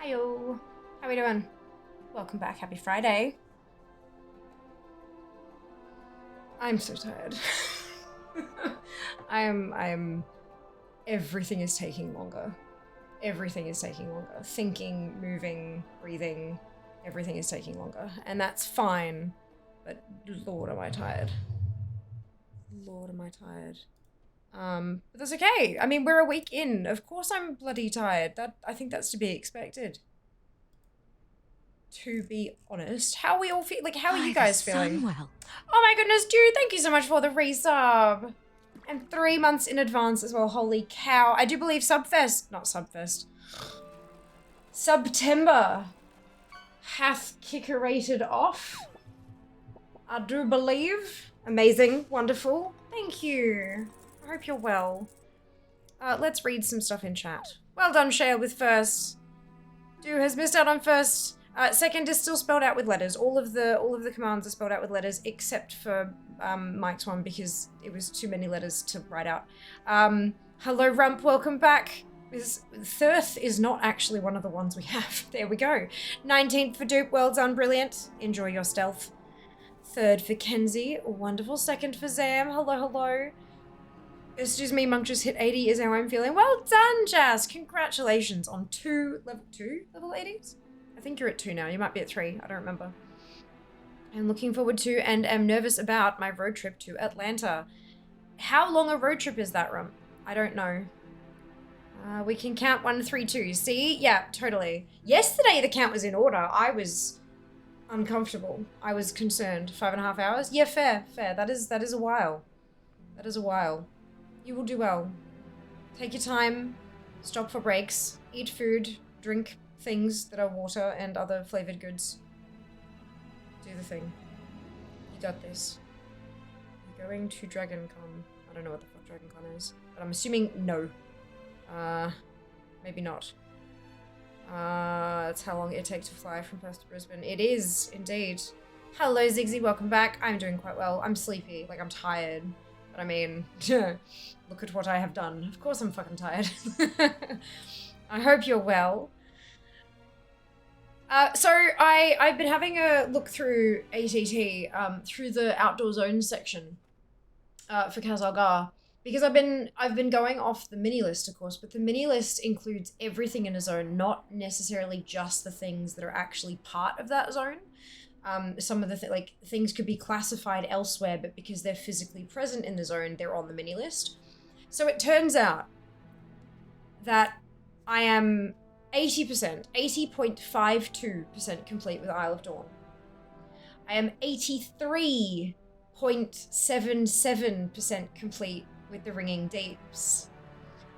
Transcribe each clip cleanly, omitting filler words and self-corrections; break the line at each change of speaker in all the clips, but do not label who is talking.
Hiyo. How we doing? Welcome back. Happy Friday. I'm so tired. Everything is taking longer. Everything is taking longer. Thinking, moving, breathing, everything is taking longer. And that's fine. But Lord, am I tired. Lord, am I tired. But that's okay. I mean, we're a week in. Of course I'm bloody tired. I think that's to be expected. To be honest. How are we all feel? Like, how are you guys feeling?
Well.
Oh my goodness, dude, thank you so much for the resub. And 3 months in advance as well. Holy cow. I do believe Subtember hath kickerated off. I do believe. Amazing. Wonderful. Thank you. I hope you're well. Let's read some stuff in chat. Well done, Shale, with first. Do has missed out on first. Second is still spelled out with letters. All of the commands are spelled out with letters, except for Mike's one because it was too many letters to write out. Hello, Rump. Welcome back. Thirth is not actually one of the ones we have. There we go. 19th for Dupe. Well done. Brilliant. Enjoy your stealth. Third for Kenzie. Wonderful. Second for Zam. Hello, hello. Excuse me, Monk just hit 80 is how I'm feeling. Well done, Jazz. Congratulations on level 2 level 80s. I think you're at 2 now. You might be at 3. I don't remember. I'm looking forward to and am nervous about my road trip to Atlanta. How long a road trip is that, Rump? I don't know. We can count 1, 3, 2. See? Yeah, totally. Yesterday the count was in order. I was uncomfortable. I was concerned. 5.5 hours? Yeah, fair. That is a while. That is a while. You will do well. Take your time. Stop for breaks. Eat food. Drink things that are water and other flavored goods. Do the thing. You got this. You're going to DragonCon. I don't know what the fuck DragonCon is, but I'm assuming no. Maybe not. That's how long it takes to fly from Perth to Brisbane. It is, indeed. Hello, Ziggy. Welcome back. I'm doing quite well. I'm sleepy. Like, I'm tired. But I mean, look at what I have done. Of course I'm fucking tired. I hope you're well. So I've been having a look through ATT through the outdoor zone section for Kazalgar because I've been going off the mini list, of course, but the mini list includes everything in a zone, not necessarily just the things that are actually part of that zone. Some of the things could be classified elsewhere, but because they're physically present in the zone, they're on the mini list. So it turns out that I am 80%, 80.52% complete with Isle of Dawn. I am 83.77% complete with the Ringing Deeps.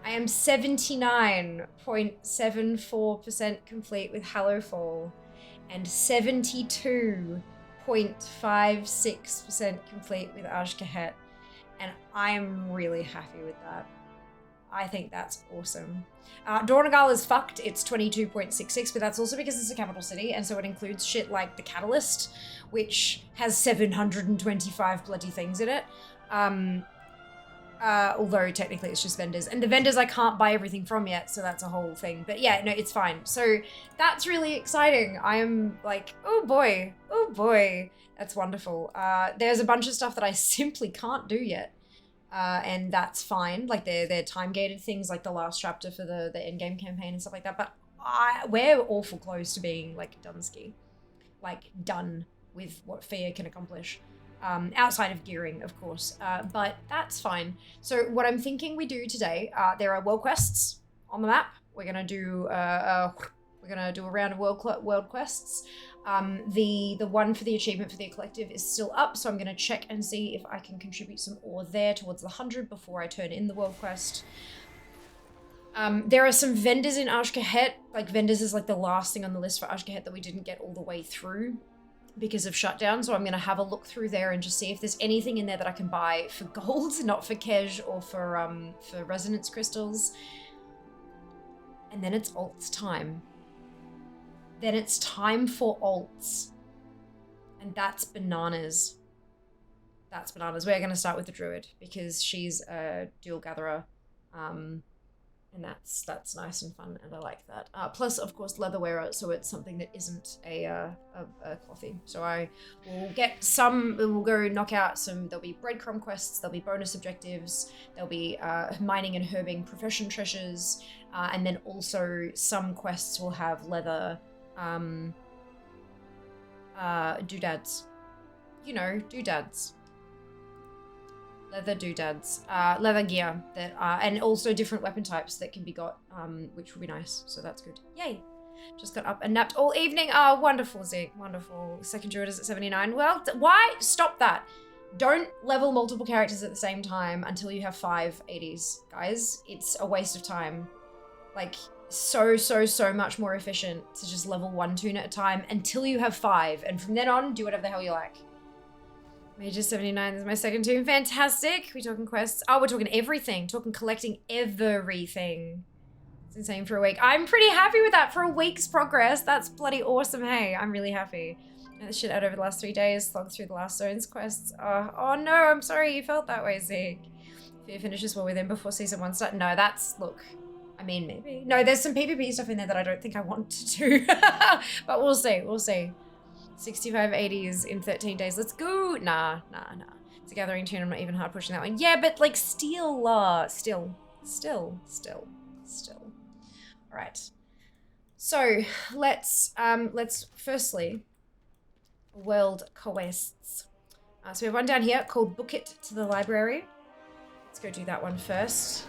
I am 79.74% complete with Hallowfall. And 72.56% complete with Ashkahet. And I'm really happy with that. I think that's awesome. Dornagal is fucked. It's 22.66, but that's also because it's a capital city, and so it includes shit like the Catalyst, which has 725 bloody things in it. Although technically it's just vendors. And the vendors I can't buy everything from yet, so that's a whole thing. But yeah, no, it's fine. So that's really exciting. I am like, oh boy, that's wonderful. There's a bunch of stuff that I simply can't do yet. And that's fine. Like they're time-gated things like the last chapter for the endgame campaign and stuff like that. But we're awful close to being like Dunsky. Like done with what Fia can accomplish. Outside of gearing, of course, but that's fine. So what I'm thinking we do today, there are world quests on the map. We're gonna do a round of world quests. The one for the achievement for the collective is still up, so I'm gonna check and see if I can contribute some ore there towards the 100 before I turn in the world quest. There are some vendors in Ashkahet. Like vendors is like the last thing on the list for Ashkahet that we didn't get all the way through because of shutdown, so I'm going to have a look through there and just see if there's anything in there that I can buy for gold, not for Kej or for resonance crystals. And then it's alts time. Then it's time for alts. And that's bananas. We're going to start with the druid because she's a dual gatherer. And that's nice and fun, and I like that. Plus, of course, leather wearer, so it's something that isn't a clothy. So I will get some. We'll go knock out some. There'll be breadcrumb quests. There'll be bonus objectives. There'll be mining and herbing profession treasures, and then also some quests will have leather doodads. You know, doodads. Leather doodads, leather gear that and also different weapon types that can be got, which will be nice. So that's good. Yay! Just got up and napped all evening. Oh, wonderful, Zeke. Wonderful. Second druid is at 79. Well, why? Stop that. Don't level multiple characters at the same time until you have 5 80s, guys. It's a waste of time. Like, so much more efficient to just level 1 toon at a time until you have 5. And from then on, do whatever the hell you like. Major 79 is my second toon. Fantastic. We talking quests? Oh, we're talking everything. Talking collecting everything. It's insane for a week. I'm pretty happy with that for a week's progress. That's bloody awesome. Hey, I'm really happy. Got the shit out over the last 3 days. Slogged through the last zones quests. Oh no, I'm sorry you felt that way, Zeke. If you finish this war with him before season 1 start. No, that's, look. I mean, maybe. No, there's some PvP stuff in there that I don't think I want to do. But we'll see. We'll see. 65 80s in 13 days. Let's go. Nah. It's a gathering tune. I'm not even hard pushing that one. Yeah, but like still. All right. So let's firstly world quests. So we have one down here called Book It to the Library. Let's go do that one first.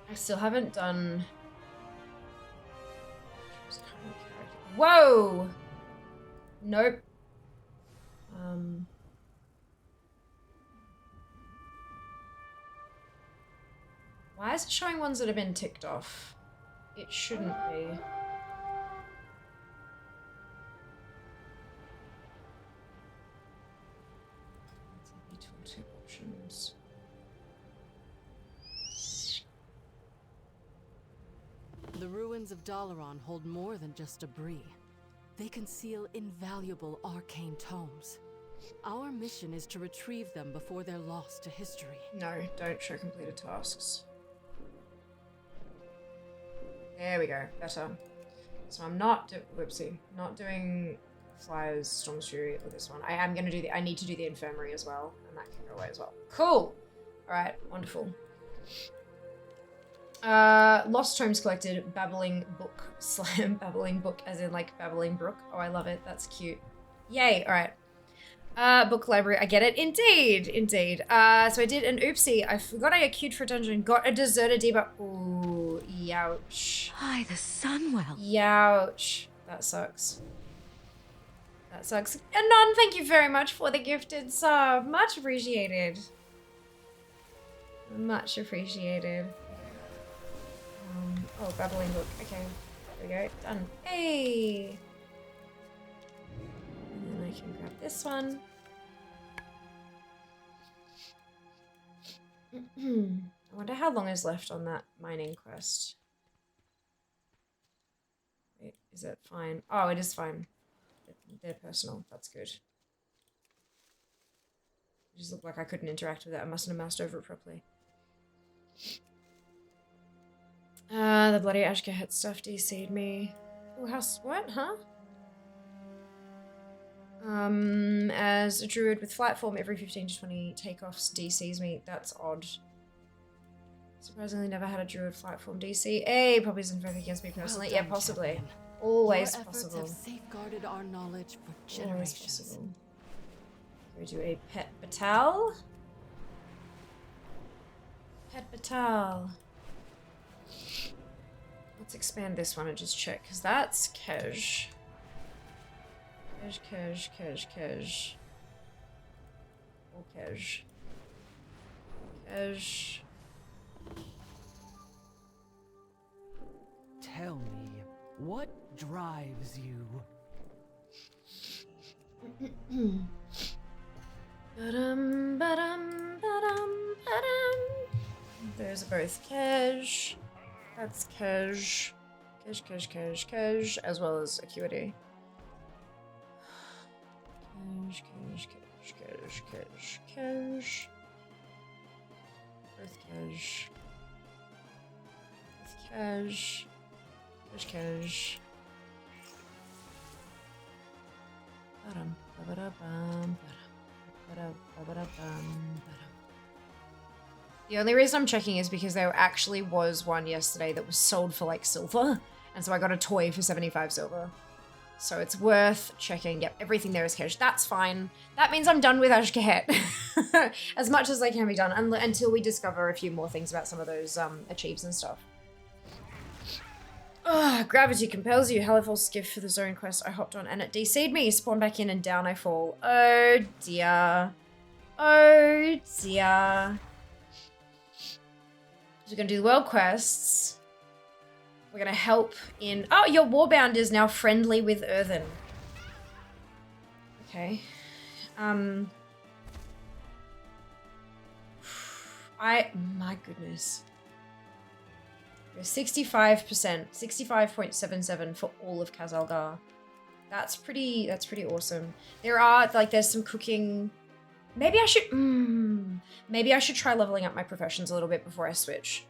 I still haven't done. Whoa! Nope. Why is it showing ones that have been ticked off? It shouldn't be. Tooltip options.
The ruins of Dalaran hold more than just debris. They conceal invaluable arcane tomes. Our mission is to retrieve them before they're lost to history.
No, don't show completed tasks. There we go, better. So I'm not not doing Flyers, Storm's Fury, or this one. I am gonna do I need to do the Infirmary as well, and that can go away as well. Cool! Alright, wonderful. Lost Tomes collected, Babbling Book, Slam, Babbling Book, as in like Babbling Brook. Oh, I love it, that's cute. Yay, alright. Book library, I get it. Indeed. So I did an oopsie. I forgot I queued for a dungeon. Got a deserter debuff. Ooh, youch.
Hi, the Sunwell.
Youch. That sucks. Anon, thank you very much for the gifted sub. Much appreciated. Much appreciated. Oh, Babbling Book. Okay. There we go. Done. Hey! And then I can grab this one. I wonder how long is left on that mining quest. Wait, is it fine? Oh, it is fine. They're personal. That's good. It just looked like I couldn't interact with it. I mustn't have moused over it properly. The bloody Ashgahat stuff DC'd me. Oh, what? Huh? As a druid with flight form, every 15 to 20 takeoffs DCs me. That's odd. Surprisingly, never had a druid flight form DC. Hey, probably isn't very against me personally. Well done, yeah, possibly. Champion. Always
Your
possible.
Efforts have safeguarded our knowledge for generations.
Always possible. We do a pet batal. Pet batal. Let's expand this one and just check, because that's Kej. Kej. Oh, Kej.
Tell me, what drives you?
There's both Kej. That's Kej. Kej, as well as Acuity. Kej. Earth cash. Earth cash. Earth cash. The only reason I'm checking is because there actually was one yesterday that was sold for like silver, and so I got a toy for 75 silver. So it's worth checking. Yep, everything there is cash. That's fine. That means I'm done with Ashkahet. As much as they can be done until we discover a few more things about some of those achieves and stuff. Ugh, gravity compels you. Hello, false gift for the zone quest I hopped on and it DC'd me. Spawn back in and down I fall. Oh dear. Oh dear. So we're gonna do the world quests. We're gonna help in... Oh, your warbound is now friendly with Earthen. Okay. My goodness. 65%, 65.77 for all of Kazalgar. That's pretty awesome. There's some cooking. Maybe I should try leveling up my professions a little bit before I switch.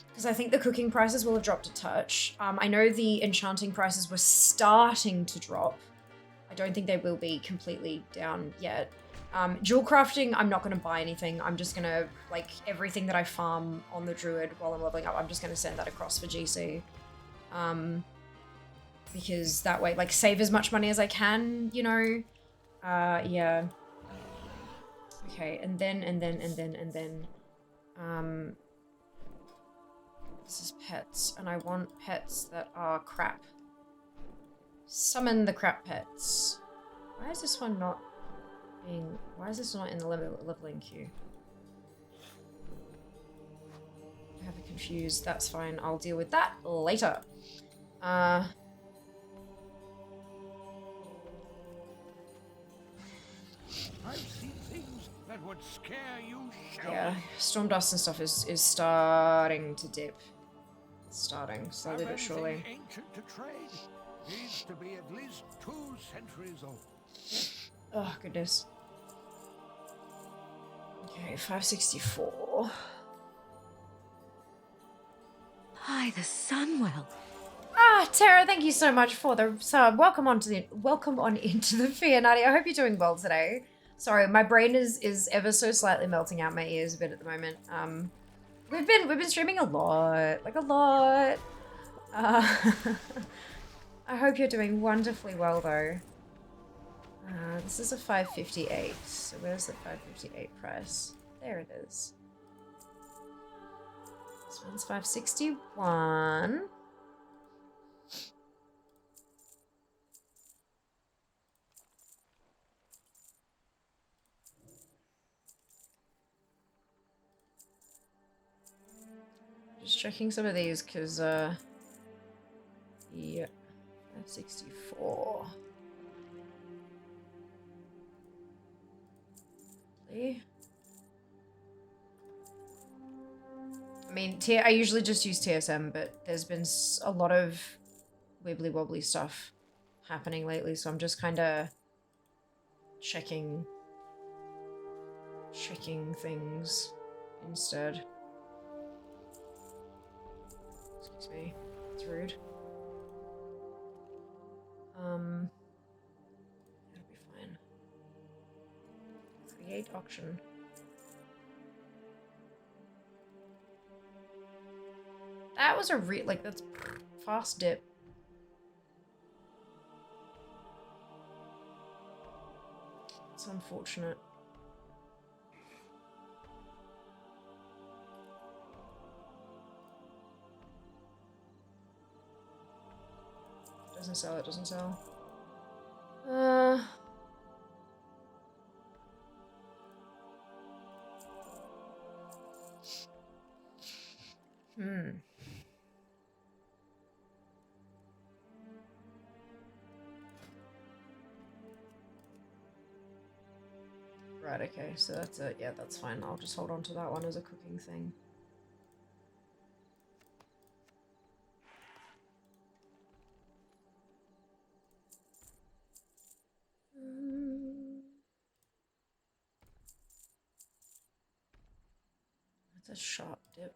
Because I think the cooking prices will have dropped a touch. I know the enchanting prices were starting to drop. I don't think they will be completely down yet. Jewel crafting, I'm not going to buy anything. I'm just going to, like, everything that I farm on the druid while I'm leveling up, I'm just going to send that across for GC. Because that way, like, save as much money as I can, you know? Yeah. Okay, and then, this is pets, and I want pets that are crap. Summon the crap pets. Why is this one not being... Why is this not in the leveling queue? I have it confused. That's fine. I'll deal with that later. I've
seen things that would scare you.
Yeah, storm dust and stuff is starting to dip. It's starting slowly but surely.
Ancient to trade needs to be at least 2 centuries old.
Oh goodness. Okay, 564.
Hi, the Sunwell.
Ah, Tara, thank you so much for the sub. Welcome on into the Fianati. I hope you're doing well today. Sorry, my brain is ever so slightly melting out my ears a bit at the moment. We've been streaming a lot, like a lot. I hope you're doing wonderfully well though. This is a 558. So where's the 558 price? There it is. This one's 561. Just checking some of these because, yeah, 564. I mean, I usually just use TSM, but there's been a lot of wibbly wobbly stuff happening lately, so I'm just kind of checking things instead. Excuse me, it's rude. That'll be fine. Create auction. That was a that's fast dip. It's unfortunate. Doesn't sell, it doesn't sell. Right, okay, so that's it. Yeah, that's fine. I'll just hold on to that one as a cooking thing. sharp dip.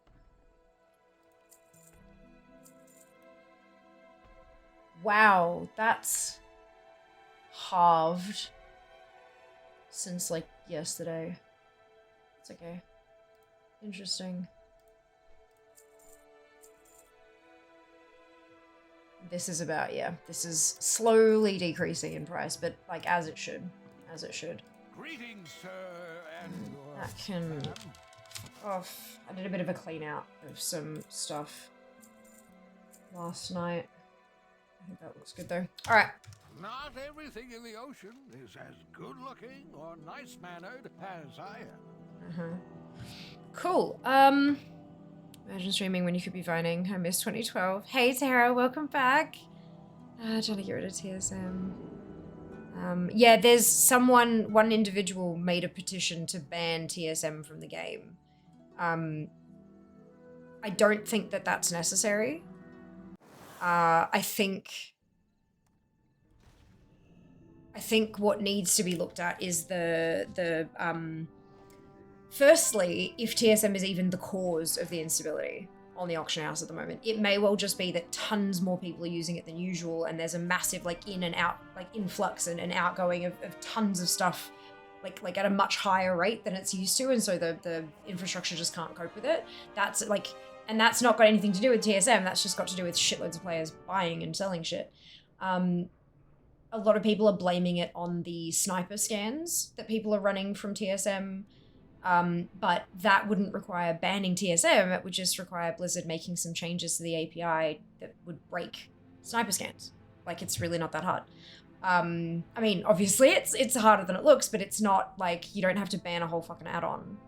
Wow, that's halved since like yesterday. It's okay. Interesting. This is about, yeah, this is slowly decreasing in price, but like as it should. As it should.
Greetings, sir, and your
That can...
madam.
Oh, I did a bit of a clean out of some stuff last night. I think that looks good though. Alright.
Not everything in the ocean is as good-looking or nice-mannered as I am.
Cool. Imagine streaming when you could be vining. I miss 2012. Hey Tara, welcome back. Trying to get rid of TSM. Yeah, there's one individual made a petition to ban TSM from the game. I don't think that that's necessary. I think what needs to be looked at is firstly, if TSM is even the cause of the instability on the auction house at the moment, it may well just be that tons more people are using it than usual, and there's a massive like in and out, like influx and outgoing of tons of stuff, like at a much higher rate than it's used to, and so the infrastructure just can't cope with it. That's like, and that's not got anything to do with TSM. That's just got to do with shitloads of players buying and selling shit. A lot of people are blaming it on the sniper scans that people are running from TSM. But that wouldn't require banning TSM, it would just require Blizzard making some changes to the API that would break sniper scans. Like, it's really not that hard. I mean, obviously it's harder than it looks, but it's not like you don't have to ban a whole fucking add-on.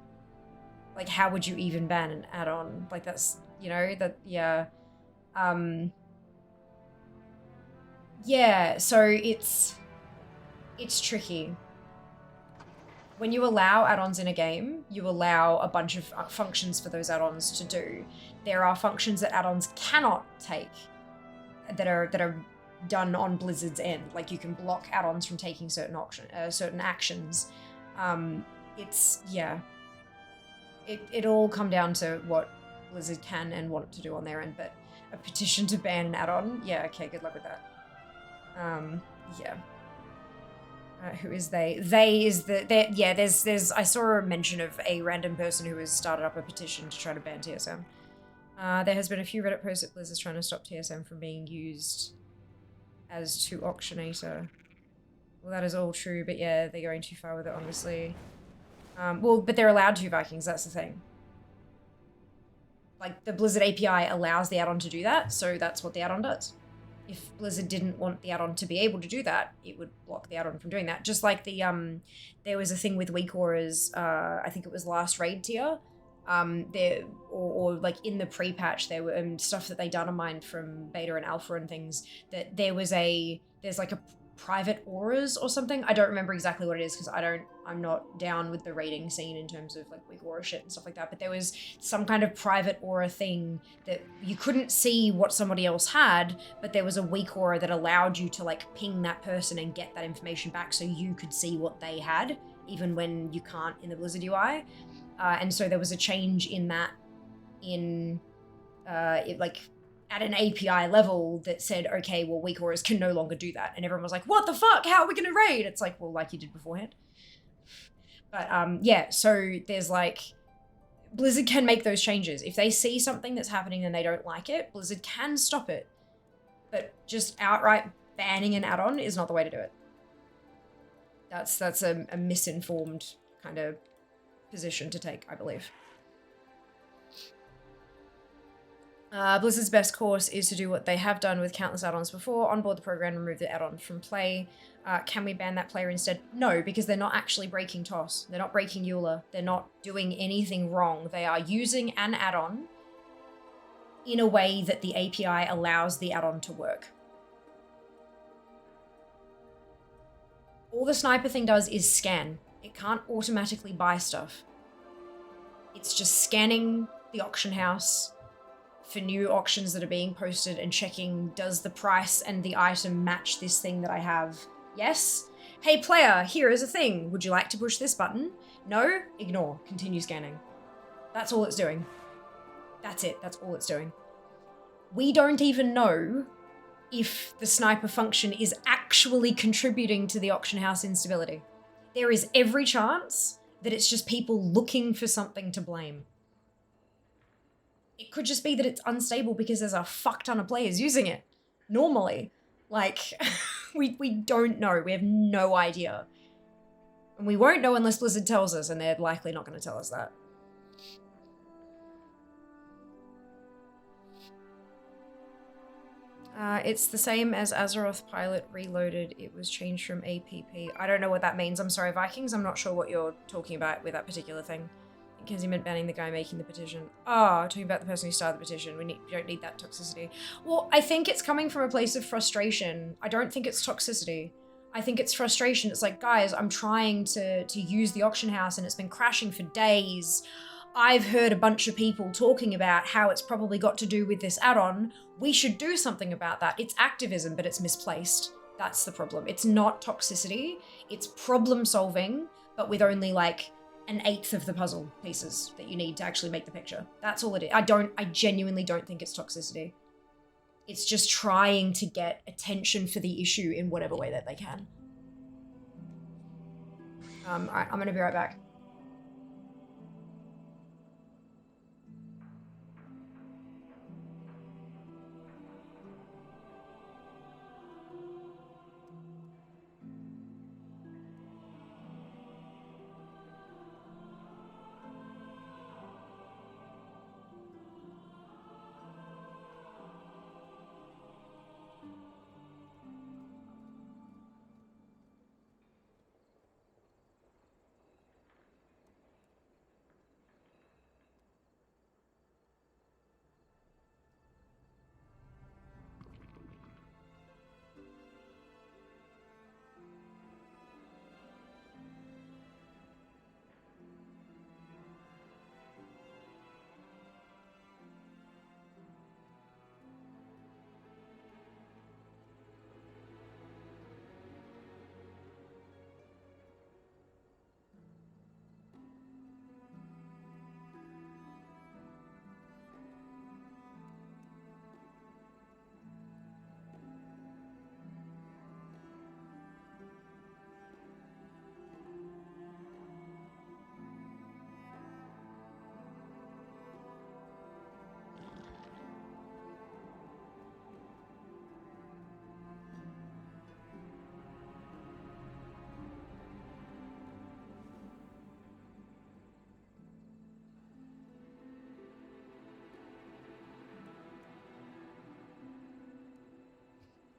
Like, how would you even ban an add-on? Like, that's, you know, that, yeah. Yeah, so it's tricky. When you allow add-ons in a game, you allow a bunch of functions for those add-ons to do. There are functions that add-ons cannot take that are done on Blizzard's end. Like, you can block add-ons from taking certain actions. It's, yeah. It all come down to what Blizzard can and want to do on their end, but a petition to ban an add-on, yeah, okay, good luck with that. Yeah. Who is they? They is yeah, there's, I saw a mention of a random person who has started up a petition to try to ban TSM. There has been a few Reddit posts that Blizzard's trying to stop TSM from being used as to auctionator. Well, that is all true, but yeah, they're going too far with it, honestly. Well, but they're allowed to, Vikings, that's the thing. Like, the Blizzard API allows the add-on to do that, so that's what the add-on does. If Blizzard didn't want the add-on to be able to do that, it would block the add-on from doing that. Just like the, there was a thing with weak auras, I think it was last raid tier, or like in the pre-patch, there were stuff that they dynamite from beta and alpha and things, that there's like a private auras or something. I don't remember exactly what it is because I'm not down with the raiding scene in terms of like weak aura shit and stuff like that, but there was some kind of private aura thing that you couldn't see what somebody else had, but there was a weak aura that allowed you to like ping that person and get that information back so you could see what they had, even when you can't in the Blizzard UI. And so there was a change in that like at an API level that said, okay, well, weak auras can no longer do that. And everyone was like, what the fuck? How are we going to raid? It's like, well, like you did beforehand. But yeah, so there's like, Blizzard can make those changes. If they see something that's happening and they don't like it, Blizzard can stop it. But just outright banning an add-on is not the way to do it. That's a misinformed kind of position to take, I believe. Blizzard's best course is to do what they have done with countless add-ons before, onboard the program, remove the add-on from play. Can we ban that player instead? No, because they're not actually breaking TOS. They're not breaking EULA. They're not doing anything wrong. They are using an add-on in a way that the API allows the add-on to work. All the sniper thing does is scan. It can't automatically buy stuff. It's just scanning the auction house for new auctions that are being posted and checking, does the price and the item match this thing that I have? Yes? Hey player, here is a thing. Would you like to push this button? No? Ignore. Continue scanning. That's all it's doing. That's it. That's all it's doing. We don't even know if the sniper function is actually contributing to the auction house instability. There is every chance that it's just people looking for something to blame. It could just be that it's unstable because there's a fuck ton of players using it. Normally. Like, we don't know. We have no idea. And we won't know unless Blizzard tells us, and they're likely not going to tell us that. It's the same as Azeroth Pilot Reloaded. It was changed from APP. I don't know what that means. I'm sorry, Vikings. I'm not sure what you're talking about with that particular thing. Because you meant banning the guy making the petition. Oh, talking about the person who started the petition. We don't need that toxicity. Well, I think it's coming from a place of frustration. I don't think it's toxicity. I think it's frustration. It's like, guys, I'm trying to use the auction house and it's been crashing for days. I've heard a bunch of people talking about how it's probably got to do with this add-on. We should do something about that. It's activism, but it's misplaced. That's the problem. It's not toxicity. It's problem solving, but with only like 1/8 of the puzzle pieces that you need to actually make the picture. That's all it is. I genuinely don't think it's toxicity. It's just trying to get attention for the issue in whatever way that they can. Alright, I'm gonna be right back.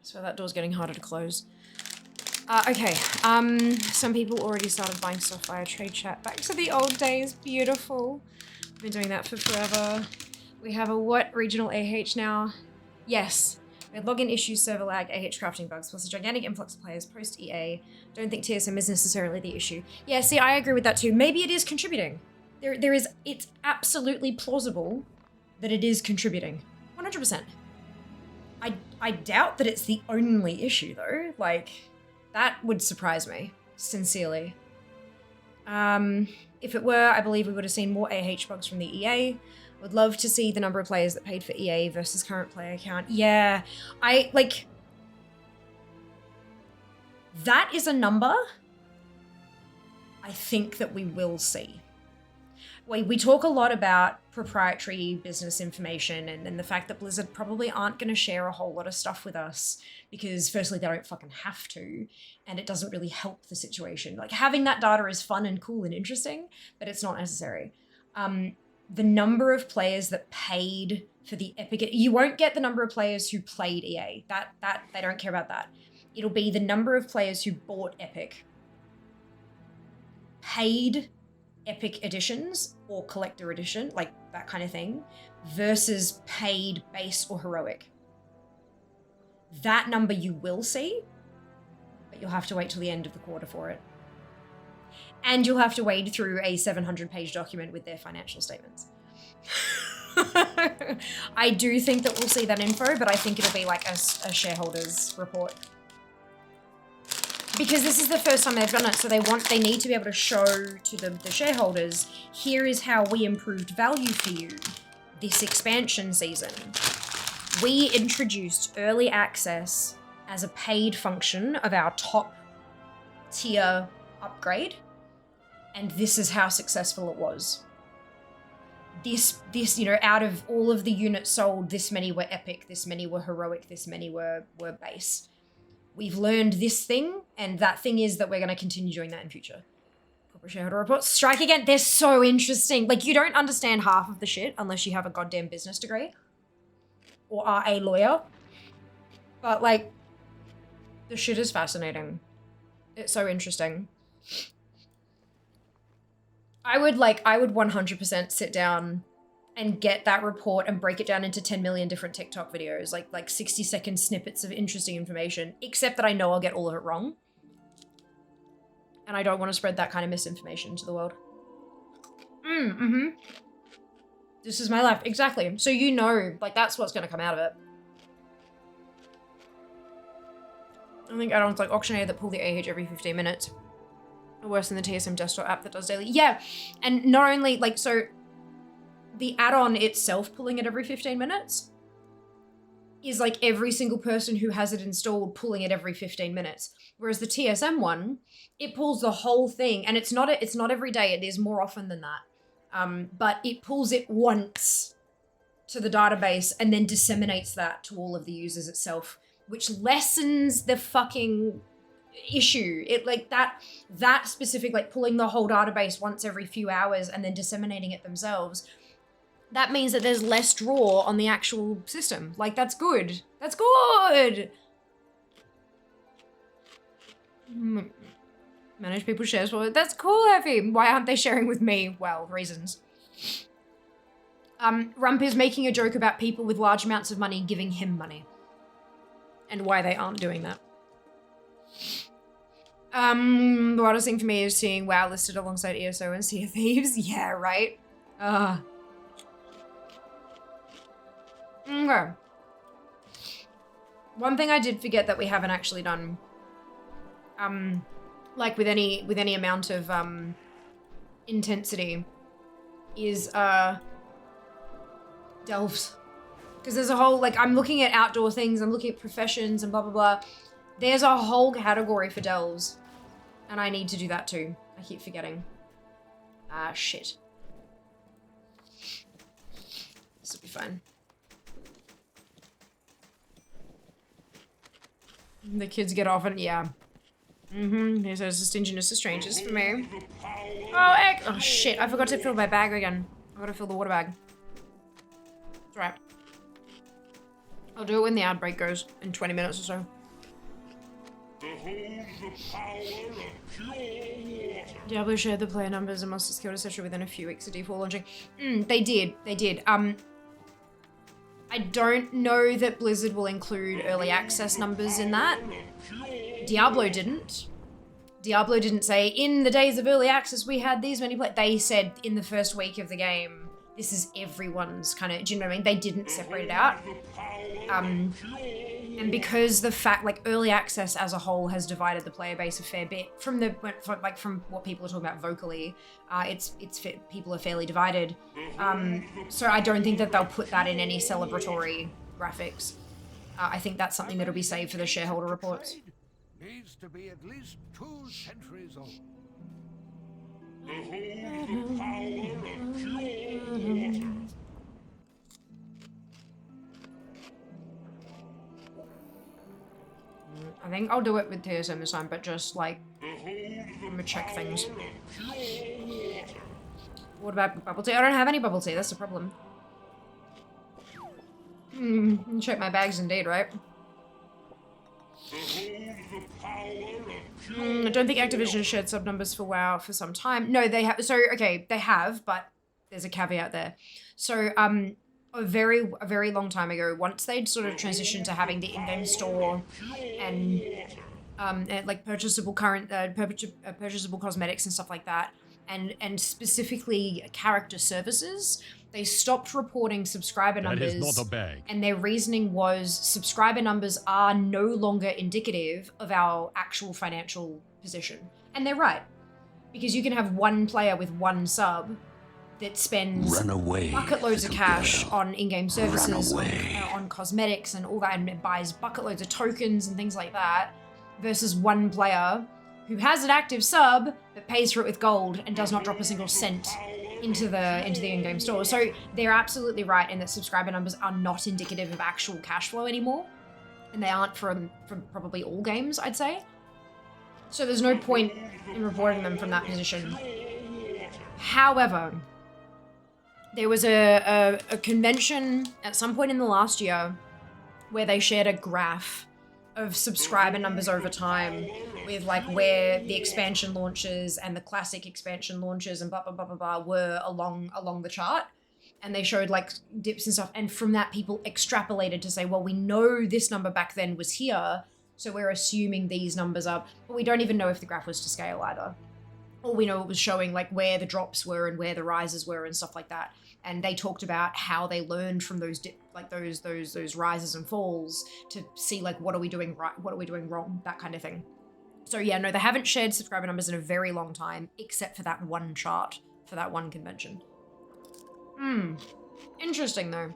So that door's getting harder to close. Okay, some people already started buying stuff via trade chat. Back to the old days, beautiful. Been doing that for forever. We have a what regional AH now? Yes. We had login issues, server lag, AH crafting bugs, plus a gigantic influx of players post EA. Don't think TSM is necessarily the issue. Yeah, see, I agree with that too. Maybe it is contributing. It's absolutely plausible that it is contributing. 100%. I doubt that it's the only issue though. Like, that would surprise me, sincerely. If it were, I believe we would have seen more AH bugs from the EA. Would love to see the number of players that paid for EA versus current player count. Yeah, that is a number I think that we will see. We talk a lot about proprietary business information and the fact that Blizzard probably aren't going to share a whole lot of stuff with us because firstly, they don't fucking have to, and it doesn't really help the situation. Like, having that data is fun and cool and interesting, but it's not necessary. The number of players that paid for the Epic, you won't get the number of players who played EA. That they don't care about that. It'll be the number of players who bought Epic, paid Epic editions or collector edition, like that kind of thing, versus paid base or heroic. That number you will see, but you'll have to wait till the end of the quarter for it. And you'll have to wade through a 700-page document with their financial statements. I do think that we'll see that info, but I think it'll be like a shareholders report. because this is the first time they've done it, so they need to be able to show to the shareholders, here is how we improved value for you this expansion season. We introduced early access as a paid function of our top tier upgrade, and this is how successful it was. This, you know, out of all of the units sold, this many were epic, this many were heroic, this many were base. We've learned this thing, and that thing is that we're going to continue doing that in future. Corporate shareholder reports. Strike again. They're so interesting. Like, you don't understand half of the shit unless you have a goddamn business degree or are a lawyer. But, like, the shit is fascinating. It's so interesting. I would 100% sit down and get that report and break it down into 10 million different TikTok videos, like 60-second snippets of interesting information, except that I know I'll get all of it wrong. And I don't want to spread that kind of misinformation to the world. This is my life. Exactly. So you know, like, that's what's going to come out of it. I think add-ons like Auctioneer that pull the AH every 15 minutes are worse than the TSM desktop app that does daily. Yeah, and not only, like, so the add-on itself pulling it every 15 minutes is like every single person who has it installed pulling it every 15 minutes. Whereas the TSM one, it pulls the whole thing, and it's not every day, it is more often than that. But it pulls it once to the database and then disseminates that to all of the users itself, which lessens the fucking issue. It, like, that specific, like, pulling the whole database once every few hours and then disseminating it themselves, that means that there's less draw on the actual system. Like, that's good. That's good! Manage people's shares. Well, that's cool, Effie. Why aren't they sharing with me? Well, reasons. Rump is making a joke about people with large amounts of money giving him money. And why they aren't doing that. The hardest thing for me is seeing WoW listed alongside ESO and Sea of Thieves. Yeah, right? Okay. One thing I did forget that we haven't actually done, like with any amount of intensity, is delves. Because there's a whole, like, I'm looking at outdoor things, I'm looking at professions and blah blah blah. There's a whole category for delves, and I need to do that too. I keep forgetting. Shit. This will be fine. The kids get off and, yeah. He says the stinginess of strangers for me. Oh, heck! Oh, shit. I forgot to fill my bag again. I gotta fill the water bag. It's alright. I'll do it when the ad break goes in 20 minutes or so. Diablo shared the player numbers and monster skilled etc. within a few weeks of default launching. They did. I don't know that Blizzard will include early access numbers in that. Diablo didn't. Diablo didn't say, in the days of early access we had these many players. They said in the first week of the game, this is everyone's kind of, do you know what I mean? They didn't separate it out. And because the fact, like, early access as a whole has divided the player base a fair bit from what people are talking about vocally, people are fairly divided. So I don't think that they'll put that in any celebratory graphics. I think that's something that'll be saved for the shareholder reports.
Needs to be at least 2 centuries old.
I think I'll do it with TSM this time, but just, like, I'm gonna check things. What about bubble tea? I don't have any bubble tea, that's the problem. Check my bags indeed, right? I don't think Activision has shared sub numbers for WoW for some time. No, they have. So, okay, they have, but there's a caveat there. So, a very long time ago, once they'd sort of transitioned to having the in-game store and like purchasable purchasable cosmetics and stuff like that, and specifically character services, they stopped reporting subscriber numbers.
That is not a bag.
And their reasoning was subscriber numbers are no longer indicative of our actual financial position. And they're right. Because you can have one player with one sub that spends bucket loads of cash on in-game services, on cosmetics and all that, and buys bucket loads of tokens and things like that, versus one player who has an active sub but pays for it with gold and does not drop a single cent into the in-game store. So they're absolutely right in that subscriber numbers are not indicative of actual cash flow anymore, and they aren't from probably all games, I'd say. So there's no point in reporting them from that position. However, there was a convention at some point in the last year where they shared a graph of subscriber numbers over time with like where the expansion launches and the classic expansion launches and blah blah blah blah blah were along the chart. And they showed like dips and stuff, and from that people extrapolated to say, well, we know this number back then was here, so we're assuming these numbers are, but we don't even know if the graph was to scale either. All we know it was showing like where the drops were and where the rises were and stuff like that. And they talked about how they learned from those those rises and falls to see like what are we doing right, what are we doing wrong, that kind of thing. So yeah, no, they haven't shared subscriber numbers in a very long time, except for that one chart for that one convention. Interesting though.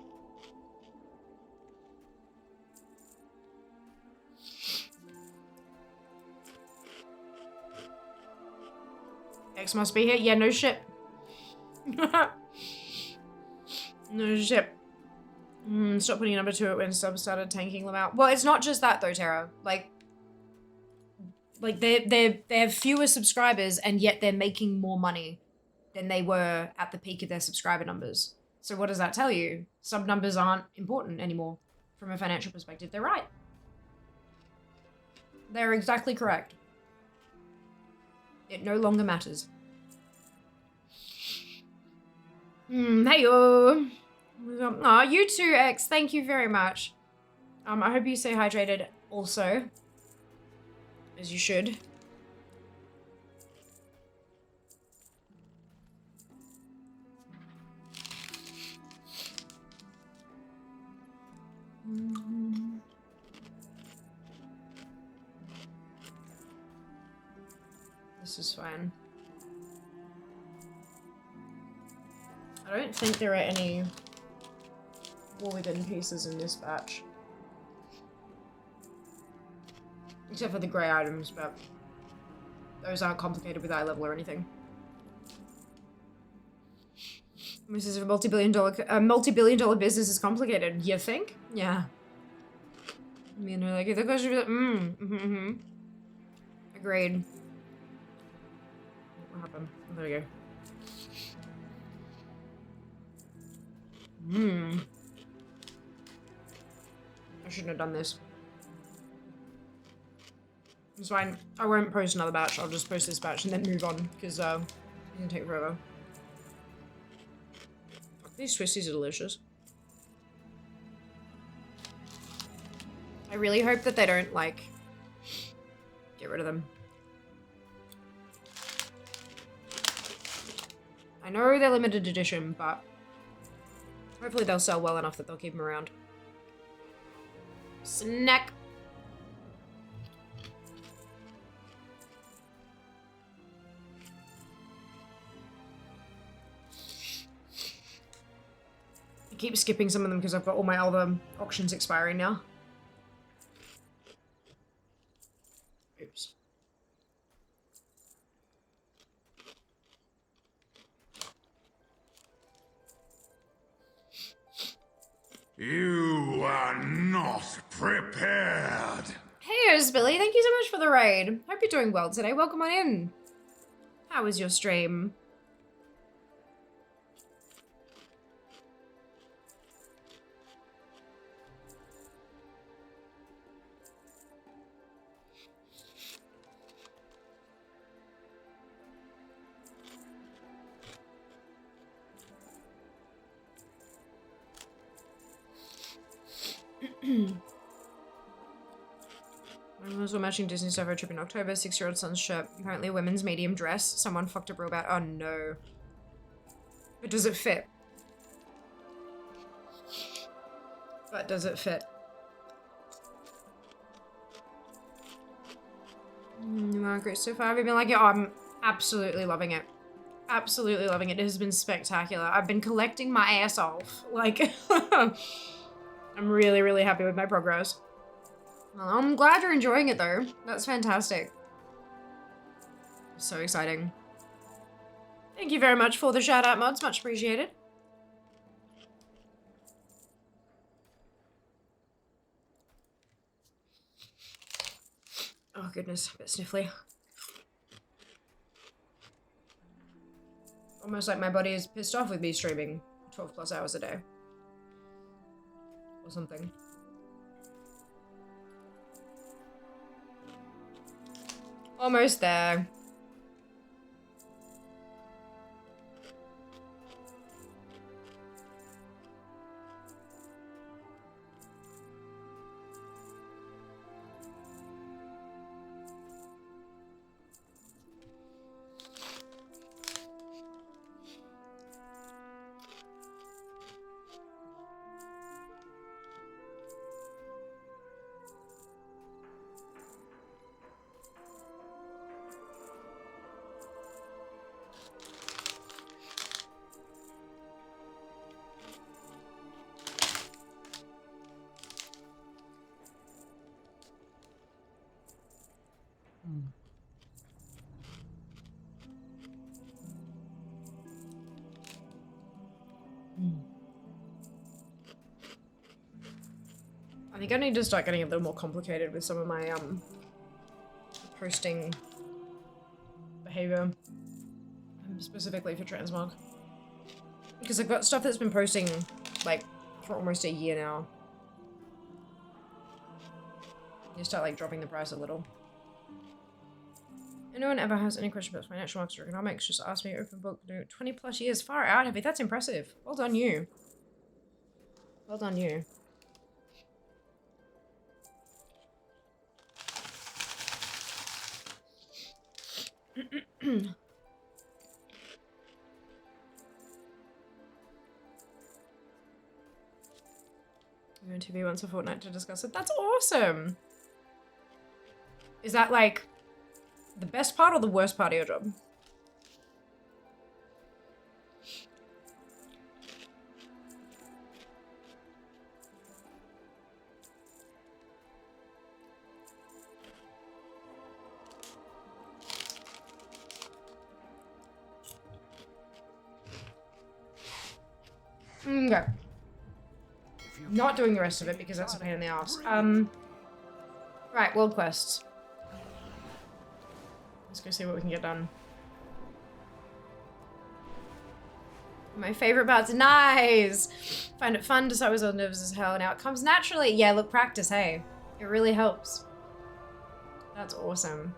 X must be here. Yeah, no shit. No shit. Stop putting number 2 when subs started tanking them out. Well, it's not just that though, Tara. Like they have fewer subscribers and yet they're making more money than they were at the peak of their subscriber numbers. So what does that tell you? Sub numbers aren't important anymore from a financial perspective. They're right. They're exactly correct. It no longer matters. Hey-yo. Aw, you too, X. Thank you very much. I hope you stay hydrated also. As you should. This is fine. I don't think there are any war within pieces in this batch. Except for the grey items, but those aren't complicated with eye level or anything. This is a multi-billion dollar business is complicated. You think? Yeah. I mean, they're like, the question is, Agreed. What happened? There we go. I shouldn't have done this. It's fine. I won't post another batch. I'll just post this batch and then move on, because it's gonna take forever. These twisties are delicious. I really hope that they don't, like, get rid of them. I know they're limited edition, but hopefully they'll sell well enough that they'll keep them around. Snack! I keep skipping some of them because I've got all my other auctions expiring now. Oops.
You are not prepared.
Hey, Billy, thank you so much for the raid. Hope you're doing well today. Welcome on in. How was your stream? I was matching Disney stuff road trip in October. 6-year-old son's shirt. Apparently a women's medium dress. Someone fucked up real bad. Oh no. But does it fit? But does it fit? Margaret, so far have you been like it? Oh, I'm absolutely loving it. Absolutely loving it. It has been spectacular. I've been collecting my ass off. Like, I'm really, really happy with my progress. Well, I'm glad you're enjoying it though. That's fantastic. So exciting. Thank you very much for the shout out mods. Much appreciated. Oh goodness, a bit sniffly. Almost like my body is pissed off with me streaming 12 plus hours a day. Or something. Almost there. I think I need to start getting a little more complicated with some of my posting behavior, specifically for transmog, because I've got stuff that's been posting like for almost a year now. You start like dropping the price a little. If no one ever has any question about financial markets or economics, just ask me. Open book. 20 plus years, far out, Heavy. That's impressive. Well done, you. Well done, you. We're on TV once a fortnight to discuss it. That's awesome. Is that like the best part or the worst part of your job? Okay. Not doing the rest of it because that's a pain in the ass. Right, world quests. Let's go see what we can get done. My favorite parts. Nice! Find it fun to start with all nervous as hell. Now it comes naturally. Yeah, look, practice, hey. It really helps. That's awesome.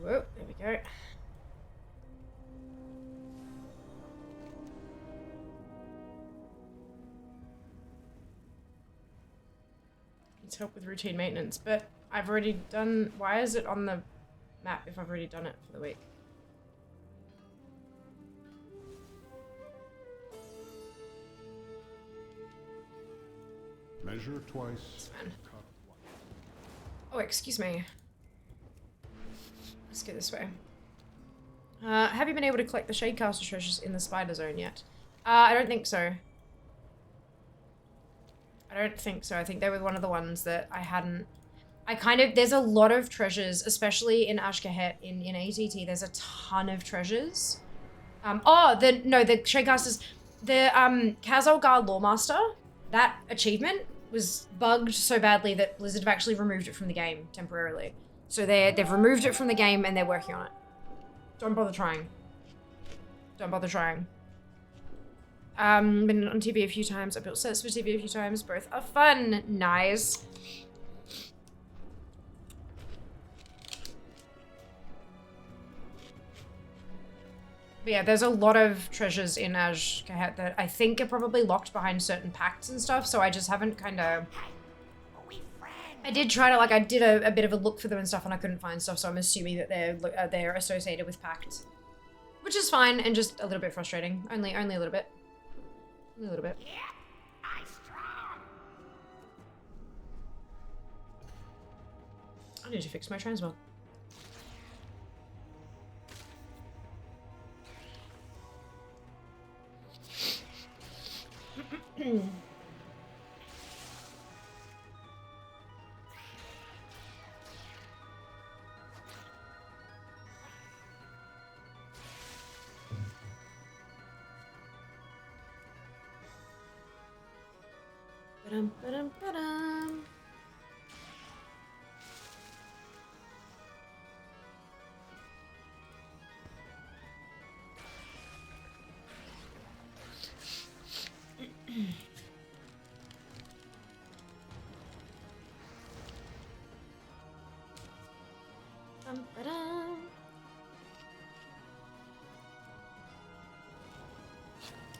Whoa, there we go. Needs help with routine maintenance, but I've already done. Why is it on the map if I've already done it for the week?
Measure twice.
Oh, excuse me. Let's go this way. Have you been able to collect the Shadecaster treasures in the Spider Zone yet? I don't think so. I don't think so. I think they were one of the ones that I hadn't... there's a lot of treasures, especially in Ashkahet in ATT. There's a ton of treasures. The Shadecasters... The, Kazolgar Lawmaster, that achievement was bugged so badly that Blizzard have actually removed it from the game temporarily. So they've removed it from the game and they're working on it. Don't bother trying. Don't bother trying. Been on TV a few times. I built sets for TV a few times. Both are fun. Nice. But yeah, there's a lot of treasures in Kahet that I think are probably locked behind certain pacts and stuff, so I just haven't kind of... I did try to, like, I did a bit of a look for them and stuff, and I couldn't find stuff, so I'm assuming that they're associated with pacts. Which is fine, and just a little bit frustrating. Only a little bit. Only a little bit. I need to fix my transmog. Ba-dum, ba-dum, ba-dum. Ba-dum.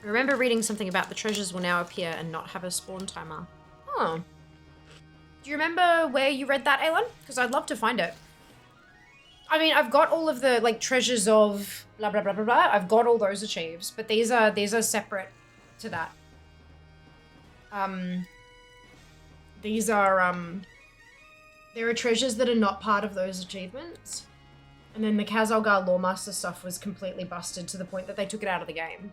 I remember reading something about the treasures will now appear and not have a spawn timer. Oh. Do you remember where you read that, Aelon? Because I'd love to find it. I mean, I've got all of the, like, treasures of blah, blah, blah, blah, blah. I've got all those achieves, but these are separate to that. These are, there are treasures that are not part of those achievements. And then the Kazalgar Lawmaster stuff was completely busted to the point that they took it out of the game.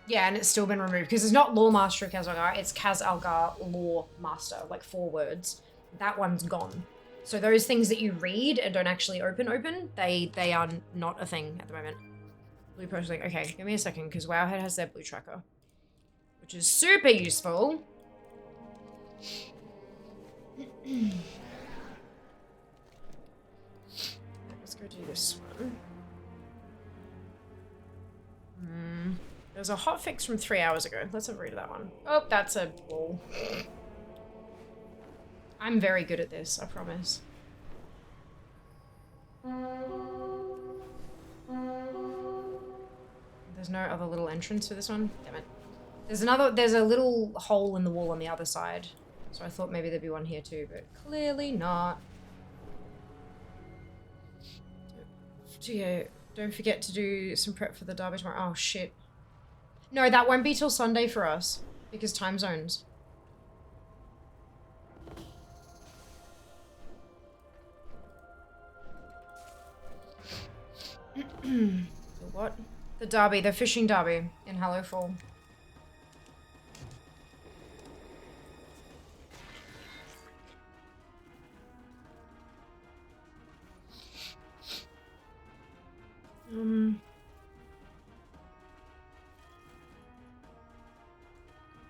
Yeah, and it's still been removed because it's not Lawmaster of Kazalgar, it's Kazalgar Lawmaster, like 4 words. That one's gone. So those things that you read and don't actually open, they are not a thing at the moment. Blue posting. Okay, give me a second because Wowhead has their blue tracker, which is super useful. Let's go do this one. There's a hotfix from 3 hours ago. Let's have a read of that one. Oh, that's a wall. I'm very good at this, I promise. There's no other little entrance for this one? Damn it. There's a little hole in the wall on the other side. So I thought maybe there'd be one here too, but clearly not. So yeah, don't forget to do some prep for the derby tomorrow. Oh shit. No, that won't be till Sunday for us, because time zones. The what? The derby, the fishing derby in Hallowfall.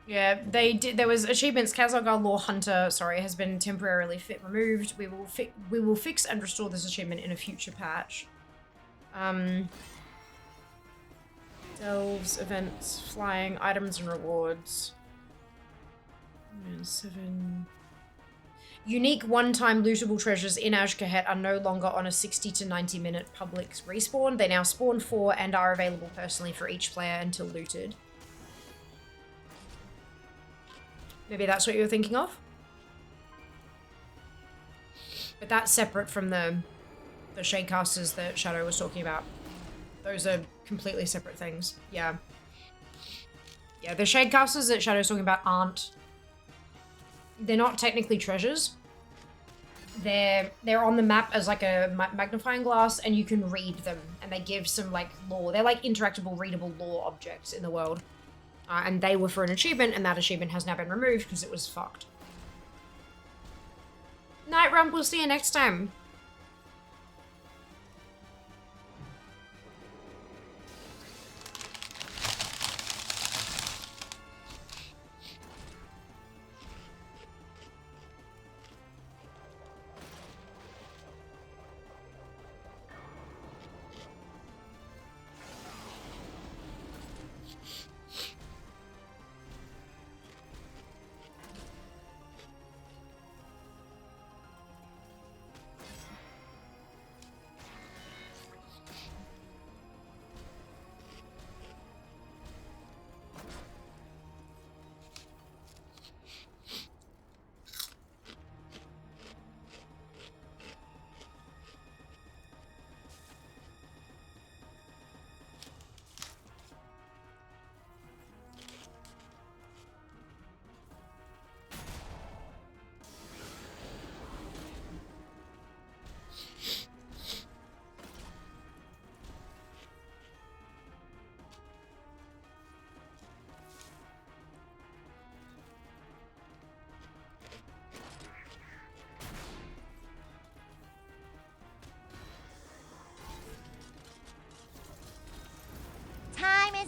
Yeah, they did. There was achievements. Kazalgar Law Hunter, sorry, has been temporarily removed. We will fix and restore this achievement in a future patch. Delves, events, flying, items and rewards. 7. Unique one-time lootable treasures in Kahet are no longer on a 60 to 90 minute public respawn. They now spawn 4 and are available personally for each player until looted. Maybe that's what you were thinking of? But that's separate from the Shadecasters that Shadow was talking about. Those are completely separate things. Yeah. Yeah, the Shadecasters that Shadow's talking about aren't... They're not technically treasures. They're on the map as like a magnifying glass, and you can read them, and they give some like lore. They're like interactable, readable lore objects in the world. And they were for an achievement, and that achievement has now been removed because it was fucked. Night Rump, we'll see you next time.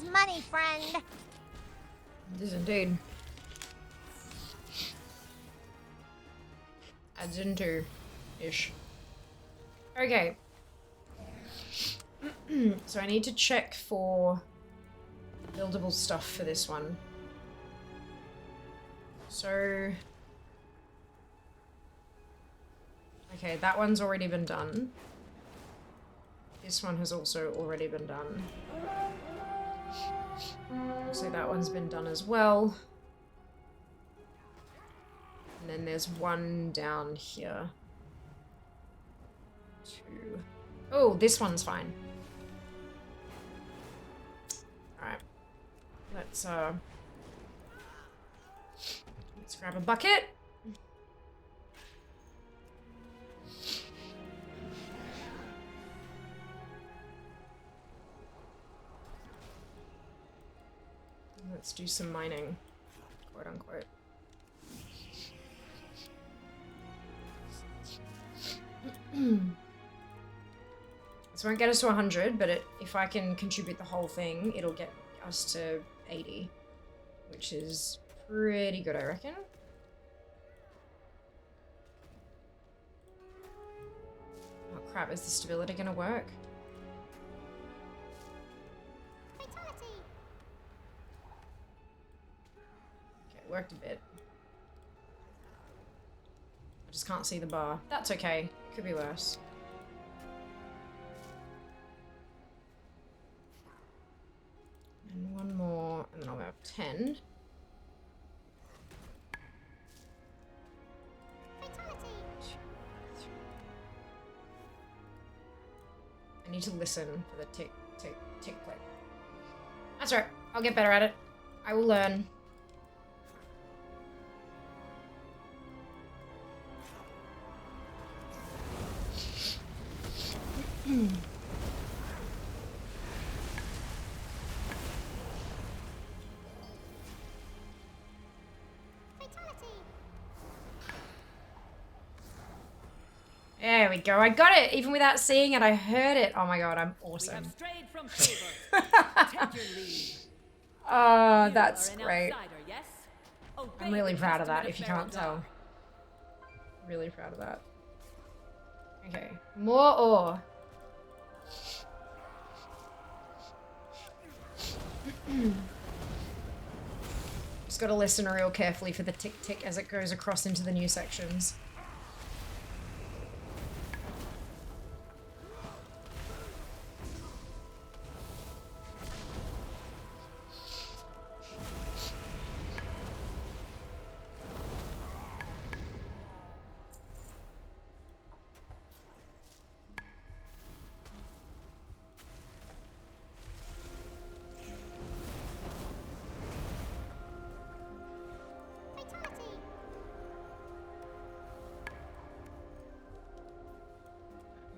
money, friend.
It is indeed. Adds into ish. Okay. So I need to check for buildable stuff for this one. So okay, that one's already been done. This one has also already been done. So that one's been done as well. And then there's one down here. 2. Oh, this one's fine. Alright. Let's grab a bucket. Let's do some mining, quote unquote. This won't get us to 100, but if I can contribute the whole thing, it'll get us to 80, which is pretty good, I reckon. Oh crap, is the stability gonna work? Worked a bit. I just can't see the bar. That's okay. Could be worse. And one more, and then I'll have 10. I need to listen for the tick, tick, tick, click. That's right. I'll get better at it. I will learn. There we go. I got it. Even without seeing it, I heard it. Oh my god, I'm awesome. Oh, that's great. I'm really proud of that, if you can't tell. Really proud of that. Okay, more ore. Just gotta listen real carefully for the tick tick as it goes across into the new sections.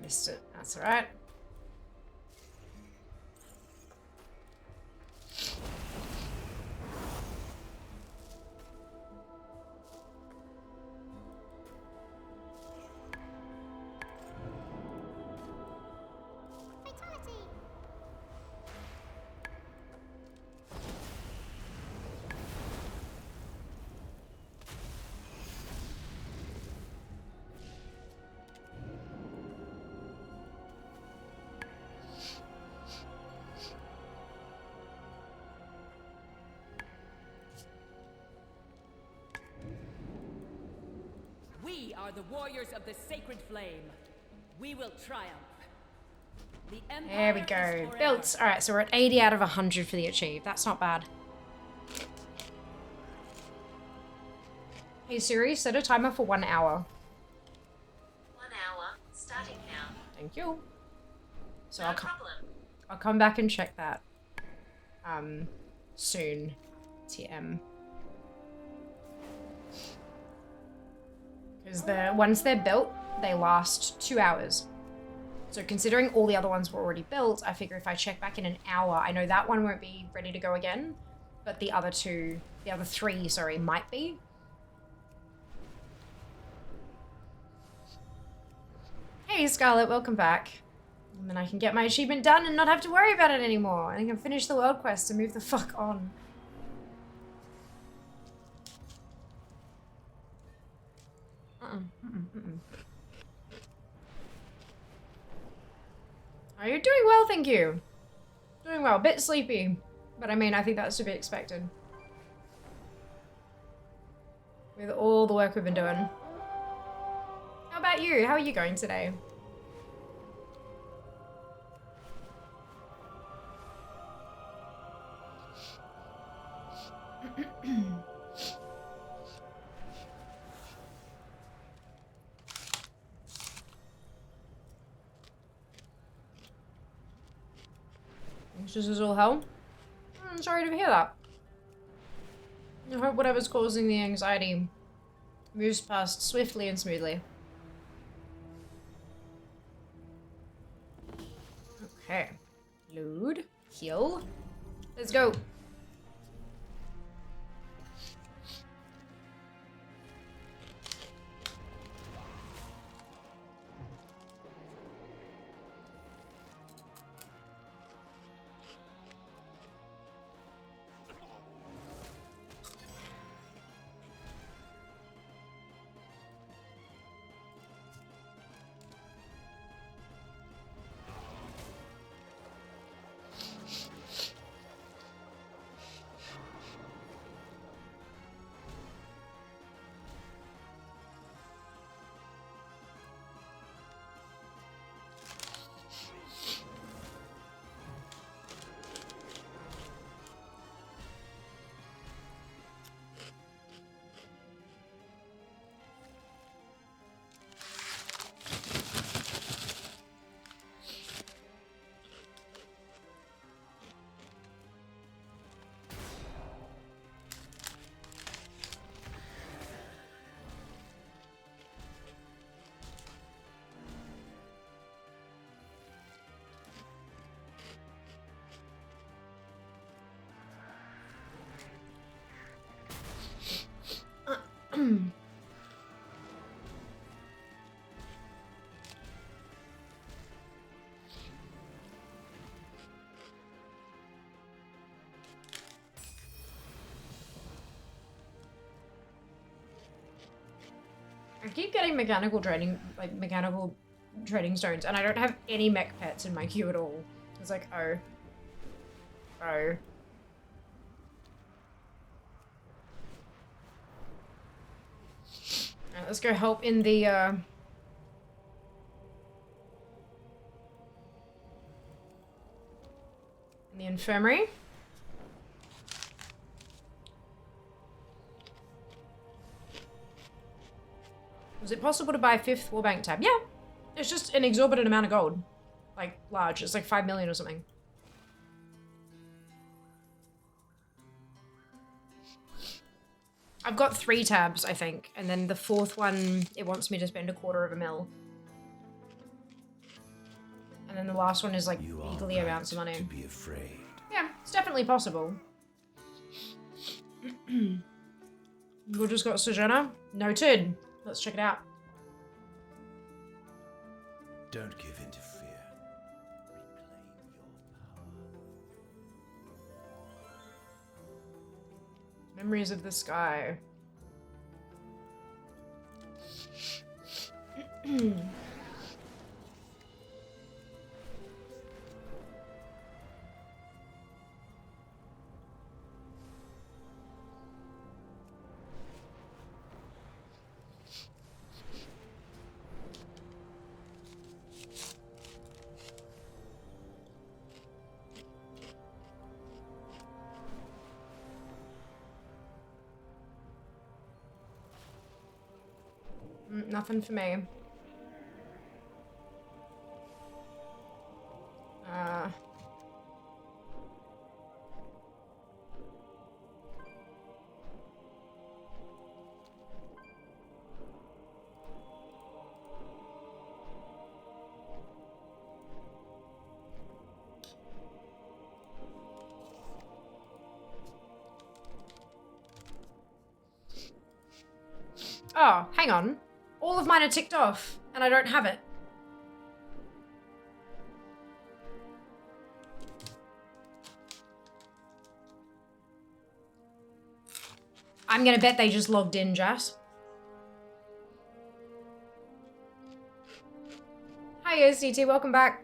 Missed it. That's alright.
We are the warriors of the sacred flame. We will triumph. The
There we go. Built. Alright, so we're at 80 out of 100 for the achieve. That's not bad. Hey Siri, set a timer for 1 hour.
1 hour, starting now.
Thank you. So
No problem.
I'll come back and check that soon. TM. Because once they're built, they last 2 hours. So considering all the other ones were already built, I figure if I check back in an hour, I know that one won't be ready to go again, but the other three, sorry, might be. Hey Scarlett, welcome back. And then I can get my achievement done and not have to worry about it anymore. And I can finish the world quest and move the fuck on. Oh, you're doing well, thank you. Doing well. Bit sleepy. But I mean, I think that's to be expected. With all the work we've been doing. How about you? How are you going today? This is all hell. I'm sorry to hear that. I hope whatever's causing the anxiety moves past swiftly and smoothly. Okay. Load. Heal. Let's go. I keep getting mechanical trading stones, and I don't have any mech pets in my queue at all. It's like, oh. Oh. Alright, let's go help in the, infirmary. Was it possible to buy a 5th wallbank tab? Yeah. It's just an exorbitant amount of gold. Like, large. It's like 5 million or something. I've got 3 tabs, I think. And then the 4th one, it wants me to spend $250,000. And then the last one is like equally amounts of money.
To be afraid.
Yeah, it's definitely possible. We just got Sojourner. Noted. Let's check it out.
Don't give in to fear. Reclaim your power.
Memories of the sky. Nothing for me. Oh, hang on. All of mine are ticked off, and I don't have it. I'm gonna bet they just logged in, Jess. Hi, OCT, welcome back.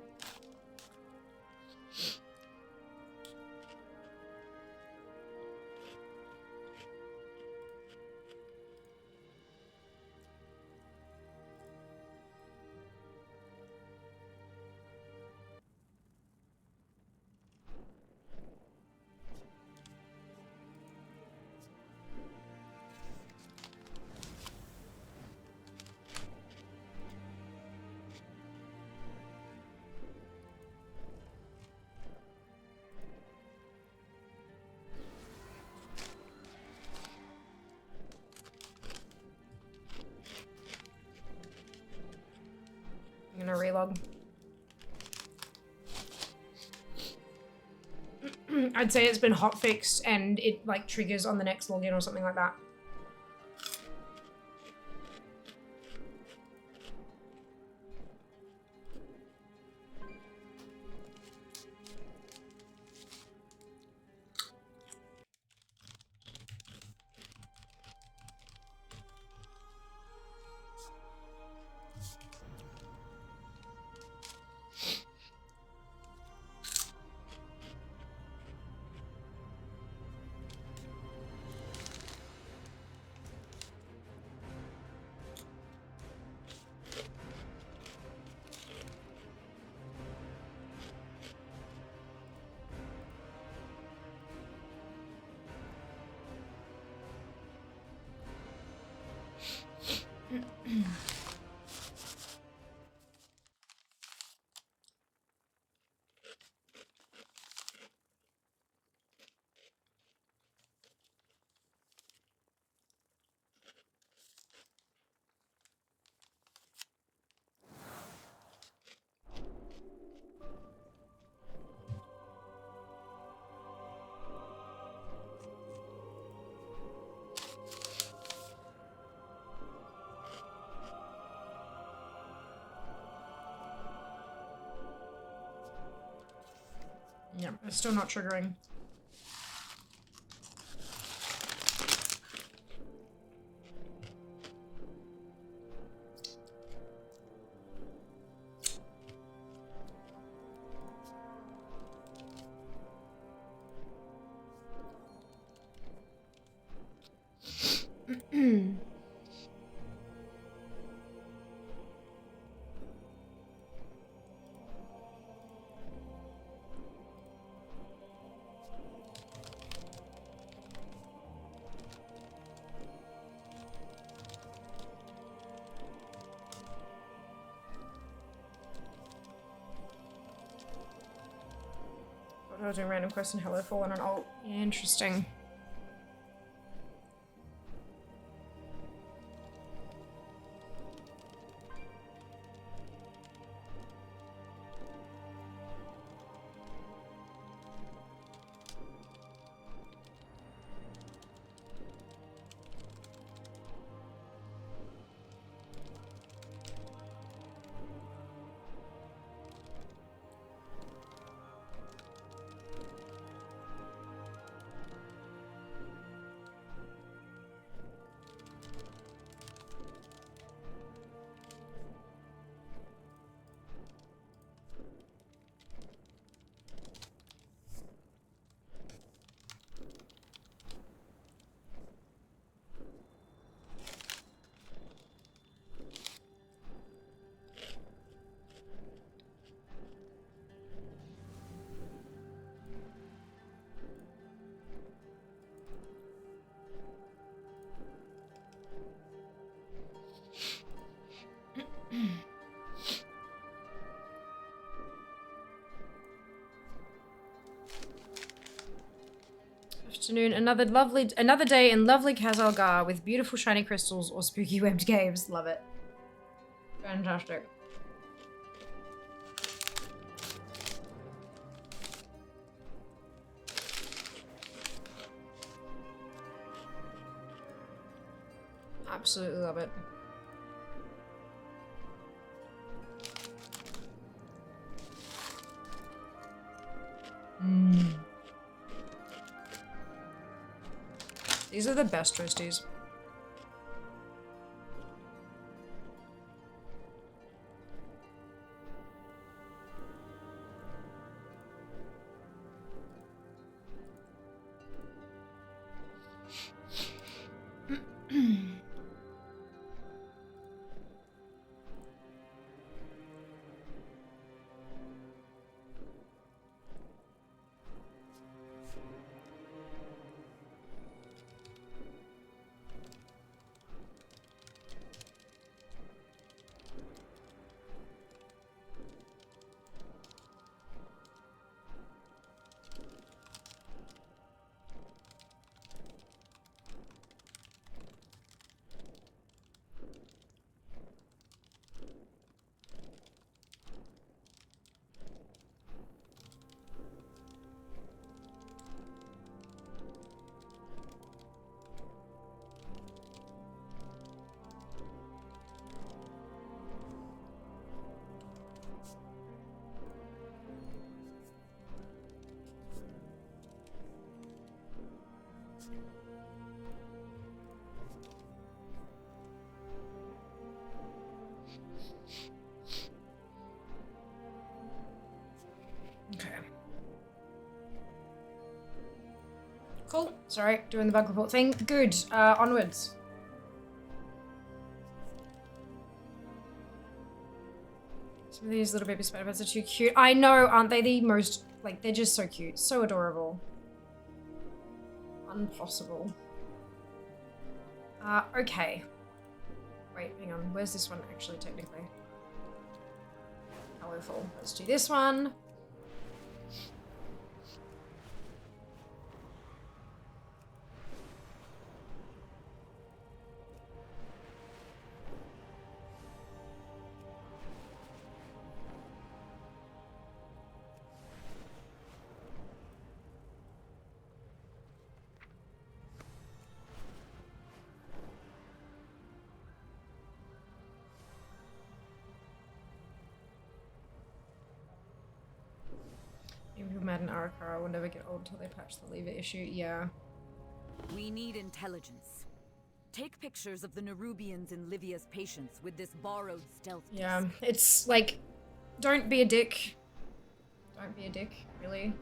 I'm gonna relog. I'd say it's been hotfixed and it like triggers on the next login or something like that. Yeah, it's still not triggering. I was doing random question, hello, fallen on alt. Yeah, interesting. Afternoon, another day in lovely Kazalgar with beautiful shiny crystals or spooky webbed caves. Love it. Fantastic. Absolutely love it. These are the best toasties. Okay. Cool. Sorry, doing the bug report thing. Good. Onwards. Some of these little baby spider beds are too cute. I know, aren't they the most, like, they're just so cute. So adorable. Impossible. Okay. Wait, hang on. Where's this one actually, technically? Powerful. Let's do this one. People mad in Arakara will never get old until they patch the lever issue. Yeah.
We need intelligence. Take pictures of the Nerubians and Livia's patients with this borrowed stealth disc.
Yeah. It's like, don't be a dick. Don't be a dick, really.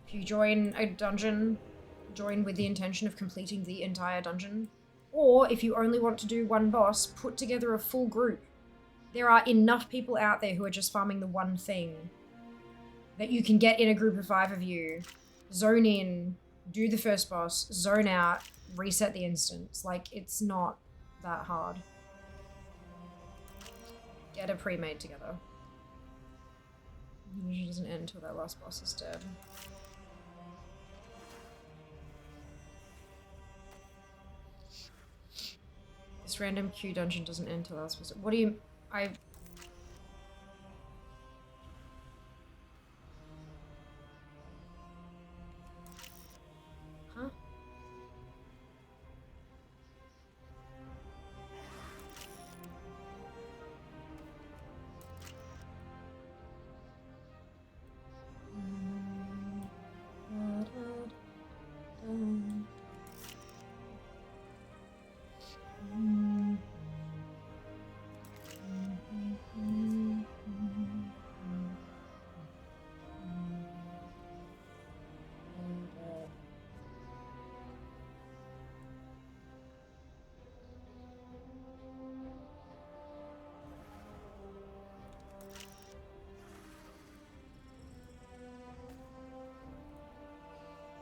If you join a dungeon, join with the intention of completing the entire dungeon. Or if you only want to do one boss, put together a full group. There are enough people out there who are just farming the one thing that you can get in a group of 5 of you, zone in, do the first boss, zone out, reset the instance. Like, it's not that hard. Get a pre-made together. It usually doesn't end until that last boss is dead. This random Q dungeon doesn't end until that last boss. What do you... Huh?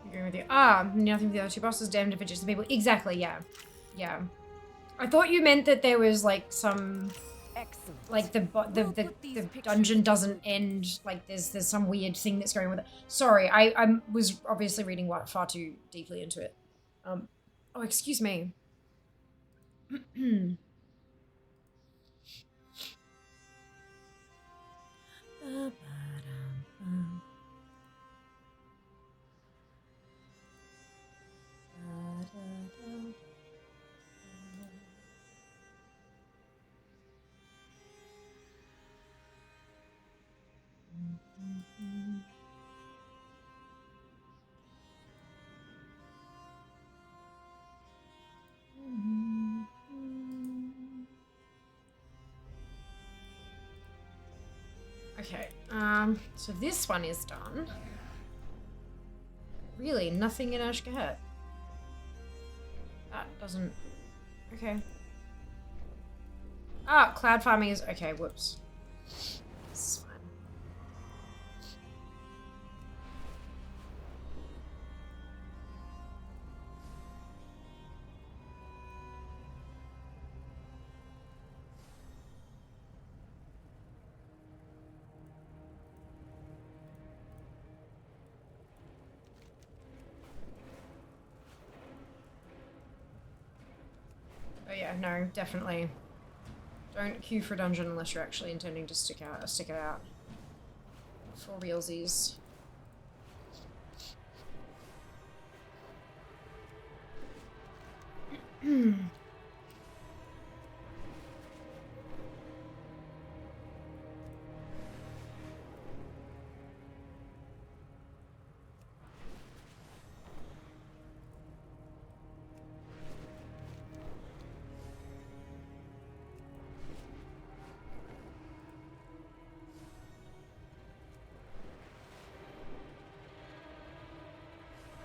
Agreeing with you. Nothing with the other 2 bosses. Damned if it's just the people. Exactly, yeah. Yeah. I thought you meant that there was, like, some...
Excellent.
Like, the dungeon doesn't end. Like, there's some weird thing that's going with it. Sorry, I was obviously reading far too deeply into it. Oh, excuse me. Okay, so this one is done. Really, nothing in Ashgahet. That doesn't... Okay. Ah, cloud farming is... Okay, whoops. This is fine. Oh yeah, no, definitely. Don't queue for a dungeon unless you're actually intending to stick it out. For realsies.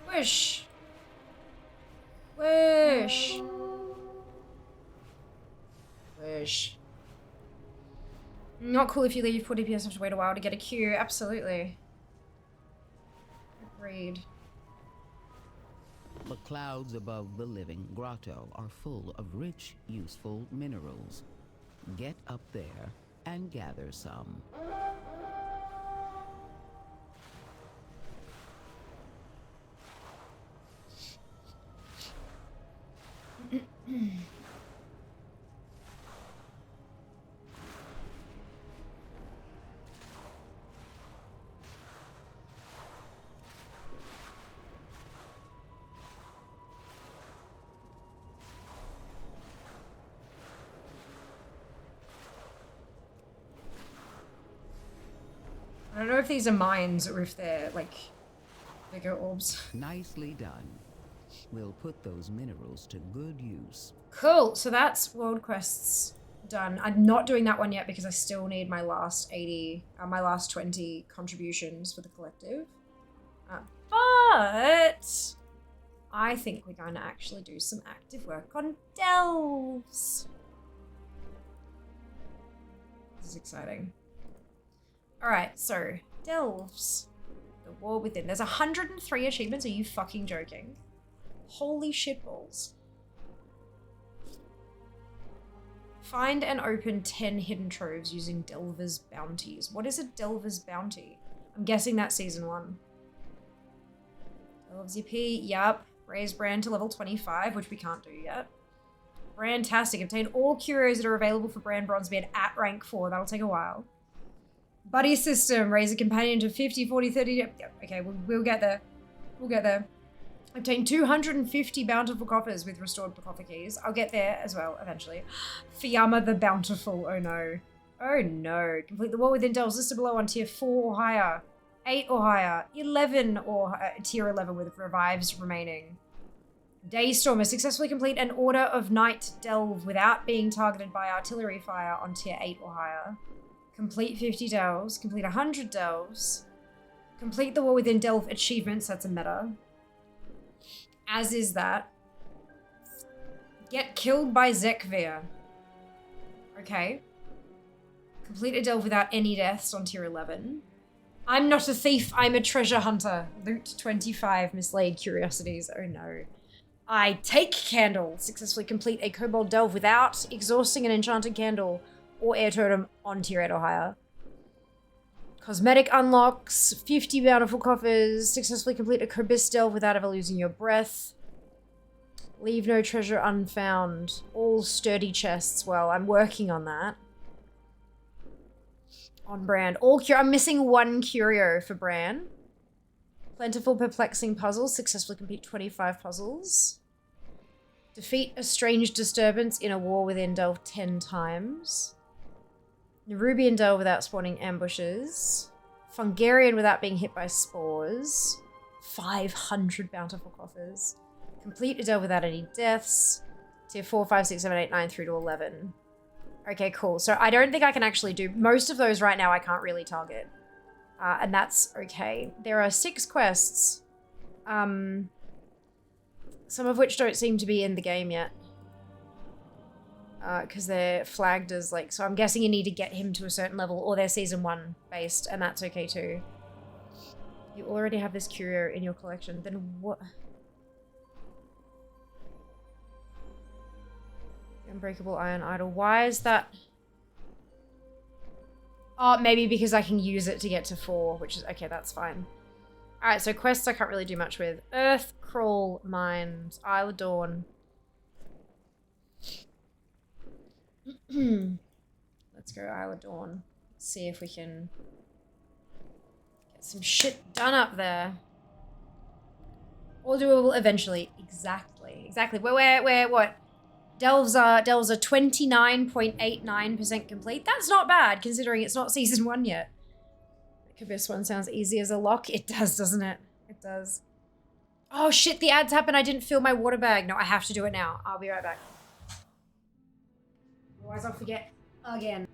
Wish. Wish. Wish. Not cool if you leave 40 PS have to wait a while to get a queue. Absolutely. Agreed.
The clouds above the living grotto are full of rich, useful minerals. Get up there and gather some.
I don't know if these are mines or if they're, like, bigger orbs.
Nicely done. We'll put those minerals to good use.
Cool, so that's world quests done. I'm not doing that one yet because I still need my last 20 contributions for the collective. But I think we're going to actually do some active work on delves. This is exciting. Alright, so delves. The War Within. There's 103 achievements. Are you fucking joking? Holy shitballs. Find and open 10 hidden troves using Delver's bounties. What is a Delver's bounty? I'm guessing that's season 1. Delves EP, yup. Raise brand to level 25, which we can't do yet. Brandtastic. Obtain all curios that are available for brand bronzebeard at rank 4. That'll take a while. Buddy system. Raise a companion to 50, 40, 30. Yep. Okay, we'll get there. We'll get there. Obtain 250 bountiful coffers with restored coffer keys. I'll get there as well, eventually. Fiamma the Bountiful. Oh no. Oh no. Complete the War Within delves listed below on tier 4 or higher. 8 or higher. 11 or tier 11 with revives remaining. Daystormer. Successfully complete an Order of Night delve without being targeted by artillery fire on tier 8 or higher. Complete 50 delves. Complete 100 delves. Complete the War Within delve achievements. That's a meta. As is that. Get killed by Zekvir. Okay. Complete a delve without any deaths on tier 11. I'm not a thief, I'm a treasure hunter. Loot 25 mislaid curiosities. Oh no. I take candle. Successfully complete a kobold delve without exhausting an enchanted candle or air totem on tier 8 or higher. Cosmetic unlocks, 50 bountiful coffers, successfully complete a Kobis delve without ever losing your breath. Leave no treasure unfound. All sturdy chests. Well, I'm working on that. On brand. I'm missing 1 curio for Bran. Plentiful perplexing puzzles. Successfully complete 25 puzzles. Defeat a strange disturbance in a War Within delve 10 times. Nerubian delve without spawning ambushes. Fungarian without being hit by spores. 500 bountiful coffers. Complete a delve without any deaths. Tier 4, 5, 6, 7, 8, 9 through to 11. Okay, cool. So I don't think I can actually do most of those right now. I can't really target. And that's okay. There are 6 quests. Some of which don't seem to be in the game yet. Because they're flagged as like, so I'm guessing you need to get him to a certain level or they're season 1 based, and that's okay too. You already have this curio in your collection, then what? Unbreakable Iron Idol. Why is that? Oh, maybe because I can use it to get to 4, which is, okay, that's fine. Alright, so quests I can't really do much with. Earth, Crawl, Mines, Isle of Dawn. Let's go Isle of Dawn. See if we can get some shit done up there. All doable eventually. Exactly. Exactly. Where, what? Delves are 29.89% complete. That's not bad, considering it's not season 1 yet. This one sounds easy as a lock. It does, doesn't it? It does. Oh shit, the ads happen. I didn't fill my water bag. No, I have to do it now. I'll be right back. Otherwise I'll forget again.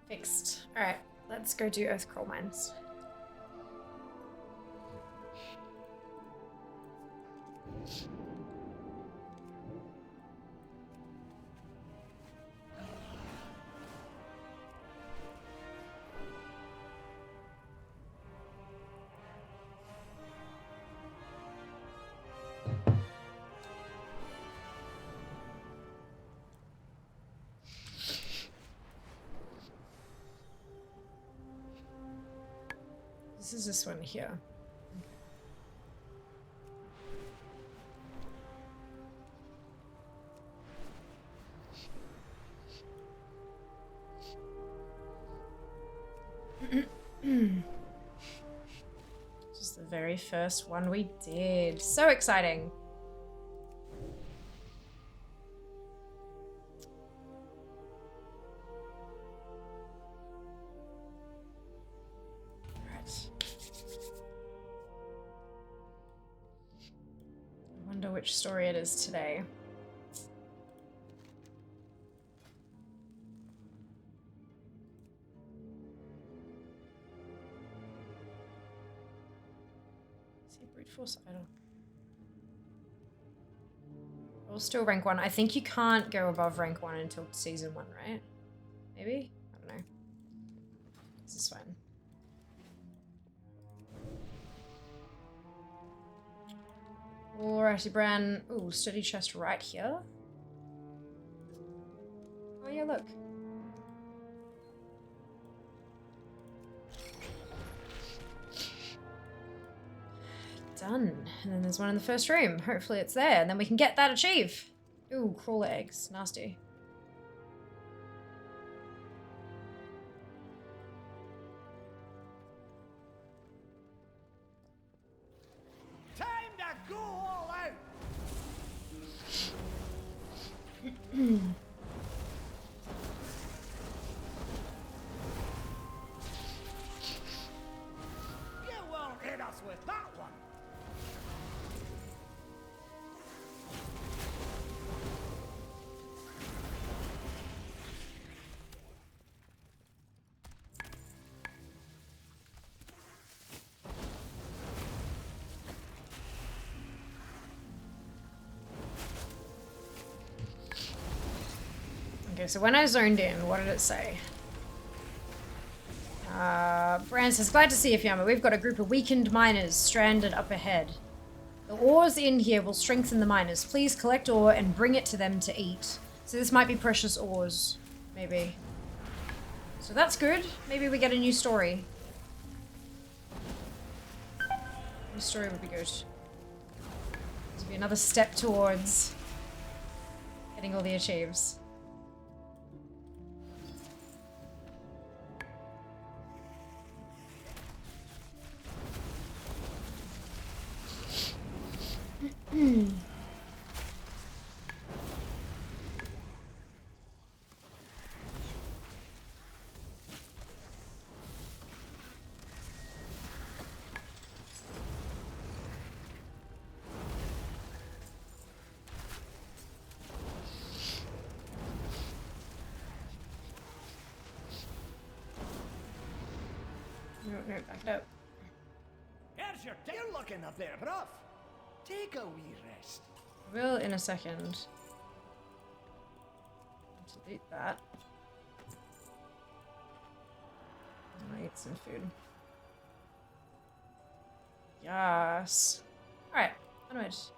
Fixed. Alright, let's go do Earth Coal Mines. This is this one here. This is the very first one we did. So exciting. Which story it is today. See, brute force idol. We'll still rank 1. I think you can't go above rank 1 until season 1, right? Maybe? I don't know. This is fine. Alrighty, Bran. Ooh, study chest right here. Oh yeah, look. Done. And then there's one in the first room. Hopefully it's there, and then we can get that achieve. Ooh, crawler eggs. Nasty.
Time to go all out! You won't hit us with that one!
Okay, so when I zoned in, what did it say? Bran says, glad to see you, Fiamma. We've got a group of weakened miners stranded up ahead. The ores in here will strengthen the miners. Please collect ore and bring it to them to eat. So this might be precious ores, maybe. So that's good. Maybe we get a new story. New story would be good. This would be another step towards getting all the achieves. No, back it up.
Here's your You're looking a bit rough. Take a wee rest.
I will in a second. Delete that. I'll eat some food. Yes. Alright, onwards.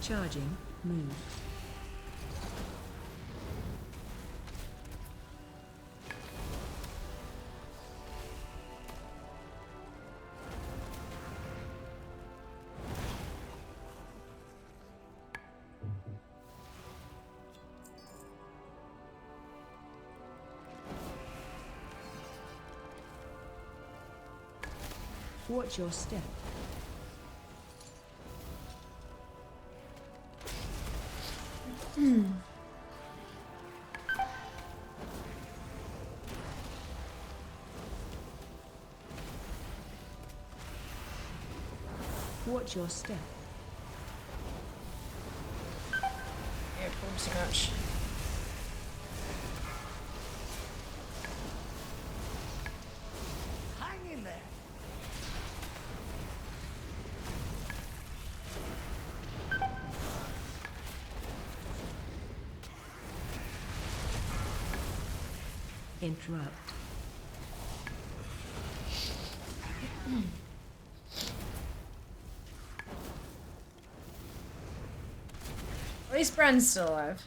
Charging. Move. Watch your step. Watch your step.
Yeah, pulled too much.
Hang in there.
Interrupt.
At least Bran's still alive.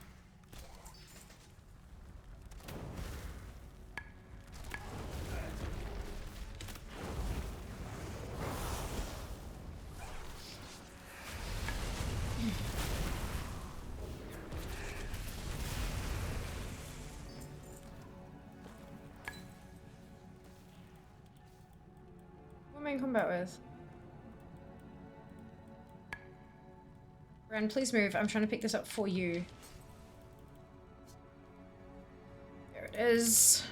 What am I in combat with? Bran, please move. I'm trying to pick this up for you. There it is.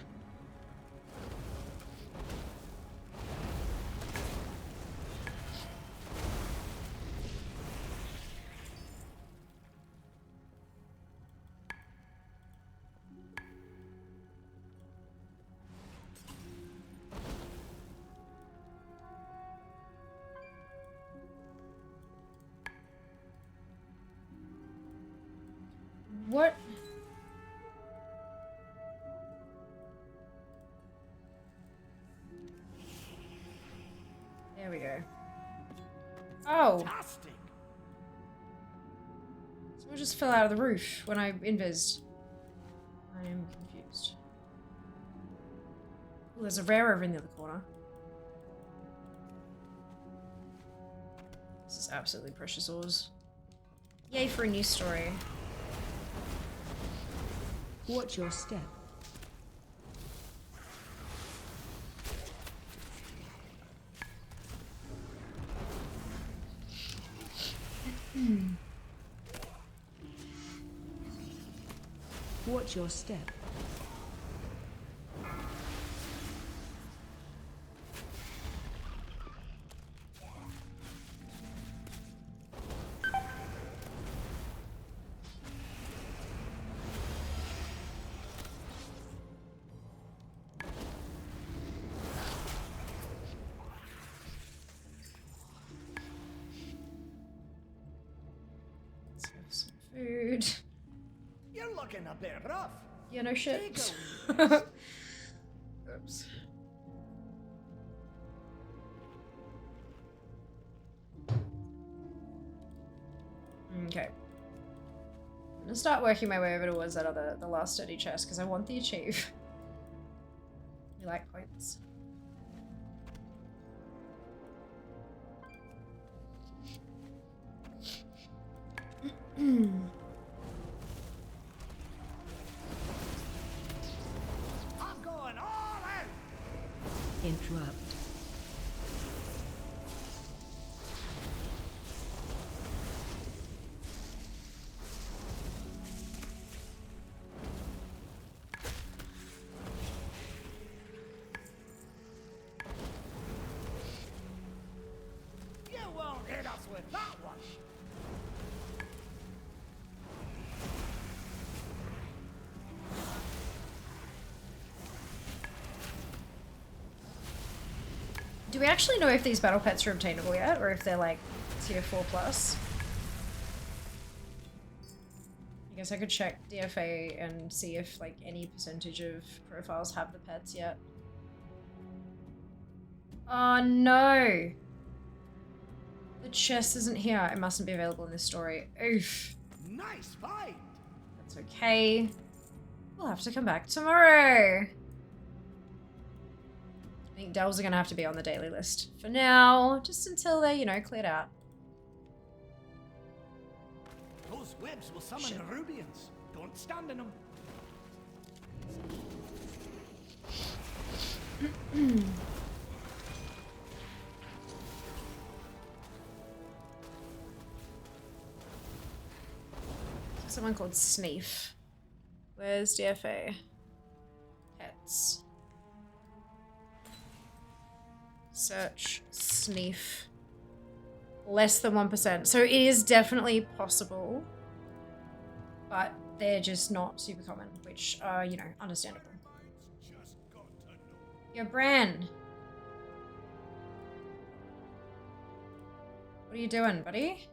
What? There we go. Oh.
Fantastic.
Someone just fell out of the roof when I invised. I am confused. Oh, there's a rare over in the other corner. This is absolutely precious ores. Yay for a new story.
Watch your step. Watch your step.
Let's have some food.
You're looking a bit rough.
Yeah, no shit.
Take a
Oops. Okay. I'm gonna start working my way over towards that the last dirty chest because I want the achieve. You like points.
I'm going all out.
Interrupt.
You won't hit us with that one.
Do we actually know if these battle pets are obtainable yet, or if they're like tier 4 plus? I guess I could check DFA and see if like any percentage of profiles have the pets yet. Oh no! The chest isn't here. It mustn't be available in this story. Oof.
Nice find.
That's okay. We'll have to come back tomorrow. I think delves are gonna have to be on the daily list for now, just until they're, you know, cleared out.
Those webs will summon
Shit.
Nerubians. Don't stand in them.
Someone called Sneef. Where's DFA? Pets. Search Sneef. Less than 1%. So it is definitely possible. But they're just not super common, which are, you know, understandable. Yo, Bran. What are you doing, buddy?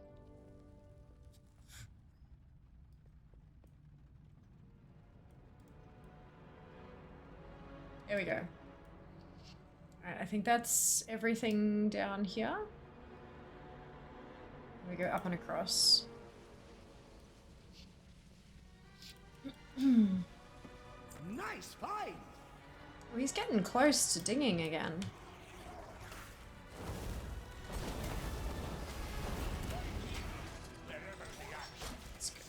There we go. Alright, I think that's everything down here. We go up and across.
Nice find.
Oh, he's getting close to dinging again. That's good.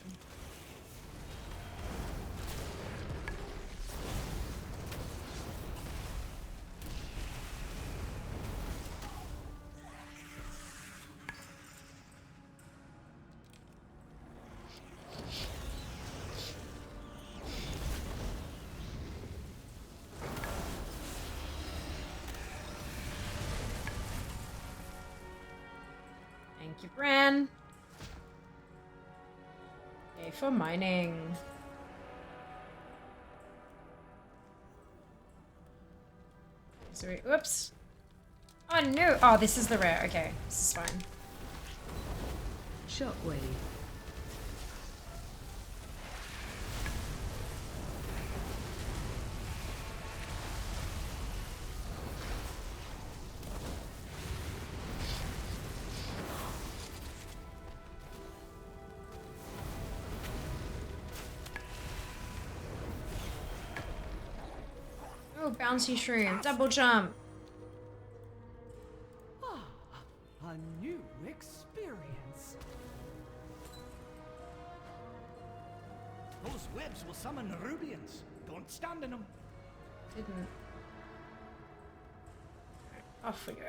Thank you, Bran. Yay for mining. So we, whoops. Oh no! Oh, this is the rare. Okay, this is fine.
Shockwave.
Oh, bouncy shroom. Double jump.
A new experience. Those webs will summon Nerubians. Don't stand in them.
Didn't. Right, off we go.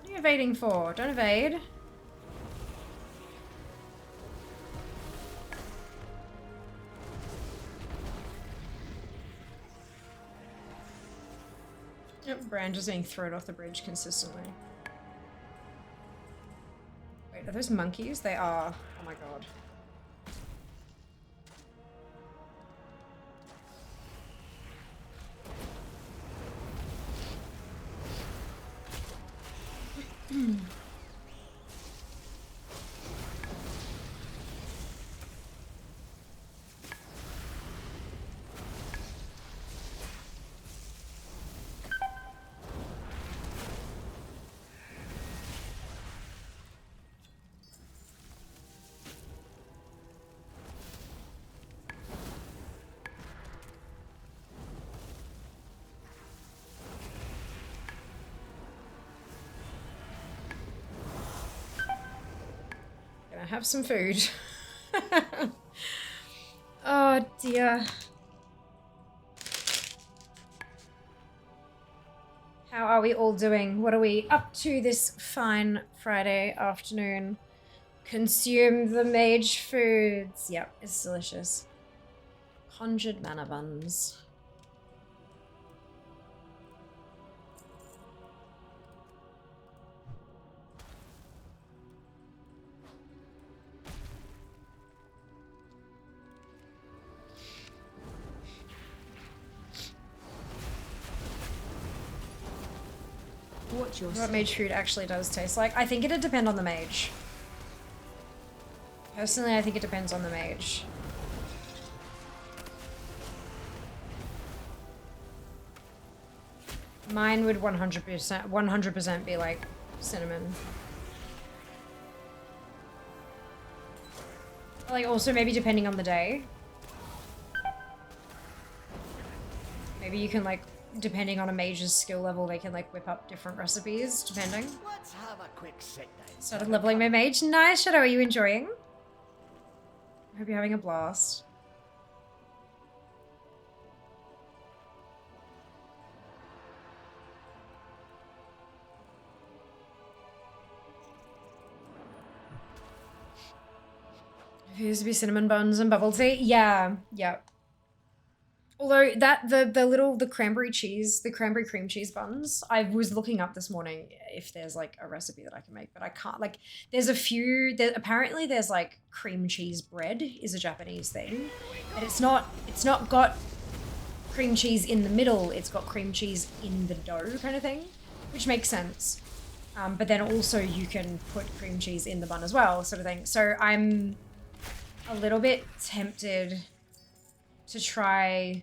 What are you evading for? Don't evade. Yep, Bran just getting thrown off the bridge consistently. Wait, are those monkeys? They are. Oh my god. Gonna have some food. Oh dear. How are we all doing? What are we up to this fine Friday afternoon? Consume the mage foods. Yep, it's delicious. Conjured mana buns.
What's your
What mage food actually does taste like? I think it'd depend on the mage. Personally, I think it depends on the mage. Mine would 100% be like cinnamon. Like also maybe depending on the day. Maybe you can like, depending on a mage's skill level, they can like whip up different recipes depending.
Let's have a quick sit down.
Started leveling my mage. Nice, Shadow, are you enjoying? I hope you're having a blast. It used to be cinnamon buns and bubble tea. Yeah, yeah. Although the cranberry cream cheese buns, I was looking up this morning if there's like a recipe that I can make, but I can't. Like, there's a few. Apparently, there's like cream cheese bread is a Japanese thing, and it's not got cream cheese in the middle. It's got cream cheese in the dough kind of thing, which makes sense. But then also you can put cream cheese in the bun as well, sort of thing. So I'm a little bit tempted to try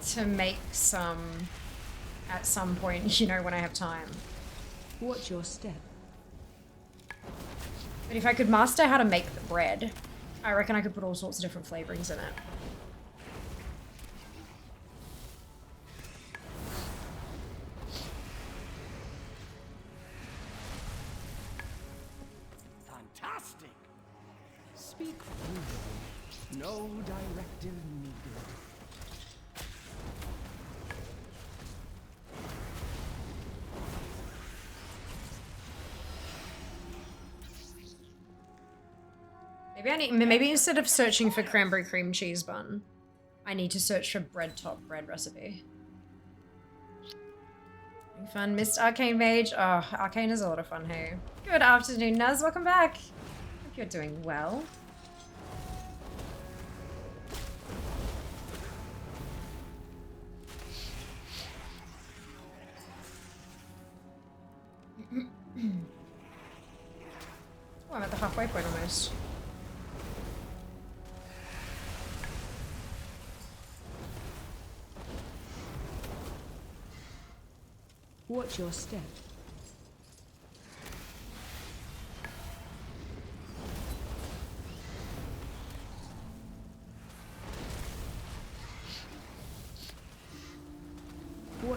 to make some at some point, you know, when I have time.
What's your step?
But if I could master how to make the bread, I reckon I could put all sorts of different flavorings in it.
Fantastic. Speak freely. No directive needed.
Maybe instead of searching for cranberry cream cheese bun, I need to search for bread top bread recipe. Having fun, Missed Arcane Mage. Oh, Arcane is a lot of fun, hey. Good afternoon, Naz. Welcome back. Hope you're doing well. Oh, I'm at the halfway point almost.
What's your step?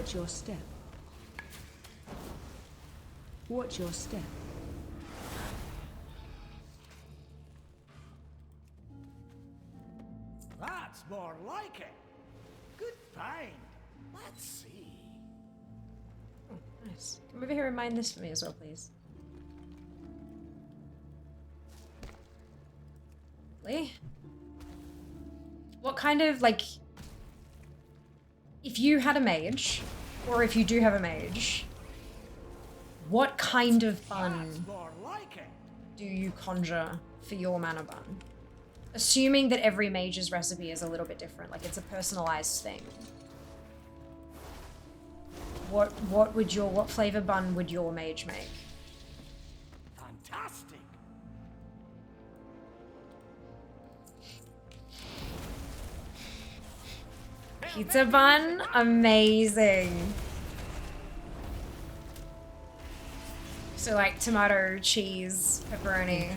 Watch your step. Watch your step.
That's more like it. Good find. Let's see.
Nice. Come over here and mine this for me as well, please. Lovely. What kind of, like... If you had a mage, or if you do have a mage, what kind of bun do you conjure for your mana bun? Assuming that every mage's recipe is a little bit different, like it's a personalized thing. What flavor bun would your mage make?
Fantastic.
Pizza bun? Amazing. So like tomato, cheese, pepperoni.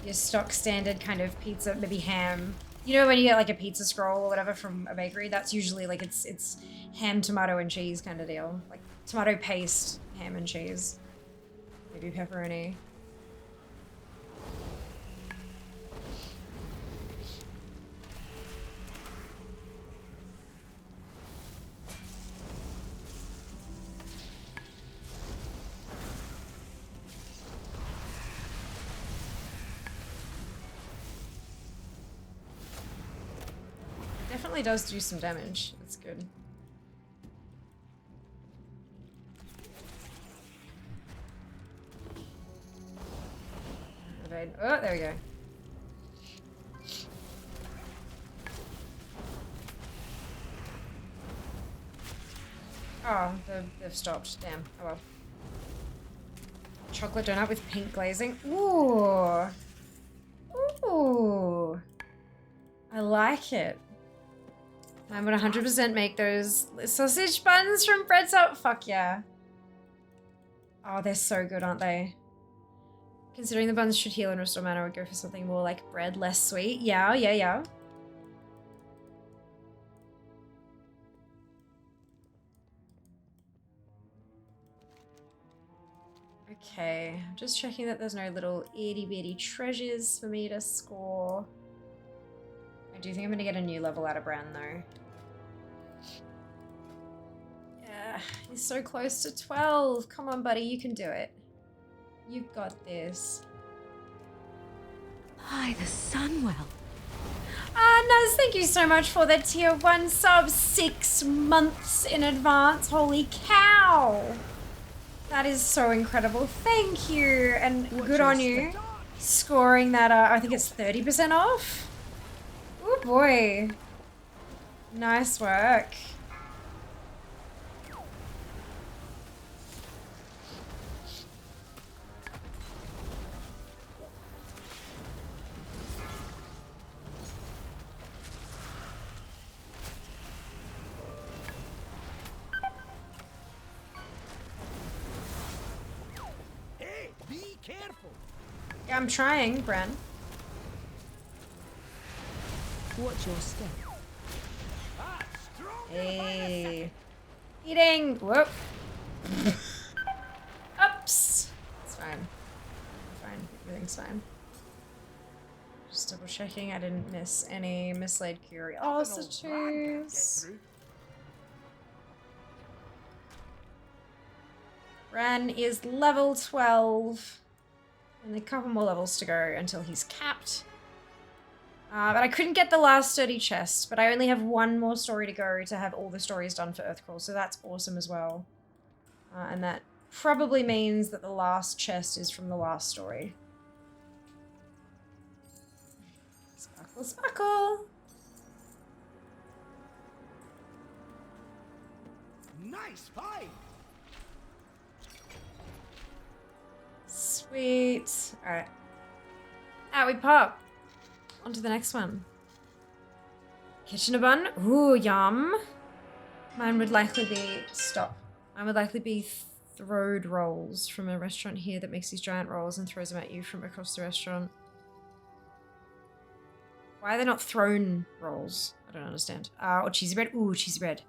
Your stock standard kind of pizza, maybe ham. You know when you get like a pizza scroll or whatever from a bakery? That's usually like it's ham, tomato, and cheese kind of deal. Like tomato paste, ham and cheese. Maybe pepperoni. Definitely does do some damage. That's good. Evade. Oh, there we go. Oh, they've stopped. Damn. Oh well. Chocolate donut with pink glazing. Ooh. Ooh. I like it. I would 100% make those sausage buns from breads up. Fuck yeah. Oh, they're so good, aren't they? Considering the buns should heal and restore mana, I would go for something more like bread, less sweet. Yeah, yeah, yeah. Okay, I'm just checking that there's no little itty bitty treasures for me to score. I do think I'm gonna get a new level out of Bran though. Yeah, he's so close to 12. Come on, buddy, you can do it. You've got this.
By the Sunwell.
Nuz, thank you so much for the tier 1 sub 6 months in advance. Holy cow! That is so incredible. Thank you, and good on you. Scoring that, I think it's 30% off. Oh boy. Nice work.
Hey, be careful.
Yeah, I'm trying, Bren.
Watch your step.
Hey. Eating. Whoop. Oops. It's fine. Fine. Everything's fine. Just double checking I didn't miss any mislaid curiosities. Ran is level 12. And a couple more levels to go until he's capped. But I couldn't get the last sturdy chest, but I only have one more story to go to have all the stories done for Earthcrawl, so that's awesome as well. And that probably means that the last chest is from the last story. Sparkle, sparkle!
Nice fight.
Sweet. Alright. Out we pop. On to the next one. Kitchener bun. Ooh, yum. Mine would likely be... Stop. Mine would likely be throwed rolls from a restaurant here that makes these giant rolls and throws them at you from across the restaurant. Why are they not thrown rolls? I don't understand. Or cheesy bread. Ooh, cheesy bread.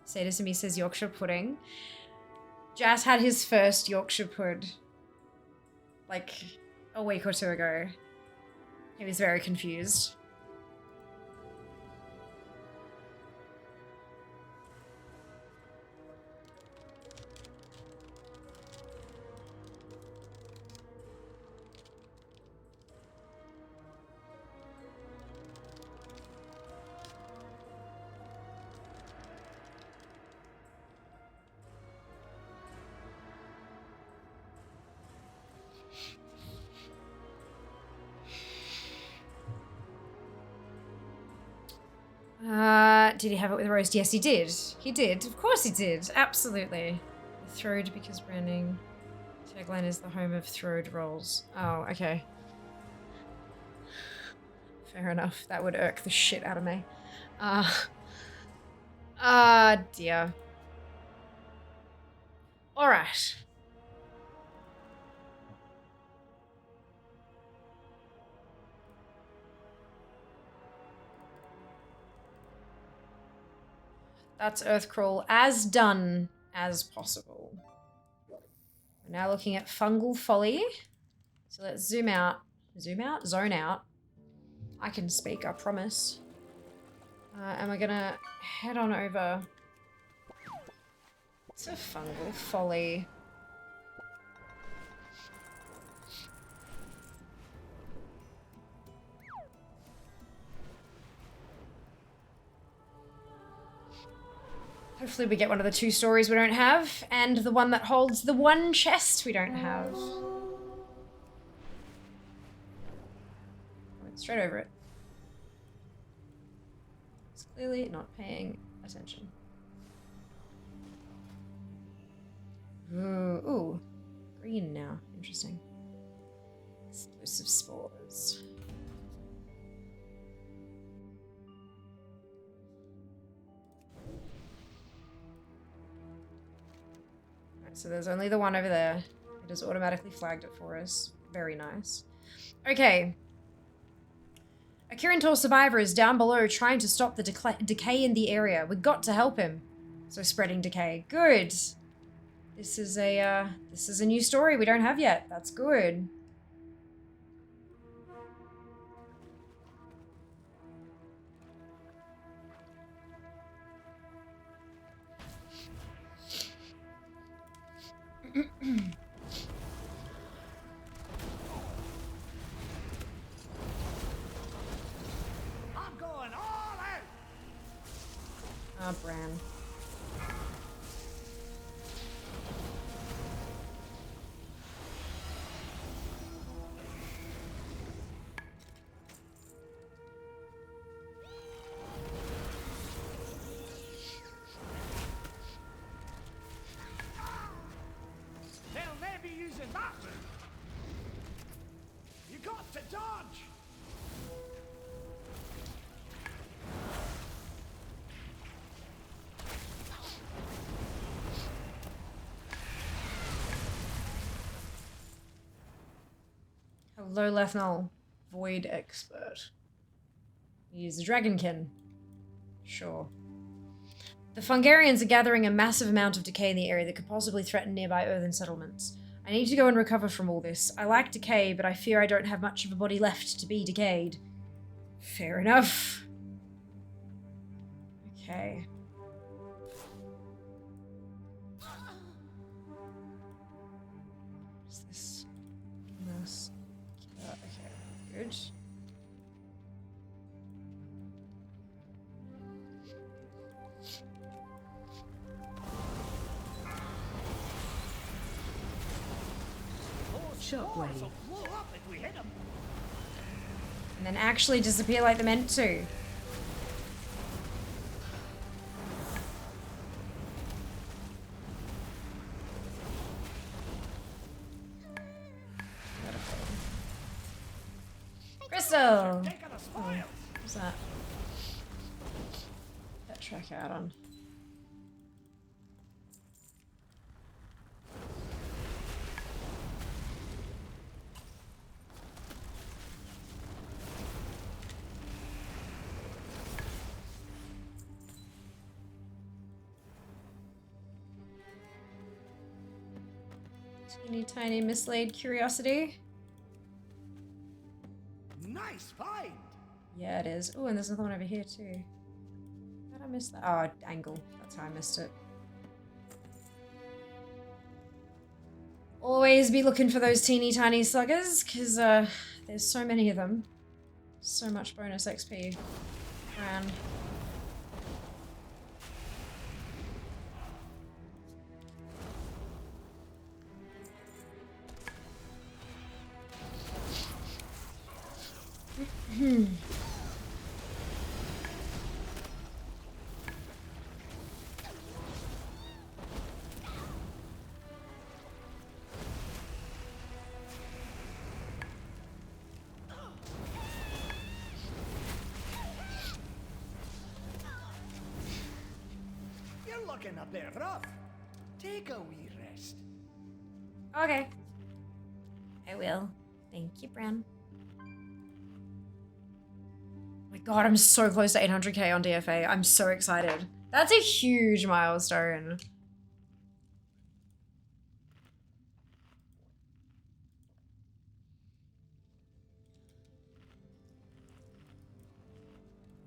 Sadisimi says Yorkshire pudding. Jazz had his first Yorkshire pud like a week or two ago. He was very confused. Did he have it with roast? Yes, he did. He did. Of course he did. Absolutely. Throde because branding tagline is the home of Throde rolls. Oh, okay. Fair enough. That would irk the shit out of me. Dear. Alright. That's Earthcrawl as done as possible. We're now looking at Fungal Folly. So let's zoom out. Zoom out? Zone out. I can speak, I promise. And we're gonna head on over to Fungal Folly. Hopefully we get one of the 2 stories we don't have, and the one that holds the 1 chest we don't have. Went straight over it. It's clearly not paying attention. Ooh. Green now. Interesting. Explosive spores. So there's only the one over there. It has automatically flagged it for us. Very nice. Okay. A Kirintor survivor is down below trying to stop the decay in the area. We got to help him. So spreading decay. Good. This is a new story we don't have yet. That's good.
I'm going all out.
Ah, Bran.
They'll never be using that move. You got to dodge.
Hello, Lethnol. Void expert. Use the Dragonkin. Sure. The Fungarians are gathering a massive amount of decay in the area that could possibly threaten nearby earthen settlements. I need to go and recover from all this. I like decay, but I fear I don't have much of a body left to be decayed. Fair enough. Okay. What's this? Mouse. Okay, good.
Shockwave.
Blow up if we hit them.
And then actually disappear like they're meant to. Crystal!
Taking a spoil.
What's that? That track out on. Teeny tiny mislaid curiosity.
Nice find.
Yeah, it is. Oh, and there's another one over here too. How did I miss that? Oh, angle. That's how I missed it. Always be looking for those teeny tiny sluggers, because there's so many of them. So much bonus XP. Grand.
You're looking a bit rough. Take a wee rest.
Okay. I will. Thank you, Bran. My god, I'm so close to 800k on DFA. I'm so excited. That's a huge milestone.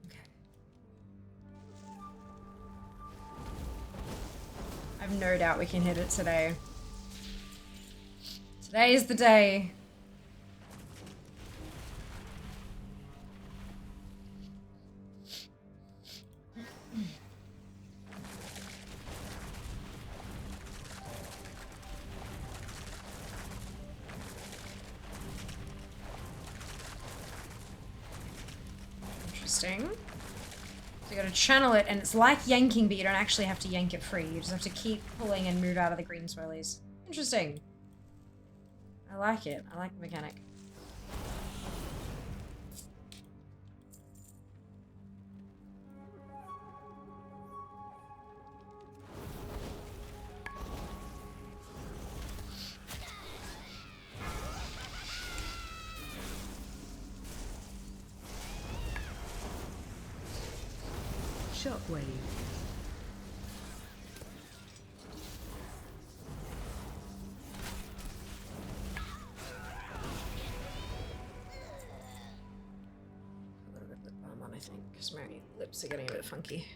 Okay. I've no doubt we can hit it today. Today is the day. Interesting. So you gotta channel it, and it's like yanking, but you don't actually have to yank it free. You just have to keep pulling and move out of the green swirlies. Interesting. I like it. I like the mechanic.
Shockwave.
A little bit of lip balm on, I think, because my lips are getting a bit funky.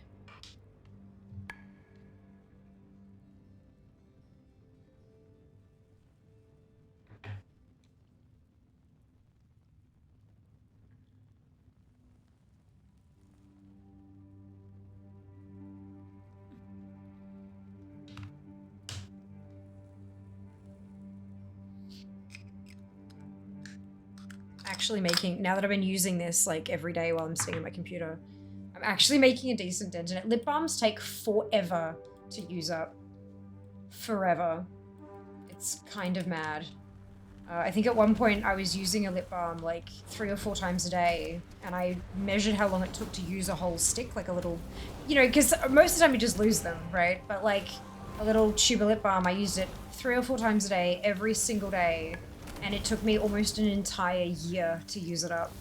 Actually making, now that I've been using this like every day while I'm sitting at my computer, I'm actually making a decent dent in it. Lip balms take forever to use up. Forever. It's kind of mad. I think at one point I was using a lip balm like 3 or 4 times a day, and I measured how long it took to use a whole stick, like a little, you know, because most of the time you just lose them, right? But like a little tube of lip balm, I used it 3 or 4 times a day, every single day. And it took me almost an entire year to use it up.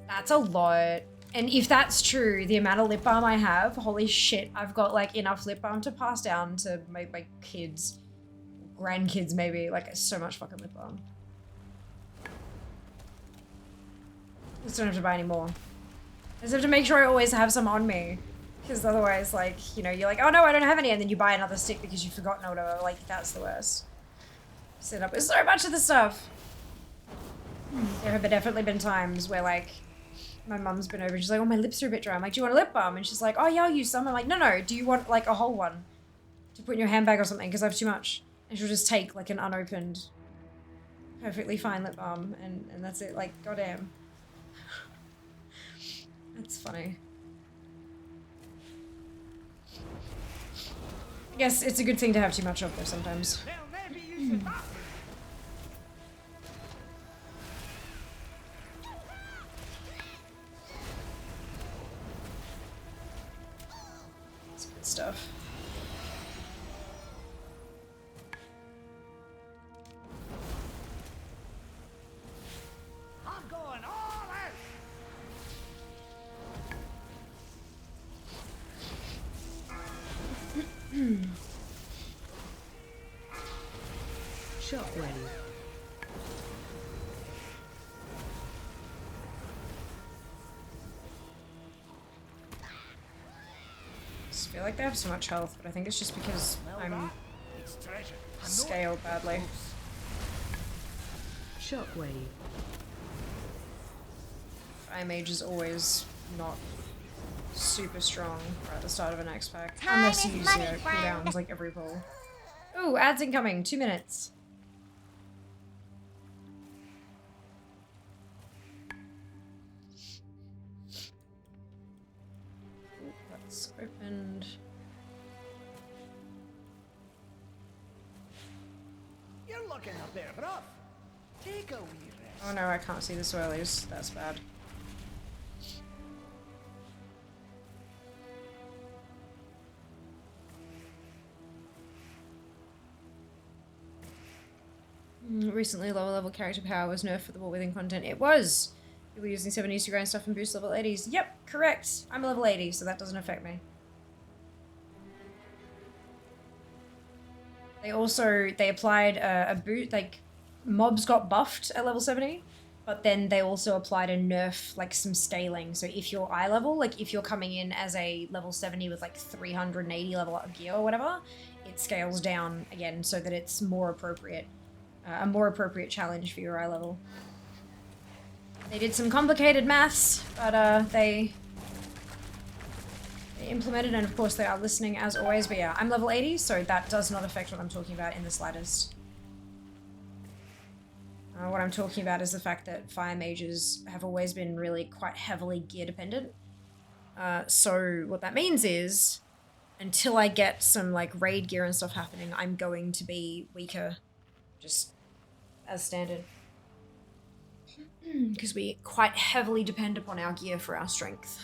That's a lot. And if that's true, the amount of lip balm I have, holy shit, I've got like enough lip balm to pass down to my kids, grandkids maybe, like so much fucking lip balm. I just don't have to buy any more. I just have to make sure I always have some on me. Because otherwise, like, you know, you're like, oh no, I don't have any, and then you buy another stick because you've forgotten or whatever. Like, that's the worst. Set up with so much of the stuff. There have definitely been times where like my mum's been over and she's like, oh, my lips are a bit dry. I'm like, do you want a lip balm? And she's like, oh yeah, I'll use some. I'm like, no, do you want like a whole one to put in your handbag or something, because I have too much? And she'll just take like an unopened, perfectly fine lip balm, and that's it. Like, goddamn. That's funny. I guess it's a good thing to have too much of though sometimes. That's good stuff.
I'm going all out.
Shockwave.
I feel like they have so much health, but I think it's just because I'm
It's treasure.
scaled badly.
Shockwave.
Fire Mage is always not super strong right at the start of an X pack. Unless you use cooldowns like every pull. Ooh, ads incoming, 2 minutes. Ooh, that's opened.
You're looking a bit rough. Take a wee rest.
Oh no, I can't see the swirlies. That's bad. Recently, lower level character power was nerfed for the War Within content. It was! People using 70s to grind stuff and boost level 80s. Yep, correct! I'm a level 80, so that doesn't affect me. They applied a boot, like, mobs got buffed at level 70, but then they also applied a nerf, like, some scaling. So if you're eye level, like, if you're coming in as a level 70 with, like, 380 level up gear or whatever, it scales down again so that it's more appropriate. A more appropriate challenge for your eye level. They did some complicated maths, but they implemented, and of course they are listening as always. But yeah, I'm level 80, so that does not affect what I'm talking about in the slightest. What I'm talking about is the fact that fire mages have always been really quite heavily gear dependent. So what that means is, until I get some like raid gear and stuff happening, I'm going to be weaker, just as standard. Because we quite heavily depend upon our gear for our strength.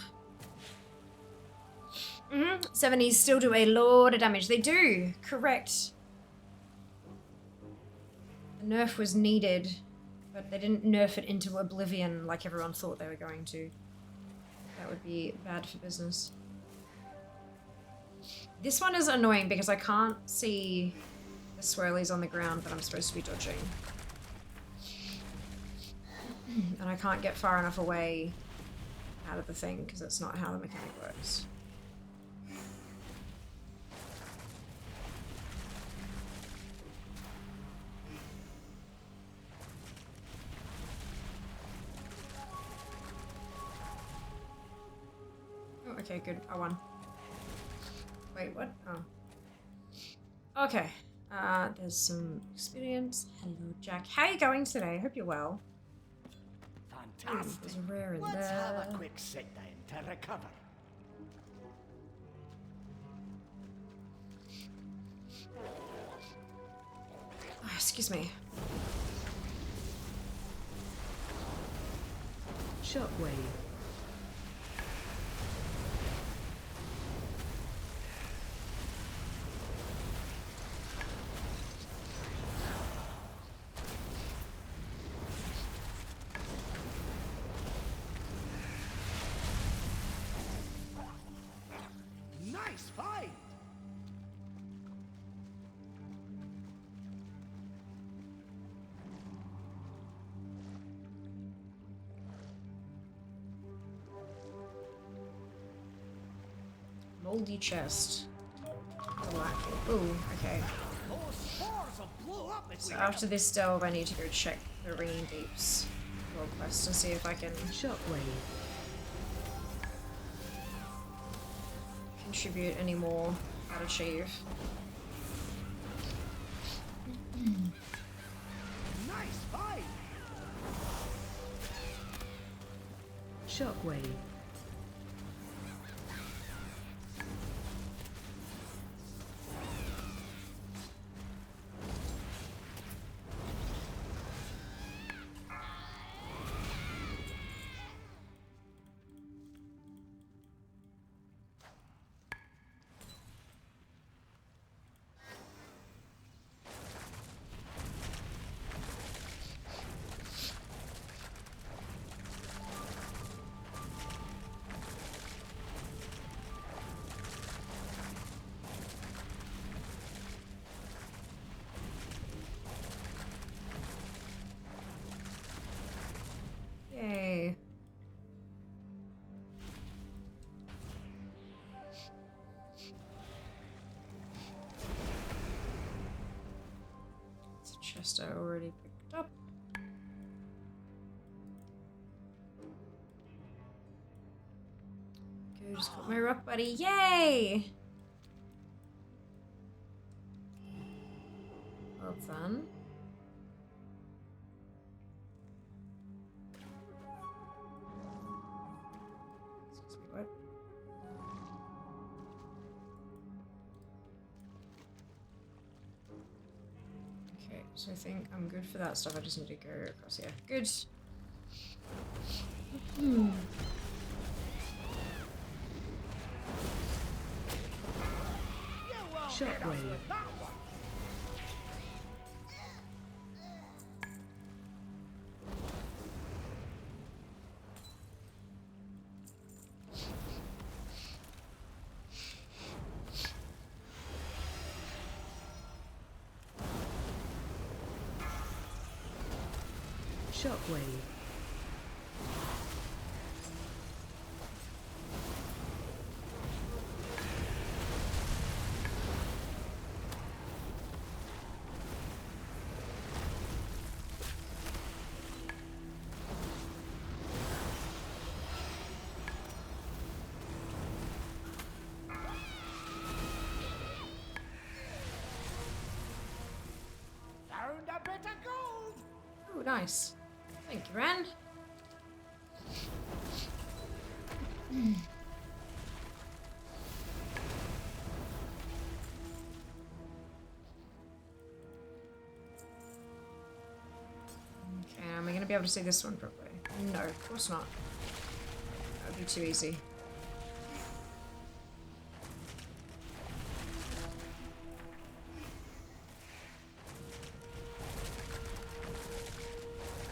70s still do a lot of damage. They do, correct. The nerf was needed, but they didn't nerf it into oblivion like everyone thought they were going to. That would be bad for business. This one is annoying because I can't see the swirlies on the ground that I'm supposed to be dodging. And I can't get far enough away out of the thing because that's not how the mechanic works. Oh, okay, good. I won. Wait, what? Oh. Okay. There's some experience. Hello, Jack. How are you going today? I hope you're well.
Fantastic.
There's a rare in
Let's
there.
have a quick sit down to recover.
Oh, excuse me.
Shockwave.
Nice fight.
Moldy chest. Ooh, okay.
Those spores will blow up if
So
we
after this delve, I need to go check the Ringing Deeps world quest and see if I can
Shockwave.
contribute any more at Achieve.
Nice fight.
Shockwave.
chest I already picked up. Okay, just got my rock buddy. Yay! Well done. Excuse me, what? Okay, so I think I'm good for that stuff. I just need to go across here. Good.
Shockwave. Shockwave.
Found a bit of gold.
Oh, nice. Thank you, Ren. Okay, am I gonna be able to see this one properly? No, of course not. That would be too easy.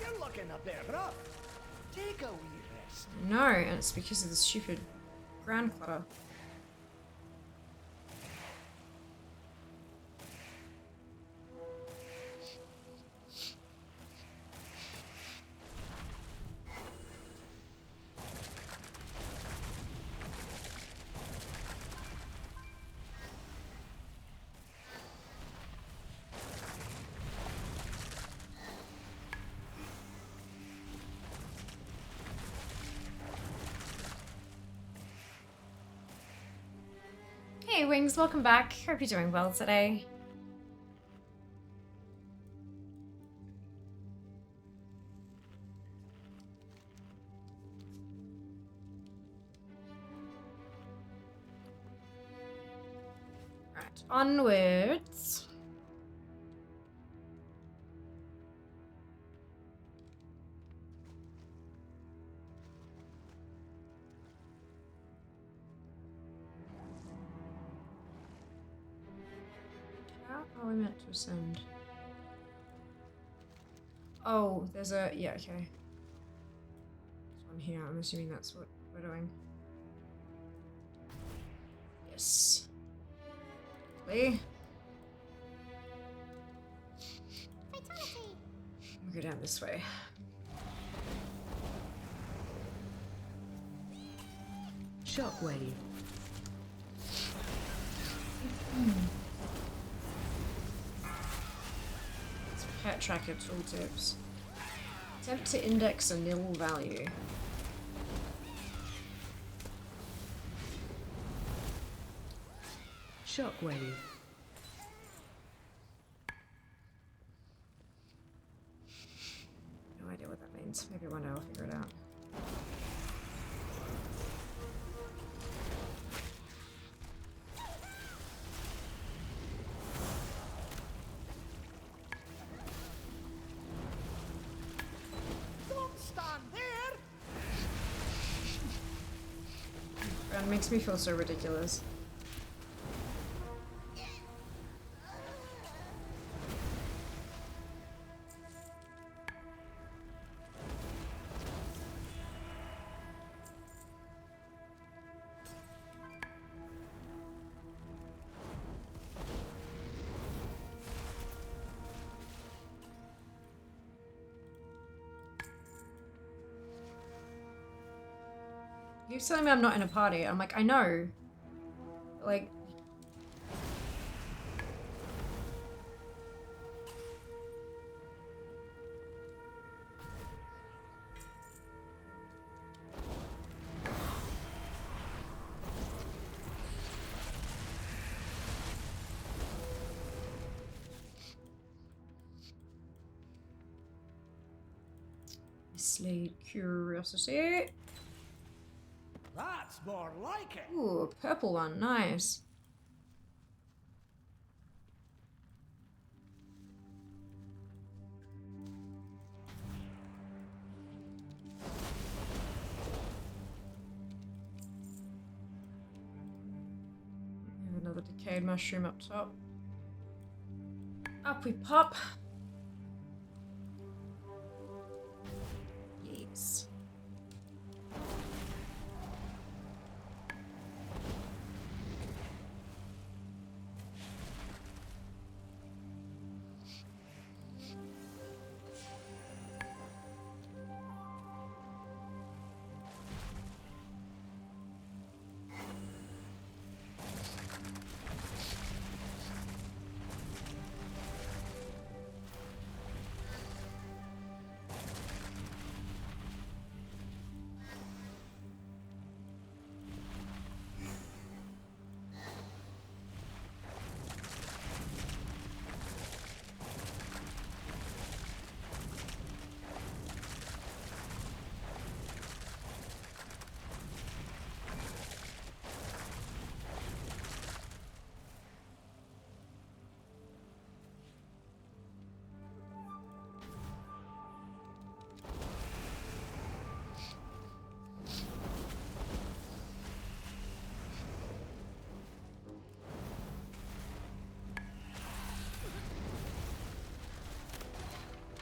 You're looking a bit rough. Take a wee rest.
No, and it's because of the stupid ground clutter. Hey Wings, welcome back. Hope you're doing well today. Right, onwards. How are we meant to ascend? Oh, there's a... yeah, okay. There's one here. I'm assuming that's what we're doing. Yes. Lee. We'll go down this way.
Shockwave.
It's pet tracker tooltips. Attempt to index a nil value.
Shockwave.
No idea what that means. Maybe one day I'll figure it out.
Don't stand there.
That makes me feel so ridiculous. You keep telling me I'm not in a party. I'm like, I know. Like... Slayed curiosity.
That's more like it.
Ooh, a purple one, nice. We have another decayed mushroom up top. Up we pop. Yes.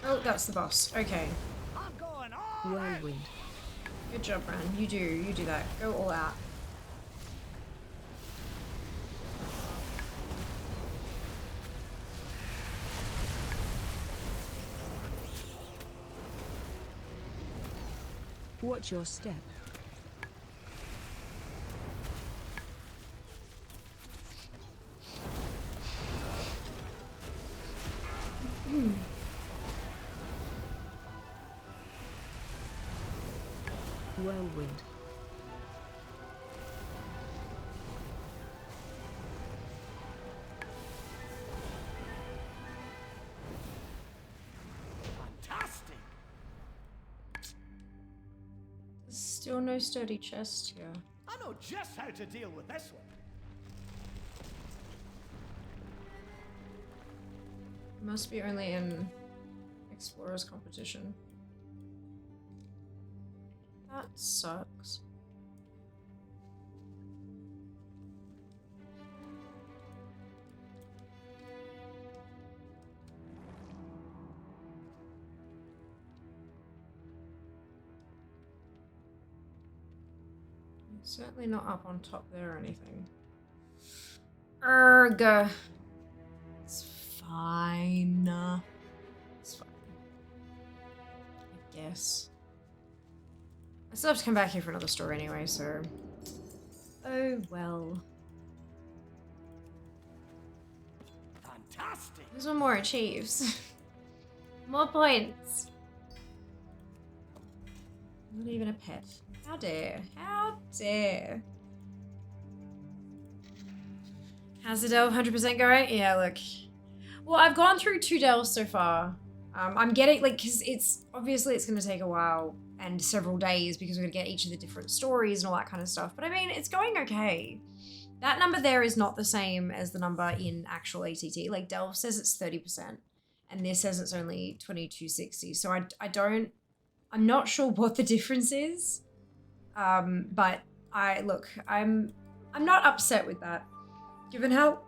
Oh, that's the boss. Okay.
I'm going all
Whirlwind.
Good job, Bran. You do that. Go all out.
Watch your step. Whirlwind.
fantastic.
There's still no sturdy chest here.
I know just how to deal with this one.
Must be only in Explorers competition. That sucks. It's certainly not up on top there or anything. Erg. It's fine. It's fine. I guess. I still have to come back here for another story anyway, so... Oh, well.
Fantastic.
There's one more achieves. More points. Not even a pet. How dare. How dare. How's the delve 100% going? Yeah, look. Well, I've gone through 2 delves so far. I'm getting, like, because it's obviously it's going to take a while and several days because we're going to get each of the different stories and all that kind of stuff. But I mean, it's going okay. That number there is not the same as the number in actual ATT. Like, delve says it's 30%, and this says it's only 2260. So I'm not sure what the difference is. But I'm not upset with that. Given how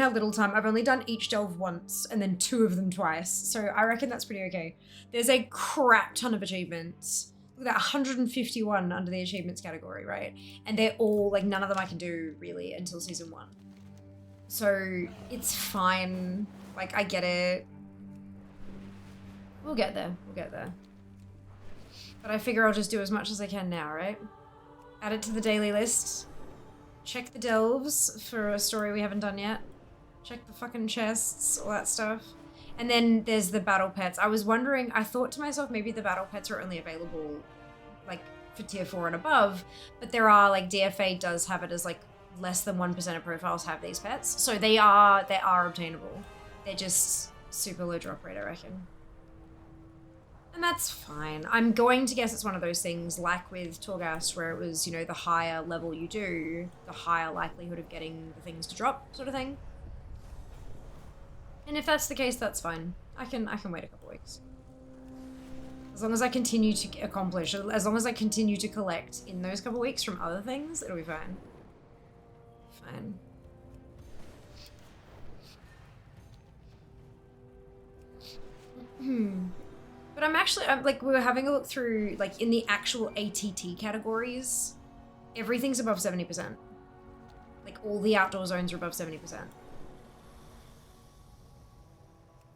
little time, I've only done each delve once and then 2 of them twice. So I reckon that's pretty okay. There's a crap ton of achievements. Look at that, 151 under the achievements category, right? And they're all, like, none of them I can do really until season 1. So it's fine. Like, I get it. We'll get there. We'll get there. But I figure I'll just do as much as I can now, right? Add it to the daily list. Check the delves for a story we haven't done yet. Check the fucking chests, all that stuff. And then there's the battle pets. I was wondering, I thought to myself, maybe the battle pets are only available, like, for tier 4 and above. But there are, like, DFA does have it as, like, less than 1% of profiles have these pets. So they are obtainable. They're just super low drop rate, I reckon. And that's fine. I'm going to guess it's one of those things like with Torghast where it was, you know, the higher level you do, the higher likelihood of getting the things to drop sort of thing. And if that's the case, that's fine. I can wait a couple weeks. As long as I continue to accomplish, as long as I continue to collect in those couple weeks from other things, it'll be fine. Fine. But I'm like, we were having a look through, like, in the actual ATT categories, everything's above 70%. Like, all the outdoor zones are above 70%.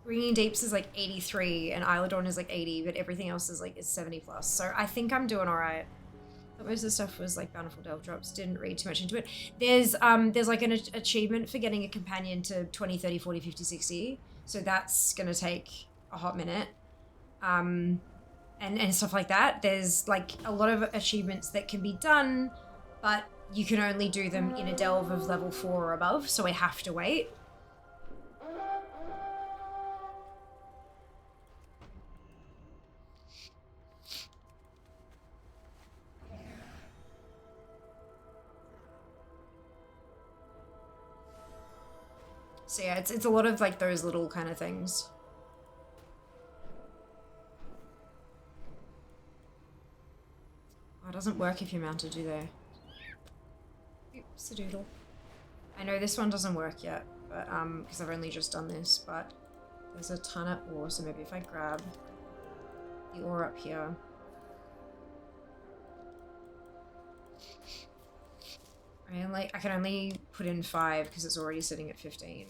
Ringing Deeps is like 83 and Isle of Dawn is like 80, but everything else is like 70 plus. So I think I'm doing all right. But most of the stuff was like Bountiful Delve Drops. Didn't read too much into it. There's like an achievement for getting a companion to 20, 30, 40, 50, 60. So that's gonna take a hot minute. And stuff like that. There's like a lot of achievements that can be done, but you can only do them in a delve of level 4 or above. So I have to wait. So yeah, it's a lot of like those little kind of things. Oh, it doesn't work if you're mounted, do they? Oops, a doodle. I know this one doesn't work yet, but because I've only just done this, but there's a ton of ore, so maybe if I grab the ore up here. I can only put in 5 because it's already sitting at 15.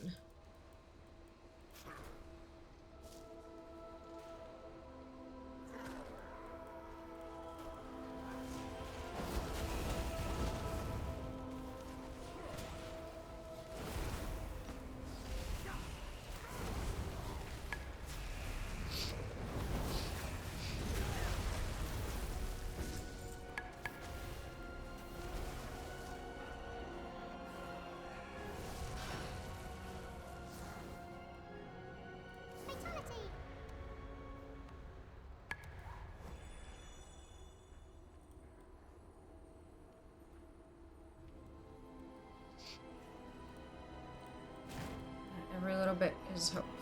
Every little bit is helpful.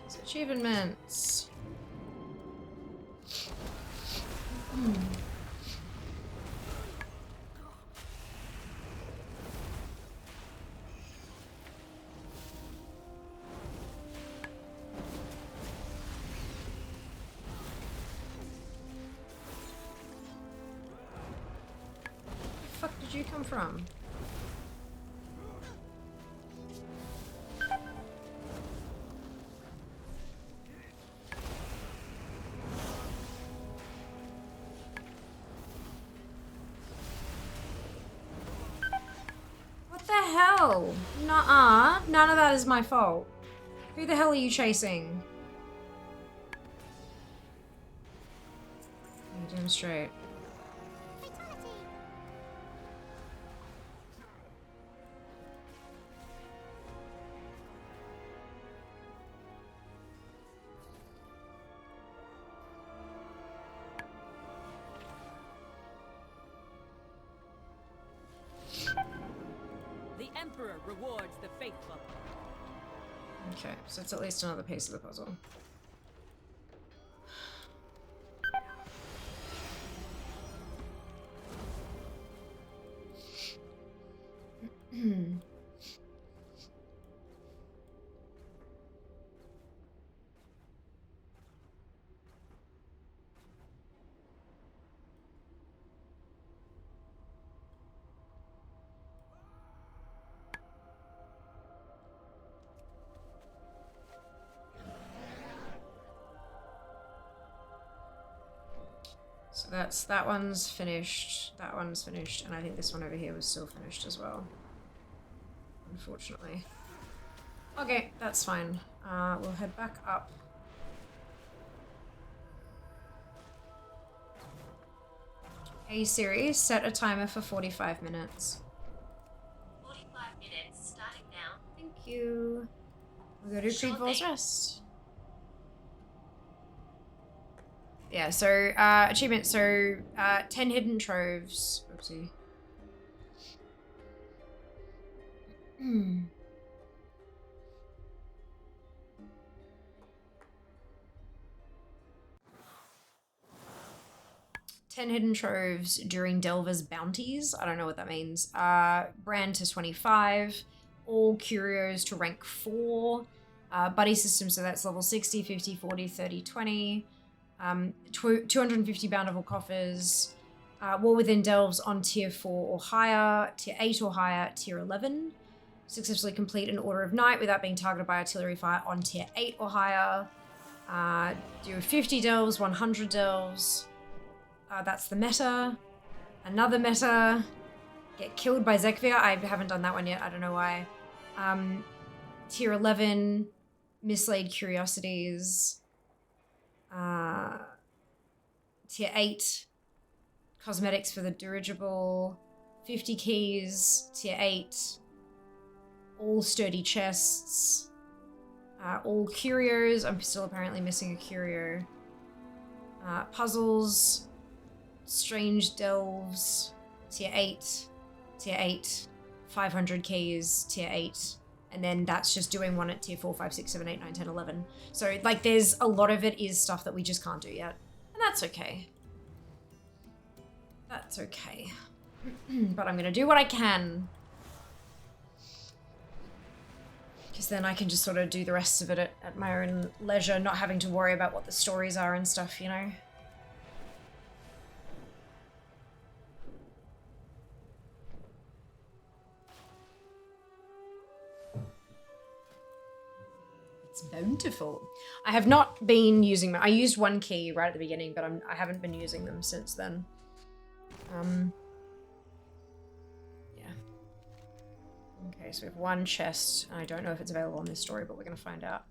These achievements. Where the fuck did you come from? Hell? Nuh-uh. None of that is my fault. Who the hell are you chasing? You doing straight.
Emperor rewards the faithful.
Okay, so it's at least another piece of the puzzle. So that one's finished, and I think this one over here was still finished as well. Unfortunately. Okay, that's fine. We'll head back up. Hey Siri, set a timer for 45 minutes.
45 minutes, starting now.
Thank you. We'll go to Creed Falls Rest. Yeah, so, achievement, so, 10 hidden troves. Oopsie. 10 hidden troves during Delver's bounties. I don't know what that means. Brand to 25. All curios to rank 4. Buddy system, so that's level 60, 50, 40, 30, 20. 250 bountiful coffers. War within delves on tier 4 or higher, tier 8 or higher, tier 11. Successfully complete an order of night without being targeted by artillery fire on tier 8 or higher. Do 50 delves, 100 delves. That's the meta. Another meta. Get killed by Zekvir. I haven't done that one yet. I don't know why. Tier 11. Mislaid curiosities. Tier 8. Cosmetics for the dirigible. 50 keys. Tier 8. All sturdy chests. All curios. I'm still apparently missing a curio. Puzzles. Strange delves. Tier 8. Tier 8. 500 keys. Tier 8. And then that's just doing one at tier 4, 5, 6, 7, 8, 9, 10, 11. So, like, there's a lot of it is stuff that we just can't do yet. And that's okay. That's okay. But I'm gonna do what I can. Because then I can just sort of do the rest of it at my own leisure, not having to worry about what the stories are and stuff, you know? It's bountiful. I have not been using them. I used one key right at the beginning, but I haven't been using them since then. Yeah. Okay, so we have one chest. I don't know if it's available in this story, but we're gonna find out.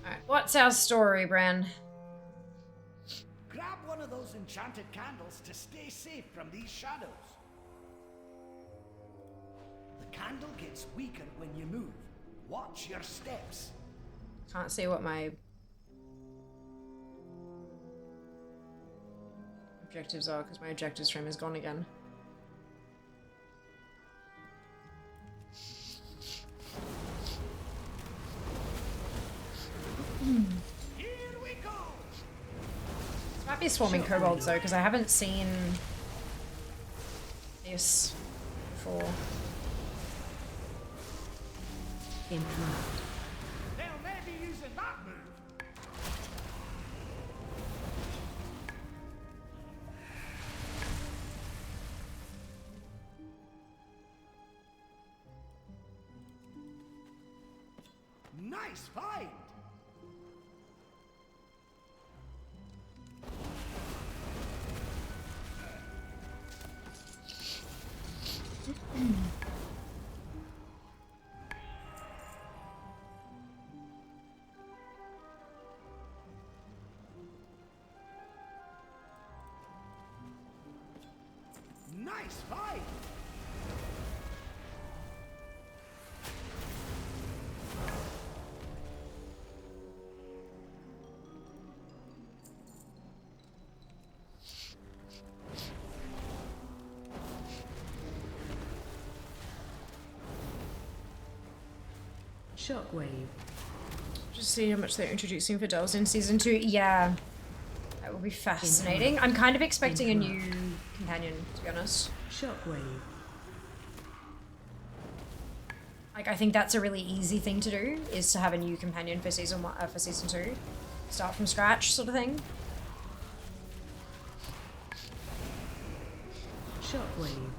Alright, what's our story, Bran?
Grab one of those enchanted candles to stay safe from these shadows. The candle gets weaker when you move. Watch your steps.
Can't see what my objectives are because my objectives frame is gone again.
Here we go.
This might be swarming kobolds though, because I haven't seen this before.
Interrupt.
They'll never be using that move. Nice find. Nice fight!
Shockwave.
Just see how much they're introducing for delves in season 2. Yeah. That will be fascinating. I'm kind of expecting a new companion, to be honest.
Shockwave.
Like, I think that's a really easy thing to do, is to have a new companion for season 1, for season 2. Start from scratch, sort of thing.
Shockwave.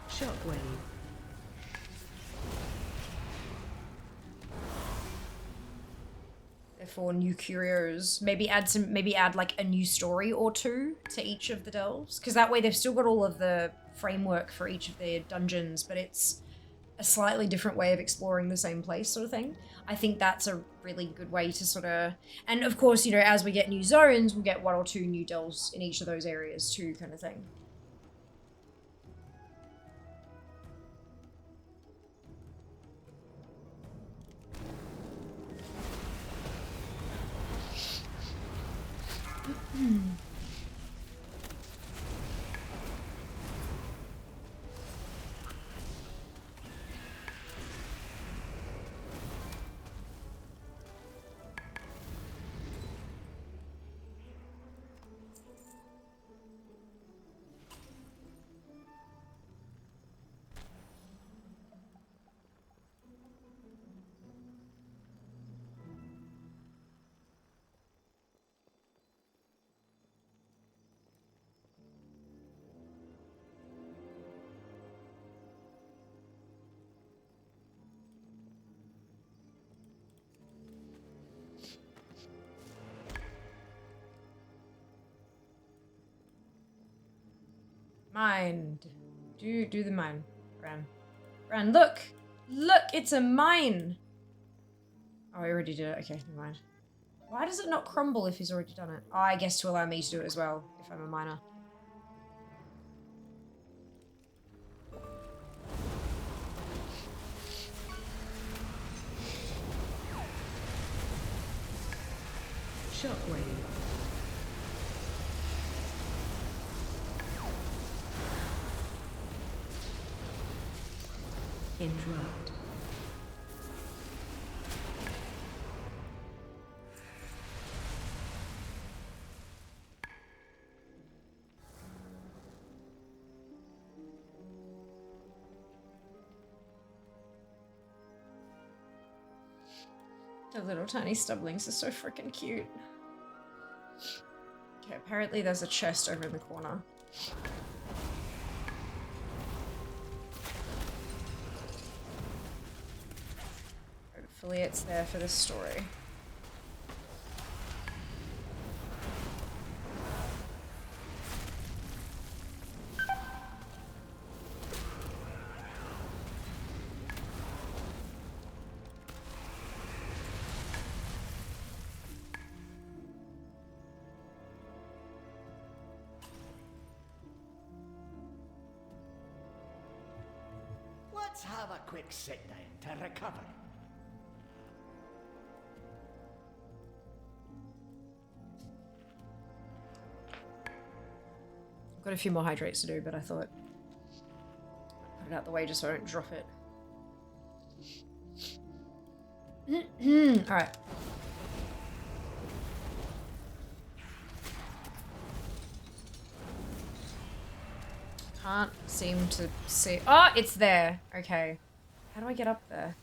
Shockwave.
Therefore, new curios. Maybe add like a new story or two to each of the delves, because that way they've still got all of the framework for each of their dungeons, but it's a slightly different way of exploring the same place, sort of thing. I think that's a really good way to sort of, and of course, you know, as we get new zones, we'll get 1 or 2 new delves in each of those areas too, kind of thing. Mine. Do the mine, Bran. Bran, look! Look, it's a mine! Oh, I already did it. Okay, never mind. Why does it not crumble if he's already done it? Oh, I guess to allow me to do it as well, if I'm a miner.
Shockwave. Interrupt.
The little tiny stubblings are so freaking cute. Okay, apparently there's a chest over in the corner. Hopefully it's there for this story.
Let's have a quick sit down to recover.
I've got a few more hydrates to do, but I thought put it out the way just so I don't drop it. Alright. Can't seem to see. Oh, it's there. Okay. How do I get up there?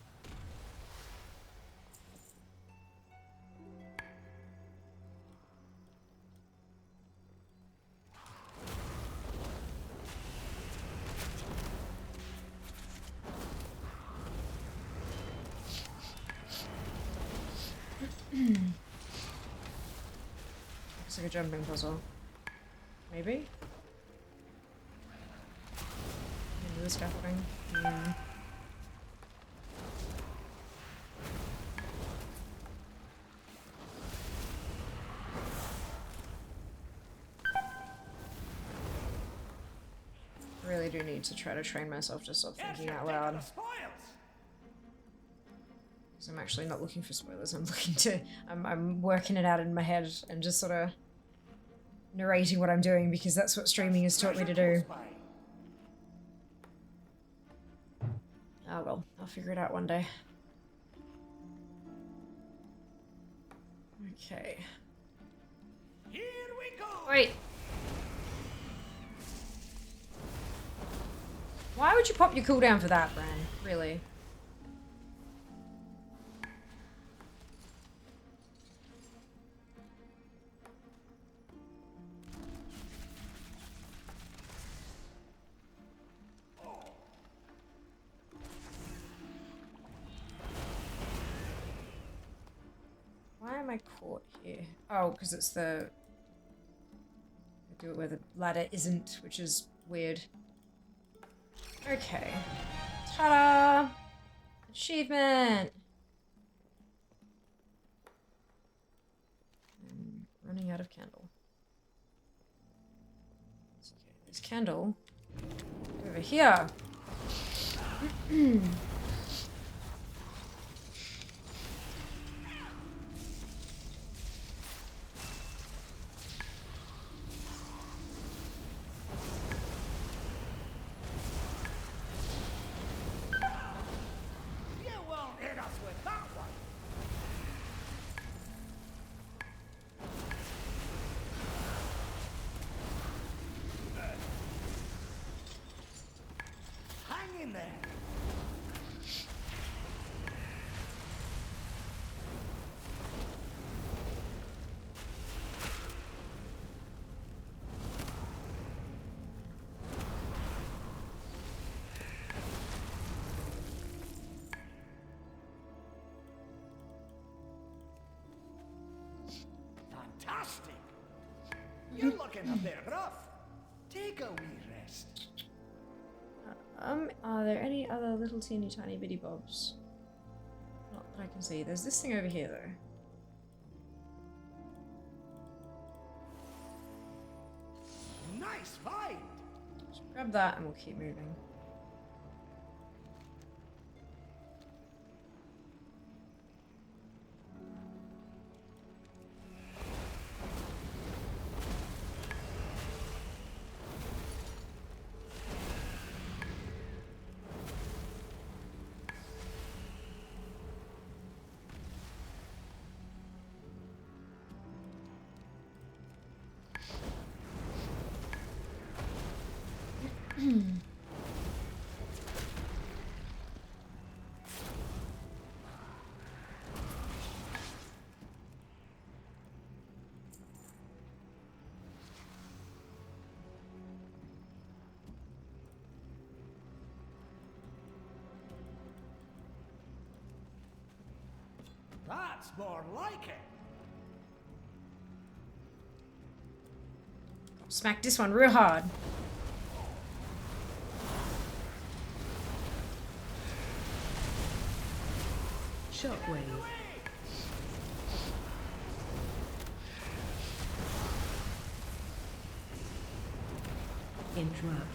Looks like a jumping puzzle. Maybe? Into the scaffolding. Really do need to try to train myself to stop thinking out loud. Because I'm actually not looking for spoilers. I'm looking to... I'm working it out in my head and just sort of narrating what I'm doing because that's what streaming has taught me to do. Oh well, I'll figure it out one day. Okay.
Here we go.
Wait. Why would you pop your cooldown for that, Bran? Really? Why am I caught here? Oh, because it's the... I do it where the ladder isn't, which is weird. Okay. Ta-da! Achievement! I'm running out of candle. It's okay. There's candle over here.
Fantastic! You're looking a bit rough. Take a wee rest.
Are there any other little teeny tiny bitty bobs? Not that I can see. There's this thing over here though.
Nice find!
Just grab that and we'll keep moving.
That's more like it.
Smack this one real hard.
Shockwave. Interrupt.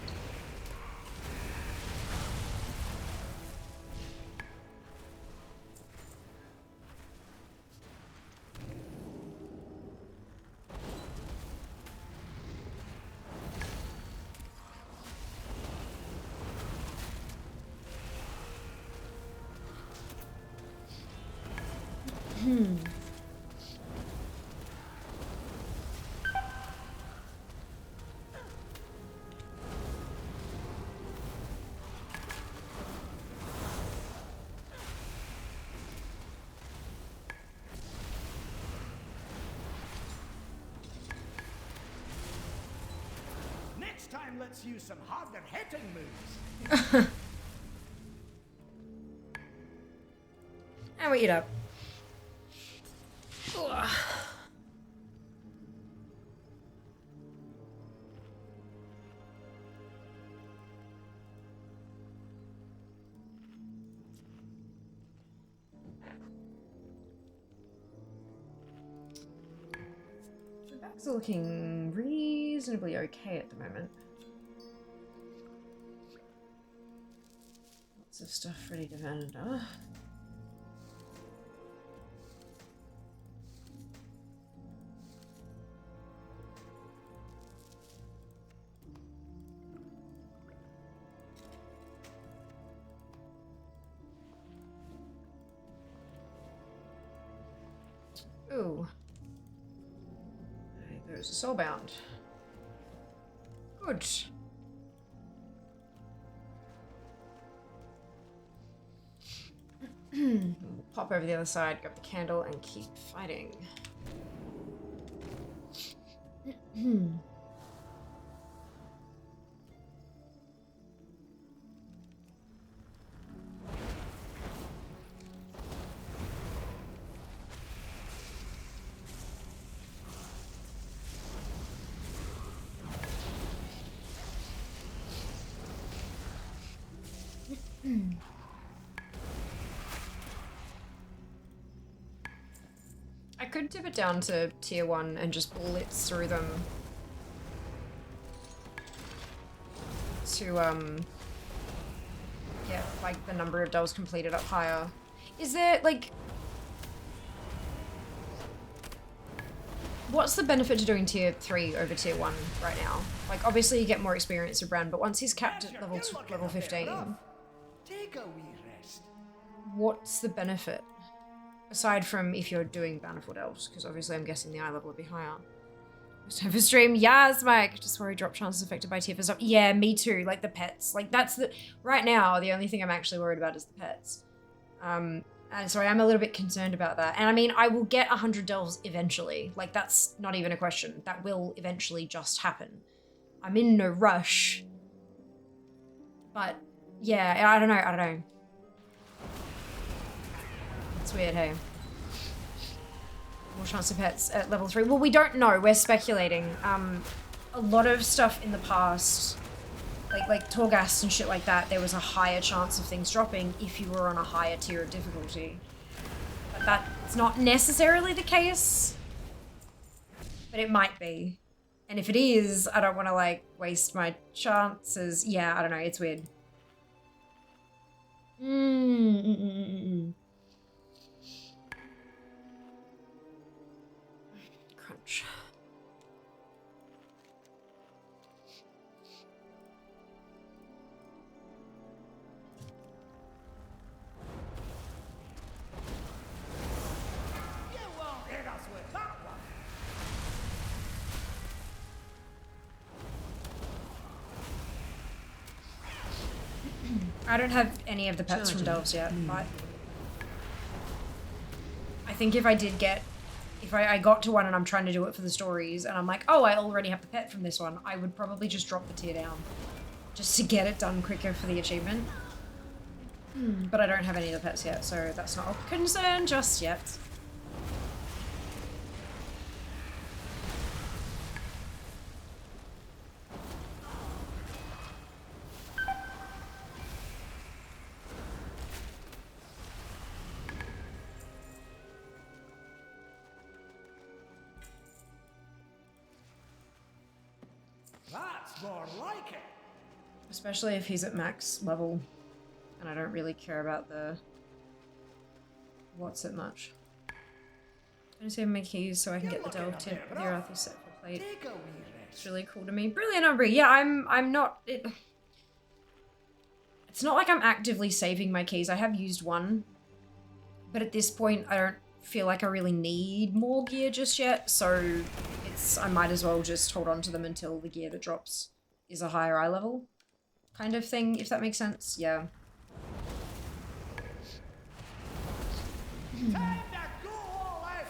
Next time, let's use some harder hitting moves.
And we eat up. Ugh. The bags are looking reasonably okay at the moment. Lots of stuff ready to vendor. Ooh. Right, there's a soulbound. Good. Pop over the other side, grab the candle, and keep fighting. I could dip it down to tier 1 and just blitz through them to get like the number of delves completed up higher. Is there like, what's the benefit to doing tier 3 over tier 1 right now? Like obviously you get more experience with Bran, but once he's capped at level 15,
Take a wee rest.
what's the benefit? Aside from if you're doing Bannerfield Elves, because obviously I'm guessing the eye level would be higher. It's time for stream. Yes, Mike. Just worry drop chances affected by tier for stuff. Yeah, me too. Like the pets. Like that's the right now the only thing I'm actually worried about is the pets. And so I am a little bit concerned about that. And I mean, I will get 100 delves eventually. Like that's not even a question. That will eventually just happen. I'm in no rush. But yeah, I don't know. It's weird, hey. More chance of pets at level 3. Well, we don't know. We're speculating. A lot of stuff in the past like Torghast and shit like that, there was a higher chance of things dropping if you were on a higher tier of difficulty. But that's not necessarily the case. But it might be. And if it is, I don't want to, like, waste my chances. Yeah, I don't know, it's weird. Crunch.
You won't hit us with that one.
I don't have any of the pets from Delves yet, but I think if I did get, if I got to one and I'm trying to do it for the stories and I'm like, oh, I already have the pet from this one, I would probably just drop the tier down just to get it done quicker for the achievement. But I don't have any of the pets yet, so that's not a concern just yet.
That's more like it.
Especially if he's at max level and I don't really care about the what's it much. I just have my keys so I can get the delve tip with your other set for plate.
Take a wee
It's
rest.
really cool to me. Brilliant, Aubrey. Yeah, I'm not it's not like I'm actively saving my keys. I have used one, but at this point I don't feel like I really need more gear just yet, so I might as well just hold on to them until the gear that drops is a higher eye level kind of thing, if that makes sense. Yeah.
Time to go all out.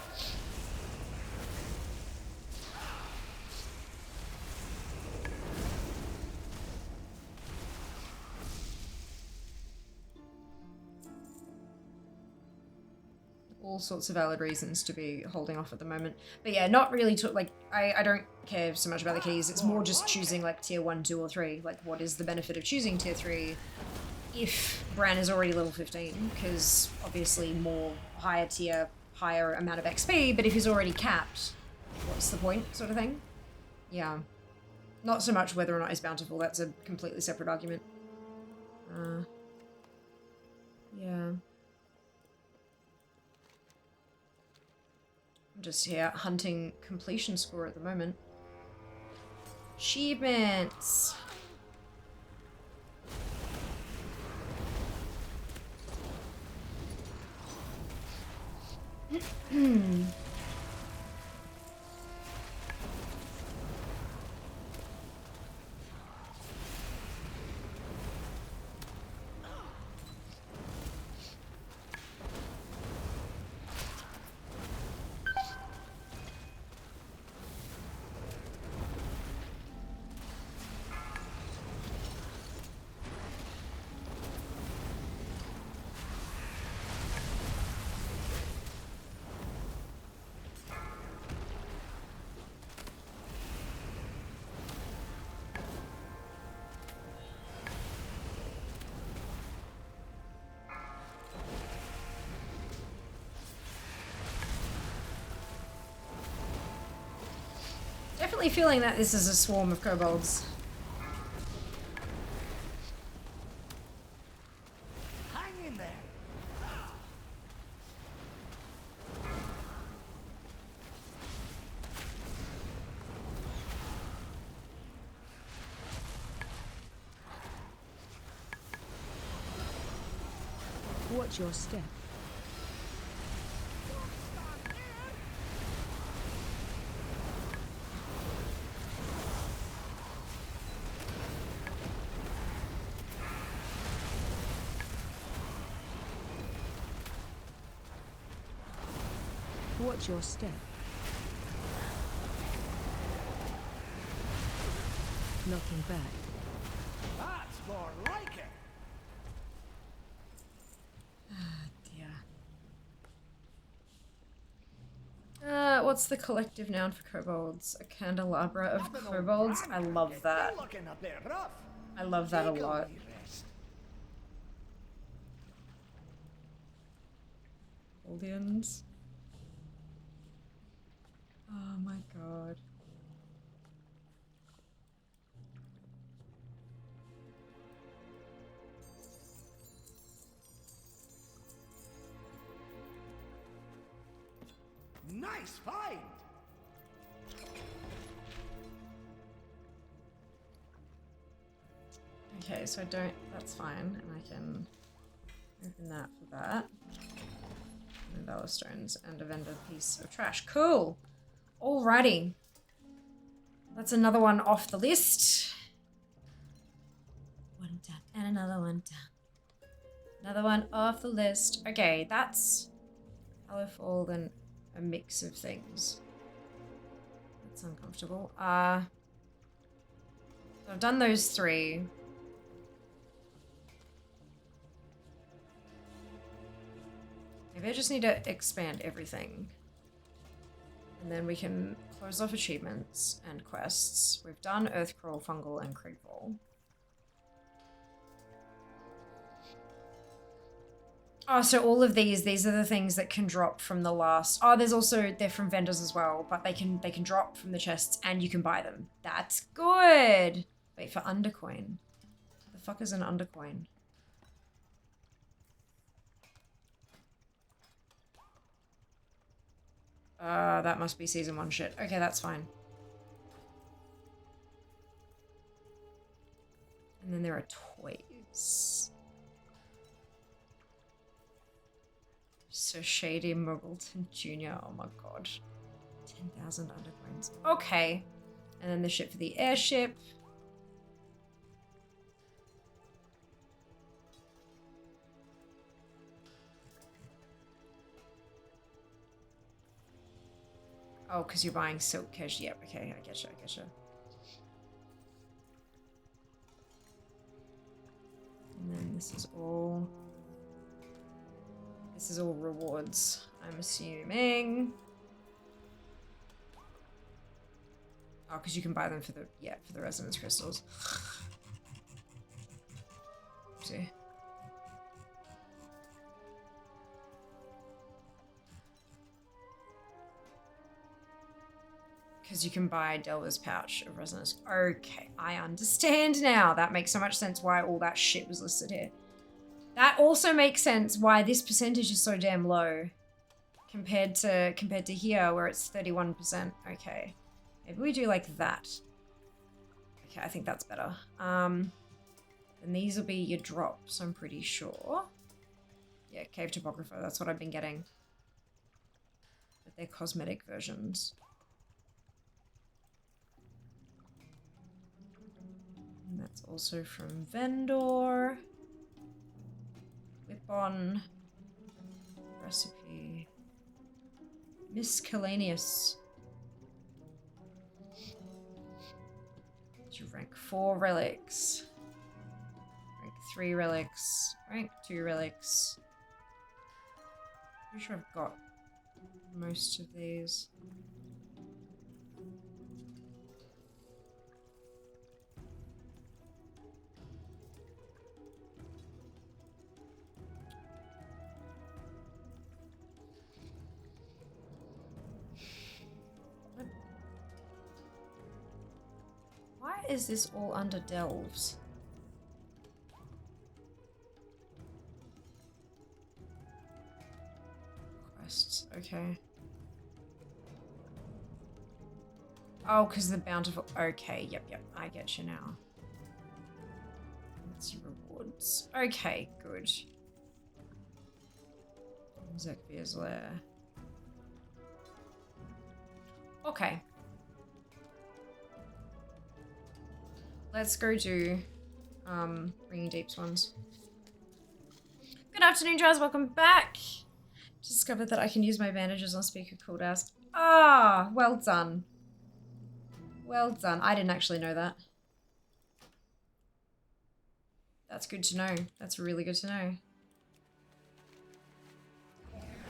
All sorts of valid reasons to be holding off at the moment. But yeah, not really to, like, I don't care so much about the keys. It's more just choosing, like, tier 1, 2, or 3. Like, what is the benefit of choosing tier 3 if Bran is already level 15? Because, obviously, more higher tier, higher amount of XP, but if he's already capped, what's the point, sort of thing? Yeah. Not so much whether or not he's bountiful, that's a completely separate argument. Yeah. I'm just here hunting completion score at the moment. Achievements! Definitely feeling that this is a swarm of kobolds.
Hang in there.
Watch your step. Watch your step. Looking back.
That's more like it.
What's the collective noun for kobolds? A candelabra of kobolds? I love that.
You're looking a bit rough.
I love that a
Take
lot.
wee rest.
Audience. Oh my god.
Nice find.
Okay, so I don't, that's fine, and I can open that for that. And Valor Stones and a vendor piece of trash. Cool! Alrighty. That's another one off the list. One done, and another one done. Another one off the list. Okay, that's colorful and a mix of things. That's uncomfortable. So I've done those 3. Maybe I just need to expand everything. And then we can close off achievements and quests. We've done Earthcrawl, Fungal, and Creepfall. Oh, so all of these are the things that can drop from the last. Oh, there's also, they're from vendors as well, but they can drop from the chests and you can buy them. That's good. Wait, for Undercoin. The fuck is an Undercoin? That must be season 1 shit. Okay, that's fine. And then there are toys. So Shady Muggleton Jr. Oh my god. 10,000 undercoins. Okay. And then the ship for the airship. Oh, because you're buying silk cash. Yep, okay, I getcha, I getcha. And then this is all rewards, I'm assuming. Oh, because you can buy them for the resonance crystals. See. Because you can buy Delva's pouch of resonance. Okay, I understand now. That makes so much sense why all that shit was listed here. That also makes sense why this percentage is so damn low compared to here where it's 31%. Okay. Maybe we do like that. Okay, I think that's better. And these will be your drops, I'm pretty sure. Yeah, Cave Topographer, that's what I've been getting. But they're cosmetic versions. And that's also from Vendor. Whip on. Recipe. Miscellaneous. To rank 4 relics. Rank 3 relics. Rank 2 relics. Pretty sure I've got most of these. Why is this all under delves? Quests, okay. Oh, because the bountiful. Okay, yep, I get you now. That's your rewards. Okay, good. Zekvir's lair. Okay. Let's go do Ringing Deeps ones. Good afternoon, Jazz. Welcome back. Discovered that I can use my bandages on speaker cooldowns. Ah, well done. Well done. I didn't actually know that. That's good to know. That's really good to know.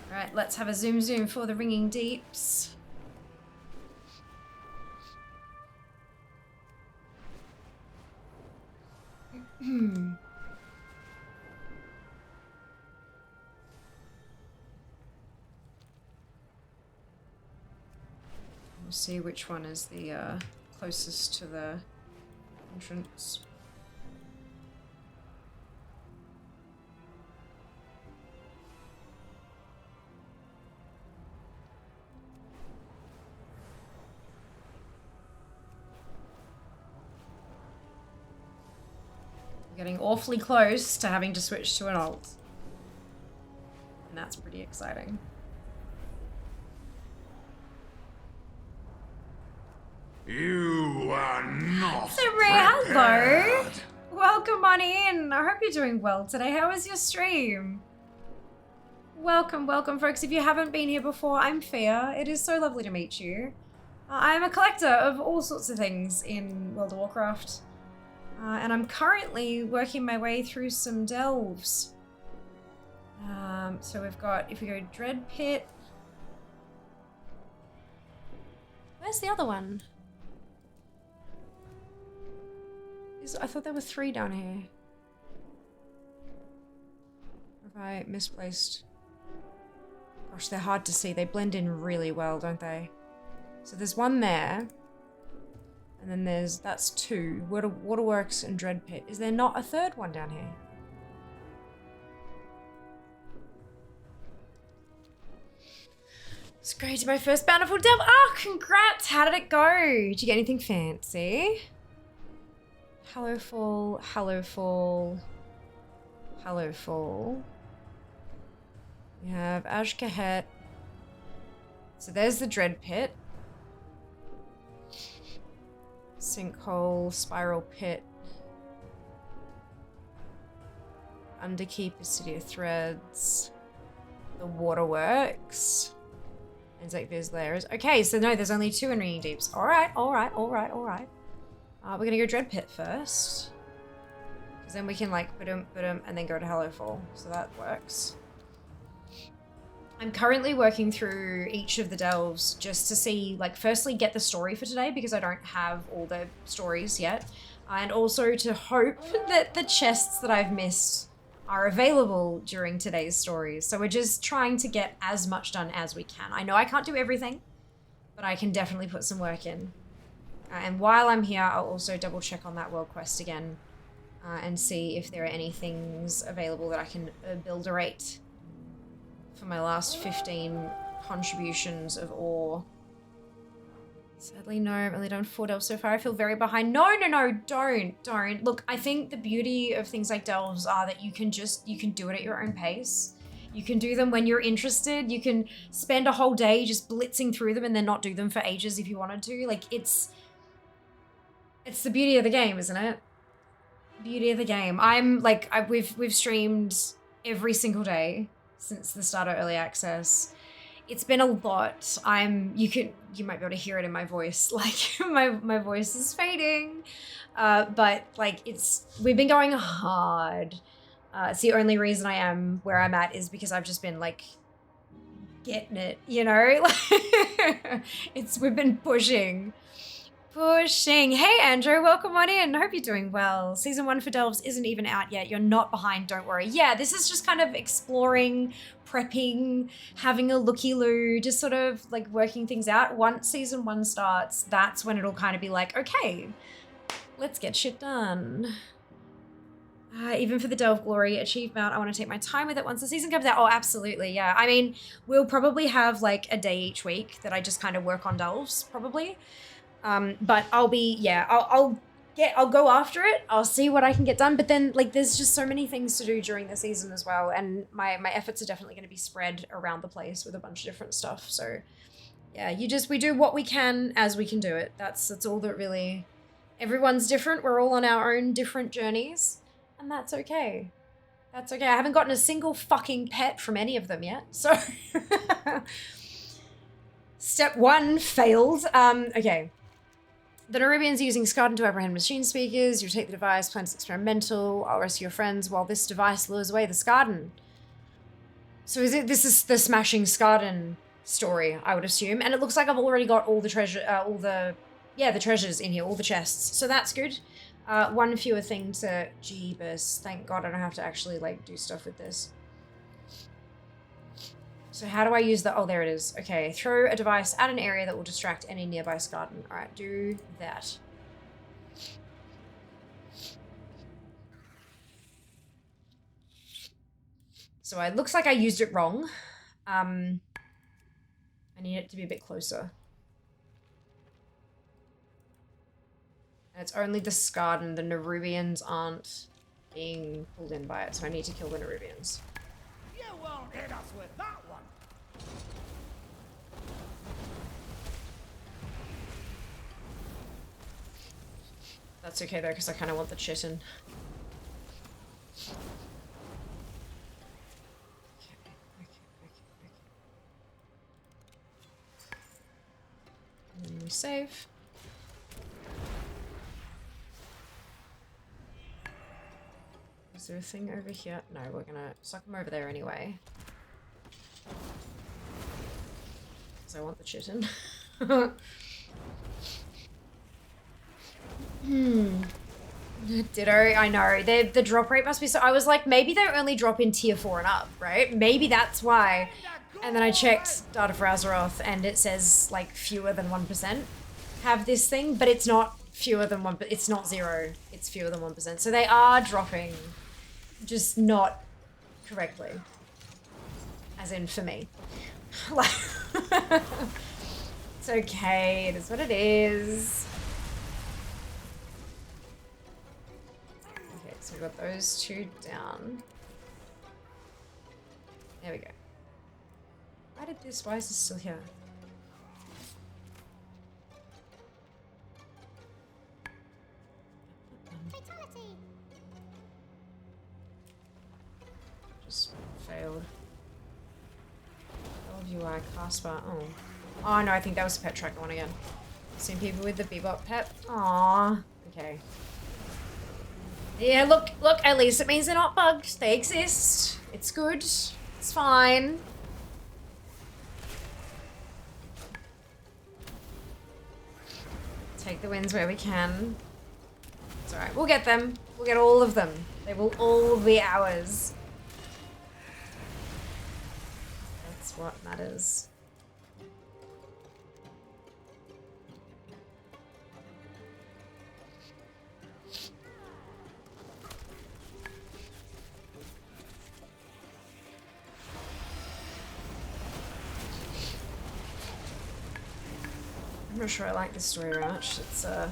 Alright, let's have a zoom for the Ringing Deeps. We'll see which one is the closest to the entrance. We're getting awfully close to having to switch to an alt. And that's pretty exciting.
You are not
hello! Welcome on in! I hope you're doing well today. How was your stream? Welcome, welcome folks. If you haven't been here before, I'm Fia. It is so lovely to meet you. I'm a collector of all sorts of things in World of Warcraft. And I'm currently working my way through some delves. So we've got, if we go Dread Pit. Where's the other one? I thought there were 3 down here. Have I misplaced? Gosh, they're hard to see. They blend in really well, don't they? So there's one there. And then that's 2. Waterworks and Dread Pit. Is there not a 3rd one down here? It's great. My first Bountiful Delve. Oh, congrats. How did it go? Did you get anything fancy? Hello Fall, Hello Fall, Hello Fall. We have Ashkahet. So there's the Dread Pit. Sinkhole, Spiral Pit. Underkeep, City of Threads. The Waterworks. And like there's layers. Okay, so no, there's only 2 in Ringing Deeps. Alright, alright, alright, alright. We're gonna go Dread Pit first. Because then we can like boom, and then go to Hello Fall. So that works. I'm currently working through each of the delves just to see, like, firstly get the story for today because I don't have all the stories yet. And also to hope that the chests that I've missed are available during today's stories. So we're just trying to get as much done as we can. I know I can't do everything, but I can definitely put some work in. And while I'm here, I'll also double check on that world quest again and see if there are any things available that I can build a rate for my last 15 contributions of ore. Sadly, no, I've only done 4 delves so far. I feel very behind. No, don't. Look, I think the beauty of things like delves are that you can do it at your own pace. You can do them when you're interested. You can spend a whole day just blitzing through them and then not do them for ages if you wanted to. Like, it's the beauty of the game, isn't it? Beauty of the game. I'm like, we've streamed every single day since the start of early access. It's been a lot. You might be able to hear it in my voice. Like my voice is fading. But like we've been going hard. It's the only reason I am where I'm at is because I've just been like getting it, you know? We've been pushing. Hey Andrew, welcome on in. Hope you're doing well. Season 1 for Delves isn't even out yet. You're not behind, don't worry. Yeah, this is just kind of exploring, prepping, having a looky-loo, just sort of like working things out. Once season 1 starts, that's when it'll kind of be like, okay, let's get shit done. Even for the Delve Glory achievement, I want to take my time with it once the season comes out. Oh, absolutely, yeah. I mean, we'll probably have like a day each week that I just kind of work on Delves, probably. But I'll go after it. I'll see what I can get done. But then, like, there's just so many things to do during the season as well. And my efforts are definitely going to be spread around the place with a bunch of different stuff. So, yeah, we do what we can as we can do it. That's all that really... Everyone's different. We're all on our own different journeys. And that's okay. That's okay. I haven't gotten a single fucking pet from any of them yet. So... Step 1 failed. Okay. The Nerubians are using Skarden to apprehend machine speakers. You take the device, plan it's experimental. I'll rescue your friends while this device lures away the Skarden. So this is the smashing Skarden story, I would assume. And it looks like I've already got all the treasure, the treasures in here, all the chests. So that's good. One fewer thing to Jeebus. Thank God I don't have to actually like do stuff with this. So how do I use the, oh, there it is. Okay, throw a device at an area that will distract any nearby Scarden. All right, do that. So it looks like I used it wrong. I need it to be a bit closer. And it's only the Scarden. The Nerubians aren't being pulled in by it, so I need to kill the Nerubians.
You won't hit us with that one.
That's okay though, because I kind of want the chitin. And then we save. Is there a thing over here? No, we're gonna suck them over there anyway. Because I want the chitin. Ditto, I know. The drop rate must be so... I was like, maybe they only drop in tier 4 and up, right? Maybe that's why. And then I checked Data for Azeroth and it says like fewer than 1% have this thing, but it's not fewer than 1%. It's not 0. It's fewer than 1%. So they are dropping, just not correctly. As in for me. Like, it's okay. It is what it is. Okay, so we've got those two down. There we go. Why is this still here?
Fatality.
Just failed. LUI Casper. Oh no, I think that was the pet tracker one again. Seen people with the Bebop pet. Aww. Okay. Yeah, look, at least it means they're not bugged. They exist. It's good. It's fine. Take the wins where we can. It's alright. We'll get them. We'll get all of them. They will all be ours. That's what matters. I'm not sure I like this story very much. It's a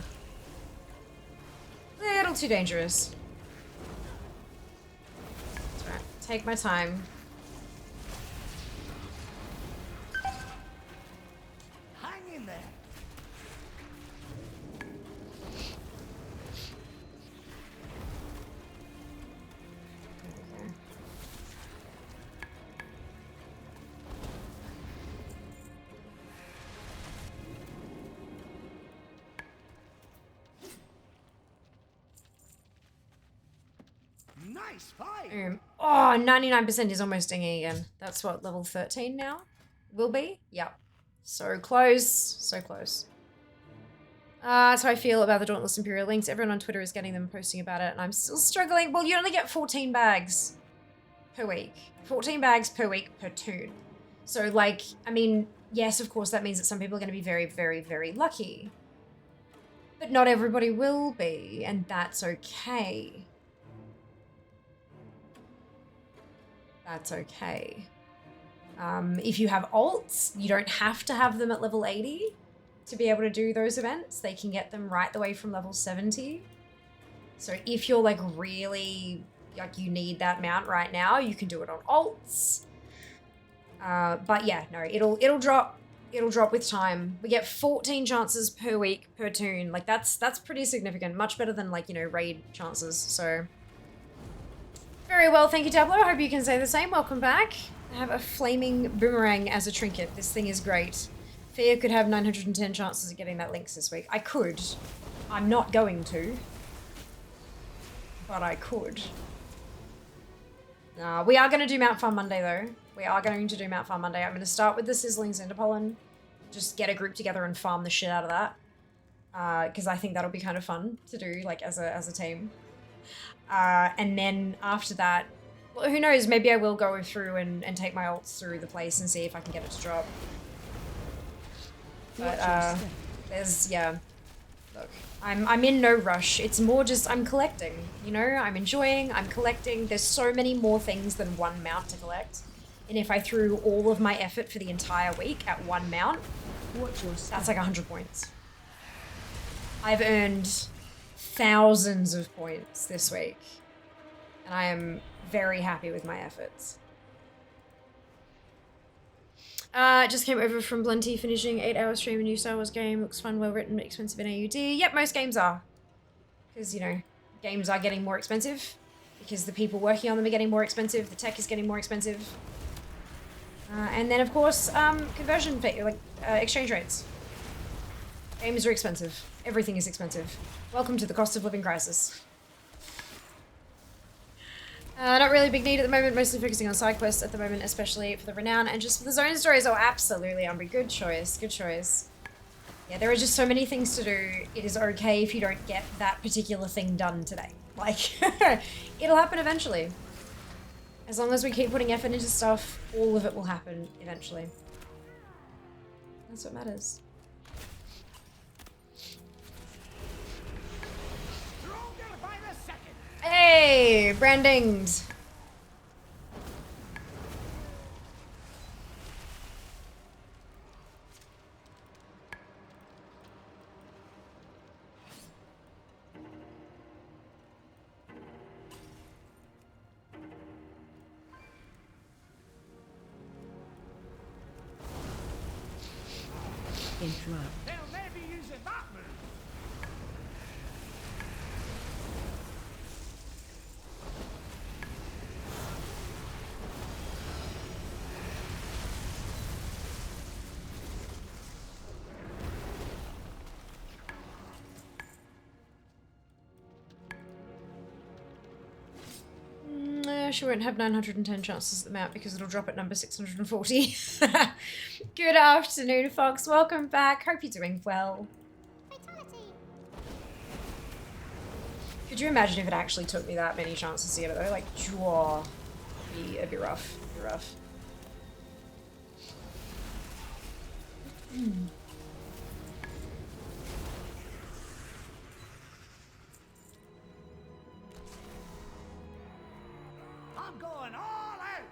little too dangerous. It's alright. Take my time.
Hang in there.
Okay.
Nice fight.
Oh, 99% is almost dinging again. That's what, level 13 now? Will be? Yep. So close. So close. That's how I feel about the Dauntless Imperial links. Everyone on Twitter is getting them, posting about it, and I'm still struggling. Well, you only get 14 bags per week. 14 bags per week per toon. So, like, I mean, yes, of course, that means that some people are going to be very, very, very lucky. But not everybody will be, and that's okay. That's okay. If you have alts, you don't have to have them at level 80 to be able to do those events. They can get them right the way from level 70. So if you're like really, like you need that mount right now, you can do it on alts. But yeah, no, it'll drop with time. We get 14 chances per week per toon. Like that's pretty significant. Much better than like, you know, raid chances. So very well, thank you, Tableau. I hope you can say the same. Welcome back. I have a flaming boomerang as a trinket. This thing is great. Fia could have 910 chances of getting that Lynx this week. I could. I'm not going to. But I could. We are going to do Mount Farm Monday, though. We are going to do Mount Farm Monday. I'm going to start with the Sizzling Cinder Pollen. Just get a group together and farm the shit out of that. because I think that'll be kind of fun to do, like, as a team. And then after that, well, who knows, maybe I will go through and take my ults through the place and see if I can get it to drop. But, there's, yeah. Look, I'm in no rush. It's more just I'm collecting, you know? I'm enjoying, I'm collecting. There's so many more things than one mount to collect. And if I threw all of my effort for the entire week at one mount, that's like 100 points. I've earned thousands of points this week. And I am very happy with my efforts. Just came over from Blunty, finishing 8-hour stream, a new Star Wars game. Looks fun, well written, but expensive in AUD. Yep, most games are. Because, you know, games are getting more expensive. Because the people working on them are getting more expensive. The tech is getting more expensive. And then, of course, conversion, like, exchange rates. Games are expensive. Everything is expensive. Welcome to the cost of living crisis. Not really a big need at the moment, mostly focusing on side quests at the moment, especially for the renown and just for the zone stories. Oh, absolutely, Umbry. Good choice. Good choice. Yeah, there are just so many things to do. It is okay if you don't get that particular thing done today. Like, it'll happen eventually. As long as we keep putting effort into stuff, all of it will happen eventually. That's what matters. Hey, brandinged.
Interrupt.
They'll never be using that move.
She won't have 910 chances at the map because it'll drop at number 640. Good afternoon, Fox. Welcome back. Hope you're doing well. Could you imagine if it actually took me that many chances to get it though? Like, draw. It'd be rough. It'd be rough.
I'm going all out.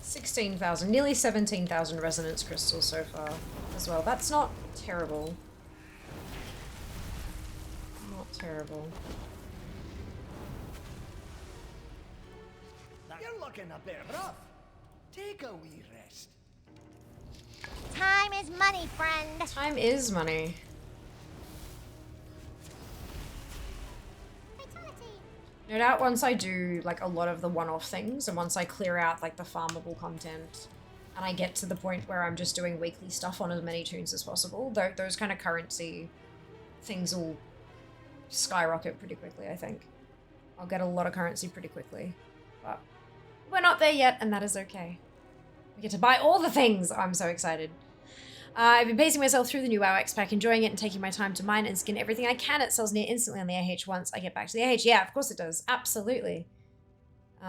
$16,000, nearly 17,000 resonance crystals so far as well. That's not terrible. Not terrible.
You're looking a bit rough. Take a wee rest.
Time is money, friend.
Time is money. No doubt once I do like a lot of the one-off things and once I clear out like the farmable content and I get to the point where I'm just doing weekly stuff on as many tunes as possible, those kind of currency things will skyrocket pretty quickly, I think. I'll get a lot of currency pretty quickly. But we're not there yet, and that is okay. We get to buy all the things! I'm so excited. I've been pacing myself through the new WoW X pack, enjoying it and taking my time to mine and skin everything I can. It sells near instantly on the AH once I get back to the AH. Yeah, of course it does. Absolutely.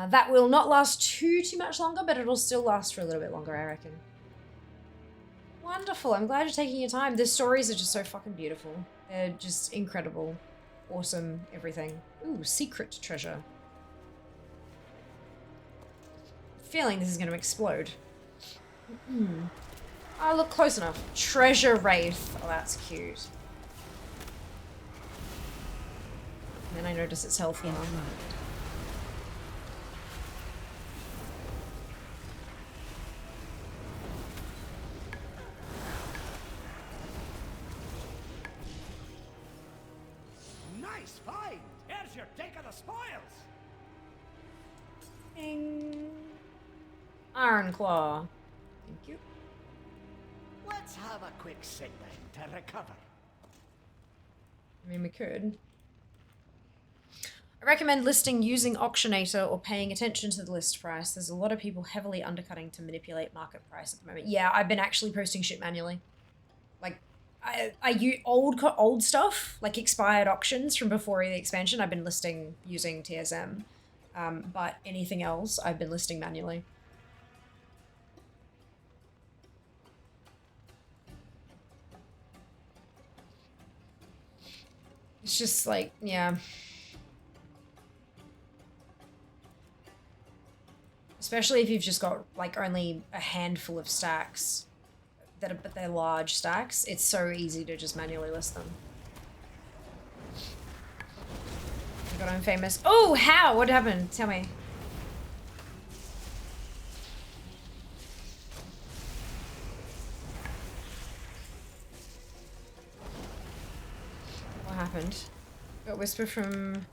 That will not last too much longer, but it'll still last for a little bit longer, I reckon. Wonderful. I'm glad you're taking your time. The stories are just so fucking beautiful. They're just incredible. Awesome. Everything. Ooh, secret treasure. Feeling this is going to explode. Oh, look, close enough. Treasure Wraith. Oh, that's cute. And then I notice it's health now.
Nice find. Here's your take of the spoils.
Ding. Iron Claw. Thank you.
Let's have a quick sit down to recover.
I mean, we could. I recommend listing using Auctionator or paying attention to the list price. There's a lot of people heavily undercutting to manipulate market price at the moment. Yeah, I've been actually posting shit manually. Like, I use old stuff, like expired auctions from before the expansion. I've been listing using TSM. But anything else, I've been listing manually. It's just like, yeah. Especially if you've just got like only a handful of stacks but they're large stacks, it's so easy to just manually list them. I got I'm famous. Oh, how? What happened? Tell me. What happened? Got whisper from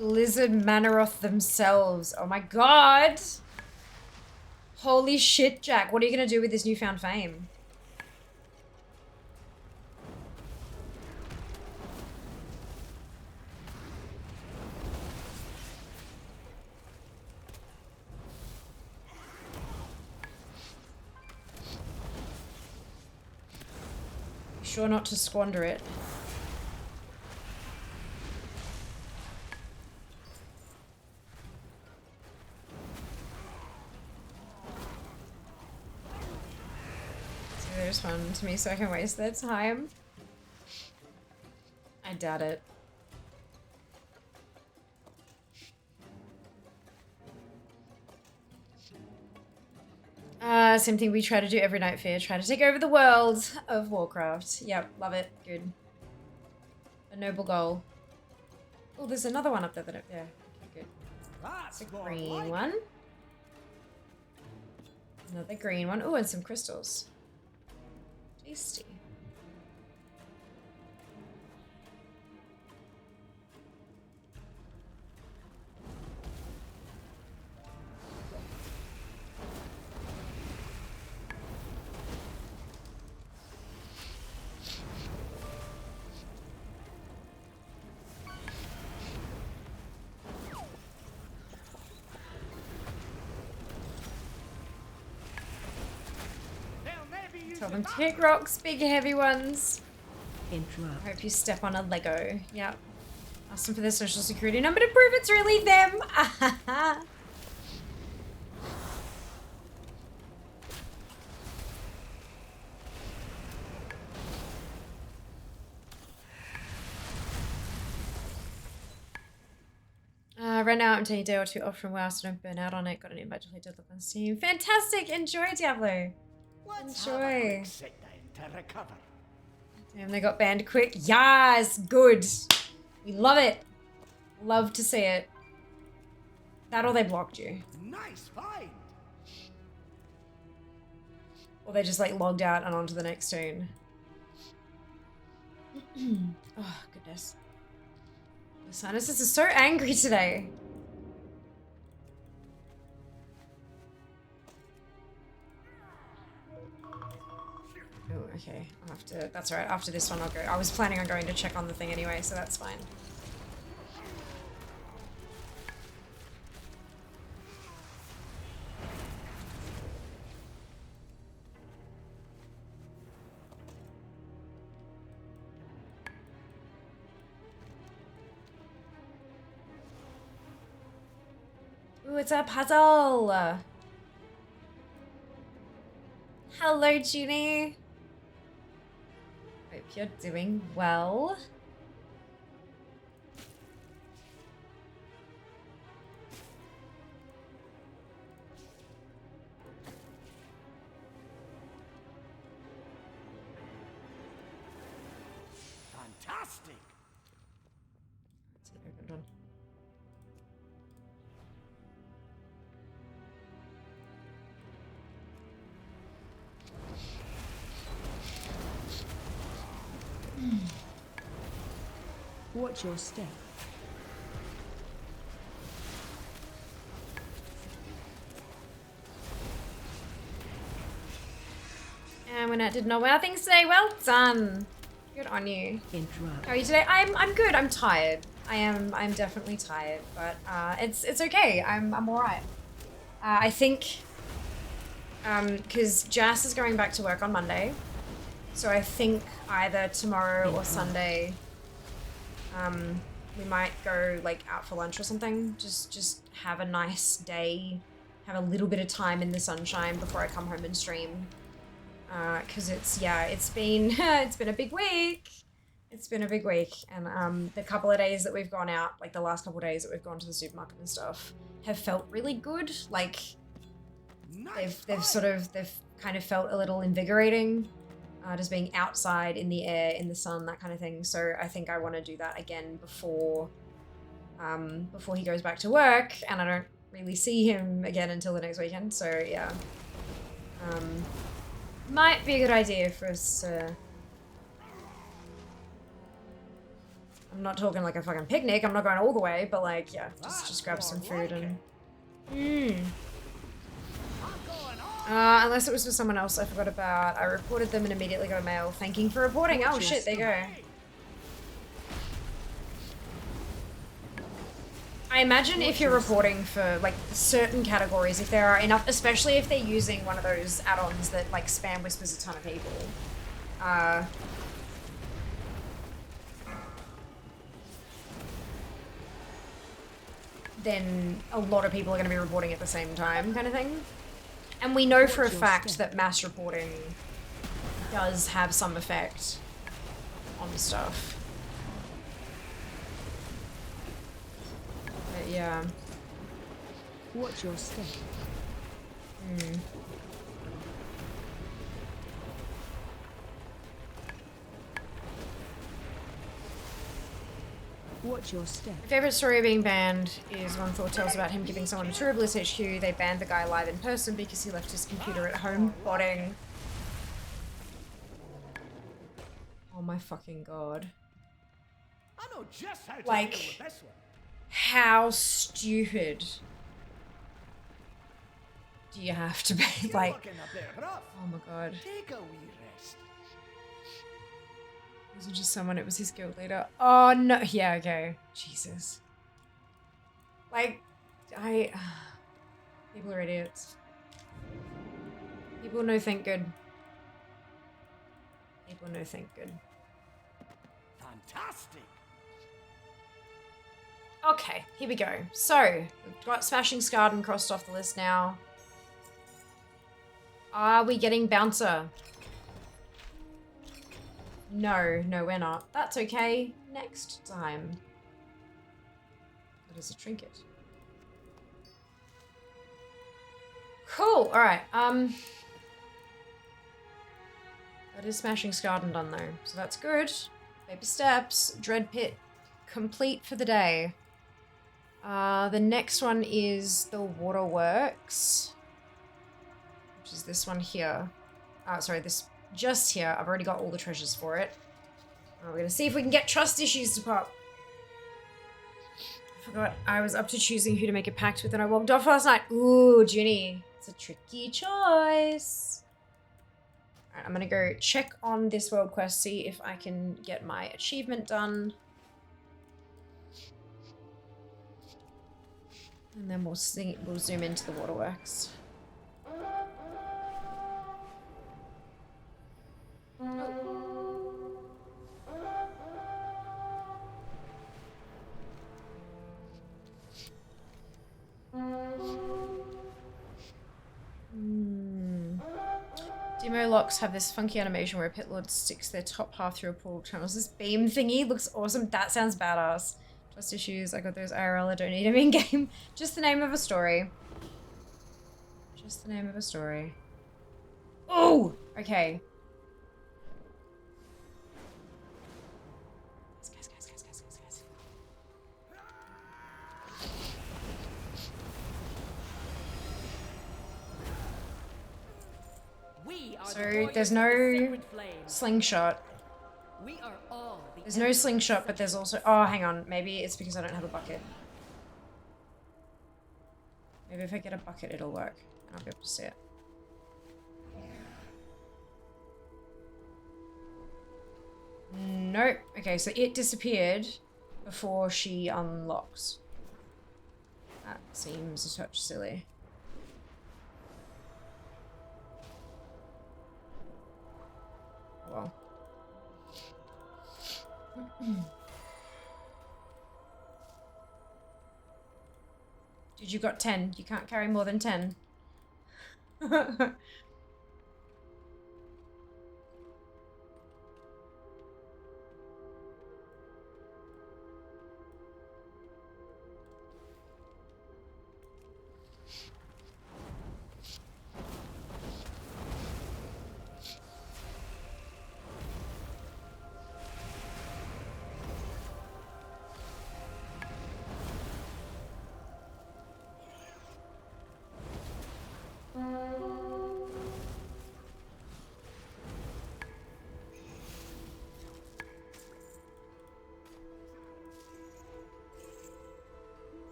Lizard Manaroth themselves. Oh my god! Holy shit, Jack. What are you gonna do with this newfound fame? Be sure not to squander it. There's fun to me so I can waste their time. I doubt it. Same thing we try to do every night, Fear. Try to take over the world of Warcraft. Yep, love it. Good. A noble goal. Oh, there's another one up there that okay, good. It's a green one. Another green one. Oh, and some crystals. Tasty. Tell them to hit rocks, big heavy ones.
Interrupt.
I hope you step on a Lego. Yep. Ask them for their social security number to prove it's really them. Right now I'm taking a day or two off from WoW so don't burn out on it. Got an invite to play Deadlock on Steam. Fantastic! Enjoy, Diablo! Enjoy!
Sit down to recover.
Damn, they got banned quick. Yes! Good! We love it! Love to see it. That or they blocked you.
Nice find!
Or they just like logged out and on to the next tune. Oh, goodness. The sinuses are so angry today. Oh, okay. I'll have to. That's alright. After this one, I'll go. I was planning on going to check on the thing anyway, so that's fine. Ooh, it's a puzzle! Hello, Junie! Hope you're doing well.
Fantastic!
It's an opened one.
Watch your step.
And when I did know how things today, well done. Good on you.
Interrupt.
How are you today? I'm good. I'm tired. I'm definitely tired, but it's okay. I'm alright. I think because Jas is going back to work on Monday, so I think either tomorrow or Sunday we might go like out for lunch or something. Just have a nice day, have a little bit of time in the sunshine before I come home and stream. Because it's been it's been a big week. It's been a big week, and the couple of days that we've gone out, like the last couple of days that we've gone to the supermarket and stuff, have felt really good. Like they've kind of felt a little invigorating, just being outside in the air, in the sun, that kind of thing. So I think I want to do that again before he goes back to work, and I don't really see him again until the next weekend. So yeah. Might be a good idea for us to... I'm not talking like a fucking picnic, I'm not going all the way, but like, yeah, just grab some food and... unless it was for someone else I forgot about. I reported them and immediately got a mail thanking for reporting. Oh shit, there you go. I imagine if you're reporting for like certain categories, if there are enough, especially if they're using one of those add-ons that like spam whispers a ton of people, then a lot of people are going to be reporting at the same time, kind of thing. And we know for a fact that mass reporting does have some effect on stuff. Yeah.
Watch your step. Watch your step.
My favorite story of being banned is one Thor tells about him giving someone a tour of Bliss HQ. They banned the guy live in person because he left his computer at home. Botting. Oh my fucking god.
I know just how to
like,
deal with this one.
How stupid do you have to be? Like, oh my god.
Take a wee rest.
It wasn't just someone, it was his guild leader. Oh no, yeah, okay. Jesus. Like, people are idiots. People know think good. People know think good.
Fantastic.
Okay, here we go. So, we've got Smashing Scarden crossed off the list now. Are we getting Bouncer? No, we're not. That's okay. Next time. That is a trinket. Cool, alright, that is Smashing Scarden done though, so that's good. Baby steps. Dread Pit complete for the day. The next one is the Waterworks, which is this one here. Sorry, this just here. I've already got all the treasures for it. We're gonna see if we can get trust issues to pop. I forgot I was up to choosing who to make a pact with and I walked off last night. Ooh, Ginny. It's a tricky choice. Alright, I'm gonna go check on this world quest, see if I can get my achievement done. And then we'll zoom into the Waterworks. Demo locks have this funky animation where a pit lord sticks their top half through a portal tunnels. This beam thingy looks awesome. That sounds badass. Trust issues. I got those IRL. I don't need them in game. Just the name of a story. Just the name of a story. Oh! Okay. Guys. So there's no slingshot.
We are all the
There's no slingshot, but there's also... Oh, hang on. Maybe it's because I don't have a bucket. Maybe if I get a bucket, it'll work. And I'll be able to see it. Nope. Okay, so it disappeared before she unlocks. That seems a touch silly. Well. Dude, you got 10. You can't carry more than 10.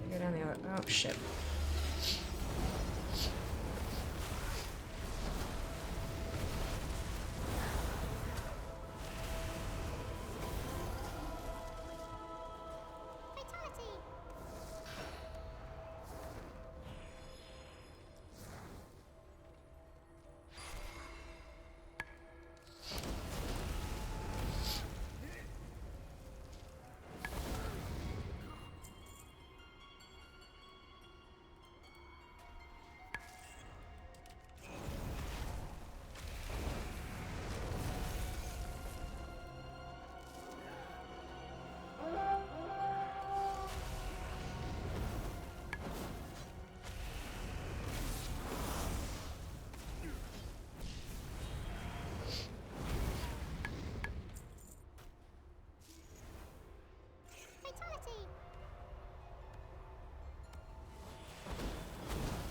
Go down the other... Oh, shit.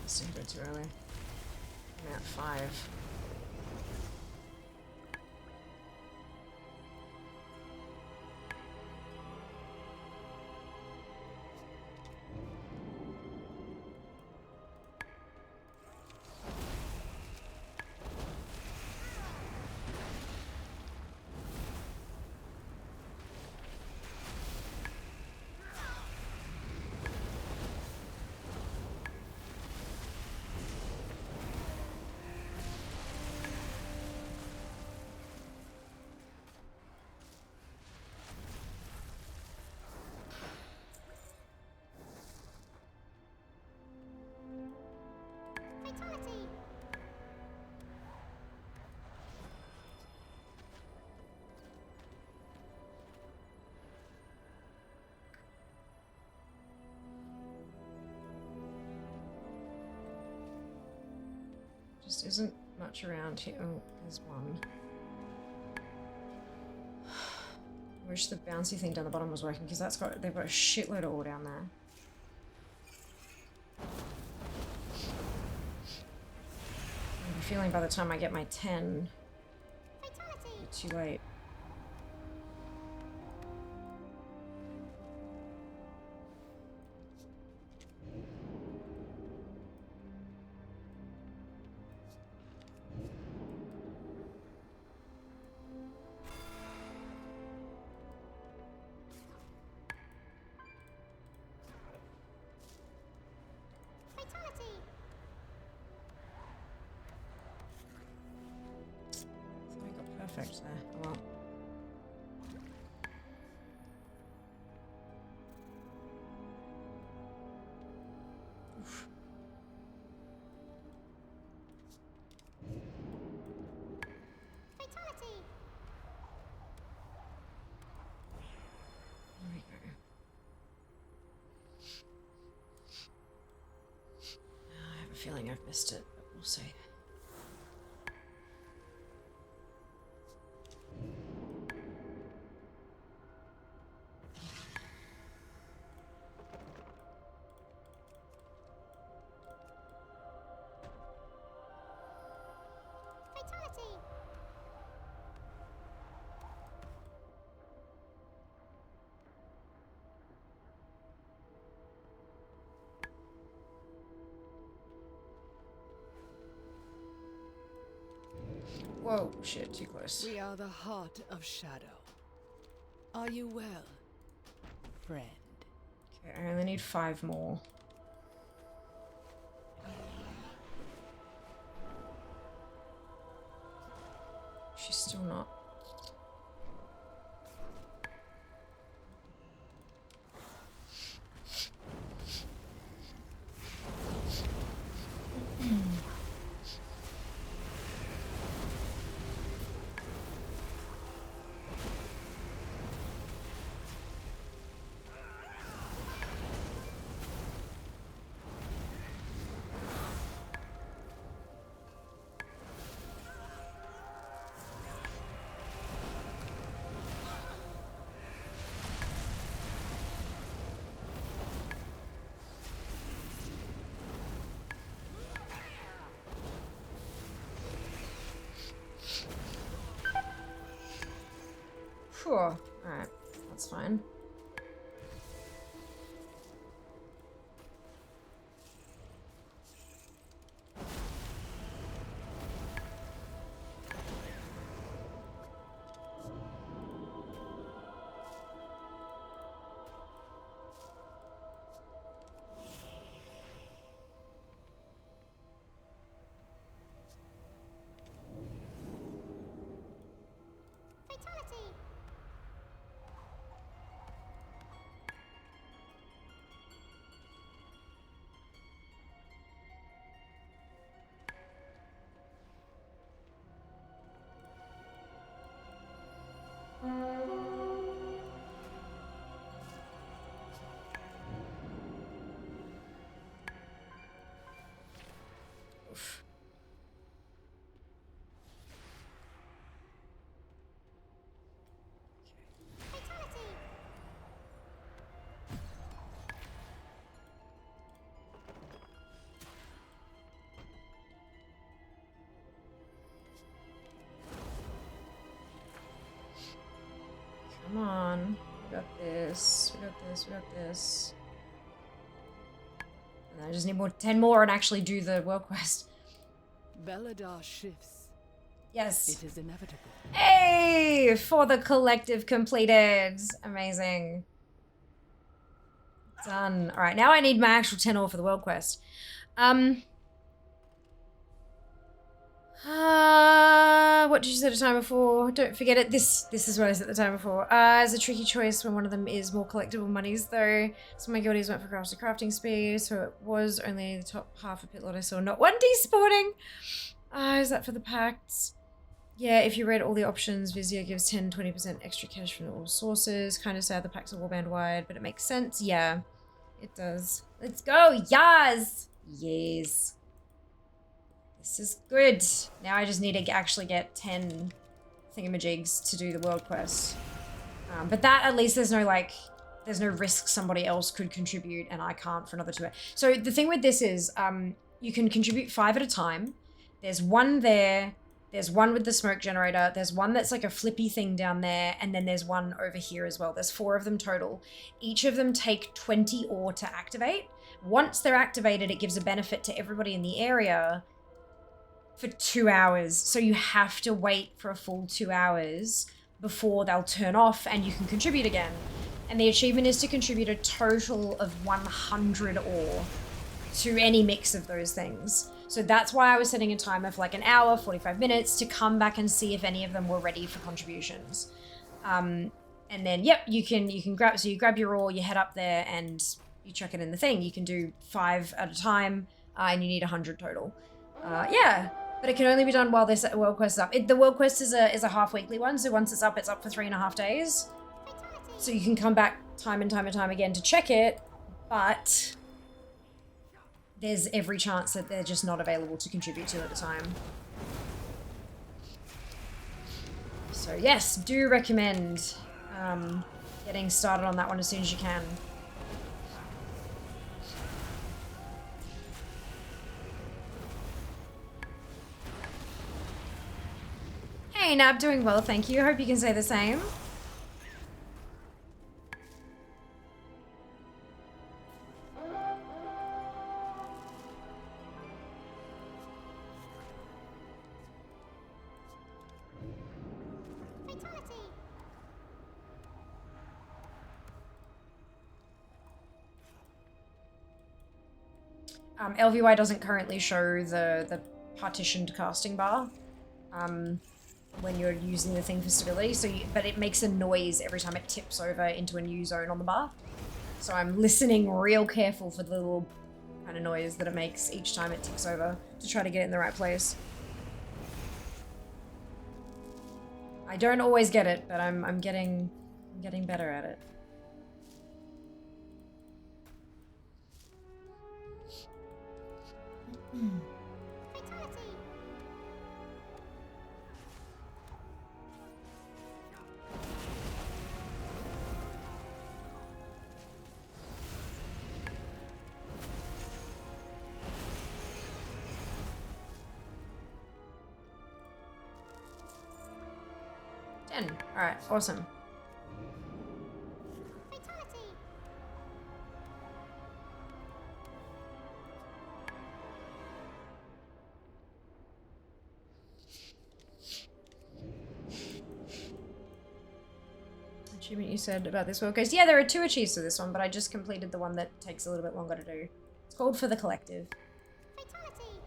Still a bit too early. I'm at 5. Just isn't much around here. Oh, there's one. I wish the bouncy thing down the bottom was working because they've got a shitload of ore down there. I have a feeling by the time I get my 10, it'll be too late. Perfect there. Oh, well. Oof. Fatality. There we go. I have a feeling I've missed it, but we'll see. Whoa, shit, too close.
We are the heart of shadow. Are you well, friend?
Okay, I only need 5 more. She's still not. Sure. Alright, that's fine.
Fatality!
Oof.
Fatality!
Come on. We got this. We got this. We got this. And I just need 10 more and actually do the world quest.
Beladar shifts.
Yes.
It is inevitable.
Hey! For the collective completed. Amazing. Done. Alright, now I need my actual 10 ore for the world quest. What did you set a timer for? Don't forget it. This is what I set the timer for. It's a tricky choice when one of them is more collectible monies though. So my guildies went for crafting speed, so it was only the top half of pit lot I saw. Not one desporting. Is that for the pacts? Yeah, if you read all the options, Vizia gives 10-20% extra cash from all sources. Kind of sad the packs are warband wide, but it makes sense. Yeah, it does. Let's go. Yas. Yes. This is good. Now I just need to actually get 10 thingamajigs to do the world quest. But that, at least there's no risk somebody else could contribute and I can't for another 2 hours. So the thing with this is, you can contribute 5 at a time. There's one there. There's one with the smoke generator. There's one that's like a flippy thing down there. And then there's one over here as well. There's 4 of them total. Each of them take 20 ore to activate. Once they're activated, it gives a benefit to everybody in the area for 2 hours. So you have to wait for a full 2 hours before they'll turn off and you can contribute again. And the achievement is to contribute a total of 100 ore to any mix of those things. So that's why I was setting a timer for like an hour, 45 minutes to come back and see if any of them were ready for contributions. And then, yep, you can grab, so you grab your ore, you head up there and you chuck it in the thing. You can do 5 at a time and you need 100 total. Yeah. But it can only be done while this world quest is up. The world quest is a half-weekly one, so once it's up for 3.5 days. So you can come back time and time and time again to check it, but there's every chance that they're just not available to contribute to at the time. So yes, do recommend getting started on that one as soon as you can. Hey, Nab, doing well, thank you. Hope you can say the same. LVY doesn't currently show the partitioned casting bar when you're using the thing for stability, so but it makes a noise every time it tips over into a new zone on the bar. So I'm listening real careful for the little kind of noise that it makes each time it ticks over to try to get it in the right place. I don't always get it, but I'm getting better at it.
Fatality.
10. Alright, awesome.
Fatality.
Achievement you said about this world goes, yeah, there are 2 achieves for this one, but I just completed the one that takes a little bit longer to do. It's called For the Collective.
Fatality.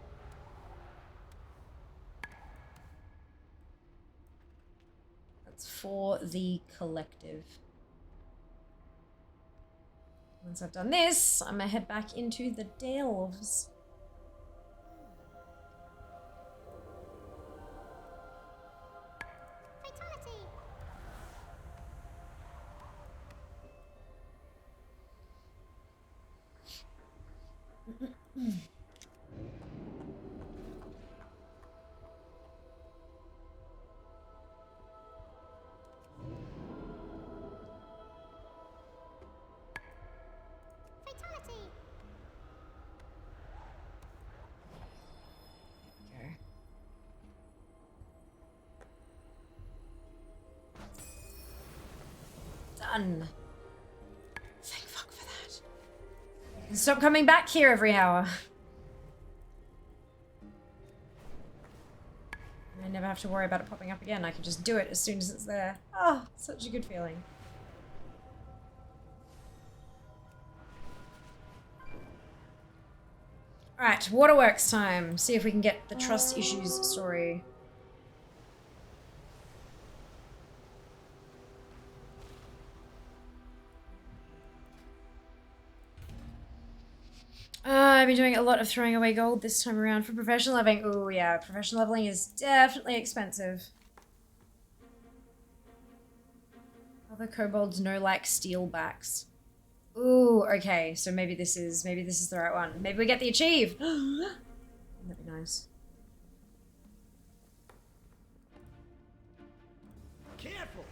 That's For the Collective. Once I've done this, I'm gonna head back into the delves.
Fatality. Fatality.
Okay. Done. Thank fuck for that. You can stop coming back here every hour. I never have to worry about it popping up again. I can just do it as soon as it's there. Oh, such a good feeling. Alright, waterworks time. See if we can get the trust issues story. I've been doing a lot of throwing away gold this time around for professional leveling. Oh yeah, professional leveling is definitely expensive. Other kobolds no like steel backs. Ooh, okay, so maybe this is the right one. Maybe we get the achieve. That'd be nice.
Careful!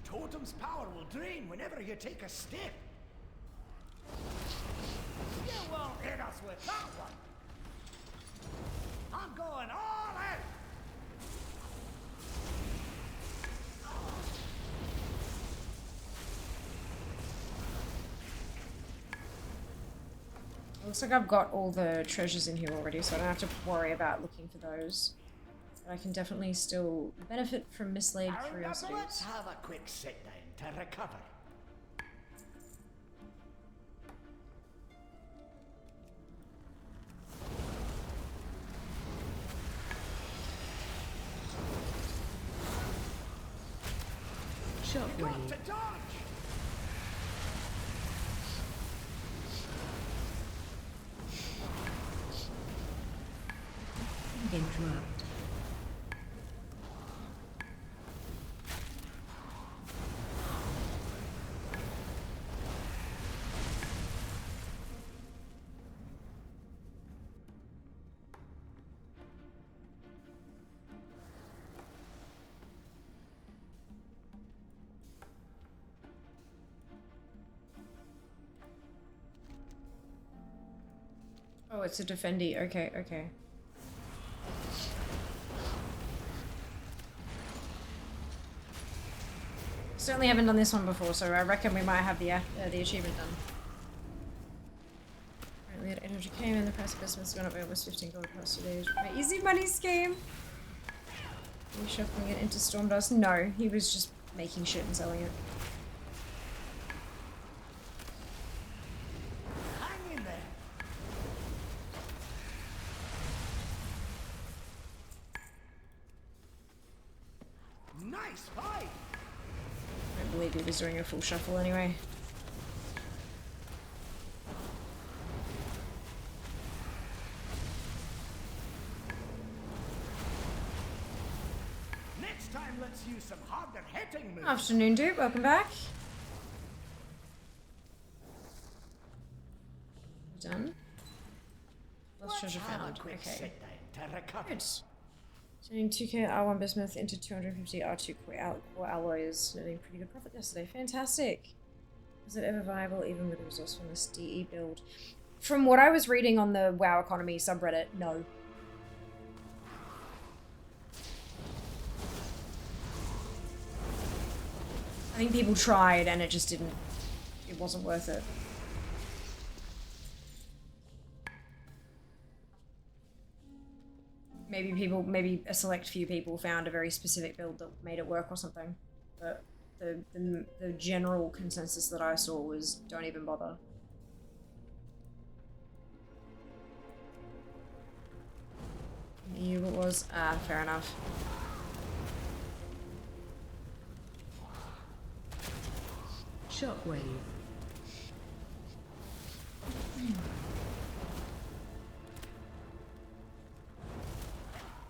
The totem's power will drain whenever you take a step. You won't hit us with that one. I'm going all out.
Looks like I've got all the treasures in here already, so I don't have to worry about looking for those. But I can definitely still benefit from mislaid
Let's
curiosities.
have a quick sit down to recover. You got
Shockwave.
to dodge.
Interrupt.
Oh, it's a defendy. Okay, okay. Certainly haven't done this one before, so I reckon we might have the achievement done. Apparently at energy came and the price of business went up by almost 15 gold across 2 days. My easy money scheme. Are you shuffling it into Stormdust? No, he was just making shit and selling it.
Hang in there. Nice fight.
I don't believe he was doing a full shuffle anyway.
Next time, let's use some harder hitting moves.
Afternoon, dude. Welcome back. Done. Lost treasure found. Okay. Good. Turning 2k R1 bismuth into 250 R2 core alloys, netting pretty good profit yesterday. Fantastic. Was it ever viable even with a resourcefulness DE build? From what I was reading on the WoW economy subreddit, no. I think people tried and it just didn't, it wasn't worth it. Maybe a select few people found a very specific build that made it work or something. But the general consensus that I saw was don't even bother. You, what was? Ah, fair enough.
Shockwave.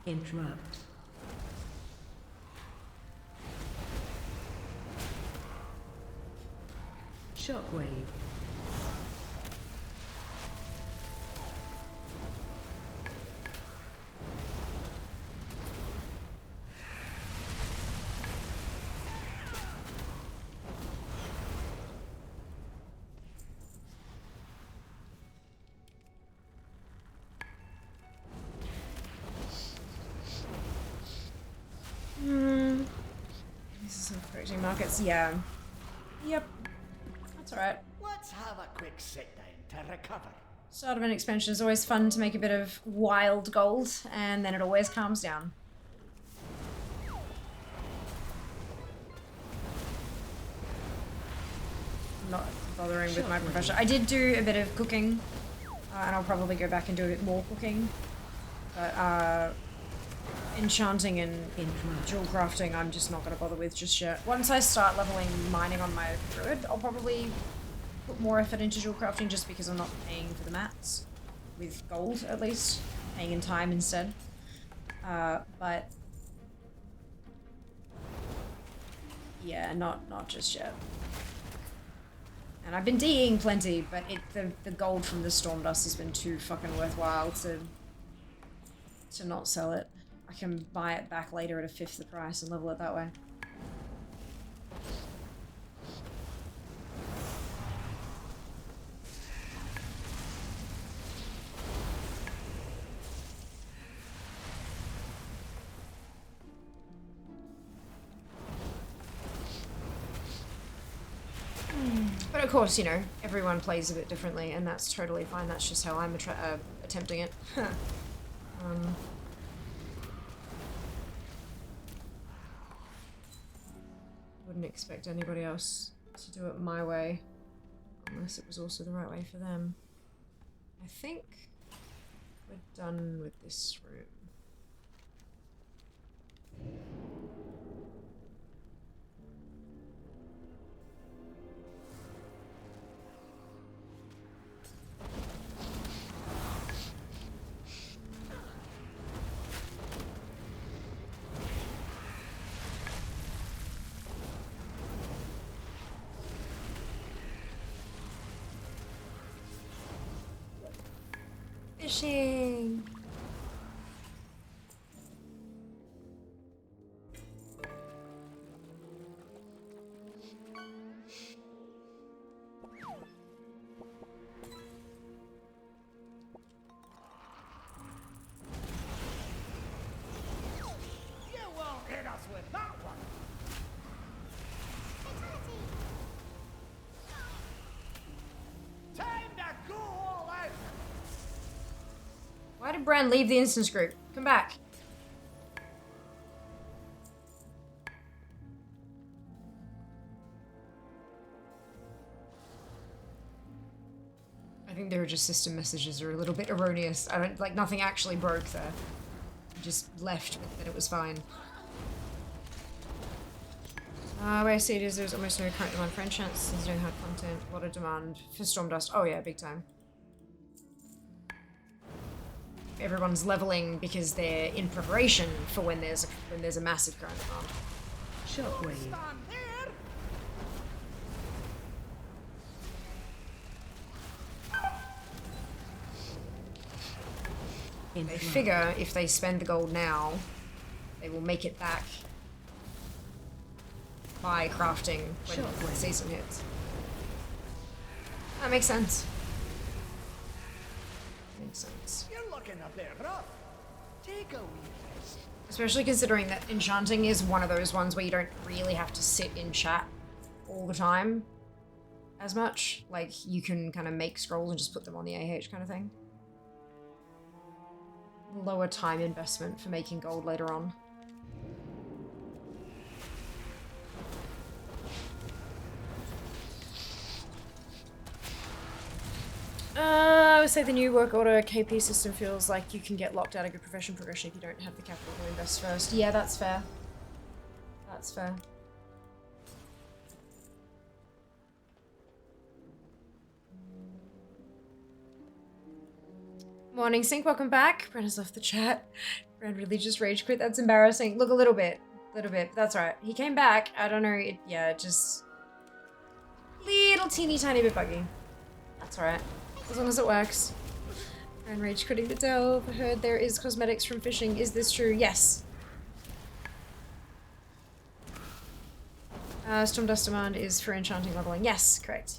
Interrupt. Shockwave.
This is some protein markets. Yeah. Yep. That's alright.
Let's have a quick sit down to recover.
Start of an expansion is always fun to make a bit of wild gold, and then it always calms down. I'm not bothering with my profession. I did do a bit of cooking, and I'll probably go back and do a bit more cooking. But enchanting and jewel crafting, I'm just not going to bother with just yet. Once I start leveling mining on my druid, I'll probably put more effort into jewel crafting just because I'm not paying for the mats with gold, at least, paying in time instead. But yeah, not just yet. And I've been DEing plenty, but the gold from the storm dust has been too fucking worthwhile to not sell it. I can buy it back later at a fifth the price and level it that way. But of course, you know, everyone plays a bit differently, and that's totally fine. That's just how I'm attempting it. Wouldn't expect anybody else to do it my way, unless it was also the right way for them. I think we're done with this room. Fishing!
You won't hit us with that one. Time to go all out.
Why did Bran leave the instance group? Come back. I think there were just system messages are a little bit erroneous. I don't, like, nothing actually broke there. Just left, but then it was fine. Where I see it is there's almost no current demand for enchants, there's no hard content, a lot of demand for Stormdust. Oh yeah, big time. Everyone's leveling because they're in preparation for when there's a massive current demand.
Shockwave.
They figure if they spend the gold now, they will make it back by crafting when the season hits. That makes sense. Makes sense.
You're looking a bit rough. Take a wee rest.
Especially considering that enchanting is one of those ones where you don't really have to sit in chat all the time as much. Like, you can kind of make scrolls and just put them on the AH kind of thing. Lower time investment for making gold later on. I would say the new work order KP system feels like you can get locked out of good profession progression if you don't have the capital to invest first. Yeah, that's fair. That's fair. Morning, Sync. Welcome back. Brent has left the chat. Brent really just rage quit. That's embarrassing. Look, a little bit. That's right. He came back. I don't know. Yeah, just... little teeny tiny bit buggy. That's alright. As long as it works. And rage quitting the delve. I heard there is cosmetics from fishing. Is this true? Yes. Stormdust demand is for enchanting leveling. Yes, correct.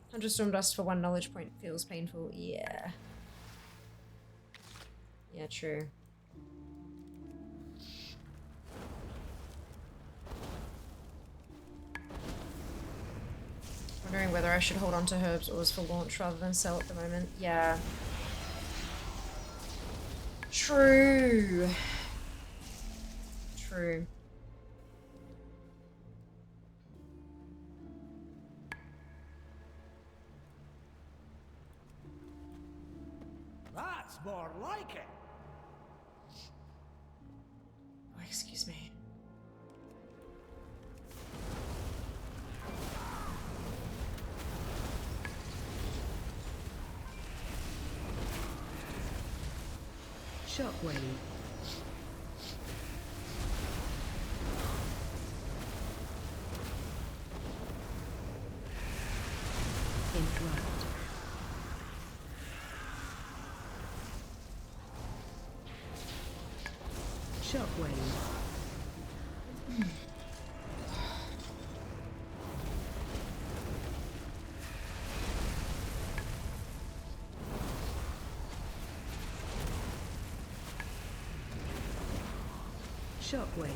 100 Stormdust for 1 knowledge point feels painful. Yeah. Yeah, true. Wondering whether I should hold on to herbs ores for launch rather than sell at the moment. Yeah. True. True.
That's more like it.
Oh, excuse me.
Shockwave. Interrupt. Shockwave. Shockwave.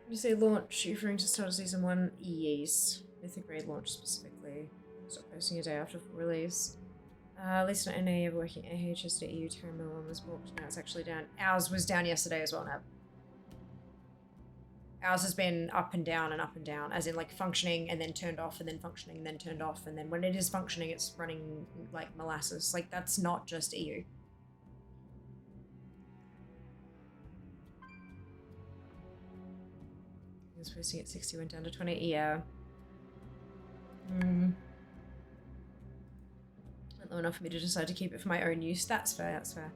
When you say launch, you're referring to start of season 1? Yes. Mythic Raid launch specifically. Stop posting a day after release. At least not NA ever working AH as the EU terminal one was booked. Now it's actually down. Ours was down yesterday as well, Nab. Ours has been up and down, as in like functioning and then turned off and then functioning and then turned off, and then when it is functioning it's running like molasses. Like, that's not just EU. I was posting at 60, went down to 20. Yeah. Not low enough for me to decide to keep it for my own use. That's fair, that's fair.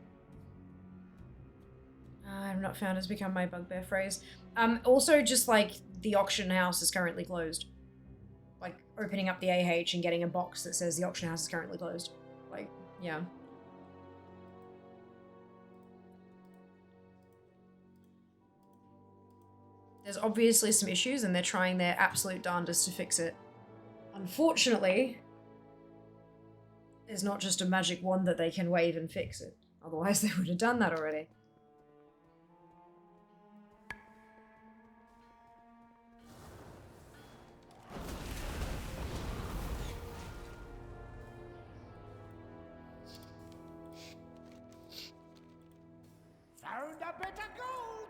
I'm not found has become my bugbear phrase. Also, just like the auction house is currently closed. Like, opening up the AH and getting a box that says the auction house is currently closed. Like, yeah. There's obviously some issues and they're trying their absolute darndest to fix it. Unfortunately, there's not just a magic wand that they can wave and fix it. Otherwise they would have done that already.
Found a bit of gold.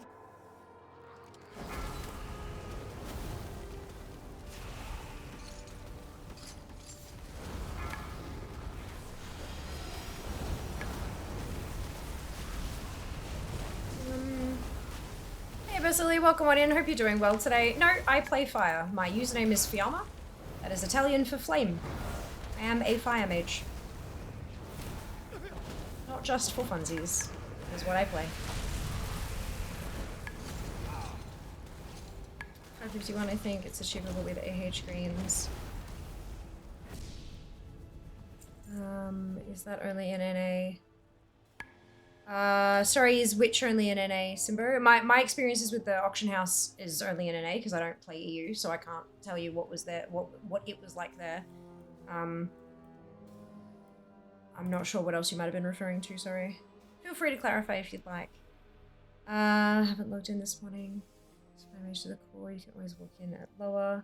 Mercilessly, welcome on in. Hope you're doing well today. No, I play fire. My username is Fiamma. That is Italian for flame. I am a fire mage. Not just for funsies, is what I play. 551, I think it's achievable with AH greens. Is that only in NA? Sorry, is Witch only in NA, Simbo? My experiences with the auction house is only in NA because I don't play EU, so I can't tell you what was there, what it was like there. I'm not sure what else you might have been referring to, sorry. Feel free to clarify if you'd like. Haven't logged in this morning. Damage to the core, you can always walk in at lower.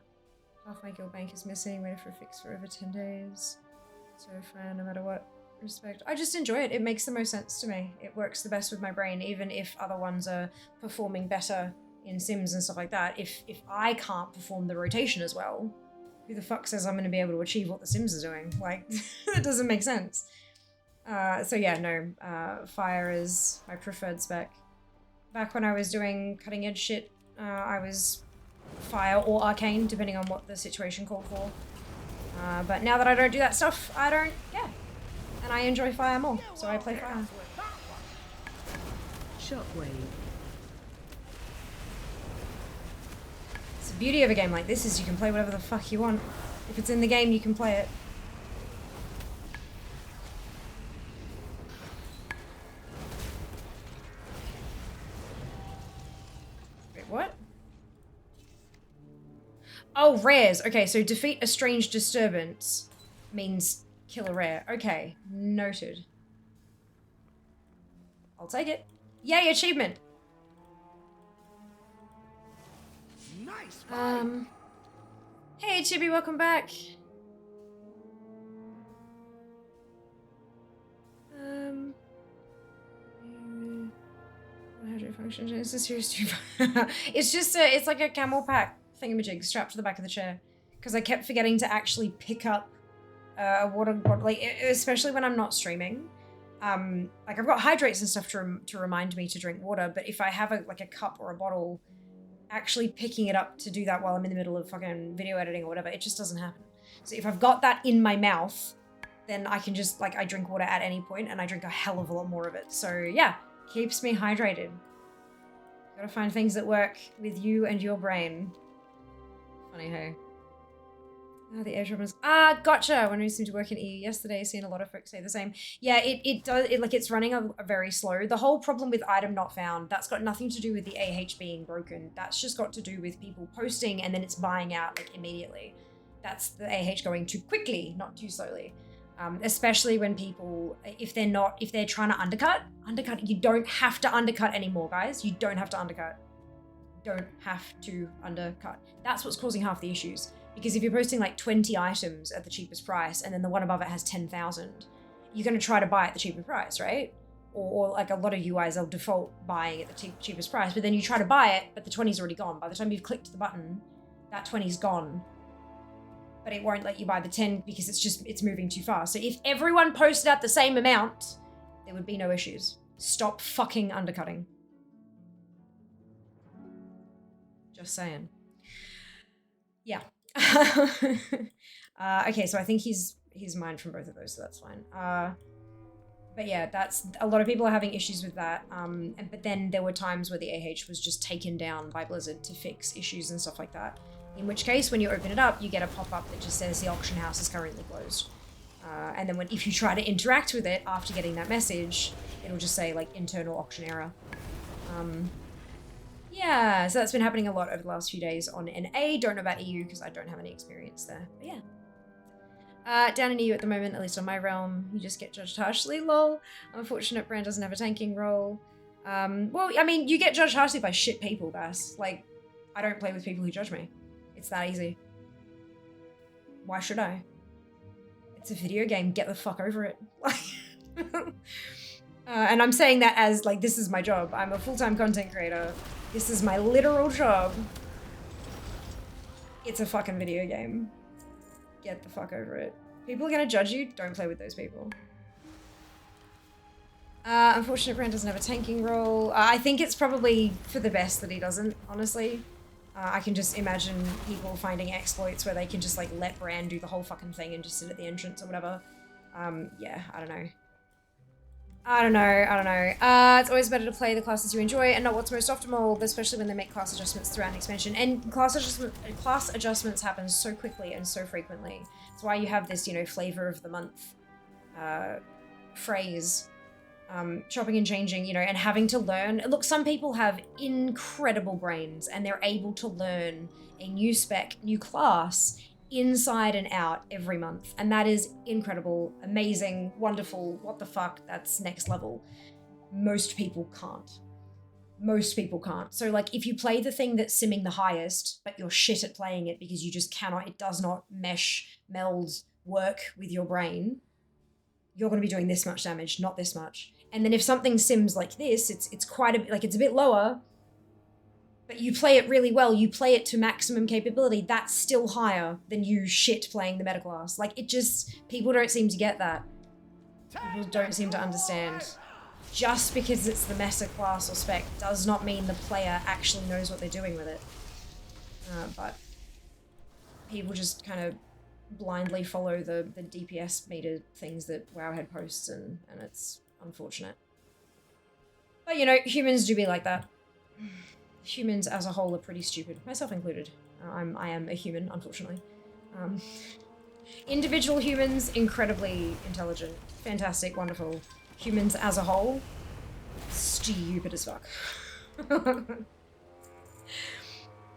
Half my guild bank is missing, waited for a fix for over 10 days. So fine, no matter what. Respect. I just enjoy it. It makes the most sense to me. It works the best with my brain, even if other ones are performing better in Sims and stuff like that. If I can't perform the rotation as well, who the fuck says I'm going to be able to achieve what the Sims are doing? Like, that doesn't make sense. So yeah, no. Fire is my preferred spec. Back when I was doing cutting edge shit, I was fire or arcane, depending on what the situation called for. But now that I don't do that stuff, I don't, yeah. And I enjoy fire more, so I play fire.
Shockwave.
It's the beauty of a game like this is you can play whatever the fuck you want. If it's in the game, you can play it. Wait, what? Oh, rares. Okay, so defeat a strange disturbance means kill a rare. Okay, noted. I'll take it. Yay, achievement.
Nice.
Hey Chibi, welcome back. How do it function? It's a serious tube. It's just it's like a camel pack thingamajig strapped to the back of the chair. Because I kept forgetting to actually pick up a water bottle, like, especially when I'm not streaming. Like I've got hydrates and stuff to remind me to drink water, but if I have a cup or a bottle, actually picking it up to do that while I'm in the middle of fucking video editing or whatever, it just doesn't happen. So if I've got that in my mouth, then I can just, like, I drink water at any point and I drink a hell of a lot more of it. So yeah, keeps me hydrated. Gotta find things that work with you and your brain. Funny, hey? Oh, the airdrop is... gotcha! When we seemed to work in EU yesterday, seen a lot of folks say the same. Yeah, it does, it's running a very slow. The whole problem with item not found, that's got nothing to do with the AH being broken. That's just got to do with people posting and then it's buying out, like, immediately. That's the AH going too quickly, not too slowly. Especially when people, if they're trying to undercut, you don't have to undercut anymore, guys. You don't have to undercut. Don't have to undercut. That's what's causing half the issues. Because if you're posting like 20 items at the cheapest price and then the one above it has 10,000, you're going to try to buy at the cheaper price, right? Or like a lot of UIs, they'll default buying at the cheapest price, but then you try to buy it, but the 20's already gone. By the time you've clicked the button, that 20's gone. But it won't let you buy the 10 because it's moving too fast. So if everyone posted at the same amount, there would be no issues. Stop fucking undercutting. Just saying. Yeah. Okay, so I think he's mined from both of those, so that's fine. But yeah, that's a lot of people are having issues with that. But then there were times where the AH was just taken down by Blizzard to fix issues and stuff like that. In which case, when you open it up, you get a pop-up that just says the auction house is currently closed. And then if you try to interact with it after getting that message, it'll just say like internal auction error. Yeah, so that's been happening a lot over the last few days on NA. Don't know about EU because I don't have any experience there. But yeah. Down in EU at the moment, at least on my realm, you just get judged harshly, lol. Unfortunate Brand doesn't have a tanking role. Well, I mean, you get judged harshly by shit people, guys. Like, I don't play with people who judge me. It's that easy. Why should I? It's a video game. Get the fuck over it. And I'm saying that as, like, this is my job. I'm a full-time content creator. This is my literal job. It's a fucking video game. Get the fuck over it. People are gonna judge you. Don't play with those people. Unfortunate Brand doesn't have a tanking role. I think it's probably for the best that he doesn't, honestly. I can just imagine people finding exploits where they can just like let Brand do the whole fucking thing and just sit at the entrance or whatever. Yeah, I don't know. I don't know. It's always better to play the classes you enjoy and not what's most optimal, especially when they make class adjustments throughout an expansion. And class adjustments happen so quickly and so frequently. That's why you have this, you know, flavor of the month phrase. Chopping and changing, you know, and having to learn. Look, some people have incredible brains and they're able to learn a new spec, new class inside and out every month. And that is incredible, amazing, wonderful, what the fuck, that's next level. Most people can't. Most people can't. So like if you play the thing that's simming the highest, but you're shit at playing it because you just cannot, it does not meld, work with your brain, you're going to be doing this much damage, not this much. And then if something sims like this, it's quite a bit, like it's a bit lower, but you play it really well, you play it to maximum capability, that's still higher than you shit playing the meta class. Like it just, people don't seem to get that. People don't seem to understand. Just because it's the meta class or spec does not mean the player actually knows what they're doing with it. But people just kind of blindly follow the DPS meter things that Wowhead posts and it's unfortunate. But you know, humans do be like that. Humans as a whole are pretty stupid, myself included. I am a human, unfortunately. Individual humans, incredibly intelligent, fantastic, wonderful. Humans as a whole, stupid as fuck.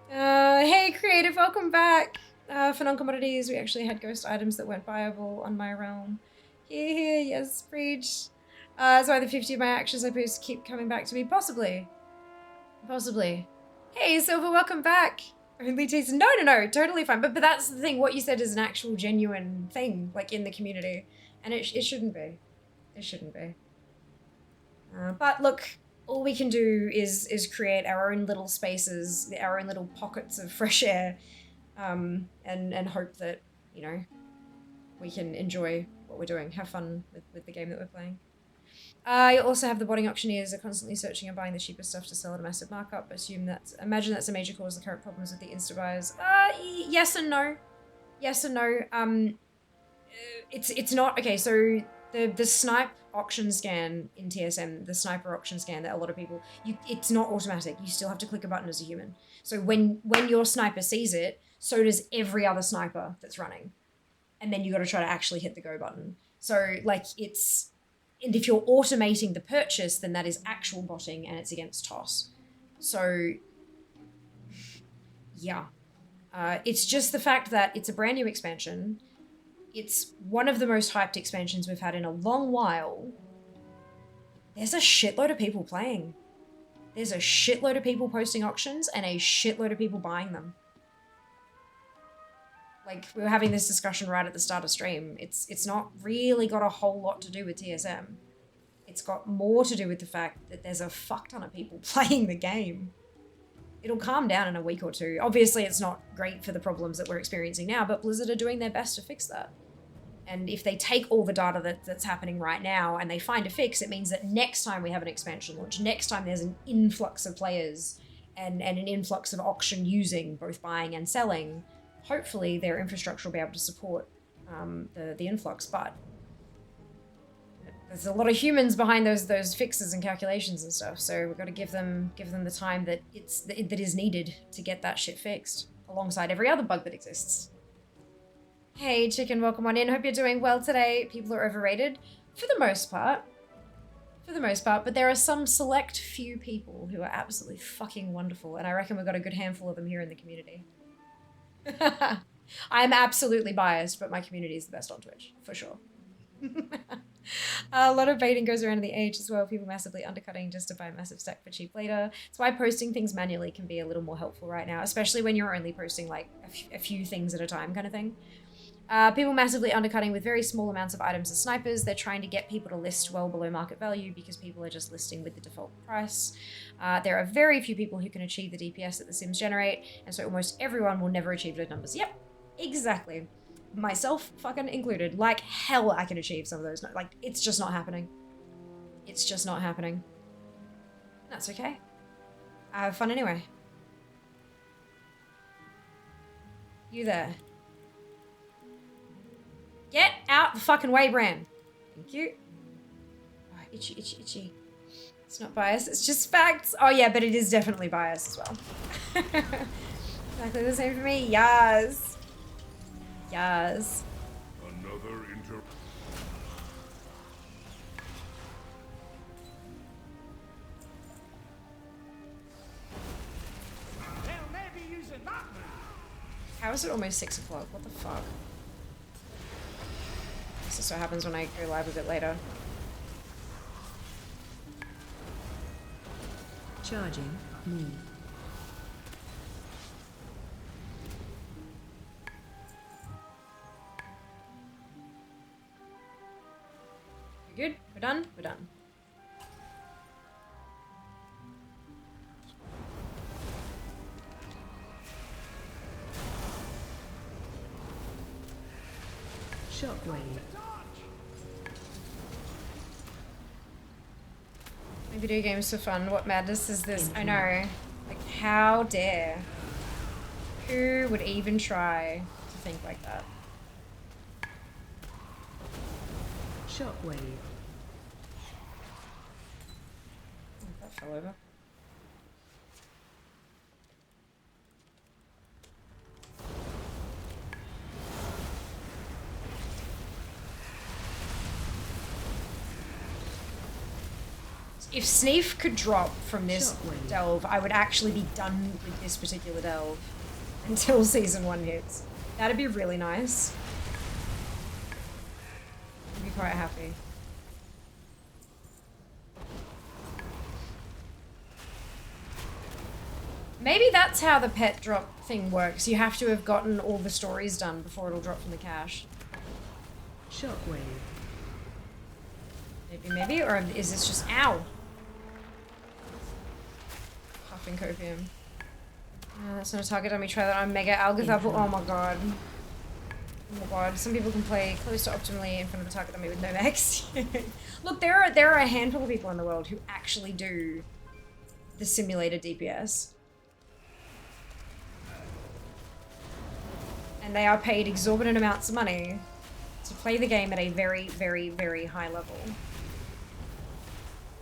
Hey creative, welcome back. For non-commodities, we actually had ghost items that weren't viable on my realm. Here, yes, preach. That's why the 50 of my actions I post keep coming back to me. Possibly. Possibly. Hey, Silver, welcome back. Only takes... No, totally fine. But that's the thing. What you said is an actual genuine thing, like, in the community. And it shouldn't be. It shouldn't be. But look, all we can do is create our own little spaces, our own little pockets of fresh air, and hope that, you know, we can enjoy what we're doing, have fun with the game that we're playing. You also have the botting auctioneers are constantly searching and buying the cheapest stuff to sell at a massive markup. Imagine that's a major cause of the current problems with the insta buys. Yes and no. Yes and no. It's not okay. So the snipe auction scan in TSM, the sniper auction scan that a lot of people it's not automatic. You still have to click a button as a human. So when your sniper sees it, so does every other sniper that's running, and then you got to try to actually hit the go button. So like and if you're automating the purchase, then that is actual botting and it's against toss. So, yeah. It's just the fact that it's a brand new expansion. It's one of the most hyped expansions we've had in a long while. There's a shitload of people playing. There's a shitload of people posting auctions and a shitload of people buying them. Like, we were having this discussion right at the start of stream. It's not really got a whole lot to do with TSM. It's got more to do with the fact that there's a fuck ton of people playing the game. It'll calm down in a week or two. Obviously, it's not great for the problems that we're experiencing now, but Blizzard are doing their best to fix that. And if they take all the data that's happening right now and they find a fix, it means that next time we have an expansion launch, next time there's an influx of players and an influx of auction using, both buying and selling, hopefully their infrastructure will be able to support the influx, but there's a lot of humans behind those fixes and calculations and stuff, so we've got to give them the time that is needed to get that shit fixed, alongside every other bug that exists. Hey chicken, welcome on in. Hope you're doing well today. People are overrated for the most part. But there are some select few people who are absolutely fucking wonderful, and I reckon we've got a good handful of them here in the community. I'm absolutely biased, but my community is the best on Twitch, for sure. A lot of baiting goes around in the age as well, people massively undercutting just to buy a massive stack for cheap later. That's why posting things manually can be a little more helpful right now, especially when you're only posting like a few things at a time kind of thing. People massively undercutting with very small amounts of items as snipers. They're trying to get people to list well below market value because people are just listing with the default price. There are very few people who can achieve the DPS that the Sims generate, and so almost everyone will never achieve those numbers. Yep, exactly. Myself fucking included. Like hell I can achieve some of those. Like, it's just not happening. It's just not happening. That's okay. I have fun anyway. You there. Get out the fucking way, Bran. Thank you. Oh, itchy, itchy, itchy. It's not biased, it's just facts. Oh yeah, but it is definitely biased as well. Exactly the same for me. Yes. Yes.
Another
They'll never be using that move.
How is it almost 6 o'clock? What the fuck? This is what happens when I go live a bit later.
Charging. Me.
We're good? We're done? We're done.
Shockwave.
My video games for fun. What madness is this? I know. Like, how dare? Who would even try to think like that?
Shockwave.
Oh, that fell over. If Sneef could drop from this delve, I would actually be done with this particular delve until season 1 hits. That'd be really nice. I'd be quite happy. Maybe that's how the pet drop thing works. You have to have gotten all the stories done before it'll drop from the cache.
Shockwave.
Maybe, or is this just ow? Huffing copium. Oh, that's not a target dummy. Try that on Mega Algothapple. Oh my god. Oh my god. Some people can play close to optimally in front of a target dummy with no max. Look, there are a handful of people in the world who actually do the simulated DPS. And they are paid exorbitant amounts of money to play the game at a very, very, very high level.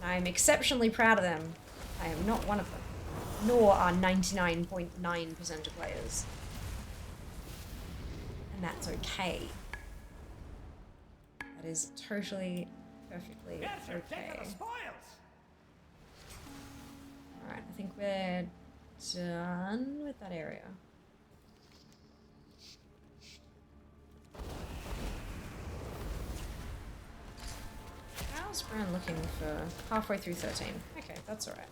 And I'm exceptionally proud of them. I am not one of them. Nor are 99.9% of players. And that's okay. That is totally, perfectly okay. Alright, I think we're done with that area. How's Bran looking for halfway through 13? Okay, that's alright.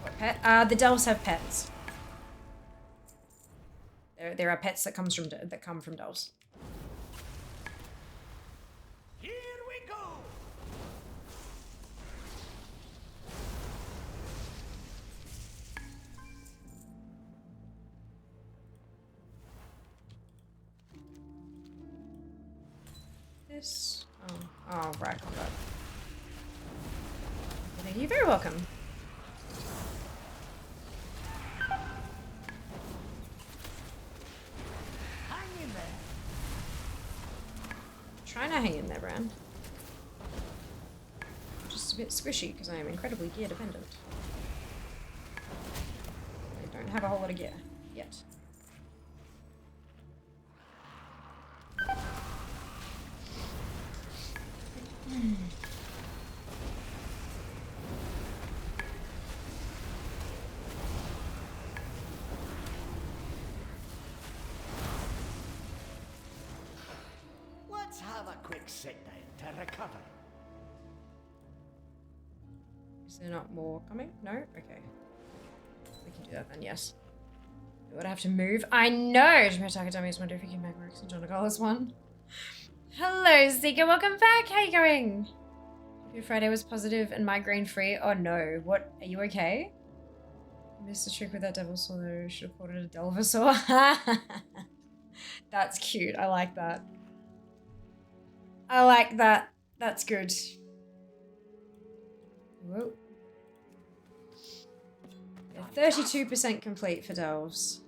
What pet? The delves have pets. There are pets that come from delves.
Here we go.
This. Oh, right, got that. You're very welcome.
Hang in there.
Try not hang in there, Bran. I'm just a bit squishy because I am incredibly gear dependent. I don't have a whole lot of gear yet.
Let's have a quick sit down to recover.
Is there not more coming? No? Okay. We can do that then, yes. Would I have to move? I know! Attack Dummies, wonder if you can make works in John Nicholas one. Hello, Zika, welcome back! How you going? Hope your Friday was positive and migraine free. Oh no, what? Are you okay? Missed a trick with that devil saw though. Should have called it a Delvasaur. That's cute. I like that. I like that. That's good. Whoa. 32% complete for Delves.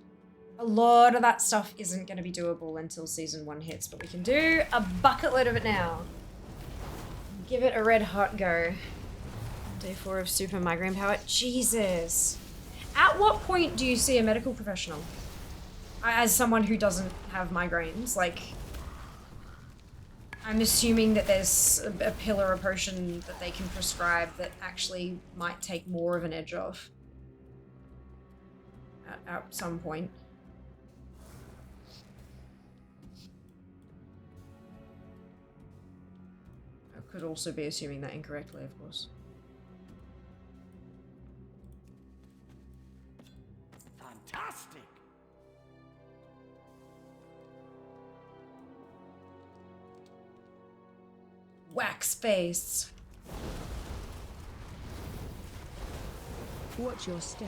A lot of that stuff isn't going to be doable until season 1 hits, but we can do a bucket load of it now. Give it a red hot go. Day 4 of super migraine power. Jesus. At what point do you see a medical professional? As someone who doesn't have migraines, like, I'm assuming that there's a pill or a potion that they can prescribe that actually might take more of an edge off at some point. I could also be assuming that incorrectly, of course.
Fantastic!
Wax face.
Watch your step.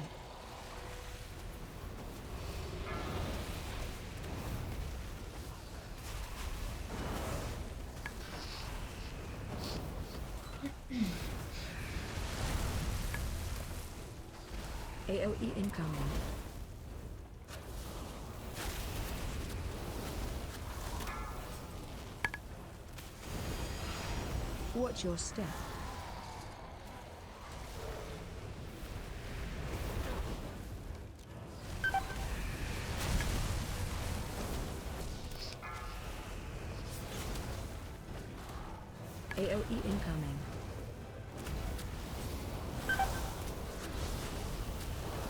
AOE incoming. Watch your step. AOE incoming.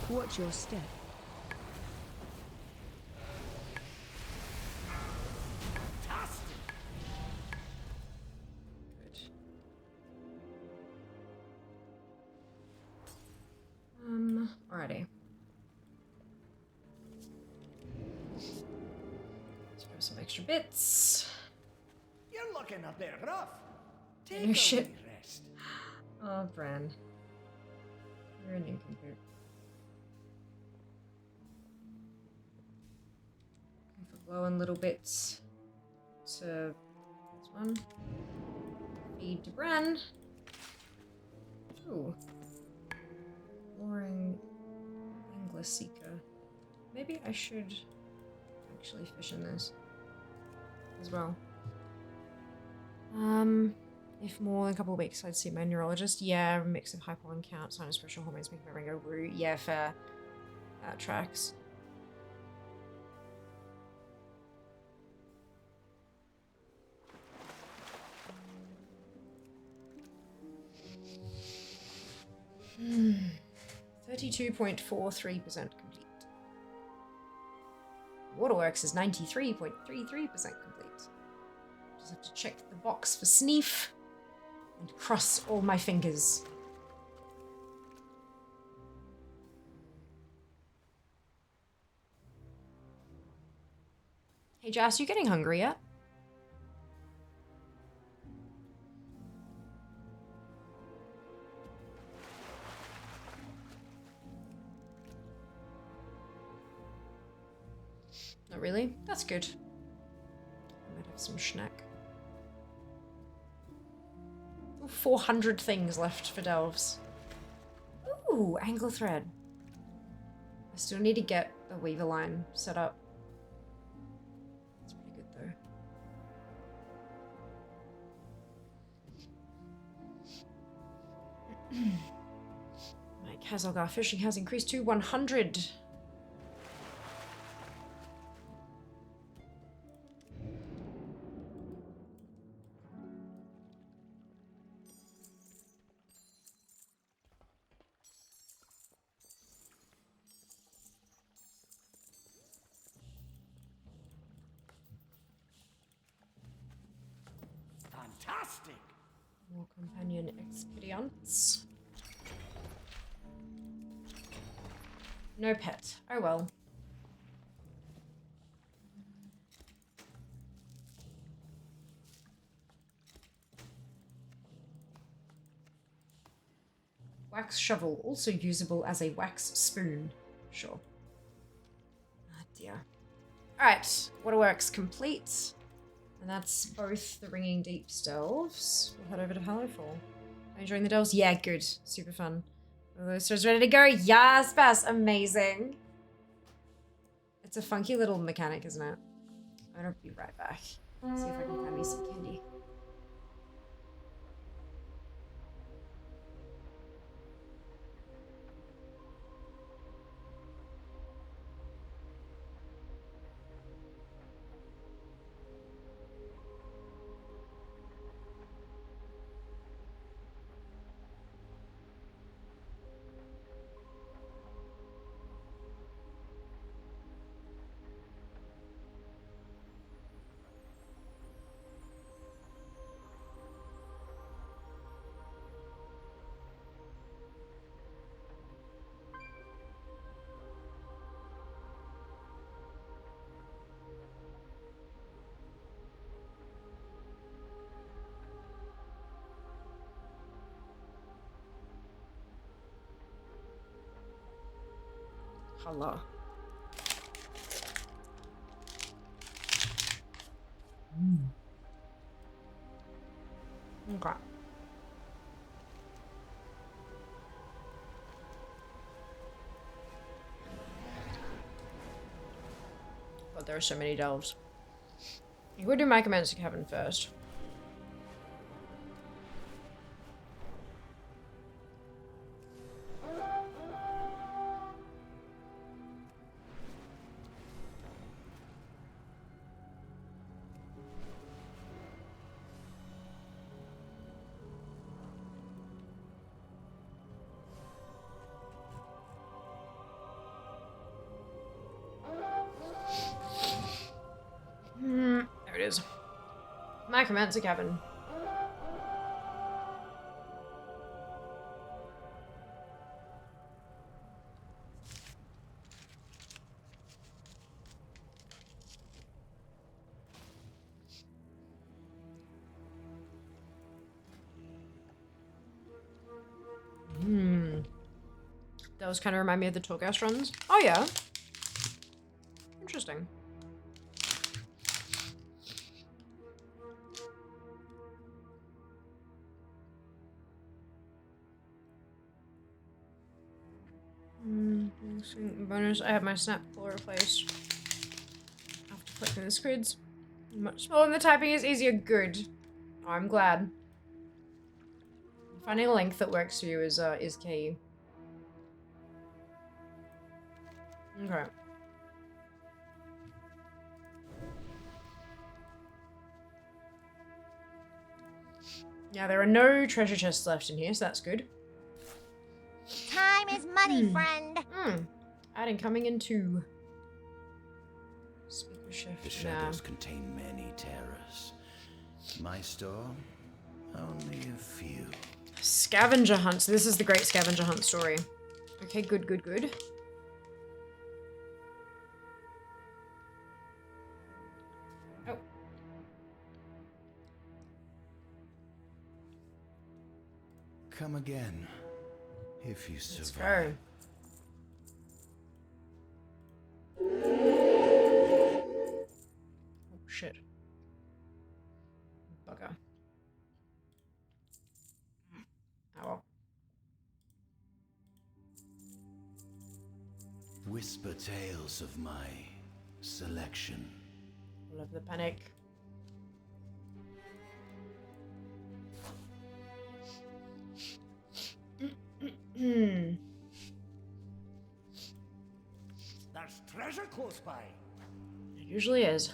Watch your step.
Fantastic!
Alrighty. Let's grab some extra bits.
You're looking a bit rough. Take
No
a
shit.
wee rest.
Oh, Bran. You're an incomplete. Looking for glowing little bits to this one. Feed to Bran. Ooh. Boring Angler Seeker. Maybe I should actually fish in this as well. If more than a couple of weeks, I'd see my neurologist. Yeah, a mix of high pollen count, sinus pressure, hormones making my brain go woo. Yeah, fair. That tracks. Hmm. 32.43% complete. Waterworks is 93.33% complete. Just have to check the box for sneef and cross all my fingers. Hey Jas, you getting hungry yet? Not really? That's good. I might have some schnack. 400 things left for Delves. Ooh, angle thread. I still need to get the weaver line set up. That's pretty good though. My Kazalgar fishing has increased to 100.
Fantastic!
More companion experience. No pet. Oh well. Wax shovel, also usable as a wax spoon. Sure. Ah, dear. Alright, waterworks complete. And that's both the Ringing Deep delves. We'll head over to Hallowfall. Are you enjoying the delves? Yeah, good. Super fun. Are those stores ready to go? Yes, Bass. Amazing. It's a funky little mechanic, isn't it? I'm gonna be right back. See if I can find me some candy. Hello. Okay. But there are so many delves. You would do Mycomantic Heaven first. There it is. Mycomantic Heaven. Those kind of remind me of the Torghast runs. Oh yeah. Interesting. Bonus, I have my snap pull replaced. I have to put through the squids. Much smaller and the typing is easier. Good. Oh, I'm glad. Finding a length that works for you is key. Okay. Yeah, there are no treasure chests left in here, so that's good.
Time is money, friend.
Adding coming in 2. Speaker shift.
The shadows contain many terrors. My store, only a few.
Scavenger hunt. So this is the great scavenger hunt story. Okay, good, good, good. Oh.
Come again, if you survive.
Let's go. Oh, shit. Bugger. Oh well.
Whisper tales of my selection.
Love the panic.
There's treasure close by.
It usually is.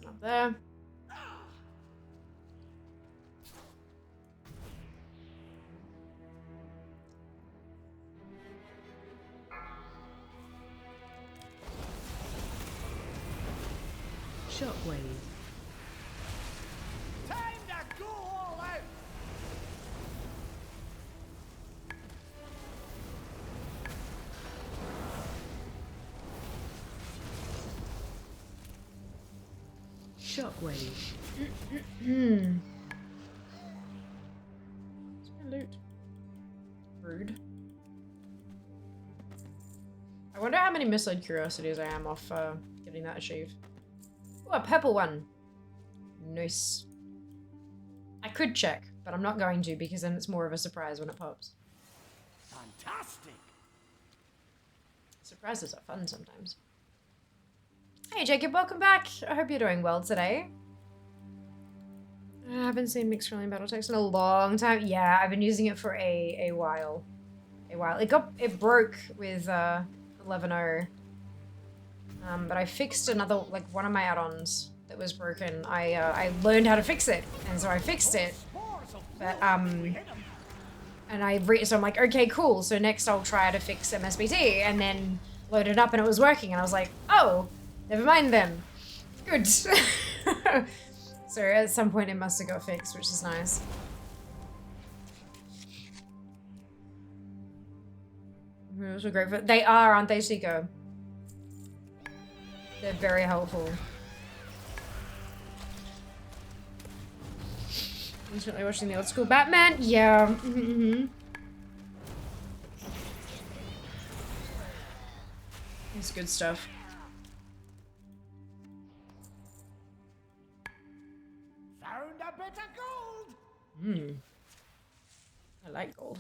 Up there.
Shockwave.
Time to go all out.
Shockwave.
Where's my loot? Rude. I wonder how many misled curiosities I am off getting that achieved. Oh, a purple one. Nice. I could check, but I'm not going to because then it's more of a surprise when it pops.
Fantastic!
Surprises are fun sometimes. Hey Jacob, welcome back. I hope you're doing well today. I haven't seen mixed rolling battle text in a long time. Yeah, I've been using it for a while. It broke with 11.0. But I fixed another, like one of my add-ons that was broken. I learned how to fix it, and so I fixed it. But so I'm like, okay, cool. So next I'll try to fix MSBT, and then load it up, and it was working, and I was like, oh, never mind then. Good. So at some point it must have got fixed, which is nice. Those are great. But they are, aren't they, Chico? They're very helpful. Recently watching the old school Batman? Yeah. Mm-hmm. It's good stuff.
Found a bit of gold!
I like gold.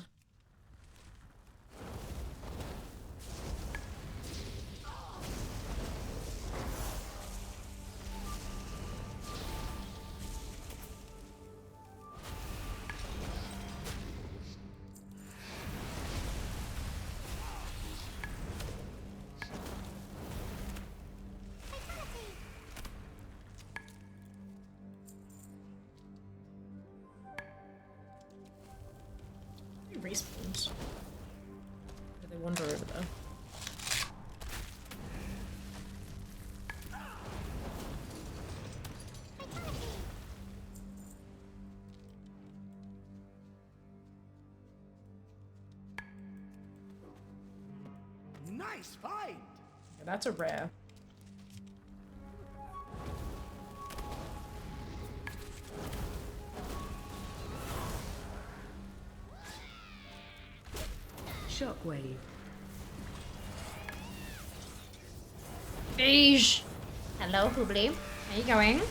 Respawns. They wander over there.
Nice find!
Yeah, that's a rare.
Shockwave.
Beige. Hello, Hoobly. How you going?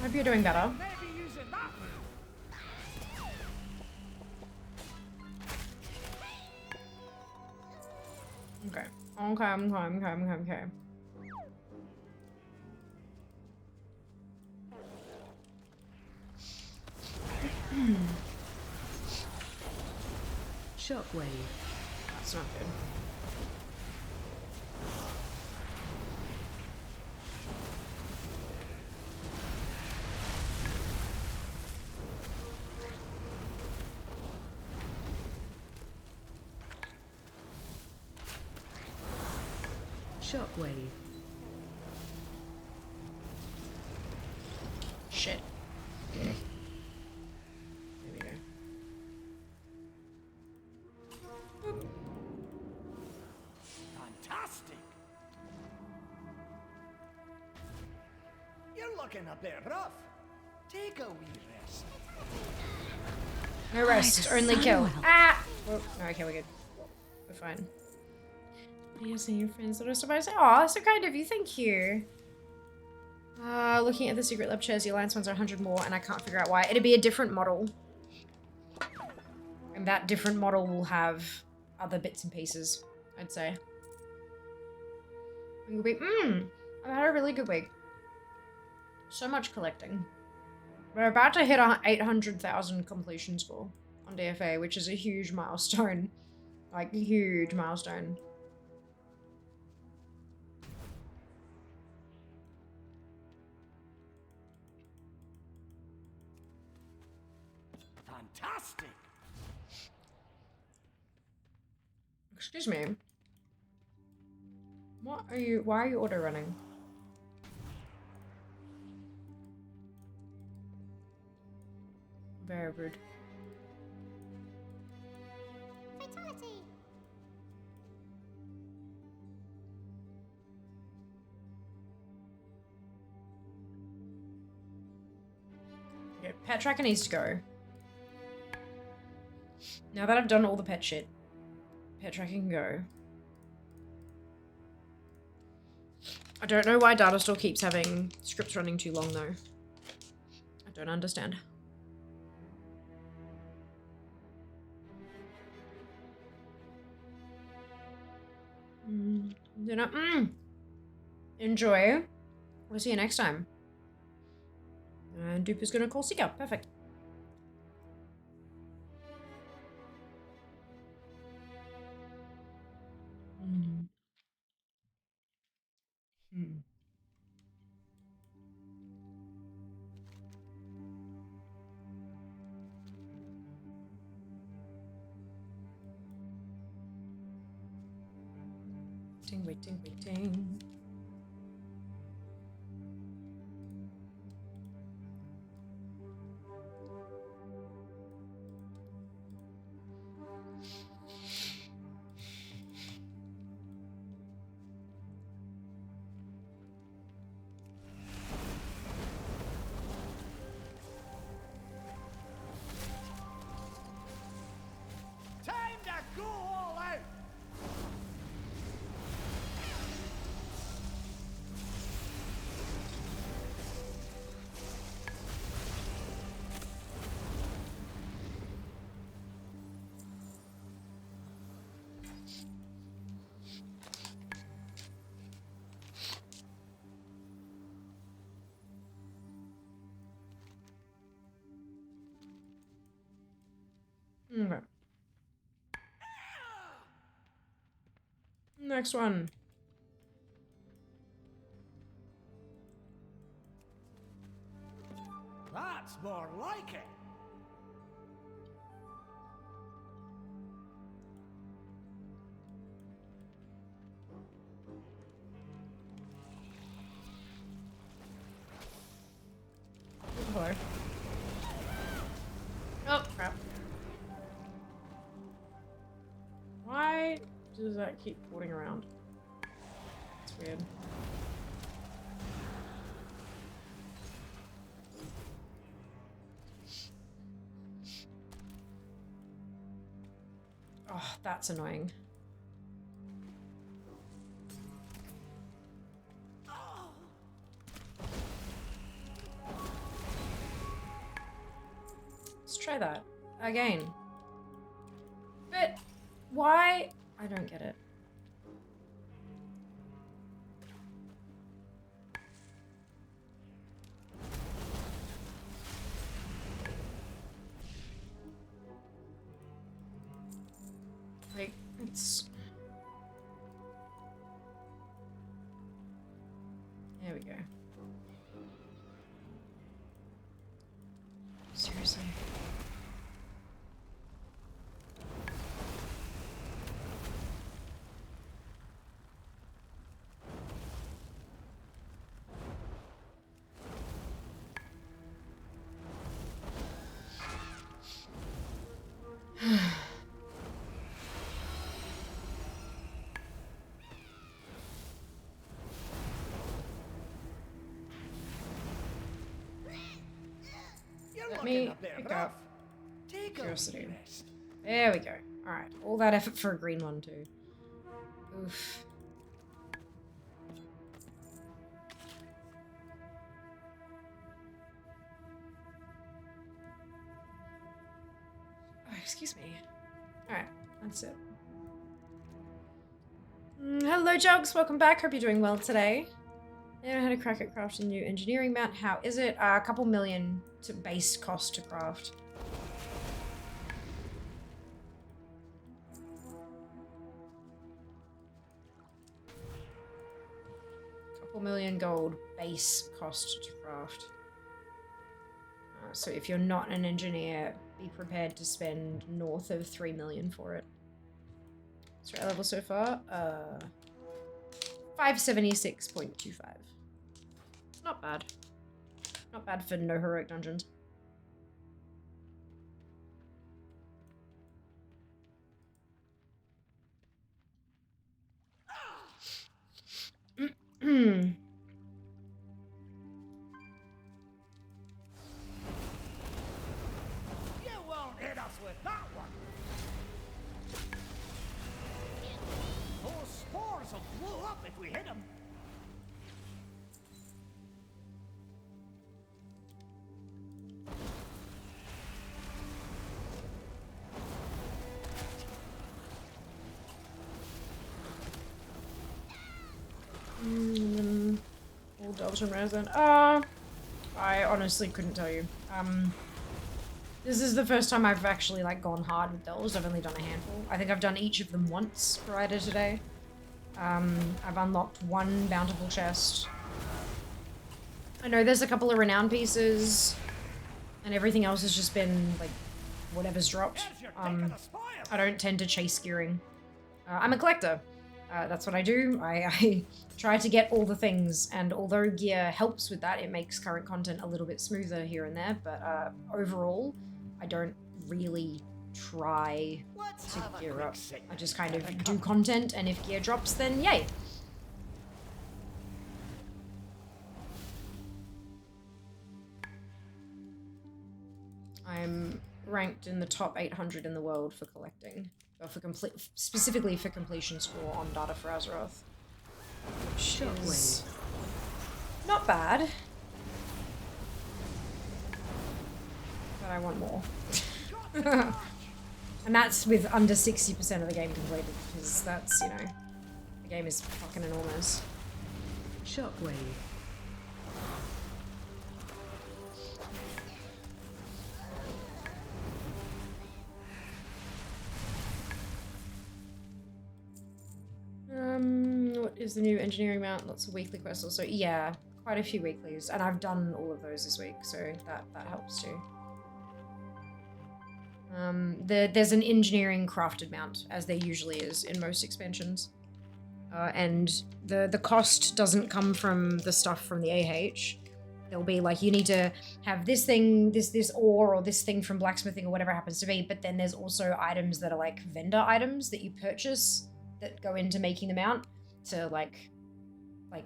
Hope you're doing better.
Maybe using that move.
Okay. Okay.
Shockwave.
That's not good.
Shockwave.
Shit. There we go.
Fantastic! You're looking a bit rough. Take a wee rest.
No rest, only kill. Ah! Oh, okay, we're good. We're fine. You're seeing your friends that are supposed to say, aw, so kind of you, thank you. Looking at the secret lab chairs, the alliance ones are 100 more, and I can't figure out why. It'd be a different model. And that different model will have other bits and pieces, I'd say. Good week. I've had a really good week. So much collecting. We're about to hit a 800,000 completion score on DFA, which is a huge milestone. Like, a huge milestone.
Fantastic!
Excuse me. Why are you auto running? Very rude.
Fatality.
Pet tracker needs to go. Now that I've done all the pet shit, pet tracker can go. I don't know why data store keeps having scripts running too long though. I don't understand. Enjoy. We'll see you next time. And Dupe is gonna call Seeker. Perfect. Waiting.
Time to go all out!
Okay. Next one.
That's more like it.
Hello. Oh, crap. Why does that keep floating around? It's weird. Oh, that's annoying. Let's try that again. But why? I don't get it. Like, it's... There we go. Seriously. Let me pick up curiosity. There we go. Alright, all that effort for a green one too. Oof. Oh, excuse me. Alright, that's it. Hello, Jugs. Welcome back. Hope you're doing well today. I had a crack at crafting new engineering mount. How is it? A couple million to base cost to craft. Couple million gold base cost to craft. So if you're not an engineer, be prepared to spend north of 3 million for it. What's our level so far? 576.25. Not bad. Not bad for no heroic dungeons. Delves from Rares then? I honestly couldn't tell you. This is the first time I've actually like gone hard with Delves. I've only done a handful. I think I've done each of them once prior to today. I've unlocked one bountiful chest. I know there's a couple of renown pieces, and everything else has just been like whatever's dropped. I don't tend to chase gearing. I'm a collector. That's what I do. I try to get all the things, and although gear helps with that, it makes current content a little bit smoother here and there, but overall, I don't really try to gear up. I just kind of do content, and if gear drops, then yay. I'm ranked in the top 800 in the world for collecting. Or for specifically for completion score on data for Azeroth. Which is not bad. But I want more. And that's with under 60% of the game completed, because that's, you know, the game is fucking enormous.
Shockwave.
What is the new engineering mount? Lots of weekly quests also. Yeah, quite a few weeklies, and I've done all of those this week, so that helps too. There's an engineering crafted mount, as there usually is in most expansions. And the cost doesn't come from the stuff from the AH. There'll be like, you need to have this thing, this ore, or this thing from blacksmithing, or whatever it happens to be, but then there's also items that are like vendor items that you purchase that go into making the mount to like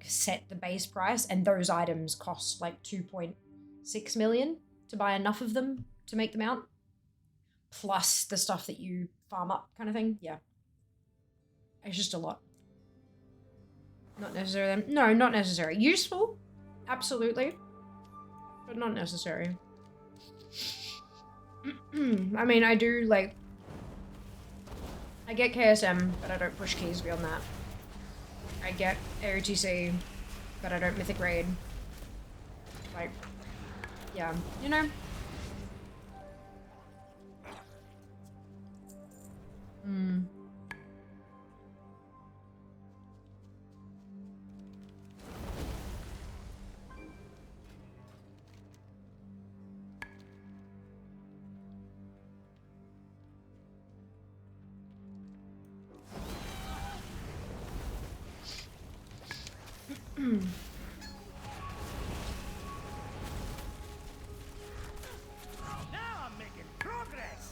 set the base price, and those items cost like 2.6 million to buy enough of them to make the mount. Plus the stuff that you farm up kind of thing. Yeah. It's just a lot. Not necessary then. No, not necessary. Useful. Absolutely. But not necessary. I mean, I do like... I get KSM, but I don't push keys beyond that. I get AOTC, but I don't mythic raid. Like, yeah, you know?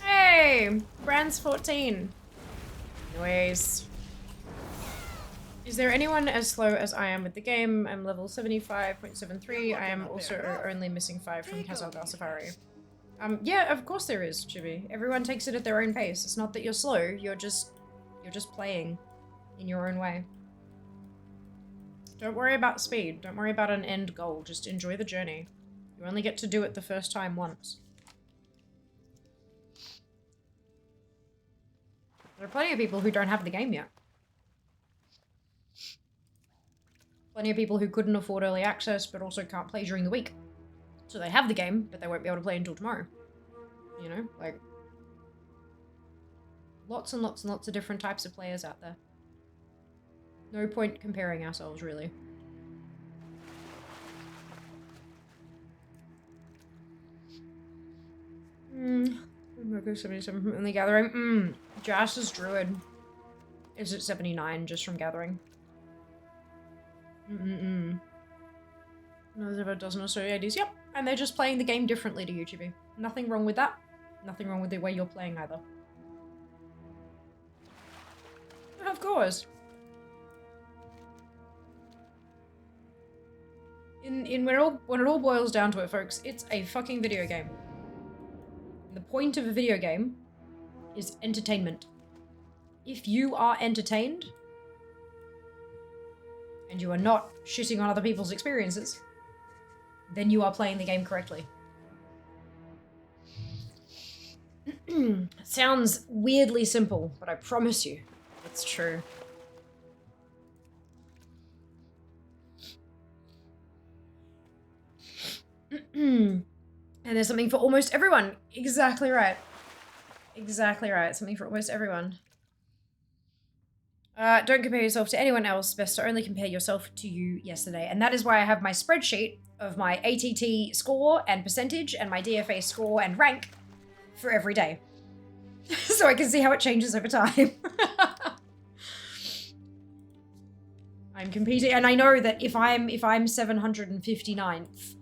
Hey! Brand's 14. Anyways. Is there anyone as slow as I am with the game? I'm level 75.73. I am also only missing 5 from Kazalgar Safari. Yeah, of course there is, Chibi. Everyone takes it at their own pace. It's not that you're slow, you're just playing in your own way. Don't worry about speed. Don't worry about an end goal. Just enjoy the journey. You only get to do it the first time once. There are plenty of people who don't have the game yet. Plenty of people who couldn't afford early access but also can't play during the week. So they have the game, but they won't be able to play until tomorrow. You know, like... lots and lots and lots of different types of players out there. No point comparing ourselves, really. Moco 77 from the Gathering. Jas's Druid is at 79 just from Gathering. No, there's about a dozen or so ADs. Yep, and they're just playing the game differently to YouTube. Nothing wrong with that. Nothing wrong with the way you're playing either. Of course. When it all boils down to it, folks, it's a fucking video game. The point of a video game is entertainment. If you are entertained, and you are not shitting on other people's experiences, then you are playing the game correctly. It sounds weirdly simple, but I promise you, it's true. And there's something for almost everyone. Exactly right. Exactly right. Something for almost everyone. Don't compare yourself to anyone else. Best to only compare yourself to you yesterday. And that is why I have my spreadsheet of my ATT score and percentage and my DFA score and rank for every day. So I can see how it changes over time. I'm competing, and I know that if I'm 759th,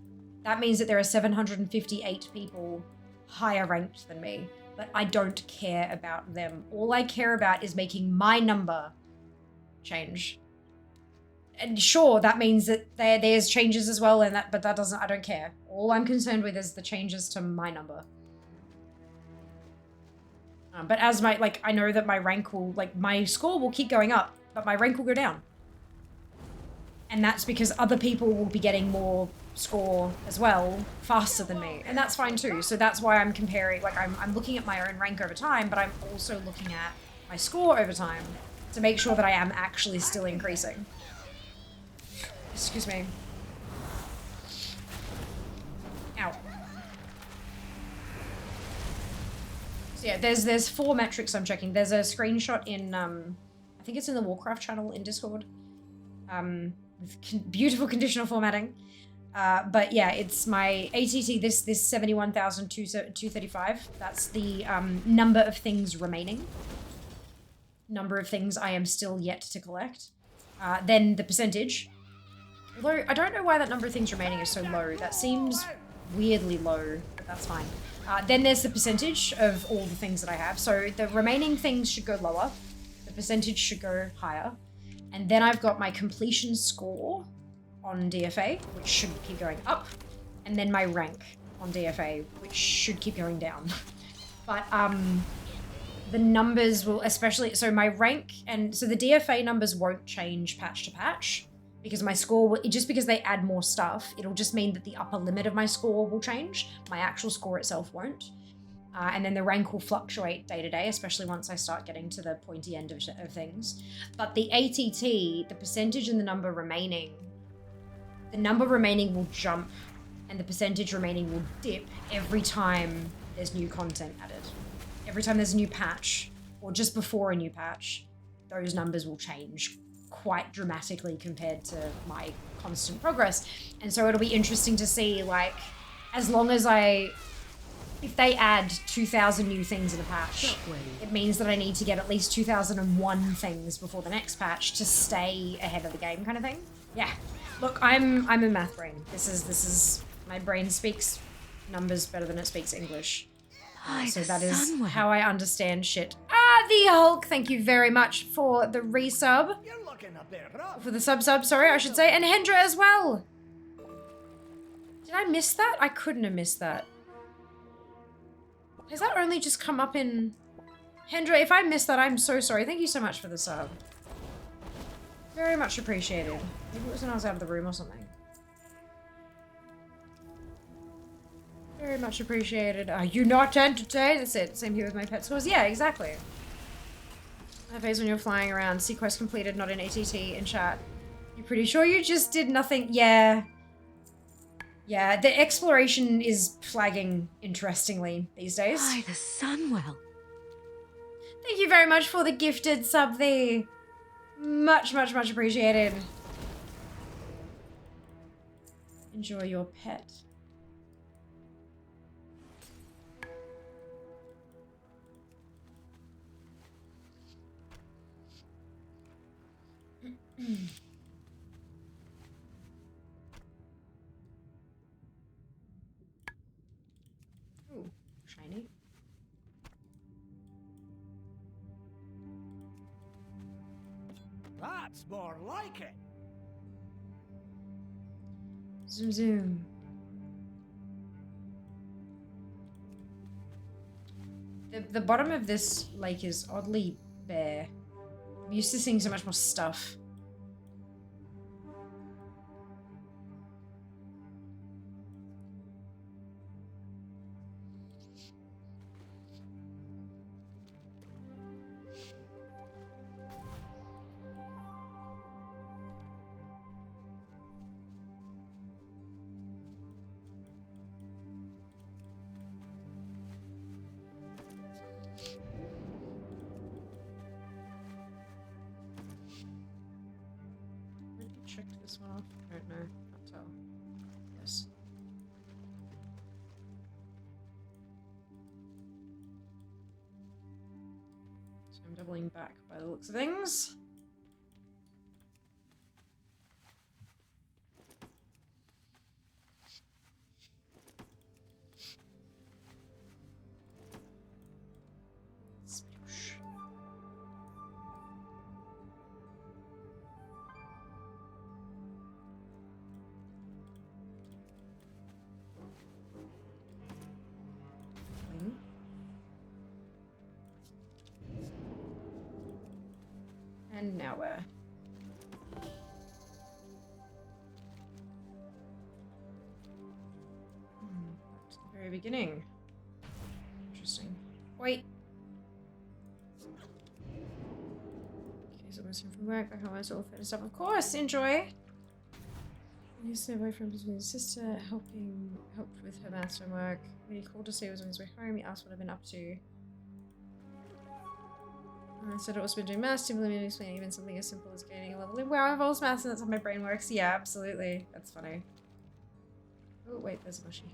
that means that there are 758 people higher ranked than me. But I don't care about them. All I care about is making my number change. And sure, that means that there's changes as well, and but that doesn't. I don't care. All I'm concerned with is the changes to my number. But as I know that my rank will, my score will keep going up, but my rank will go down. And that's because other people will be getting more score as well, faster than me. And that's fine too. So that's why I'm comparing, I'm looking at my own rank over time, but I'm also looking at my score over time to make sure that I am actually still increasing. Excuse me. Ow. So yeah, there's 4 metrics I'm checking. There's a screenshot in, I think it's in the Warcraft channel in Discord. With beautiful conditional formatting. But yeah, it's my ATT, this 71,235. That's the number of things remaining. Number of things I am still yet to collect. Then the percentage. Although, I don't know why that number of things remaining is so low. That seems weirdly low, but that's fine. Then there's the percentage of all the things that I have. So the remaining things should go lower. The percentage should go higher. And then I've got my completion score on DFA, which should keep going up. And then my rank on DFA, which should keep going down. But the numbers will so my rank so the DFA numbers won't change patch to patch because my score will, just because they add more stuff, it'll just mean that the upper limit of my score will change. My actual score itself won't. And then the rank will fluctuate day to day, especially once I start getting to the pointy end of things. But the ATT, the percentage and the number remaining will jump and the percentage remaining will dip every time there's new content added. Every time there's a new patch, or just before a new patch, those numbers will change quite dramatically compared to my constant progress. And so it'll be interesting to see, as long as if they add 2,000 new things in a patch, it means that I need to get at least 2,001 things before the next patch to stay ahead of the game, kind of thing. Yeah. Look, I'm a math brain. This is my brain speaks numbers better than it speaks English. So that is how I understand shit. The Hulk, thank you very much for the resub.
You're looking up there, bro.
For the sub, sorry, I should say. And Hendra as well. Did I miss that? I couldn't have missed that. Has that only just come up in... Hendra, if I missed that, I'm so sorry. Thank you so much for the sub. Very much appreciated. Maybe it was when I was out of the room or something. Very much appreciated. Are you not entertained? That's it. Same here with my pet scores. Yeah, exactly. That phase when you're flying around. See quest completed, not in ATT in chat. You're pretty sure you just did nothing? Yeah. Yeah, the exploration is flagging interestingly these days.
By the Sunwell.
Thank you very much for the gifted sub there. Much, much, much appreciated. Enjoy your pet. Ooh, shiny.
That's more like it.
Zoom zoom. The bottom of this lake is oddly bare. I'm used to seeing so much more stuff. checked this one off? I don't know. Can't tell. Yes. So I'm doubling back by the looks of things. And now we're back to the very beginning. Interesting. Wait. Okay, so I'm missing from work. I can almost all finish up. Of course, enjoy. He's the boyfriend with his sister, helped with her maths homework. When he called to say he was on his way home, he asked what I've been up to. I said I've also been doing maths, simply explaining even something as simple as gaining a level. Wow, I've always maths and that's how my brain works. Yeah, absolutely. That's funny. Oh, wait, there's a mushy.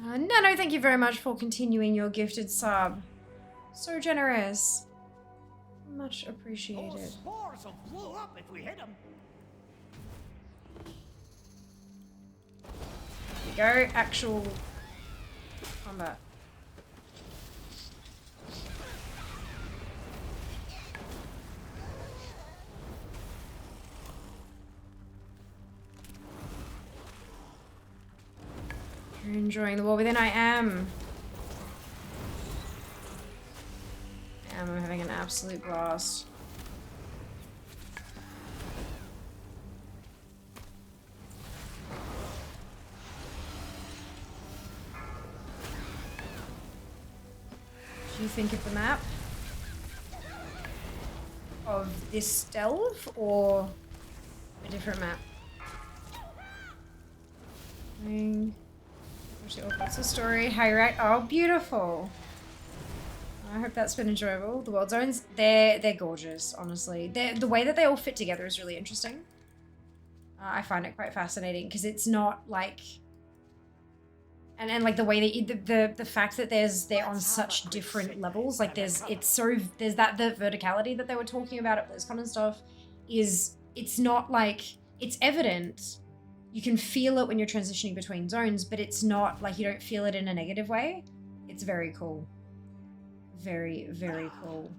Nano, thank you very much for continuing your gifted sub. So generous. Much appreciated.
Those spores will blow up if we hit them.
There we go, actual combat. You're enjoying the war within. I am. I'm having an absolute blast. Do you think of the map? Of this delve or a different map? What's the story? How you're at? Oh, beautiful. I hope that's been enjoyable. The world zones, they're gorgeous, honestly. The way that they all fit together is really interesting. I find it quite fascinating because it's not like, and like the way that the fact that they're on such different levels. Like there's that the verticality that they were talking about at BlizzCon and stuff it's not like it's evident. You can feel it when you're transitioning between zones, but it's not like you don't feel it in a negative way. It's very cool. Very, very cool.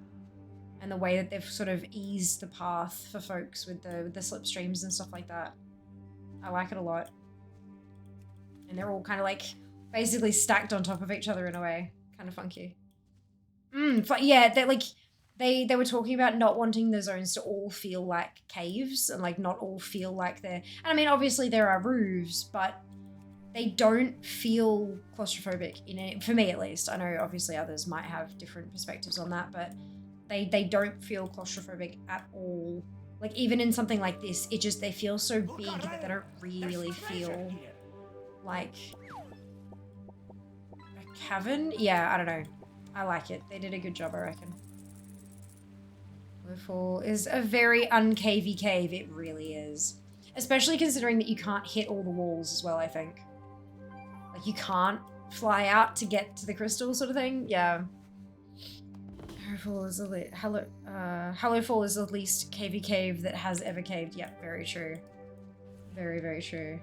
And the way that they've sort of eased the path for folks with the slipstreams and stuff like that. I like it a lot. And they're all kind of like basically stacked on top of each other in a way. Kind of funky. But yeah, they're like they were talking about not wanting the zones to all feel like caves and like not all feel like they're, and I mean obviously there are roofs, but they don't feel claustrophobic in it, for me at least. I know obviously others might have different perspectives on that, but they don't feel claustrophobic at all. Like even in something like this, they feel so big that they don't really feel like a cavern. Yeah, I don't know. I like it. They did a good job, I reckon. Fall is a very uncavey cave. It really is. Especially considering that you can't hit all the walls as well, I think. Like you can't fly out to get to the crystal sort of thing. Yeah. Hallowfall is the least cavey cave that has ever caved. Yeah, very true. Very, very true.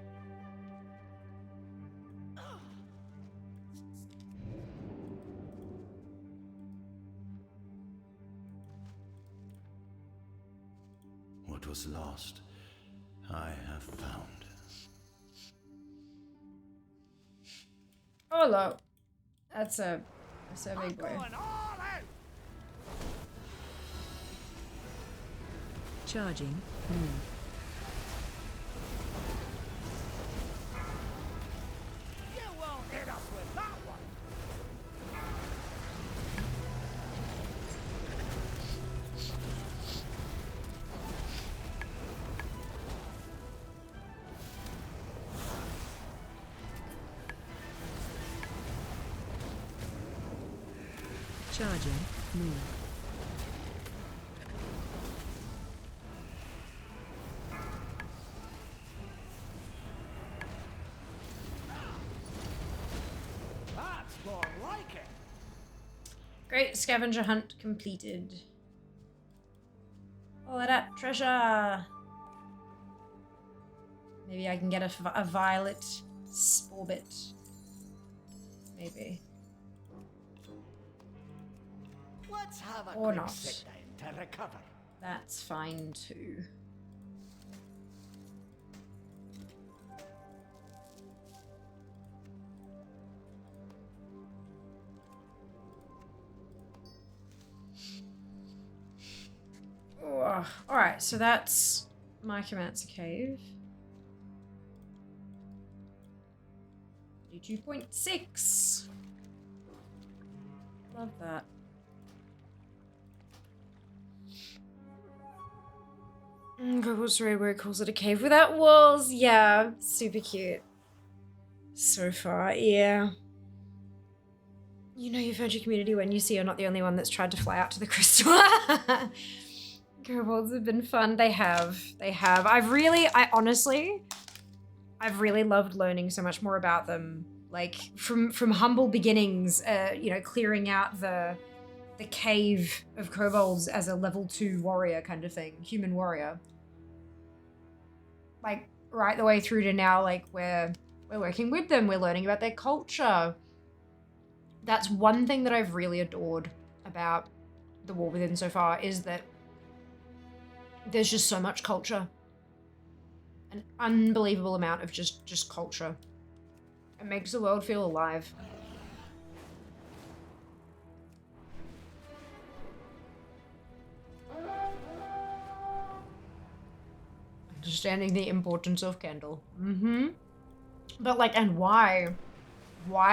What was lost, I have found.
Oh, hello. That's a big boy.
Charging.
You won't hit us with that one.
Charging. Move.
That's more like it.
Great scavenger hunt completed. All of that treasure. Maybe I can get a violet sporbit. Maybe.
Let's have a
Or
quick
not.
sit down to recover.
That's fine too. Alright, so that's Mycomancer Cave. 2.6. Love that. Google story where it calls it a cave without walls. Yeah, super cute. So far, yeah. You know you've found your community when you see you're not the only one that's tried to fly out to the crystal. Kobolds have been fun. They have. They have. I've really loved learning so much more about them. Like, from humble beginnings, you know, clearing out the cave of kobolds as a level 2 warrior kind of thing. Human warrior. Like, right the way through to now, like, we're working with them. We're learning about their culture. That's one thing that I've really adored about The War Within so far, is that there's just so much culture. An unbelievable amount of just culture. It makes the world feel alive. Understanding the importance of candle. Mm-hmm. But like, and why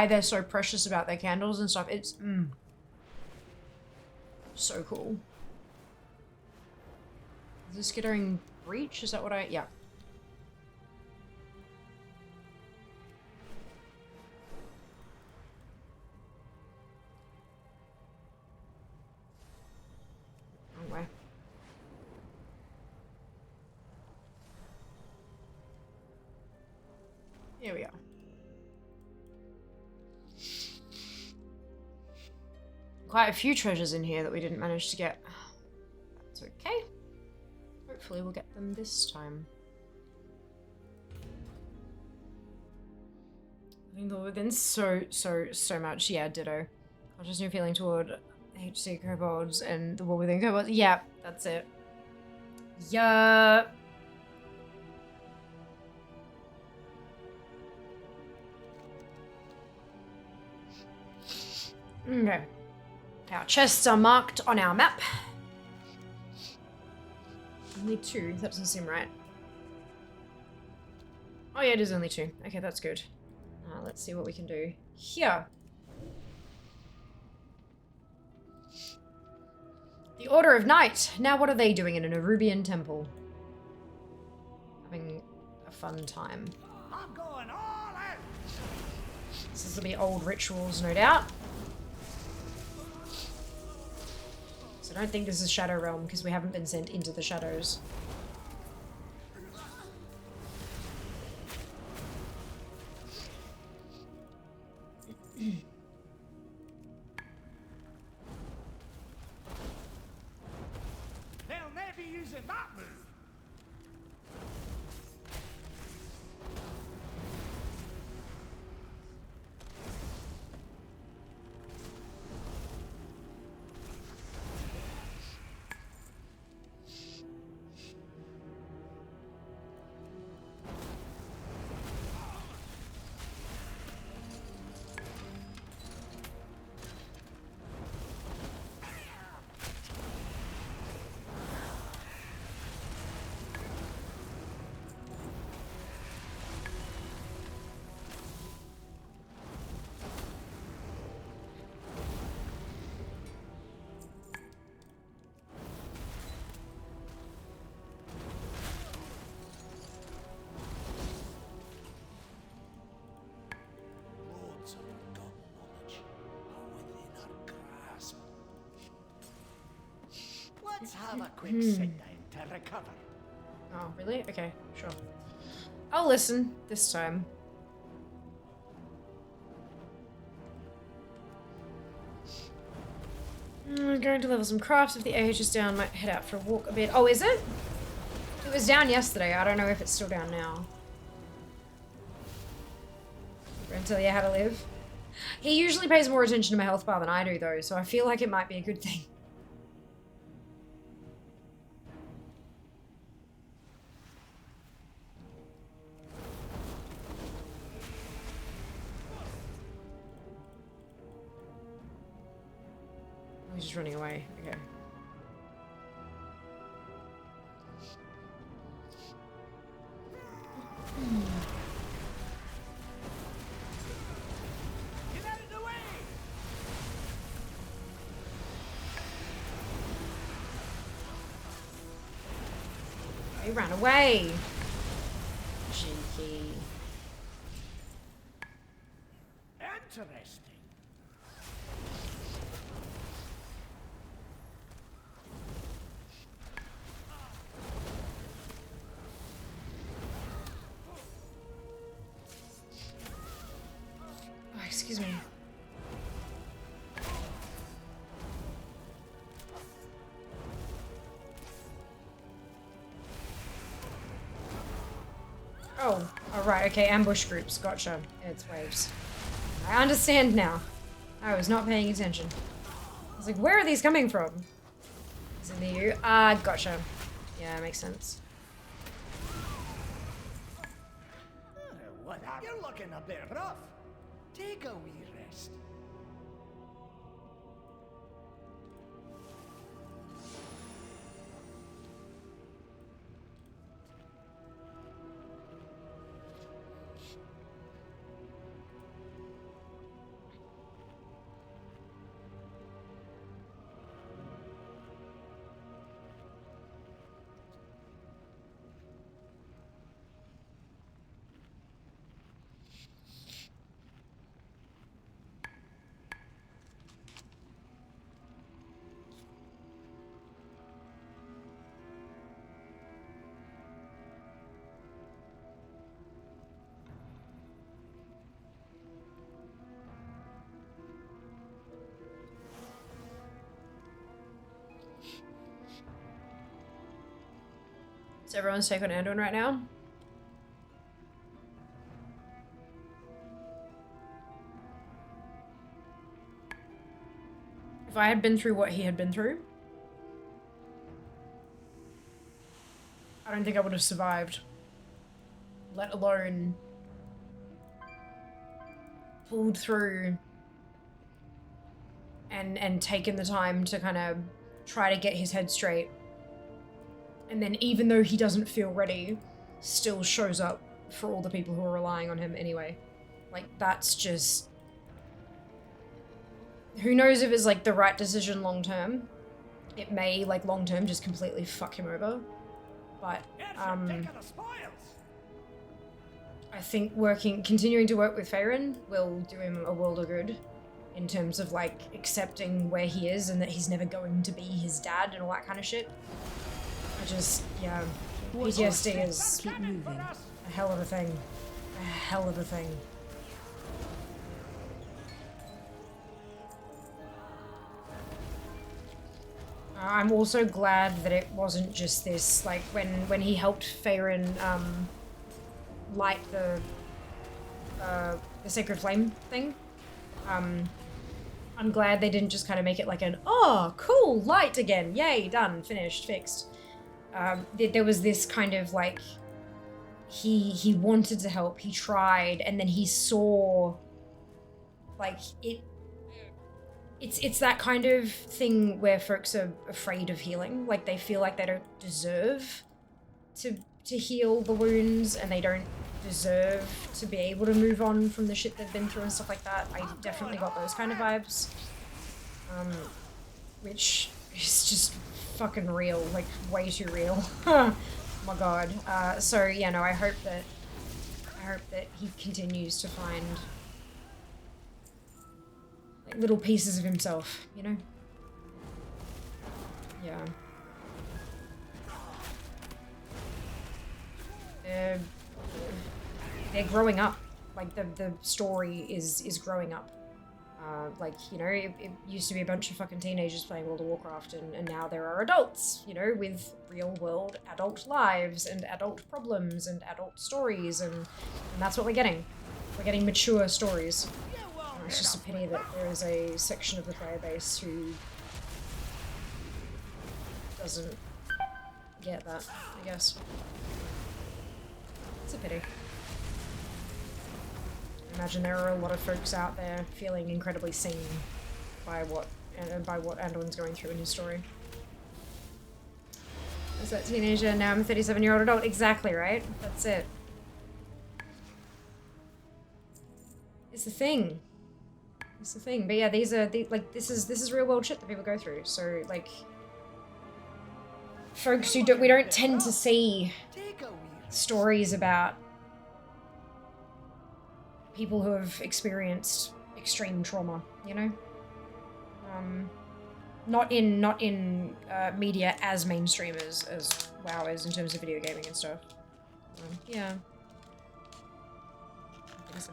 they're so precious about their candles and stuff. It's so cool. Is this skittering breach? Is that what yeah. Wrong way. Here we are. Quite a few treasures in here that we didn't manage to get. That's okay. Hopefully we'll get them this time. I think they're within so much. Yeah, ditto. Just new feeling toward HC kobolds and the War Within kobolds. Yeah, that's it. Yeah. Okay. Our chests are marked on our map. Only 2. That doesn't seem right. Oh yeah, it is only 2. Okay, that's good. Let's see what we can do here. The Order of Night. Now what are they doing in an Arubian temple? Having a fun time.
I'm going all out.
This will be old rituals, no doubt. So I don't think this is Shadow Realm because we haven't been sent into the shadows.
They'll never be using that move. have a quick sit down to recover.
Oh, really? Okay, sure. I'll listen this time. I'm going to level some crafts. If the AH is down, might head out for a walk a bit. Oh, is it? It was down yesterday. I don't know if it's still down now. I'll tell you how to live. He usually pays more attention to my health bar than I do, though, so I feel like it might be a good thing. Oh, he's just running away. Okay.
Get out of the way!
He ran away. Cheeky.
Interesting.
Oh, excuse me. Oh, alright, okay, ambush groups, gotcha. It's waves. I understand now. I was not paying attention. I was like, where are these coming from? Is it near you? Ah, gotcha. Yeah, makes sense.
What? You're looking a bit rough. Take a wee rest.
So everyone's take on Anduin right now? If I had been through what he had been through, I don't think I would have survived. Let alone pulled through and taken the time to kind of try to get his head straight. And then even though he doesn't feel ready, still shows up for all the people who are relying on him anyway. Like, that's just... Who knows if it's, like, the right decision long-term. It may, like, long-term just completely fuck him over. But, I think continuing to work with Faerun will do him a world of good. In terms of, like, accepting where he is and that he's never going to be his dad and all that kind of shit. I just, yeah, PTSD is
Keep moving.
a hell of a thing. A hell of a thing. I'm also glad that it wasn't just this, like, when he helped Faerun, light the Sacred Flame thing. I'm glad they didn't just kind of make it like an, oh, cool, light again, yay, done, finished, fixed. There was this kind of like, he wanted to help, he tried, and then he saw, like, it's that kind of thing where folks are afraid of healing, like they feel like they don't deserve to heal the wounds, and they don't deserve to be able to move on from the shit they've been through and stuff like that. I definitely got those kind of vibes. Which is just fucking real, like way too real. Oh my god. So yeah, no, I hope that he continues to find like little pieces of himself, you know? Yeah. they're growing up. Like the story is growing up. Like, you know, it used to be a bunch of fucking teenagers playing World of Warcraft, and now there are adults, you know, with real world adult lives and adult problems and adult stories, and that's what we're getting. We're getting mature stories. It's just a pity that there is a section of the player base who doesn't get that, I guess. It's a pity. I imagine there are a lot of folks out there feeling incredibly seen by what Anduin's going through in his story. I was that teenager, now I'm a 37-year-old adult. Exactly, right? That's it. It's the thing. It's the thing. But yeah, these are like this is real world shit that people go through. So like folks who we don't tend to see stories about people who have experienced extreme trauma, you know? Not in media as mainstream as WoW is in terms of video gaming and stuff. Yeah.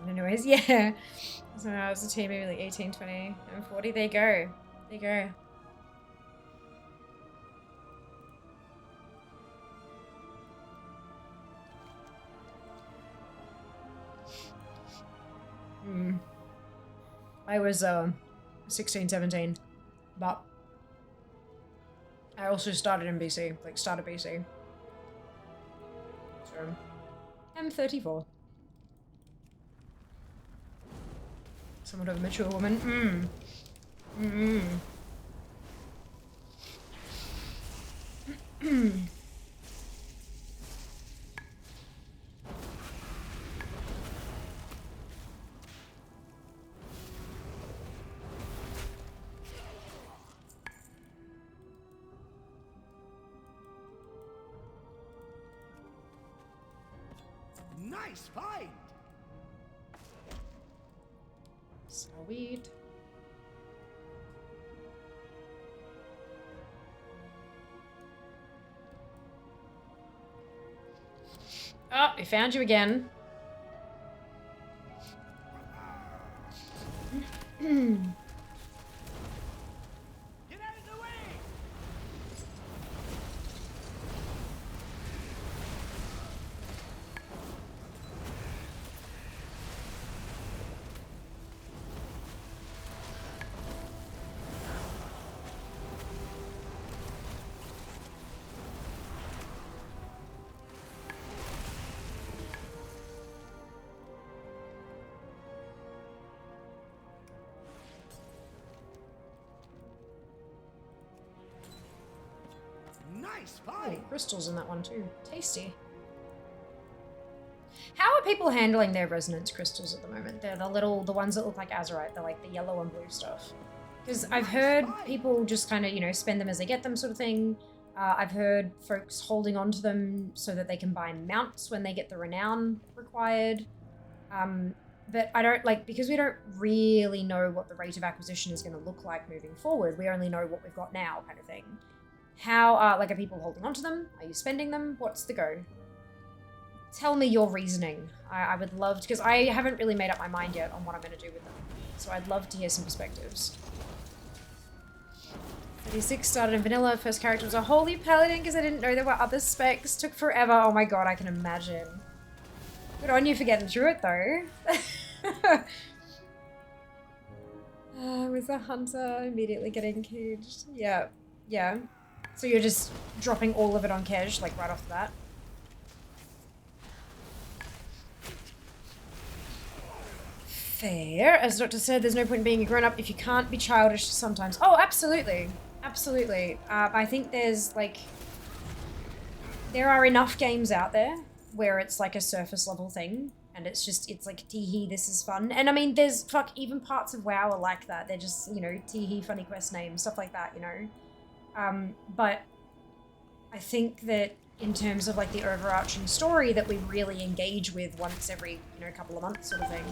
Anyways, yeah. So I was a teen, maybe like 18, 20, and 40. There you go. There you go. I was 16, 17, but I also started in BC, like started BC. So I'm 34. Somewhat of a mature woman.
Nice fight!
Sweet. Oh, we found you again.
Get out of the way! Nice
Oh,
fight!
crystals in that one too. Tasty. How are people handling their resonance crystals at the moment? They're the ones that look like azurite. They're like the yellow and blue stuff. Because I've heard people just kind of, you know, spend them as they get them sort of thing. I've heard folks holding on to them so that they can buy mounts when they get the renown required. But I don't, like, because we don't really know what the rate of acquisition is going to look like moving forward. We only know what we've got now, kind of thing. How, like, are people holding on to them? Are you spending them? What's the go? Tell me your reasoning. I would love to, because I haven't really made up my mind yet on what I'm going to do with them. So I'd love to hear some perspectives. 36 started in vanilla. First character was a holy paladin because I didn't know there were other specs. Took forever. Oh my god, I can imagine. Good on you for getting through it though. Was a hunter immediately getting caged? Yeah. Yeah. So you're just dropping all of it on Kej, like right off the bat? Fair. As the doctor said, there's no point in being a grown-up if you can't be childish sometimes. Oh, absolutely. Absolutely. I think there's, like... There are enough games out there where it's like a surface level thing. And it's just, it's like, tee-hee, this is fun. And I mean, there's, even parts of WoW are like that. They're just, you know, tee-hee, funny quest names, stuff like that, you know? But I think that in terms of like the overarching story that we really engage with once every, you know, couple of months sort of thing,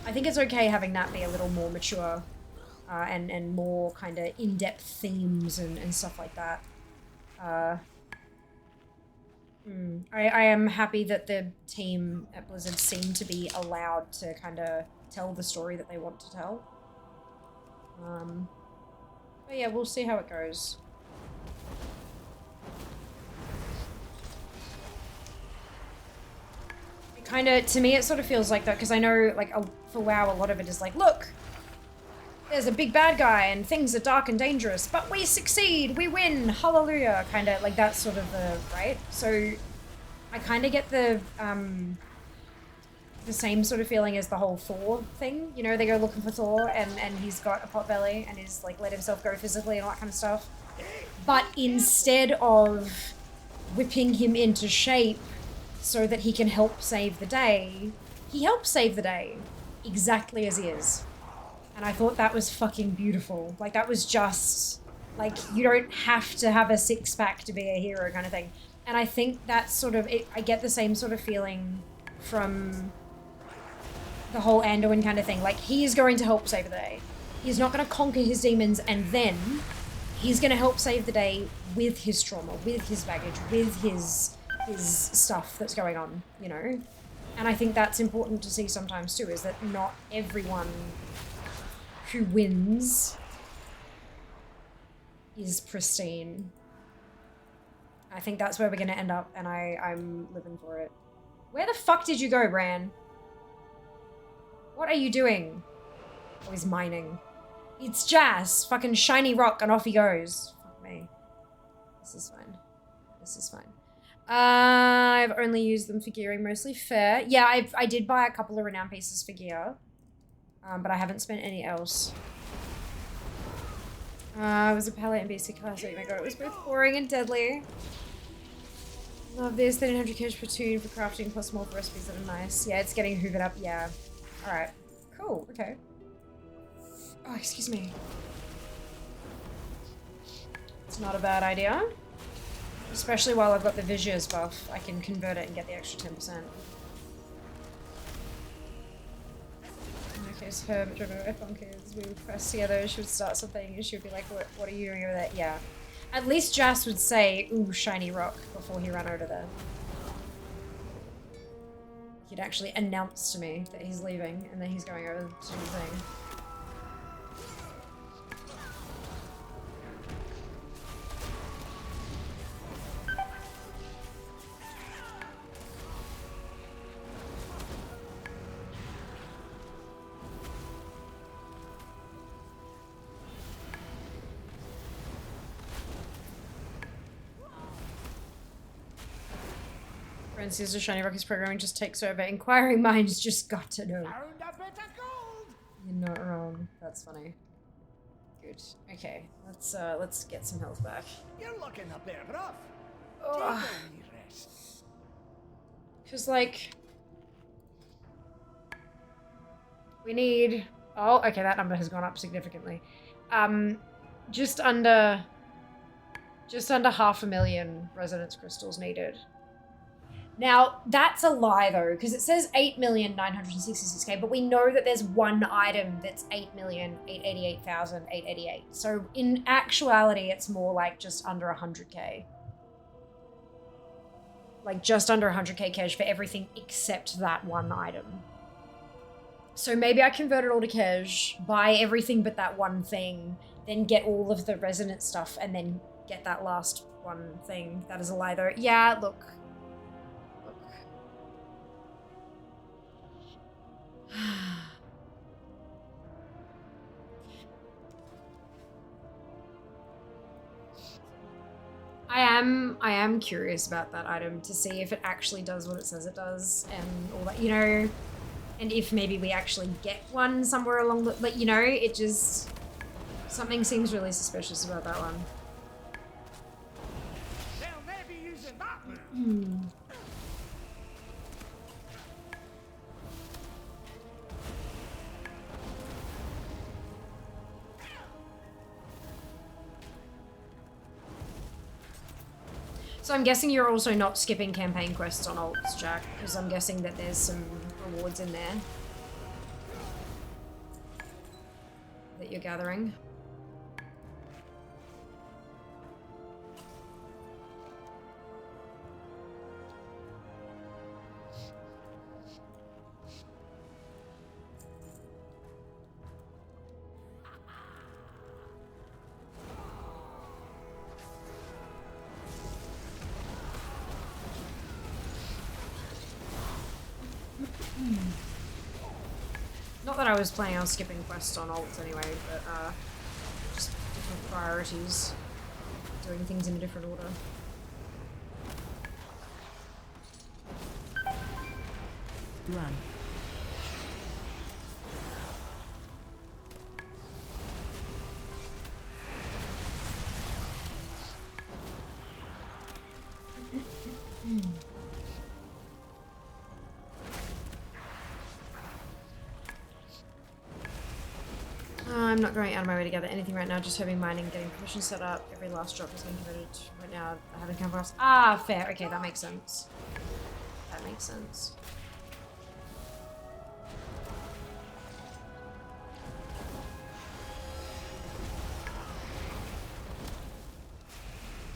I think it's okay having that be a little more mature and more kind of in-depth themes and stuff like that. I am happy that the team at Blizzard seem to be allowed to kind of tell the story that they want to tell. But yeah, we'll see how it goes. It kind of, to me, it sort of feels like that, because I know, like, for WoW, a lot of it is like, look, there's a big bad guy and things are dark and dangerous, but we succeed, we win, hallelujah, kind of, like, that's sort of the, right? So, I kind of get the same sort of feeling as the whole Thor thing. You know, they go looking for Thor and he's got a pot belly and he's like let himself go physically and all that kind of stuff. But instead of whipping him into shape so that he can help save the day, he helps save the day exactly as he is. And I thought that was fucking beautiful. Like, that was just, like, you don't have to have a six-pack to be a hero kind of thing. And I think that's sort of, I get the same sort of feeling from the whole Anduin kind of thing. Like, he is going to help save the day. He's not going to conquer his demons, and then he's going to help save the day with his trauma, with his baggage, with his stuff that's going on, you know? And I think that's important to see sometimes too, is that not everyone who wins is pristine. I think that's where we're going to end up, and I'm living for it. Where the fuck did you go, Bran? What are you doing? Oh, he's mining. It's Jazz, fucking shiny rock, and off he goes. Fuck me. This is fine. This is fine. I've only used them for gearing, mostly fair. Yeah, I did buy a couple of renown pieces for gear, but I haven't spent any else. It was a palette in BC class. Oh my god, it was both boring and deadly. Love this. 1300 cash per tune for crafting, plus more for recipes that are nice. Yeah, it's getting hoovered up. Yeah. Alright. Cool. Okay. Oh, excuse me. It's not a bad idea. Especially while I've got the Viziers buff, I can convert it and get the extra 10%. Okay, so her, whichever way funk is, we would press together, she would start something, and she would be like, what are you doing over there? Yeah. At least Jas would say, ooh, shiny rock, before he ran over there. He'd actually announce to me that he's leaving, and then he's going over to do the thing. Francis, shiny rock is programming just takes over. Inquiring minds just got to know. You're not wrong. That's funny. Good. Okay, let's get some health back.
You're looking a bit rough.
Oh.
Take a rest.
Cause like we need. Oh, okay, that number has gone up significantly. Just under 500,000 resonance crystals needed. Now, that's a lie though, because it says 8,966,000, but we know that there's one item that's 8,888,888. So in actuality, it's more like just under 100k. Like just under 100k cash for everything except that one item. So maybe I convert it all to cash, buy everything but that one thing, then get all of the resonance stuff, and then get that last one thing. That is a lie though. Yeah, look. I am curious about that item to see if it actually does what it says it does and all that, you know, and if maybe we actually get one somewhere along the, like, you know, it just, something seems really suspicious about that one.
They'll never be using that move.
So I'm guessing you're also not skipping campaign quests on alts, Jack, because I'm guessing that there's some rewards in there that you're gathering. Not that I was planning on skipping quests on alts anyway, but just different priorities. Doing things in a different order.
Run.
I'm not going out of my way to gather anything right now, just hoping mining, getting permission set up. Every last drop is being converted. Right now, I haven't come across. Ah, fair. Okay, that makes sense. That makes sense.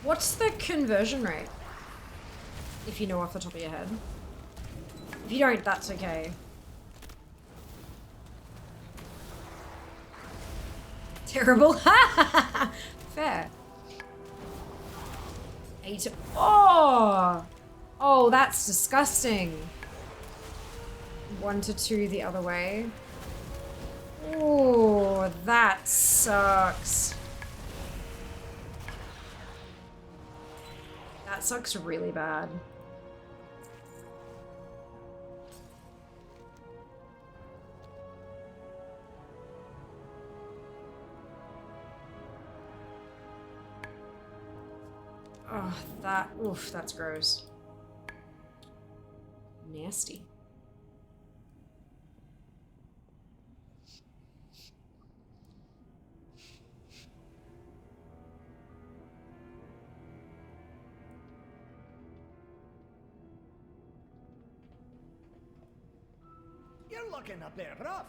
What's the conversion rate? If you know off the top of your head. If you don't, that's okay. Terrible. Fair. 8. Oh! Oh, that's disgusting. 1 to 2 the other way. Oh, that sucks. That sucks really bad. Oh, oof, that's gross. Nasty.
You're looking a bit rough.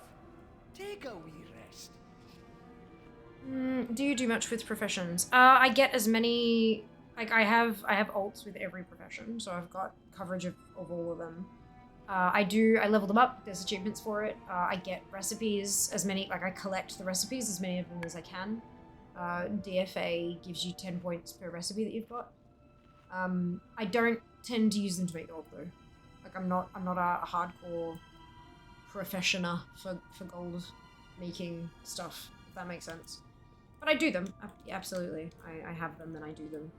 Take a wee rest.
Do you do much with professions? I get as many... Like, I have alts with every profession, so I've got coverage of all of them. I level them up, there's achievements for it. I get recipes, as many, like I collect the recipes, as many of them as I can. DFA gives you 10 points per recipe that you've got. I don't tend to use them to make gold though. Like I'm not a hardcore professioner for gold making stuff, if that makes sense. But I do them, absolutely. I have them and I do them.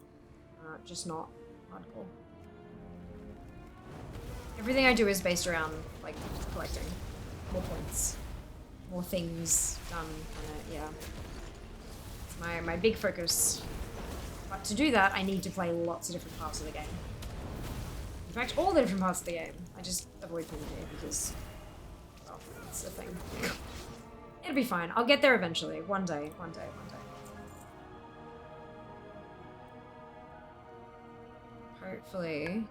Just not hardcore. Everything I do is based around, like, collecting more points, more things done, yeah. It's my big focus. But to do that, I need to play lots of different parts of the game. In fact, all the different parts of the game. I just avoid PvP because, well, it's a thing. It'll be fine. I'll get there eventually. One day. Hopefully.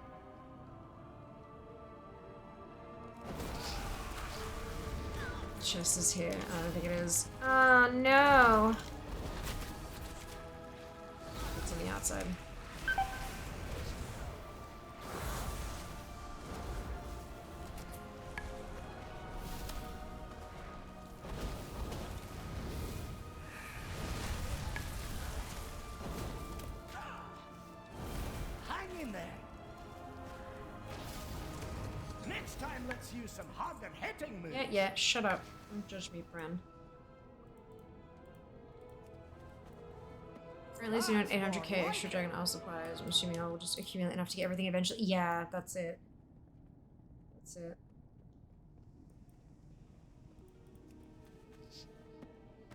Chest is here. I don't think it is. Oh no! It's on the outside.
Hang in there. Next time, let's use some hard and hitting moves.
Yeah, shut up. Don't judge me, Bran. At least you know 800k extra Dragon Isle supplies. I'm assuming I will just accumulate enough to get everything eventually. Yeah, that's it. That's it.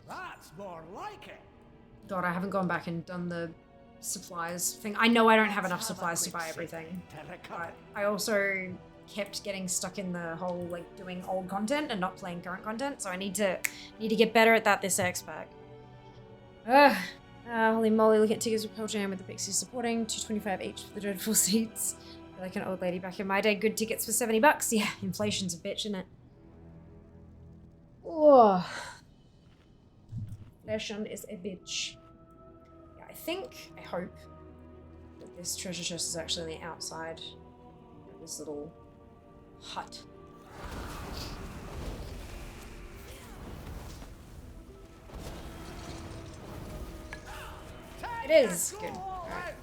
That's more like it.
God, I haven't gone back and done the supplies thing. I know I don't have enough supplies to buy everything. But I also kept getting stuck in the whole, like, doing old content and not playing current content, so I need to get better at that this X pack. Ugh. Holy moly, look at tickets with Pearl Jam with the Pixies supporting. $2.25 each for the dreadful seats. Feel like an old lady back in my day. Good tickets for $70. Yeah, inflation's a bitch, isn't it? Oh. Inflation is a bitch. Yeah, I hope that this treasure chest is actually on the outside of this little hut. It is good. Alright.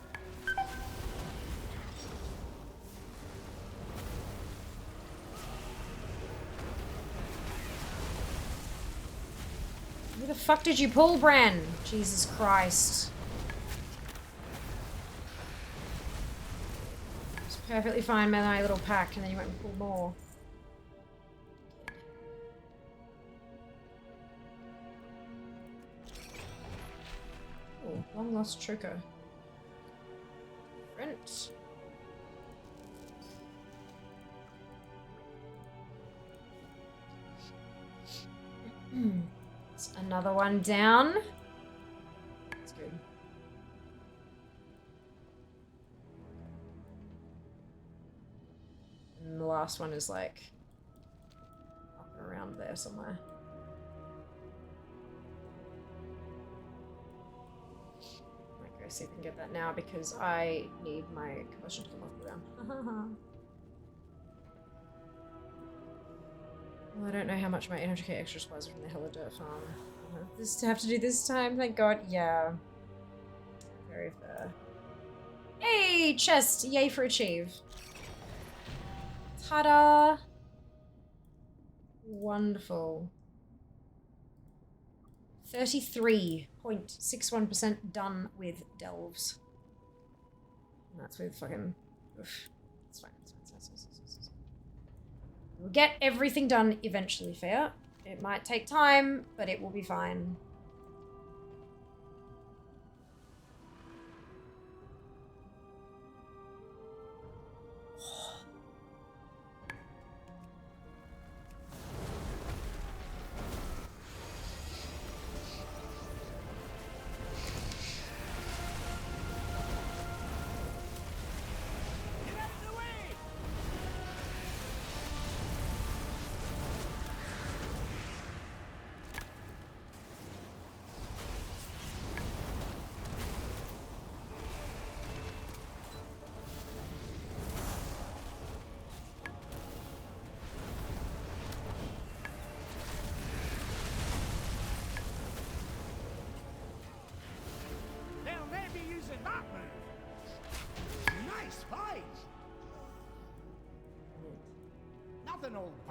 the fuck did you pull, Bran? Jesus Christ. It's perfectly fine, man, my little pack, and then you went and pulled more. Oh, long lost choker. Different. It's another one down. That's good. And the last one is like up and around there somewhere. Might go see if I can get that now because I need my combustion to come off the ground. Well, I don't know how much my 800k extras was from the Hella Dirt farm. This to have to do this time, thank God. Yeah. Very fair. Hey, chest! Yay for achieve. Ta-da! Wonderful. 33.61% done with delves. And that's with fucking... Oof. It's fine. We'll get everything done eventually, fair. It might take time, but it will be fine.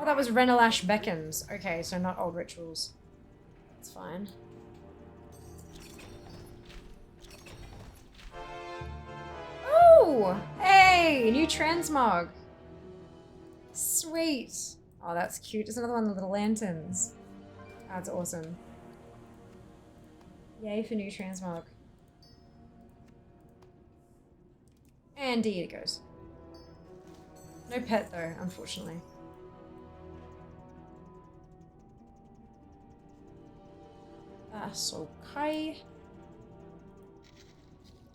Oh, that was Renalash Beckons. Okay, so not old rituals. That's fine. Oh! Hey! New transmog. Sweet. Oh, that's cute. There's another one of the little lanterns. That's awesome. Yay for new transmog. And D it goes. No pet though, unfortunately. That's okay.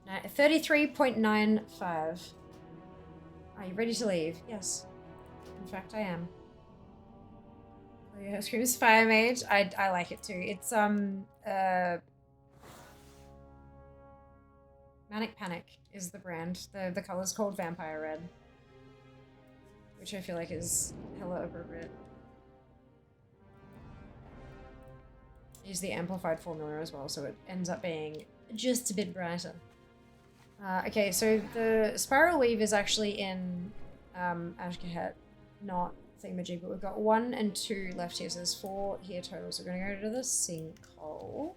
33.95. Are you ready to leave? Yes. In fact, I am. Oh yeah, Scream's Fire Mage. I like it too. It's Manic Panic is the brand. The color's called Vampire Red. Which I feel like is hella appropriate. Use the amplified formula as well, so it ends up being just a bit brighter. Okay, so the Spiral Weave is actually in Ashkahet, not Thingamajig, but we've got 1 and 2 left here, so there's 4 here total. So we're going to go to the sinkhole.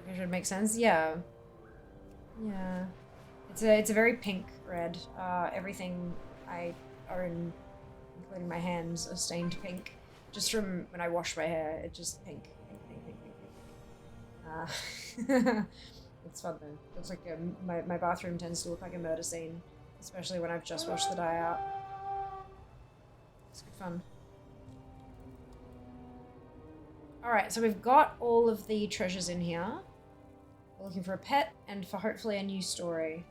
It should make sense, yeah. Yeah, it's a very pink red. Everything I own, including my hands, are stained pink. Just from when I wash my hair, it's just pink, pink, pink, pink, pink, pink. It's fun though. Looks like my bathroom tends to look like a murder scene, especially when I've just washed the dye out. It's good fun. All right, so we've got all of the treasures in here. We're looking for a pet and for hopefully a new story.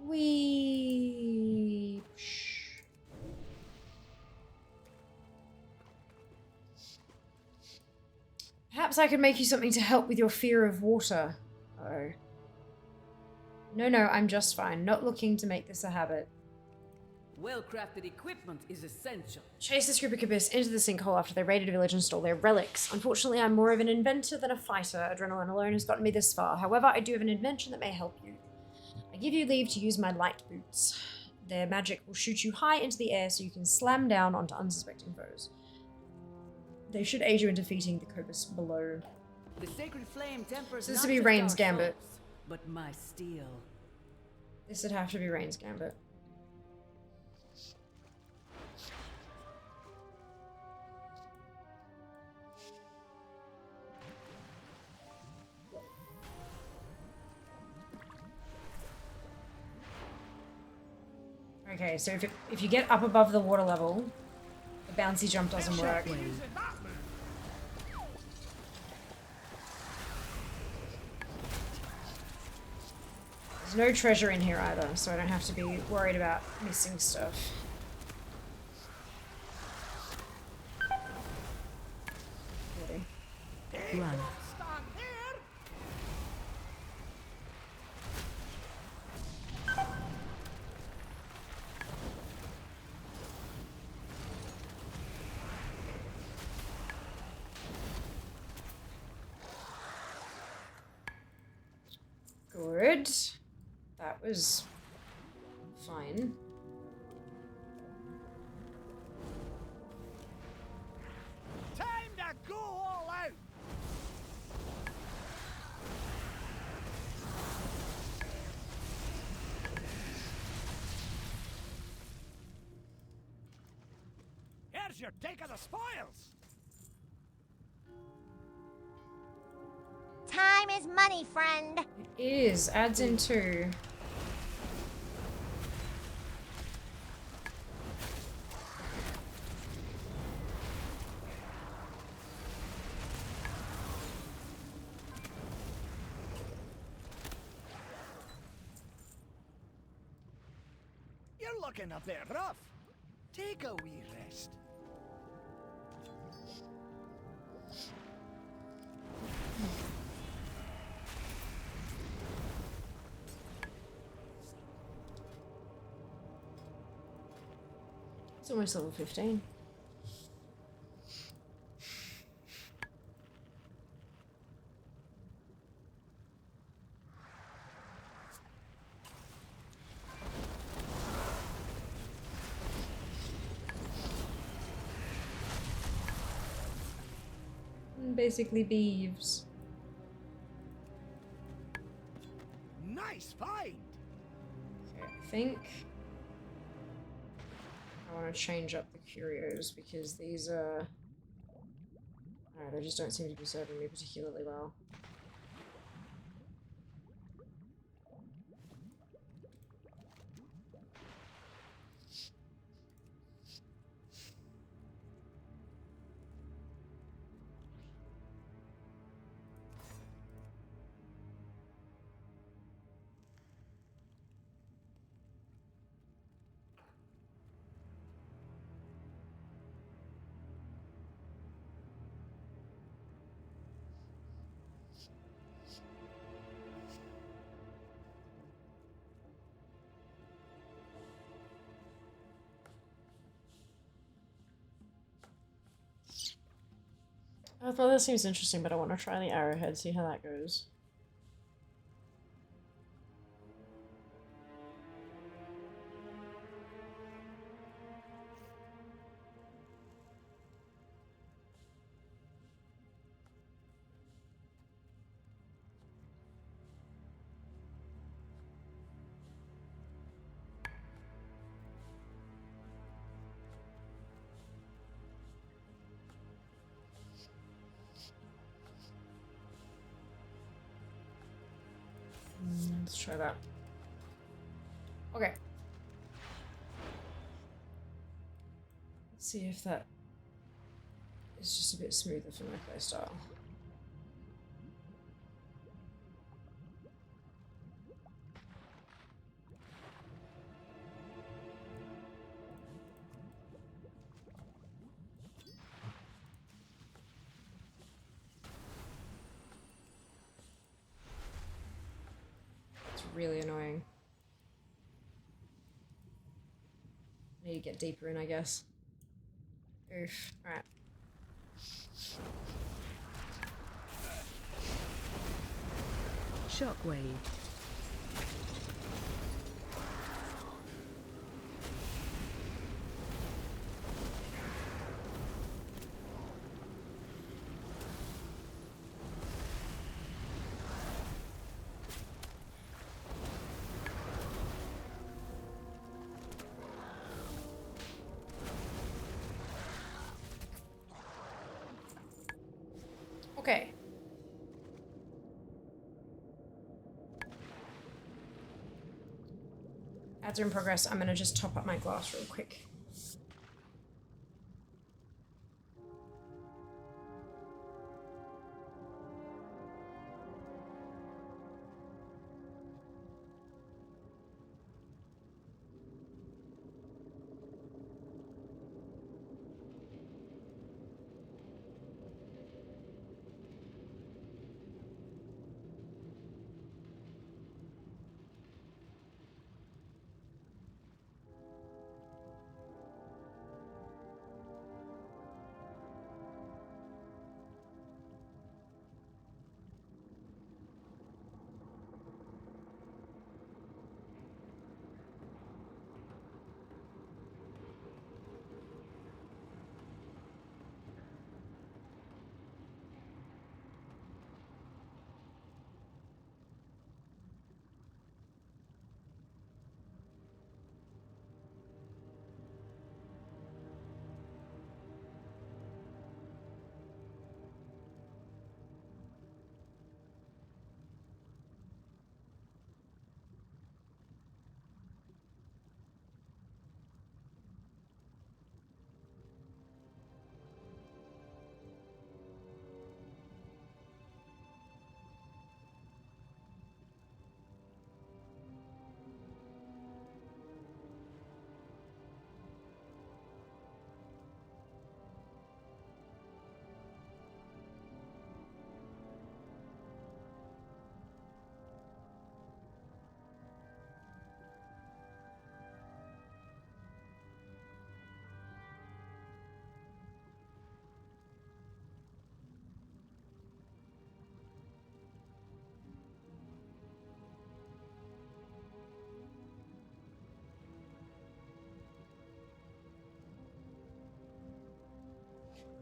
Wee. Perhaps I could make you something to help with your fear of water. Oh. No, I'm just fine. Not looking to make this a habit.
Well-crafted equipment is essential.
Chase this group of Kibis into the sinkhole after they raided a village and stole their relics. Unfortunately, I'm more of an inventor than a fighter. Adrenaline alone has gotten me this far. However, I do have an invention that may help you. I give you leave to use my light boots. Their magic will shoot you high into the air so you can slam down onto unsuspecting foes. They should aid you in defeating the Kobus below.
The sacred flame tempers
So this
not
would be
just
Rain's
our
Gambit.
souls, but my steel.
This would have to be Rain's Gambit. Okay, so if you get up above the water level, the bouncy jump doesn't work. There's no treasure in here either, so I don't have to be worried about missing stuff.
Run.
Good. That was fine.
Time to go all out. Here's your take of the spoils.
Time is money, friend.
It is. Adds in 2.
You're looking a bit rough. Take a wee rest.
It's almost level 15. Basically beeves.
Nice find.
Okay, I think I want to change up the curios because these are... Alright, they just don't seem to be serving me particularly well. I thought that seems interesting, but I want to try the arrowhead, see how that goes. Let's try that. Okay. Let's see if that is just a bit smoother for my playstyle. Really annoying. need to get deeper in, I guess. Oof. Alright.
Shockwave.
Okay. Ads are in progress. I'm gonna just top up my glass real quick.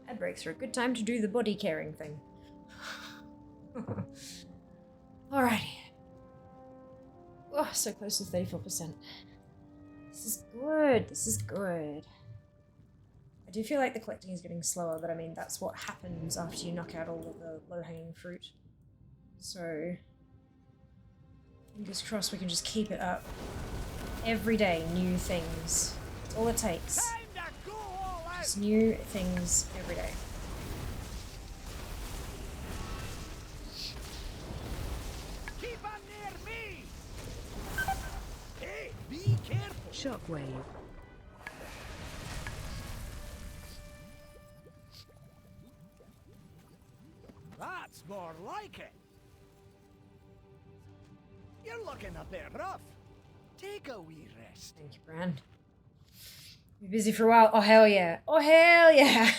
Ad breaks are a good time to do the body caring thing. Alrighty. Oh, so close to 34%. This is good. This is good. I do feel like the collecting is getting slower, but I mean, that's what happens after you knock out all of the low-hanging fruit. So, fingers crossed we can just keep it up. Every day, new things. That's all it takes. Just new things every day.
Keep on near me! Hey, be careful!
Shockwave.
That's more like it. You're looking a bit rough. Take a wee rest.
Thank you, Brand. Be busy for a while. Oh, hell yeah. Oh, hell yeah.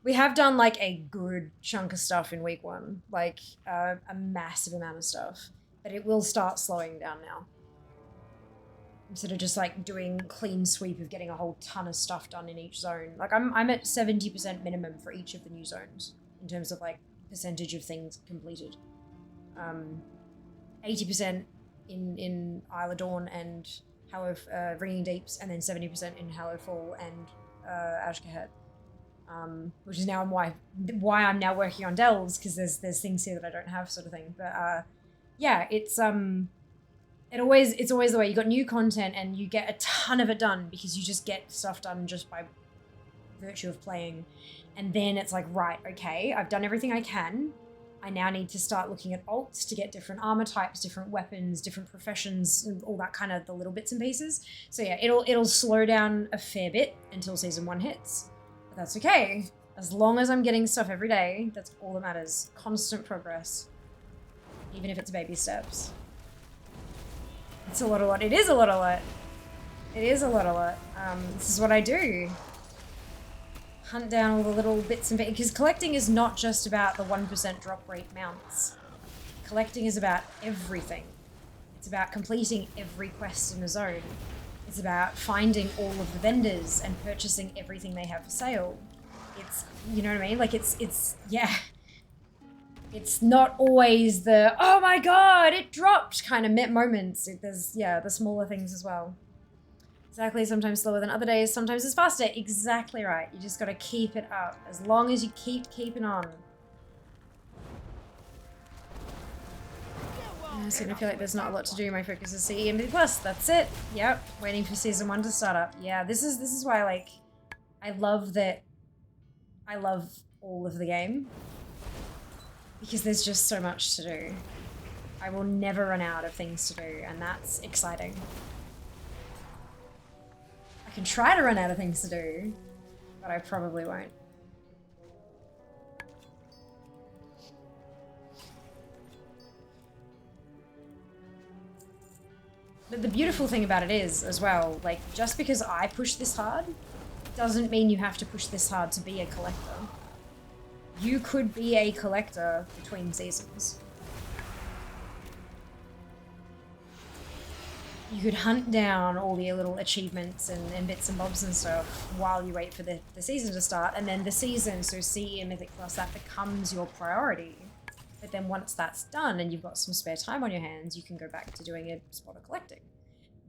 We have done, like, a good chunk of stuff in week 1. Like, a massive amount of stuff. But it will start slowing down now. Instead of just, like, doing clean sweep of getting a whole ton of stuff done in each zone. Like, I'm at 70% minimum for each of the new zones. In terms of, like, percentage of things completed. 80% in Isle of Dawn and Ringing Deeps, and then 70% in Hallowfall and Ashkahet. Which is now why I'm now working on Delves, because there's things here that I don't have, sort of thing. But yeah, it's always the way. You got new content and you get a ton of it done because you just get stuff done just by virtue of playing. And then it's like, right, okay, I've done everything I can. I now need to start looking at alts to get different armor types, different weapons, different professions, and all that kind of the little bits and pieces. So yeah, it'll slow down a fair bit until season 1 hits. But that's okay. As long as I'm getting stuff every day, that's all that matters. Constant progress. Even if it's baby steps. It's a lot. It is a lot. It is a lot. This is what I do. Hunt down all the little bits and bits, because collecting is not just about the 1% drop rate mounts. Collecting is about everything. It's about completing every quest in a zone. It's about finding all of the vendors and purchasing everything they have for sale. It's, you know what I mean? Like yeah. It's not always the, oh my god, it dropped kind of moments. There's, yeah, the smaller things as well. Exactly, sometimes slower than other days, sometimes it's faster. Exactly right. You just gotta keep it up. As long as you keep keeping on. I suddenly feel like there's not a lot to do. My focus is CE and B+. That's it. Yep. Waiting for season 1 to start up. Yeah, this is why, like, I love that. I love all of the game. Because there's just so much to do. I will never run out of things to do, and that's exciting. I can try to run out of things to do, but I probably won't. But the beautiful thing about it is, as well, like, just because I push this hard, doesn't mean you have to push this hard to be a collector. You could be a collector between seasons. You could hunt down all the little achievements and bits and bobs and stuff while you wait for the season to start, and then the season, so CE and Mythic Plus, that becomes your priority. But then once that's done and you've got some spare time on your hands, you can go back to doing a spot of collecting.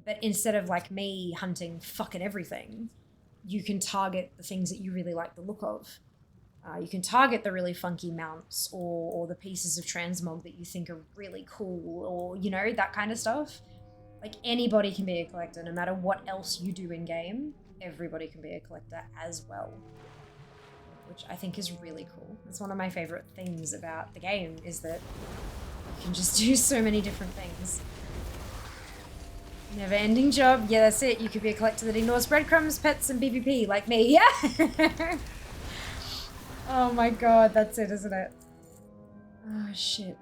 But instead of like me hunting fucking everything, you can target the things that you really like the look of. You can target the really funky mounts or the pieces of transmog that you think are really cool, or, you know, that kind of stuff. Like, anybody can be a collector, no matter what else you do in game. Everybody can be a collector as well, which I think is really cool. It's one of my favorite things about the game, is that you can just do so many different things. Never-ending job. Yeah, that's it. You could be a collector that ignores breadcrumbs, pets, and PvP, like me. Yeah! Oh my god, that's it, isn't it? Oh, shit.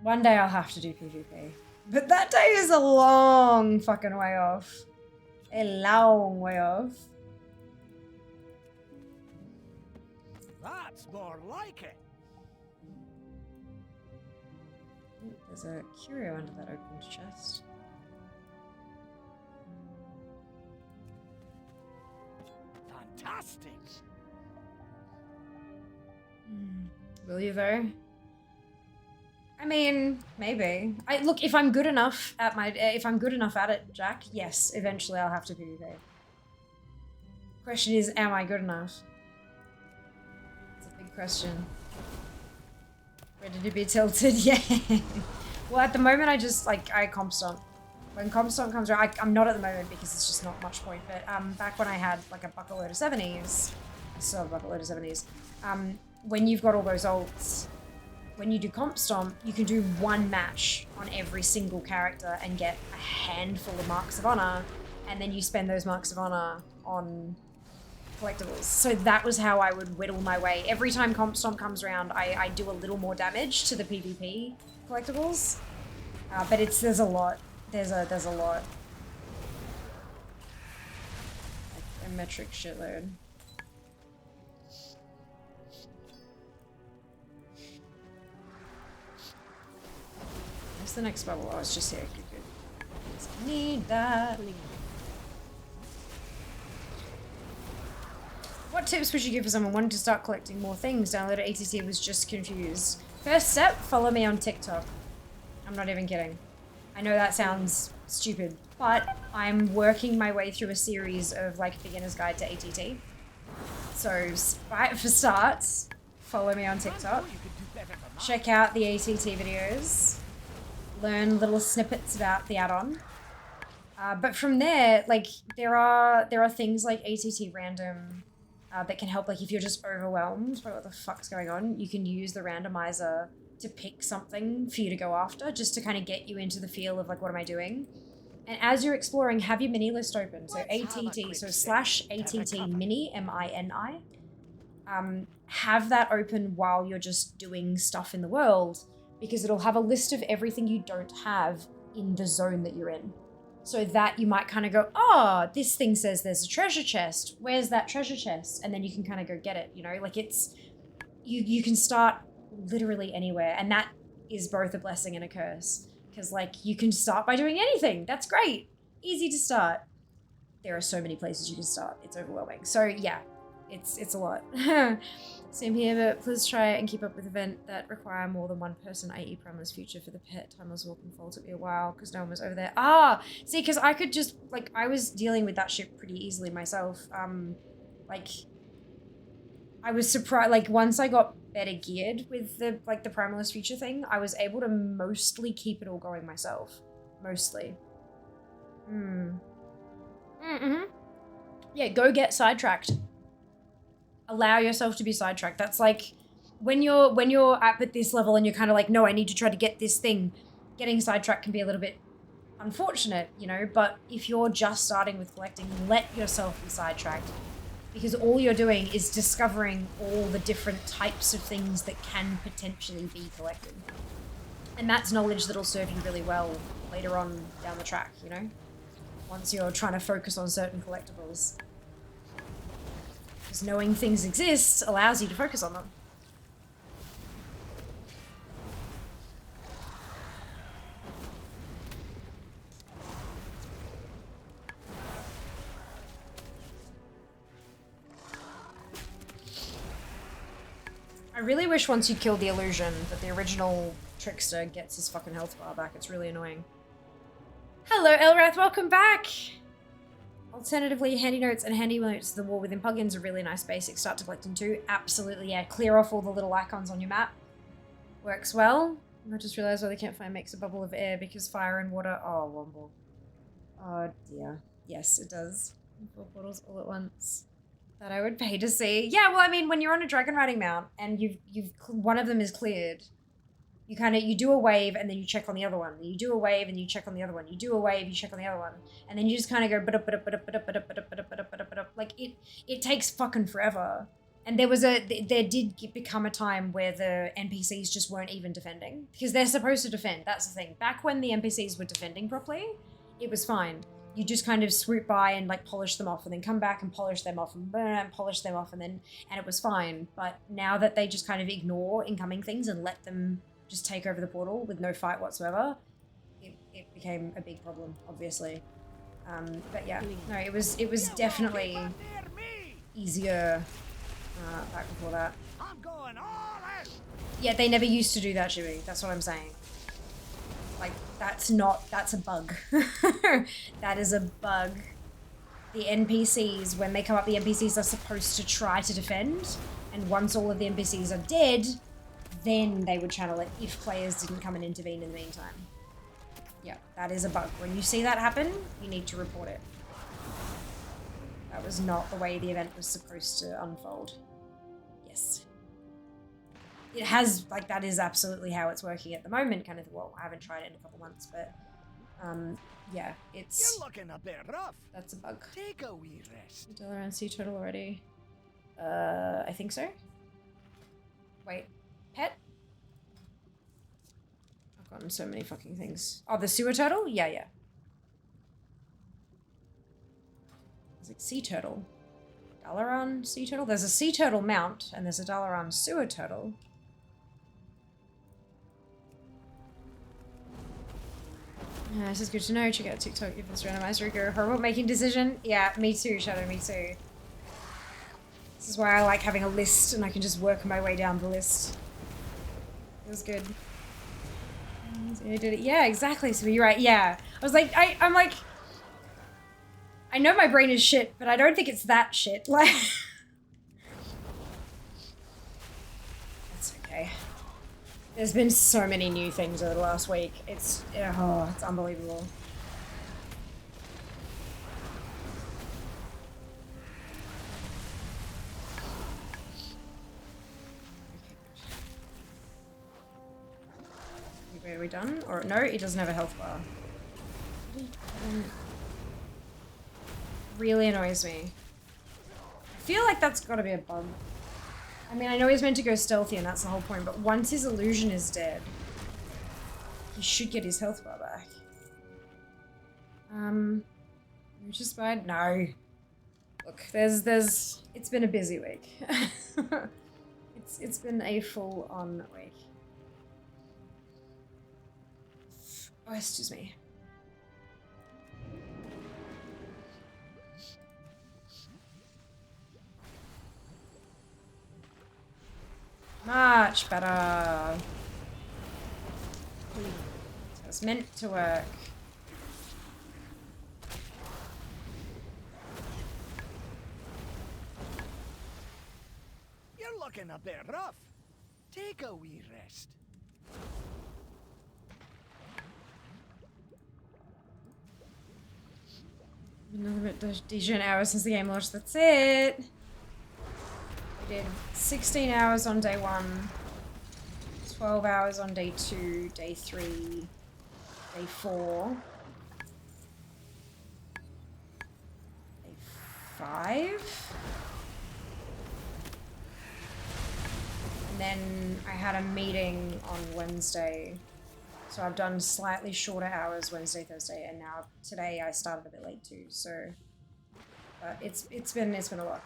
One day I'll have to do PvP. But that day is a long fucking way off. A long way off.
That's more like it.
Ooh, there's a curio under that opened chest.
Fantastic.
Will you though? I mean, maybe. Look, if I'm good enough at it, Jack, yes, eventually I'll have to PvP. Question is, am I good enough? It's a big question. Ready to be tilted? Yeah. Well, at the moment, I comp stomp. When comp stomp comes around, I'm not at the moment because it's just not much point, but back when I had like a bucketload of 70s, I still have a bucketload of 70s, when you've got all those ults, when you do comp stomp, you can do one match on every single character and get a handful of marks of honor, and then you spend those marks of honor on collectibles. So that was how I would whittle my way. Every time comp stomp comes around, I do a little more damage to the PvP collectibles, but there's a lot. There's a lot. Like a metric shitload. Where's the next bubble? Oh, it's just here. Good, good. Need that. What tips would you give for someone wanting to start collecting more things? Downloaded ATT, was just confused. First step, follow me on TikTok. I'm not even kidding. I know that sounds stupid, but I'm working my way through a series of like beginner's guide to ATT. So for starts, follow me on TikTok. Check out the ATT videos. Learn little snippets about the add-on. But from there, like there are things like ATT random that can help. Like if you're just overwhelmed by what the fuck's going on, you can use the randomizer to pick something for you to go after, just to kind of get you into the feel of like, what am I doing? And as you're exploring, have your mini list open. So ATT, so /ATT mini, MINI. Have that open while you're just doing stuff in the world. because it'll have a list of everything you don't have in the zone that you're in. So that you might kind of go, oh, this thing says there's a treasure chest. Where's that treasure chest? And then you can kind of go get it, you know? Like it's, you can start literally anywhere. And that is both a blessing and a curse. Because like you can start by doing anything. That's great. Easy to start. There are so many places you can start. It's overwhelming. So yeah, it's a lot. Same here, but please try and keep up with events that require more than one person, i.e. Primal's future for the pet. Timeless walking fall took me a while because no one was over there. Ah, see, because I could just, like, I was dealing with that shit pretty easily myself. Like, I was surprised, like, once I got better geared with the, like, the Primalist future thing, I was able to mostly keep it all going myself. Mostly. Yeah, go get sidetracked. Allow yourself to be sidetracked. That's like when you're at this level and you're kind of like, no, I need to try to get this thing. Getting sidetracked can be a little bit unfortunate, you know, but if you're just starting with collecting, let yourself be sidetracked, because all you're doing is discovering all the different types of things that can potentially be collected. And that's knowledge that'll serve you really well later on down the track, you know, once you're trying to focus on certain collectibles. Because knowing things exist allows you to focus on them. I really wish once you kill the illusion that the original trickster gets his fucking health bar back. It's really annoying. Hello, Elrath, welcome back! Alternatively, handy notes and handy notes to the wall within plugins are really nice basic start to collecting too. Absolutely, yeah. Clear off all the little icons on your map. Works well. I just realized why the campfire makes a bubble of air, because fire and water... Oh, Womble. Oh, dear. Yes, it does. 4 portals all at once. That I would pay to see. Yeah, well, I mean, when you're on a dragon riding mount and one of them is cleared, you do a wave and then you check on the other one. You do a wave and you check on the other one. You do a wave, you check on the other one. And then you just kind of go like it takes fucking forever. And there did become a time where the NPCs just weren't even defending, because they're supposed to defend. That's the thing. Back when the NPCs were defending properly, it was fine. You just kind of swoop by and like polish them off and then come back and polish them off and polish them off and it was fine. But now that they just kind of ignore incoming things and let them just take over the portal with no fight whatsoever, it became a big problem, obviously. But yeah, no, it was definitely easier back before that.
I'm going all out.
Yeah, they never used to do that, Jimmy. That's what I'm saying. Like, that's a bug. That is a bug. The NPCs, when they come up, the NPCs are supposed to try to defend, and once all of the NPCs are dead, then they would channel it if players didn't come and intervene in the meantime. Yeah, that is a bug. When you see that happen, you need to report it. That was not the way the event was supposed to unfold. Yes. It has, like, that is absolutely how it's working at the moment, kind of. Well, I haven't tried it in a couple months, but, yeah, it's...
You're looking a bit rough.
That's a bug.
Take a wee rest.
You still around sea turtle already? I think so. Wait. Pet? I've gotten so many fucking things. Oh, the sewer turtle? Yeah, yeah. Is it sea turtle? Dalaran sea turtle? There's a sea turtle mount, and there's a Dalaran sewer turtle. This is good to know. Check out TikTok if it's randomized or go horrible making decision. Yeah, me too, Shadow, me too. This is why I like having a list and I can just work my way down the list. It was good. I did it. Yeah, exactly. So you're right. Yeah. I was like, I'm like, I know my brain is shit, but I don't think it's that shit. Like, that's okay. There's been so many new things over the last week. It's unbelievable. Wait, are we done? Or no, it doesn't have a health bar. Really annoys me. I feel like that's gotta be a bug. I mean, I know he's meant to go stealthy and that's the whole point, but once his illusion is dead, He should get his health bar back. Just by no. Look, it's been a busy week. It's been a full-on week. Oh, excuse me. Much better. So it's meant to work.
You're looking a bit rough. Take a wee rest.
Another bit of decent hours since the game launched. That's it. We did 16 hours on day 1, 12 hours on day 2, day 3, day 4, day 5. And then I had a meeting on Wednesday. So I've done slightly shorter hours Wednesday, Thursday, and now today I started a bit late too. So, but it's been a lot. It's been a lot.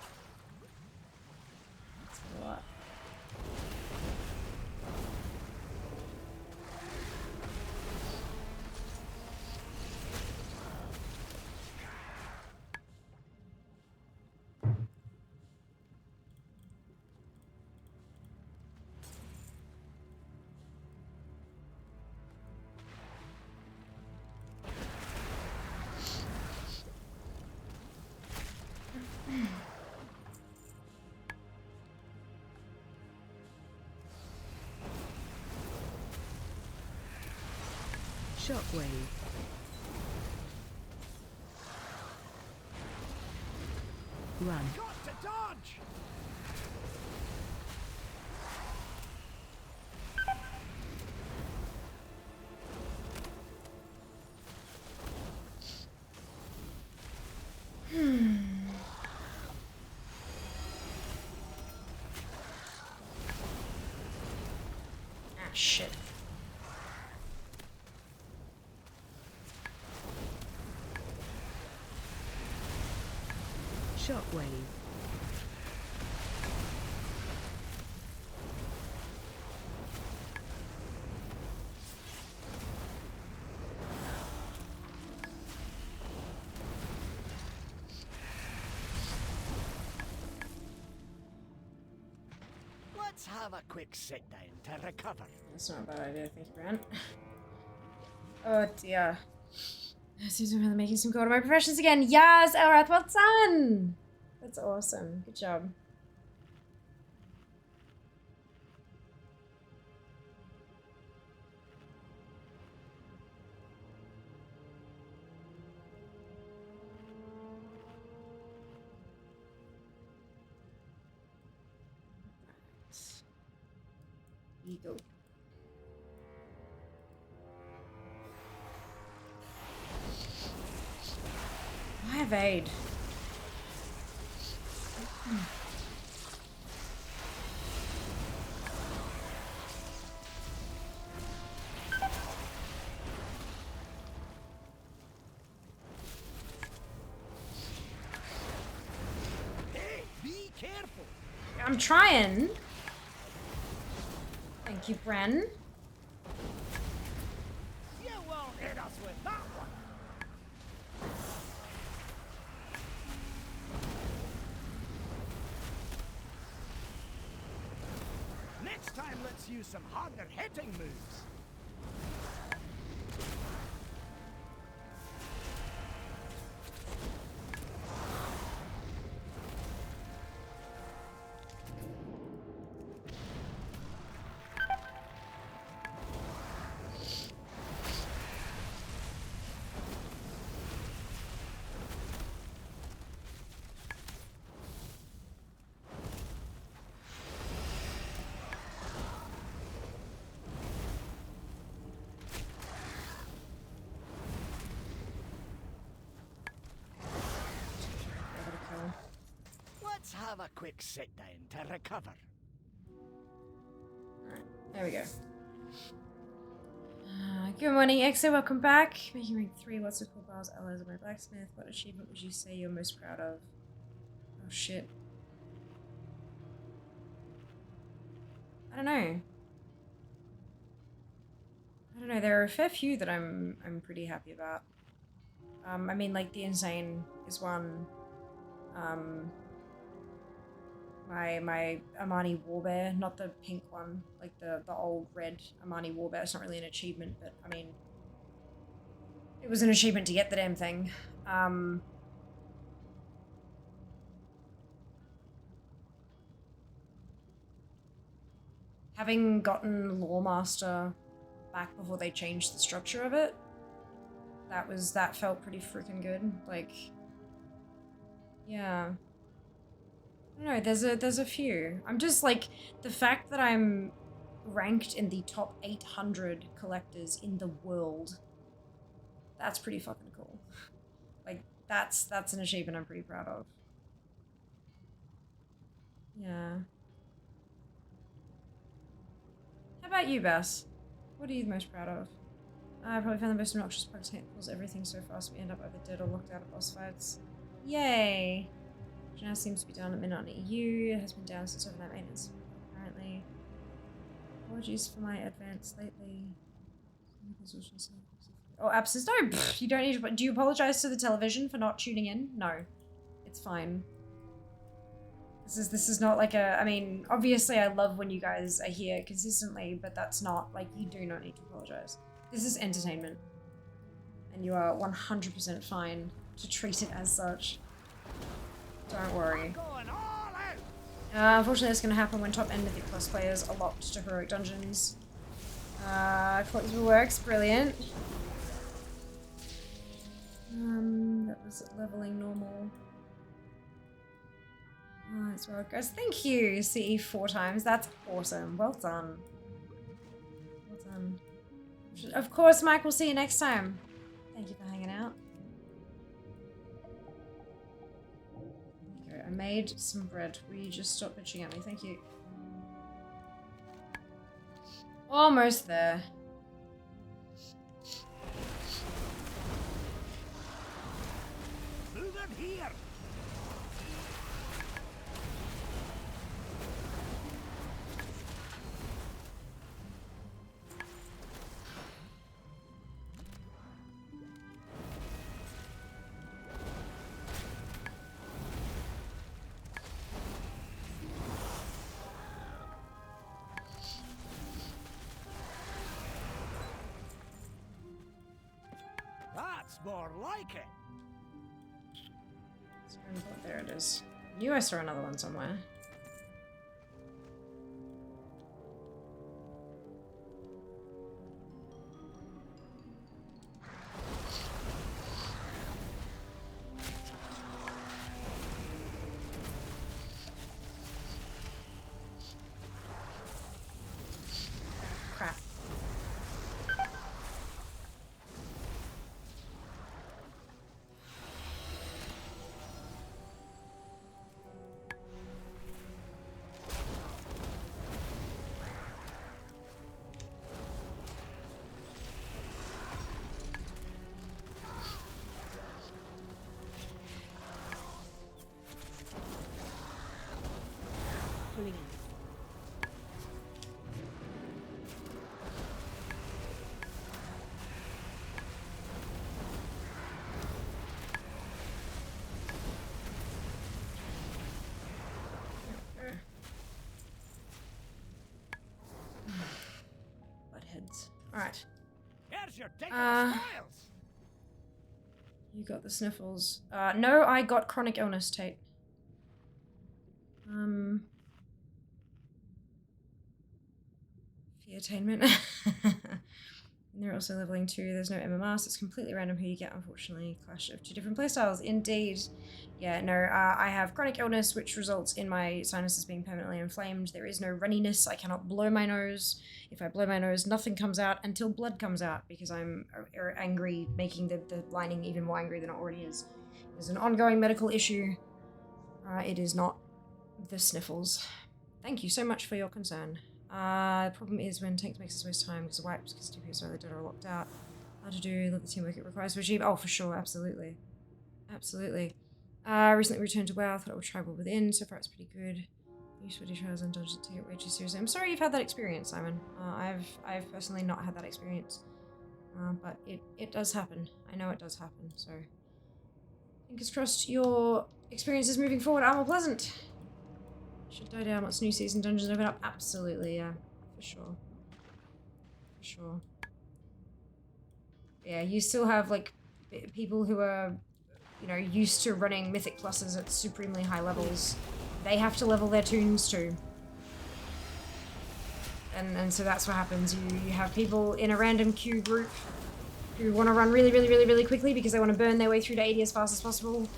Shockwave. Run.
Got to dodge!
Ah, shit.
Shockwave.
Let's have a quick sit down to recover.
That's not a bad idea, thank you, Grant. Oh dear. It seems I'm really making some go to my professions again. Yes, Elrath, well done! That's awesome. Good job. Here you go. Why evade?
Hey, be careful!
I'm trying. Thank you, Bren.
You won't hit us with that one! Next time, let's use some harder hitting moves. Let's have a quick sit down to recover.
Alright, there we go. Good morning, Exo. Welcome back. Making rank 3. What's the cool bars? Allies of my blacksmith. What achievement would you say you're most proud of? Oh shit. I don't know. There are a fair few that I'm pretty happy about. I mean, like the Insane is one. My Amani Warbear, not the pink one, like the old red Amani Warbear. It's not really an achievement, but I mean, it was an achievement to get the damn thing. Having gotten Lawmaster back before they changed the structure of it, that felt pretty freaking good. Like, yeah. I don't know, there's a few. I'm just like, the fact that I'm ranked in the top 800 collectors in the world, that's pretty fucking cool. Like, that's an achievement I'm pretty proud of. Yeah. How about you, Bess? What are you the most proud of? I probably found the most obnoxious part of pulls everything so fast we end up either dead or locked out of boss fights. Yay! Which now seems to be down at midnight on EU. It has been down since overnight maintenance, apparently. Apologies for my advance lately. Oh, absence? No, you don't need to. Do you apologize to the television for not tuning in? No, it's fine. This is not like a. I mean, obviously, I love when you guys are here consistently, but that's not like, you do not need to apologize. This is entertainment, and you are 100% fine to treat it as such. Don't worry. Unfortunately, that's going to happen when top-end Mythic Plus players are locked to heroic dungeons. Collectible works, brilliant. That was leveling normal. That's where it goes. Thank you, CE 4 times. That's awesome. Well done. Well done. Of course, Mike. We'll see you next time. Thank you for hanging out. I made some bread. Will you just stop bitching at me? Thank you. Almost there.
Move in here. That's more like it.
There it is. Knew I saw another one somewhere. Crap.
Pulling in.
Buttheads. Alright.
Here's your take of the spoils.
You got the sniffles. No, I got chronic illness, Tate. Fee attainment. And they're also leveling 2. There's no MMR, so it's completely random who you get, unfortunately. Clash of 2 different playstyles. Indeed. Yeah, no, I have chronic illness, which results in my sinuses being permanently inflamed. There is no runniness. I cannot blow my nose. If I blow my nose, nothing comes out until blood comes out, because I'm angry, making the lining even more angry than it already is. There's an ongoing medical issue. It is not the sniffles. Thank you so much for your concern. The problem is when tank makes us waste time because the wipes, because DPS are data are locked out. Hard to do, let the teamwork it requires to achieve. Oh, for sure, absolutely. Absolutely. Recently returned to WoW, thought I would try World Within. So far it's pretty good. Useful trials and dungeons to get way too seriously. I'm sorry you've had that experience, Simon. I've personally not had that experience. But it does happen. I know it does happen, so fingers crossed your experiences moving forward are more pleasant. Should die down once new season dungeons open up. Absolutely, yeah. For sure. For sure. Yeah, you still have, like, people who are, you know, used to running Mythic Pluses at supremely high levels. They have to level their tunes too. And so that's what happens. You have people in a random queue group who want to run really quickly because they want to burn their way through to 80 as fast as possible.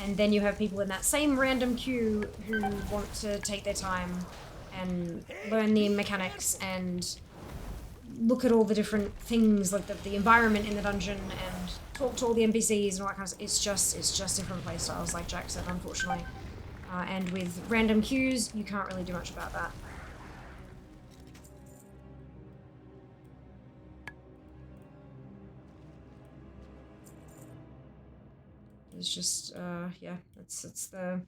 And then you have people in that same random queue who want to take their time and learn the mechanics and look at all the different things, like the environment in the dungeon, and talk to all the NPCs and all that kind of stuff. It's just different playstyles, like Jack said, unfortunately. And with random queues, you can't really do much about that. It's just, yeah, it's the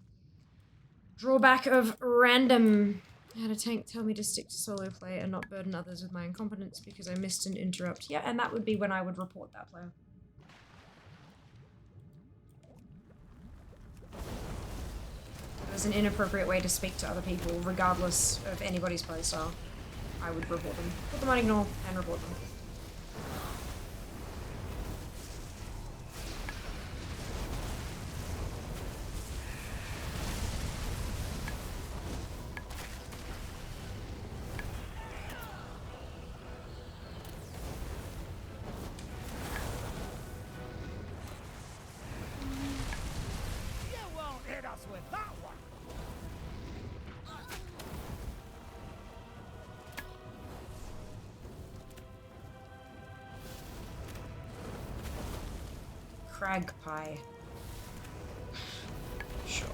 drawback of random. I had a tank tell me to stick to solo play and not burden others with my incompetence because I missed an interrupt. Yeah, and that would be when I would report that player. It was an inappropriate way to speak to other people, regardless of anybody's playstyle. I would report them. Put them on ignore and report them. Crag pie. Sure.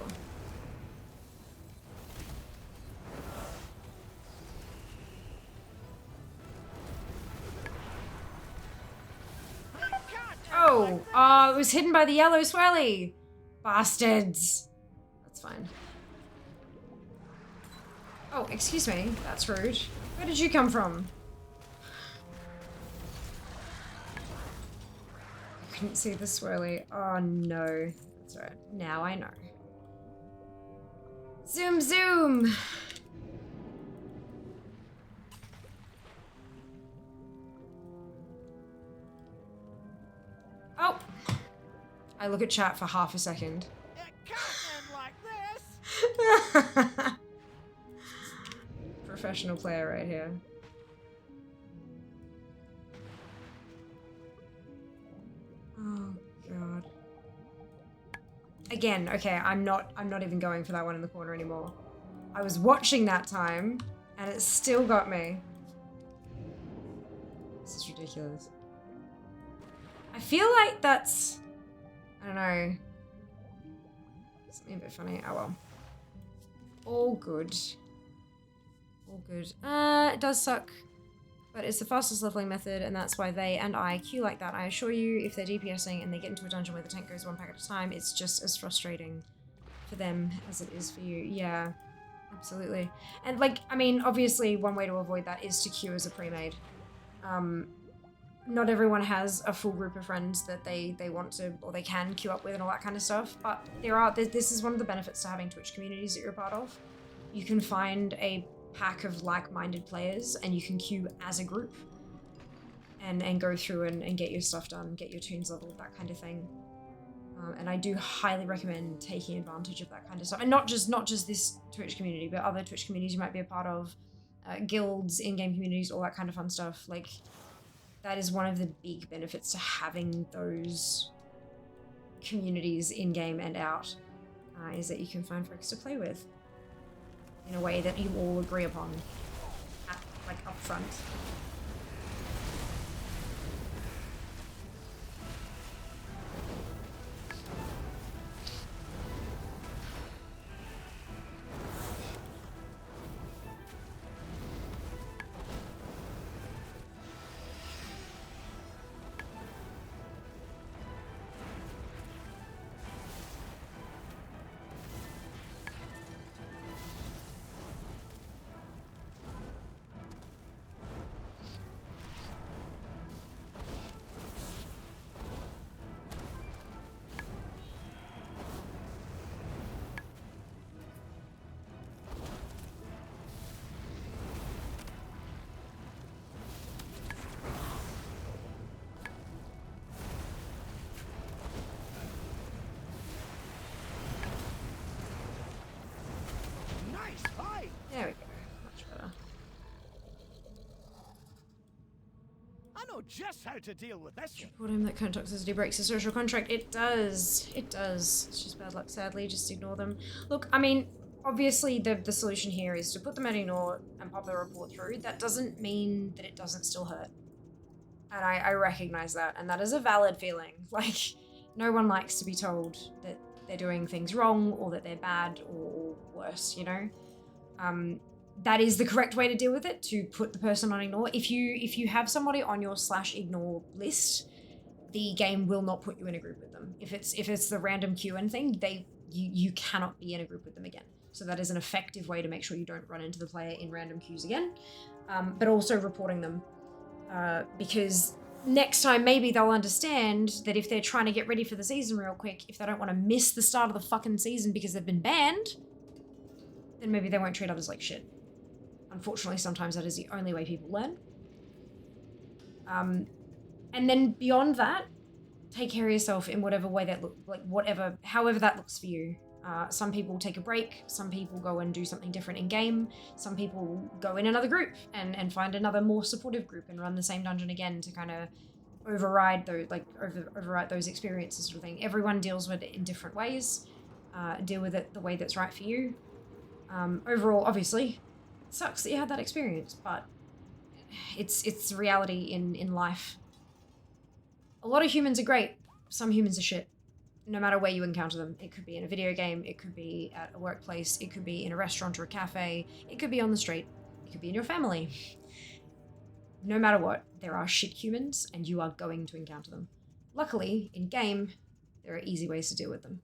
Oh, it was hidden by the yellow swelly. Bastards. That's fine. Oh, excuse me. That's rude. Where did you come from? Couldn't see the swirly. Oh no. That's right. Now I know. Zoom zoom! Oh! I look at chat for half a second.
It can't end like this!
Professional player right here. Oh god. Again, okay, I'm not even going for that one in the corner anymore. I was watching that time and it still got me. This is ridiculous. I feel like that's, I don't know, something a bit funny. Oh well. All good. All good. It does suck. But it's the fastest leveling method, and that's why they and I queue like that. I assure you, if they're DPSing and they get into a dungeon where the tank goes one pack at a time, it's just as frustrating for them as it is for you. Yeah, absolutely. And, like, I mean, obviously one way to avoid that is to queue as a pre-made. Not everyone has a full group of friends that they want to, or they can queue up with and all that kind of stuff, but this is one of the benefits to having Twitch communities that you're a part of. You can find a pack of like-minded players and you can queue as a group and go through and get your stuff done, get your tunes leveled, that kind of thing. And I do highly recommend taking advantage of that kind of stuff. And not just this Twitch community, but other Twitch communities you might be a part of, guilds, in-game communities, all that kind of fun stuff. Like, that is one of the big benefits to having those communities in-game and out, is that you can find folks to play with in a way that you all agree upon, like, up front.
just how to deal with this one.
Report him that current toxicity breaks the social contract. It does. It does. It's just bad luck, sadly. Just ignore them. Look, I mean, obviously the solution here is to put them at ignore and pop the report through. That doesn't mean that it doesn't still hurt. And I recognize that. And that is a valid feeling. Like, no one likes to be told that they're doing things wrong or that they're bad or worse, you know? That is the correct way to deal with it, to put the person on ignore. If you have somebody on your /ignore list, the game will not put you in a group with them. If it's the random QN thing, you cannot be in a group with them again. So that is an effective way to make sure you don't run into the player in random queues again. But also reporting them. Because next time maybe they'll understand that if they're trying to get ready for the season real quick, if they don't want to miss the start of the fucking season because they've been banned, then maybe they won't treat others like shit. Unfortunately, sometimes that is the only way people learn. And then beyond that, take care of yourself in whatever way that however that looks for you. Some people take a break, some people go and do something different in game, some people go in another group and find another more supportive group and run the same dungeon again to kind of override those experiences sort of thing. Everyone deals with it in different ways. Deal with it the way that's right for you. Overall, obviously, it sucks that you had that experience, but it's reality in life. A lot of humans are great. Some humans are shit. No matter where you encounter them. It could be in a video game, it could be at a workplace, it could be in a restaurant or a cafe, it could be on the street, it could be in your family. No matter what, there are shit humans and you are going to encounter them. Luckily, in game, there are easy ways to deal with them.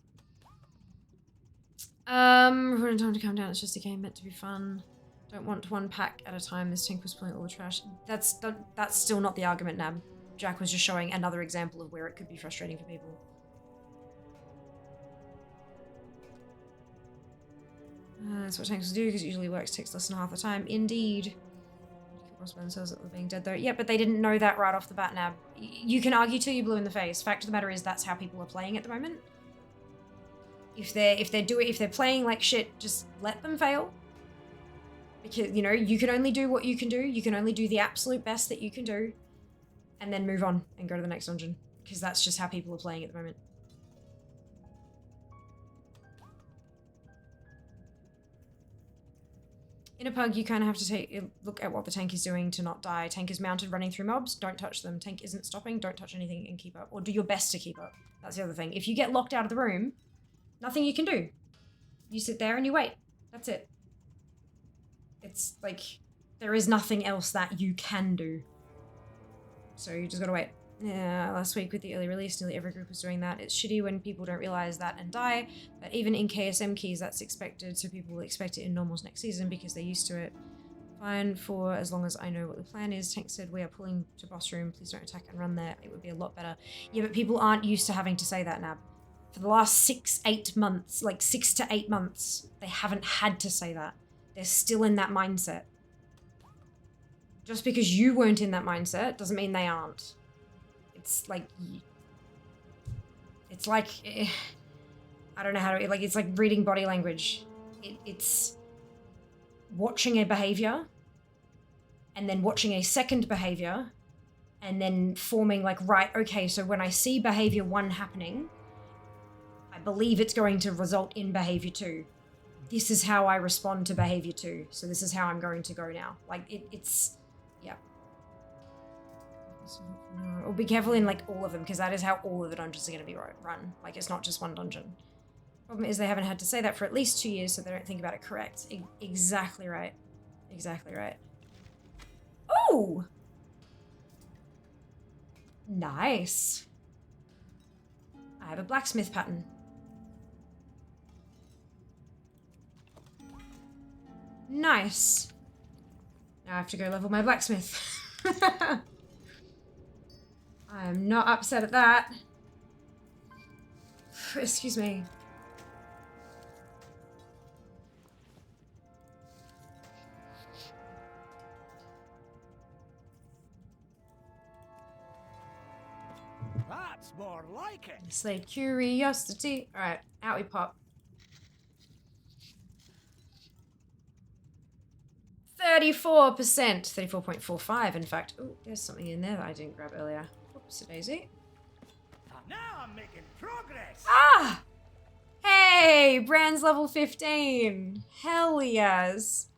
Running time to calm down, it's just a game meant to be fun. Don't want one pack at a time, this tank was pulling all the trash. That's still not the argument, Nab. Jack was just showing another example of where it could be frustrating for people. That's what tanks do, because it usually works, takes less than half the time. Indeed. Says that they're being dead though. Yeah, but they didn't know that right off the bat, Nab. You can argue till you're blue in the face. Fact of the matter is that's how people are playing at the moment. If they're playing like shit, just let them fail. Because, you know, you can only do what you can do. You can only do the absolute best that you can do. And then move on and go to the next dungeon. Because that's just how people are playing at the moment. In a pug, you kind of have to take a look at what the tank is doing to not die. Tank is mounted, running through mobs. Don't touch them. Tank isn't stopping. Don't touch anything and keep up. Or do your best to keep up. That's the other thing. If you get locked out of the room, nothing you can do. You sit there and you wait. That's it. It's like, there is nothing else that you can do. So you just gotta wait. Yeah, last week with the early release, nearly every group was doing that. It's shitty when people don't realize that and die, but even in KSM keys, that's expected, so people will expect it in normals next season because they're used to it. Fine for as long as I know what the plan is. Tank said, we are pulling to boss room, please don't attack and run there. It would be a lot better. Yeah, but people aren't used to having to say that, Nab. For the last 6-8 months, like 6 to 8 months, they haven't had to say that. They're still in that mindset. Just because you weren't in that mindset doesn't mean they aren't. It's like, I don't know how to, like, it's like reading body language. It's watching a behavior and then watching a second behavior and then forming like, right, okay, so when I see behavior 1 happening, I believe it's going to result in behavior 2. This is how I respond to behavior 2. So this is how I'm going to go now. Like, it's, yeah. Or be careful in like all of them, because that is how all of the dungeons are going to be run. Like, it's not just one dungeon. Problem is they haven't had to say that for at least 2 years, so they don't think about it correct. Exactly right. Exactly right. Oh! Nice. I have a blacksmith pattern. Nice. Now I have to go level my blacksmith. I am not upset at that. Excuse me.
That's more like it.
Slay curiosity. Alright, out we pop. 34%. 34.45, in fact. Oh, there's something in there that I didn't grab earlier. Oops, daisy.
Now I'm making progress.
Ah! Hey! Brand's level 15. Hell yes.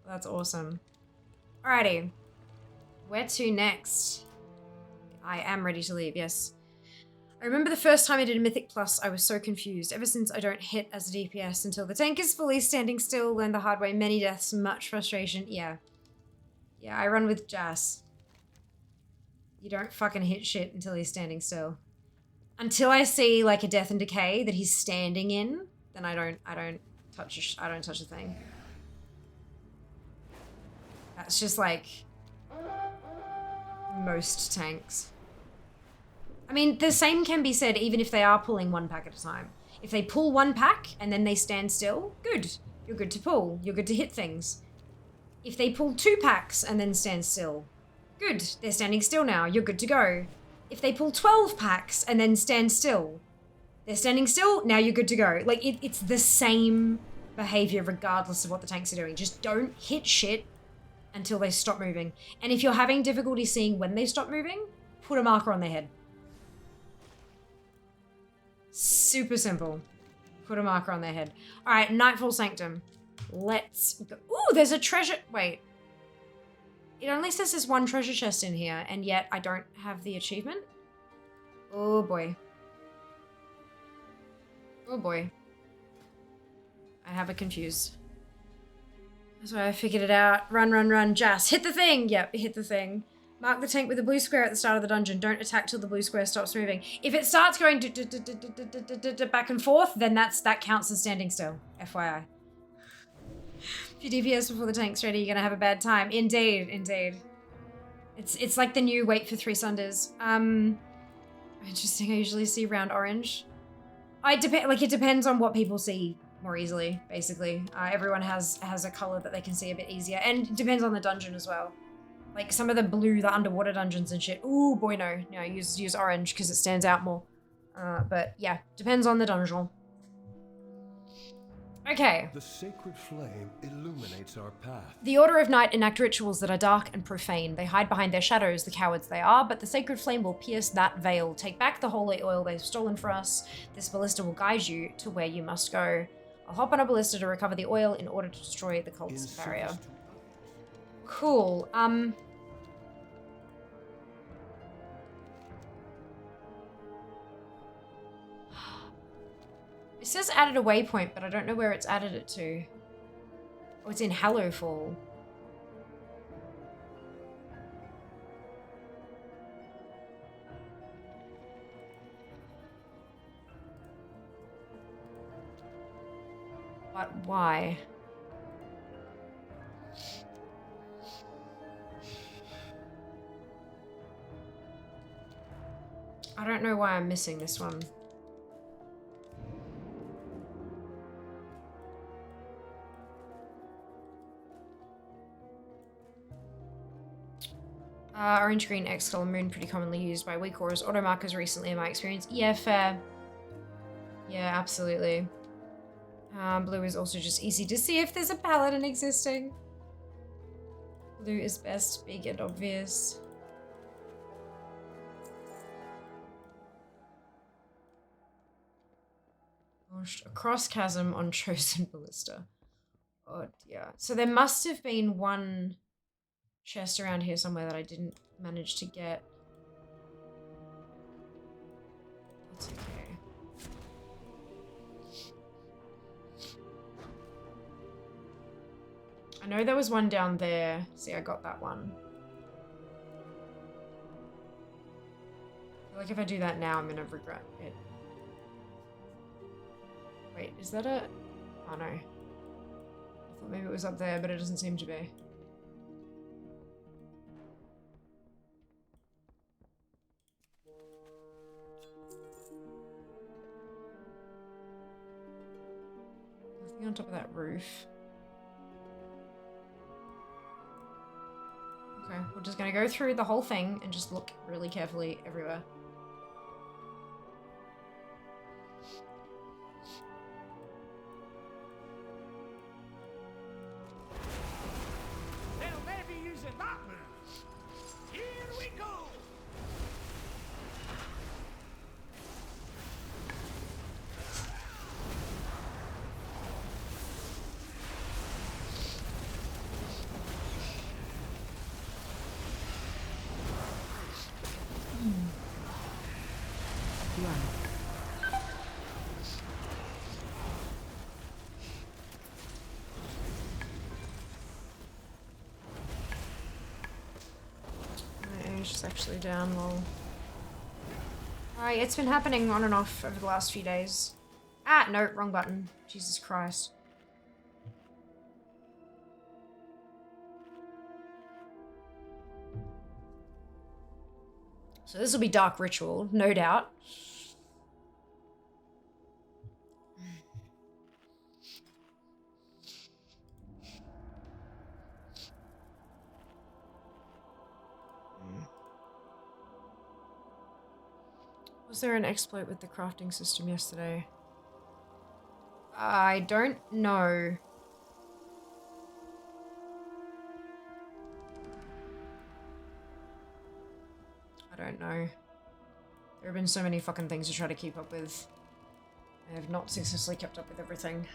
That's awesome. Alrighty. Where to next? I am ready to leave, yes. I remember the first time I did a Mythic Plus, I was so confused. Ever since I don't hit as a DPS until the tank is fully standing still, learned the hard way, many deaths, much frustration. Yeah. Yeah, I run with Jas. You don't fucking hit shit until he's standing still. Until I see like a death and decay that he's standing in, then I don't touch a thing. That's just like most tanks. I mean, the same can be said even if they are pulling one pack at a time. If they pull one pack and then they stand still, good. You're good to pull. You're good to hit things. If they pull 2 packs and then stand still, good. They're standing still now. You're good to go. If they pull 12 packs and then stand still, they're standing still, now you're good to go. Like, it's the same behavior regardless of what the tanks are doing. Just don't hit shit until they stop moving. And if you're having difficulty seeing when they stop moving, put a marker on their head. Super simple. Put a marker on their head. All right, Nightfall Sanctum. Let's go. Ooh, there's a treasure. Wait. It only says there's 1 treasure chest in here, and yet I don't have the achievement. Oh boy. Oh boy. I have it confused. So I figured it out. Run, run, run. Jas. Hit the thing. Yep, hit the thing. Mark the tank with a blue square at the start of the dungeon. Don't attack till the blue square stops moving. If it starts going back and forth, then that counts as standing still. FYI. If you DPS before the tank's ready, you're gonna have a bad time. Indeed, indeed. It's like the new wait for 3 Sunders. Interesting. I usually see round orange. It depends on what people see more easily. Basically, everyone has a color that they can see a bit easier, and it depends on the dungeon as well. Like some of the blue, the underwater dungeons and shit. Ooh, boy, no. No, use orange because it stands out more. But yeah, depends on the dungeon. Okay.
The sacred flame illuminates our path.
The Order of Night enact rituals that are dark and profane. They hide behind their shadows, the cowards they are, but the sacred flame will pierce that veil. Take back the holy oil they've stolen for us. This ballista will guide you to where you must go. I'll hop on a ballista to recover the oil in order to destroy the cult's barrier. Cool. It says added a waypoint, but I don't know where it's added it to. Oh, it's in Hallowfall. But why? I don't know why I'm missing this one. Orange, green, X color, moon, pretty commonly used by weak auras. Auto markers recently in my experience. Yeah, fair. Yeah, absolutely. Blue is also just easy to see if there's a paladin existing. Blue is best, big and obvious. Launched across chasm on chosen ballista. Oh dear. So there must have been one chest around here somewhere that I didn't manage to get. That's okay. I know there was one down there. See, I got that one. I feel like if I do that now, I'm gonna regret it. Wait, is that a... Oh no. I thought maybe it was up there, but it doesn't seem to be. Nothing on top of that roof. Okay, we're just gonna go through the whole thing and just look really carefully everywhere.
with that move. Here we go.
She's actually down. Well, alright, it's been happening on and off over the last few days. Ah, no, wrong button. Jesus Christ. So this will be Dark Ritual, no doubt. Was there an exploit with the crafting system yesterday? I don't know. I don't know. There have been so many fucking things to try to keep up with. I have not successfully kept up with everything.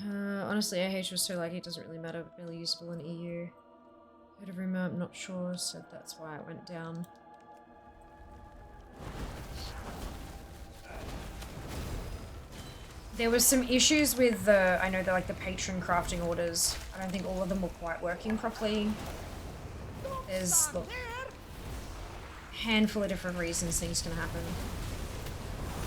Honestly, AH was so laggy it doesn't really matter, but really usable in EU. Heard of rumor, I'm not sure, said that's why it went down. There was some issues with the, I know they're like the patron crafting orders. I don't think all of them were quite working properly. There's, look, a handful of different reasons things can happen.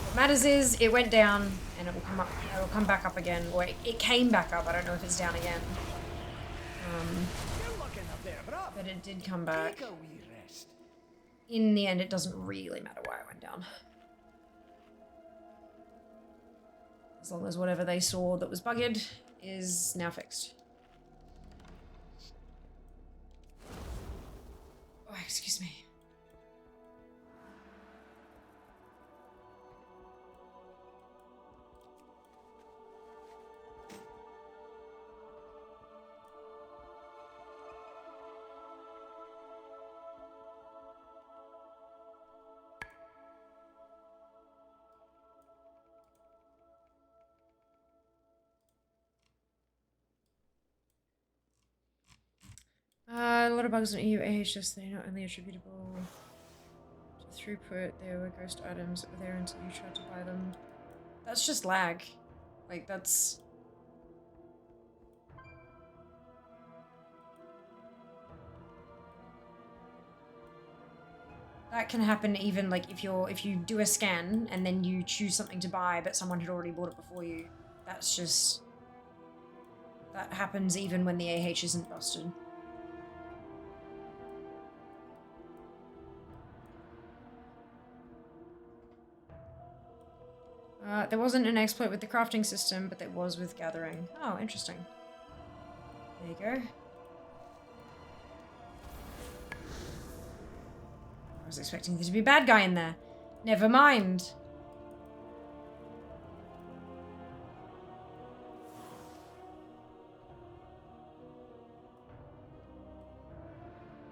What matters is it went down and it will come up, it will come back up again, or it came back up, I don't know if it's down again. But it did come back. In the end, it doesn't really matter why it went down. As long as whatever they saw that was bugged is now fixed. Oh, excuse me. A lot of bugs in EU AHS, they're not only attributable to throughput, there were ghost items that were there until you tried to buy them. That's just lag. Like, that's... That can happen even, like, if you do a scan and then you choose something to buy but someone had already bought it before you. That's just... That happens even when the AH isn't busted. There wasn't an exploit with the crafting system, but there was with gathering. Oh, interesting. There you go. I was expecting there to be a bad guy in there. Never mind.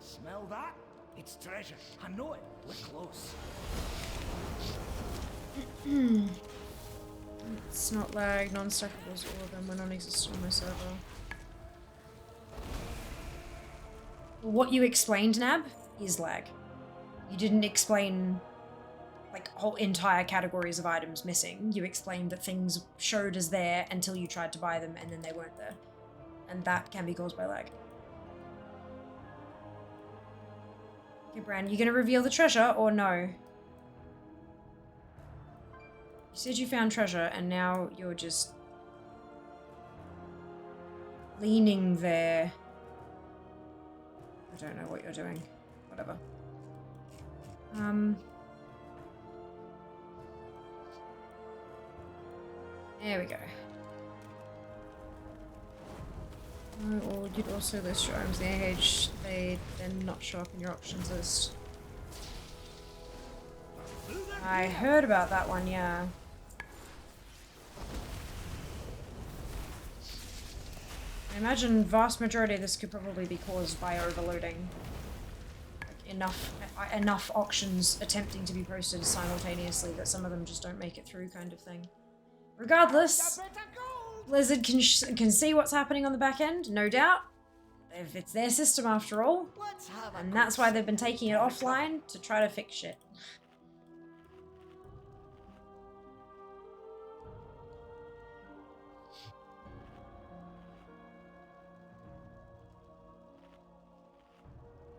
Smell that? It's treasure. I know it. We're close.
It's not lag, non-stackables, all of them were non-existent on my server. What you explained, Nab, is lag. You didn't explain, like, whole entire categories of items missing. You explained that things showed as there until you tried to buy them and then they weren't there. And that can be caused by lag. Okay, Bran, you gonna reveal the treasure or no? You said you found treasure, and now you're just leaning there. I don't know what you're doing. Whatever. There we go. Or you'd also list your items in the AH. They then not show up in your options list. I heard about that one, yeah. I imagine vast majority of this could probably be caused by overloading. Like enough auctions attempting to be posted simultaneously that some of them just don't make it through, kind of thing. Regardless, Blizzard can see what's happening on the back end, no doubt. If it's their system after all. And that's why they've been taking it offline, to try to fix shit.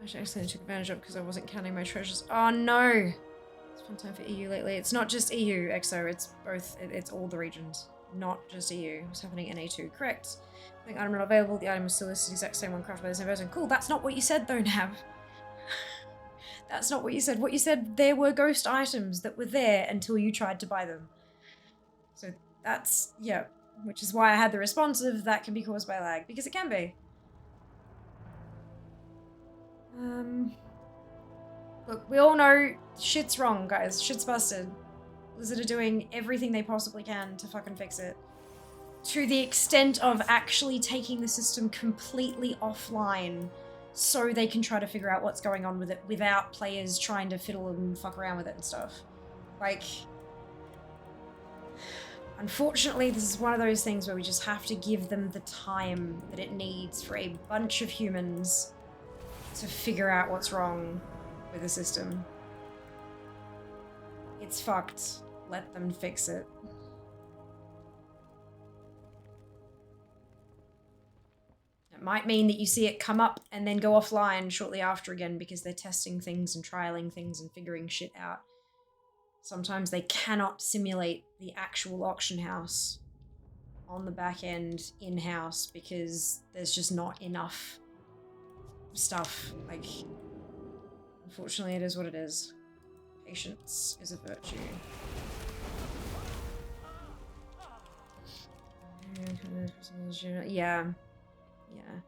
I actually took advantage of because I wasn't counting my treasures. Oh no! It's a fun time for EU lately. It's not just EU, EXO, it's both, it's all the regions. Not just EU. What's happening in A2? Correct. I think item not available, the item was still listed the exact same one crafted by the same person. Cool, that's not what you said though, Nav. That's not what you said. What you said, there were ghost items that were there until you tried to buy them. So that's, yeah, which is why I had the response of that can be caused by lag, because it can be. Look, we all know shit's wrong, guys. Shit's busted. Blizzard are doing everything they possibly can to fucking fix it. To the extent of actually taking the system completely offline so they can try to figure out what's going on with it without players trying to fiddle and fuck around with it and stuff. Like, unfortunately, this is one of those things where we just have to give them the time that it needs for a bunch of humans to figure out what's wrong with the system. It's fucked. Let them fix it. It might mean that you see it come up and then go offline shortly after again because they're testing things and trialing things and figuring shit out. Sometimes they cannot simulate the actual auction house on the back end in-house because there's just not enough stuff. Like, unfortunately, it is what it is. Patience is a virtue. Yeah. Yeah.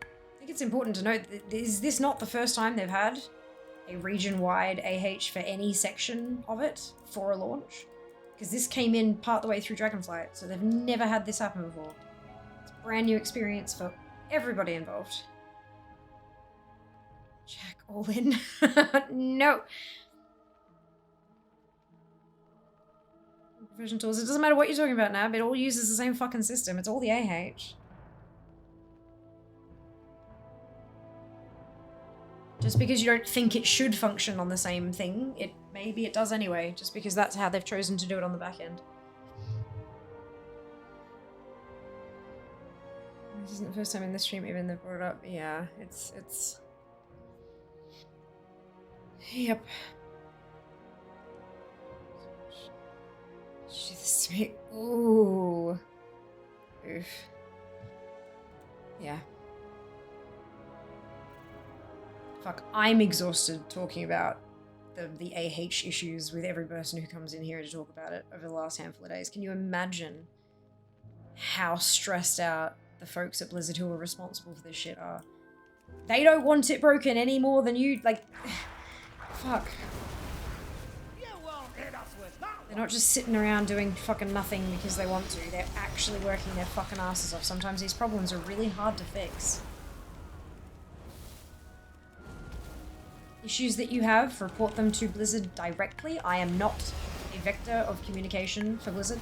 I think it's important to note that is this not the first time they've had a region-wide AH for any section of it for a launch? Because this came in part the way through Dragonflight, so they've never had this happen before. It's a brand new experience for everybody involved. Jack all in. No. Provision tools. It doesn't matter what you're talking about, Nab. It all uses the same fucking system. It's all the AH. Just because you don't think it should function on the same thing, maybe it does anyway, just because that's how they've chosen to do it on the back end. This isn't the first time in this stream even they've brought it up. Yeah, it's... Yep. Jesus, me. Ooh. Oof. Yeah. Fuck, I'm exhausted talking about the AH issues with every person who comes in here to talk about it over the last handful of days. Can you imagine how stressed out the folks at Blizzard who are responsible for this shit are? They don't want it broken any more than you, like... Fuck. They're not just sitting around doing fucking nothing because they want to. They're actually working their fucking asses off. Sometimes these problems are really hard to fix. Issues that you have, report them to Blizzard directly. I am not a vector of communication for Blizzard.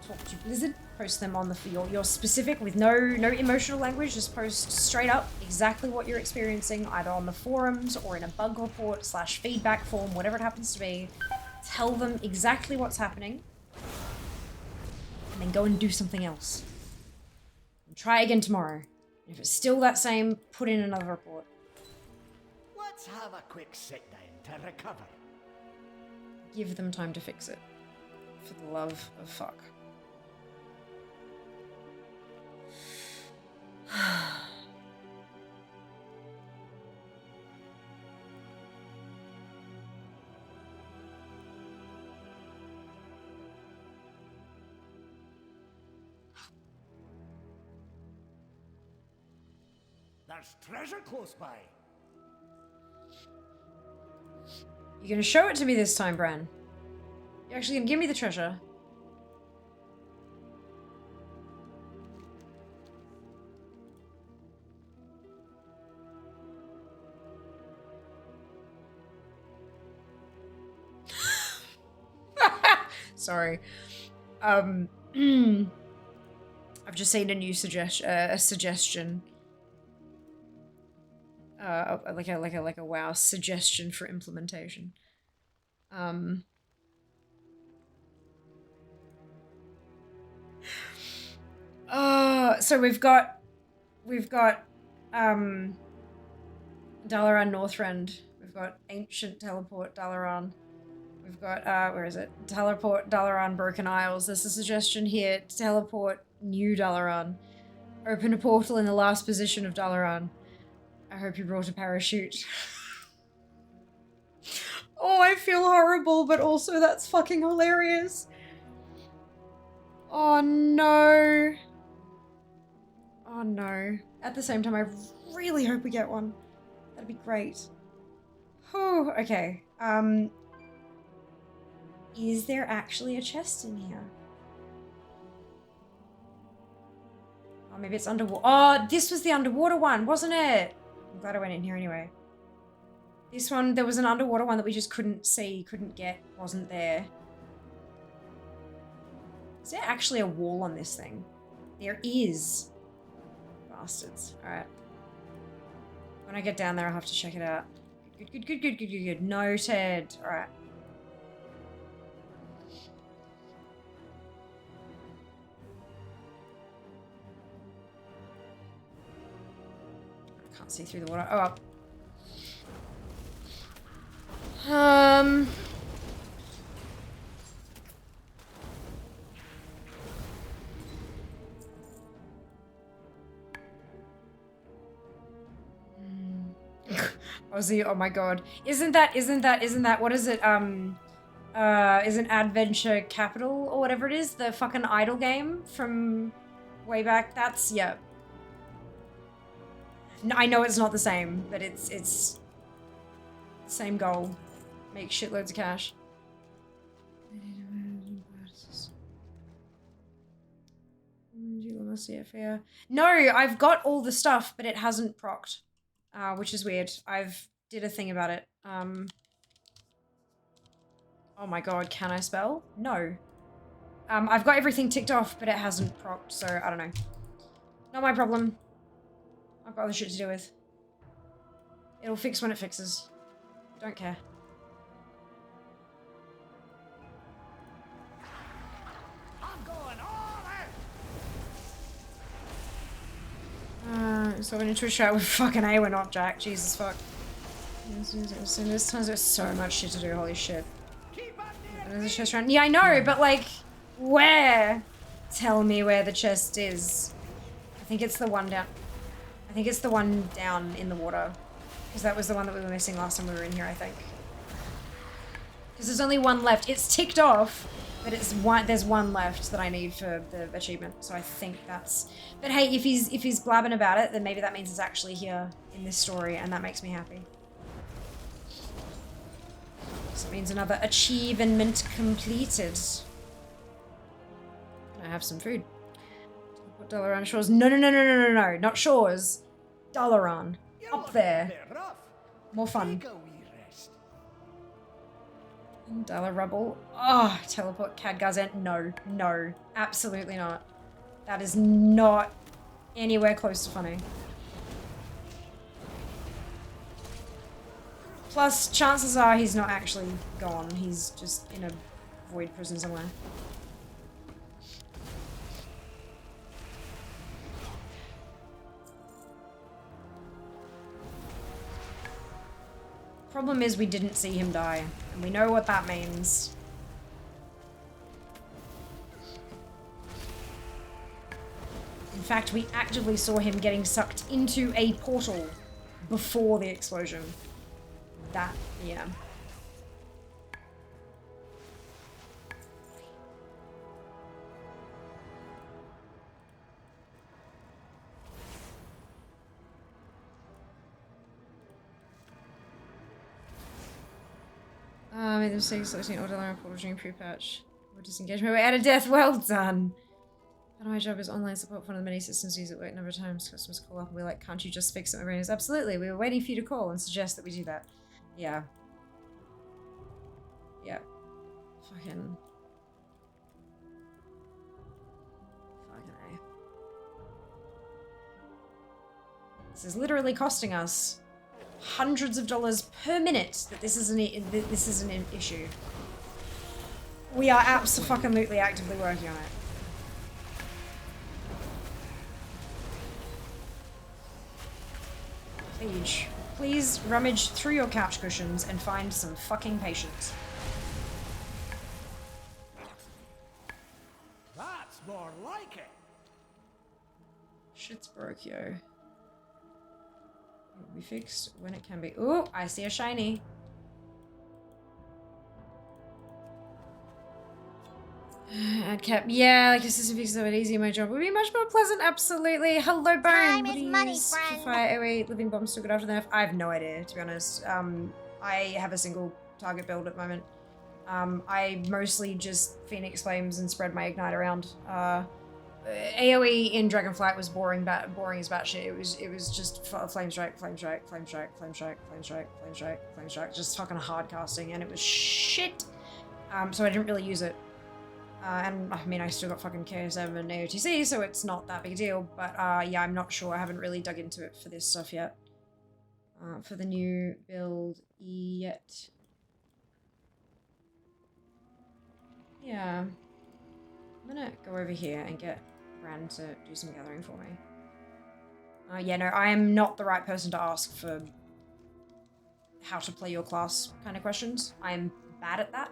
Talk to Blizzard, post them on your specific with no emotional language, just post straight up exactly what you're experiencing, either on the forums or in a bug report / feedback form, whatever it happens to be. Tell them exactly what's happening, and then go and do something else. And try again tomorrow. And if it's still that same, put in another report.
Let's have a quick sit down to recover.
Give them time to fix it. For the love of fuck.
There's treasure close by.
You're gonna show it to me this time, Bran. You're actually gonna give me the treasure. Sorry. I've just seen a new suggestion. Like a WoW suggestion for implementation. So we've got Dalaran Northrend. We've got Ancient Teleport Dalaran. We've got where is it? Teleport Dalaran Broken Isles. There's a suggestion here to teleport New Dalaran. Open a portal in the last position of Dalaran. I hope you brought a parachute. Oh, I feel horrible, but also that's fucking hilarious. Oh no. Oh no. At the same time, I really hope we get one. That'd be great. Oh, okay. Is there actually a chest in here? Oh, maybe it's underwater. Oh, this was the underwater one, wasn't it? I'm glad I went in here anyway. This one, there was an underwater one that we just couldn't see, couldn't get, wasn't there. Is there actually a wall on this thing? There is. Bastards. Alright. When I get down there, I'll have to check it out. Good. Noted. Alright. I can't see through the water. Oh. Aussie, oh my god. Isn't that, what is it, isn't Adventure Capital or whatever it is, the fucking idle game from way back? That's, yeah. No, I know it's not the same, but it's the same goal. Make shitloads of cash. No, I've got all the stuff, but it hasn't procced. Which is weird. I've did a thing about it. Oh my god, can I spell? No. I've got everything ticked off, but it hasn't procced, so I don't know. Not my problem. I've got other shit to do with. It'll fix when it fixes. Don't care.
I'm going all out.
So we need to a shot with fucking A, we're not Jack. Jesus fuck. This time there's so much shit to do, holy shit. There's a chest around. Yeah, I know, but like, where? Tell me where the chest is. I think it's the one down. I think it's the one down in the water. Because that was the one that we were missing last time we were in here, I think. Because there's only one left. It's ticked off, but it's one. There's one left that I need for the achievement. So I think that's. But hey, if he's blabbing about it, then maybe that means it's actually here in this story, and that makes me happy. So it means another achievement completed. Can I have some food? Dalaran Shores. No, not Shores. Dalaran. Up there. More fun. Dala Rubble. Oh, teleport Cadgazent. No, absolutely not. That is not anywhere close to funny. Plus, chances are he's not actually gone. He's just in a void prison somewhere. Problem is we didn't see him die, and we know what that means. In fact, we actively saw him getting sucked into a portal before the explosion. That, yeah. Made the mistake of selecting order line portal during pre-patch. Or disengagement. We're out of death. Well done. Part of my job is online support for one of the many systems used at work. A number of times customers call up and we're like, can't you just fix it? My is absolutely. We were waiting for you to call and suggest that we do that. Yeah. Yeah. Fucking. This is literally costing us hundreds of dollars per minute that this is an issue. We are abso-fucking-lutely actively working on it. Please rummage through your couch cushions and find some fucking patience.
That's more like it.
Shit's broke, yo. It will be fixed when it can be. Ooh, I see a shiny. Ad cap. Yeah, like a system fixes so easy. My job would be much more pleasant. Absolutely. Hello, Bone.
Time
What
is
do you
money,
use
friend.
for fire AoE living bombs still good after the nerf? I have no idea, to be honest. I have a single target build at the moment. I mostly just Phoenix Flames and spread my Ignite around. AoE in Dragonflight was boring as batshit. It was just Flame Strike, Flame Strike, Flame Strike, Flame Strike, Flame Strike, Flame Strike, Flame Strike, just fucking hard casting, and it was shit. So I didn't really use it. And I mean, I still got fucking KSM and AOTC, so it's not that big a deal. But yeah, I'm not sure. I haven't really dug into it for this stuff yet. For the new build yet. Yeah. I'm gonna go over here and get Rand to do some gathering for me. Yeah, no, I am not the right person to ask for how to play your class kind of questions. I am bad at that.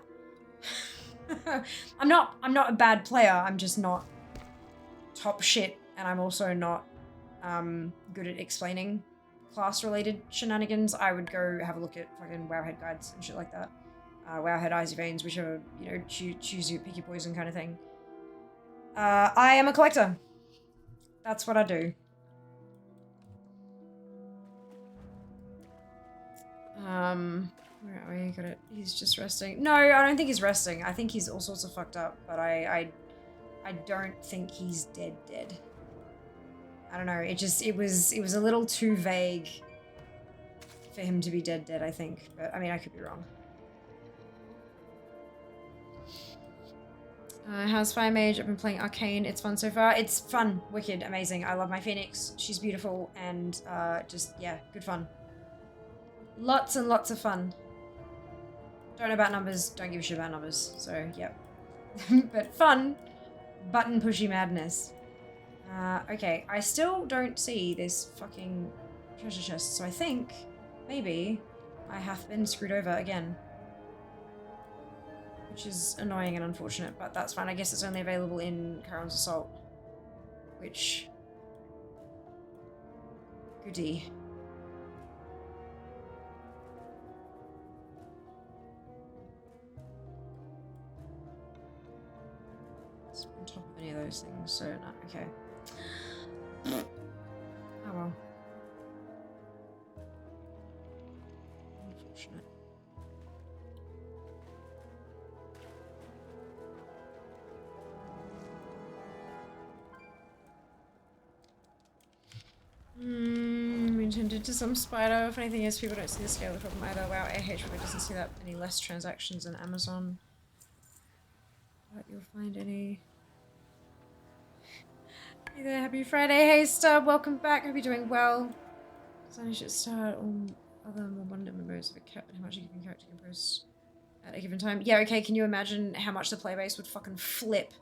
I'm not a bad player, I'm just not top shit, and I'm also not good at explaining class related shenanigans. I would go have a look at fucking Wowhead guides and shit like that. Wowhead Eyes of Veins, whichever, you know, choose your pick your poison kind of thing. I am a collector. That's what I do. Where are we? Got it. He's just resting. No, I don't think he's resting. I think he's all sorts of fucked up, but I don't think he's dead. I don't know. It was a little too vague for him to be dead, I think. But I mean, I could be wrong. How's Fire Mage? I've been playing Arcane. It's fun so far. It's fun. Wicked. Amazing. I love my Phoenix. She's beautiful and just, yeah, good fun. Lots and lots of fun. Don't know about numbers. Don't give a shit about numbers. So, yep. But fun. Button pushy madness. Okay. I still don't see this fucking treasure chest. So I think maybe I have been screwed over again. Which is annoying and unfortunate, but that's fine. I guess it's only available in Charon's Assault. Which... goody. It's on top of any of those things, so no, okay. Oh well. Unfortunate. We intended to some spider. Funny thing is, people don't see the scale of the problem either. Wow, AH really doesn't see that many less transactions than Amazon. But you'll find any. Hey there, happy Friday. Hey, Stub, welcome back. Hope you're doing well. So I should start on other more abundant modes of how much a given character can post at a given time. Yeah, okay, can you imagine how much the playbase would fucking flip?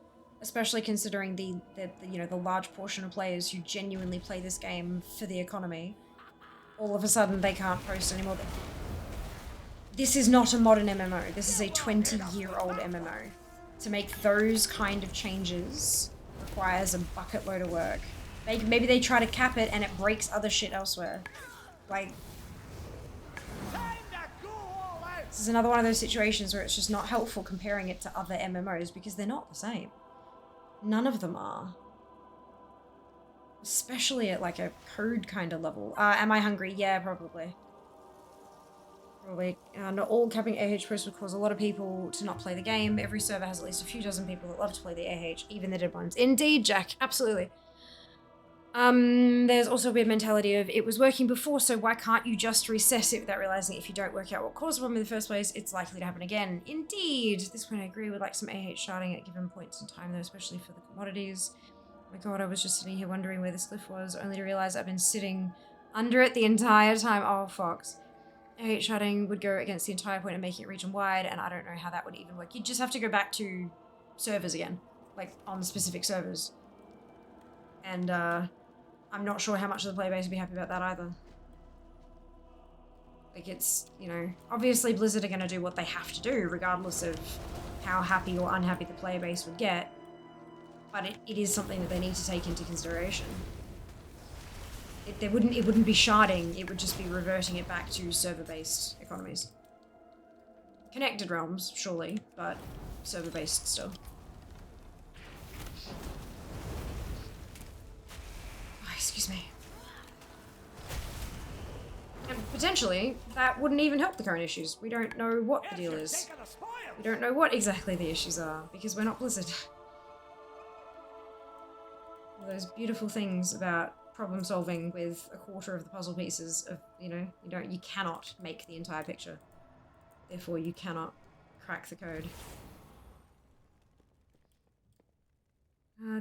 Especially considering the you know, the large portion of players who genuinely play this game for the economy. All of a sudden they can't post anymore. This is not a modern MMO. This is a 20-year-old MMO. To make those kind of changes requires a bucket load of work. Maybe they try to cap it and it breaks other shit elsewhere. Like, this is another one of those situations where it's just not helpful comparing it to other MMOs because they're not the same. None of them are. Especially at like a code kind of level. Am I hungry? Yeah, probably. Probably. Not all capping AH posts would cause a lot of people to not play the game. Every server has at least a few dozen people that love to play the AH, even the dead ones. Indeed, Jack. Absolutely. There's also a weird mentality of it was working before, so why can't you just reset it without realizing if you don't work out what caused the problem in the first place, it's likely to happen again. Indeed. At this point, I agree with like some AH starting at given points in time, though, especially for the commodities. Oh my god, I was just sitting here wondering where this cliff was, only to realize I've been sitting Under it the entire time. Oh, fox. I hate sharding would go against the entire point of making it region wide, and I don't know how that would even work. You'd just have to go back to servers again, like on specific servers. And I'm not sure how much of the player base would be happy about that either. Like it's, you know, obviously Blizzard are going to do what they have to do regardless of how happy or unhappy the player base would get. But it is something that they need to take into consideration. It wouldn't be sharding, it would just be reverting it back to server-based economies. Connected realms, surely, but server-based still. Oh, excuse me. And potentially, that wouldn't even help the current issues. We don't know what the deal is. We don't know what exactly the issues are, because we're not Blizzard. All those beautiful things about problem solving with a quarter of the puzzle pieces of, you know, you cannot make the entire picture. Therefore, you cannot crack the code.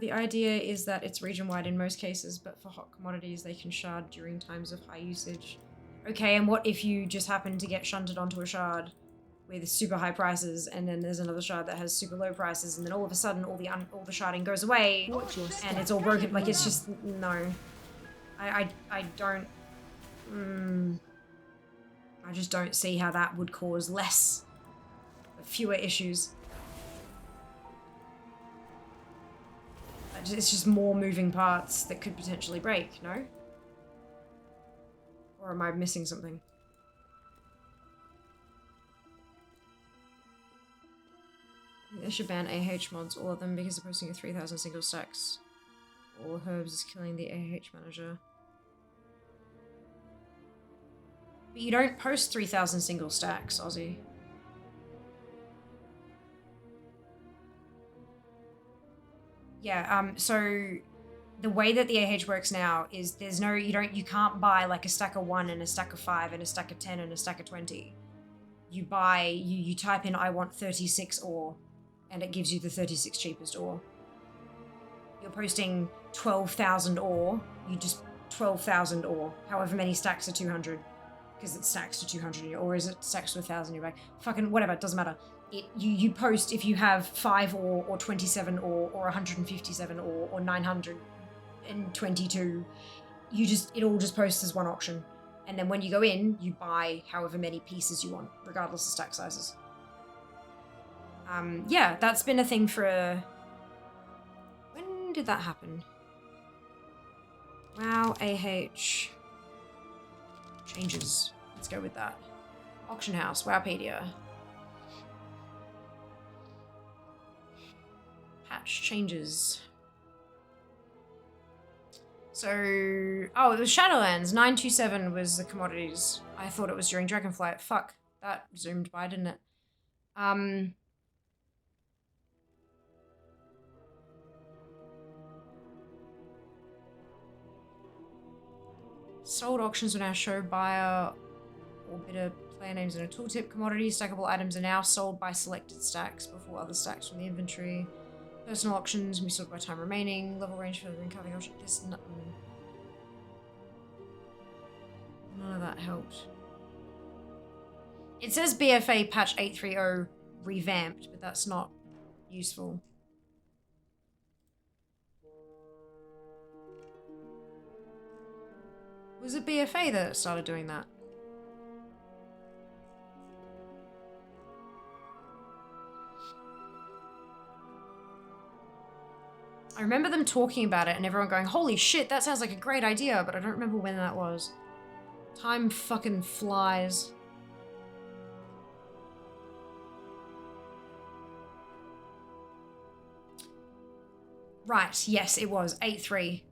The idea is that it's region-wide in most cases, but for hot commodities, they can shard during times of high usage. Okay, and what if you just happen to get shunted onto a shard with super high prices, and then there's another shard that has super low prices, and then all of a sudden all the sharding goes away, and it's all broken? Like, it's just, no. I don't, I just don't see how that would cause fewer issues. It's just more moving parts that could potentially break, no? Or am I missing something? They should ban AH mods, all of them, because they're posting a 3,000 single stacks. All herbs is killing the AH manager. But you don't post 3,000 single stacks, Aussie. Yeah, so the way that the AH works now is there's no, you can't buy like a stack of 1 and a stack of 5 and a stack of 10 and a stack of 20. You buy, you type in I want 36 ore, and it gives you the 36 cheapest ore. You're posting 12,000 ore, you just 12,000 ore, however many stacks are 200, because it stacks to 200, or is it stacks to 1,000 in your bag? Fucking whatever, it doesn't matter. You post if you have 5 ore, or 27 ore, or 157 ore, or 922, it all just posts as one auction. And then when you go in, you buy however many pieces you want, regardless of stack sizes. Yeah, that's been a thing for when did that happen? Wow, AH. Changes. Let's go with that. Auction house, Wowpedia. Patch changes. So, oh, it was Shadowlands. 927 was the commodities. I thought it was during Dragonflight. Fuck, that zoomed by, didn't it? Sold auctions will now show buyer or bidder player names in a tooltip. Commodities, stackable items are now sold by selected stacks before other stacks from the inventory. Personal auctions will be sold by time remaining. Level range for the incoming auction. This none of that helped. It says BFA patch 830 revamped, but that's not useful. Was it BFA that started doing that? I remember them talking about it and everyone going, holy shit, that sounds like a great idea, but I don't remember when that was. Time fucking flies. Right, yes, it was. 8.3.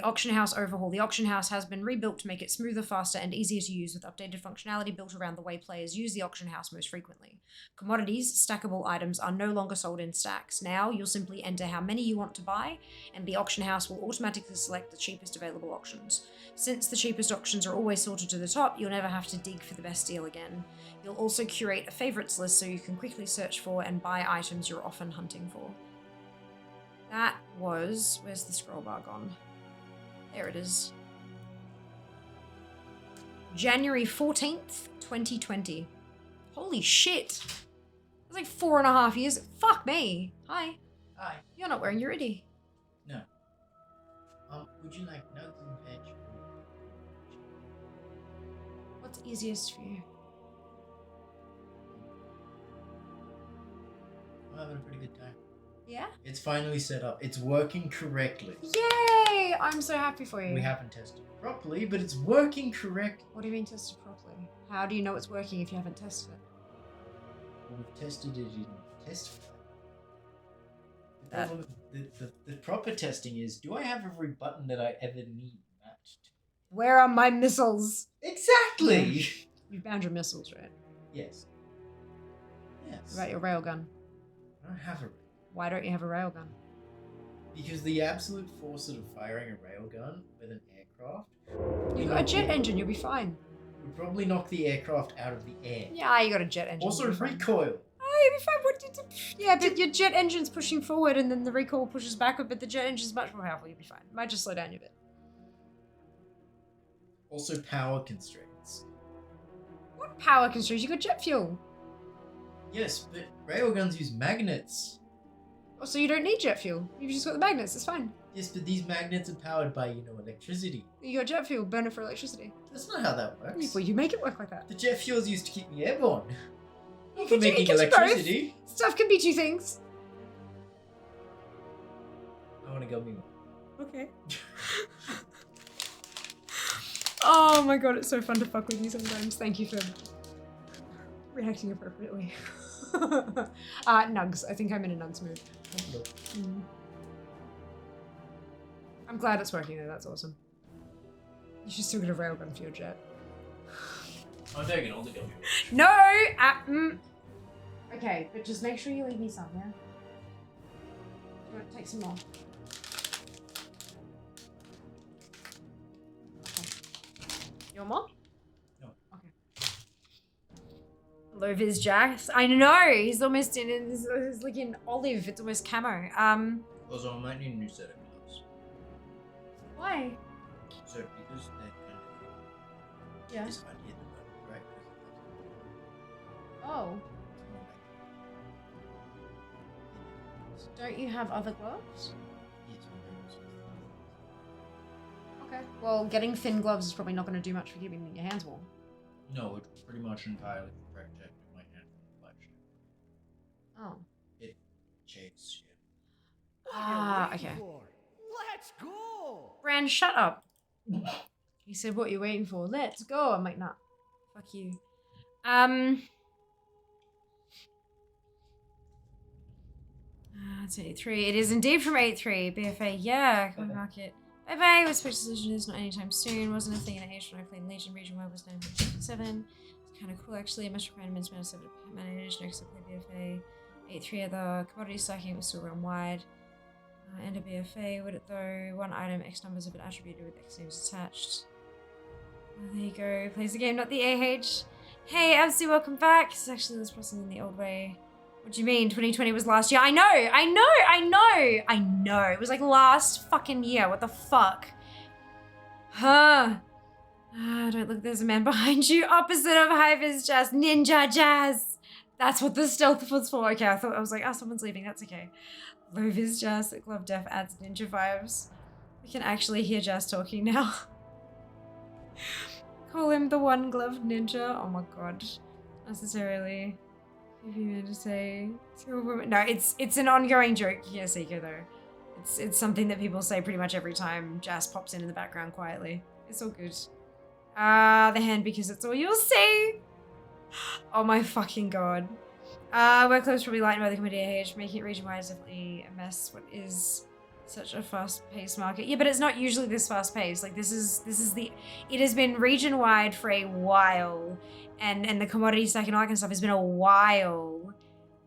Auction house overhaul. The auction house has been rebuilt to make it smoother, faster, and easier to use with updated functionality built around the way players use the auction house most frequently. Commodities, stackable items, are no longer sold in stacks. Now, you'll simply enter how many you want to buy, and the auction house will automatically select the cheapest available auctions. Since the cheapest auctions are always sorted to the top, you'll never have to dig for the best deal again. You'll also curate a favorites list so you can quickly search for and buy items you're often hunting for. That was... where's the scroll bar gone? There it is. January 14th, 2020. Holy shit. It's like 4.5 years. Fuck me. Hi.
Hi.
You're not wearing your hoodie.
No. Would you like nugs and veg?
What's easiest for you?
I'm having a pretty good time.
Yeah?
It's finally set up. It's working correctly.
Yay! I'm so happy for you.
We haven't tested it properly, but it's working correctly.
What do you mean tested properly? How do you know it's working if you haven't tested it?
Well, we've tested it in test flight. The proper testing is, do I have every button that I ever need matched?
Where are my missiles?
Exactly!
You've bound your missiles, right?
Yes. Yes.
What about your railgun?
I don't have a
Why don't you have a railgun?
Because the absolute force of firing a railgun with an aircraft...
You've got a jet engine, you'll be fine.
Would probably knock the aircraft out of the air.
Yeah, you got a jet engine.
Also recoil.
Oh, you'll be fine. What did yeah, but your jet engine's pushing forward and then the recoil pushes backward, but the jet engine's much more powerful. You'll be fine. Might just slow down a bit.
Also power constraints.
What power constraints? You got jet fuel.
Yes, but railguns use magnets.
Oh, so you don't need jet fuel. You've just got the magnets. It's fine.
Yes, but these magnets are powered by, electricity.
You got jet fuel. Burn it for electricity.
That's not how that works.
Well, you make it work like that.
The jet fuel is used to keep me airborne. Not
You
for
can
making
both.
electricity.
Stuff can be two things.
I want to go me one.
Okay. Oh my god, it's so fun to fuck with you sometimes. Thank you for reacting appropriately. Nugs. I think I'm in a nugs mood. Mm. I'm glad it's working though, that's awesome. You should still get a railgun for your jet.
I'm taking all the gun.
No! Okay, but just make sure you leave me some, yeah? You want to take some more? Okay. You want more?
No.
Okay. Hello, Viz Jax. I know! He's almost he's like in olive. It's almost camo.
Also, I might need a new set of gloves.
Why?
So, because that kind of
Yeah.
is hard to hit the button, right?
Oh. Don't you have other gloves? Okay. Well, getting thin gloves is probably not going to do much for keeping your hands warm.
No, it's pretty much entirely protecting my hand from flesh.
Oh.
It shakes skin.
Ah, okay.
Let's go!
Bran, shut up. He said, what are you waiting for? Let's go. I'm like, nah. Fuck you. It's 83. It is indeed from 83. BFA, yeah. Come market. Bye bye. What special solution is not anytime soon. Wasn't a thing in age when I played Legion. Region web was 957. It's kind of cool actually. It must require immense amount of stuff to manage. Next I played BFA. 83 of the commodity stacking was still run wide. End of BFA. Would it though? One item, X numbers of an attributed with X names attached. There you go. Plays the game, not the AH. Hey, Absy, welcome back. It's actually this person in the old way. What do you mean? 2020 was last year? I know! It was like last fucking year. What the fuck? Huh. Don't look, there's a man behind you. Opposite of Hive is just Ninja Jazz. That's what the stealth was for. Okay, I was like, oh, someone's leaving. That's okay. Low Viz Jazz. Glove Def adds ninja vibes. We can actually hear Jazz talking now. Call him the one gloved ninja. Oh my god. Necessarily. If you meant to say no, it's an ongoing joke here, Seiko, though. It's something that people say pretty much every time Jazz pops in the background quietly. It's all good. The hand because it's all you'll see. Oh my fucking god. Workload's probably lightened by the committee age, making it region-wide is definitely a mess. What is such a fast-paced market? Yeah, but it's not usually this fast-paced. Like it has been region-wide for a while, and the commodity stack and all that kind of stuff has been a while.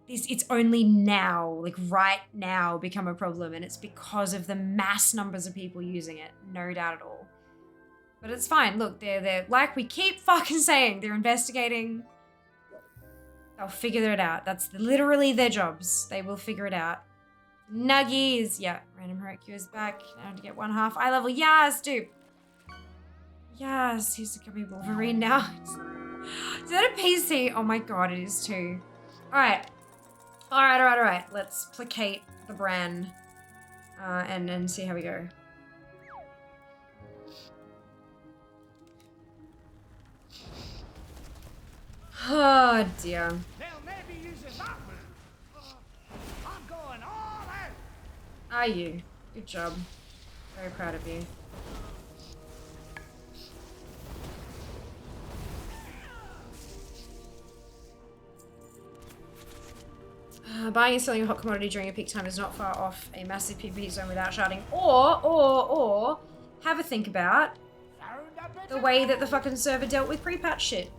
It's only now, like right now, become a problem, and it's because of the mass numbers of people using it. No doubt at all. But it's fine. Look, they're like we keep fucking saying, they're investigating. They'll figure it out. That's literally their jobs. They will figure it out. Nuggies. Yeah, random Hercule is back. Now to get 1/2 eye level. Yes, dude. Yes, he's a gummy Wolverine now. Is that a PC? Oh my god, it is too. Alright. Alright. Let's placate the Bran. And see how we go. Oh dear.
They'll maybe use it that way. I'm going all out.
Are you? Good job. Very proud of you. Buying and selling a hot commodity during a peak time is not far off a massive PvP zone without shouting. Or have a think about the way that the fucking server dealt with pre-patch shit.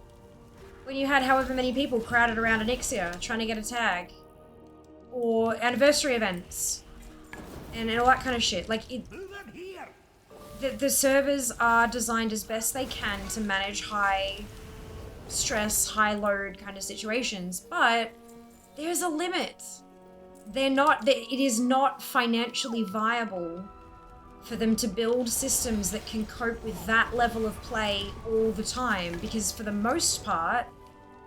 When you had however many people crowded around Anixia trying to get a tag. Or anniversary events. And all that kind of shit. Like, the servers are designed as best they can to manage high stress, high load kind of situations. But there's a limit. It is not financially viable for them to build systems that can cope with that level of play all the time, because for the most part,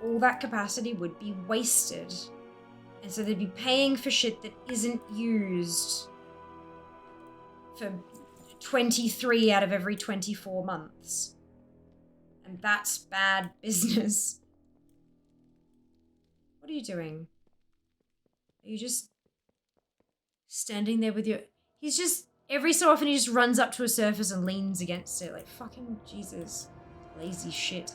all that capacity would be wasted. And so they'd be paying for shit that isn't used for 23 out of every 24 months. And that's bad business. What are you doing? Are you just standing there with your... He's just... Every so often he just runs up to a surface and leans against it. Like, fucking Jesus. Lazy shit.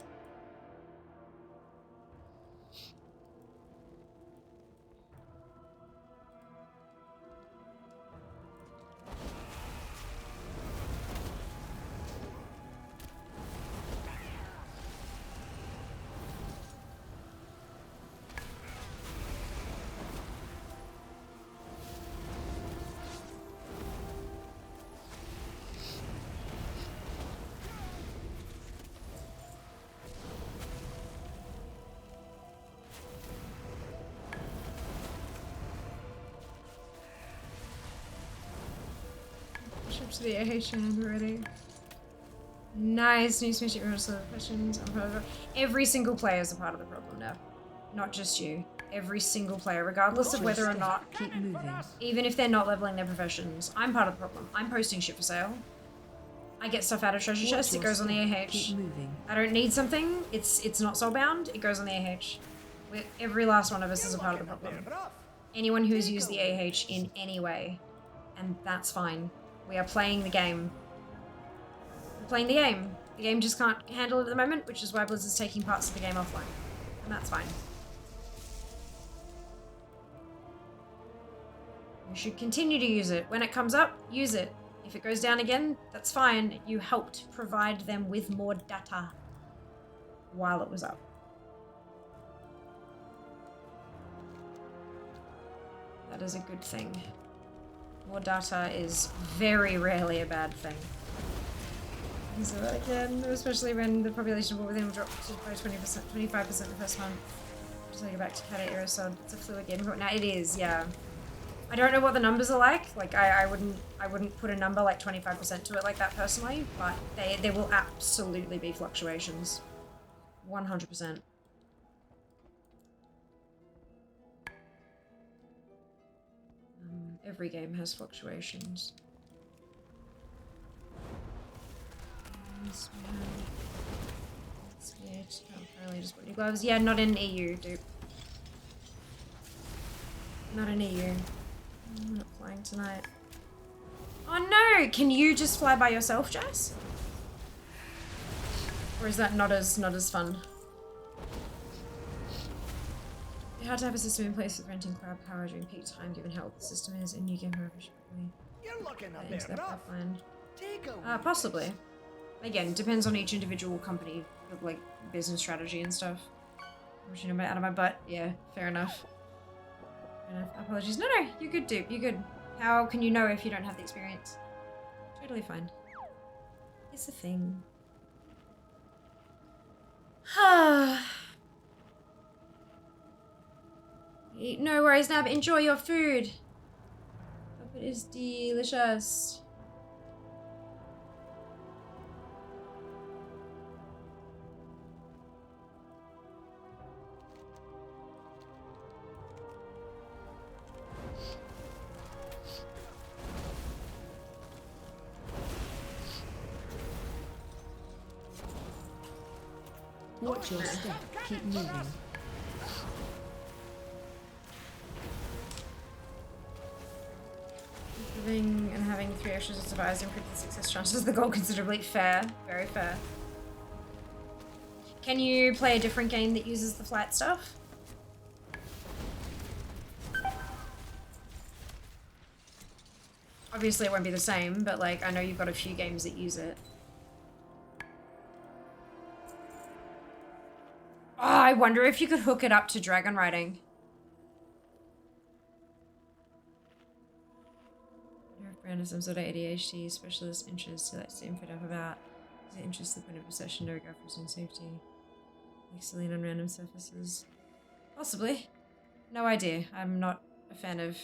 To the AHN already. Nice. New spaceship questions. Every single player is a part of the problem now. Not just you. Every single player, regardless of whether or not,
keep moving.
Even if they're not leveling their professions. I'm part of the problem. I'm posting shit for sale. I get stuff out of treasure chest, it goes on the AH.
Keep moving.
I don't need something, it's not soulbound, it goes on the AH. Every last one of us is a part of the problem. Anyone who's used the AH in any way. And that's fine. We are playing the game. We're playing the game. The game just can't handle it at the moment, which is why Blizzard's taking parts of the game offline. And that's fine. You should continue to use it. When it comes up, use it. If it goes down again, that's fine. You helped provide them with more data while it was up. That is a good thing. More data is very rarely a bad thing. So that again, especially when the population of within dropped by 20%, 25% the first month. Just take it back to Chatty aerosol. It's a fluid game. Now it is, yeah. I don't know what the numbers are like. Like I wouldn't put a number like 25% to it like that personally, but there will absolutely be fluctuations. 100%. Every game has fluctuations. Just put new gloves. Yeah, not in EU, dude. Not in EU. I'm not flying tonight. Oh no! Can you just fly by yourself, Jess? Or is that not as fun? It's hard to have a system in place with renting cloud power during peak time, given how old the system is, and new game efficiently.
You're looking a
Into
bit
that
rough.
pipeline.
Take a
Possibly. Again, depends on each individual company, like business strategy and stuff. I'm pushing them out of my butt. Yeah, fair enough. Fair enough. Apologies. No, you're good, dude. You're good. How can you know if you don't have the experience? Totally fine. It's a thing. No worries, Nab. Enjoy your food. Hope it is delicious.
Watch your step. Keep moving.
Living and having 3 extras of survives improve the success chances of the goal considerably. Fair. Very fair. Can you play a different game that uses the flight stuff? Obviously it won't be the same, but like I know you've got a few games that use it. Oh, I wonder if you could hook it up to dragon riding. Brand of some sort of ADHD specialist interest to seem fed up about. Is it interest the point of obsession to regard for own safety? Like Celine on random surfaces? Possibly. No idea. I'm not a fan of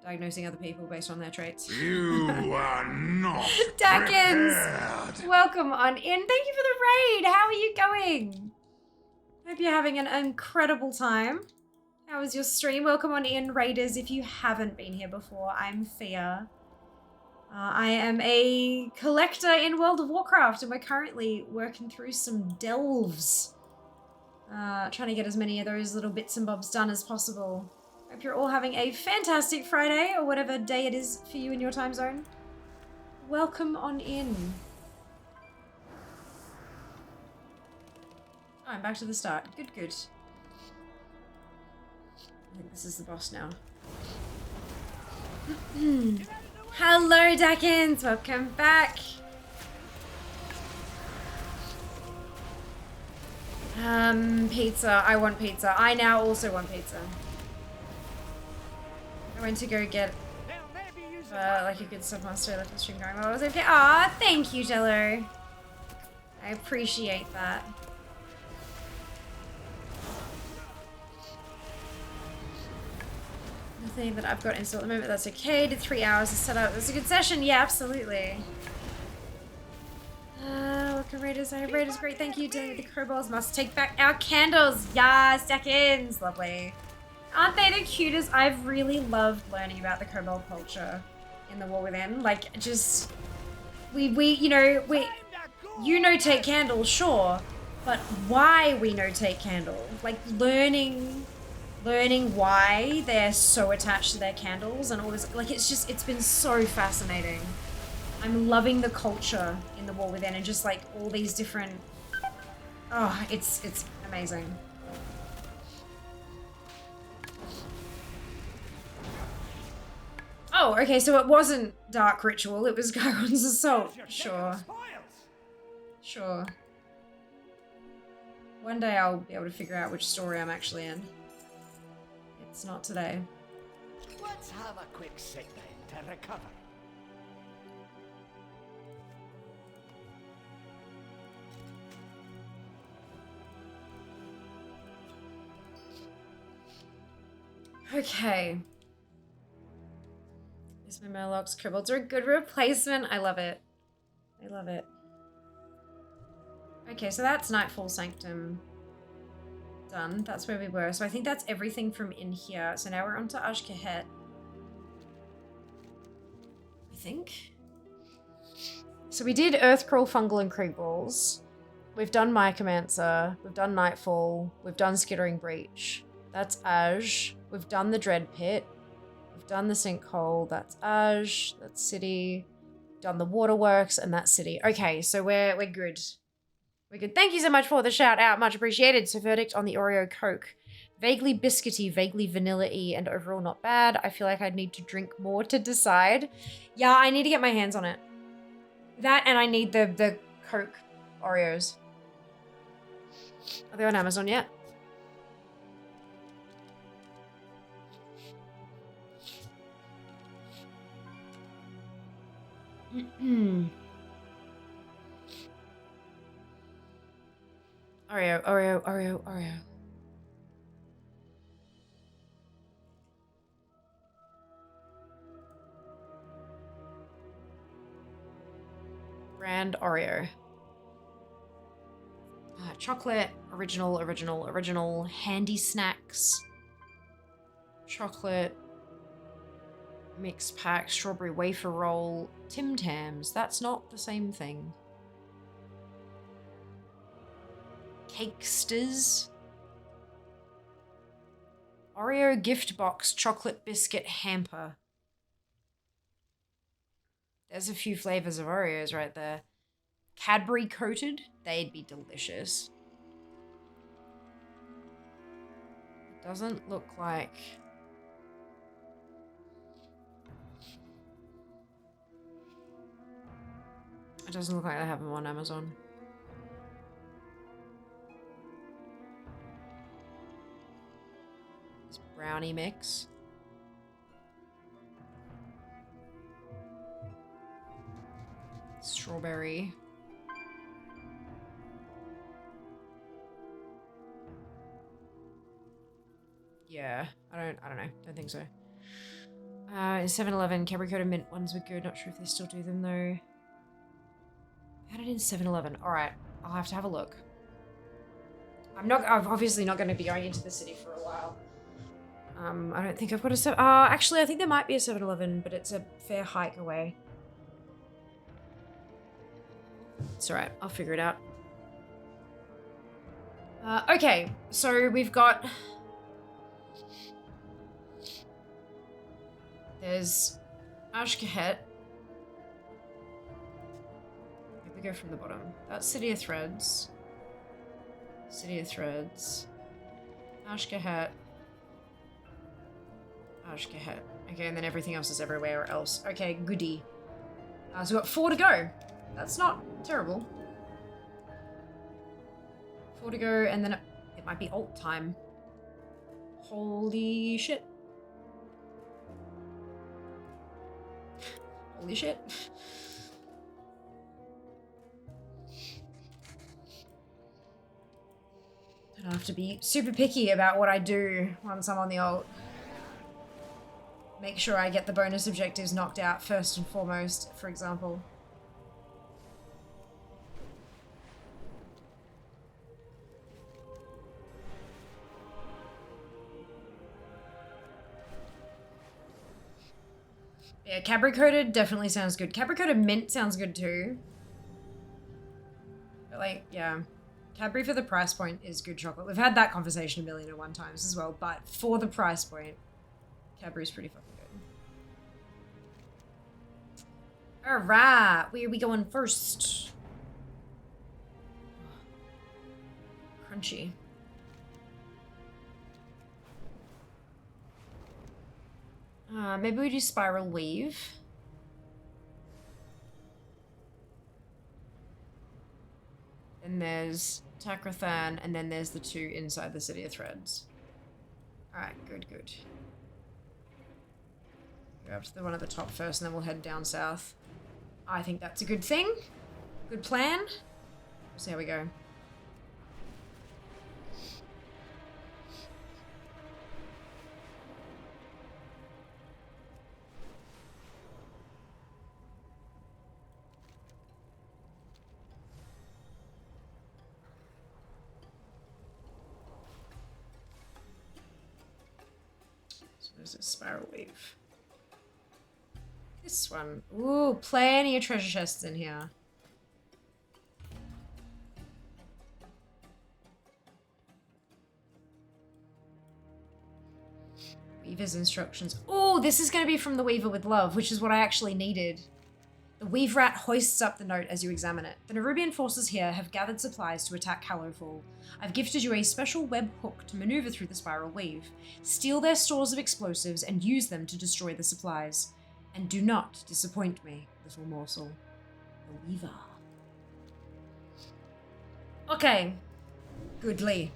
diagnosing other people based on their traits.
You are not
Dackins!
prepared.
Welcome on in. Thank you for the raid! How are you going? Hope you're having an incredible time. How was your stream? Welcome on in, raiders, if you haven't been here before. I'm Fia. I am a collector in World of Warcraft, and we're currently working through some delves. Trying to get as many of those little bits and bobs done as possible. Hope you're all having a fantastic Friday, or whatever day it is for you in your time zone. Welcome on in. Oh, I'm back to the start. Good, good. I think this is the boss now. Hello, Dackins! Welcome back! Pizza. I want pizza. I now also want pizza. I went to go get like a good submaster left the stream going while I was okay. Aw, thank you, Jello. I appreciate that. Nothing that I've got installed at the moment, that's okay. Did 3 hours to set up. It was a good session. Yeah, absolutely. Welcome Raiders. I have Raiders. Great, thank you. Dealing with the kobolds. Must take back our candles. Yes, Dackins. Lovely. Aren't they the cutest? I've really loved learning about the kobold culture in the War Within. Like, just... you notate candles, sure. But why we notate candles. Like, learning why they're so attached to their candles and all this, like, it's been so fascinating. I'm loving the culture in the War Within and just like all these different, oh, it's amazing. Oh, okay, so it wasn't Dark Ritual, it was Gyron's Assault. Sure. Sure. One day I'll be able to figure out which story I'm actually in. It's not today.
Let's have a quick sick then to recover.
Okay. Is my Murlocs Kobolds are a good replacement. I love it. I love it. Okay, so that's Nightfall Sanctum. Done. That's where we were. So I think that's everything from in here. So now we're on to Ashkahet. I think. So we did Earthcrawl, Fungal, and Creep Balls. We've done Mycomancer. We've done Nightfall. We've done Skittering Breach. That's Aj. We've done the Dread Pit. We've done the Sinkhole. That's Aj. That's City. We've done the Waterworks, and that's City. Okay, so we're good. We're good. Thank you so much for the shout out. Much appreciated. So verdict on the Oreo Coke. Vaguely biscuity, vaguely vanilla-y, and overall not bad. I feel like I'd need to drink more to decide. Yeah, I need to get my hands on it. That and I need the Coke Oreos. Are they on Amazon yet? Oreo, Oreo, Oreo, Oreo. Brand Oreo. Chocolate, original, handy snacks. Chocolate, mix pack, strawberry wafer roll, Tim Tams. That's not the same thing. Cakesters. Oreo gift box chocolate biscuit hamper. There's a few flavors of Oreos right there. Cadbury coated, they'd be delicious. It doesn't look like... It doesn't look like they have them on Amazon. This brownie mix. Strawberry. Yeah, I don't know. Don't think so. 7-Eleven, Cadbury coated mint ones were good. Not sure if they still do them though. Had it in 7-Eleven. Alright, I'll have to have a look. I'm obviously not going to be going into the city for a while. I don't think I've got a actually I think there might be a 7-Eleven, but it's a fair hike away. It's alright, I'll figure it out. Okay, so we've got... There's Ashkahet. We go from the bottom. That's City of Threads. City of Threads. Ashkahet. Ashkahet. Okay, and then everything else is everywhere else. Okay, goody. So we've got 4 to go. That's not terrible. 4 to go, and then it might be alt time. Holy shit. Holy shit. I have to be super picky about what I do once I'm on the alt. Make sure I get the bonus objectives knocked out first and foremost, for example. Yeah, Cadbury coated definitely sounds good. Cadbury coated mint sounds good too. But like, yeah. Cadbury for the price point is good chocolate. We've had that conversation a million and one times as well, but for the price point, Cadbury's pretty fucking good. Alright, where are we going first? Crunchy. Maybe we do spiral weave. And there's Takrathan, and then there's the 2 inside the City of Threads. Alright, good, good. Go up to the one at the top first, and then we'll head down south. I think that's a good thing. Good plan. We'll see how we go. There's a spiral weave. This one. Ooh, plenty of treasure chests in here. Weaver's instructions. Oh, this is going to be from the Weaver with Love, which is what I actually needed. The Weave Rat hoists up the note as you examine it. The Nerubian forces here have gathered supplies to attack Hallowfall. I've gifted you a special web hook to maneuver through the spiral weave. Steal their stores of explosives and use them to destroy the supplies. And do not disappoint me, little morsel. The Weaver. Okay. Goodly.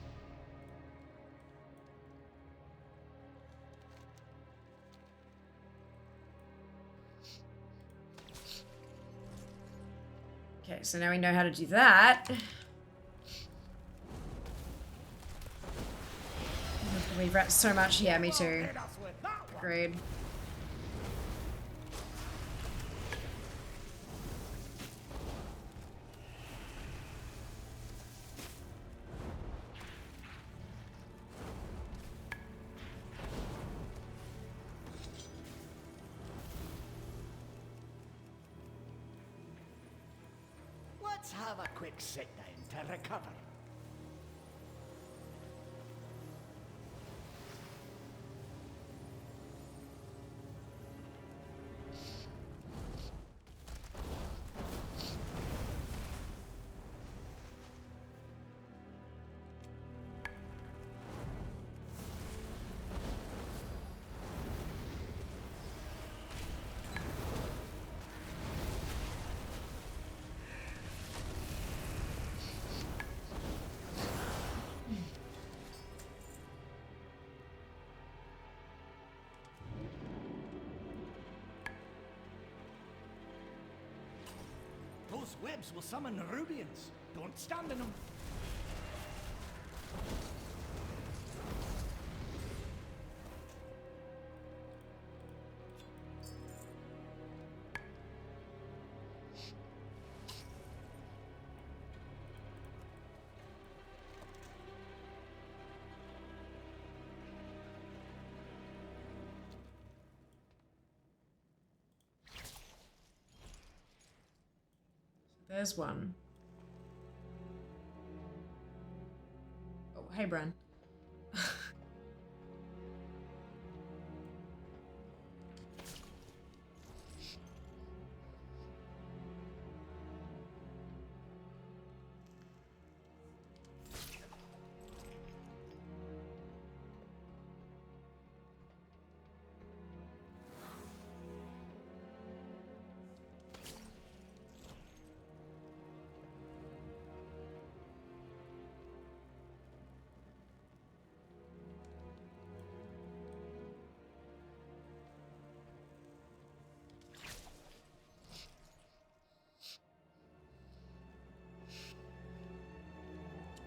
Okay, so now we know how to do that. We've read so much. Yeah, me too. Agreed.
Let's have a quick sit down to recover. webs will summon Nerubians. Don't stand in them.
There's one. Oh, hey, Bran.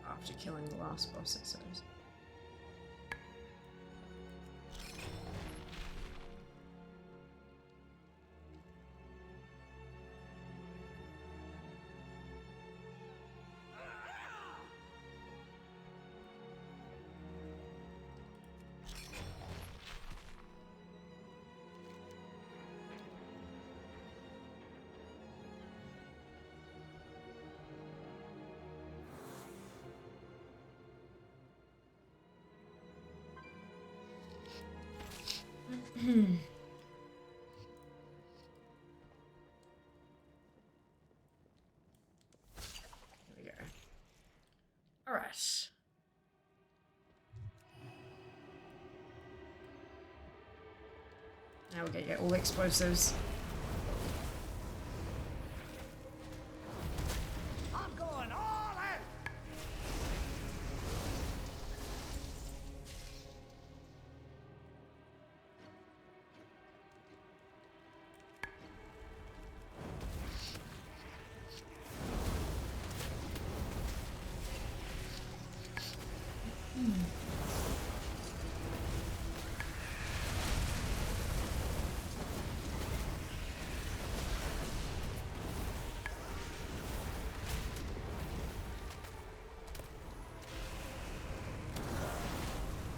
After killing the last boss, it says. Here we go. All right. Now we're gonna get all the explosives.
I'm going all out.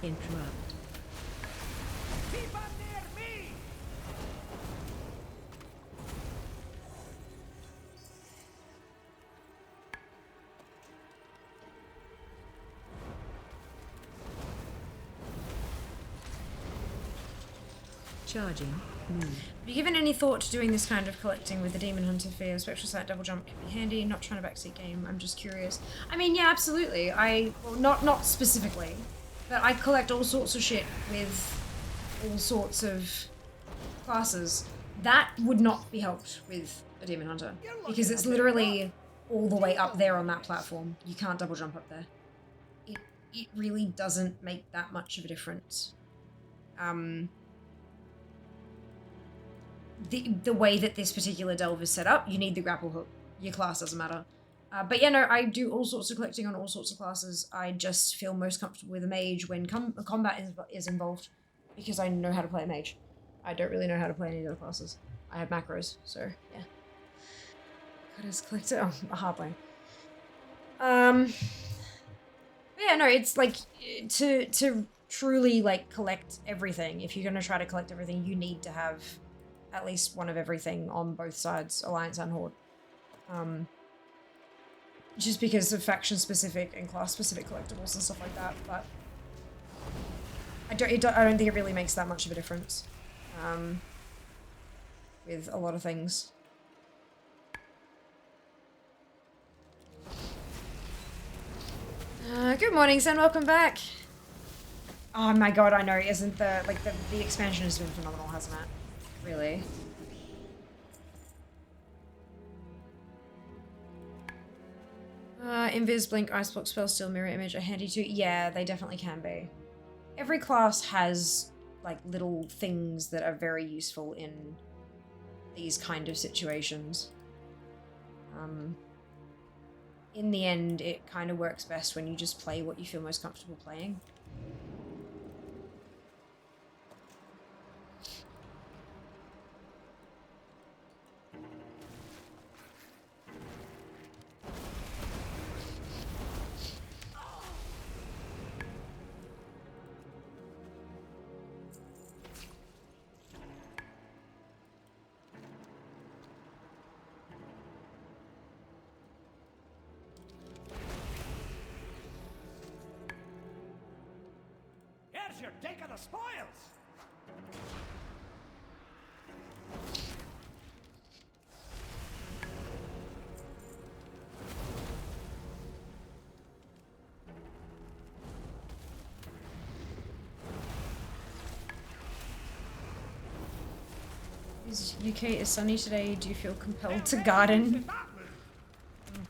Interrupt.
Keep up near me.
Charging. Move.
Have you given any thought to doing this kind of collecting with the Demon Hunter Fear? Spectral Sight Double Jump can be handy. Not trying to backseat game. I'm just curious. I mean, yeah, absolutely. Well, not specifically, but I collect all sorts of shit with all sorts of classes. That would not be helped with a Demon Hunter because it's literally all the way up there on that platform. You can't double jump up there. It really doesn't make that much of a difference. The way that this particular delve is set up, you need the grapple hook. Your class doesn't matter. But yeah, no, I do all sorts of collecting on all sorts of classes. I just feel most comfortable with a mage when combat is involved because I know how to play a mage. I don't really know how to play any other classes. I have macros, so yeah. What is collected? Oh, a hard way. Yeah, no, it's like to truly like collect everything. If you're gonna try to collect everything, you need to have at least one of everything on both sides, Alliance and Horde. Just because of faction-specific and class-specific collectibles and stuff like that, but I don't think it really makes that much of a difference with a lot of things. Good morning, Sen. Welcome back. Oh my god, I know. Isn't the expansion has been phenomenal, hasn't it? Really. Invis, Blink, Ice Block, Spell, Steal, Mirror Image are handy too. Yeah, they definitely can be. Every class has like little things that are very useful in these kind of situations. In the end, it kind of works best when you just play what you feel most comfortable playing.
Here's your take of the spoils.
UK is sunny today. Do you feel compelled to garden? Oh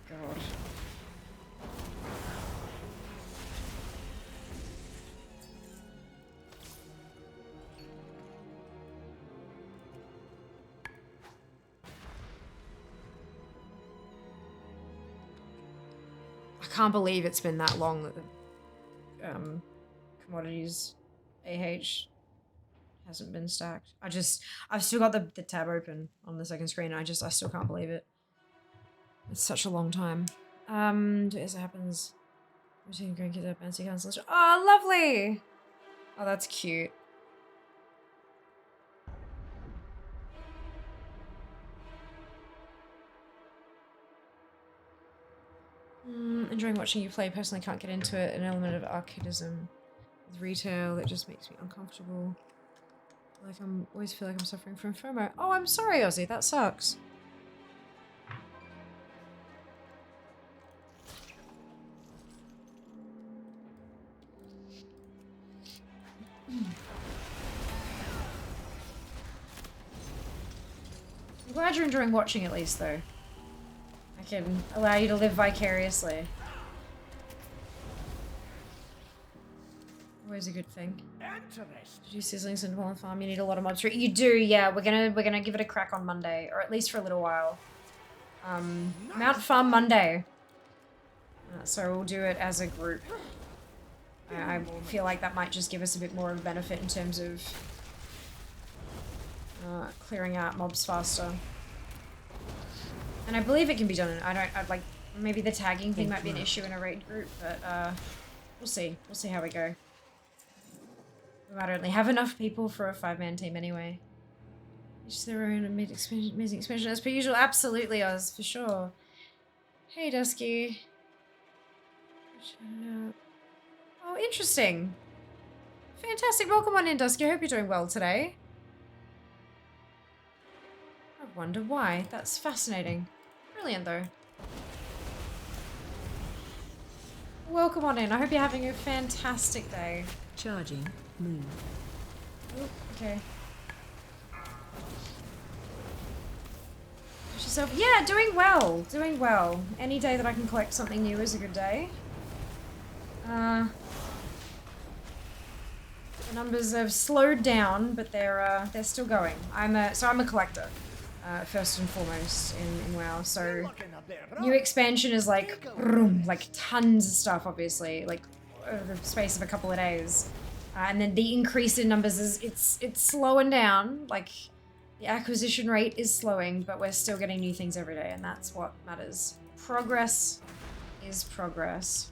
god. I can't believe it's been that long that the commodities AH hasn't been stacked. I've still got the tab open on the second screen. I still can't believe it. It's such a long time. As it happens, I'm seeing grandkids at fancy cancellation. Oh, lovely! Oh, that's cute. Enjoying watching you play. Personally, can't get into it. An element of archaism with retail that just makes me uncomfortable. Like always feel like I'm suffering from FOMO. Oh, I'm sorry, Ozzy. That sucks. I'm glad you're enjoying watching at least, though. I can allow you to live vicariously. Always a good thing. Did you sizzling Cinnamon on the farm? You need a lot of mobs for it. You do, yeah. We're gonna give it a crack on Monday, or at least for a little while. Mount Farm Monday. So we'll do it as a group. I feel like that might just give us a bit more of a benefit in terms of clearing out mobs faster. And I believe it can be done. I'd like maybe the tagging thing might be an issue in a raid group, but we'll see. We'll see how we go. We might only have enough people for a 5-man team anyway. Each their own amazing expansion as per usual. Absolutely, Oz, for sure. Hey, Dusky. Oh, interesting. Fantastic. Welcome on in, Dusky. I hope you're doing well today. I wonder why. That's fascinating. Brilliant, though. Welcome on in. I hope you're having a fantastic day.
Charging. Move.
Oh, okay. Yourself. Yeah, doing well. Doing well. Any day that I can collect something new is a good day. The numbers have slowed down, but they're still going. I'm a collector, first and foremost in WoW. So new expansion is like tons of stuff, obviously, like over the space of a couple of days, and then the increase in numbers is it's slowing down. Like the acquisition rate is slowing, but we're still getting new things every day, and that's what matters. Progress is progress.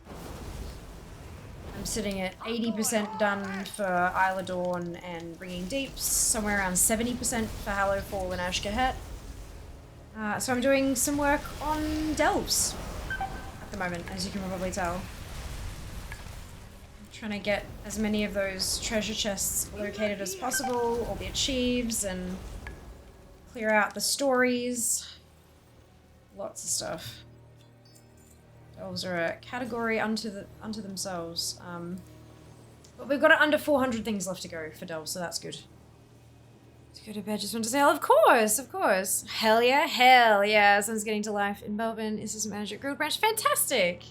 I'm sitting at 80% done for Isle of Dawn and Ringing Deeps, somewhere around 70% for Hallowfall and Ashkahet. So I'm doing some work on Delves at the moment, as you can probably tell. I'm trying to get as many of those treasure chests located as possible, all the achieves, and clear out the stories. Lots of stuff. Delves are a category unto themselves. But we've got under 400 things left to go for Delves, so that's good. To go to bed, just want to say, of course, of course. Hell yeah. Sun's getting to life in Melbourne. Assistant manager at Guild Branch. Fantastic.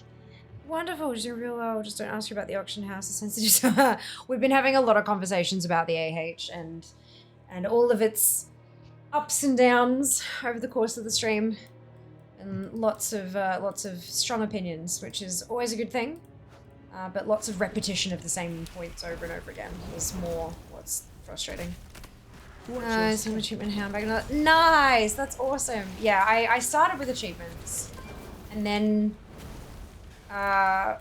Wonderful. Just doing real well. Just don't ask you about the auction house. It's sensitive. We've been having a lot of conversations about the AH and all of its ups and downs over the course of the stream. and lots of strong opinions, which is always a good thing. But lots of repetition of the same points over and over again is more what's frustrating. Nice, an achievement handbag. Nice, that's awesome. Yeah, I started with achievements, and then I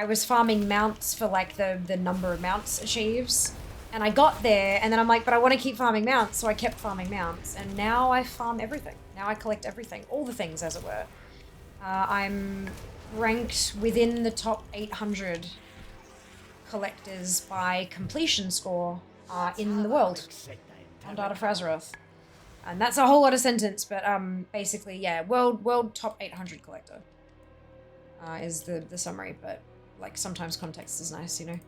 was farming mounts for like the number of mounts achieves, and I got there, and then I'm like, but I want to keep farming mounts, so I kept farming mounts, and now I farm everything. Now I collect everything, all the things, as it were. I'm ranked within the top 800 collectors by completion score in the world on Data for Azeroth. And that's a whole lot of sentence, but basically, yeah, world top 800 collector is the summary, but like sometimes context is nice, you know.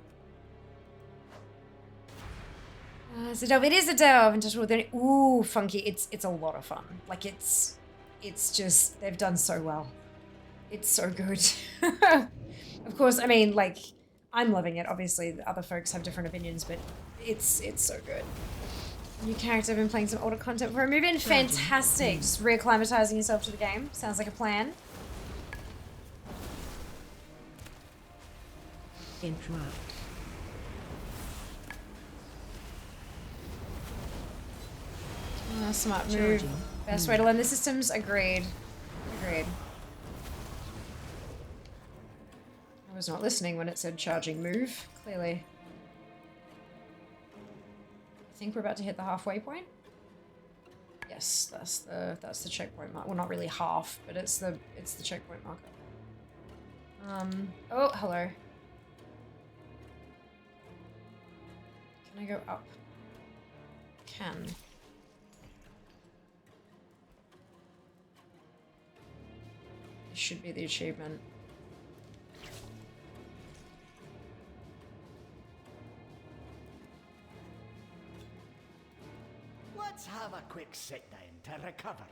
It's a delve. It is a delve. Ooh, funky. It's a lot of fun. Like it's just, they've done so well. It's so good. Of course, I mean, like, I'm loving it. Obviously, the other folks have different opinions, but it's so good. New character, I've been playing some older content for a move in. Fantastic. Just reacclimatizing yourself to the game. Sounds like a plan.
Interrupt.
Smart move. Best way to learn the systems. Agreed. Agreed. I was not listening when it said charging move, clearly. I think we're about to hit the halfway point. Yes, that's the checkpoint mark. Well, not really half, but it's the checkpoint marker. Oh, hello. Can I go up? Can. This should be the achievement.
Let's have a quick sit down to recover.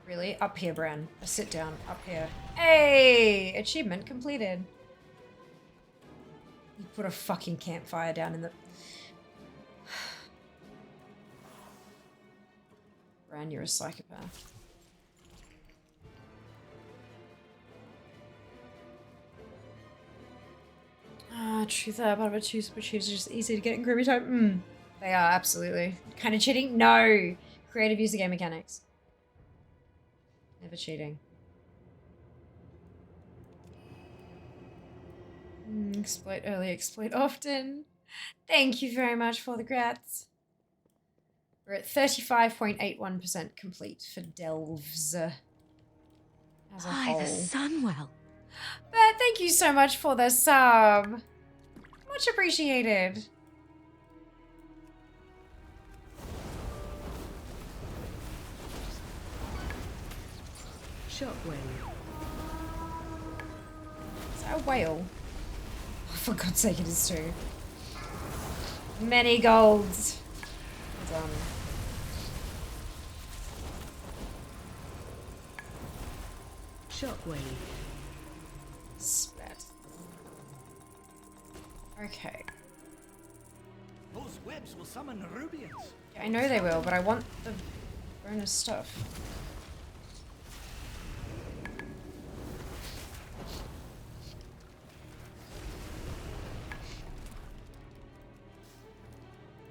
Really? Up here, Bran. A sit down. Up here. Hey! Achievement completed. You put a fucking campfire down in the... Bran, you're a psychopath. Truth part of a two super cheese is just easy to get in Grimmy type. They are, absolutely. Kind of cheating? No! Creative user game mechanics. Never cheating. Exploit early, exploit often. Thank you very much for the grats. We're at 35.81% complete for delves. As a whole.
The Sunwell.
But thank you so much for the sub. Much appreciated.
Shockwave.
Is that a whale? Oh, for God's sake, it is too. Many golds. Well done.
Shockwave.
Spat. Okay.
Those webs will summon Nerubians.
Yeah, I know they will, but I want the bonus stuff.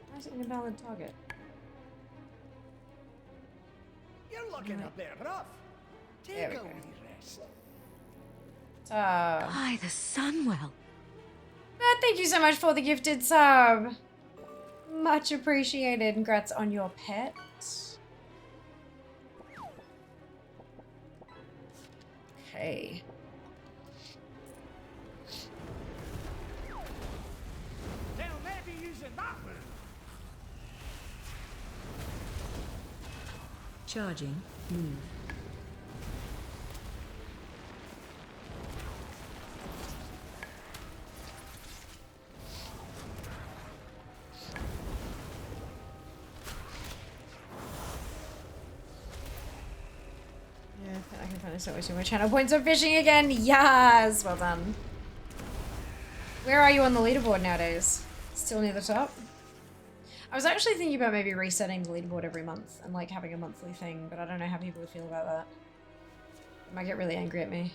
Why is it an invalid target?
You're looking a bit rough.
There
Take
we
a
go.
wee rest.
By the Sunwell.
Thank you so much for the gifted sub. Much appreciated. Congrats on your pet. Okay.
They'll never be using that move.
Charging. Move.
I can find so much my channel points of fishing again. Yes, well done. Where are you on the leaderboard nowadays? Still near the top? I was actually thinking about maybe resetting the leaderboard every month and like having a monthly thing, but I don't know how people would feel about that. They might get really angry at me.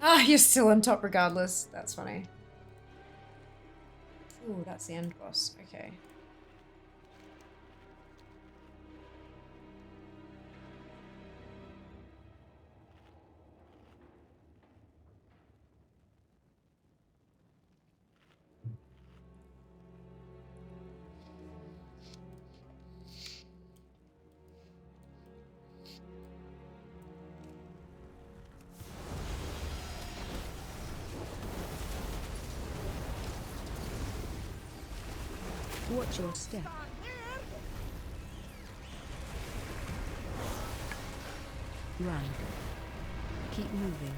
Ah, you're still on top regardless. That's funny. Ooh, that's the end boss. Okay.
Watch your step. Run. Keep moving.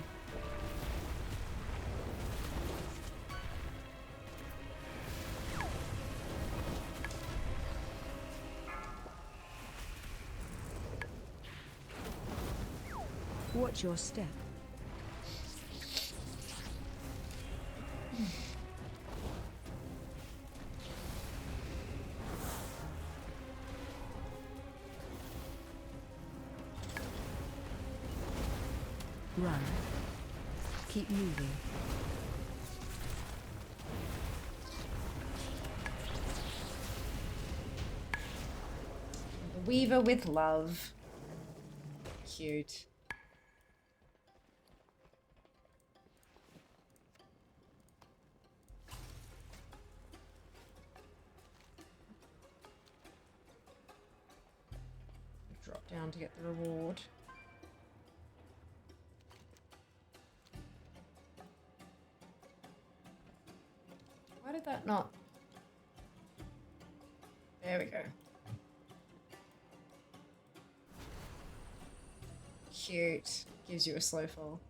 Watch your step. Run. Keep moving.
The Weaver with love. Cute. Drop down to get the reward. Why did that not? There we go. Cute. Gives you a slow fall.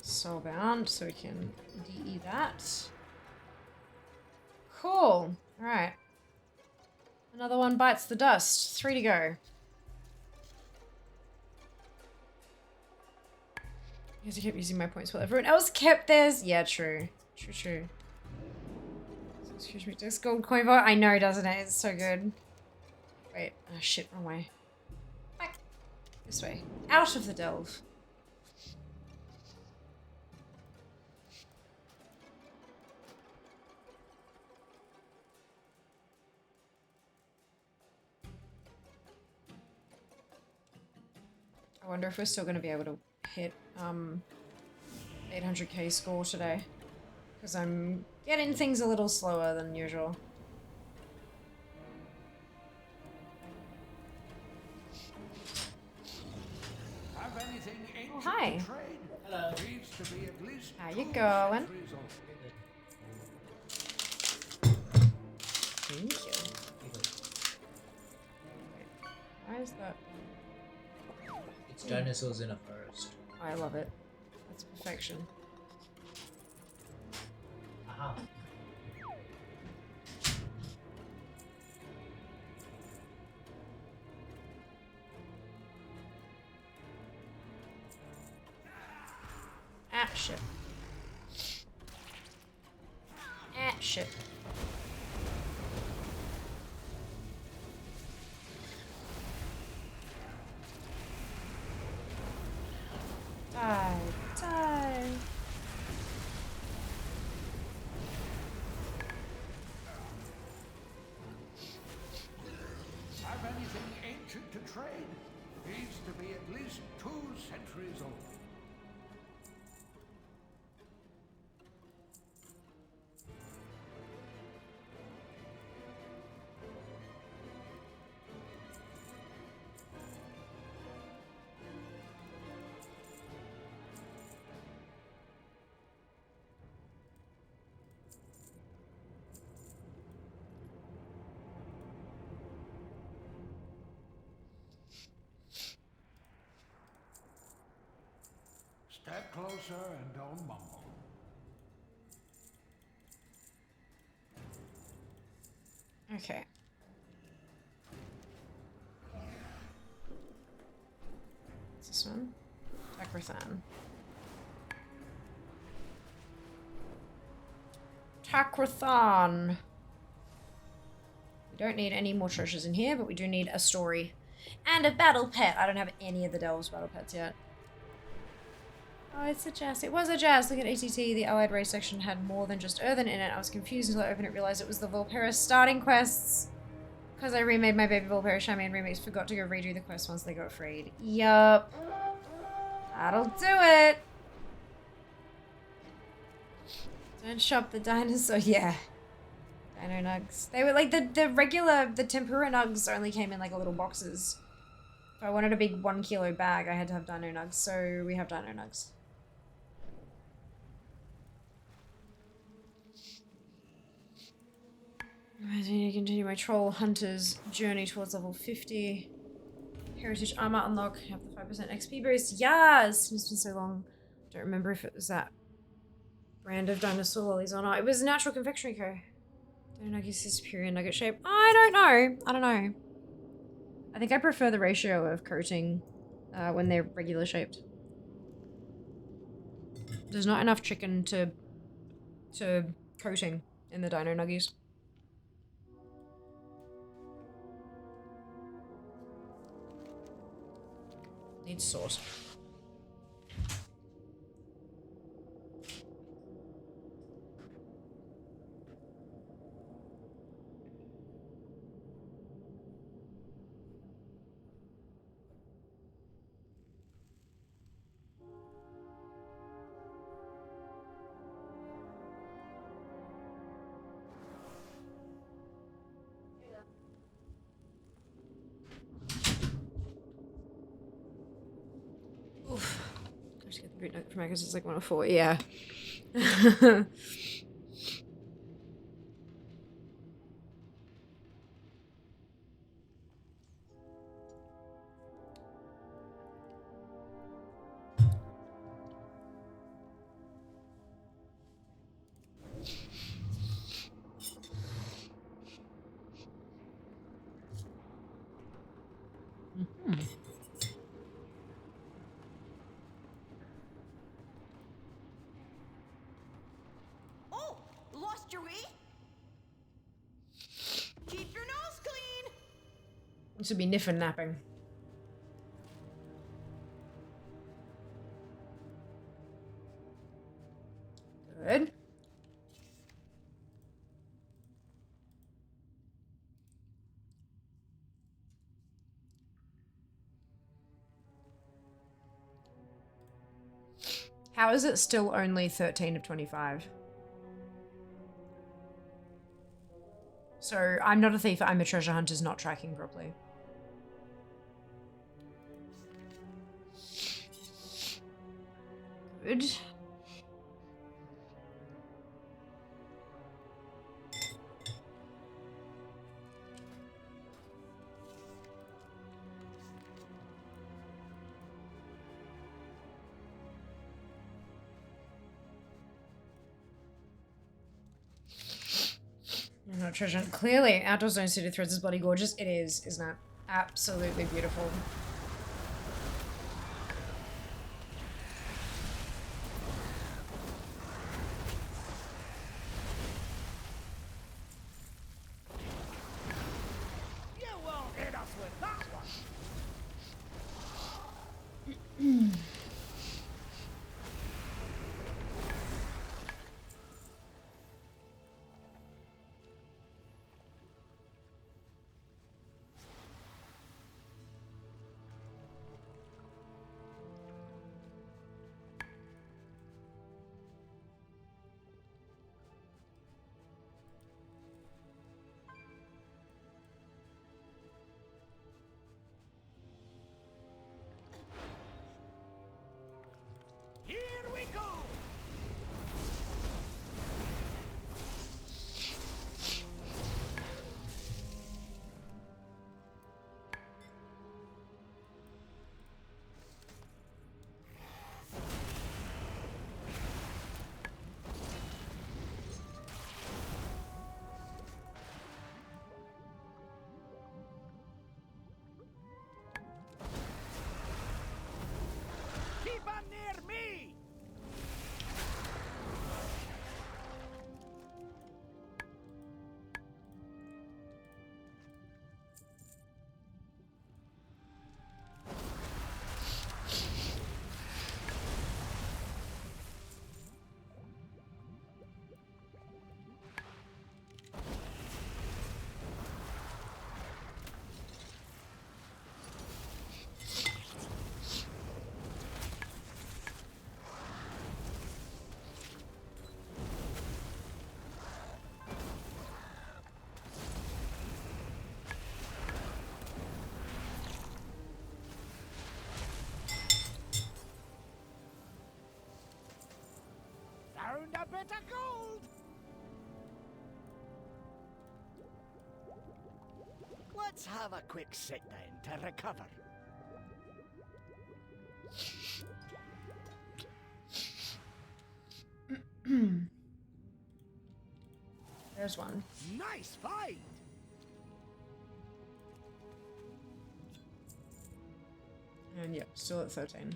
Soulbound, so we can DE that. Cool. Alright. Another one bites the dust. 3 to go. I have to keep using my points while everyone else kept theirs. Yeah, true. True. Excuse me, just gold coin vote. I know, doesn't it? It's so good. Wait. Oh, shit. Wrong way. Back. This way. Out of the delve. I wonder if we're still going to be able to hit 800k score today. Because I'm getting things a little slower than usual.
Have anything
Oh, hi.
Hello.
needs to be at least
How you going? Thank you. Wait, why is that?
It's dinosaurs in a forest.
I love it. That's perfection.
Aha.
Ah, shit. Ah, shit. Die.
Have anything ancient to trade? Needs to be at least 2 centuries old. Step closer and don't mumble.
Okay. Takrathan. Takrathan. Takrathan. We don't need any more treasures in here, but we do need a story. And a battle pet. I don't have any of the Delves battle pets yet. Oh, it's a Jas. It was a Jas. Look at ATT. The Allied race section had more than just Earthen in it. I was confused until I opened it, realized it was the Volpera starting quests. Because I remade my baby Volpera Chamois and remakes, forgot to go redo the quest once they got freed. Yup. That'll do it. Don't shop the dinosaur. Yeah. Dino nugs. They were like the regular, the tempura nugs only came in like little boxes. If I wanted a big 1 kilo bag, I had to have dino nugs. So we have dino nugs. I need to continue my troll hunter's journey towards level 50. Heritage armor unlock. Have the 5% XP boost. Yes! It's been so long. Don't remember if it was that brand of dinosaur lollies or not. It was Natural Confectionery Co. Dino Nuggies is superior nugget shape. I don't know. I don't know. I think I prefer the ratio of coating when they're regular shaped. There's not enough chicken to coating in the Dino Nuggies. Needs sauce. Oof. I just get the boot note from because it's like 104. Yeah.
Oh, lost your way? Keep your nose clean.
This would be Niffin napping. Good. How is it still only 13 of 25? So, I'm not a thief, I'm a treasure hunter's not tracking properly. Good. I'm not treasure hunt. Clearly, Outdoor Zone City Threads is bloody gorgeous. It is, isn't it? Absolutely beautiful.
You won't hit us with that one. found a bit of gold. Let's have a quick sit down to recover.
There's one.
Nice find.
And yep, still at 13.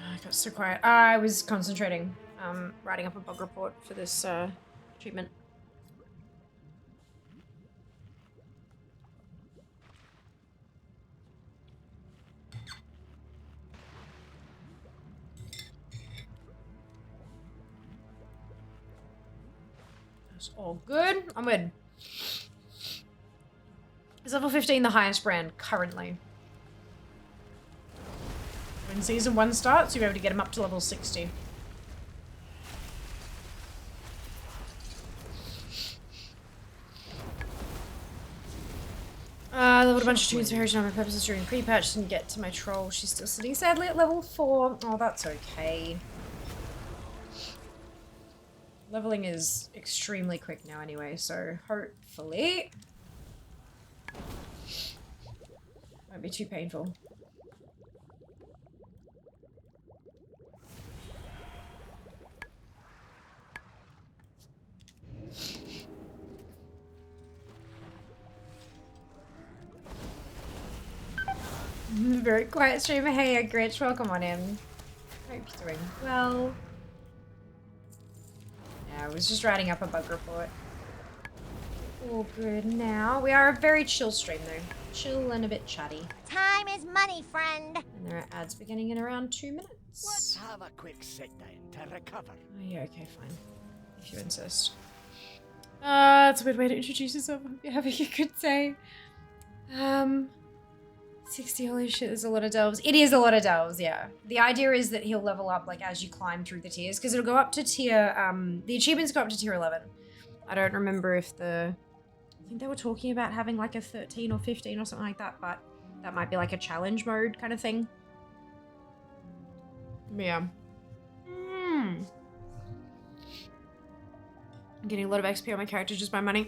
I got so quiet. I was concentrating, writing up a bug report for this treatment. That's all good. I'm good. Is level 15 the highest brand currently? When season 1 starts, you'll be able to get him up to level 60. I leveled a bunch of tunes for Heritage Number purposes during pre-patch, didn't get to my troll. She's still sitting sadly at level 4. Oh, that's okay. Leveling is extremely quick now anyway, so hopefully won't be too painful. Very quiet streamer. Hey, Grinch, welcome on in. Hope you're doing well. Yeah, I was just writing up a bug report. All good now. We are a very chill stream though. Chill and a bit chatty.
Time is money, friend.
And there are ads beginning in around 2 minutes.
Let's have a quick sit down to recover.
Oh yeah, okay, fine. If you insist. It's a weird way to introduce yourself. Hope you're having a good day. 60, holy shit, there's a lot of delves. It is a lot of delves, yeah. The idea is that he'll level up like as you climb through the tiers, because it'll go up to tier, the achievements go up to tier 11. I don't remember if I think they were talking about having like a 13 or 15 or something like that, but that might be like a challenge mode kind of thing. Yeah. I'm getting a lot of XP on my character just by money.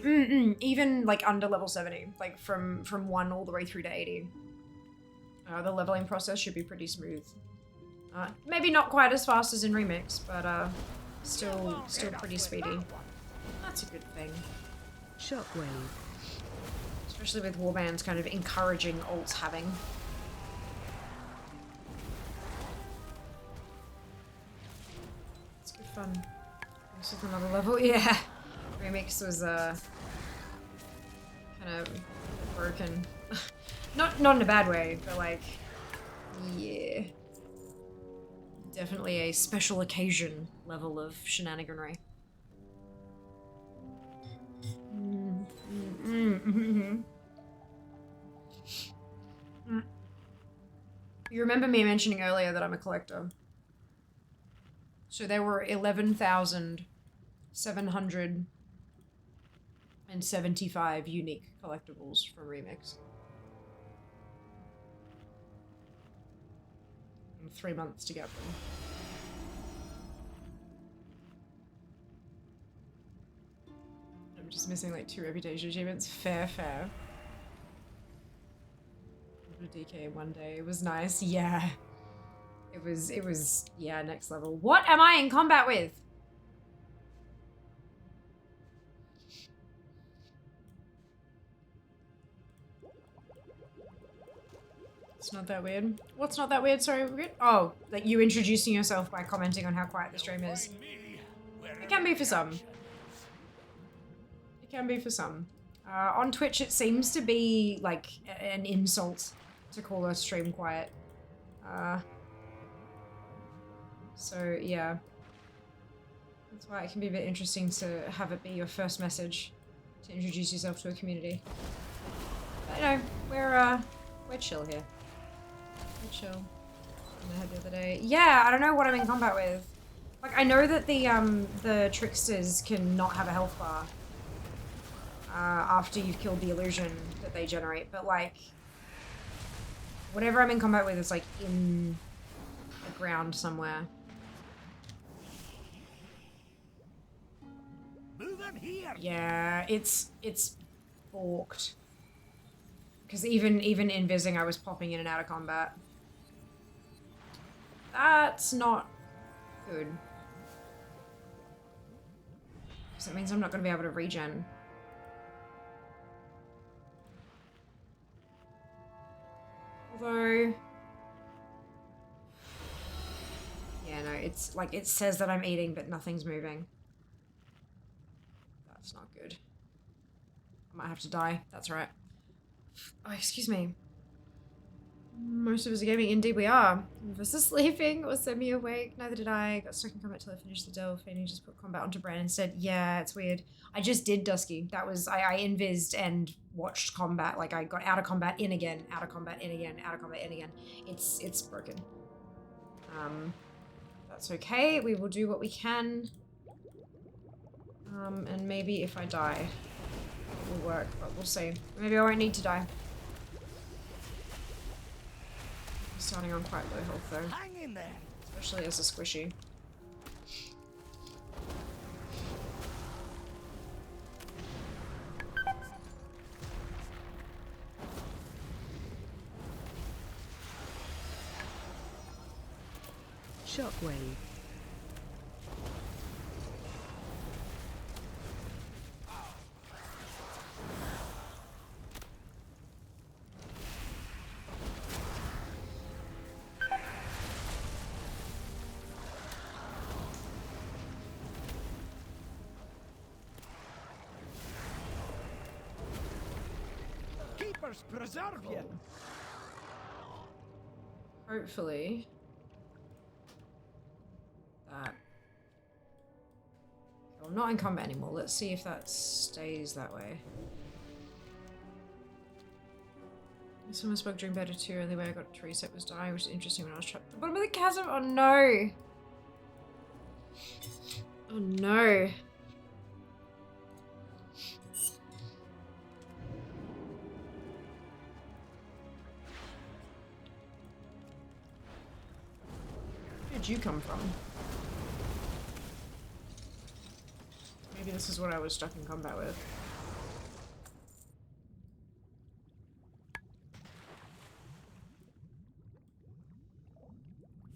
Even like under level 70, like from 1 all the way through to 80. The leveling process should be pretty smooth. Maybe not quite as fast as in Remix, but still pretty speedy. That's a good thing.
Shockwave.
Especially with warbands kind of encouraging alts having. It's good fun. This is another level, yeah. Remix was kind of broken. Not in a bad way, but like, yeah. Definitely a special occasion level of shenaniganry. You remember me mentioning earlier that I'm a collector. So there were 11,775 unique collectibles from Remix. And 3 months to get them. I'm just missing like 2 reputation achievements. Fair. DK one day. It was nice. Yeah. It was, yeah, next level. What am I in combat with? It's not that weird. What's not that weird? Sorry, weird? Oh, like you introducing yourself by commenting on how quiet the stream is. It can be for some. It can be for some. On Twitch, it seems to be like an insult to call a stream quiet. So, yeah. That's why it can be a bit interesting to have it be your first message to introduce yourself to a community. But, you know, we're chill here. We're chill. I had the other day. Yeah, I don't know what I'm in combat with. Like, I know that the tricksters can not have a health bar after you've killed the illusion that they generate, but like, whatever I'm in combat with is like in the ground somewhere.
Move in here.
Yeah, it's forked. Because even in Vising, I was popping in and out of combat. That's not good. Because that means I'm not going to be able to regen. Although... yeah, no, it's like, it says that I'm eating, but nothing's moving. That's not good. I might have to die. That's right. Oh, excuse me. Most of us are gaming. Indeed we are. Some of us are sleeping or semi-awake. Neither did I. Got stuck in combat till I finished the delve and he just put combat onto Bran instead. Yeah, it's weird. I just did Dusky. That was... I invised and watched combat. Like, I got out of combat, in again. Out of combat, in again. Out of combat, in again. It's broken. That's okay. We will do what we can. And maybe if I die, it will work, but we'll see. Maybe I won't need to die. I'm starting on quite low health though.
Hang in there.
Especially as a squishy.
Shockwave.
Keepers preserve you.
Hopefully. That. I'm not in combat anymore. Let's see if that stays that way. Someone spoke during beta 2, and the way I got to reset was dying, which is interesting when I was trapped at the bottom of the chasm. Oh no! Oh no. Where did you come from? Maybe this is what I was stuck in combat with.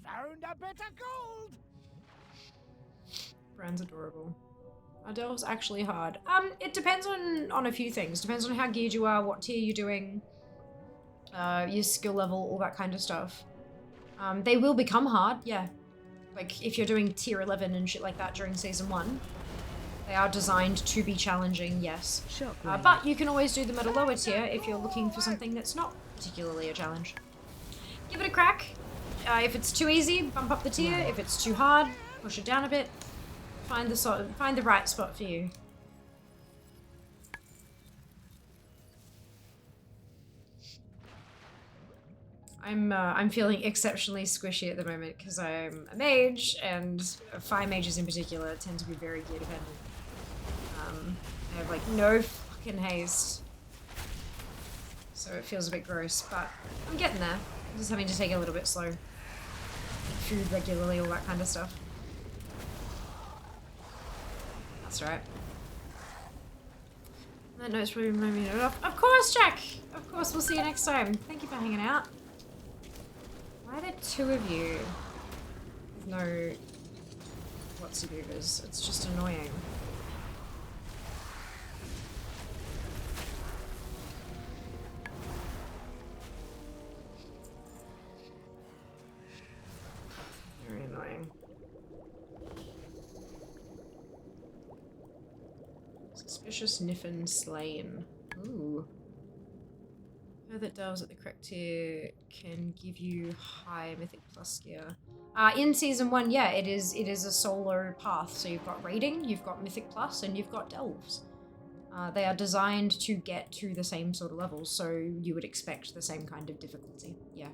Found a bit of gold.
Bran's adorable. Our delve's actually hard. It depends on a few things. Depends on how geared you are, what tier you're doing, your skill level, all that kind of stuff. They will become hard, yeah. Like, if you're doing tier 11 and shit like that during Season 1, They are designed to be challenging, yes.
Shockwave.
But you can always do them at a lower tier if you're looking for something that's not particularly a challenge. Give it a crack. If it's too easy, bump up the tier. If it's too hard, push it down a bit. Find the right spot for you. I'm feeling exceptionally squishy at the moment because I'm a mage, and fire mages in particular tend to be very gear dependent. I have like no fucking haste, so it feels a bit gross, but I'm getting there. I'm just having to take it a little bit slow. Food regularly, all that kind of stuff. That's right. That note's probably reminding me of. Of course, Jack! Of course, we'll see you next time. Thank you for hanging out. Why are there two of you with no what's-he-doovers? It's just annoying. Very annoying. Suspicious Niffin slain. Ooh. Know that delves at the correct tier can give you high mythic plus gear. In season 1, yeah, it is a solo path. So you've got raiding, you've got mythic plus, and you've got delves. They are designed to get to the same sort of levels, so you would expect the same kind of difficulty. Yeah.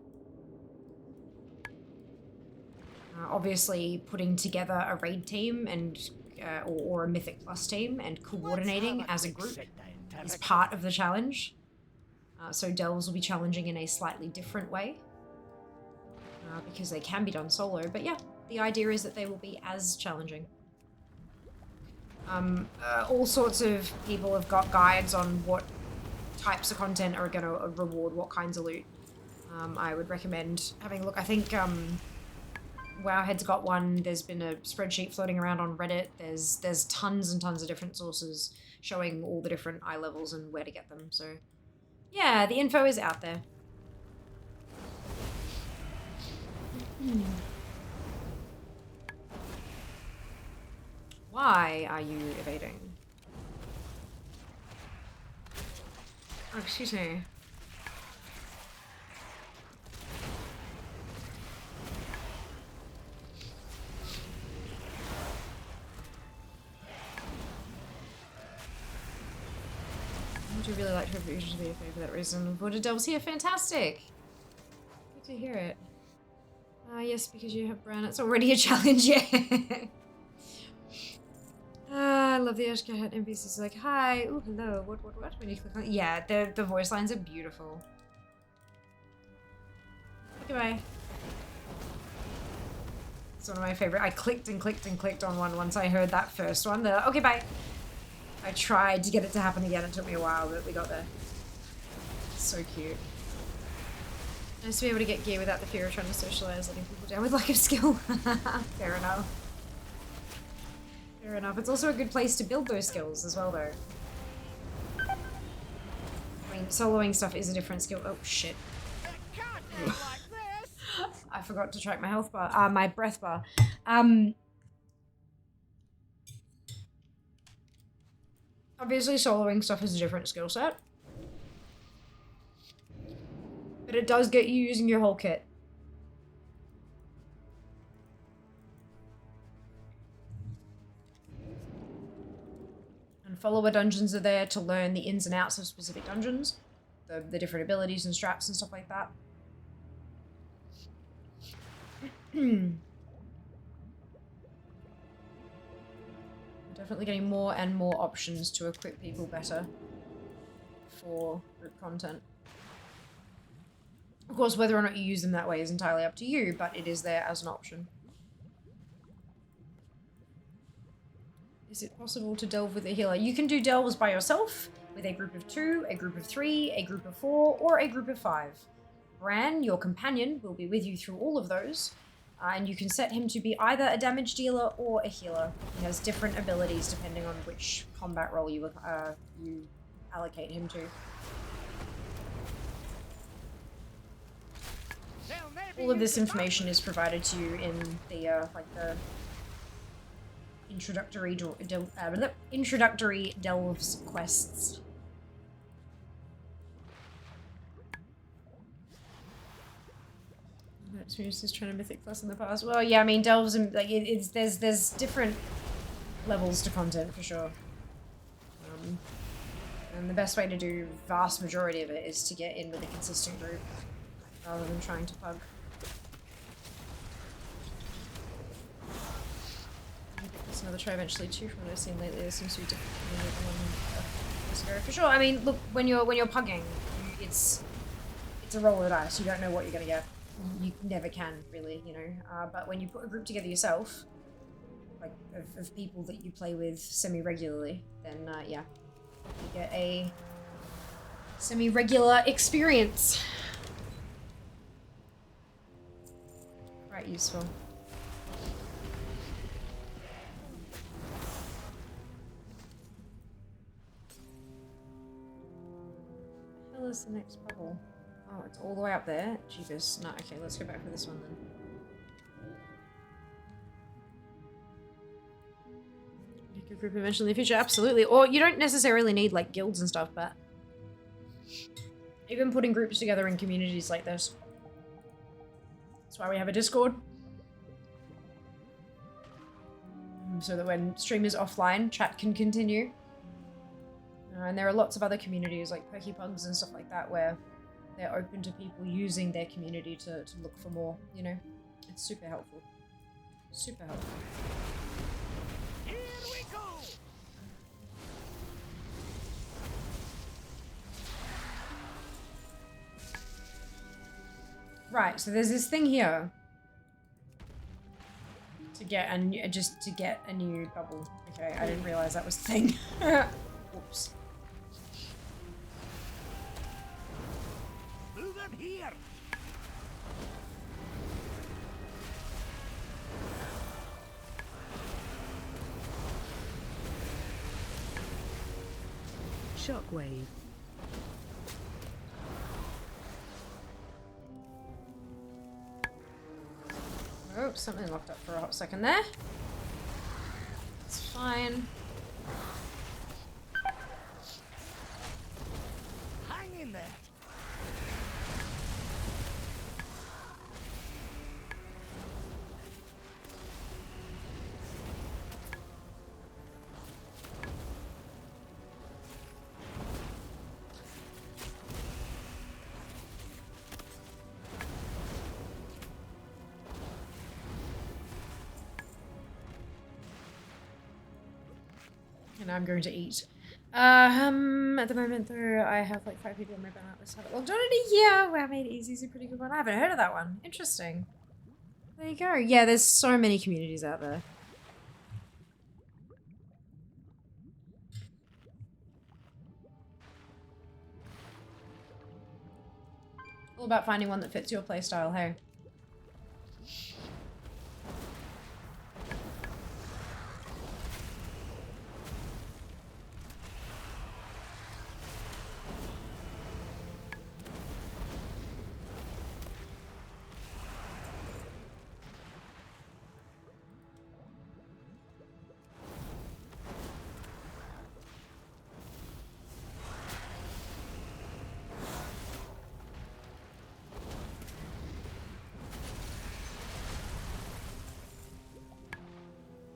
Obviously, putting together a raid team and or a mythic plus team and coordinating as a group is part of the challenge. So delves will be challenging in a slightly different way because they can be done solo. But yeah, the idea is that they will be as challenging. All sorts of people have got guides on what types of content are going to reward what kinds of loot. I would recommend having a look. I think Wowhead's got one. There's been a spreadsheet floating around on Reddit. There's tons and tons of different sources showing all the different eye levels and where to get them. So yeah, the info is out there. Why are you evading? Oh, excuse me. I would really like to have you to be a fan for that reason. Voted Delves here, fantastic! Good to hear it. Yes, because you have Bran, it's already a challenge, yeah. I love the Ashka hat NPCs like, hi, ooh, hello, what? When you click on it. Yeah, the voice lines are beautiful. Goodbye. It's one of my favorite. I clicked and clicked and clicked on one once I heard that first one. Okay, bye. I tried to get it to happen again. It took me a while, but we got there. So cute. Nice to be able to get gear without the fear of trying to socialize, letting people down with lack of skill. Fair enough. Fair enough. It's also a good place to build those skills as well, though. I mean, soloing stuff is a different skill. Oh, shit. I forgot to track my health bar. My breath bar. Obviously, soloing stuff is a different skill set. But it does get you using your whole kit. And follower dungeons are there to learn the ins and outs of specific dungeons. The different abilities and straps and stuff like that. Definitely getting more and more options to equip people better for group content. Of course, whether or not you use them that way is entirely up to you, but it is there as an option. Is it possible to delve with a healer? You can do delves by yourself, with a group of 2, a group of 3, a group of 4, or a group of 5. Bran, your companion, will be with you through all of those, and you can set him to be either a damage dealer or a healer. He has different abilities depending on which combat role you allocate him to. All of this information is provided to you in the introductory delves quests. Experience is trying to mythic plus in the past. Well, yeah, I mean delves and like there's different levels to content for sure. And the best way to do vast majority of it is to get in with a consistent group rather than trying to pug. There's another try eventually too from what I've seen lately. There seems to be different one for sure. I mean, look, when you're pugging, it's a roll of the dice. You don't know what you're gonna get. You never can really, you know. But when you put a group together yourself, like of people that you play with semi-regularly, then yeah, you get a semi-regular experience. Quite useful. What the hell is the next bubble? Oh, it's all the way up there? Jeebus. No, okay, let's go back for this one then. Make a group eventually in the future, absolutely. Or you don't necessarily need like guilds and stuff, but even putting groups together in communities like this. That's why we have a Discord. So that when stream is offline, chat can continue. And there are lots of other communities like Perky Pugs and stuff like that where they're open to people using their community to look for more, you know? It's super helpful. Super helpful.
Here we go!
Right, so there's this thing here. To get a new, just to get a new bubble. Okay, I didn't realize that was the thing. Oops.
Move them here!
Shockwave.
Oh, something locked up for a hot second there. It's fine.
Hang in there!
And I'm going to eat. At the moment though, I have like 5 people on my banner list. Have it logged on in a year. Wow, made it easy is a pretty good one. I haven't heard of that one. Interesting. There you go. Yeah, there's so many communities out there. All about finding one that fits your playstyle, hey?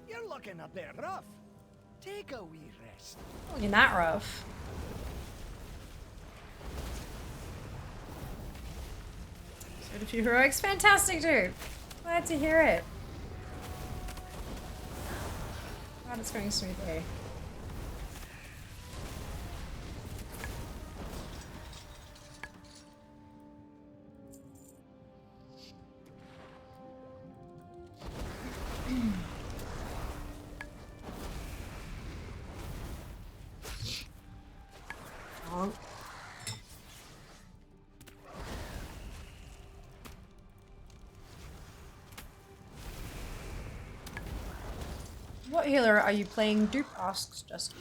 You're looking a bit rough. Take a wee rest.
Looking that rough. Sort of few heroics. Fantastic, dude. Glad to hear it. Glad it's going smoothly. What healer are you playing? Dupe asks Dusty.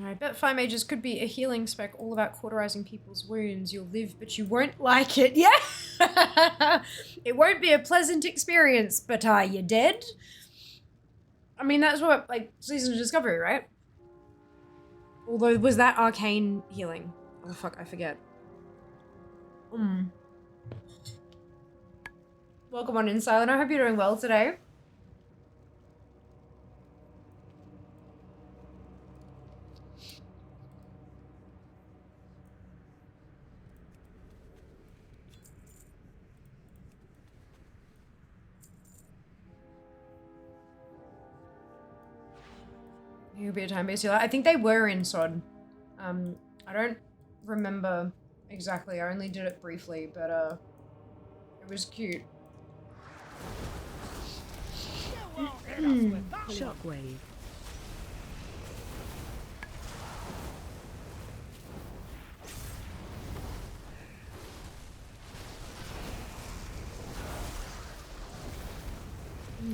I bet fire mages could be a healing spec all about cauterizing people's wounds. You'll live, but you won't like it. Yeah! It won't be a pleasant experience, but are you dead? I mean, that's what, like, Season of Discovery, right? Although, was that arcane healing? Oh, fuck, I forget. Welcome on in, Silent. I hope you're doing well today. It could be a time-based healer. I think they were in SOD. I don't remember exactly. I only did it briefly, but it was cute.
Shockwave.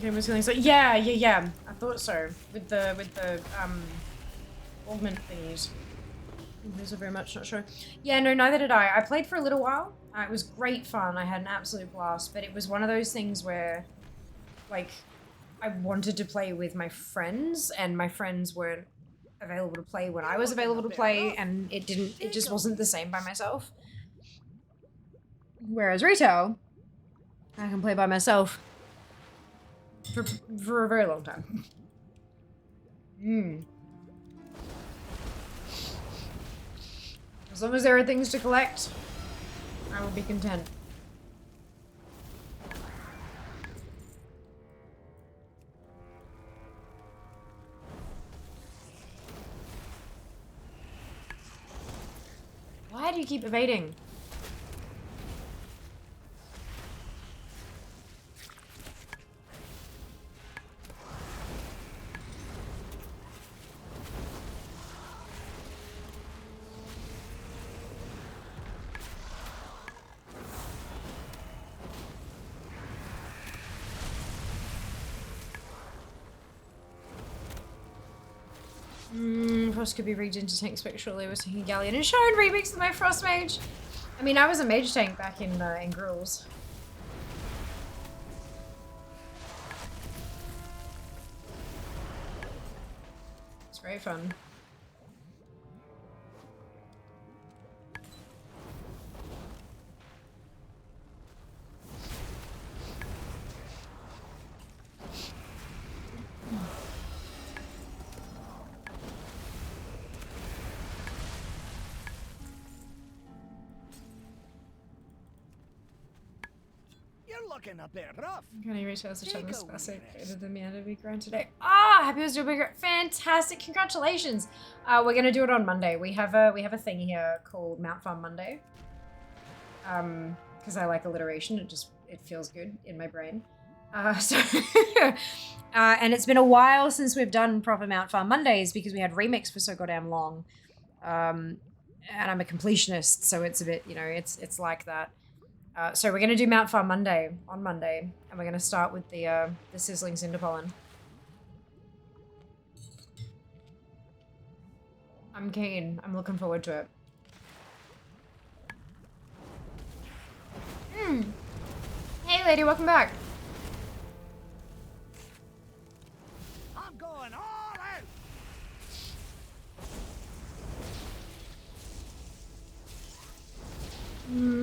Game was healing. So yeah. I thought so. With the augment thingies. Those are very much not sure. Yeah, no, neither did I. I played for a little while. It was great fun. I had an absolute blast. But it was one of those things where, like, I wanted to play with my friends, and my friends weren't available to play when I was available to play, and it just wasn't the same by myself. Whereas retail, I can play by myself for a very long time. As long as there are things to collect, I will be content. Why do you keep evading? Frost could be rigged into tank spec. Surely I was taking Galleon and shown remix of my Frost Mage. I mean, I was a mage tank back in Gruels. It's very fun.
Looking a bit rough.
Can you reach out to Chum Classic? Created the Meander be grand today. Ah, happy was doing bigger. Fantastic! Congratulations. We're gonna do it on Monday. We have a thing here called Mount Farm Monday. Because I like alliteration. It feels good in my brain. And it's been a while since we've done proper Mount Farm Mondays because we had remix for so goddamn long. And I'm a completionist, so it's a bit, you know, it's like that. So we're gonna do Mount Farm Monday on Monday, and we're gonna start with the sizzling cinder pollen. I'm keen. I'm looking forward to it. Hey, lady, welcome back.
I'm going all out.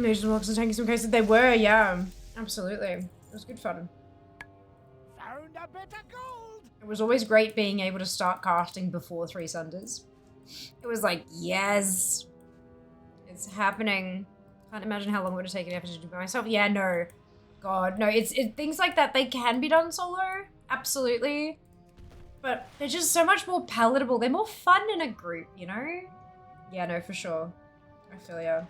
Asian walks and tanking some cases. They were, yeah. Absolutely. It was good fun.
Found a bit of gold.
It was always great being able to start casting before 3 Sunders. It was like, yes. It's happening. Can't imagine how long it would have taken effort to do by myself. Yeah, no. God, no. It's things like that, they can be done solo. Absolutely. But they're just so much more palatable. They're more fun in a group, you know? Yeah, no, for sure. I feel ya.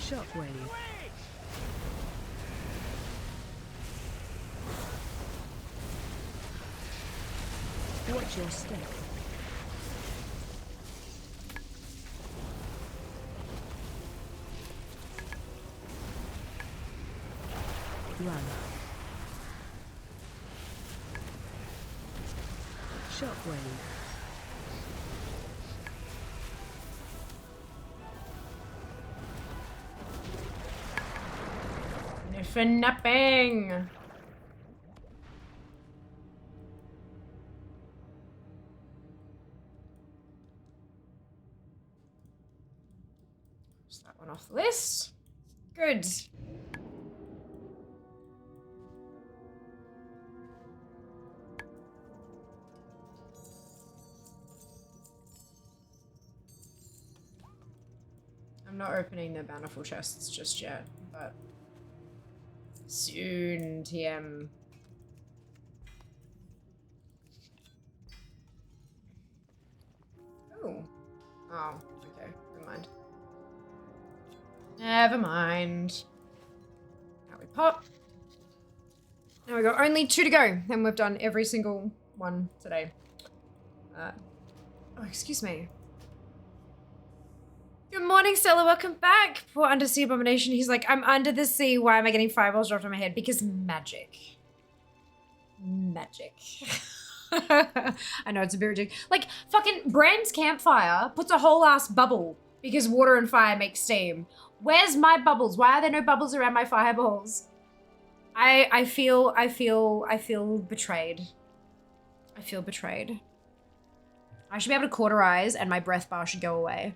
Shockwave. Watch your step. Run. Shockwave.
No for napping. Cross that one off the list. Good. I'm not opening the bountiful chests just yet, but soon, TM. Oh. Oh, okay. Never mind. Never mind. Now we pop. Now we got only 2 to go, and we've done every single one today. Oh, excuse me. Good morning, Stella. Welcome back. Poor Undersea Abomination. He's like, I'm under the sea. Why am I getting fireballs dropped on my head? Because magic. Magic. I know it's a bit ridiculous. Like, fucking Bran's campfire puts a whole ass bubble because water and fire make steam. Where's my bubbles? Why are there no bubbles around my fireballs? I feel betrayed. I feel betrayed. I should be able to cauterize and my breath bar should go away.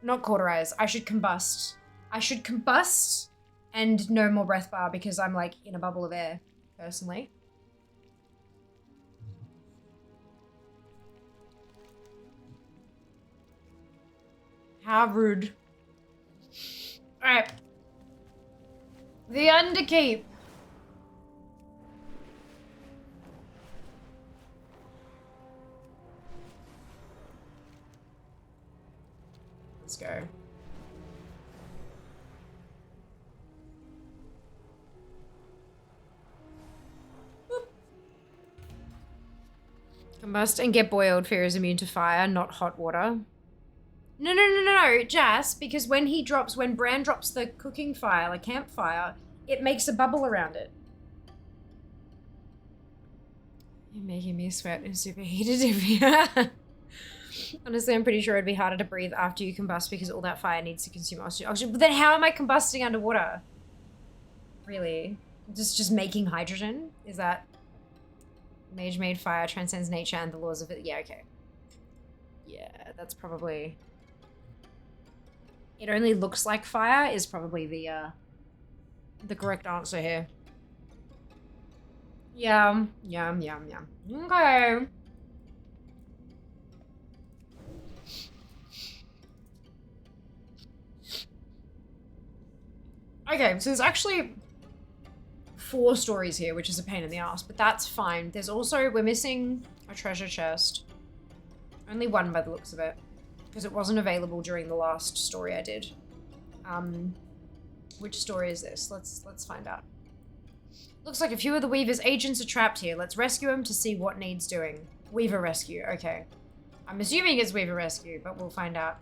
Not cauterize. I should combust. I should combust and no more breath bar because I'm like in a bubble of air, personally. How rude. Alright. The Underkeep. Let's go. Boop. Combust and get boiled. Fear is immune to fire, not hot water. No, Jas, because when Bran drops the cooking fire, like campfire, it makes a bubble around it. You're making me sweat and superheated if you... Honestly, I'm pretty sure it'd be harder to breathe after you combust because all that fire needs to consume oxygen. But then how am I combusting underwater? Really? Just making hydrogen? Is that... Mage made fire transcends nature and the laws of it? Yeah, okay. Yeah, that's probably... It only looks like fire is probably the correct answer here. Yum. Okay. Okay, so there's actually 4 stories here, which is a pain in the ass, but that's fine. There's also, we're missing a treasure chest. Only 1 by the looks of it. Because it wasn't available during the last story I did. Which story is this? Let's find out. Looks like a few of the Weaver's agents are trapped here. Let's rescue them to see what needs doing. Weaver rescue, okay. I'm assuming it's Weaver rescue, but we'll find out.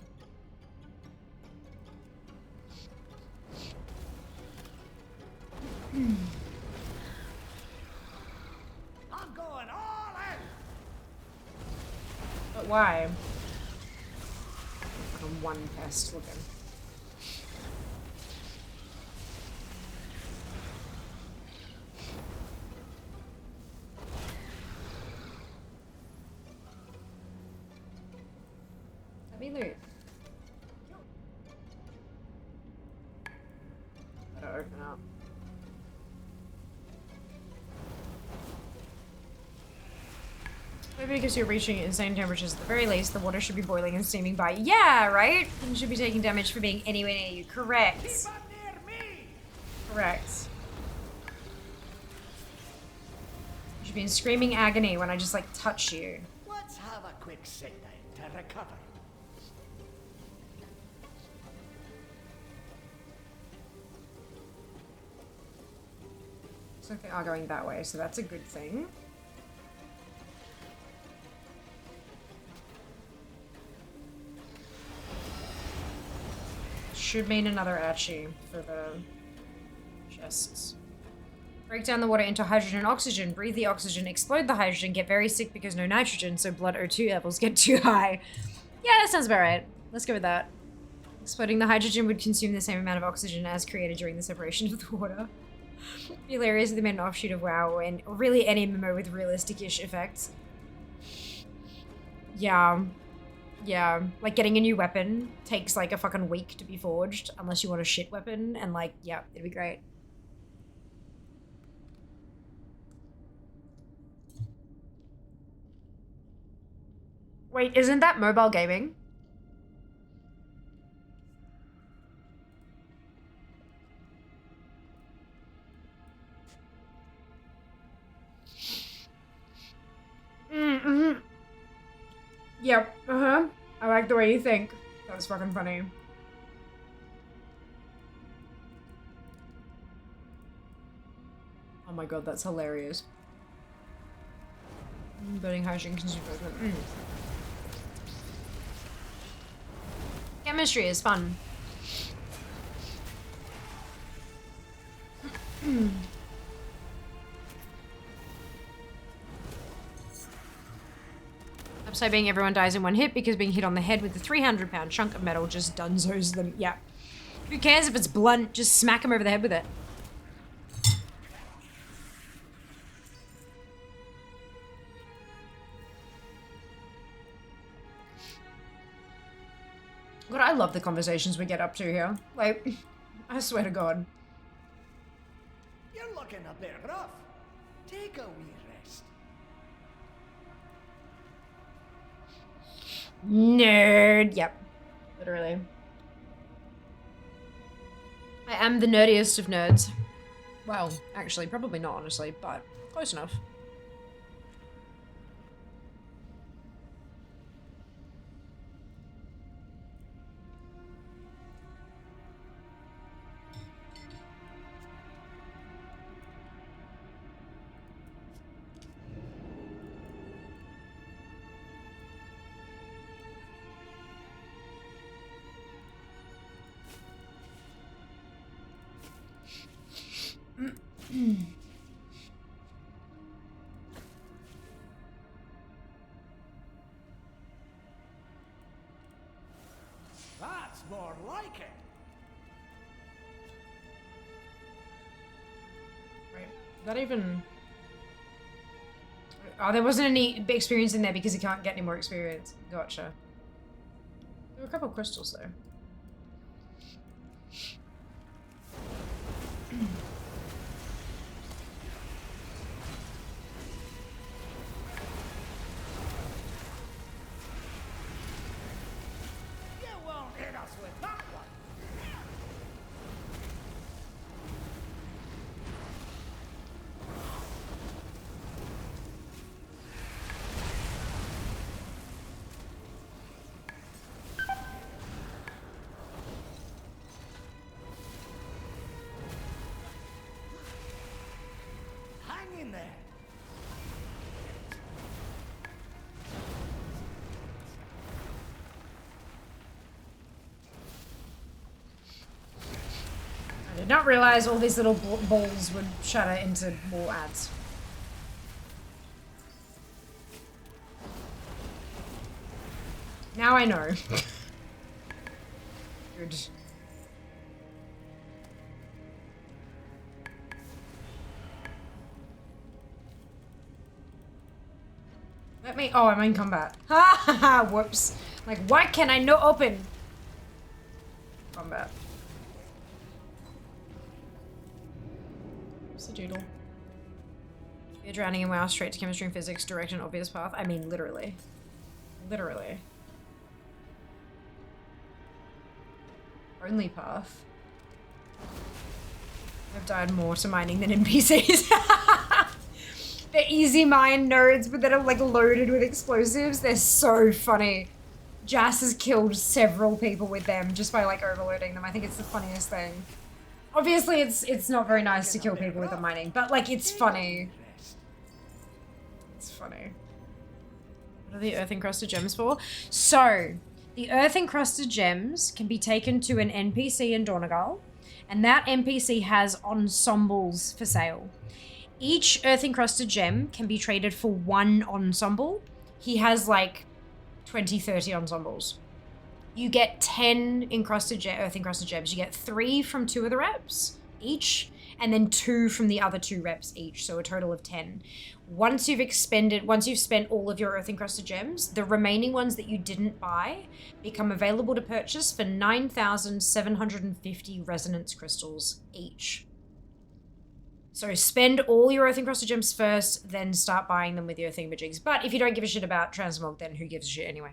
I'm going all in.
But why? I'm one pest looking. Let me loot. Gotta open up. Maybe because you're reaching insane temperatures at the very least, the water should be boiling and steaming by. Yeah, right? You should be taking damage for being anywhere near you. Correct.
Keep up near me.
Correct. You should be in screaming agony when I just like touch you.
Let's have a quick sit down to recover.
Looks like they are going that way, so that's a good thing. Should mean another Achi for the chests. Break down the water into hydrogen and oxygen. Breathe the oxygen, explode the hydrogen, get very sick because no nitrogen, so blood O2 levels get too high. Yeah, that sounds about right. Let's go with that. Exploding the hydrogen would consume the same amount of oxygen as created during the separation of the water. Be hilarious if they made an offshoot of WoW and really any MMO with realistic-ish effects. Yeah. Yeah. Like getting a new weapon takes like a fucking week to be forged unless you want a shit weapon and like, yeah, it'd be great. Wait, isn't that mobile gaming? Mm-hmm. Yep, uh-huh. I like the way you think. That was fucking funny. Oh my god, that's hilarious. Burning hydrogen consumes both. Chemistry is fun. Upside being everyone dies in one hit because being hit on the head with a 300-pound chunk of metal just dunzos them. Yeah. Who cares if it's blunt? Just smack them over the head with it. God, I love the conversations we get up to here. Like, I swear to God.
You're looking a bit rough. Take a wee rest.
Nerd. Yep. Literally. I am the nerdiest of nerds. Well, actually, probably not, honestly, but close enough.
That's more like it.
Right. That even... Oh, there wasn't any big experience in there because you can't get any more experience. Gotcha. There were a couple of crystals, though.
In there.
I did not realize all these little balls would shatter into more ads. Now I know. Good. Let me. Oh, I'm in combat. Ha ha ha! Whoops. Like, why can I no open? Combat. What's the doodle? You're drowning in WoW, straight to chemistry and physics, direct and obvious path. I mean, literally. Literally. Only path. I've died more to mining than NPCs. The easy mine nerds, but that are like loaded with explosives. They're so funny. Jas has killed several people with them just by like overloading them. I think it's the funniest thing. Obviously, it's not very nice to kill people with the mining, but like it's funny. It's funny. What are the earth encrusted gems for? So, the earth encrusted gems can be taken to an NPC in Dornagal, And that NPC has ensembles for sale. Each earth encrusted gem can be traded for 1 ensemble. He has like 20, 30 ensembles. You get 10 earth encrusted gems. You get 3 from 2 of the reps each, and then 2 from the other 2 reps each, so a total of 10. Once you've spent all of your earth encrusted gems, the remaining ones that you didn't buy become available to purchase for 9,750 resonance crystals each. So spend all your earth encrusted gems first, then start buying them with your thingamajigs. But if you don't give a shit about transmog, then who gives a shit anyway?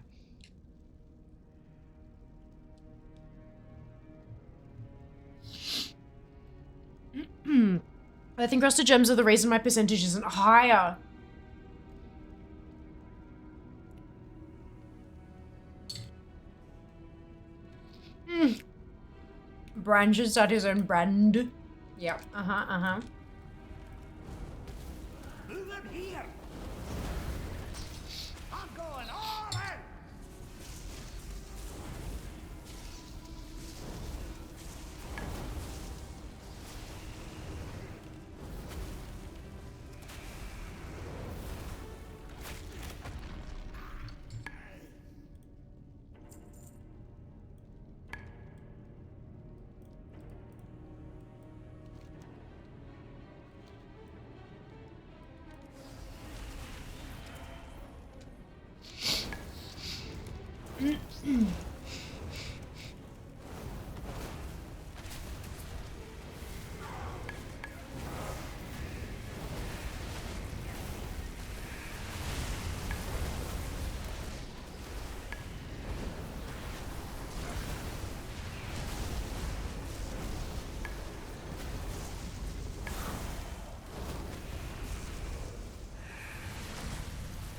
Earth encrusted gems are the reason my percentage isn't higher. Brand should start his own brand. Yeah, uh-huh.
Move it here. I'm going all in.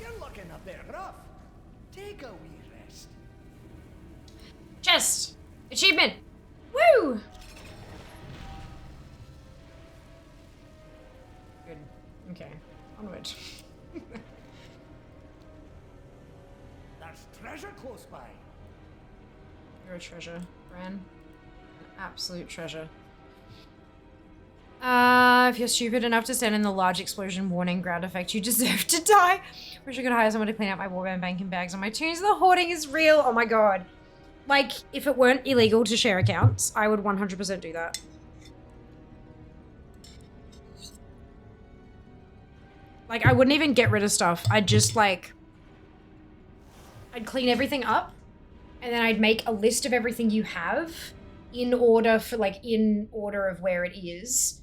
You're looking a bit rough. Take a wee rest.
Chest! Achievement! Woo! Good. Okay. Onward.
There's treasure close by.
You're a treasure, Bran. An absolute treasure. If you're stupid enough to stand in the large explosion warning ground effect, you deserve to die. Wish I could hire someone to clean out my warband banking bags on my tunes. The hoarding is real. Oh my god. Like, if it weren't illegal to share accounts, I would 100% do that. Like, I wouldn't even get rid of stuff. I'd just, like... I'd clean everything up, and then I'd make a list of everything you have in order of where it is,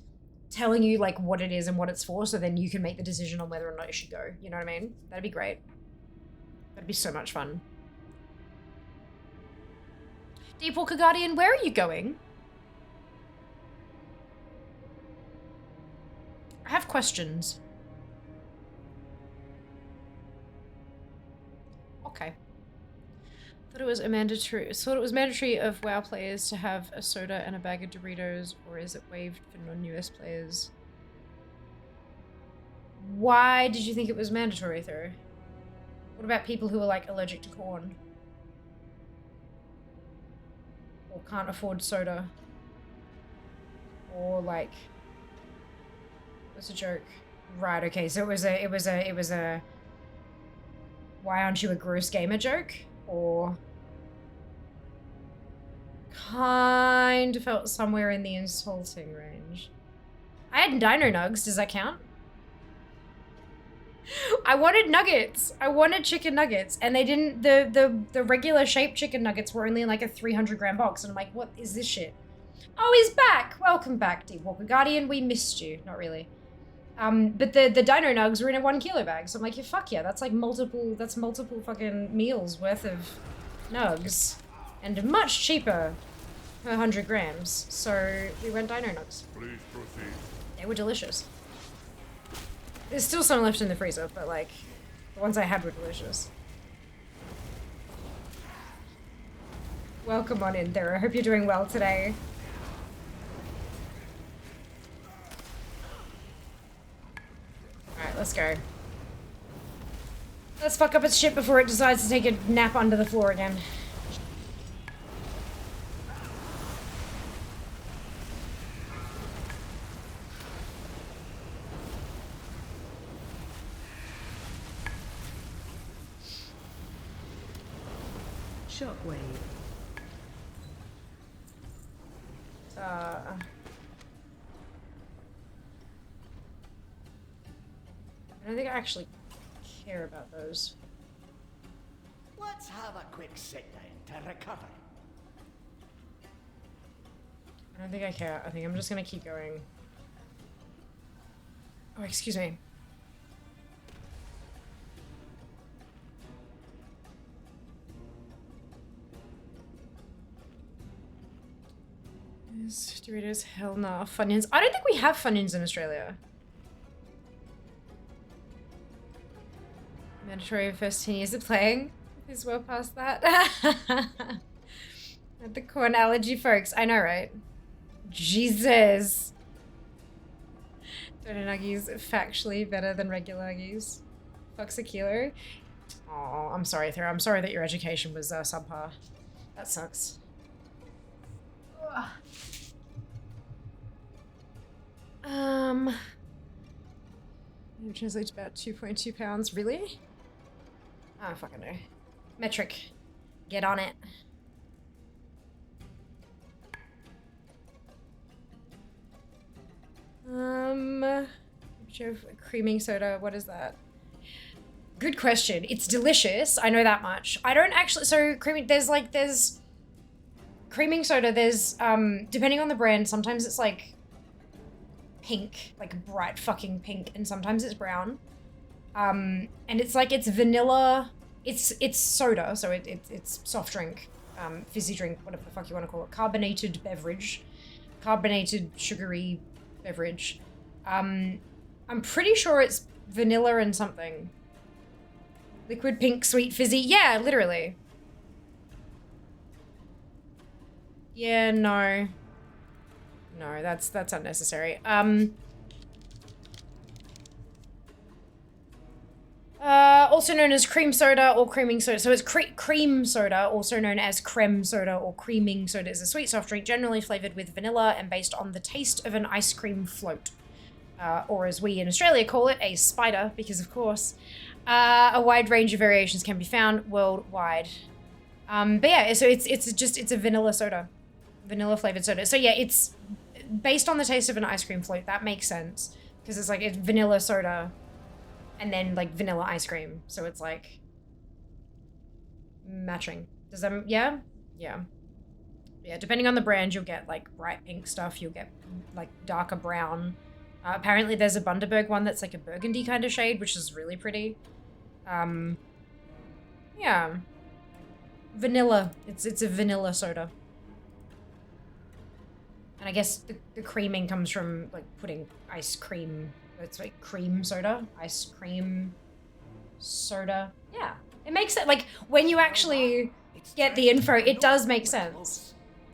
telling you, like, what it is and what it's for, so then you can make the decision on whether or not it should go. You know what I mean? That'd be great. That'd be so much fun. Deepwalker Guardian, where are you going? I have questions. Okay. Thought it was mandatory of WoW players to have a soda and a bag of Doritos, or is it waived for non-US players? Why did you think it was mandatory, though? What about people who are, like, allergic to corn? Or can't afford soda? Or, like... What's a joke? Right, okay, so it was a... Why aren't you a gross gamer joke? Or... Kind of felt somewhere in the insulting range. I had dino nugs, does that count? I wanted nuggets. I wanted chicken nuggets, and they didn't. The regular shaped chicken nuggets were only in like a 300-gram box, and I'm like, what is this shit? Oh, he's back. Welcome back, Deepwalker Guardian. We missed you. Not really. But the dino nugs were in a 1 kilo bag, so I'm like, yeah, fuck yeah, that's like multiple. That's multiple fucking meals worth of nugs, and much cheaper per 100 grams. So we went dino nugs.
Please proceed.
They were delicious. There's still some left in the freezer, but like, the ones I had were delicious. Welcome on in there. I hope you're doing well today. Alright, let's go. Let's fuck up its shit before it decides to take a nap under the floor again.
Shockwave.
I don't think I actually care about those.
Let's have a quick sit down to recover.
I don't think I care. I think I'm just gonna keep going. Oh, excuse me. Doritos, hell no. Funyuns. I don't think we have Funyuns in Australia. Mandatory first 10 years of playing. Is well past that. The corn allergy folks. I know, right? Jesus. Donut nuggies factually better than regular nuggies. Fucks a kilo. Oh, I'm sorry, Thera. I'm sorry that your education was subpar. That sucks. Ugh. It translates about 2.2 pounds. Really? I don't fucking know. Metric. Get on it. Creaming soda. What is that? Good question. It's delicious. I know that much. I don't actually. So creaming. There's creaming soda. There's depending on the brand. Sometimes it's like pink, like bright fucking pink, and sometimes it's brown. And it's like it's vanilla. It's soda, so it's soft drink, fizzy drink, whatever the fuck you want to call it. Carbonated beverage, carbonated sugary beverage. I'm pretty sure it's vanilla and something. Liquid pink sweet fizzy. Yeah, literally. Yeah, no. No, that's unnecessary. Also known as cream soda or creaming soda. So it's cream soda, also known as creme soda or creaming soda, is a sweet soft drink generally flavored with vanilla and based on the taste of an ice cream float. Or as we in Australia call it, a spider, because of course. A wide range of variations can be found worldwide. But yeah, so it's a vanilla soda. Vanilla flavored soda. So yeah, it's based on the taste of an ice cream float. That makes sense. Because it's vanilla soda and then like vanilla ice cream. So it's like matching. Does that, yeah? Yeah. Yeah, depending on the brand, you'll get like bright pink stuff. You'll get like darker brown. Apparently there's a Bundaberg one that's like a burgundy kind of shade, which is really pretty. Yeah. Vanilla. It's a vanilla soda. And I guess the creaming comes from like putting ice cream. It's like cream soda. Ice cream soda. Yeah. It makes it like when you actually get the info, it does make sense.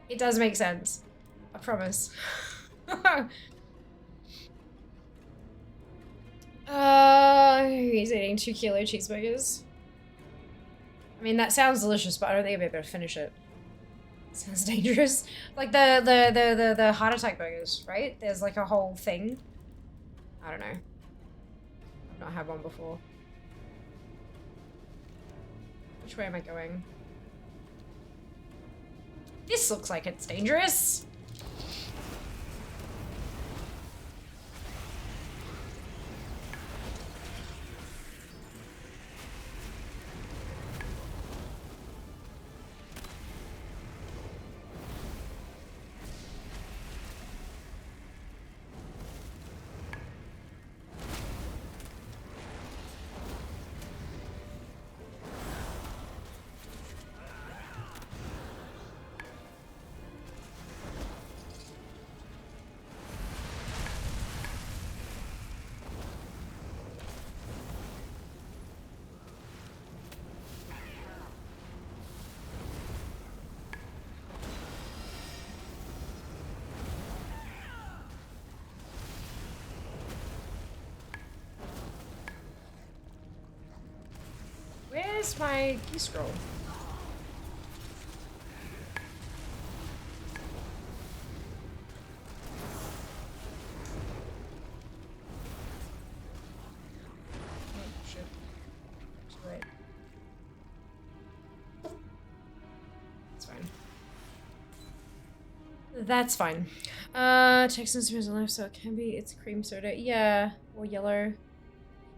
It does make sense. I promise. He's eating 2 kilo cheeseburgers. I mean, that sounds delicious, but I don't think I'll be able to finish it. Sounds dangerous. Like the heart attack burgers, right? There's like a whole thing. I don't know. I've not had one before. Which way am I going? This looks like it's dangerous. Where's my key scroll? Oh, shit. Too late. That's fine. Texas is a life, so it can be. It's cream soda. Yeah, or yellow.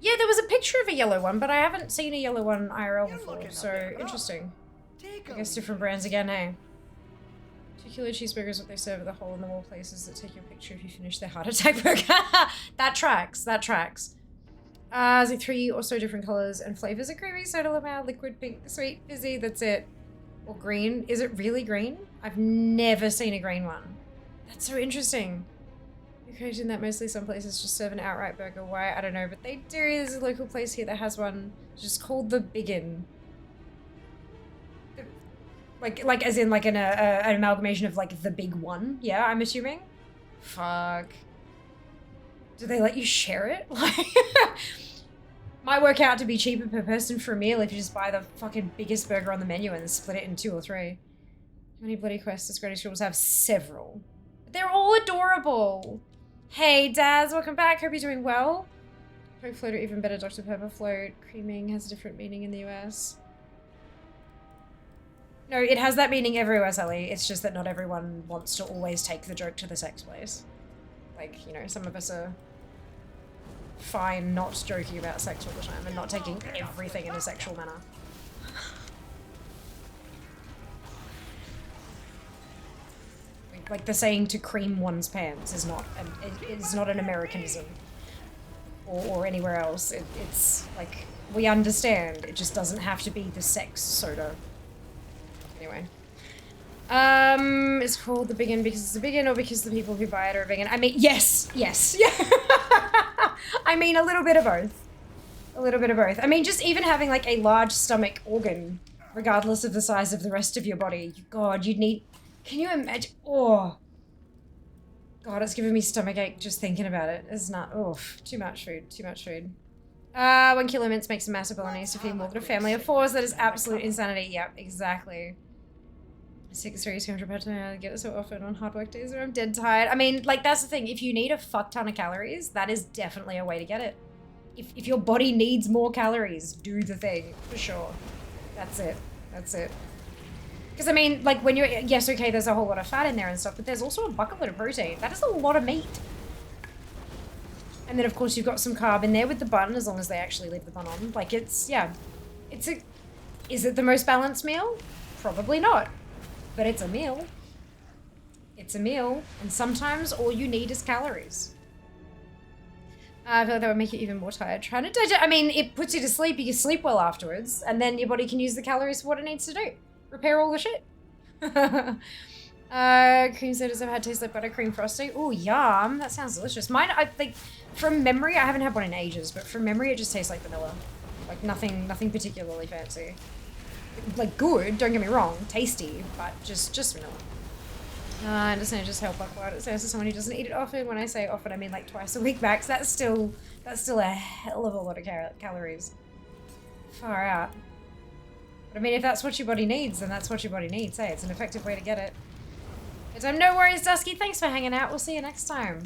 Yeah, there was a picture of a yellow one, but I haven't seen a yellow one IRL before, so interesting. I guess different brands again, hey? Particular cheeseburgers, what they serve at the hole-in-the-wall places that take your picture if you finish their heart attack burger. That tracks, that tracks. There's like 3 or so different colors and flavors of creamy soda, lemon, liquid, pink, sweet, fizzy, that's it. Or green. Is it really green? I've never seen a green one. That's so interesting. Occasion that mostly some places just serve an outright burger. Why? I don't know, but they do. There's a local place here that has one just called the Biggin. Like as in like an amalgamation of like the big one. Yeah, I'm assuming. Fuck. Do they let you share it? Like, might work out to be cheaper per person for a meal if you just buy the fucking biggest burger on the menu and split it in 2 or 3. How many bloody quests does Granny Schools have? Several. But they're all adorable. Hey, Daz, welcome back. Hope you're doing well. Coke float or even better, Dr. Pepper float. Creaming has a different meaning in the US. No, it has that meaning everywhere, Sally. It's just that not everyone wants to always take the joke to the sex place. Like, you know, some of us are fine not joking about sex all the time and not taking everything in a sexual manner. Like the saying to cream one's pants is not an Americanism or anywhere else. It's like, we understand. It just doesn't have to be the sex soda. Anyway. It's called the Biggin because it's a Biggin or because the people who buy it are a Biggin? I mean, yes, yeah. I mean, a little bit of both. A little bit of both. I mean, just even having like a large stomach organ, regardless of the size of the rest of your body. God, you'd need... Can you imagine? Oh. God, it's giving me stomachache just thinking about it. It's not... Oof. Too much food. Too much food. 1 kilo mince makes a massive bolognese to feed more than a family of 4. That is absolute insanity. Yep, exactly. 6 series comes about to get it so often on hard work days where I'm dead tired. I mean, like, that's the thing. If you need a fuck ton of calories, that is definitely a way to get it. If your body needs more calories, do the thing, for sure. That's it. That's it. Because, I mean, like, when you're... Yes, okay, there's a whole lot of fat in there and stuff, but there's also a bucket load of protein. That is a lot of meat. And then, of course, you've got some carb in there with the bun, as long as they actually leave the bun on. Like, it's... Yeah. It's a... Is it the most balanced meal? Probably not. But it's a meal. It's a meal. And sometimes all you need is calories. I feel like that would make you even more tired. Trying to digest... I mean, it puts you to sleep. You can sleep well afterwards. And then your body can use the calories for what it needs to do. Repair all the shit. Cream sodas I've had taste like buttercream frosting. Oh, yum. That sounds delicious. Mine, I think, from memory, I haven't had one in ages, but from memory, it just tastes like vanilla. Like, nothing particularly fancy. Like, good, don't get me wrong. Tasty, but just vanilla. I understand just how buckwild it sounds to someone who doesn't eat it often. When I say often, I mean like twice a week max. That's still a hell of a lot of calories. Far out. But I mean, if that's what your body needs, then that's what your body needs. Hey, it's an effective way to get it. Good time. No worries, Dusky. Thanks for hanging out. We'll see you next time.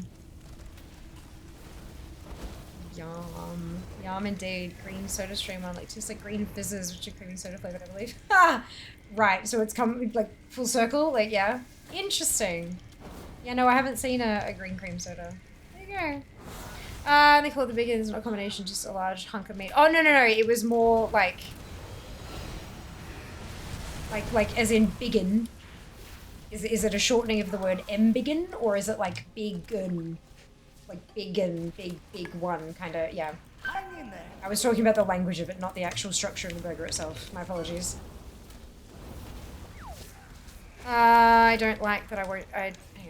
Yum. Yum indeed. Green soda stream on. Like, tastes like green fizzes, which are creamy soda flavored, I believe. Ah! Right, so it's come, like, full circle? Like, yeah. Interesting. Yeah, no, I haven't seen a green cream soda. There you go. They call it the Biggins, not a combination, just a large hunk of meat. Oh, no. It was more like as in biggin. Is it a shortening of the word embiggen, or is it like big and like big and big one kind of? Yeah. I was talking about the language of it, not the actual structure of the burger itself. My apologies. I don't like that I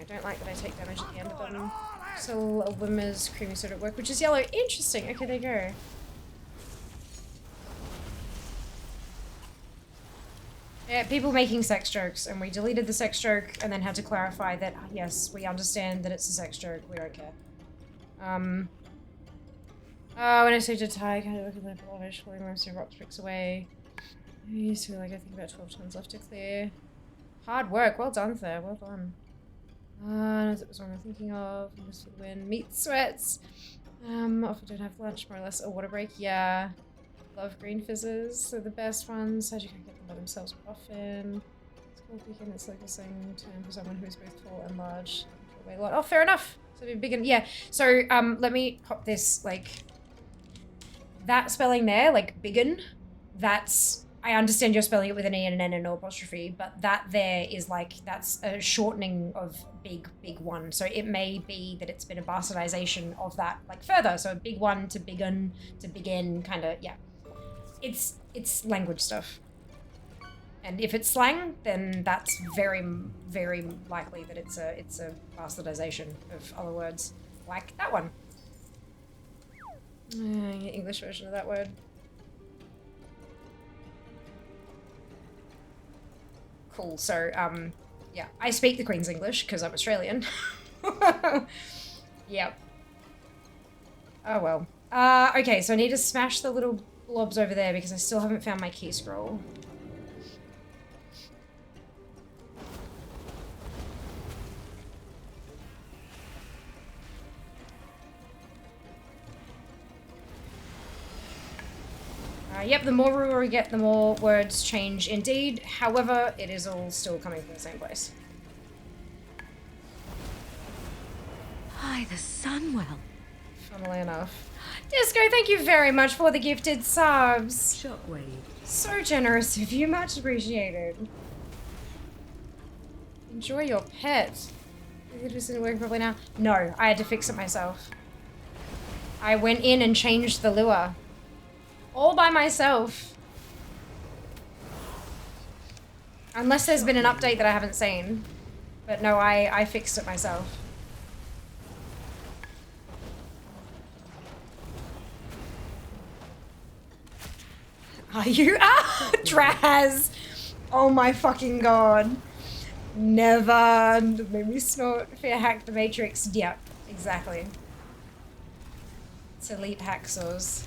don't like that I take damage at the end of them. So a Wimmer's creamy soda at work, which is yellow. Interesting. Okay, there you go. Yeah, people making sex jokes, and we deleted the sex joke and then had to clarify that, yes, we understand that it's a sex joke, we don't care. When I say to tie, I kind of look at the blemish, pulling most of rocks bricks away. I used to feel like I think about 12 tons left to clear. Hard work, well done, Thea, well done. That was what I'm thinking of. This would win. Meat sweats. Often don't have lunch, more or less. A water break, yeah. Love green fizzes, they're the best ones. How'd you get them by themselves often? Beacon, it's like the same term for someone who's both tall and large. Wait, a lot. Oh, fair enough. So big and yeah. So let me pop this like that spelling there, like biggin. That's I understand you're spelling it with an E and an N and no apostrophe, but that there is like that's a shortening of big one. So it may be that it's been a bastardization of that like further. So big one to biggin to begin, kind of yeah. It's language stuff. And if it's slang, then that's very, very likely that it's a bastardization of other words, like that one. English version of that word. Cool. So, yeah, I speak the Queen's English because I'm Australian. Yep. Oh well. Okay, so I need to smash the little blobs over there because I still haven't found my key scroll. Yep, the more ruler we get, the more words change indeed. However, it is all still coming from the same place.
Hi, the Sunwell.
Funnily enough. Disco, thank you very much for the gifted subs.
Shockwave.
So generous of you, much appreciated. Enjoy your pet. Is it just working properly now? No, I had to fix it myself. I went in and changed the lure. All by myself. Unless there's been an update that I haven't seen. But no, I fixed it myself. Are you? Ah! Draz! Oh my fucking god. Never. Made me snort. Fear hack the Matrix. Yep, exactly. It's elite hacksaws.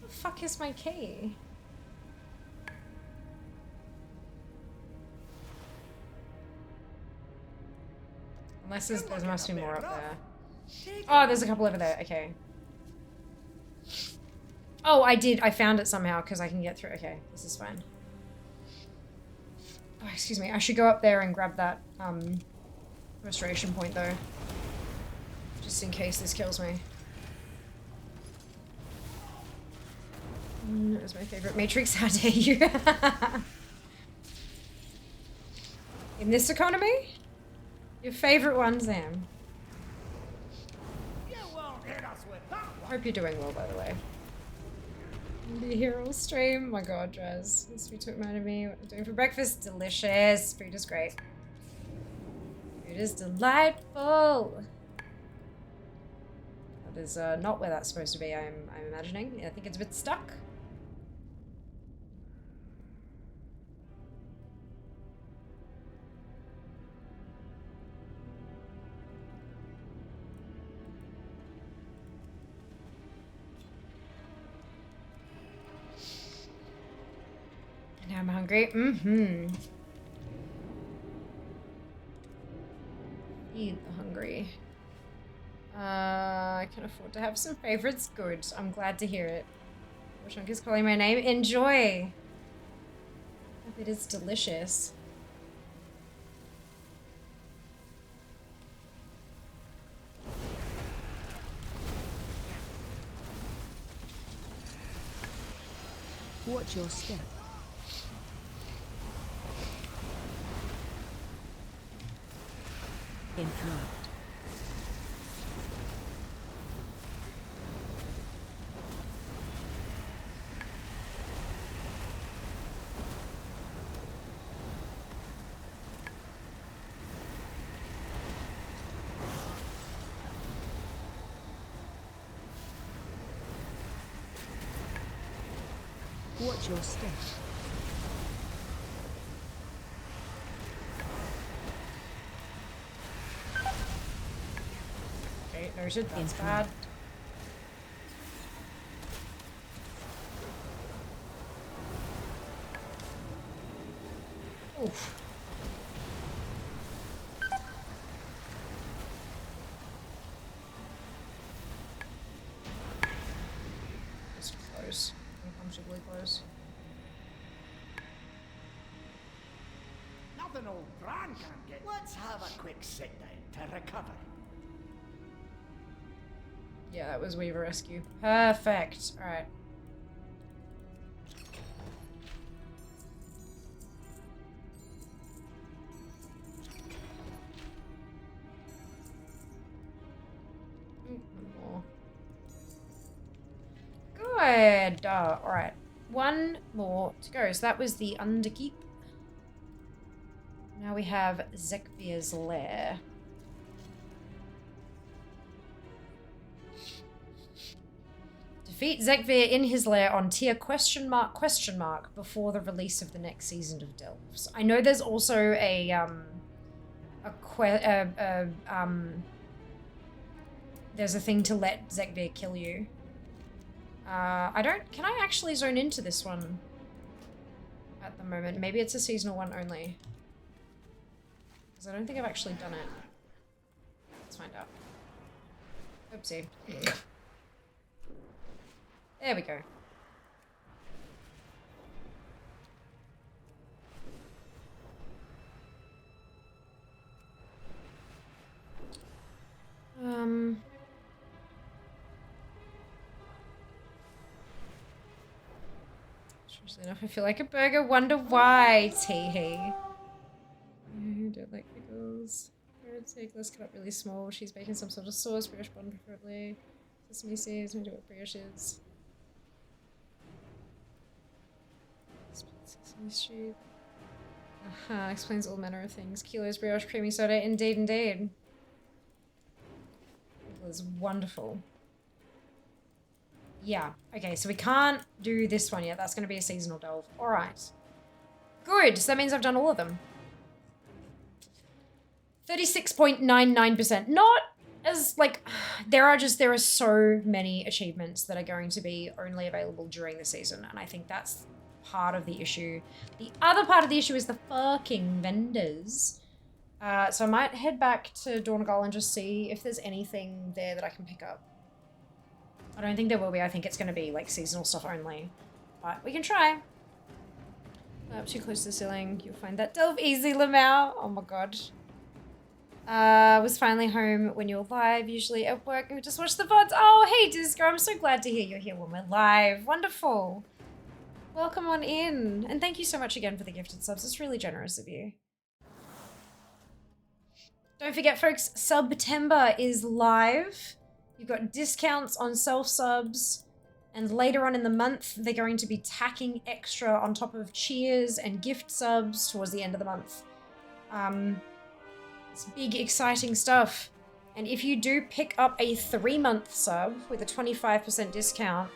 Fuck is my key? Unless there must be more up there. Oh, there's a couple over there. Okay. Oh, I found it somehow because I can get through. Okay, this is fine. Oh, excuse me. I should go up there and grab that restoration point though. Just in case this kills me. That was my favorite Matrix, how dare you? In this economy? Your favorite one, Sam. Hope you're doing well, by the way. Be here all stream. My god, Draz. This we took mine of me. What I'm doing for breakfast? Delicious. Food is great. Food is delightful. That is not where that's supposed to be, I'm imagining. I think it's a bit stuck. Now I'm hungry. Mm-hmm. Feed the hungry. I can afford to have some favorites. Good. I'm glad to hear it. Chunk is calling my name. Enjoy. Hope it is delicious.
Watch your step. Interrupt. Watch your step.
Okay, noted. That's bad. Oof. Just close. Uncomfortably close.
Nothing old Gran can't get. Let's have a quick sit down to recover.
Yeah, that was Weaver Rescue. Perfect. Alright. Good. Alright. One more to go. So that was the Underkeep. Now we have Zekvir's Lair. Defeat Zekvir in his lair on tier question mark before the release of the next season of Delves. I know there's also there's a thing to let Zekvir kill you. Can I actually zone into this one at the moment? Maybe it's a seasonal one only. Because I don't think I've actually done it. Let's find out. Oopsie. There we go. Strangely enough, I feel like a burger. Wonder why, Teehee. Don't like pickles. Take this cut up really small. She's baking some sort of sauce, brioche bun preferably. Sesame seeds, maybe what brioche is. Sesame street. Aha, explains all manner of things. Kilos, brioche, creamy soda, indeed, indeed. It was wonderful. Yeah, okay, so we can't do this one yet. That's going to be a seasonal delve. Alright. Good, so that means I've done all of them. 36.99%. Not as, like, there are so many achievements that are going to be only available during the season, and I think that's part of the issue. The other part of the issue is the fucking vendors. So I might head back to Dornagal and just see if there's anything there that I can pick up. I don't think there will be. I think it's going to be, like, seasonal stuff only. But we can try. Up too close to the ceiling. You'll find that delve easy, Lamau. Oh my god. Was finally home when you're live, usually at work, and we just watch the VODs. Oh, hey, Disco, I'm so glad to hear you're here when we're live. Wonderful. Welcome on in. And thank you so much again for the gifted subs. It's really generous of you. Don't forget, folks, September is live. You've got discounts on self-subs. And later on in the month, they're going to be tacking extra on top of cheers and gift subs towards the end of the month. It's big, exciting stuff. And if you do pick up a 3-month sub with a 25% discount,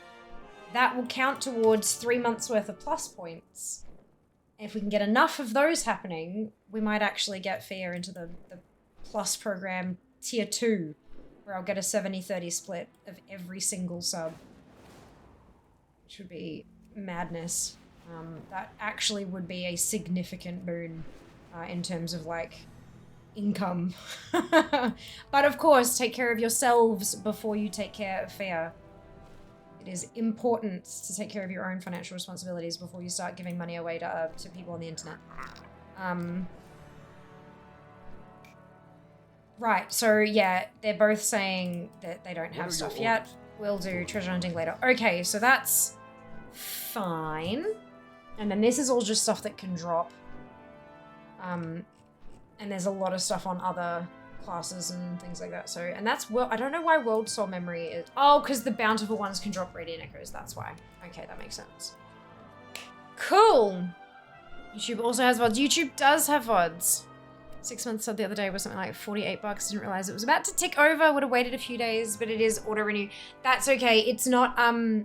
that will count towards 3 months worth of plus points. And if we can get enough of those happening, we might actually get Fia into the plus program tier 2, where I'll get a 70-30 split of every single sub. Which would be madness. That actually would be a significant boon in terms of, like, income. But of course, take care of yourselves before you take care of Fia. It is important to take care of your own financial responsibilities before you start giving money away to people on the internet. Right, so yeah, they're both saying that they don't have stuff yet. We'll do treasure hunting later. Okay, so that's fine. And then this is all just stuff that can drop. And there's a lot of stuff on other classes and things like that. So, and that's, well, I don't know why World Soul Memory is, oh, because the bountiful ones can drop Radiant Echoes, that's why. Okay, that makes sense. Cool! YouTube also has VODs. YouTube does have VODs. 6 months sub the other day was something like 48 bucks. Didn't realize it was about to tick over. Would have waited a few days, but it is auto renew. That's okay. It's not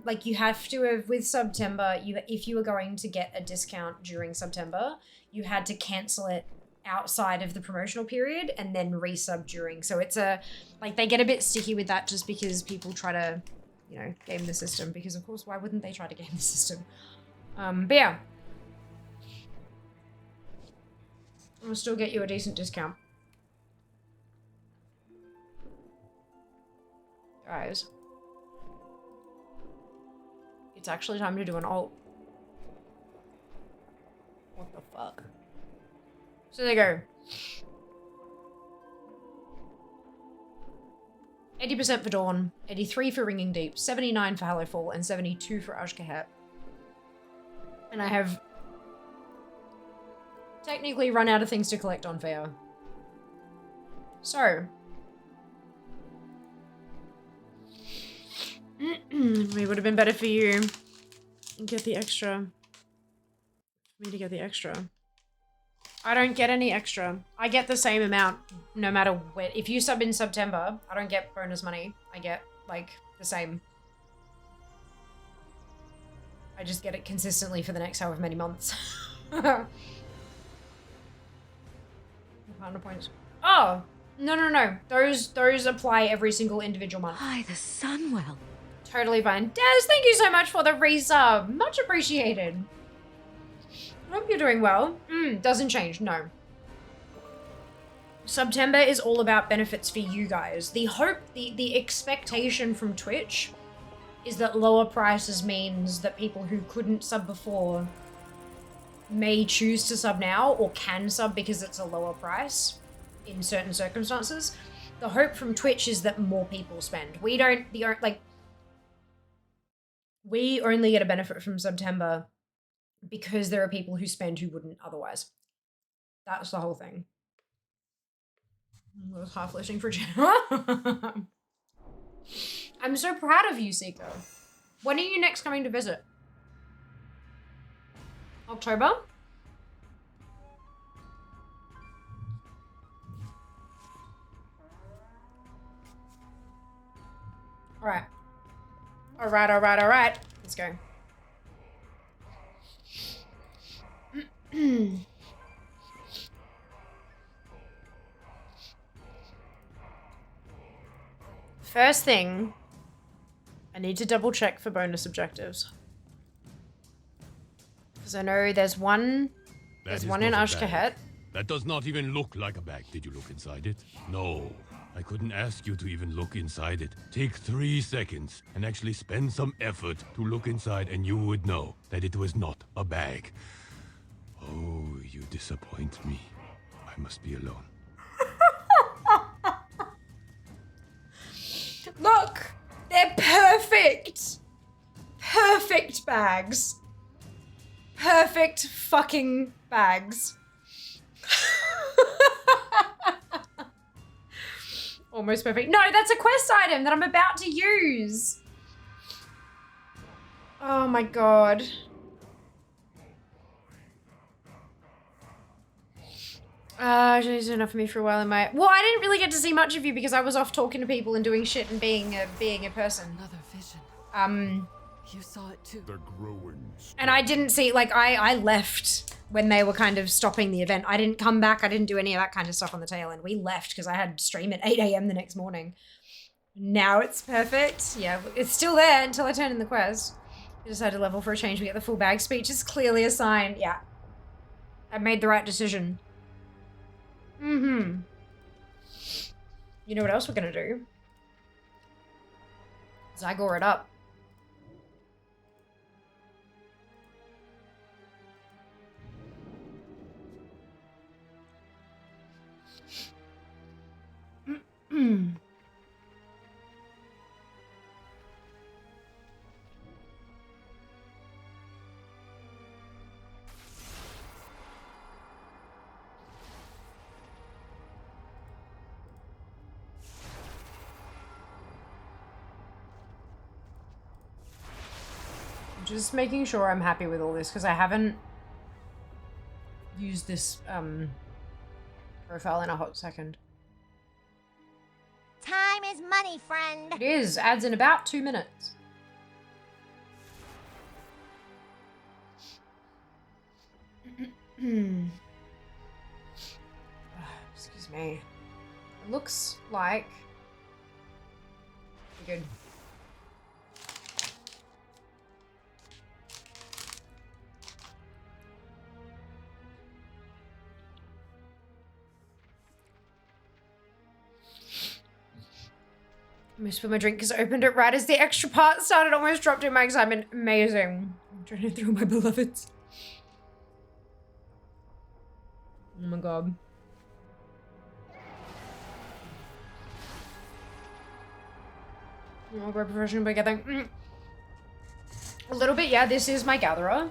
like you have to have with September. If you were going to get a discount during September, you had to cancel it outside of the promotional period and then resub during. So it's like they get a bit sticky with that just because people try to, you know, game the system. Because of course, why wouldn't they try to game the system? But yeah. I'll still get you a decent discount. Guys. It's actually time to do an alt. What the fuck? So there you go. 80% for Dawn, 83 for Ringing Deep, 79 for Hallowfall, and 72 for Ashkahet. And I have technically run out of things to collect on fair. So. It would have been better for you to get the extra. For me to get the extra. I don't get any extra. I get the same amount no matter what. If you sub in September, I don't get bonus money. I get, like, the same. I just get it consistently for the next however many months. 100 points. Oh! No. Those apply every single individual month.
Hi, the Sunwell.
Totally fine. Des, thank you so much for the resub. Much appreciated. Hope you're doing well. Doesn't change, no. September is all about benefits for you guys. The hope, the expectation from Twitch is that lower prices means that people who couldn't sub before may choose to sub now or can sub because it's a lower price in certain circumstances. The hope from Twitch is that more people spend. We don't, we only get a benefit from September because there are people who spend who wouldn't otherwise. That's the whole thing. I was half listening for I'm so proud of you, Seiko. When are you next coming to visit? October? Alright. Alright. Let's go. First thing, I need to double check for bonus objectives. Because I know there's one in Ashkahet.
That does not even look like a bag. Did you look inside it? No. I couldn't ask you to even look inside it. Take 3 seconds and actually spend some effort to look inside and you would know that it was not a bag. Oh, you disappoint me. I must be alone.
Look! They're perfect! Perfect bags. Perfect fucking bags. Almost perfect. No, that's a quest item that I'm about to use. Oh my god. She's enough for me for a while in my... Well, I didn't really get to see much of you because I was off talking to people and doing shit and being a person.
Another vision. You saw it too.
The growing.
And I didn't see, like, I left when they were kind of stopping the event. I didn't come back. I didn't do any of that kind of stuff on the tail end. We left because I had stream at 8 AM the next morning. Now it's perfect. Yeah, it's still there until I turn in the quest. I decided to level for a change. We get the full bag. Speech is clearly a sign. Yeah. I made the right decision. You know what else we're gonna do? Zygor it up. Just making sure I'm happy with all this because I haven't used this profile in a hot second.
Time is money, friend.
It is. Adds in about 2 minutes. Excuse me. It looks like we're good. almost spilled my drink because I opened it right as the extra part started. Almost dropped in my excitement. Amazing. I'm trying to throw my beloveds. Oh my god. Oh, we're professional by getting a little bit. Yeah, this is my gatherer,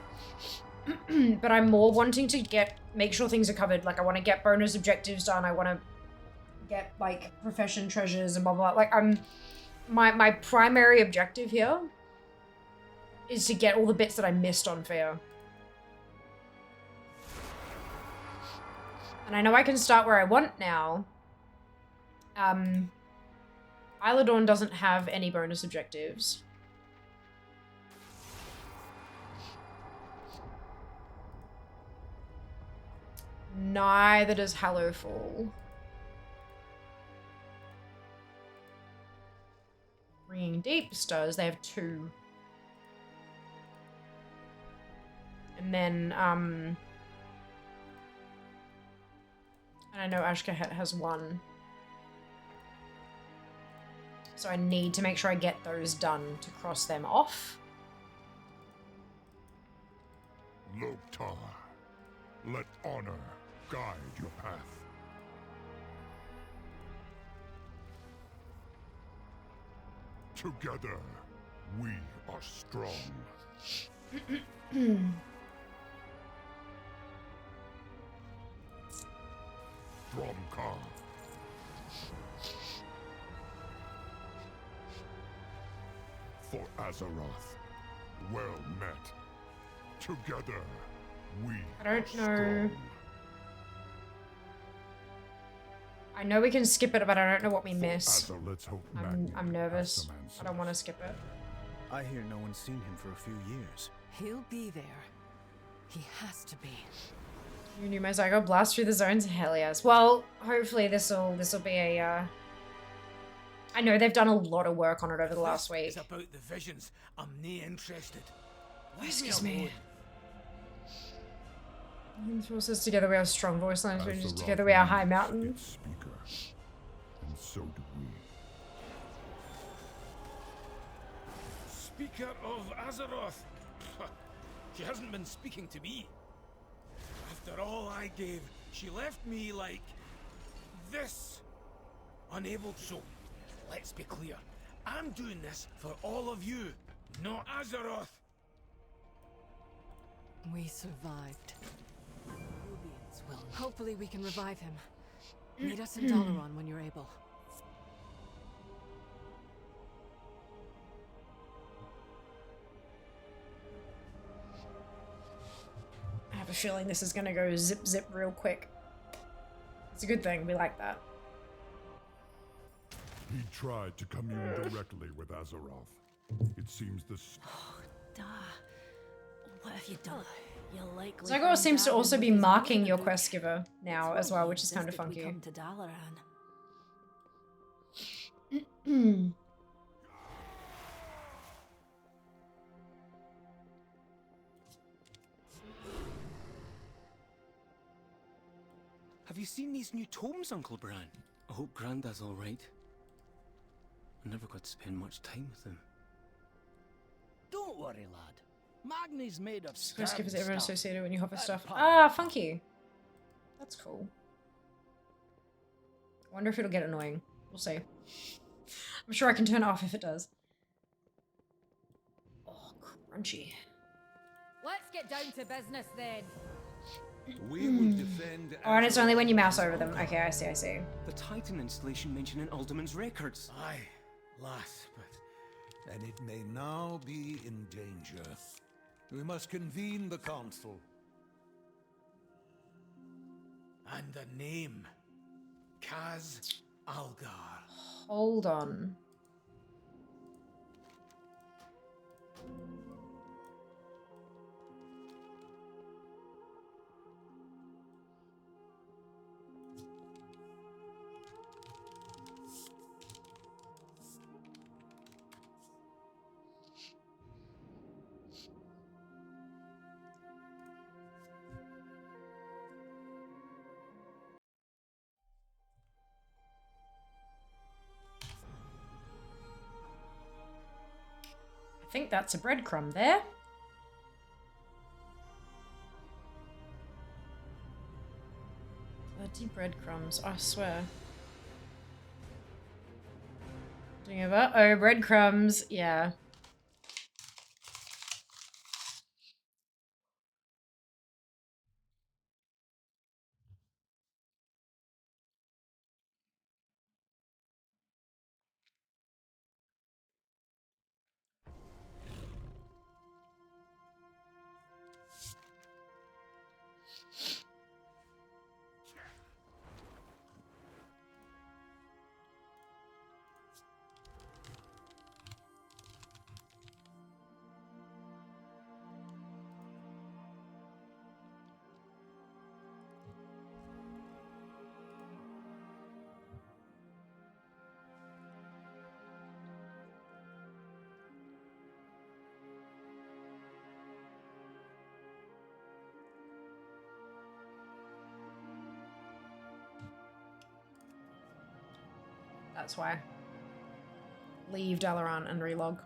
but I'm more wanting to make sure things are covered. Like I want to get bonus objectives done. I want to get like profession treasures and blah blah. Like my primary objective here is to get all the bits that I missed on Fair. And I know I can start where I want now. Isla Dawn doesn't have any bonus objectives. Neither does Hallowfall. Ringing Deeps does. They have 2. And then, and I know Ashkahet has 1. So I need to make sure I get those done to cross them off.
Loktar, let honor guide your path. Together, we are strong. Thromkar. For Azeroth, well met. Together, we
I don't know.
strong.
I know we can skip it, but I don't know what we miss.
Let's hope
I'm nervous. I don't want to skip it.
I hear no one's seen him for a few years.
He'll be there. He has to be.
You knew my Zygo blast through the zones? Hell yes. Well, hopefully this'll be a I know they've done a lot of work on it over the last week.
It's about the visions. I'm nae interested.
Excuse me. Forces together we have strong voice lines, but together we are high mountain.
Speaker, and so do we.
Speaker of Azeroth. She hasn't been speaking to me. After all I gave, she left me like this. Unable to. Let's be clear. I'm doing this for all of you, not Azeroth.
We survived. Rubians will. Hopefully we can revive him. Meet us in Dalaran when you're able.
I have a feeling this is gonna go zip zip real quick. It's a good thing, we like that.
He tried to commune directly with Azeroth. It seems the
What have you done? You'll likely
Zygo seems to also be marking your quest giver now as well, which is kind of
insisted we
funky.
come to Dalaran.
Have you seen these new tomes, Uncle Bran? I hope Grandad's all right. I never got to spend much time with him.
Don't worry, lad. Magni's made of
Quest givers everyone
stuff.
associated when you hop with stuff.
pun.
Ah, funky. That's cool. I wonder if it'll get annoying. We'll see. I'm sure I can turn it off if it does. Oh, crunchy.
Let's get down to business then.
We will defend.
Oh, and it's only when you mouse over them. Okay, I see, I see.
The Titan installation mentioned in Alderman's records.
Aye, lass, but
And it may now be in danger. We must convene the council.
and the name, Kaz Algar.
Hold on. think that's a breadcrumb there. Bloody breadcrumbs, I swear. Doing over. Oh, breadcrumbs. Yeah. That's why. Leave Dalaran and relog.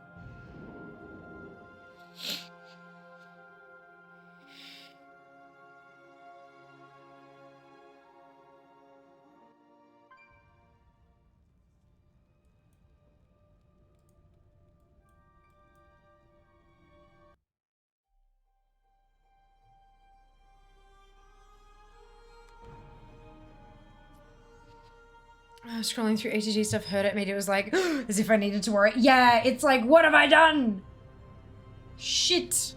Scrolling through ATG stuff, heard it, made it was like, as if I needed to worry. Yeah, it's like, what have I done? Shit.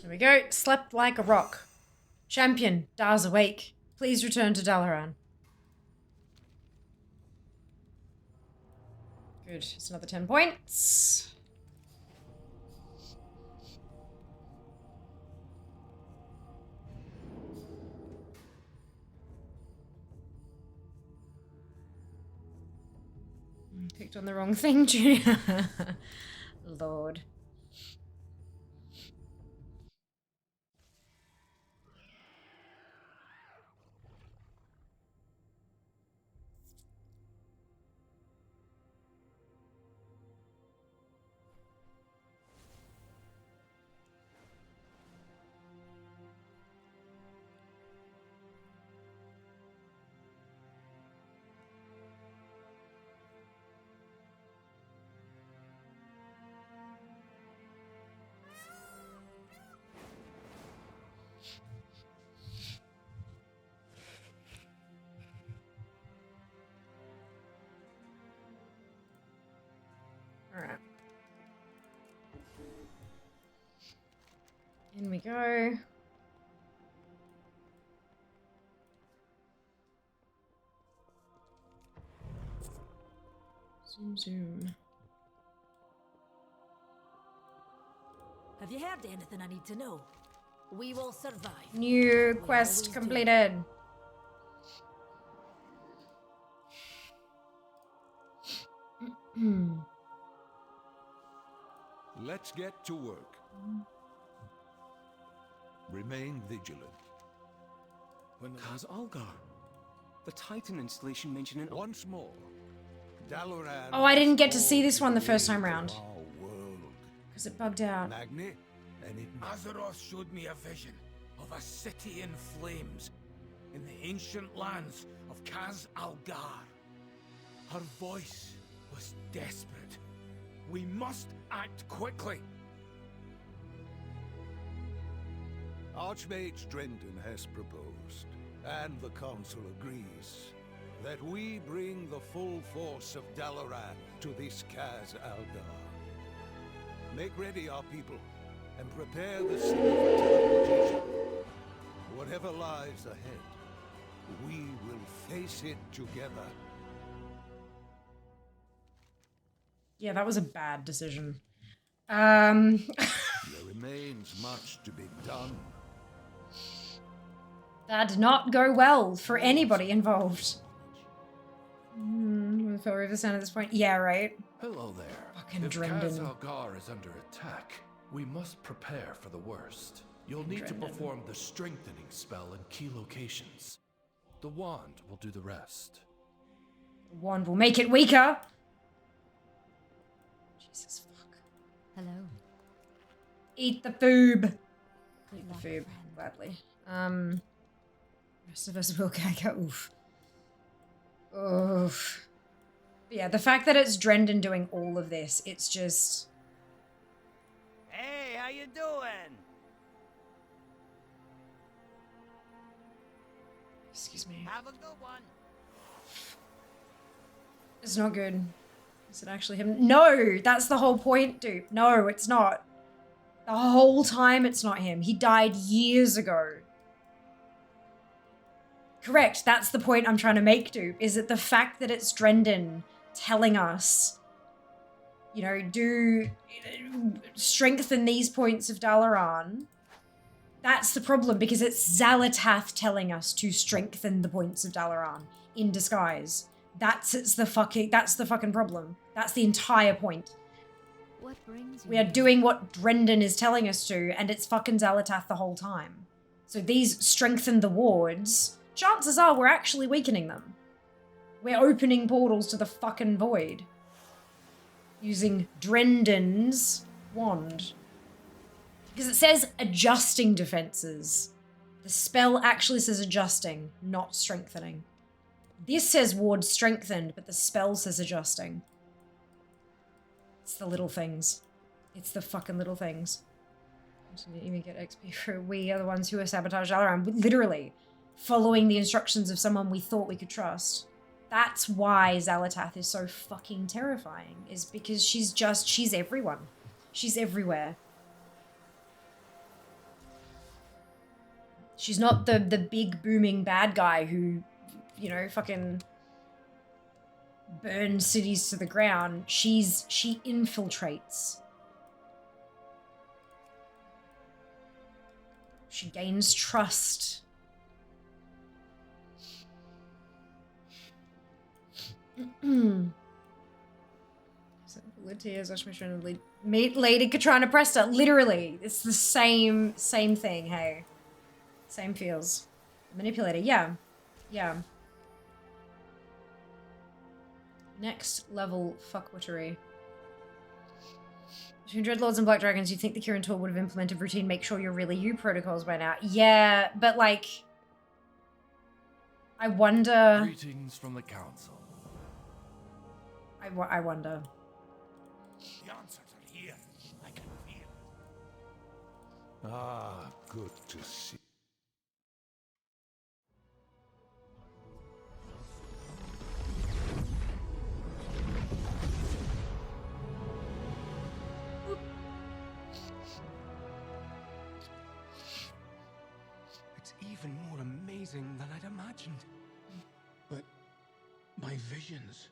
There we go. Slept like a rock. Champion, Dar's awake. Please return to Dalaran. Good. It's another 10 points. Picked on the wrong thing, Junior. Lord. Alright. In we go. Zoom, zoom.
Have you heard anything I need to know? We will survive.
New quest completed.
Let's get to work. Remain vigilant.
When Kaz Algar, the Titan installation mentioned
once more. Dalaran.
Oh, I didn't get to see this one the first time round. Because it bugged out.
Magni,
Azeroth showed me a vision of a city in flames in the ancient lands of Kaz Algar. Her voice was desperate. We must act quickly.
Archmage Drendon has proposed, and the Council agrees, that we bring the full force of Dalaran to this Kaz Algar. Make ready, our people, and prepare the city for teleportation. Whatever lies ahead, we will face it together.
Yeah, that was a bad decision.
There remains much to be done.
That did not go well for anybody involved. We feel over the sound at this point. Yeah, right.
Hello there.
Fucking
if
Drendon.
Kaz Algar is under attack, we must prepare for the worst. You'll need to perform the strengthening spell in key locations. The wand will do the rest.
The wand will make it weaker. Jesus fuck.
Hello.
Eat the foob. Eat the foob, gladly. Rest of us will gag. Oof. Oof. But yeah, the fact that it's Drendon doing all of this, it's just...
Hey, how you doing?
Excuse me.
Have a good one.
It's not good. Is it actually him? No! That's the whole point, dude. No, it's not. The whole time it's not him. He died years ago. Correct, that's the point I'm trying to make, dude. Is that the fact that it's Drendon telling us, you know, strengthen these points of Dalaran. That's the problem, because it's Xalatath telling us to strengthen the points of Dalaran in disguise. That's the fucking problem. That's the entire point.
What brings you?
We are doing what Drendon is telling us to, and it's fucking Xalatath the whole time. So these strengthen the wards. Chances are we're actually weakening them. We're opening portals to the fucking void. Using Drendon's wand. Because it says adjusting defenses. The spell actually says adjusting, not strengthening. This says ward strengthened, but the spell says adjusting. It's the little things. It's the fucking little things. Didn't even get XP for we are the ones who are sabotage Dalaran. Literally. Following the instructions of someone we thought we could trust. That's why Xalatath is so fucking terrifying, is because she's everyone. She's everywhere. She's not the big booming bad guy who, you know, fucking burns cities to the ground. She infiltrates. She gains trust. Meet Lady Katrina Presta. Literally, it's the same thing. Hey, same feels. Manipulator. Yeah. Next level fuckwittery. Between Dreadlords and Black Dragons, you'd think the Kirin Tor would have implemented routine make sure you're really you protocols by now. Yeah, but like, I wonder.
Greetings from the council.
I wonder.
The answers are here. I can feel.
Ah, good to see.
It's even more amazing than I'd imagined. But my visions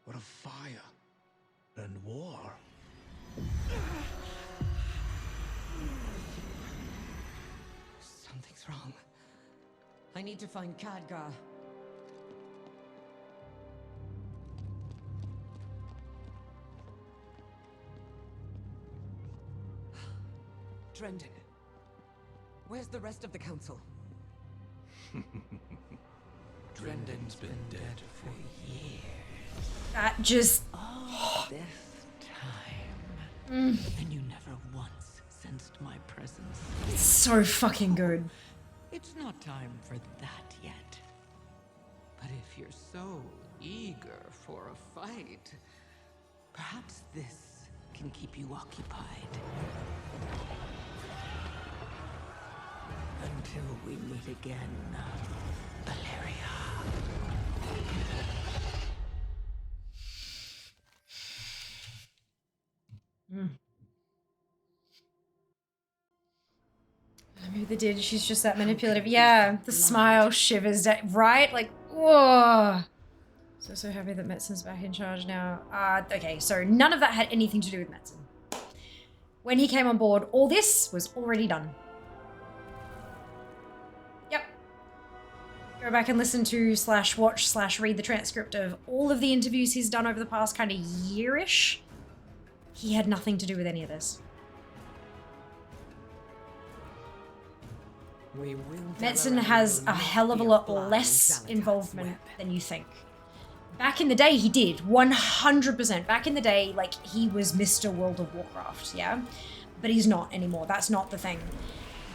were of fire and war.
Something's wrong. I need to find Khadgar. Drendon. Where's the rest of the council?
Drendon's been dead for years.
That just...
All this time. And you never once sensed my presence.
It's so fucking good.
It's not time for that yet. But if you're so eager for a fight, perhaps this can keep you occupied. Until we meet again, Valeria.
Maybe they did. She's just that manipulative. Yeah, the smile shivers down. Right? Like, whoa. So happy that Metzen's back in charge now. Okay, so none of that had anything to do with Metzen. When he came on board, all this was already done. Yep. go back and listen to / watch / read the transcript of all of the interviews he's done over the past kind of year-ish, he had nothing to do with any of this. Metzen has a hell of a lot less involvement than you think. Back in the day, he did, 100%. Back in the day, like, he was Mr. World of Warcraft, yeah? But he's not anymore. That's not the thing.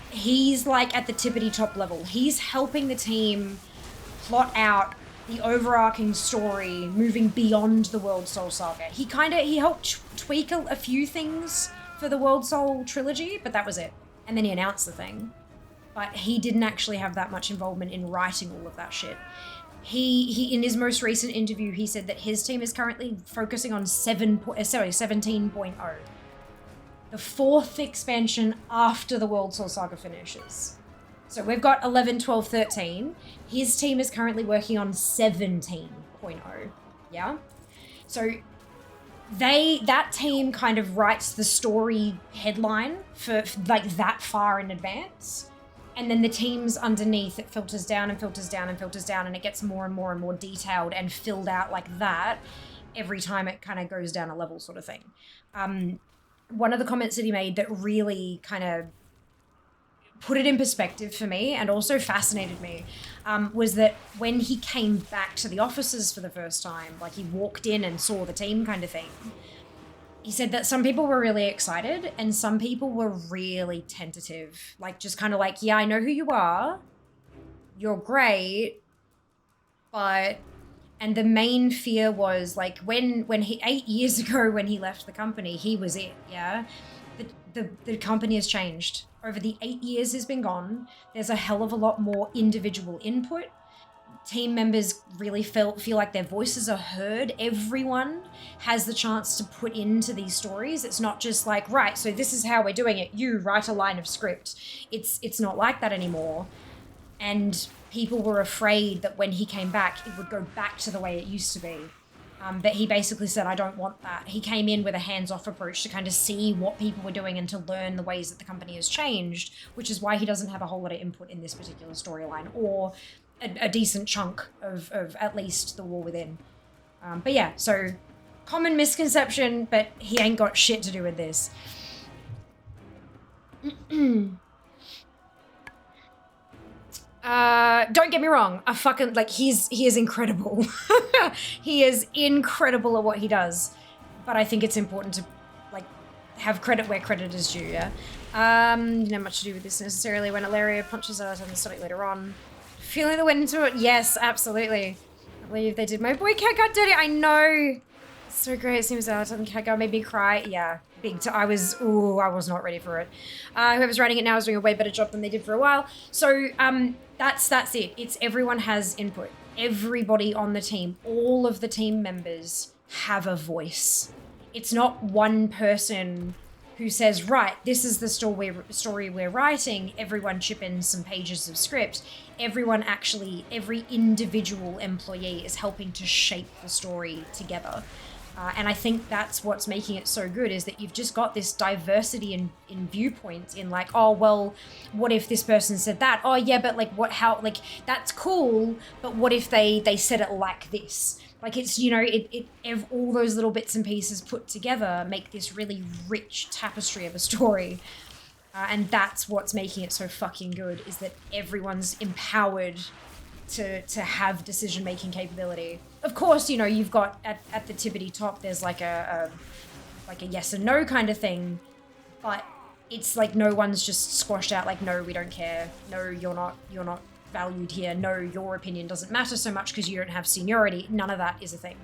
He's, like, at the tippity-top level. He's helping the team plot out the overarching story, moving beyond the World Soul Saga. He helped tweak a few things for the World Soul trilogy, but that was it. And then he announced the thing. But he didn't actually have that much involvement in writing all of that shit. He in his most recent interview, he said that his team is currently focusing on 17.0. The 4th expansion after the World Soul Saga finishes. So we've got 11, 12, 13. His team is currently working on 17.0. Yeah? So that team kind of writes the story headline for like that far in advance. And then the teams underneath, it filters down and filters down and filters down, and it gets more and more and more detailed and filled out like that every time it kind of goes down a level sort of thing. One of the comments that he made that really kind of put it in perspective for me and also fascinated me was that when he came back to the offices for the first time, like he walked in and saw the team kind of thing, he said that some people were really excited and some people were really tentative. Like, just kind of like, yeah, I know who you are. You're great. But, and the main fear was like when he, 8 years ago when he left the company, he was it, yeah? The company has changed. Over the 8 years he's been gone, there's a hell of a lot more individual input. Team members really feel like their voices are heard. Everyone has the chance to put into these stories. It's not just like, right, so this is how we're doing it. You write a line of script. It's not like that anymore. And people were afraid that when he came back, it would go back to the way it used to be. But he basically said, I don't want that. He came in with a hands-off approach to kind of see what people were doing and to learn the ways that the company has changed, which is why he doesn't have a whole lot of input in this particular storyline, or a decent chunk of at least the War Within. But yeah, so common misconception, but he ain't got shit to do with this. Don't get me wrong, he is incredible. He is incredible at what he does. But I think it's important to have credit where credit is due, yeah? Didn't have much to do with this necessarily. When Ilaria punches out on the stomach later on. Feeling the wind into it? Yes, absolutely. I believe they did. My boy Cat got dirty. I know. It's so great. It seems out on Cat got made me cry. Yeah, I was not ready for it. Whoever's writing it now is doing a way better job than they did for a while. So that's it. It's everyone has input. Everybody on the team, all of the team members have a voice. It's not one person who says, right, this is the story we're writing, everyone chip in some pages of script. Every individual employee is helping to shape the story together. And I think that's what's making it so good, is that you've just got this diversity in viewpoints in like, oh, well, what if this person said that? Oh, yeah, but that's cool, but what if they said it like this? Like, it's, all those little bits and pieces put together make this really rich tapestry of a story. And that's what's making it so fucking good, is that everyone's empowered to have decision-making capability. Of course, you've got at the tippity top, there's like a yes and no kind of thing, but it's like no one's just squashed out like, no, we don't care. No, you're not valued here. No, your opinion doesn't matter so much because you don't have seniority. None of that is a thing.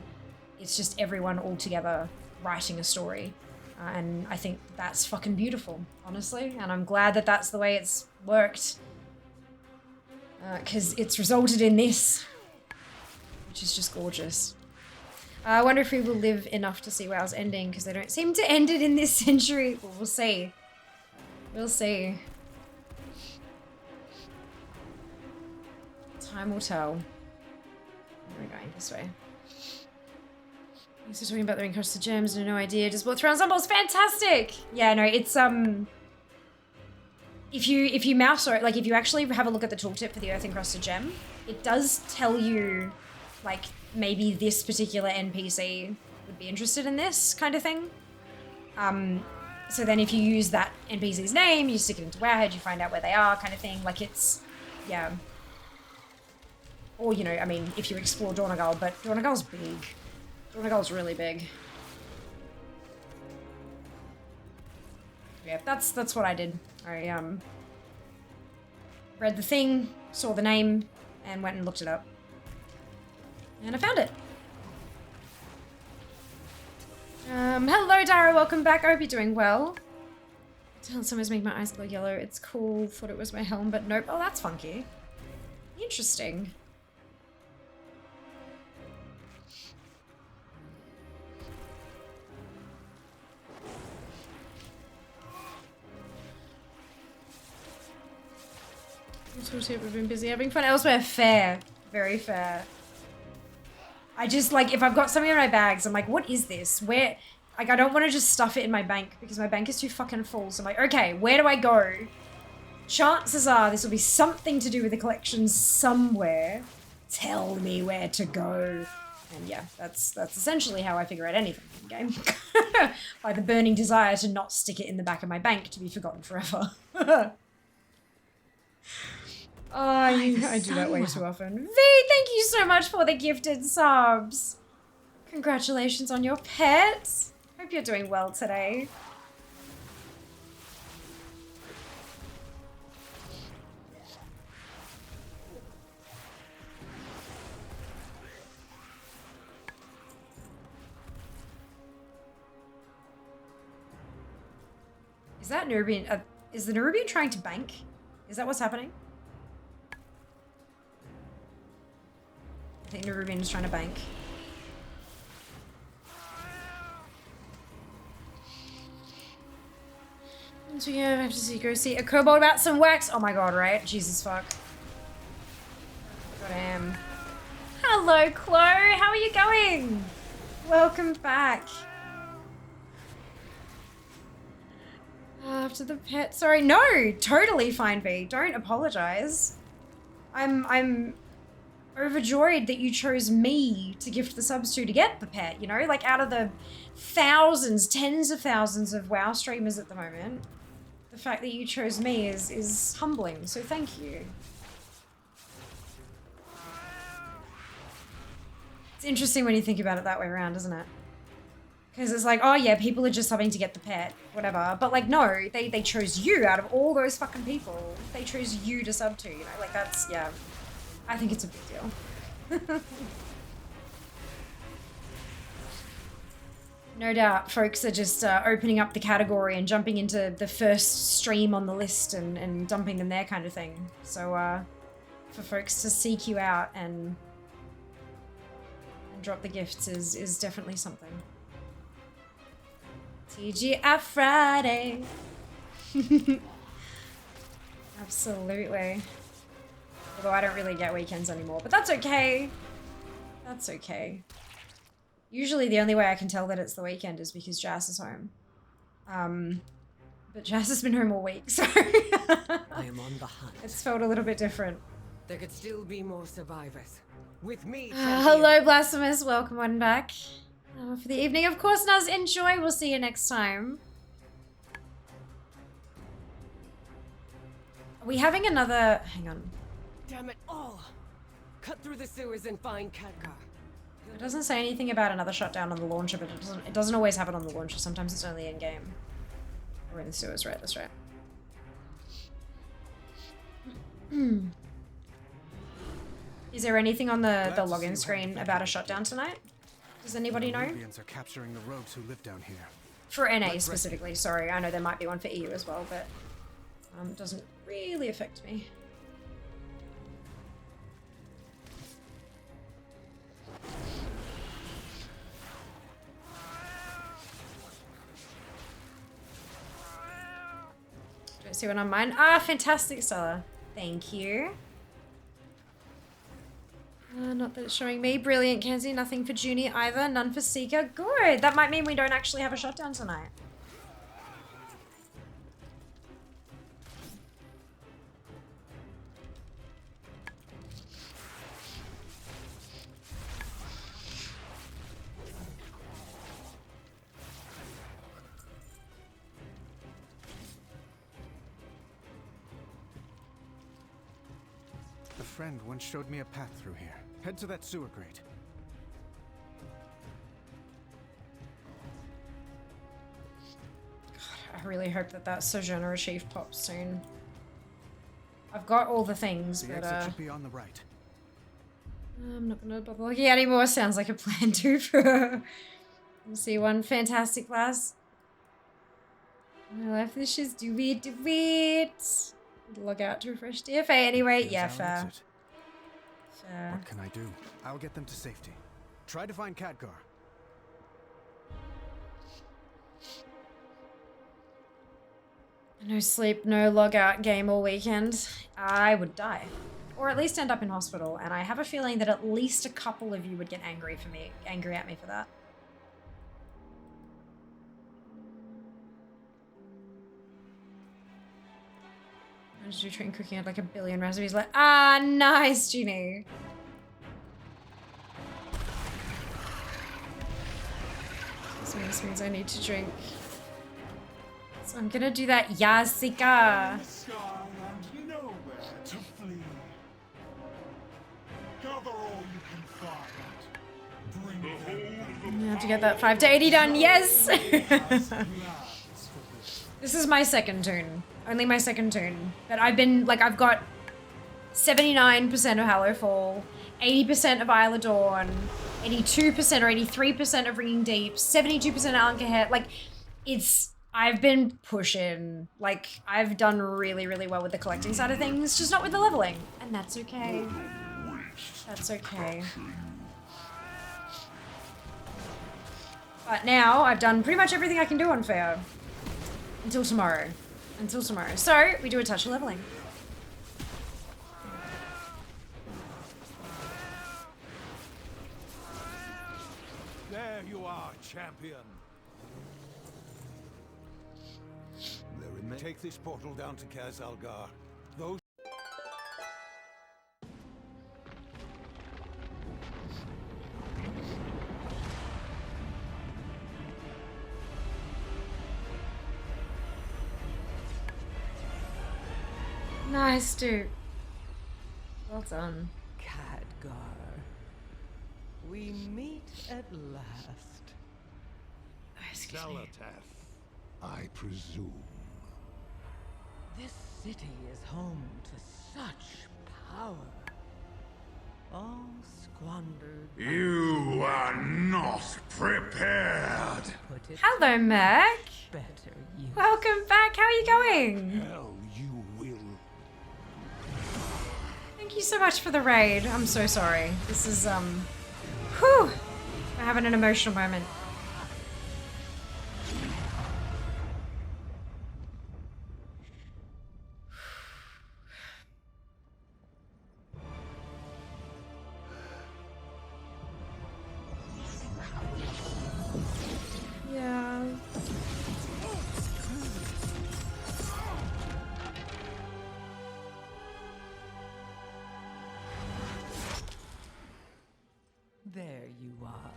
It's just everyone all together writing a story. And I think that's fucking beautiful, honestly. And I'm glad that that's the way it's worked. Because it's resulted in this, which is just gorgeous. I wonder if we will live enough to see WoW's ending, because they don't seem to end it in this century. Well, we'll see. We'll see. Time will tell. We're going this way. Thanks for talking about the ring cost of gems. No idea. Just bought 3 ensembles. Fantastic! Yeah, no, it's if you mouse or like if you actually have a look at the tooltip for the Earth Encrusted Gem, it does tell you like maybe this particular NPC would be interested in this kind of thing. So then if you use that NPC's name, you stick it into Wowhead, you find out where they are, kind of thing. Like it's, yeah. Or, you know, I mean, if you explore Dornagal, but Dornagal's big. Dornagal's really big. Yeah, that's what I did. I read the thing, saw the name, and went and looked it up. And I found it. Hello Dara, welcome back. I hope you're doing well. Someone's making my eyes glow yellow. It's cool. Thought it was my helm, but nope. Oh, that's funky. Interesting. We've been busy having fun elsewhere. Fair. Very fair. I just, like, if I've got something in my bags, I'm like, what is this? Where, like, I don't want to just stuff it in my bank because my bank is too fucking full. So I'm like, okay, where do I go? Chances are this will be something to do with the collection somewhere. Tell me where to go. And yeah, that's essentially how I figure out anything in the game. By the burning desire to not stick it in the back of my bank to be forgotten forever. Oh, I do that way too often. V, thank you so much for the gifted subs. Congratulations on your pet. Hope you're doing well today. Is that Nerubian? Is the Nerubian trying to bank? Is that what's happening? I think Nerubian is trying to bank. So yeah, I have to go see a kobold about some wax. Oh my god, right? Jesus fuck. Goddamn. Hello, Chloe. How are you going? Welcome back. After the pet. Sorry, no, totally fine, V. Don't apologize. I'm overjoyed that you chose me to gift the subs to get the pet, you know? Like, out of the thousands, tens of thousands of WoW streamers at the moment, the fact that you chose me is humbling, so thank you. It's interesting when you think about it that way around, isn't it? Because it's like, oh yeah, people are just subbing to get the pet, whatever. But like, no, they chose you out of all those fucking people. They chose you to sub to, you know? Like, that's, yeah. I think it's a big deal. No doubt folks are just opening up the category and jumping into the first stream on the list and dumping them there kind of thing. So for folks to seek you out and drop the gifts is definitely something. TGF Friday. Absolutely. Although I don't really get weekends anymore, but that's okay. That's okay. Usually the only way I can tell that it's the weekend is because Jazz is home. But Jazz has been home all week, so
I am on the hunt.
It's felt a little bit different.
There could still be more survivors. With me,
hello, Blasphemous. Welcome on back. For the evening, of course, Nuz. Enjoy. We'll see you next time. Are we having another... Hang on.
Damn it all! Cut through the sewers and find Khadgar.
It doesn't say anything about another shutdown on the launcher, but it doesn't always happen on the launcher. Sometimes it's only in game. Or in the sewers, right? That's right. Is there anything on the login screen about a shutdown tonight? Does anybody know?
Nubians are capturing the rogues who live down here.
For NA specifically, sorry. I know there might be one for EU as well, but it doesn't really affect me. Don't see one on mine. Ah, fantastic, Stella. Thank you. Not that it's showing me. Brilliant, Kenzie. Nothing for Junie either. None for Seeker. Good. That might mean we don't actually have a shutdown tonight.
friend once showed me a path through here. Head to that sewer grate.
I really hope that that Sojourner Chief pops soon. I've got all the things,
The
but
exit should be on the right.
I'm not gonna bother looking anymore. Sounds like a plan too for see one fantastic class. My life this is do it. Log out to refresh DFA anyway.
Here's
Yeah,
our
fair.
exit.
Fair.
What can I do? I'll get them to safety. Try to find Khadgar.
No sleep, no log out game all weekend. I would die. Or at least end up in hospital, and I have a feeling that at least a couple of you would get angry at me for that. I just do train cooking at like a billion recipes like nice, Genie. This means I need to drink. So I'm gonna do that Yazika. You have to get that 5 to 80 done. Yes! This is my second tune. Only my second tune. But I've been, like, I've got 79% of Hallowfall, 80% of Isle of Dawn, 82% or 83% of Ringing Deep, 72% Alencahead. Like, I've been pushing. Like, I've done really, really well with the collecting side of things, just not with the leveling. And that's okay. That's okay. But now, I've done pretty much everything I can do on Fair. Until tomorrow. Until tomorrow. So, we do a touch of leveling.
There you are, champion. Take this portal down to Kaz Algar. Those...
Nice, dude. Well done.
Khadgar. We meet at last.
Excuse me.
I presume.
This city is home to such power. All squandered.
You are not prepared.
Hello, Meg.
Better use.
Welcome back. How are you going?
Hell, you will.
Thank you so much for the raid. I'm so sorry. This is, whew. We're having an emotional moment. Yeah.
There you are.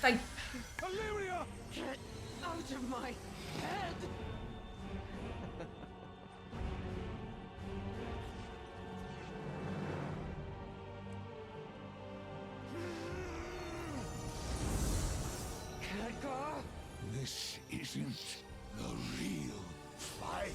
Like,
Illyria! Get out of my head! Khadgar?
This isn't the real fight.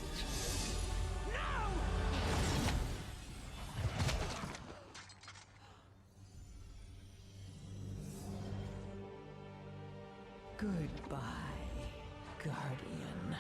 Goodbye, Guardian.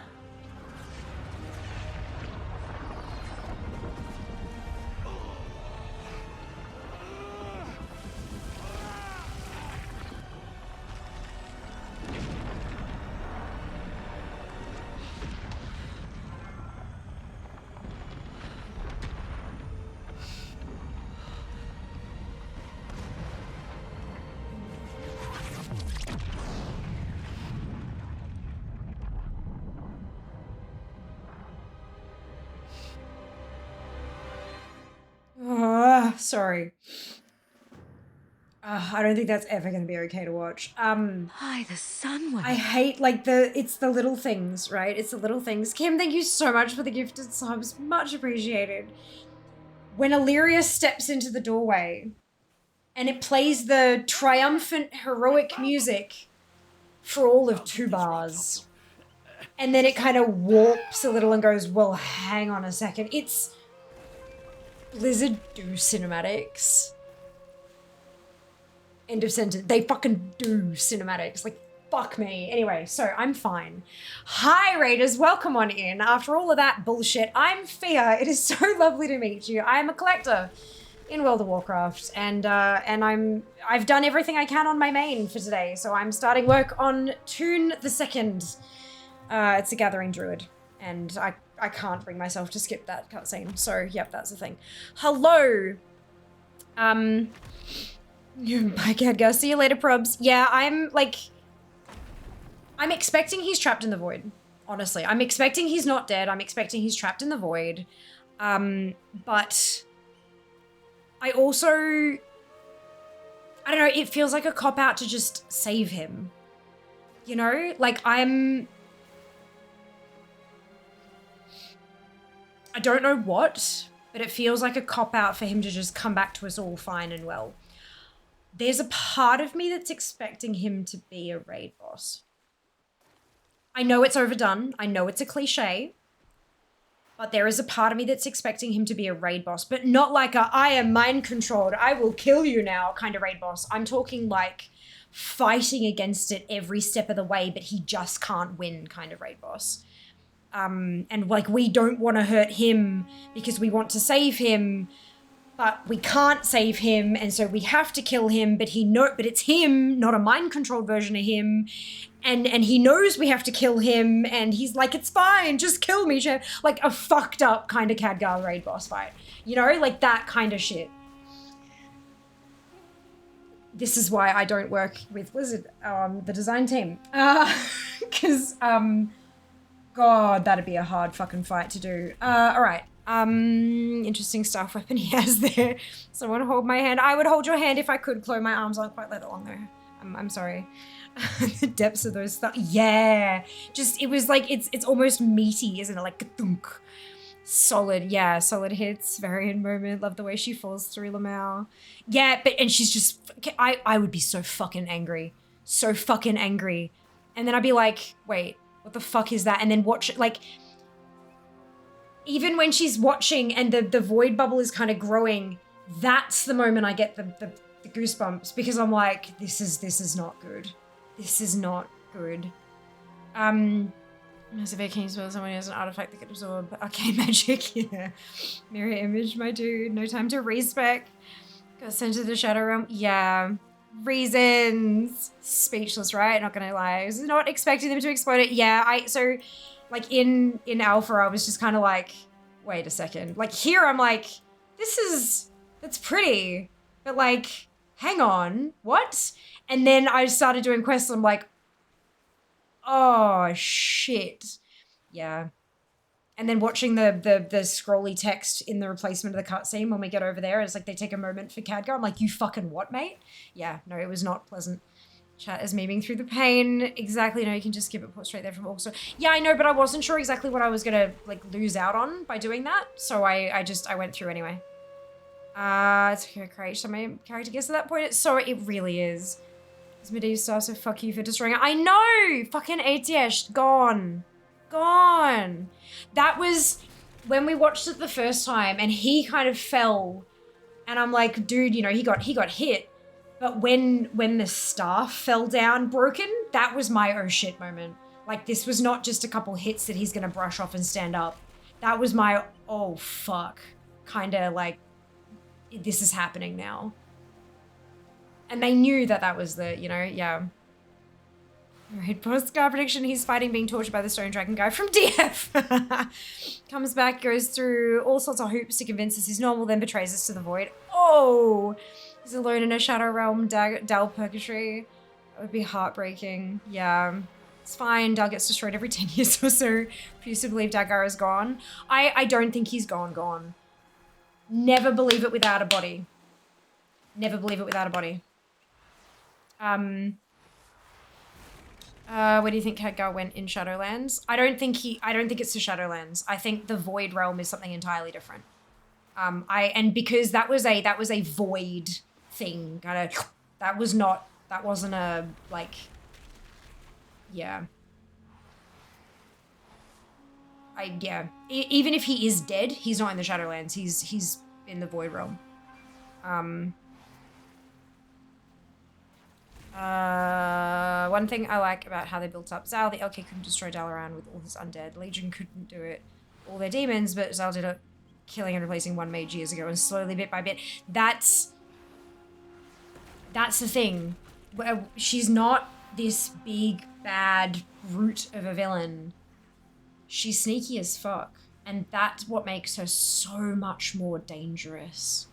sorry. I don't think that's ever going to be okay to watch.
Hi, the sun went.
I hate, like, it's the little things, right? It's the little things. Kim, thank you so much for the gifted subs. Much appreciated. When Illyria steps into the doorway and it plays the triumphant, heroic music for all of 2 bars. And then it kind of warps a little and goes, well, hang on a second. It's Blizzard do cinematics. End of sentence. They fucking do cinematics. Like, fuck me. Anyway, so I'm fine. Hi, Raiders. Welcome on in. After all of that bullshit, I'm Fia. It is so lovely to meet you. I am a collector in World of Warcraft, and I've done everything I can on my main for today, so I'm starting work on Toon the Second. It's a Gathering Druid, and I can't bring myself to skip that cutscene, so yep, that's the thing. Hello! Bye, Gadgar. See you later, probs. Yeah, I'm expecting he's trapped in the void, honestly. I'm expecting he's not dead. I'm expecting he's trapped in the void. But I also, I don't know, it feels like a cop-out to just save him. You know? Like, I don't know what, but it feels like a cop-out for him to just come back to us all fine and well. There's a part of me that's expecting him to be a raid boss. I know it's overdone. I know it's a cliche. But there is a part of me that's expecting him to be a raid boss. But not like a, I am mind controlled, I will kill you now kind of raid boss. I'm talking like fighting against it every step of the way, but he just can't win kind of raid boss. And like, we don't want to hurt him because we want to save him, but we can't save him, and so we have to kill him, but it's him, not a mind-controlled version of him, and he knows we have to kill him, and he's like, it's fine, just kill me, Chef. Like a fucked up kind of Khadgar raid boss fight. You know, like that kind of shit. This is why I don't work with Blizzard, the design team. Because, God, that'd be a hard fucking fight to do. Alright. Interesting stuff weapon he has there. Someone hold my hand. I would hold your hand if I could, Chloe. My arms aren't quite that long though. I'm sorry. The depths of those stuff. Yeah. Just, it was like, it's almost meaty, isn't it? Like, thunk. Solid, yeah, solid hits. Variant moment. Love the way she falls through Lamau. Yeah, and she's just, I would be so fucking angry. So fucking angry. And then I'd be like, wait, what the fuck is that? And then watch it, like, even when she's watching and the void bubble is kind of growing, that's the moment I get the goosebumps, because I'm like, this is not good. This is not good. Massive arcane spell, someone has an artifact that can absorb arcane magic. Yeah. Mirror image, my dude. No time to respec. Got sent to the Shadow Realm. Yeah. Reasons. Speechless, right? Not gonna lie. I was not expecting them to explode it. Yeah, so like in alpha, I was just kind of like, wait a second. Like here, I'm like, that's pretty, but like, hang on, what? And then I started doing quests. And I'm like, oh shit, yeah. And then watching the scrolly text in the replacement of the cutscene when we get over there, it's like they take a moment for Khadgar. I'm like, you fucking what, mate? Yeah, no, it was not pleasant. Chat is memeing through the pain. Exactly, no, you can just skip it, put straight there from also. Yeah, I know, but I wasn't sure exactly what I was gonna like lose out on by doing that. So I went through anyway. It's okay, Craig. So my character gets to that point. So it really is. It's Medivh Star, so fuck you for destroying it. I know! Fucking ATS, gone. Gone. That was when we watched it the first time and he kind of fell. And I'm like, dude, you know, he got hit. But when the staff fell down broken, that was my oh shit moment. Like, this was not just a couple hits that he's gonna brush off and stand up. That was my oh fuck. Kinda like, this is happening now. And they knew that was the, you know, yeah. Right, post-scar prediction, he's fighting being tortured by the stone dragon guy from DF. Comes back, goes through all sorts of hoops to convince us he's normal, then betrays us to the void. Oh! He's alone in a Shadow Realm, Dal Purgatory. That would be heartbreaking. Yeah. It's fine, Dal gets destroyed every 10 years or so. Refuse to believe Dagar is gone. I don't think he's gone. Never believe it without a body. Never believe it without a body. Where do you think Khadgar went in Shadowlands? I don't think it's the Shadowlands. I think the Void Realm is something entirely different. Because that was a void thing, kind of, that wasn't a, like, yeah. Even if he is dead, he's not in the Shadowlands. He's in the Void Realm. One thing I like about how they built up Zal, the LK couldn't destroy Dalaran with all his undead. Legion couldn't do it. All their demons, but Zal did it, killing and replacing one mage years ago, and slowly, bit by bit. That's the thing. She's not this big, bad brute of a villain. She's sneaky as fuck. And that's what makes her so much more dangerous.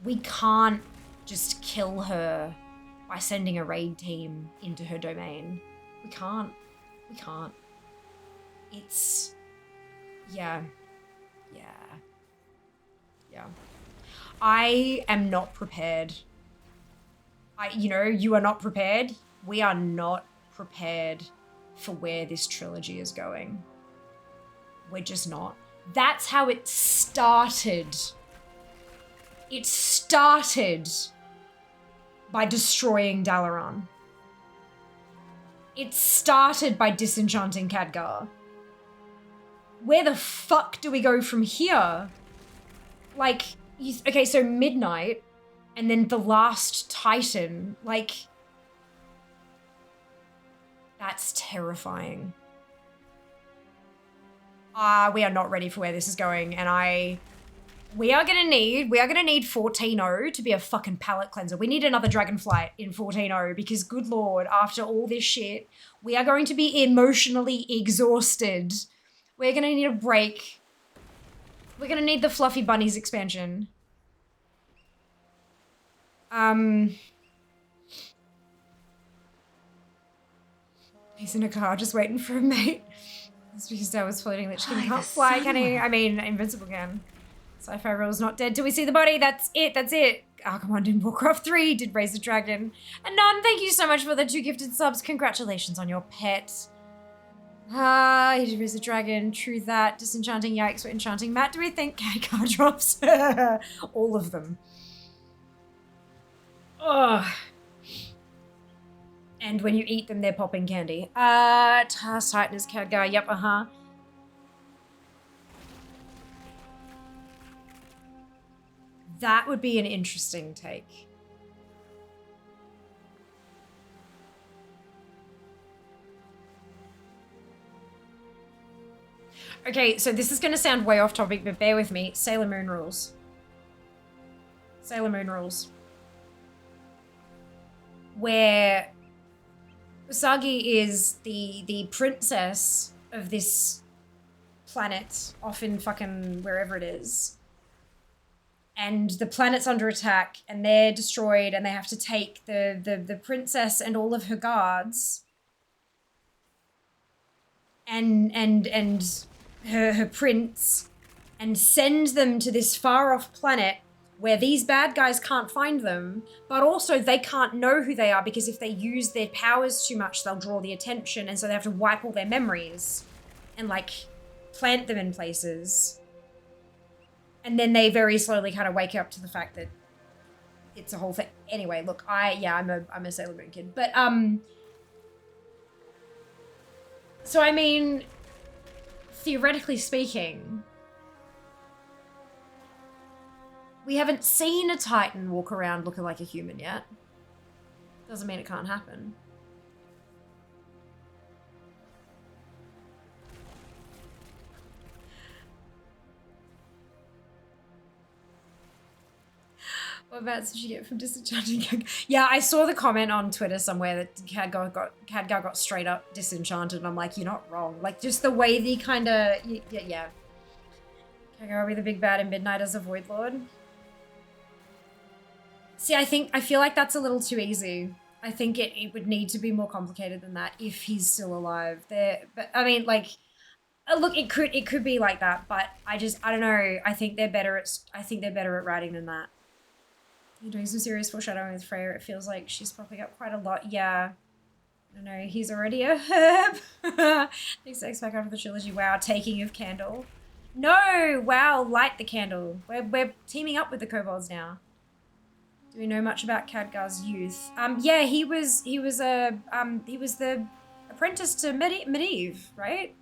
We can't just kill her by sending a raid team into her domain. We can't. It's... Yeah. I am not prepared. You are not prepared. We are not prepared for where this trilogy is going. We're just not. That's how it started. It started by destroying Dalaran. It started by disenchanting Khadgar. Where the fuck do we go from here? Like, okay, so Midnight, and then the last Titan, like, that's terrifying. We are not ready for where this is going, and we are gonna need 14-0 to be a fucking palate cleanser. We need another Dragonflight in 14-0 because, good lord, after all this shit, we are going to be emotionally exhausted. We're gonna need a break. We're gonna need the Fluffy Bunnies expansion. He's in a car just waiting for a mate. It's because I was floating Lich King can't fly, can he? I mean, Invincible can. Sci-Fi Roll's not dead till we see the body. That's it. Archimonde in Warcraft 3 did raise the dragon. And Nan, thank you so much for the 2 gifted subs. Congratulations on your pet. He did raise the dragon. True that. Disenchanting, yikes, we're enchanting. Matt, do we think Khadgar drops? All of them. Ugh. And when you eat them, they're popping candy. Task Titan is Khadgar. Yep, That would be an interesting take. Okay, so this is going to sound way off topic, but bear with me. Sailor Moon rules. Sailor Moon rules. Where Usagi is the princess of this planet, off in fucking wherever it is. And the planet's under attack, and they're destroyed, and they have to take the princess and all of her guards and her prince, and send them to this far off planet where these bad guys can't find them, but also they can't know who they are, because if they use their powers too much, they'll draw the attention, and so they have to wipe all their memories and, like, plant them in places. And then they very slowly kind of wake up to the fact that it's a whole thing. Anyway, look, I'm a Sailor Moon kid. But, so I mean, theoretically speaking, we haven't seen a Titan walk around looking like a human yet. Doesn't mean it can't happen. What about did you get from disenchanting Khadgar? Yeah, I saw the comment on Twitter somewhere that Khadgar got straight up disenchanted, and I'm like, you're not wrong. Like, just the way they kind of, yeah. Khadgar will be the big bad in Midnight as a Void Lord. See, I feel like that's a little too easy. I think it would need to be more complicated than that if he's still alive. But I mean, like, look, it could be like that, but I don't know. I think they're better at writing than that. You're doing some serious foreshadowing with Freya. It feels like she's popping up quite a lot. Yeah. I don't know, he's already a herb. Next X back after the trilogy. Wow, taking of candle. No! Wow, light the candle. We're teaming up with the kobolds now. Do we know much about Khadgar's youth? Yeah, he was the apprentice to Medivh, right?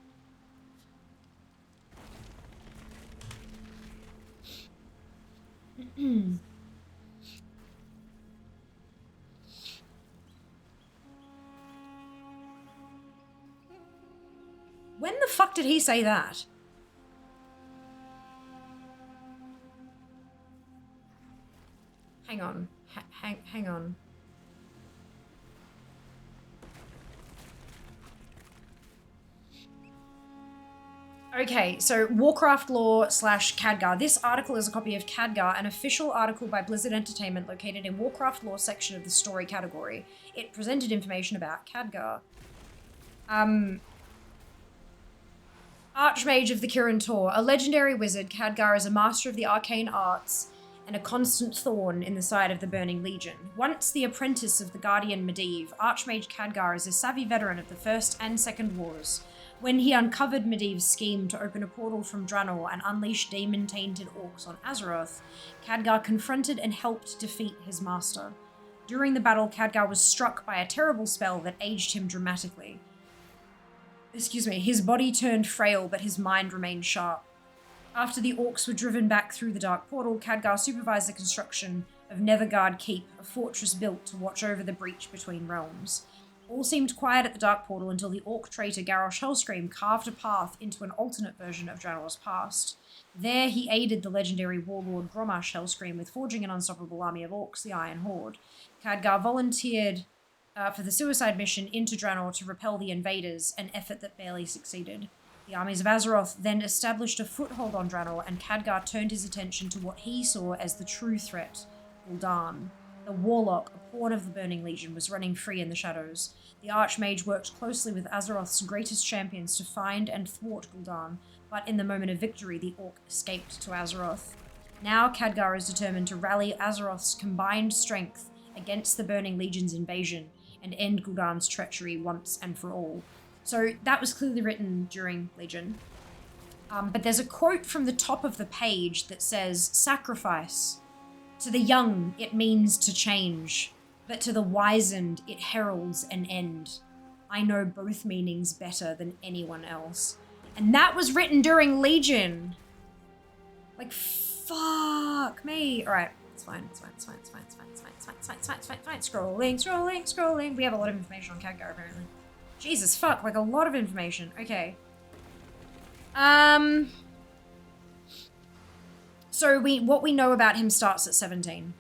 When the fuck did he say that? Hang on. Hang on. Okay, so Warcraft lore / Khadgar. This article is a copy of Khadgar, an official article by Blizzard Entertainment located in Warcraft lore section of the story category. It presented information about Khadgar. Archmage of the Kirin Tor. A legendary wizard, Khadgar is a master of the arcane arts and a constant thorn in the side of the Burning Legion. Once the apprentice of the Guardian Medivh, Archmage Khadgar is a savvy veteran of the First and Second Wars. When he uncovered Medivh's scheme to open a portal from Draenor and unleash demon-tainted orcs on Azeroth, Khadgar confronted and helped defeat his master. During the battle, Khadgar was struck by a terrible spell that aged him dramatically. His body turned frail, but his mind remained sharp. After the orcs were driven back through the Dark Portal, Khadgar supervised the construction of Netherguard Keep, a fortress built to watch over the breach between realms. All seemed quiet at the Dark Portal until the orc traitor Garrosh Hellscream carved a path into an alternate version of Draenor's past. There, he aided the legendary warlord Grommash Hellscream with forging an unstoppable army of orcs, the Iron Horde. Khadgar volunteered for the suicide mission into Draenor to repel the invaders, an effort that barely succeeded. The armies of Azeroth then established a foothold on Draenor, and Khadgar turned his attention to what he saw as the true threat, Gul'dan. The warlock, a pawn of the Burning Legion, was running free in the shadows. The Archmage worked closely with Azeroth's greatest champions to find and thwart Gul'dan, but in the moment of victory, the orc escaped to Azeroth. Now Khadgar is determined to rally Azeroth's combined strength against the Burning Legion's invasion and end Gul'dan's treachery once and for all. So that was clearly written during Legion. But there's a quote from the top of the page that says, "Sacrifice. To the young, it means to change, but to the wizened, it heralds an end. I know both meanings better than anyone else." And that was written during Legion. Like, fuck me. All right, it's fine. Scrolling. We have a lot of information on Khadgar, apparently. Jesus, fuck, like a lot of information. Okay. So what we know about him starts at 17.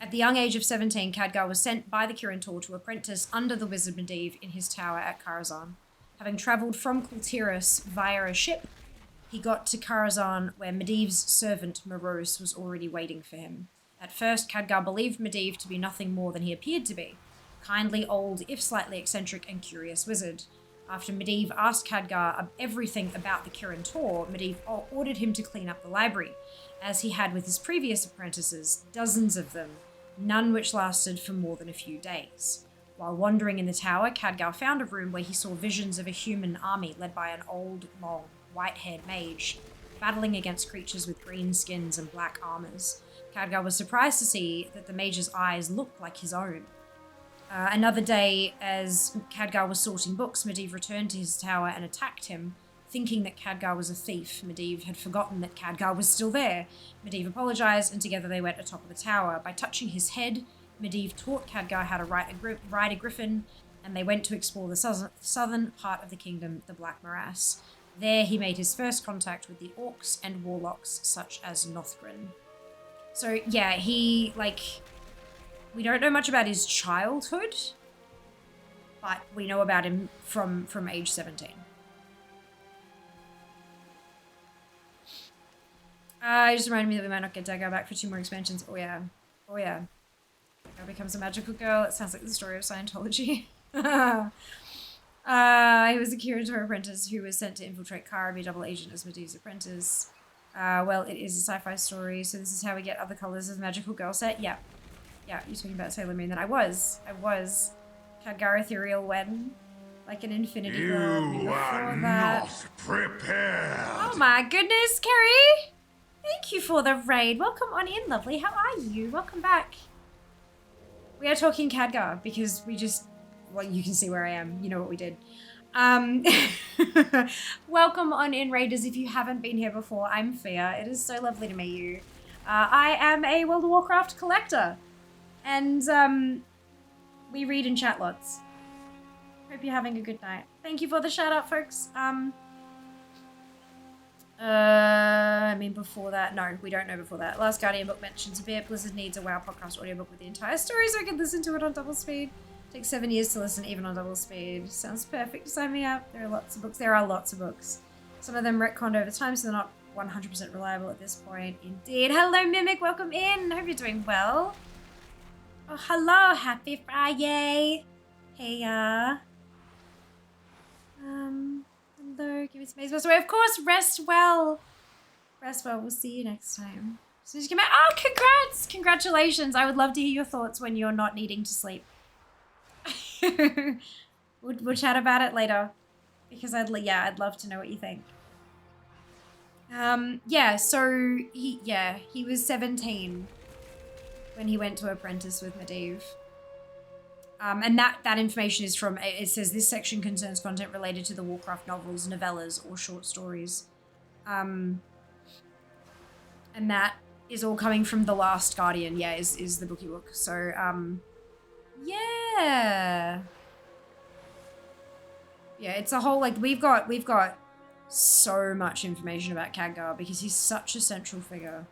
At the young age of 17, Khadgar was sent by the Kirin Tor to apprentice under the wizard Medivh in his tower at Karazhan. Having travelled from Kultiras via a ship, he got to Karazhan, where Medivh's servant Morose was already waiting for him. At first, Khadgar believed Medivh to be nothing more than he appeared to be. Kindly old, if slightly eccentric and curious wizard. After Medivh asked Khadgar everything about the Kirin Tor, Medivh ordered him to clean up the library, as he had with his previous apprentices, dozens of them, none which lasted for more than a few days. While wandering in the tower, Khadgar found a room where he saw visions of a human army led by an old, long, white-haired mage, battling against creatures with green skins and black armors. Khadgar was surprised to see that the mage's eyes looked like his own. Another day, as Khadgar was sorting books, Medivh returned to his tower and attacked him, thinking that Khadgar was a thief. Medivh had forgotten that Khadgar was still there. Medivh apologized, and together they went atop of the tower. By touching his head, Medivh taught Khadgar how to ride a griffin, and they went to explore the southern part of the kingdom, the Black Morass. There, he made his first contact with the orcs and warlocks, such as Nothgrin. So, yeah, we don't know much about his childhood, but we know about him from age 17. It just reminded me that we might not get Dagar back for 2 more expansions. Oh yeah. Dagar becomes a magical girl. It sounds like the story of Scientology. He was a Kirin Tor apprentice who was sent to infiltrate Kara, be double agent as Medivh's apprentice. Well, it is a sci-fi story, so this is how we get other colors of the magical girl set. Yeah. Yeah, you're talking about Sailor Moon. Then I was. Khadgar Ethereal when, like an Infinity Girl.
You
Before
are
that.
not prepared.
Oh my goodness, Carrie! Thank you for the raid. Welcome on in, lovely. How are you? Welcome back. We are talking Khadgar because we just, well, you can see where I am. You know what we did. Welcome on in, raiders. If you haven't been here before, I'm Fia. It is so lovely to meet you. I am a World of Warcraft collector, and we read and chat lots. Hope you're having a good night. Thank you for the shout out, folks. I mean, before that, no, we don't know before that. Last Guardian book mentions a bit. Blizzard needs a WoW podcast audiobook with the entire story so I can listen to it on double speed. Takes 7 years to listen, even on double speed. Sounds perfect. Sign me up. There are lots of books. There are lots of books. Some of them retconned over time, so they're not 100% reliable at this point. Indeed. Hello, Mimic. Welcome in. Hope you're doing well. Oh, hello. Happy Friday. Hey, hello. Give me some space. Of course, rest well. Rest well. We'll see you next time. As soon as you come out. Oh, congrats. Congratulations. I would love to hear your thoughts when you're not needing to sleep. We'll chat about it later because I'd love to know what you think. Yeah, so he was 17 when he went to apprentice with Medivh. And that information is from, it says this section concerns content related to the Warcraft novels, novellas, or short stories. And that is all coming from The Last Guardian, is the bookie book. So, yeah. Yeah, it's a whole, like, we've got so much information about Khadgar because he's such a central figure.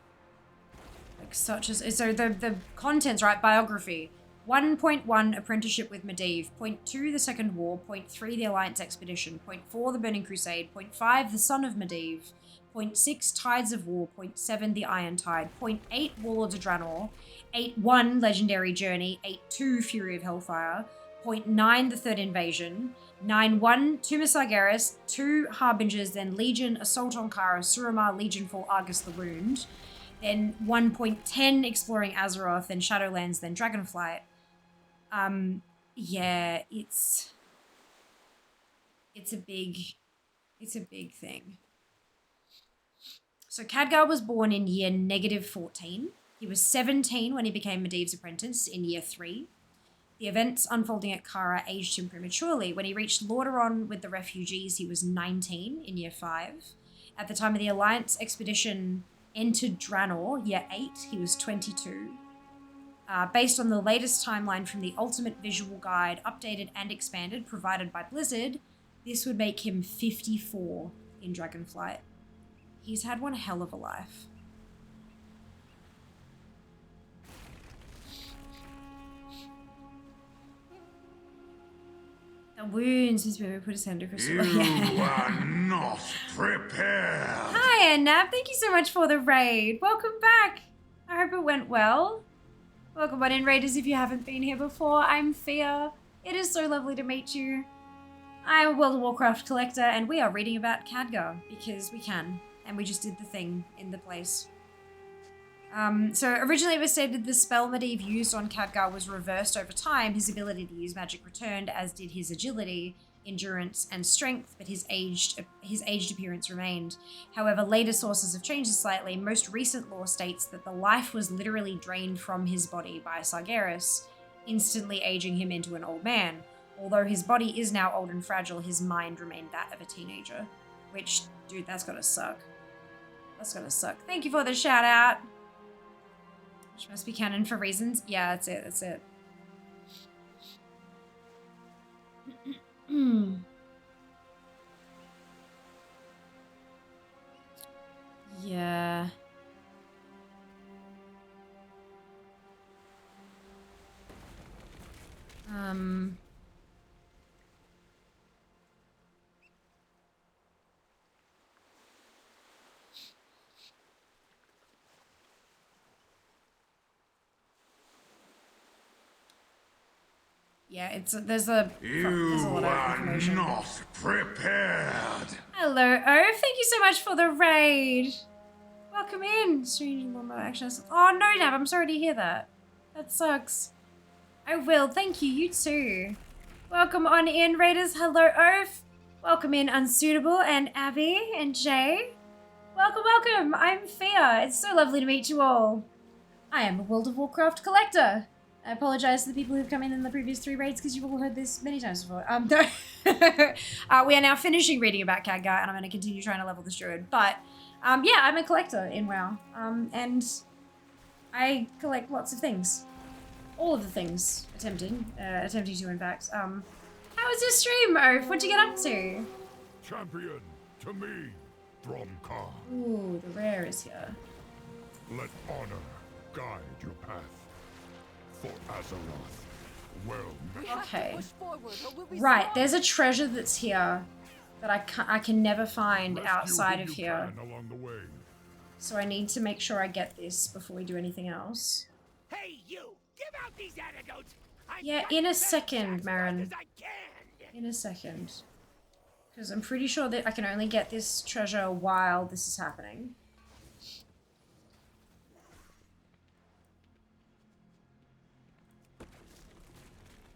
Like, so the contents, right? Biography. 1.1, apprenticeship with Medivh. 0.2, the Second War. 0.3, the Alliance Expedition. 0.4, the Burning Crusade. 0.5, the Son of Medivh. 0.6, Tides of War. 0.7, the Iron Tide. 0.8, Warlords of Draenor. 8.1, Legendary Journey. 8.2, Fury of Hellfire. 0.9, the Third Invasion. 9.1, Tomb of Sargeras. 2, Harbingers, then Legion, Assault on Kara, Suramar, Legionfall, Argus the Wound. Then 1.10, Exploring Azeroth, then Shadowlands, then Dragonflight. Yeah, it's a big thing. So Khadgar was born in year -14. He was 17 when he became Medivh's apprentice in year 3. The events unfolding at Kara aged him prematurely. When he reached Lordaeron with the refugees, he was 19 in year 5. At the time of the Alliance expedition entered Draenor, year 8, he was 22. Based on the latest timeline from the Ultimate Visual Guide, updated and expanded, provided by Blizzard, this would make him 54 in Dragonflight. He's had one hell of a life. The wounds is where we put his hand across the
You are not prepared.
Hi, Nab. Thank you so much for the raid. Welcome back. I hope it went well. Welcome on in, raiders, if you haven't been here before. I'm Fia. It is so lovely to meet you. I'm a World of Warcraft collector, and we are reading about Khadgar because we can, and we just did the thing in the place. So originally it was stated the spell Medivh used on Khadgar was reversed over time. His ability to use magic returned, as did his agility, endurance, and strength, but his aged appearance remained. However, later sources have changed this slightly. Most recent lore states that the life was literally drained from his body by Sargeras, instantly aging him into an old man. Although his body is now old and fragile, his mind remained that of a teenager. Which, dude, that's gotta suck. That's gotta suck. Thank you for the shout out. Which must be canon for reasons. Yeah, that's it. That's it. Yeah. Yeah, there's a lot of information.
You are not prepared.
Hello, Oaf. Thank you so much for the raid. Welcome in, strange lawnmower actionist. Oh no, Nav, I'm sorry to hear that. That sucks. I will, thank you, you too. Welcome on in, Raiders. Hello, Oaf. Welcome in, Unsuitable, and Abby, and Jay. Welcome, welcome. I'm Fia. It's so lovely to meet you all. I am a World of Warcraft collector. I apologize to the people who've come in the previous 3 raids because you've all heard this many times before. No. We are now finishing reading about Khadgar, and I'm going to continue trying to level this druid. But, yeah, I'm a collector in WoW. And I collect lots of things. All of the things attempting to, in fact. How was your stream, Oaf? What'd you get up to?
Champion, to me, Bromcar.
Ooh, the rare is here.
Let honor guide your path. For Azeroth, well.
Okay. Right, there's a treasure that's here that I can never find outside of here.
Along the way.
So I need to make sure I get this before we do anything else.
Hey, you! Give out these antidotes!
Yeah, in a second, Marin. In a second. Because I'm pretty sure that I can only get this treasure while this is happening.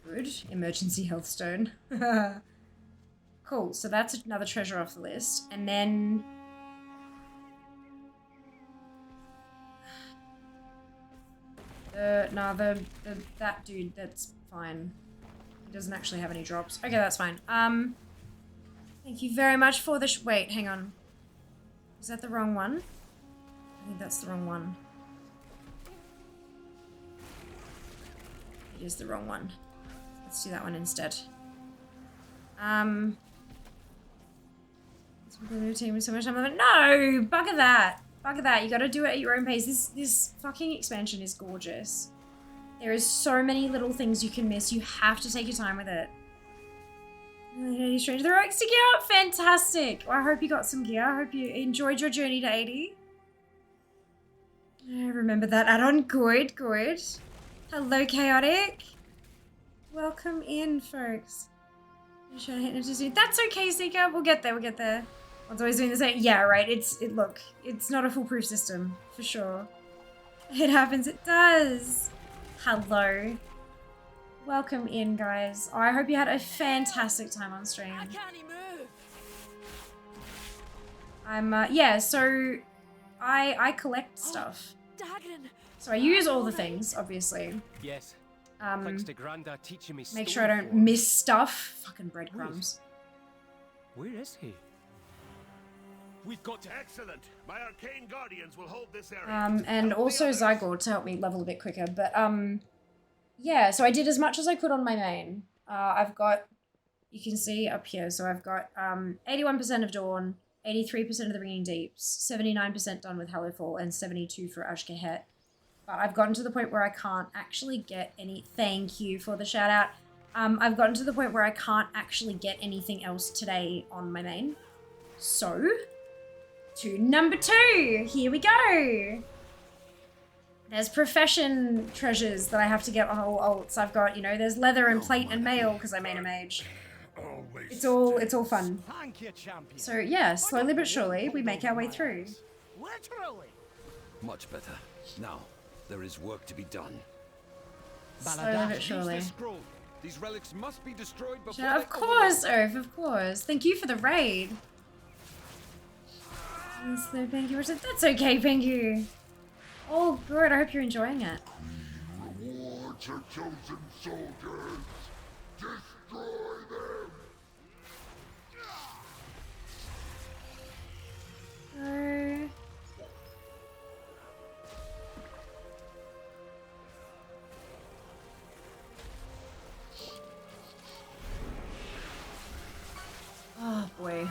Good. Emergency health stone. Cool, so that's another treasure off the list. And then... that dude, that's fine. He doesn't actually have any drops. Okay, that's fine. Thank you very much for the wait, hang on. Is that the wrong one? I think that's the wrong one. It is the wrong one. Let's do that one instead. New team with so much time. No! Bugger that! Bugger that. You gotta do it at your own pace. This fucking expansion is gorgeous. There is so many little things you can miss. You have to take your time with it. Strange. The Rogues to gear up. Fantastic. Well, I hope you got some gear. I hope you enjoyed your journey to 80. I remember that add-on. Good, good. Hello, Chaotic. Welcome in, folks. That's okay, Seeker. We'll get there. We'll get there. One's always doing the same. Yeah, right. Look, it's not a foolproof system for sure. It happens. It does. Hello. Welcome in, guys. Oh, I hope you had a fantastic time on stream.
I can't move.
Yeah. So, I collect stuff.
Dagon.
So I use all the things, obviously.
Yes. Thanks to Granda teaching me.
Make sure I don't miss stuff. Fucking breadcrumbs.
Where is he?
We've got to... Excellent. My arcane guardians will hold this area.
And also Zygor to help me level a bit quicker. But yeah. So I did as much as I could on my main. I've got, you can see up here. So I've got 81% of Dawn, 83% of the Ringing Deeps, 79% done with Hallowfall, and 72 for Ashkahet. But I've gotten to the point where I can't actually get any... Thank you for the shout out. I've gotten to the point where I can't actually get anything else today on my main. So, to number 2. Here we go. There's profession treasures that I have to get on all alts. I've got, you know, there's leather and plate and mail because I made a mage. It's all fun.
Thank you, champion.
So yeah, slowly but surely we make our way through.
Literally.
Much better. Now, there is work to be done.
Slowly but surely.
These relics must be destroyed before.
Of course, Earth, of course. Thank you for the raid. Slow Pinky, that's okay, Pinky. Oh, good. I hope you're enjoying it.
Rewards your chosen soldiers. Destroy them.
Oh boy,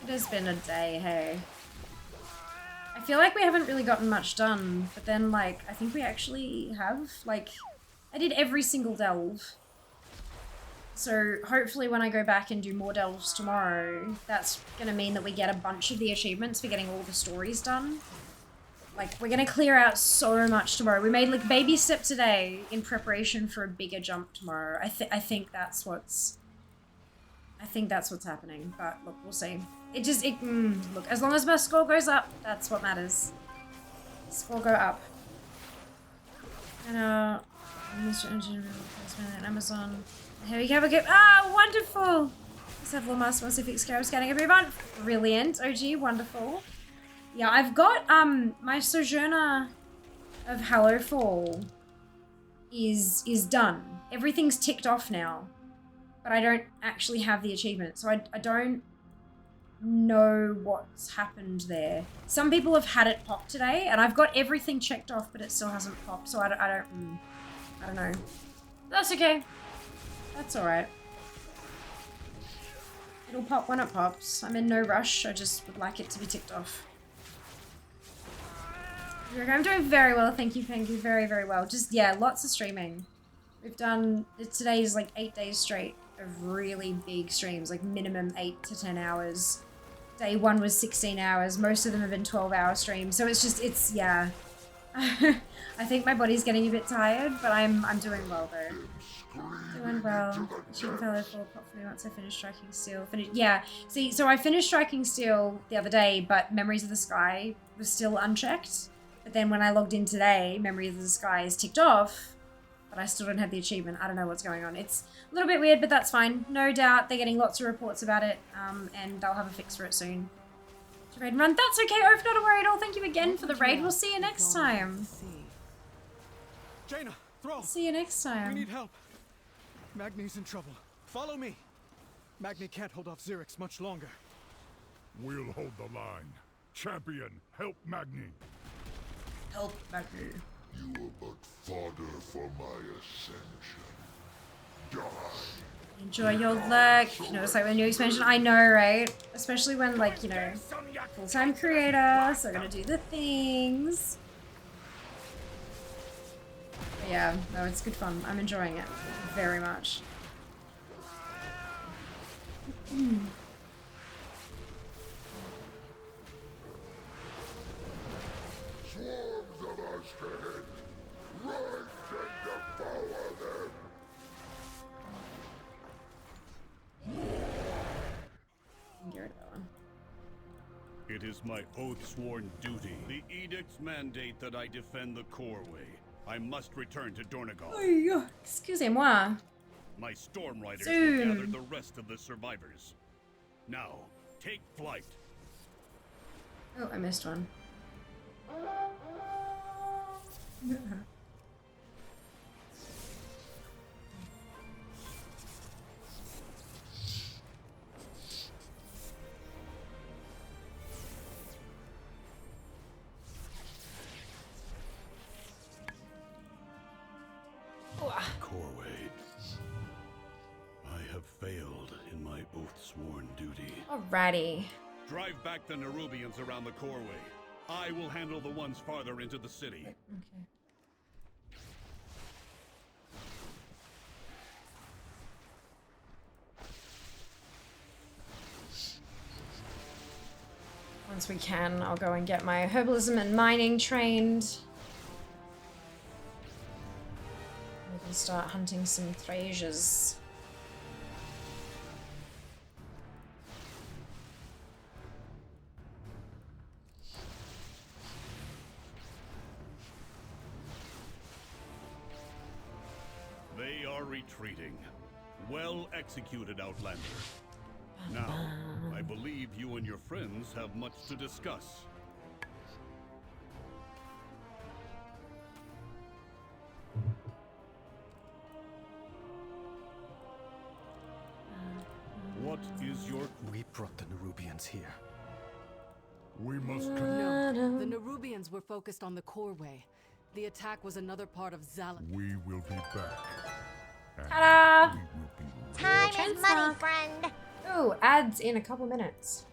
it has been a day, hey. I feel like we haven't really gotten much done, but then like, I think we actually have. Like, I did every single delve. So hopefully when I go back and do more delves tomorrow, that's gonna mean that we get a bunch of the achievements for getting all the stories done. Like, we're gonna clear out so much tomorrow. We made like baby step today in preparation for a bigger jump tomorrow. I think that's what's happening, but look, we'll see. Look, as long as my score goes up, that's what matters. Score go up. And Amazon. Here we go. Ah, wonderful! Several mass specific scarab scanning every month. Brilliant. OG, wonderful. Yeah, I've got my Sojourner of Hallowfall is done. Everything's ticked off now. But I don't actually have the achievement. So I don't know what's happened there. Some people have had it pop today, and I've got everything checked off, but it still hasn't popped. So I don't know. That's okay. That's alright. It'll pop when it pops. I'm in no rush. I just would like it to be ticked off. I'm doing very well. Thank you. Very, very well. Just, yeah, lots of streaming. We've done, today is like 8 days straight of really big streams, like minimum 8 to 10 hours. Day 1 was 16 hours. Most of them have been 12-hour streams. So it's just, it's, yeah. I think my body's getting a bit tired, but I'm doing well though. Doing well. Shooting fellow full pop for me once I finish Striking Steel. Yeah. See, so I finished Striking Steel the other day, but Memories of the Sky was still unchecked. But then when I logged in today, Memories of the Sky is ticked off, but I still don't have the achievement. I don't know what's going on. It's a little bit weird, but that's fine. No doubt they're getting lots of reports about it, and they'll have a fix for it soon. To raid and run. That's okay, Oaf, not a worry at all. Thank you again for the raid. We'll see you next time.
Jaina, Thrall.
See you next time.
We need help. Magni's in trouble. Follow me. Magni can't hold off Xerix much longer.
We'll hold the line. Champion, help Magni.
Help Magni.
You are but fodder for my ascension. Die.
Enjoy your luck. You know, it's like the new expansion. I know, right? Especially when, like, you know, full-time creator, so gonna do the things. But yeah, no, it's good fun. I'm enjoying it very much.
Swarms of us ahead. Rise and devour them.
It is my oath-sworn duty. The edicts mandate that I defend the Coreway. I must return to Dornegal.
Oh, excusez-moi.
My storm riders
Soon.
will gather the rest of the survivors. Now, take flight.
Oh, I missed one.
Coreway, I have failed in my oath-sworn duty.
Alrighty.
Drive back the Nerubians around the Coreway. I will handle the ones farther into the city.
Okay. Once we can, I'll go and get my herbalism and mining trained. We can start hunting some treasures.
They are retreating. Well executed, Outlander. Now, I believe you and your friends have much to discuss. What is your...
We brought the Nerubians here.
We must
No, the Nerubians were focused on the Coreway. The attack was another part of Zalak.
We will be back.
Ta-da!
Time is money, friend.
Oh, ads in a couple minutes.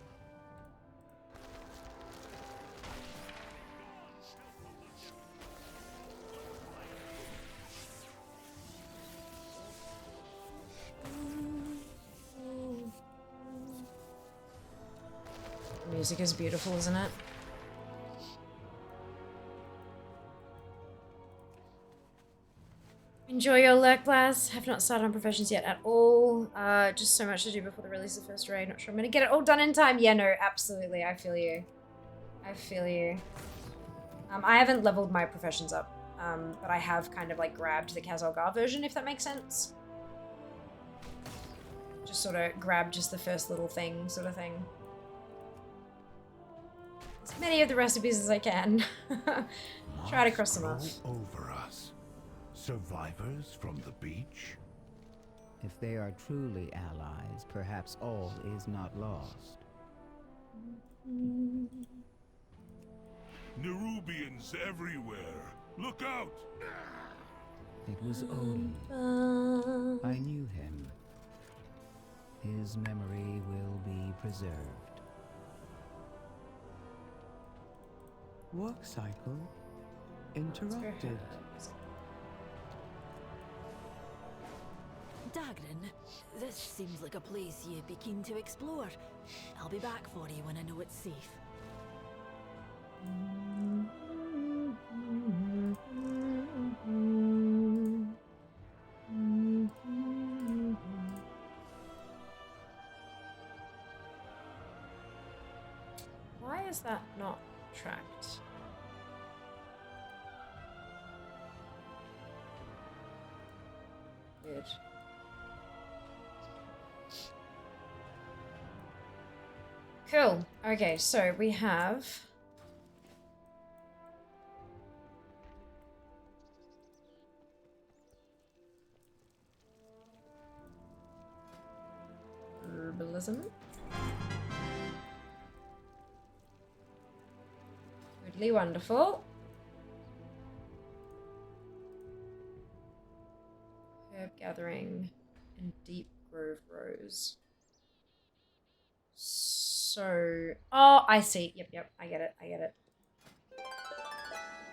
The music is beautiful, isn't it? Enjoy your lurk blast. Have not started on professions yet at all. Just so much to do before the release of the first raid. Not sure I'm gonna get it all done in time. Yeah, no, absolutely. I feel you. I feel you. I haven't leveled my professions up, but I have kind of like grabbed the Kazalgar version, if that makes sense. Just sort of grabbed just the first little thing, sort of thing. As many of the recipes as I can. Try to cross them off.
Over us. Survivors from the beach?
If they are truly allies, perhaps all is not lost.
Nerubians everywhere. Look out!
It was Odin. I knew him. His memory will be preserved. Work cycle interrupted.
Dagrin, this seems like a place you'd be keen to explore. I'll be back for you when I know it's safe.
Why is that not tracked? Weird. Cool. Okay, so we have herbalism. Goodly wonderful. Herb gathering and deep grove rose. So, oh, I see. Yep, I get it.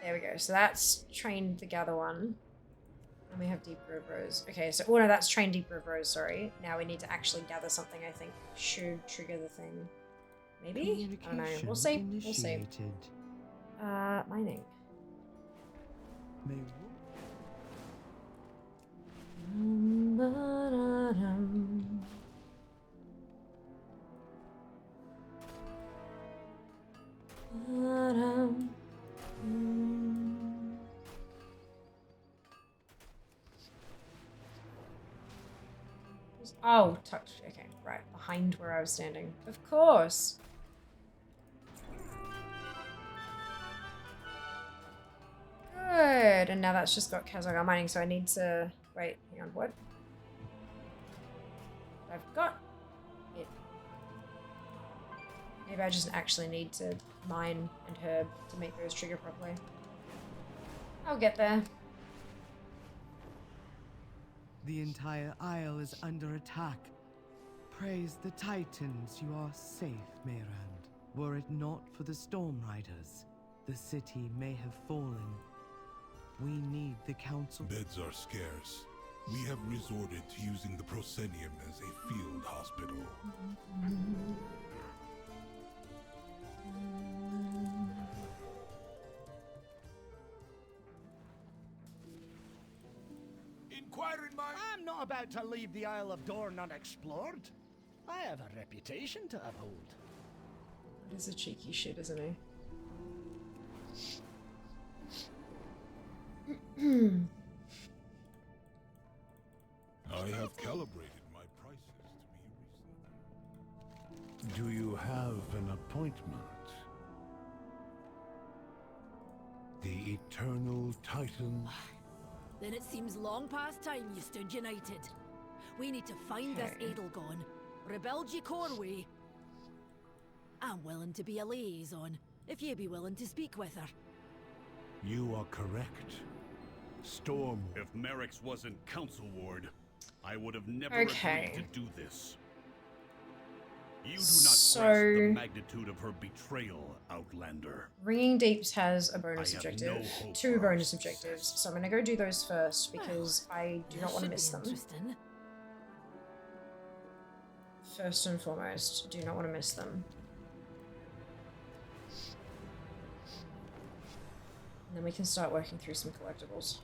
There we go. So that's trained the gather one. And we have deep grove rose. Okay, so, oh no, that's trained deep grove rose, sorry. Now we need to actually gather something, I think, should trigger the thing. Maybe? I don't know. We'll see. We'll see. Mining. Oh, tucked. Okay, right. Behind where I was standing. Of course. Good. And now that's just got Kazakh mining, so I need to... Wait, hang on. What? I've got it. Maybe I just actually need to mine and herb to make those trigger properly. I'll get there.
The entire isle is under attack. Praise the Titans, you are safe, Meyrand. Were it not for the Storm Riders, the city may have fallen. We need the council.
Beds are scarce. We have resorted to using the proscenium as a field hospital.
Inquiring my... I'm not about to leave the Isle of Dorne unexplored. I have a reputation to uphold.
He's a cheeky shit, isn't he?
I have calibrated my prices to be reasonable.
Do you have an appointment? The Eternal Titan?
Then it seems long past time you stood united. We need to find this Edelgone, rebuild ye Corway. I'm willing to be a liaison, if ye be willing to speak with her.
You are correct. Storm.
If Merrick's wasn't Council Ward, I would have never
Okay.
agreed to do this. You do not grasp the magnitude of her betrayal, Outlander.
Ringing Deeps has a bonus
I have
objective.
no hope
2
for
bonus objectives. So I'm going to go do those first because I do not want to miss them. First and foremost, do not want to miss them. And then we can start working through some collectibles.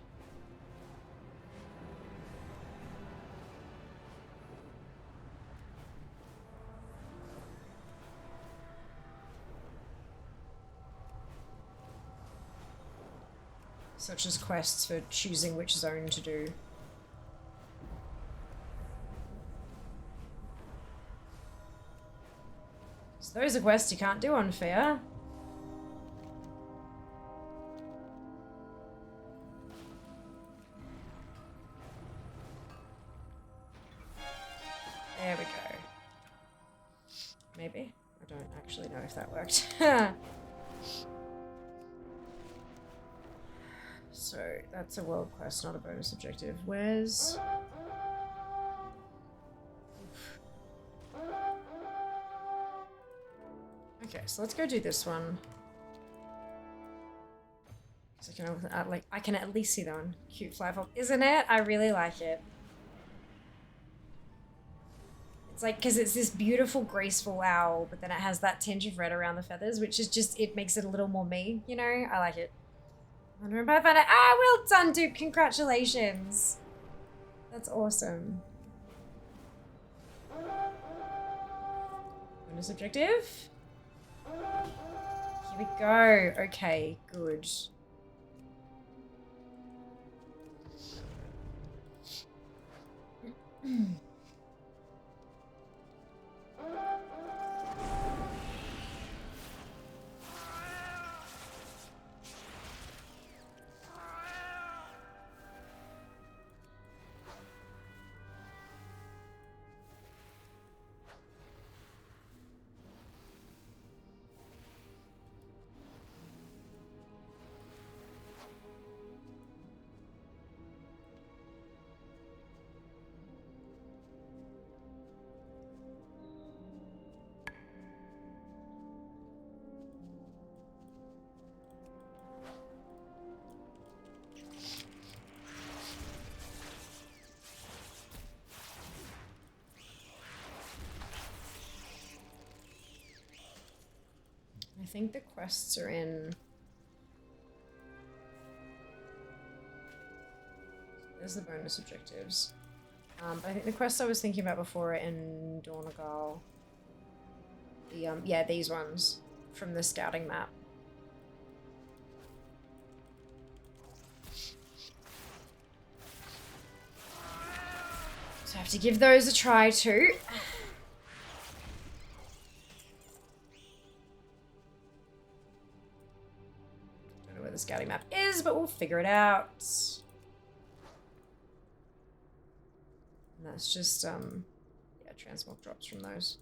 such as quests for choosing which zone to do. So those are quests you can't do on fair. There we go. Maybe? I don't actually know if that worked. So, that's a world quest, not a bonus objective. Where's... Okay, so let's go do this one. So I can at least see that one. Cute fly fob, isn't it? I really like it. It's like, because it's this beautiful, graceful owl, but then it has that tinge of red around the feathers, which is just, it makes it a little more me, you know? I like it. Wonder if I found it. Ah, well done, dude. Congratulations. That's awesome. Bonus objective. Here we go. Okay, good. I think the quests are in... There's the bonus objectives. But I think the quests I was thinking about before are in Dornagal. The, yeah, these ones from the scouting map. So I have to give those a try too. The scouting map is, but we'll figure it out. And that's just yeah, transmog drops from those.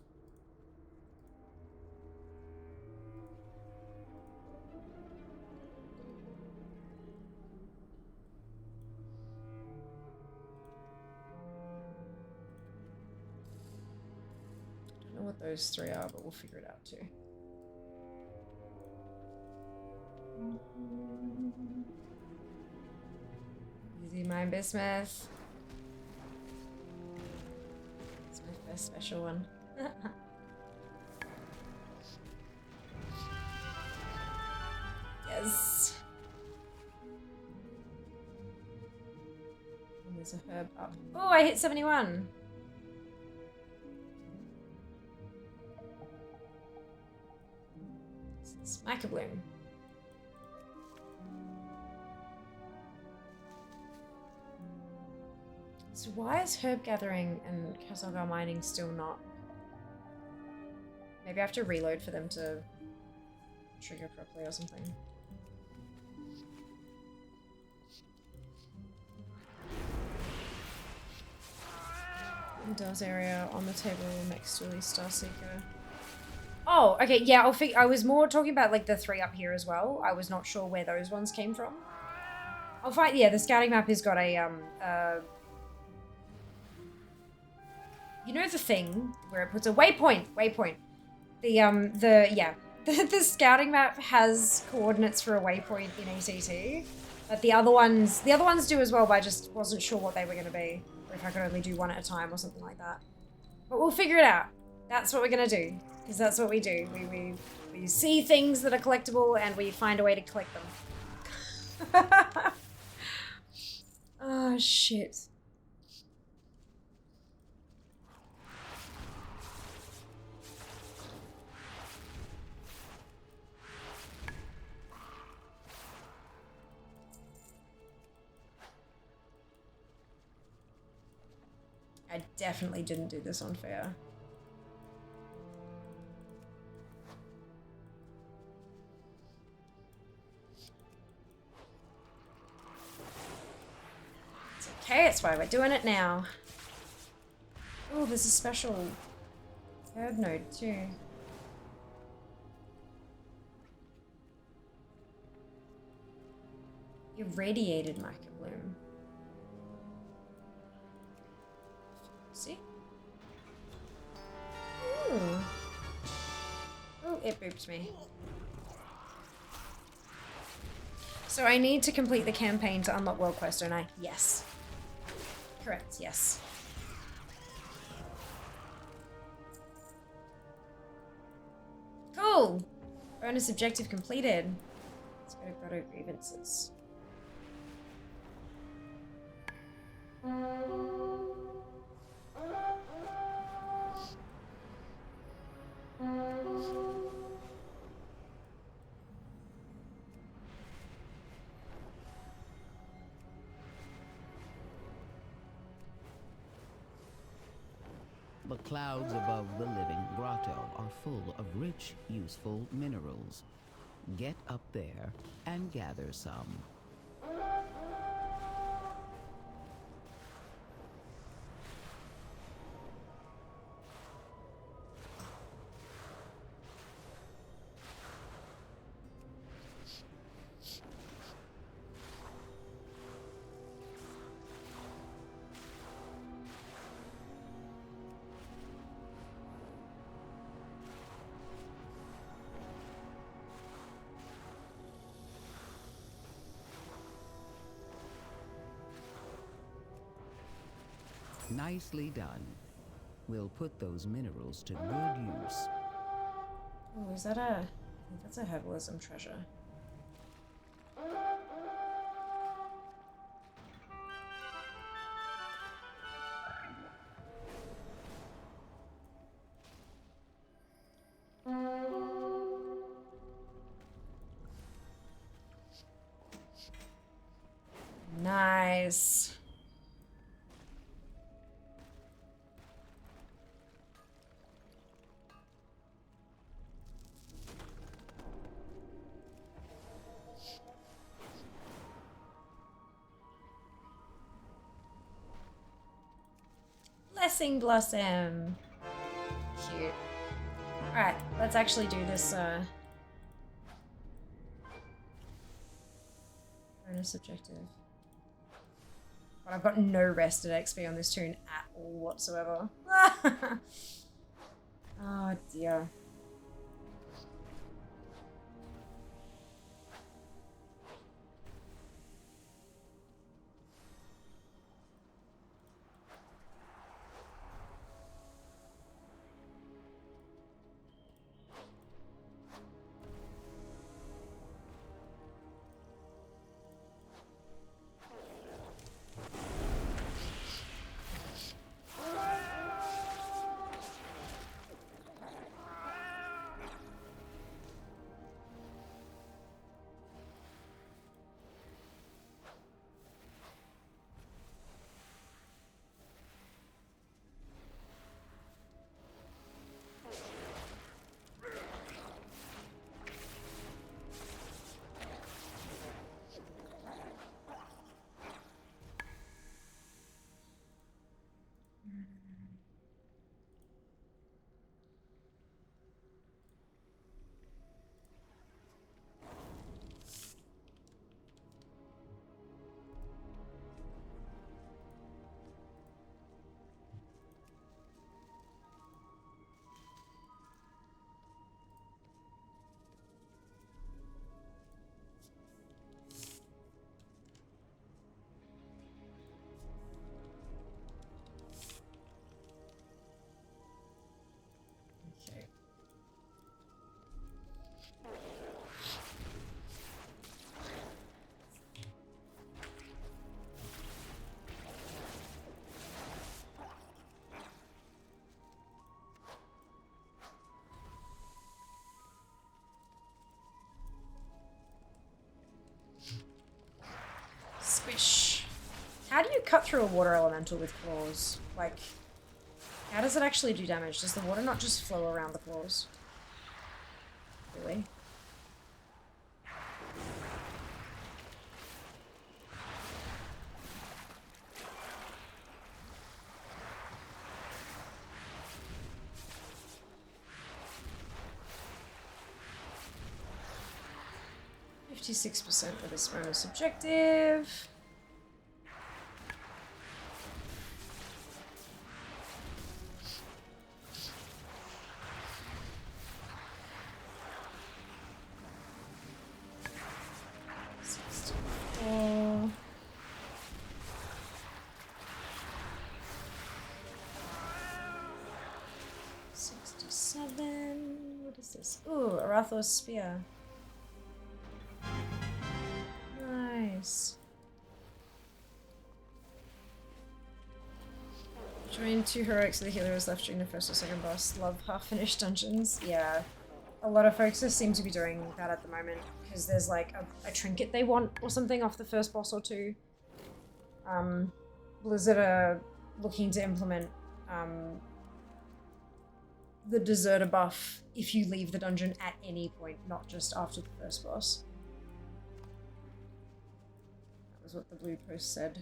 Don't know what those three are, but we'll figure it out too. Easy mind bismuth. It's my first special one. Yes. And there's a herb up. Oh, I hit 71. Smack-a-bloom. So why is herb gathering and Castlegar mining still not? Maybe I have to reload for them to trigger properly or something. Does area on the table next to the Starseeker. Oh, okay, yeah, I was more talking about like the three up here as well. I was not sure where those ones came from. I'll find, yeah, the scouting map has got a you know the thing where it puts a waypoint. The scouting map has coordinates for a waypoint in ACT, but the other ones do as well, but I just wasn't sure what they were going to be, or if I could only do one at a time or something like that. But we'll figure it out. That's what we're going to do, because that's what we do. We see things that are collectible and we find a way to collect them. Oh, shit. I definitely didn't do this on fair. It's okay, it's why we're doing it now. Oh, there's a special third node too. Irradiated microbloom. See? Ooh. Oh, it booped me. So I need to complete the campaign to unlock World Quest, don't I? Yes. Correct, yes. Cool! Bonus objective completed. Let's go to Grotto Grievances.
The clouds above the living grotto are full of rich, useful minerals. Get up there and gather some. Nicely done. We'll put those minerals to good use.
Oh, is that a... I think that's a herbalism treasure. Nice. Blessing Blossom. Cute. Alright, let's actually do this, bonus objective. But I've got no rested XP on this tune at all whatsoever. Oh dear. Squish. How do you cut through a water elemental with claws? Like, How does it actually do damage? Does the water not just flow around the claws? Really? %56% for this bonus objective. What is this? Ooh, Arathor's spear. Nice. Join 2 heroics so the healer is left during the first or second boss. Love half-finished dungeons. Yeah. A lot of folks just seem to be doing that at the moment because there's like a trinket they want or something off the first boss or 2. Blizzard are looking to implement the deserter buff if you leave the dungeon at any point, not just after the first boss. That was what the blue post said.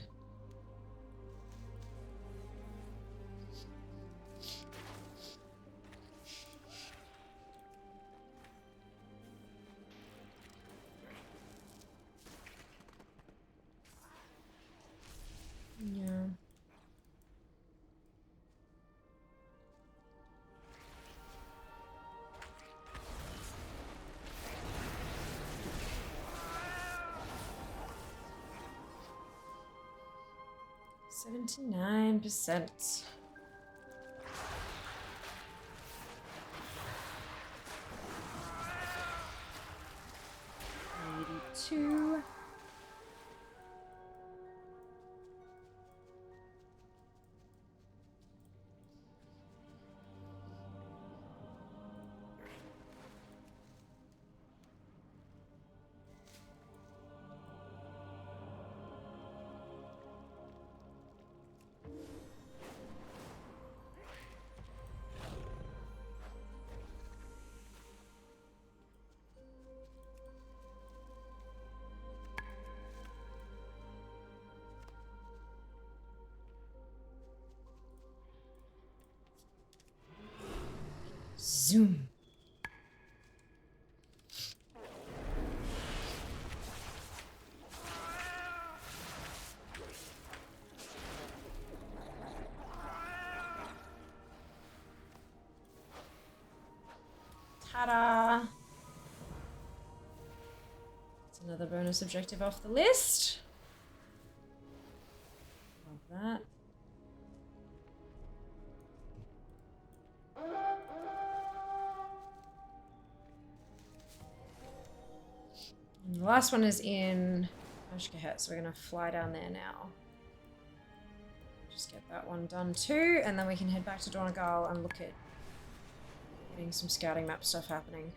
Yeah. %79%. $82. Zoom. Ta-da! It's another bonus objective off the list. Love that. And the last one is in Ashkahet, so we're going to fly down there now. Just get that one done too, and then we can head back to Donegal and look at getting some scouting map stuff happening.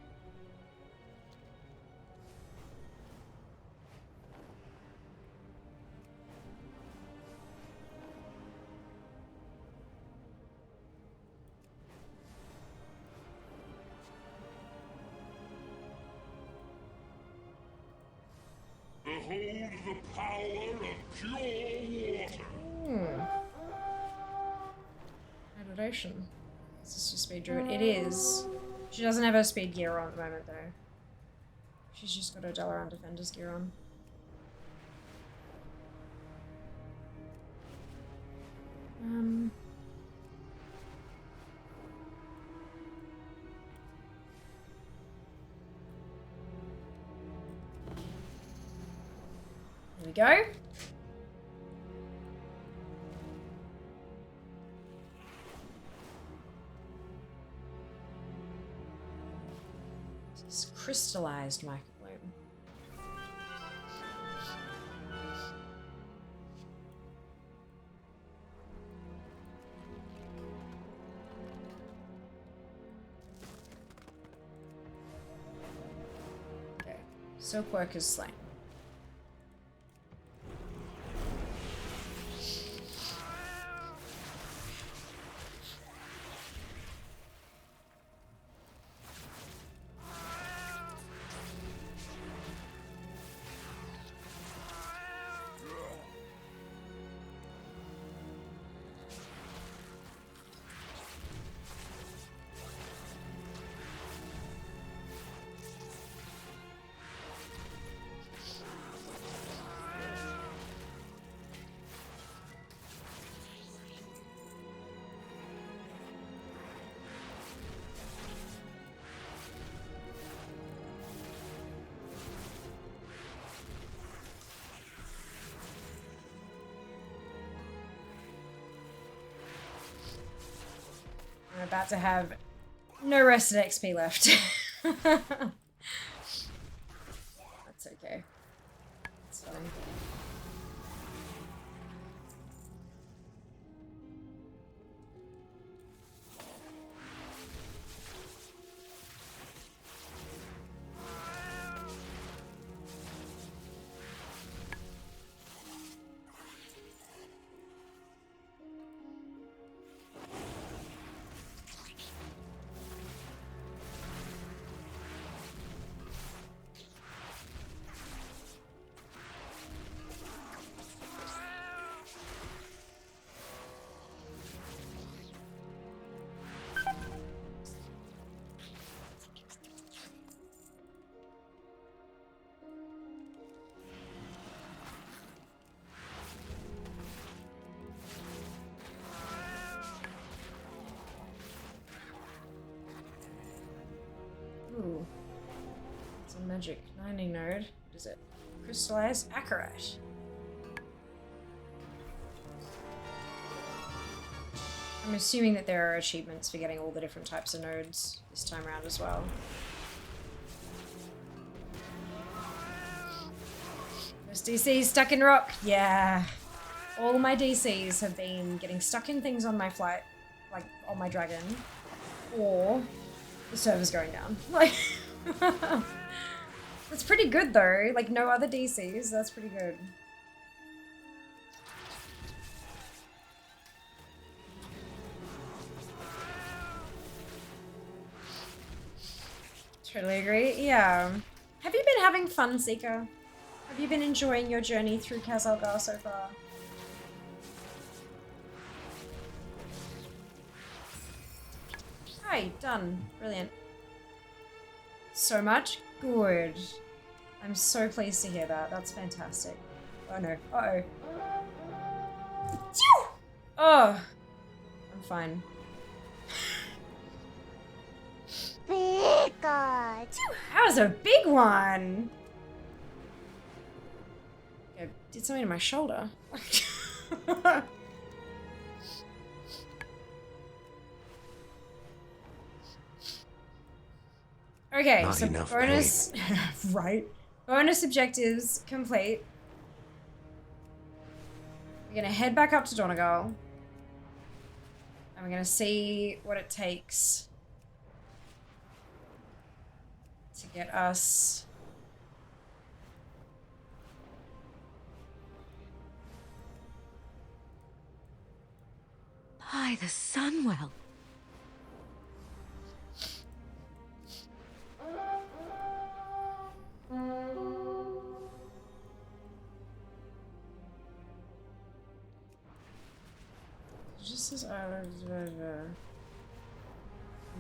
Behold the power of pure water.
Adoration. Is this your speed druid? It is. She doesn't have her speed gear on at the moment though. She's just got her Dalaran Defender's gear on. Here we go. This is crystallized microbloom. Okay, soap work is slain. about to have no rested XP left. That's okay. It's fine. Ooh. It's a magic mining node. What is it? Crystallized Acarite. I'm assuming that there are achievements for getting all the different types of nodes this time around as well. First DC stuck in rock. Yeah. All my DCs have been getting stuck in things on my flight, like on my dragon, or the server's going down. Like, that's pretty good though. Like, no other DCs. That's pretty good. Totally agree. Yeah. Have you been having fun, Seeker? Have you been enjoying your journey through Kazalgar so far? Hi, done. Brilliant. So much? Good. I'm so pleased to hear that. That's fantastic. Oh no. Uh-oh. Oh! I'm fine.
Big God.
That was a big one! I did something to my shoulder. Okay,
Not
so
enough
bonus... right. Bonus objectives complete. We're gonna head back up to Donegal. And we're gonna see what it takes to get us...
By the Sunwell.
Just as and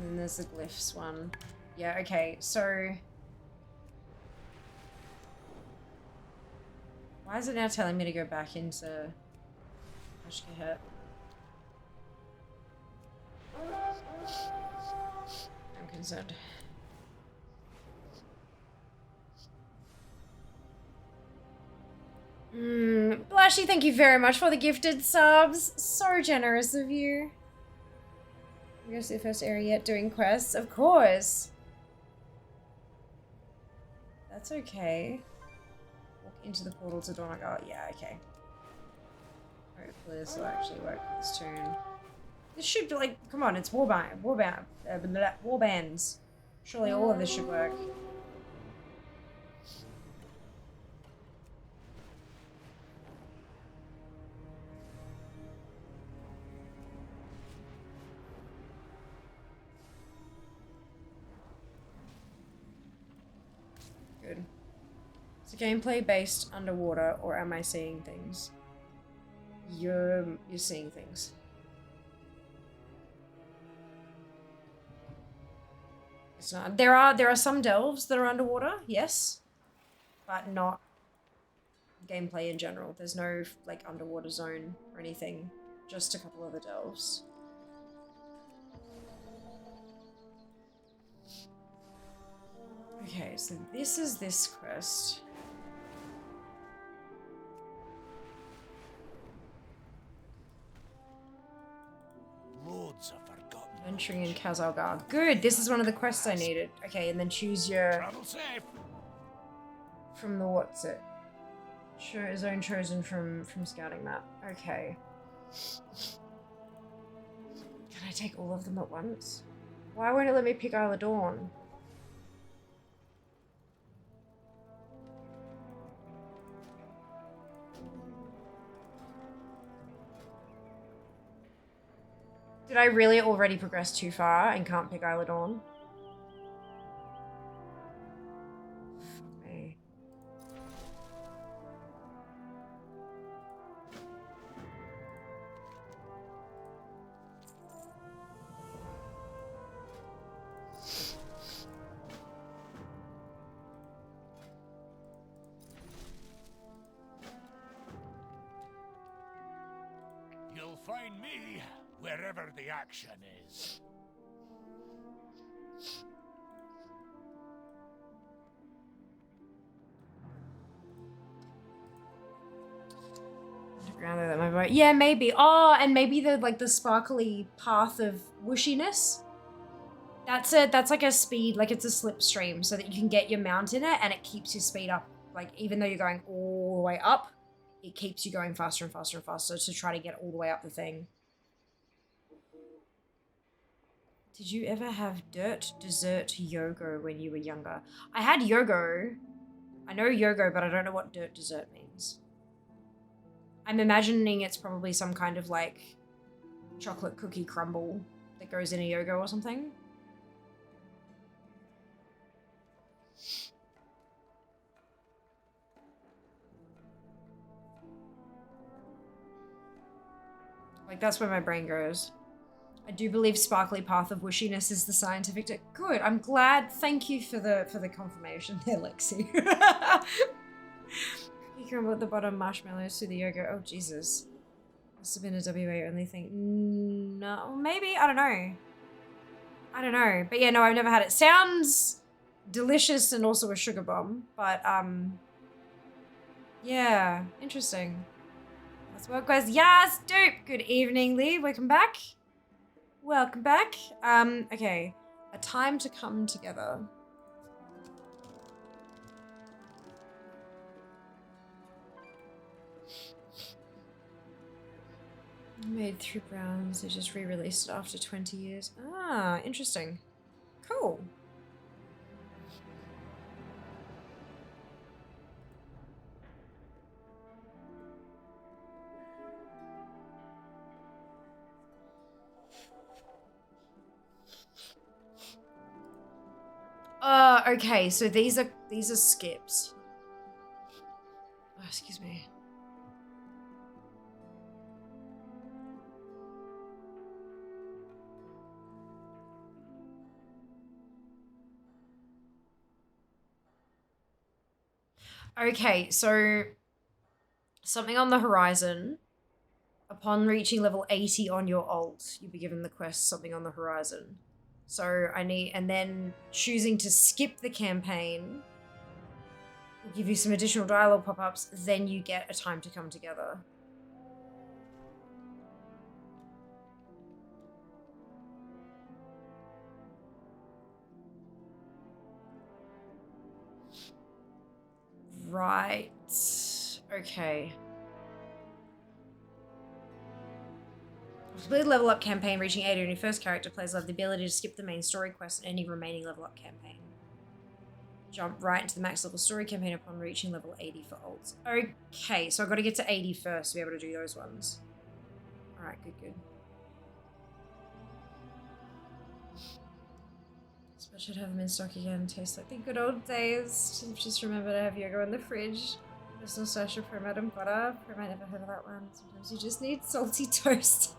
then there's the glyphs one. Yeah, okay, so why is it now telling me to go back into Ashkahet? I'm concerned. Blushy, thank you very much for the gifted subs. So generous of you. We go to the first area yet doing quests? Of course. That's okay. Walk into the portal to Donegal. Yeah, okay. Hopefully this will actually work this turn. This should be like, come on, it's warbands. Surely all of this should work. Good. Is the gameplay based underwater, or am I seeing things? You're seeing things. It's not. There are some delves that are underwater, yes, but not gameplay in general. There's no like underwater zone or anything. Just a couple of the delves. Okay, so this is this quest.
Roads are forgotten.
I Entering in Kazalgar. Good, this is one of the quests I needed. Okay, and then choose your...
Travel safe.
From the what's it? Zone chosen from scouting map. Okay. Can I take all of them at once? Why won't it let me pick Isle of Dawn? Did I really already progress too far and can't pick Isle of Dawn? Fuck me.
You'll find me wherever the action is.
Yeah, maybe. Oh, and maybe the sparkly path of whooshiness. That's like a speed, like it's a slipstream, so that you can get your mount in it and it keeps your speed up. Like even though you're going all the way up, it keeps you going faster and faster and faster to try to get all the way up the thing. Did you ever have dirt dessert yogo when you were younger? I had yogo. I know yogo, but I don't know what dirt dessert means. I'm imagining it's probably some kind of like chocolate cookie crumble that goes in a yogo or something. Like that's where my brain goes. I do believe sparkly path of wishiness is the scientific good. I'm glad. Thank you for the confirmation there, Lexi. You crumble at the bottom, marshmallows through the yogurt. Oh Jesus. Must have been a WA only thing. No, maybe, I don't know. I don't know. But yeah, no, I've never had it. Sounds delicious and also a sugar bomb, but yeah, interesting. That's what goes. Yes, dope. Good evening, Lee. Welcome back. Welcome back. Okay. A time to come together. Made 3 rounds. They just re-released it after 20 years. Ah, interesting. Cool. Okay, so these are skips. Oh, excuse me. Okay, so something on the horizon. Upon reaching level 80 on your alt, you'll be given the quest something on the horizon. So and then choosing to skip the campaign will give you some additional dialogue pop-ups, then you get a time to come together. Right. Okay. Complete level up campaign reaching 80 on your first character. Players have the ability to skip the main story quest and any remaining level up campaign. Jump right into the max level story campaign upon reaching level 80 for alts. Okay, so I've got to get to 80 first to be able to do those ones. Alright, good. I should have them in stock again. Taste like the good old days. Just remember to have yoga in the fridge. There's no social Promite and butter. Promite never heard of that one. Sometimes you just need salty toast.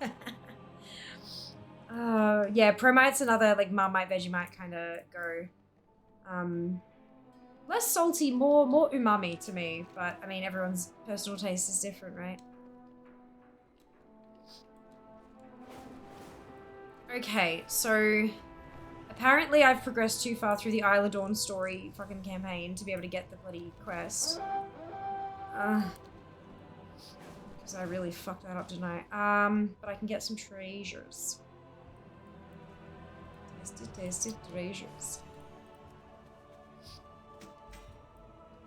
Yeah, Promite's another like Marmite, Vegemite kind of go. Less salty, more umami to me. But I mean, everyone's personal taste is different, right? Okay, so apparently I've progressed too far through the Isle of Dawn story fucking campaign to be able to get the bloody quest. Because I really fucked that up, didn't I? But I can get some treasures. Tasty treasures.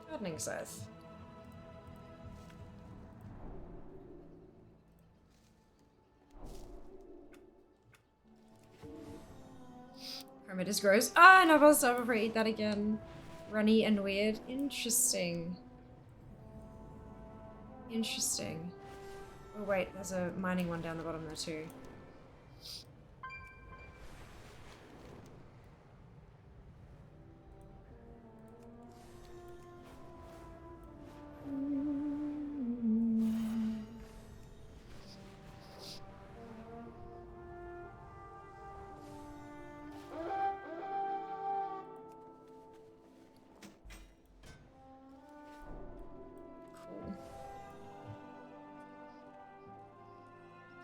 Gardening scythe. Primitus gross. Ah, no, I'll stop before I eat that again. Runny and weird. Interesting. Interesting. Oh wait, there's a mining one down the bottom there too.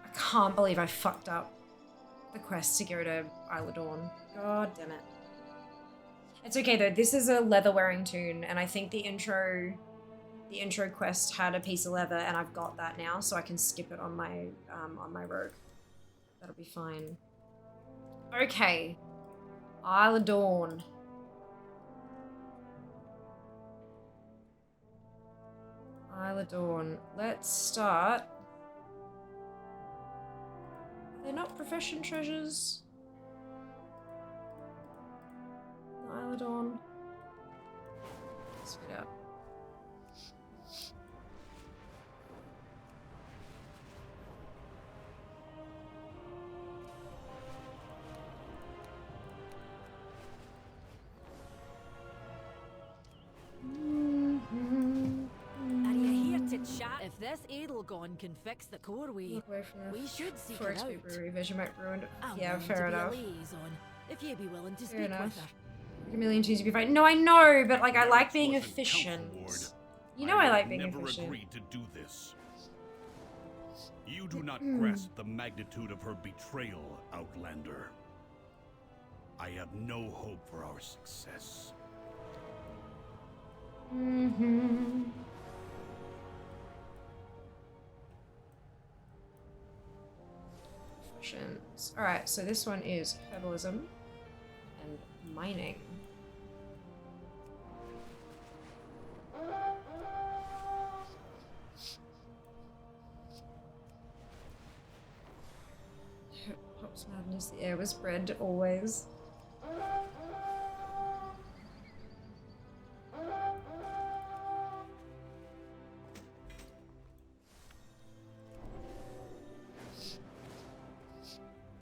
I can't believe I fucked up the quest to go to Isle of Dawn. God damn it. It's okay though, this is a leather wearing toon, and I think the intro quest had a piece of leather, and I've got that now, so I can skip it on my rogue. That'll be fine. Okay. Isle of Dawn. Isle of Dawn. Let's start. They're not profession treasures. Isle of Dawn. Spit out.
Are you here to chat? If this Edelgon can fix the core we should seek it out.
Vegemite ruined.
I'm
Yeah,
willing
fair
to be
enough.
a liaison, if you'd be willing to
Fair
speak
enough.
with her.
Like a million tunes to be fine. No, I know, but like I like being efficient. You know I like being
never
efficient.
agreed to do this. You do not grasp the magnitude of her betrayal, Outlander. I have no hope for our success.
Efficient. Alright, so this one is herbalism and mining. Pops madness, the air was bred always.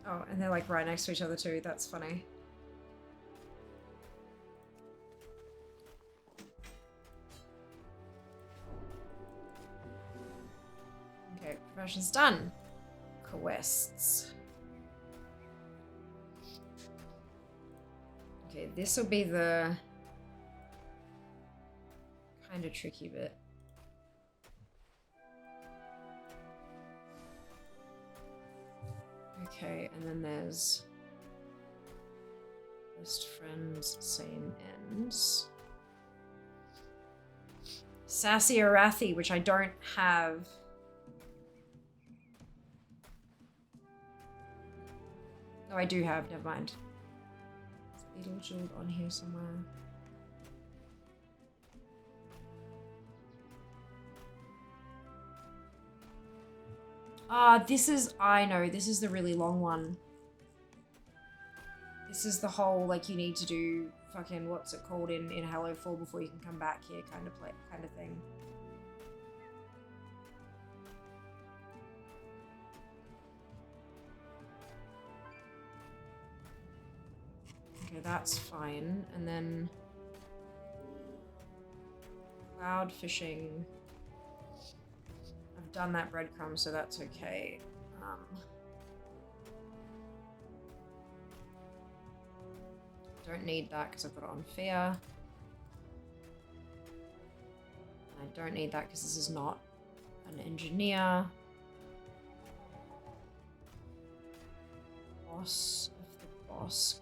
Oh, and they're like right next to each other too, that's funny. Okay, profession's done. Quests. Okay, this will be the kind of tricky bit. Okay, and then there's best friends, same ends. Sassy Arathi, which I don't have. Oh, I do have, never mind. It's Beetle Jeweled on here somewhere. Ah, this is, I know, this is the really long one. This is the whole, like, you need to do fucking, what's it called in Halo 4 before you can come back here kind of thing. Okay, that's fine. And then cloud fishing. I've done that breadcrumb, so that's okay. Don't need that because I've got it on fair. I don't need that because this is not an engineer. Boss of the Bosk.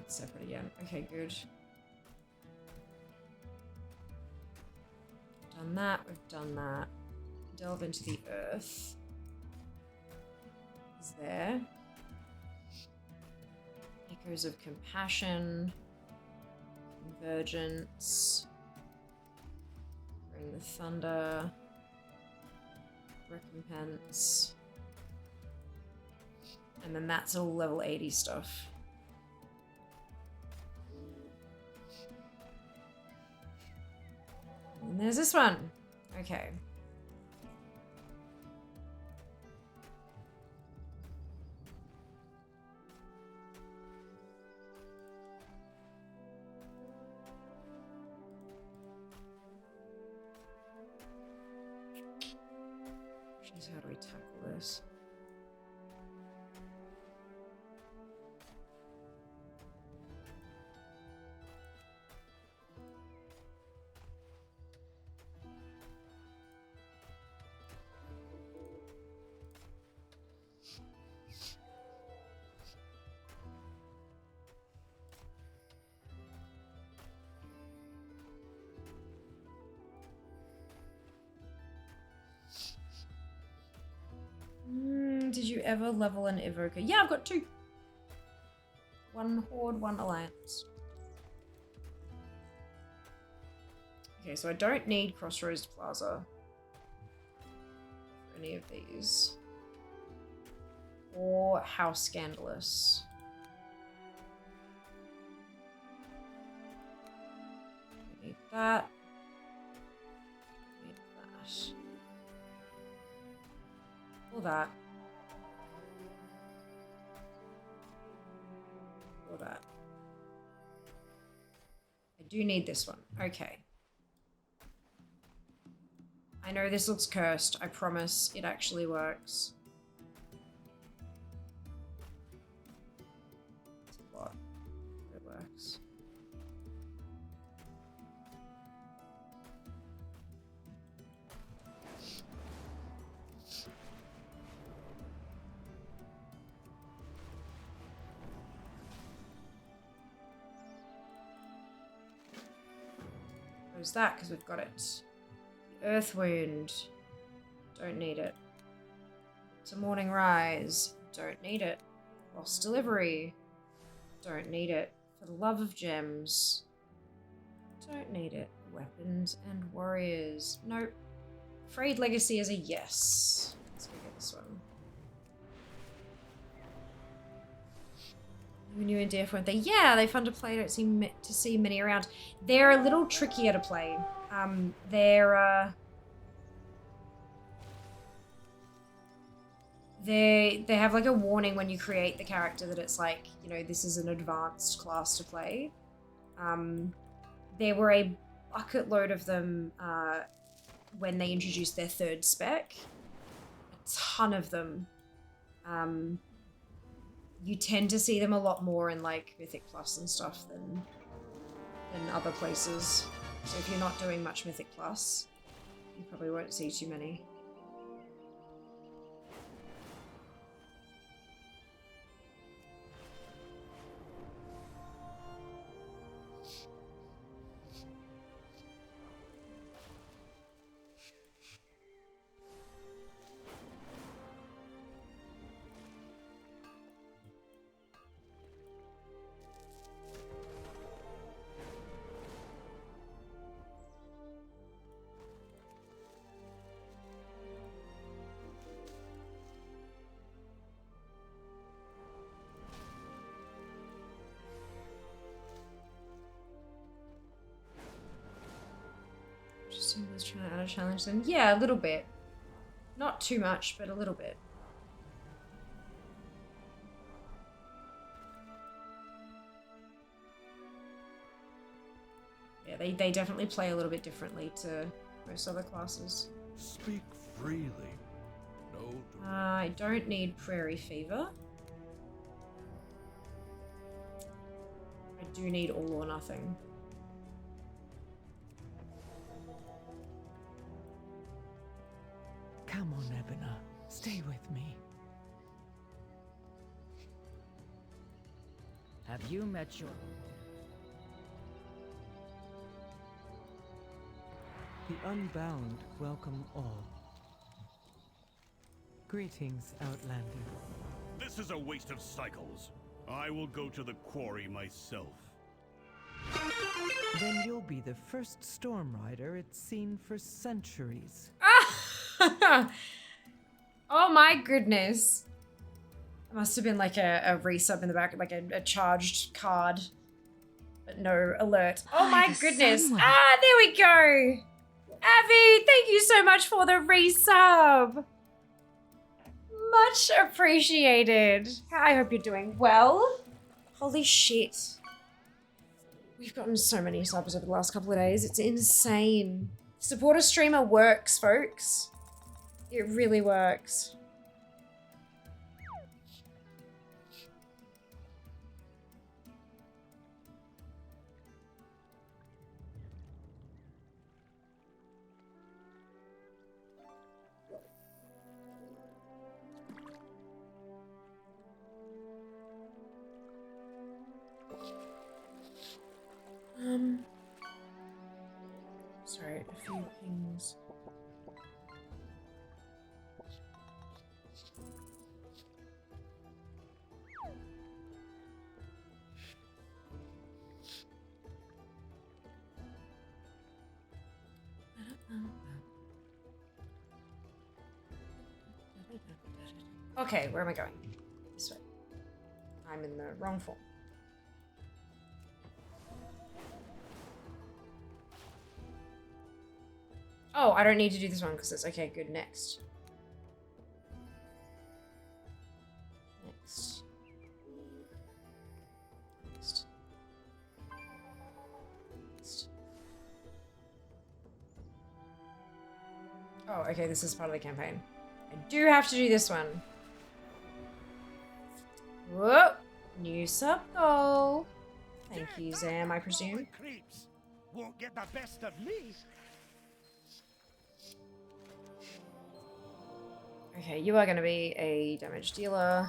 It's separate again. Okay, good. done that, we've done that. Delve into the earth. Is there? Echoes of compassion. Convergence. Bring the thunder. Recompense. And then that's all level 80 stuff. And there's this one. Okay. Jeez, how do we tackle this? Did you ever level an evoker? Yeah, I've got 2. 1 Horde, 1 Alliance. Okay, so I don't need Crossroads Plaza for any of these. Or House Scandalous. I need that. I need that. Or that. Or that. I do need this one. Okay. I know this looks cursed. I promise it actually works. It's a lot. But it works. Where's that? Because we've got it. Earth Wound. Don't need it. To Morning Rise. Don't need it. Lost Delivery. Don't need it. For the Love of Gems. Don't need it. Weapons and Warriors. Nope. Frayed Legacy is a yes. Let's go get this one. New in DF, weren't they? Yeah, they're fun to play. Don't seem to see many around. They're a little trickier to play. They have like a warning when you create the character that it's like, you know, this is an advanced class to play. There were a bucket load of them when they introduced their 3rd spec. A ton of them. You tend to see them a lot more in like Mythic Plus and stuff than other places. So if you're not doing much Mythic Plus, you probably won't see too many. Was trying to add a challenge then. Yeah, a little bit. Not too much, but a little bit. Yeah, they definitely play a little bit differently to most other classes.
Speak freely. No.
I don't need Prairie Fever. I do need All or Nothing.
Come on, Ebina. Stay with me.
Have you met your...
The Unbound welcome all. Greetings, Outlander.
This is a waste of cycles. I will go to the quarry myself.
Then you'll be the first Storm Rider it's seen for centuries.
Oh my goodness. It must have been like a resub in the back, like a charged card. But no alert. Oh my goodness. Ah, there we go. Abby, thank you so much for the resub. Much appreciated. I hope you're doing well. Holy shit. We've gotten so many subs over the last couple of days. It's insane. Support a streamer works, folks. It really works. Sorry, a few things. Okay, where am I going? This way. I'm in the wrong form. Oh, I don't need to do this one because it's okay, good, next. Next. Next. Next. Oh, okay, this is part of the campaign. I do have to do this one. Whoa! New sub goal. Thank you, Zam, I presume.
Creeps won't get the best of me.
Okay, you are going to be a damage dealer.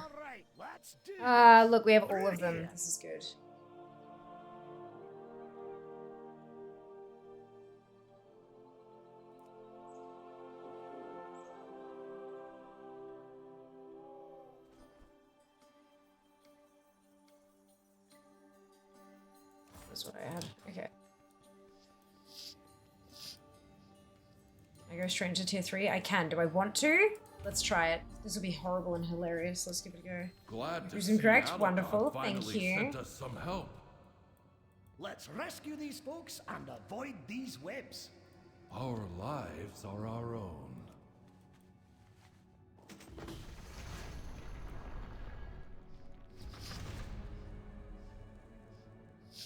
Look, we have all of them. This is good. That's what I had. Okay. I go straight into tier 3. I can. Do I want to? Let's try it. This will be horrible and hilarious. Let's give it a go.
Glad to
Reason
see
correct.
Alabama
Wonderful.
finally
Thank you.
sent us some help.
Let's rescue these folks and avoid these webs.
Our lives are our own.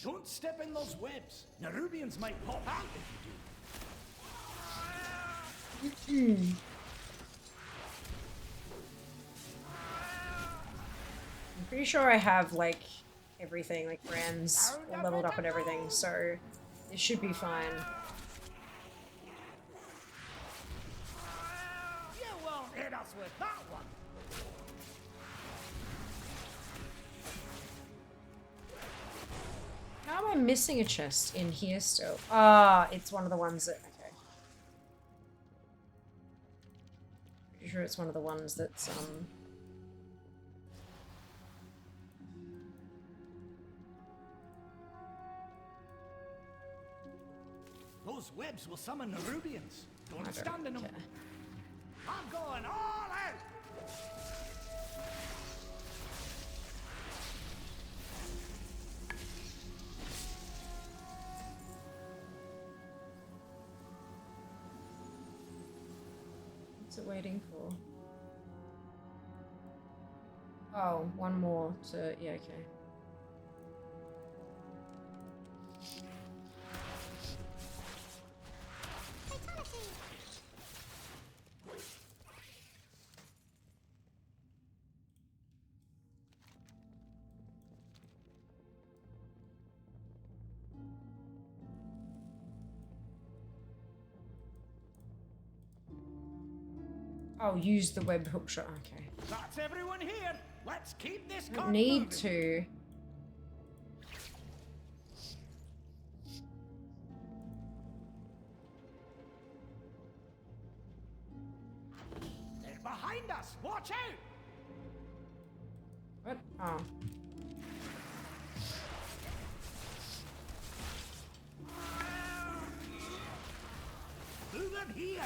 Don't step in those webs. Nerubians might pop out if you do.
I'm pretty sure I have, like, everything, like, brands all leveled up and everything, so it should be fine.
You won't hit us with that one.
How am I missing a chest in here still? Ah, it's one of the ones that... Okay. Pretty sure it's one of the ones that's,
Those webs will summon Nerubians. Don't stand in them. I'm going all out.
What's it waiting for? Oh, one more to... Yeah, okay. Oh, use the web hook shot. Okay.
That's everyone here. Let's keep this.
Don't need to.
Behind us! Watch out!
What? Oh.
Move in here!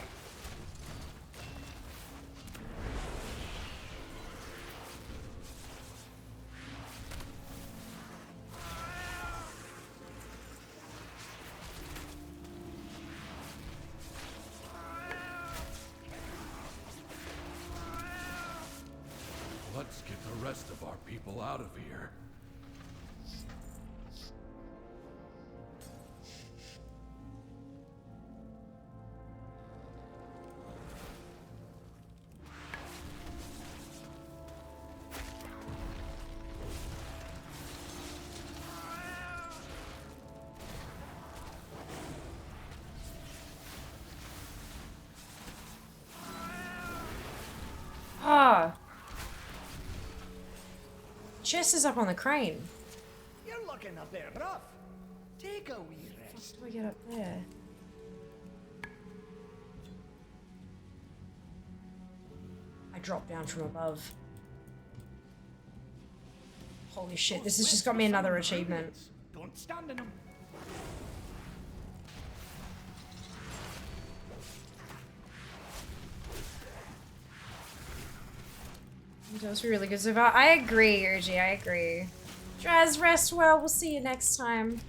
Let's get the rest of our people out of here.
Ah. Chest is up on the crane.
You're looking a bit rough. Take a wee rest.
How do I get up there? I dropped down from above. Holy shit, this has just got me another achievement.
Don't stand in them.
It does be really good so far. I agree, Urgi, I agree. Draz, rest well. We'll see you next time.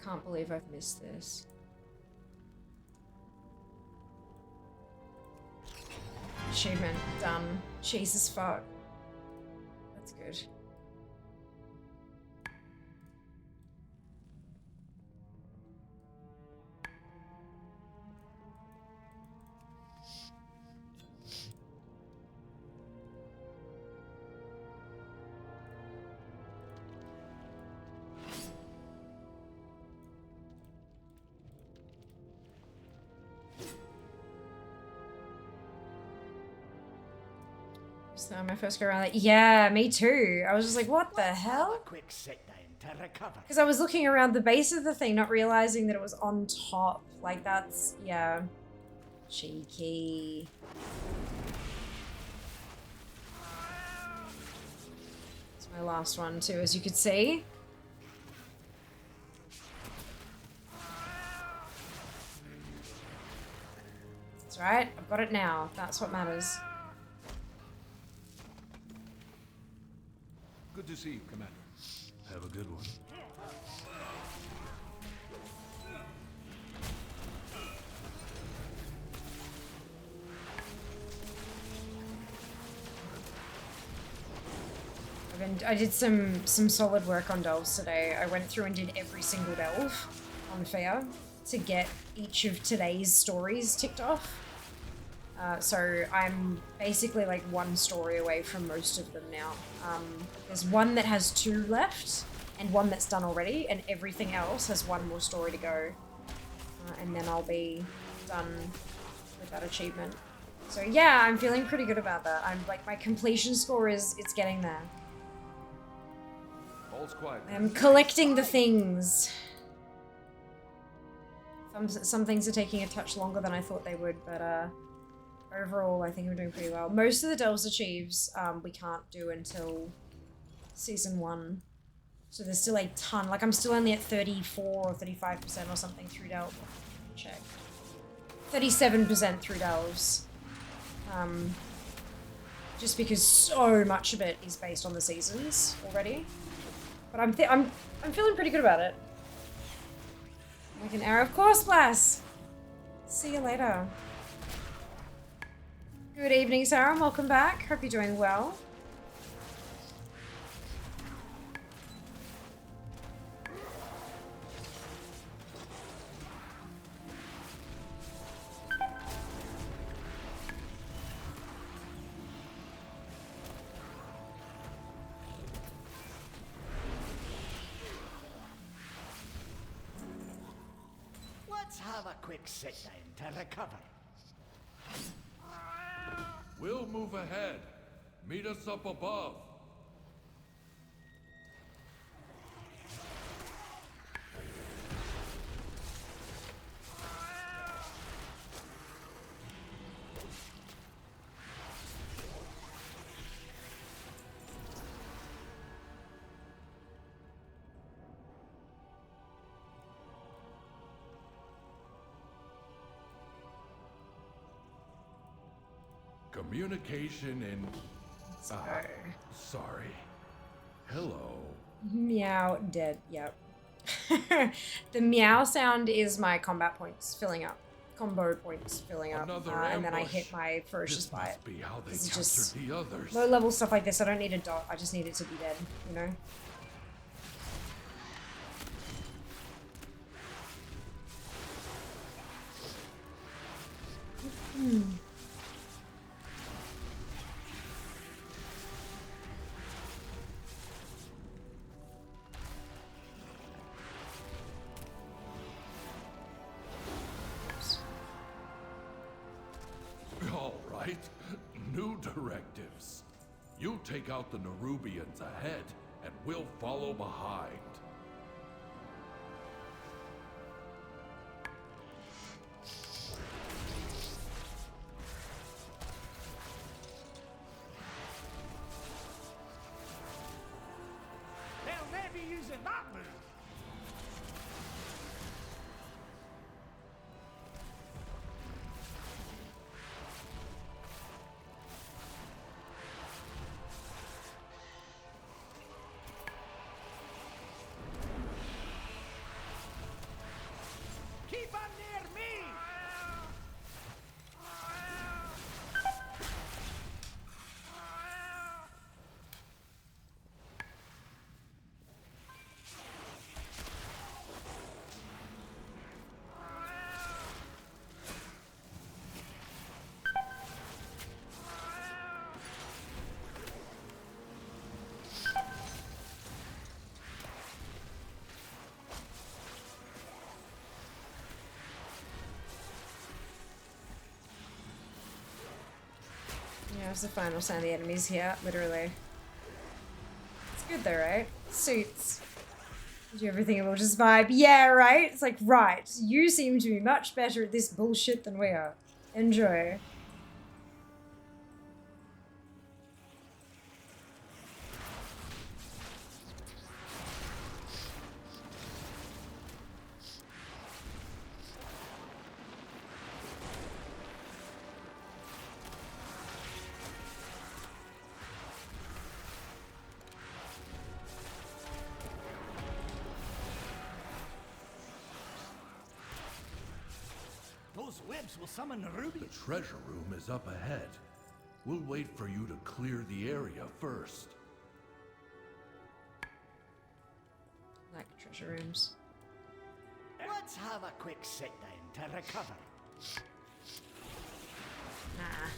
Can't believe I've missed this. Achievement done. Jesus fuck. That's good. So my first go around, like, yeah, me too. I was just like, what the hell?
Quick sit down to recover.
Because I was looking around the base of the thing, not realizing that it was on top. Like, that's, yeah. Cheeky. It's my last one too, as you could see. That's right, I've got it now. That's what matters.
Good to see you, Commander. Have a good one.
I did some solid work on delves today. I went through and did every single delve on Fair to get each of today's stories ticked off. So I'm basically like one story away from most of them now. There's one that has 2 left and one that's done already, and everything else has 1 more story to go. And then I'll be done with that achievement. So yeah, I'm feeling pretty good about that. I'm like, my completion score is, it's getting there.
All's quiet.
I'm collecting the things. Some things are taking a touch longer than I thought they would, but overall I think I'm doing pretty well. Most of the delves achieves we can't do until season 1. So there's still a ton. Like, I'm still only at 34 or 35% or something through delve. Check. 37% through delves. Just because so much of it is based on the seasons already. But I'm feeling pretty good about it. Like an arrow, of course, Blast. See you later. Good evening, Sarah. Welcome back. Hope you're doing well.
Let's have a quick sit down to recover.
We'll move ahead. Meet us up above. Communication in... sorry. Hello.
Meow, dead, yep. The meow sound is my combat points filling up. Combo points filling up. And then I hit my ferocious bite. This is just low level stuff like this. I don't need a dot. I just need it to be dead, you know?
All right. New directives. You take out the Nerubians ahead, and we'll follow behind.
They'll never be using that move. Keep on near me!
Yeah, it's the final sound of the enemies here, literally. It's good though, right? Suits. Do everything and we'll just vibe. Yeah, right? It's like, right. You seem to be much better at this bullshit than we are. Enjoy.
Those webs will summon Ruby.
The treasure room is up ahead. We'll wait for you to clear the area first.
Like treasure rooms.
Let's have a quick sit down to recover.
Nah.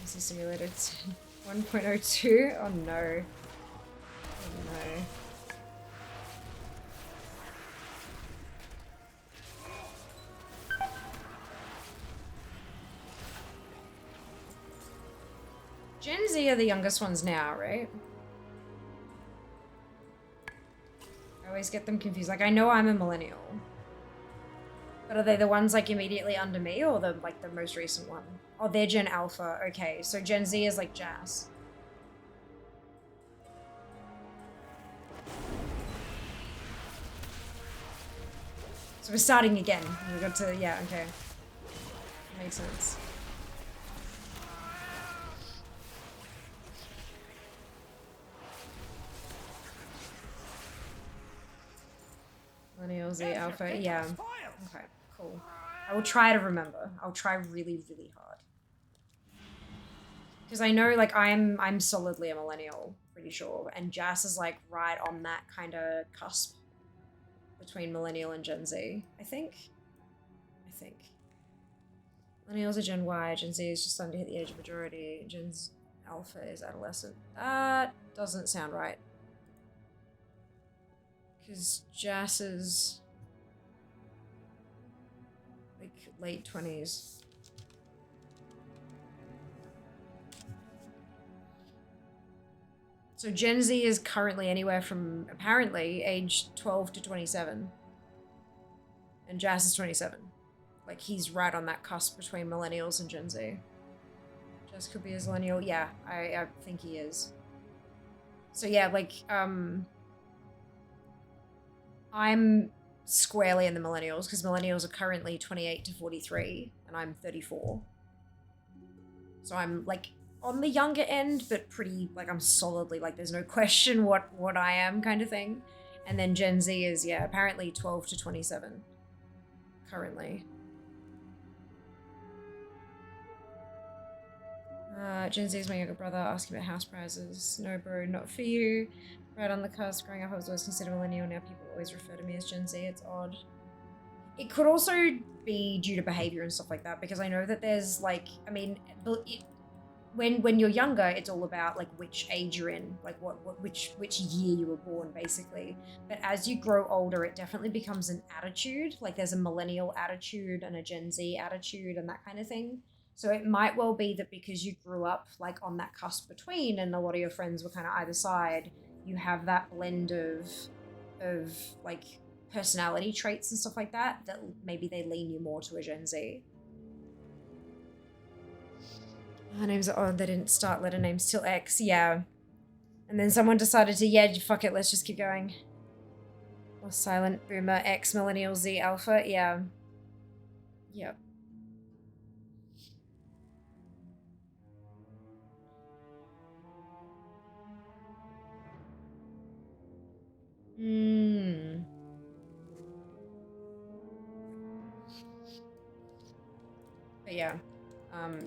Simulator 1.02? Oh no. Oh no. Gen Z are the youngest ones now, right? I always get them confused. Like, I know I'm a millennial. But are they the ones, like, immediately under me, or the, like, the most recent one? Oh, they're Gen Alpha. Okay, so Gen Z is, like, Jazz. So we're starting again. We got to, yeah, okay. Makes sense. Millennial Z Alpha, yeah. Okay, cool. I will try to remember. I'll try really, really hard. Because I know, like, I'm solidly a millennial, pretty sure. And Jas is, like, right on that kind of cusp between millennial and Gen Z, I think. think. Millennials are Gen Y, Gen Z is just starting to hit the age of majority, Gen Alpha is adolescent. That doesn't sound right. Because Jas is like late 20s. So Gen Z is currently anywhere from, apparently, age 12 to 27. And Jas is 27. Like, he's right on that cusp between millennials and Gen Z. Jas could be a millennial. Yeah, I think he is. So yeah, like, I'm squarely in the millennials, because millennials are currently 28 to 43, and I'm 34. So I'm, like, on the younger end, but pretty, like, I'm solidly, like, there's no question what I am kind of thing. And then Gen Z is, yeah, apparently 12 to 27 currently. Gen Z is my younger brother, asking about house prizes. No, bro, not for you. Right on the cusp. Growing up, I was always considered millennial. Now people always refer to me as Gen Z. It's odd. It could also be due to behavior and stuff like that, because I know that there's, like, I mean, when you're younger, it's all about, like, which age you're in, like which year you were born, basically. But as you grow older, it definitely becomes an attitude. Like, there's a millennial attitude and a Gen Z attitude and that kind of thing. So it might well be that because you grew up, like, on that cusp between, and a lot of your friends were kind of either side, you have that blend of like personality traits and stuff like that, that maybe they lean you more to a Gen Z. Our names are odd. They didn't start letter names till X. Yeah. And then someone decided to, yeah, fuck it, let's just keep going. Or silent boomer, X, millennial, Z, alpha. Yeah. Yep. But yeah.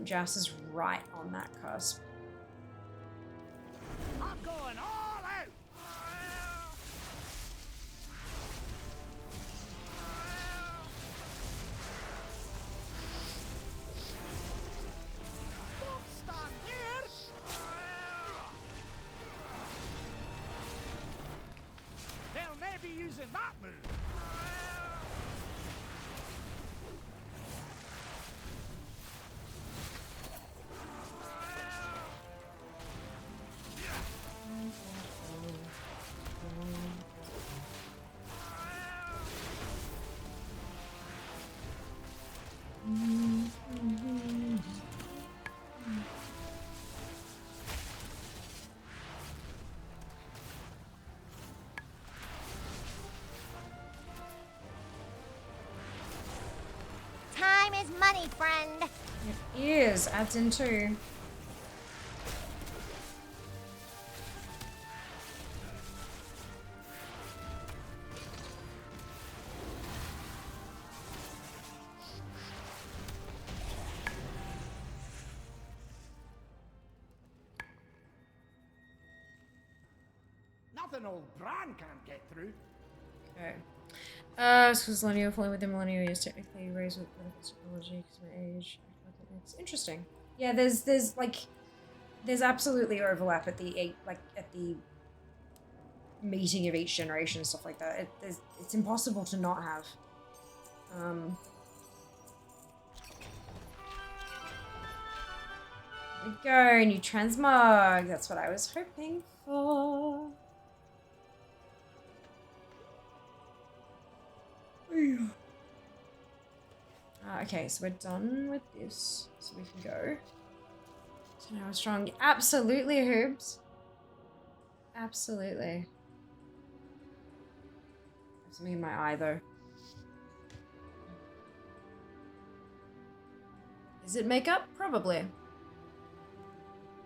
Jas is right on that cusp.
I'm going all out! Don't stand here! They'll never be using that move.
Time is money, friend.
It is. Adds in too.
Nothing old Bran can't get through.
Okay. Because millennial falling within millennial is technically raised with benefits technology because of my age. I feel like that makes interesting. Yeah, there's absolutely overlap at the meeting of each generation and stuff like that. It's impossible to not have. There we go, new transmog. That's what I was hoping for. Okay, so we're done with this, so we can go. So now we're strong. Absolutely, Hoobs. Absolutely. I have something in my eye, though. Is it makeup? Probably.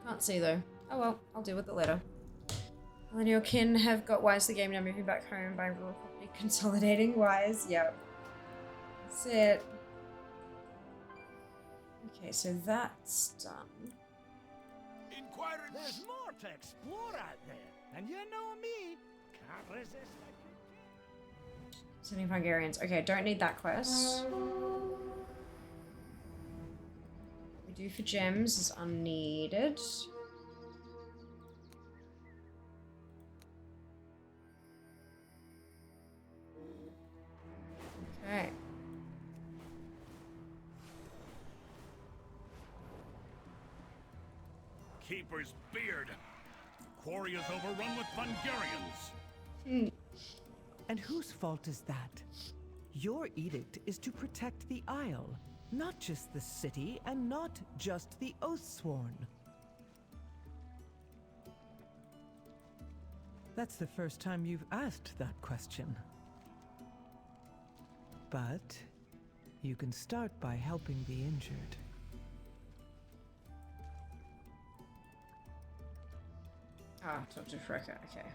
Can't see, though. Oh well, I'll deal with it later. Millennial kin have got wise to the game, now moving back home, buying rural property, consolidating wise. Yep. That's it. Okay, so that's done.
Inquiring. There's more to explore out there, and you know me, can't resist.
Sending Hungarians. Okay, don't need that quest. do for gems is unneeded. Okay.
Keeper's beard. Quarry is overrun with Bungarians.
And whose fault is that? Your edict is to protect the Isle, not just the city, and not just the Oathsworn. That's the first time you've asked that question. But you can start by helping the injured.
Ah, talk to Freka, okay.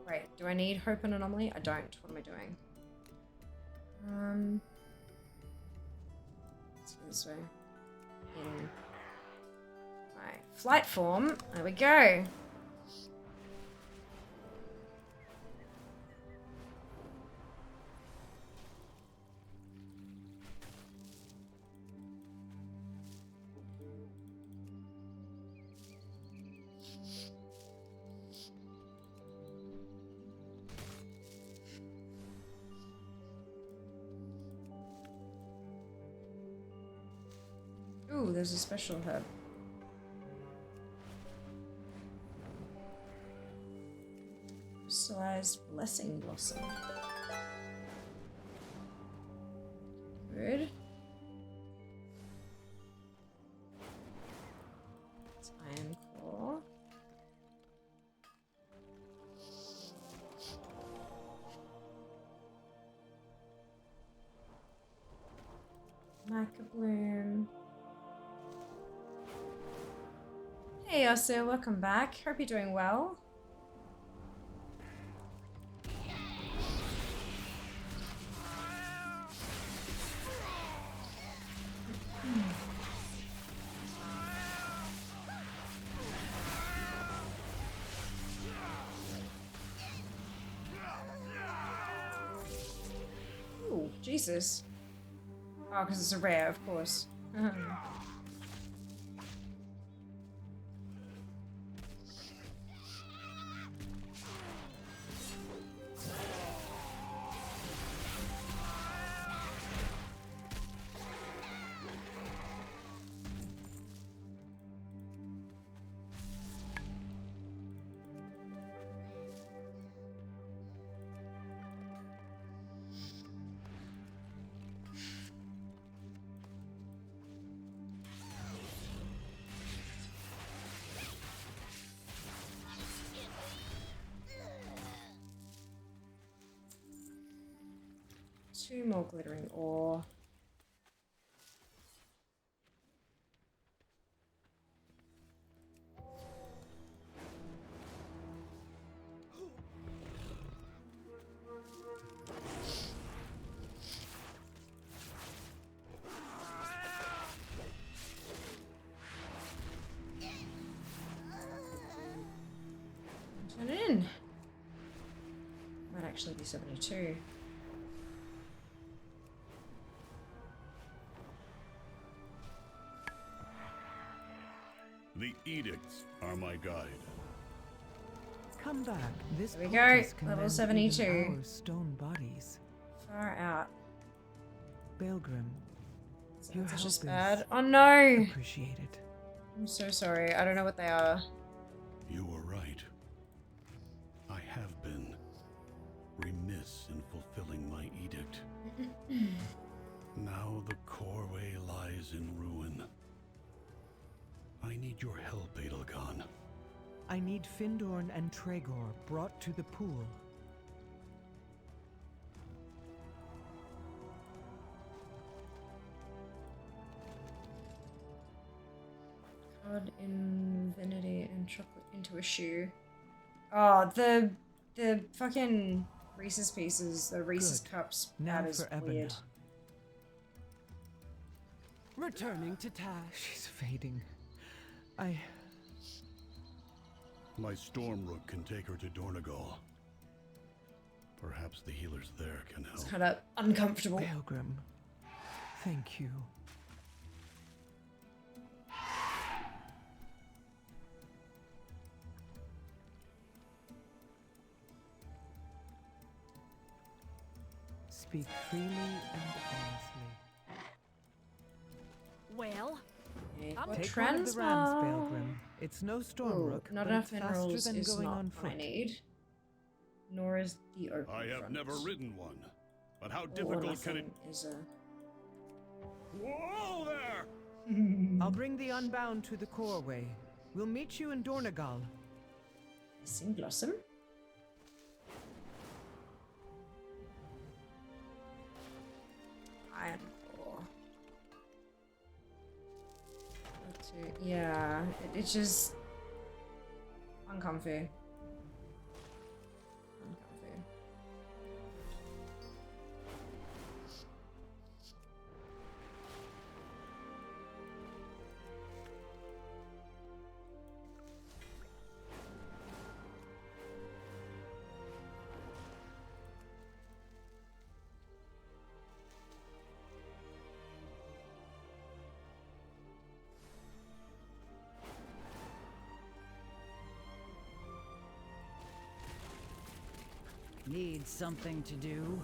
Right, do I need Hope and Anomaly? I don't. What am I doing? Let's go this way. In my flight form. There we go. Ooh, there's a special herb. Crystallized Blessing Blossom. Good. It's Iron Core. Mica Bloom. Hey Yasu, welcome back. Hope you're doing well. Ooh, Jesus. Oh, because it's a rare, of course. Two more glittering ore. Turn it in. Might actually be 72.
The edicts are my guide.
Come back. This
There we go.
poultice can
Level
mend
72.
even our stone bodies.
Far out.
Balgrim, your
That's
help
just
is
bad. Oh no!
appreciated.
I'm so sorry. I don't know what they are.
You were right. I have been remiss in fulfilling my edict. Now the Corway lies in ruin. I need your help, Edelgon.
I need Findorn and Tregor brought to the pool.
Card Infinity and chocolate into a shoe. Oh, the fucking Reese's Pieces, the Reese's
Good.
Cups.
Now
That is
for Ebona.
weird.
Returning to Tash. She's fading.
My Stormrook can take her to Dornegal. Perhaps the healers there can help.
It's kind of uncomfortable.
Balgrim, thank you. speak freely and honestly.
Well,
Take one of the rams, Pilgrim. It's no Stormrook,
Not
but
enough
it's faster
minerals
than
is
going
not
on
what I
foot.
need. Nor is the open
I have
front.
never ridden one, but how
Or
difficult can it...
nothing is a...
Whoa there!
I'll bring the Unbound to the Coreway. We'll meet you in Dornagal.
Missing Blossom? Iron ore. Yeah, it's just uncomfy.
Need something to do?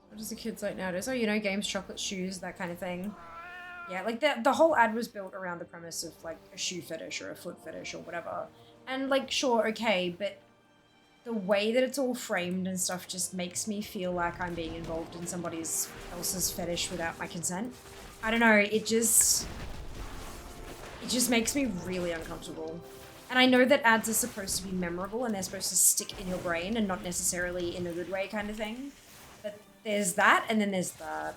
What does the kids like nowadays? Oh, you know, games, chocolate, shoes, that kind of thing. Yeah, like the whole ad was built around the premise of like a shoe fetish or a foot fetish or whatever. And like, sure, okay, but the way that it's all framed and stuff just makes me feel like I'm being involved in somebody else's fetish without my consent. I don't know, it just makes me really uncomfortable. And I know that ads are supposed to be memorable and they're supposed to stick in your brain and not necessarily in a good way kind of thing. But there's that and then there's that.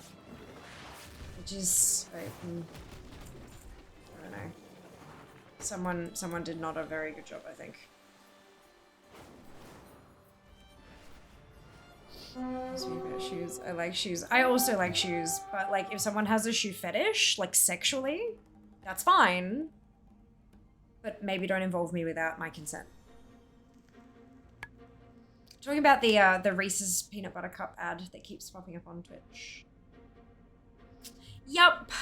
Which is, like, I don't know. Someone did not a very good job, I think. Speaking about shoes, I like shoes. I also like shoes, but like if someone has a shoe fetish, like sexually, that's fine. But maybe don't involve me without my consent. Talking about the Reese's peanut butter cup ad that keeps popping up on Twitch. Yup.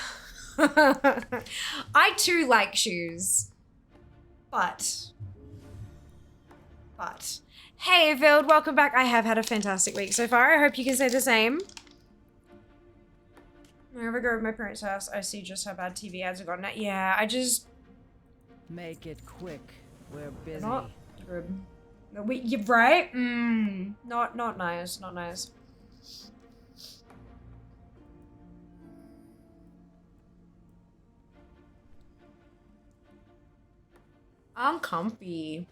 I too like shoes. But. Hey, Vild, welcome back. I have had a fantastic week so far. I hope you can say the same. Whenever I go to my parents' house, I see just how bad TV ads have gotten at. Yeah, I just...
Make it quick. We're busy.
Not good. You're right? Not nice. Not nice. I'm comfy.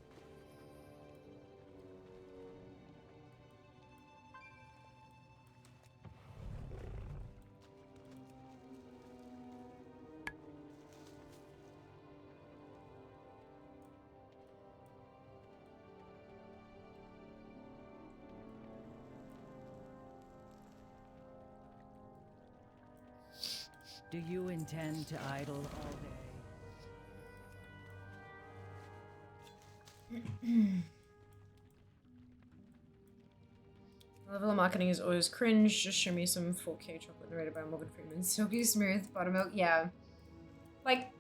Do you intend to idle all day?
Level of marketing is always cringe. Just show me some 4K chocolate narrated by Morgan Freeman. Silky smooth buttermilk. Yeah. Like,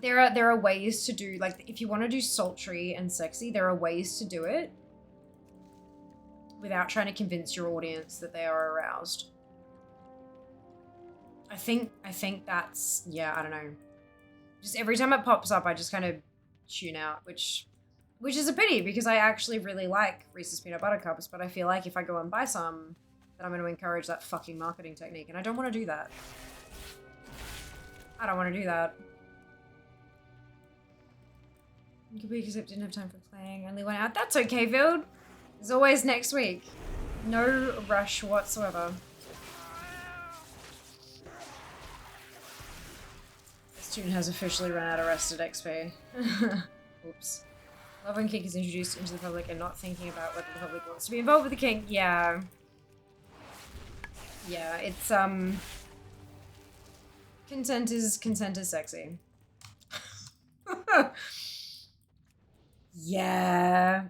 there are ways to do, like, if you want to do sultry and sexy, there are ways to do it without trying to convince your audience that they are aroused. I think that's, yeah, I don't know. Just every time it pops up, I just kind of tune out, which is a pity because I actually really like Reese's Peanut Butter Cups, but I feel like if I go and buy some, then I'm going to encourage that fucking marketing technique, and I don't want to do that. I don't want to do that. Good week, except didn't have time for playing. Only went out. That's okay, Vild. There's always next week. No rush whatsoever. This tune has officially run out of Rested XP. Oops. Love when kink is introduced into the public and not thinking about whether the public wants to be involved with the kink. Yeah. Yeah, it's, consent is sexy. Yeah.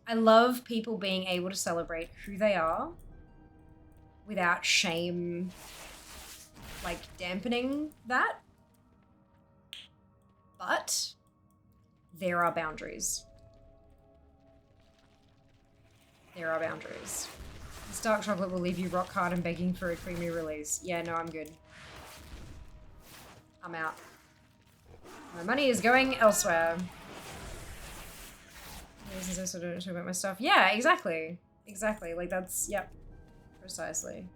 I love people being able to celebrate who they are without shame, like, dampening that. But there are boundaries. There are boundaries. This dark chocolate will leave you rock hard and begging for a creamy release. Yeah, no, I'm good. I'm out. My money is going elsewhere. Since I sort of talk about my stuff. Yeah, exactly. Exactly. Like, that's, yep. Precisely.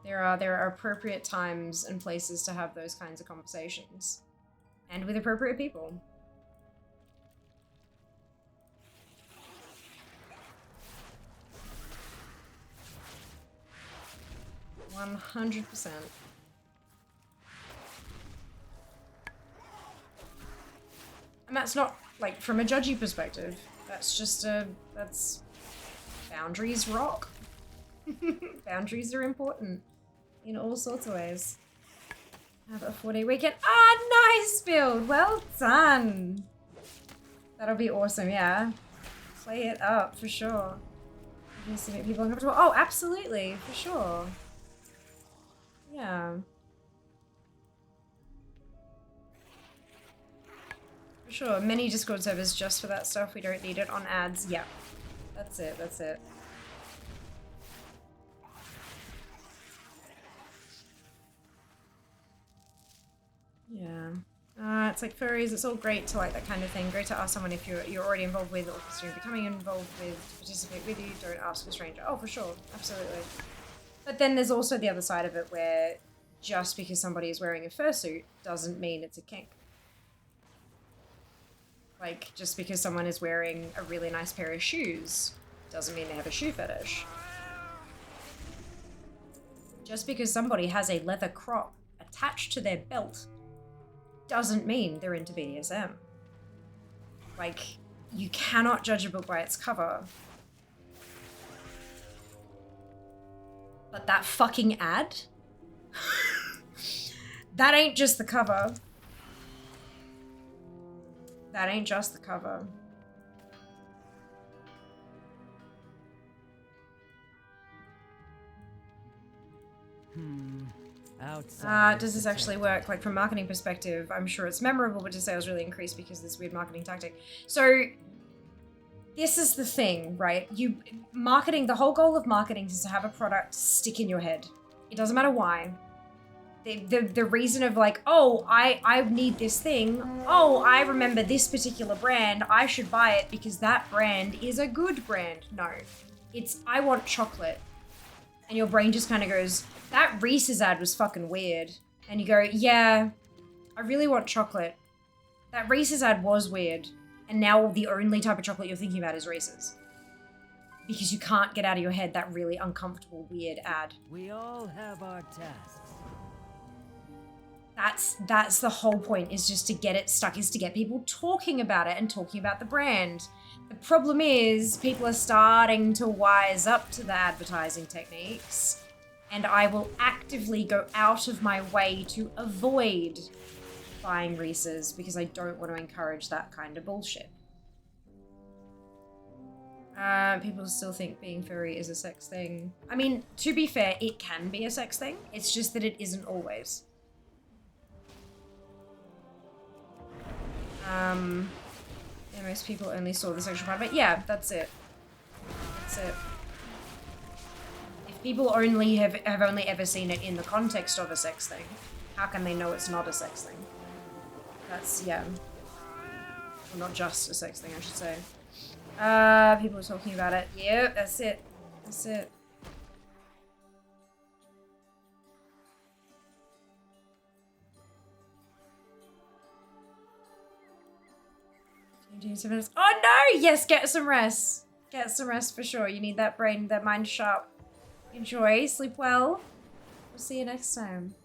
There are appropriate times and places to have those kinds of conversations. And with appropriate people. 100%. And that's not, like, from a judgy perspective. That's just that's... Boundaries rock. Boundaries are important. In all sorts of ways. Have a 4-day weekend. Ah, nice build! Well done! That'll be awesome, yeah. Play it up, for sure. Just to make people uncomfortable. Oh, absolutely, for sure. Yeah. For sure. Many Discord servers just for that stuff. We don't need it on ads. Yeah. That's it. That's it. Yeah. It's like furries. It's all great to like that kind of thing. Great to ask someone if you're already involved with or considering becoming involved with to participate with you. Don't ask a stranger. Oh, for sure. Absolutely. But then there's also the other side of it where just because somebody is wearing a fursuit doesn't mean it's a kink. Like, just because someone is wearing a really nice pair of shoes doesn't mean they have a shoe fetish. Just because somebody has a leather crop attached to their belt doesn't mean they're into BDSM. Like, you cannot judge a book by its cover. But that fucking ad? That ain't just the cover. That ain't just the cover. Does this actually work? Like, from a marketing perspective, I'm sure it's memorable, but do sales really increase because of this weird marketing tactic? So, this is the thing, right? The whole goal of marketing is to have a product stick in your head. It doesn't matter why. The reason of like, oh, I need this thing. Oh, I remember this particular brand. I should buy it because that brand is a good brand. No, it's, I want chocolate. And your brain just kind of goes, that Reese's ad was fucking weird. And you go, yeah, I really want chocolate. That Reese's ad was weird. And now the only type of chocolate you're thinking about is Reese's. Because you can't get out of your head that really uncomfortable, weird ad.
We all have our tasks.
That's the whole point, is just to get it stuck, is to get people talking about it and talking about the brand. The problem is people are starting to wise up to the advertising techniques, and I will actively go out of my way to avoid buying Reese's because I don't want to encourage that kind of bullshit. People still think being furry is a sex thing. I mean, to be fair, it can be a sex thing. It's just that it isn't always. Yeah, most people only saw the sexual part, but yeah, that's it. That's it. If people only have only ever seen it in the context of a sex thing, how can they know it's not a sex thing? That's, yeah. Well, not just a sex thing, I should say. People are talking about it. Yep, that's it. That's it. Oh no! Yes, get some rest. Get some rest for sure. You need that brain, that mind sharp. Enjoy, sleep well. We'll see you next time.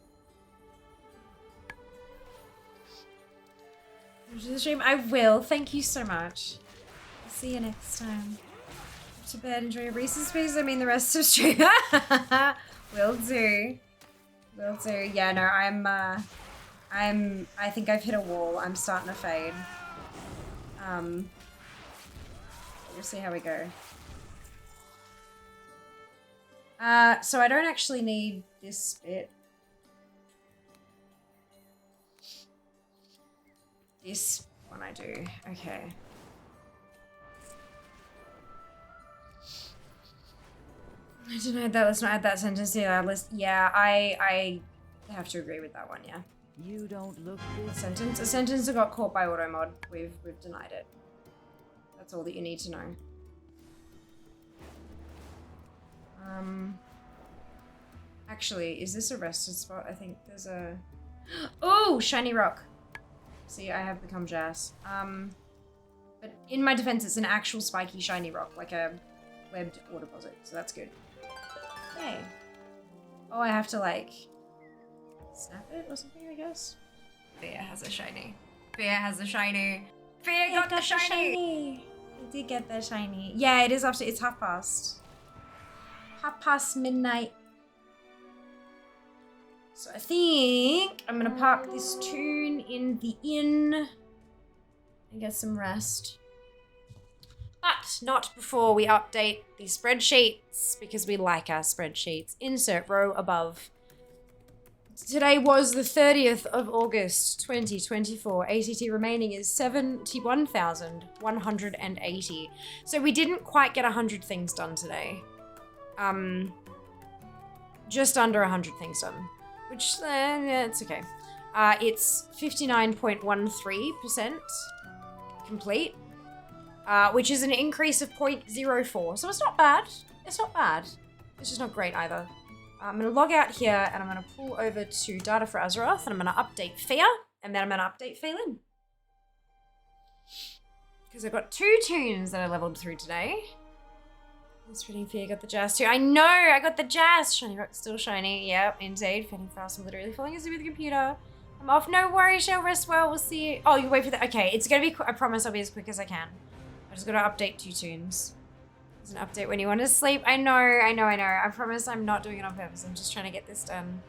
Enjoy the stream. I will. Thank you so much. I'll see you next time. Go to bed. Enjoy your Reese's Pieces. I mean the rest of stream. Will do. Will do. Yeah, no, I think I've hit a wall. I'm starting to fade. We'll see how we go. So I don't actually need this bit. This one I do. Okay. I denied that. Let's not add that sentence to that list. Yeah, I have to agree with that one. Yeah.
You don't look
A sentence that got caught by auto mod. We've denied it. That's all that you need to know. Actually, is this a rested spot? I think there's a. Oh, shiny rock. See, I have become Jazz. But in my defense, it's an actual spiky shiny rock, like a webbed ore deposit. So that's good. Yay. Oh, I have to like snap it or something, I guess. Fear has a shiny. Fear has a shiny. Fear got the shiny. I did get the shiny. Yeah, it is after. It's 1:30. 1:30 midnight. So I think I'm gonna park this tune in the inn and get some rest. But not before we update the spreadsheets, because we like our spreadsheets. Insert row above. Today was the 30th of August, 2024. ACT remaining is 71,180. So we didn't quite get 100 things done today. Just under 100 things done. Which, yeah, it's okay. It's 59.13% complete. Which is an increase of 0.04. So it's not bad. It's not bad. It's just not great either. I'm going to log out here and I'm going to pull over to data for Azeroth and I'm going to update Fear and then I'm going to update Phelan. Because I've got 2 tunes that I leveled through today. It's Fitting Fear got the Jazz too. I know, I got the Jazz. Shiny Rock's still shiny. Yep, indeed. Fitting fast. I'm literally falling asleep with the computer. I'm off. No worries, shall rest well. We'll see you. Oh, you wait for that. Okay, it's going to be, I promise I'll be as quick as I can. I just got to update 2 tunes. There's an update when you want to sleep. I know. I promise I'm not doing it on purpose. I'm just trying to get this done.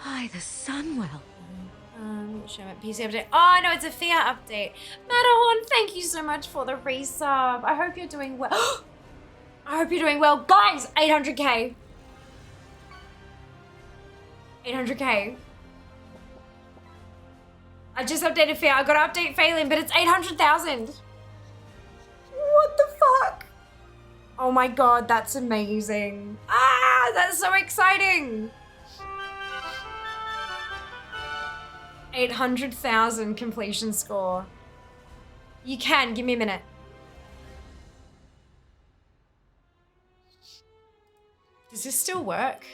Hi, the Sunwell.
Show me PC update. Oh, no, it's a Fear update. Matterhorn, thank you so much for the resub. I hope you're doing well. I hope you're doing well. Guys, 800k. 800k. I just updated Fear. I got to update Phelan, but it's 800,000. What the fuck? Oh my god, that's amazing. Ah, that's so exciting. 800,000 completion score. You can. Give me a minute. Does this still work?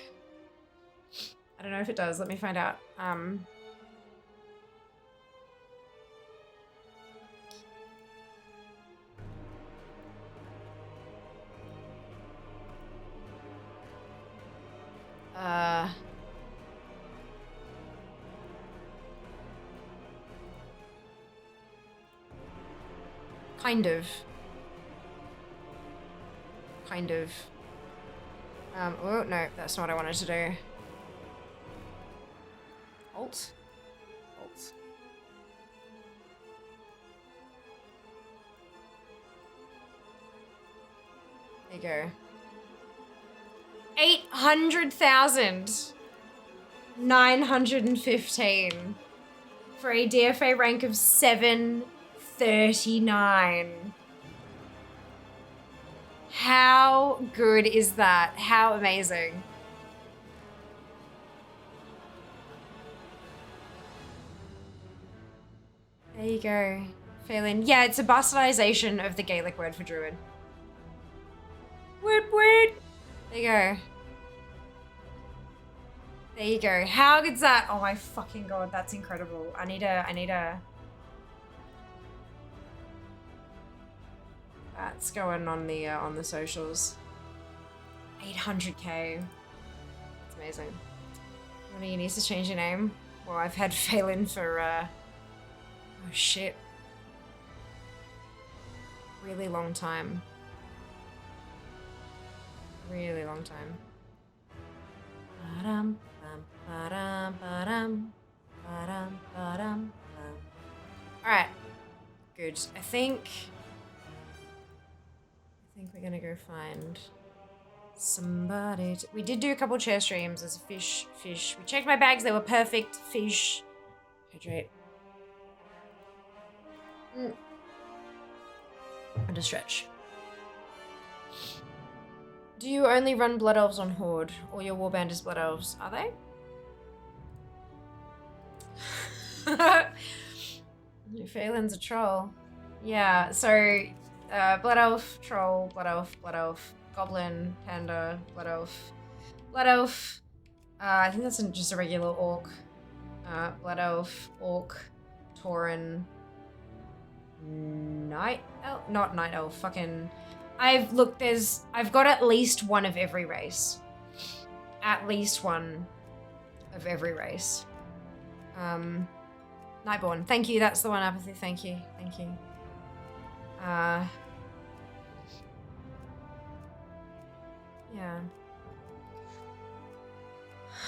I don't know if it does. Let me find out. Kind of. Oh, no, that's not what I wanted to do. Alt. There you go. 800,915 for a DFA rank of 739. How good is that? How amazing. There you go. Phelan. Yeah, it's a bastardization of the Gaelic word for druid. Word. There you go. There you go. How good's that? Oh my fucking god, that's incredible. I need a... That's going on the socials. 800k. That's amazing. One of you needs to change your name. Well, I've had Phelan for Oh shit. Really long time. Really long time. Ba-dum, bum, ba-dum, ba-dum, ba-dum, ba-dum, bum. Alright. Good. I think we're gonna go find somebody to, we did do a couple chair streams as a fish. We checked my bags, they were perfect. Fish. Hydrate. And a stretch. Do you only run Blood Elves on Horde? Or your warband is Blood Elves? Are they? Phelan's a troll. Yeah, so Blood Elf, Troll, Blood Elf, Goblin, Panda, Blood Elf. I think that's just a regular Orc. Blood Elf, Orc, Tauren, Night Elf? Not Night Elf, fucking... I've got at least one of every race. At least one of every race. Nightborn. Thank you, that's the one, Apathy. Thank you. Yeah.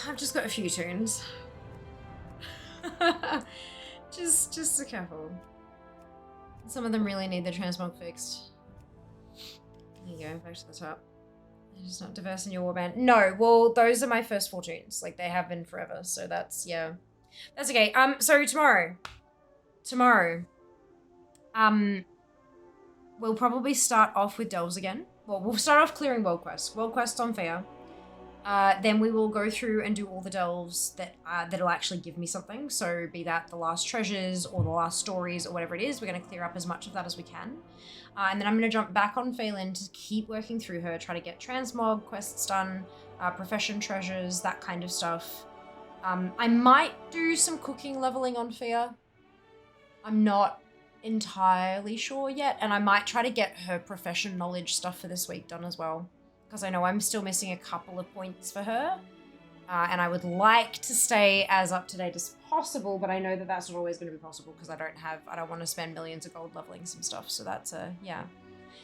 I've just got a few tunes. just a couple. Some of them really need the transmog fixed. There you go, back to the top. They're just not diverse in your warband. No, well, those are my first 4 tunes. Like, they have been forever, so that's, yeah. That's okay. So tomorrow, we'll probably start off with delves again. Well, we'll start off clearing World Quest on Fair. Then we will go through and do all the delves that'll actually give me something. So be that the last treasures or the last stories or whatever it is, we're going to clear up as much of that as we can. And then I'm going to jump back on Phelan to keep working through her, try to get transmog quests done, profession treasures, that kind of stuff. I might do some cooking leveling on Fia. I'm not entirely sure yet, and I might try to get her profession knowledge stuff for this week done as well, because I know I'm still missing a couple of points for her, and I would like to stay as up to date as possible, but I know that that's not always going to be possible because I don't want to spend millions of gold leveling some stuff, so that's yeah.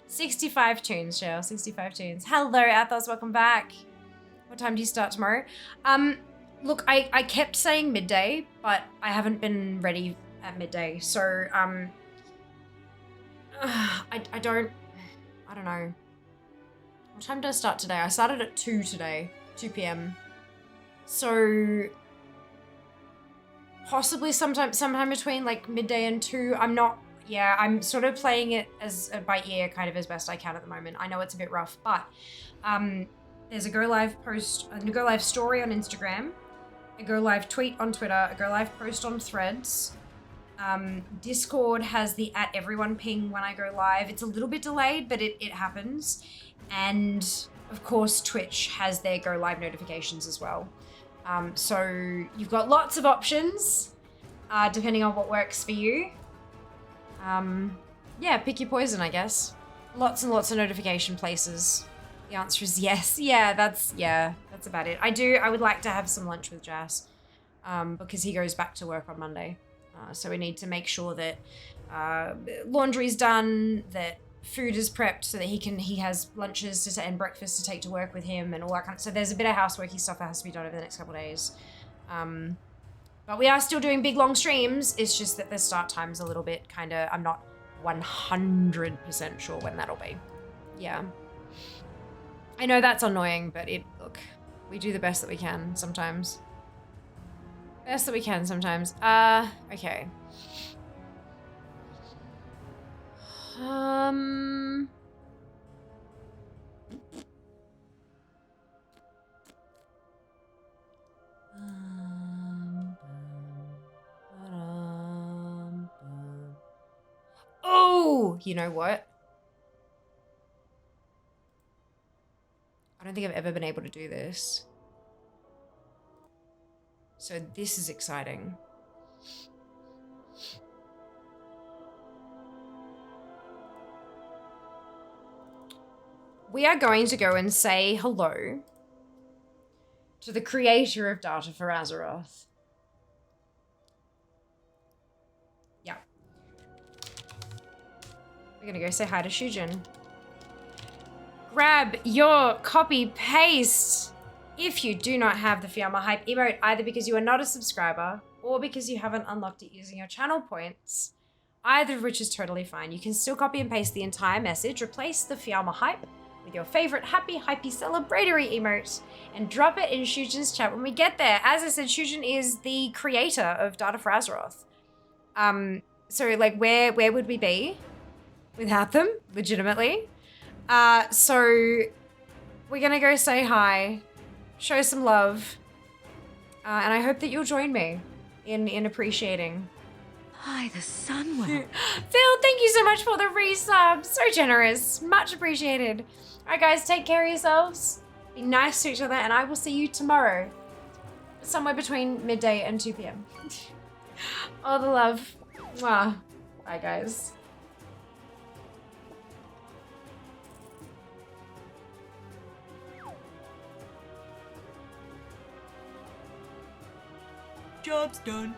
65 tunes, Cheryl, 65 tunes. Hello, Athos, welcome back. What time do you start tomorrow? Look, I kept saying midday, but I haven't been ready at midday, so I don't know. What time did I start today? I started at 2 today, 2 p.m. So possibly sometime between like midday and 2. I'm sort of playing it as by ear kind of as best I can at the moment. I know it's a bit rough, but there's a go live post, a go live story on Instagram, a go live tweet on Twitter, a go live post on Threads. Discord has the @everyone ping when I go live. It's a little bit delayed, but it happens. And of course, Twitch has their go live notifications as well. So you've got lots of options, depending on what works for you. Yeah, pick your poison, I guess. Lots and lots of notification places. The answer is yes. Yeah, that's about it. I would like to have some lunch with Jas, because he goes back to work on Monday. So we need to make sure that laundry's done, that food is prepped so that he has lunches and breakfast to take to work with him and all that kind of. So there's a bit of houseworky stuff that has to be done over the next couple of days. But we are still doing big long streams. It's just that the start time's a little bit kind of. I'm not 100% sure when that'll be. Yeah. I know that's annoying, but look, we do the best that we can sometimes. Best that we can sometimes. Okay. Oh, you know what? I don't think I've ever been able to do this. So this is exciting. We are going to go and say hello to the creator of Data for Azeroth. Yeah, We're gonna go say hi to Shujin. Grab your copy paste if you do not have the Fiamma Hype emote, either because you are not a subscriber or because you haven't unlocked it using your channel points. Either of which is totally fine. You can still copy and paste the entire message, replace the Fiamma Hype with your favorite happy, hypey, celebratory emote, and drop it in Shujin's chat when we get there. As I said, Shujin is the creator of Data for Azeroth. So like where would we be without them, legitimately? So we're gonna go say hi, show some love, and I hope that you'll join me in appreciating.
Hi, the sun will.
Phil, thank you so much for the resub. So generous. Much appreciated. Alright guys, take care of yourselves. Be nice to each other, and I will see you tomorrow. Somewhere between midday and 2 p.m. All the love. Mwah. Bye guys.
Job's done.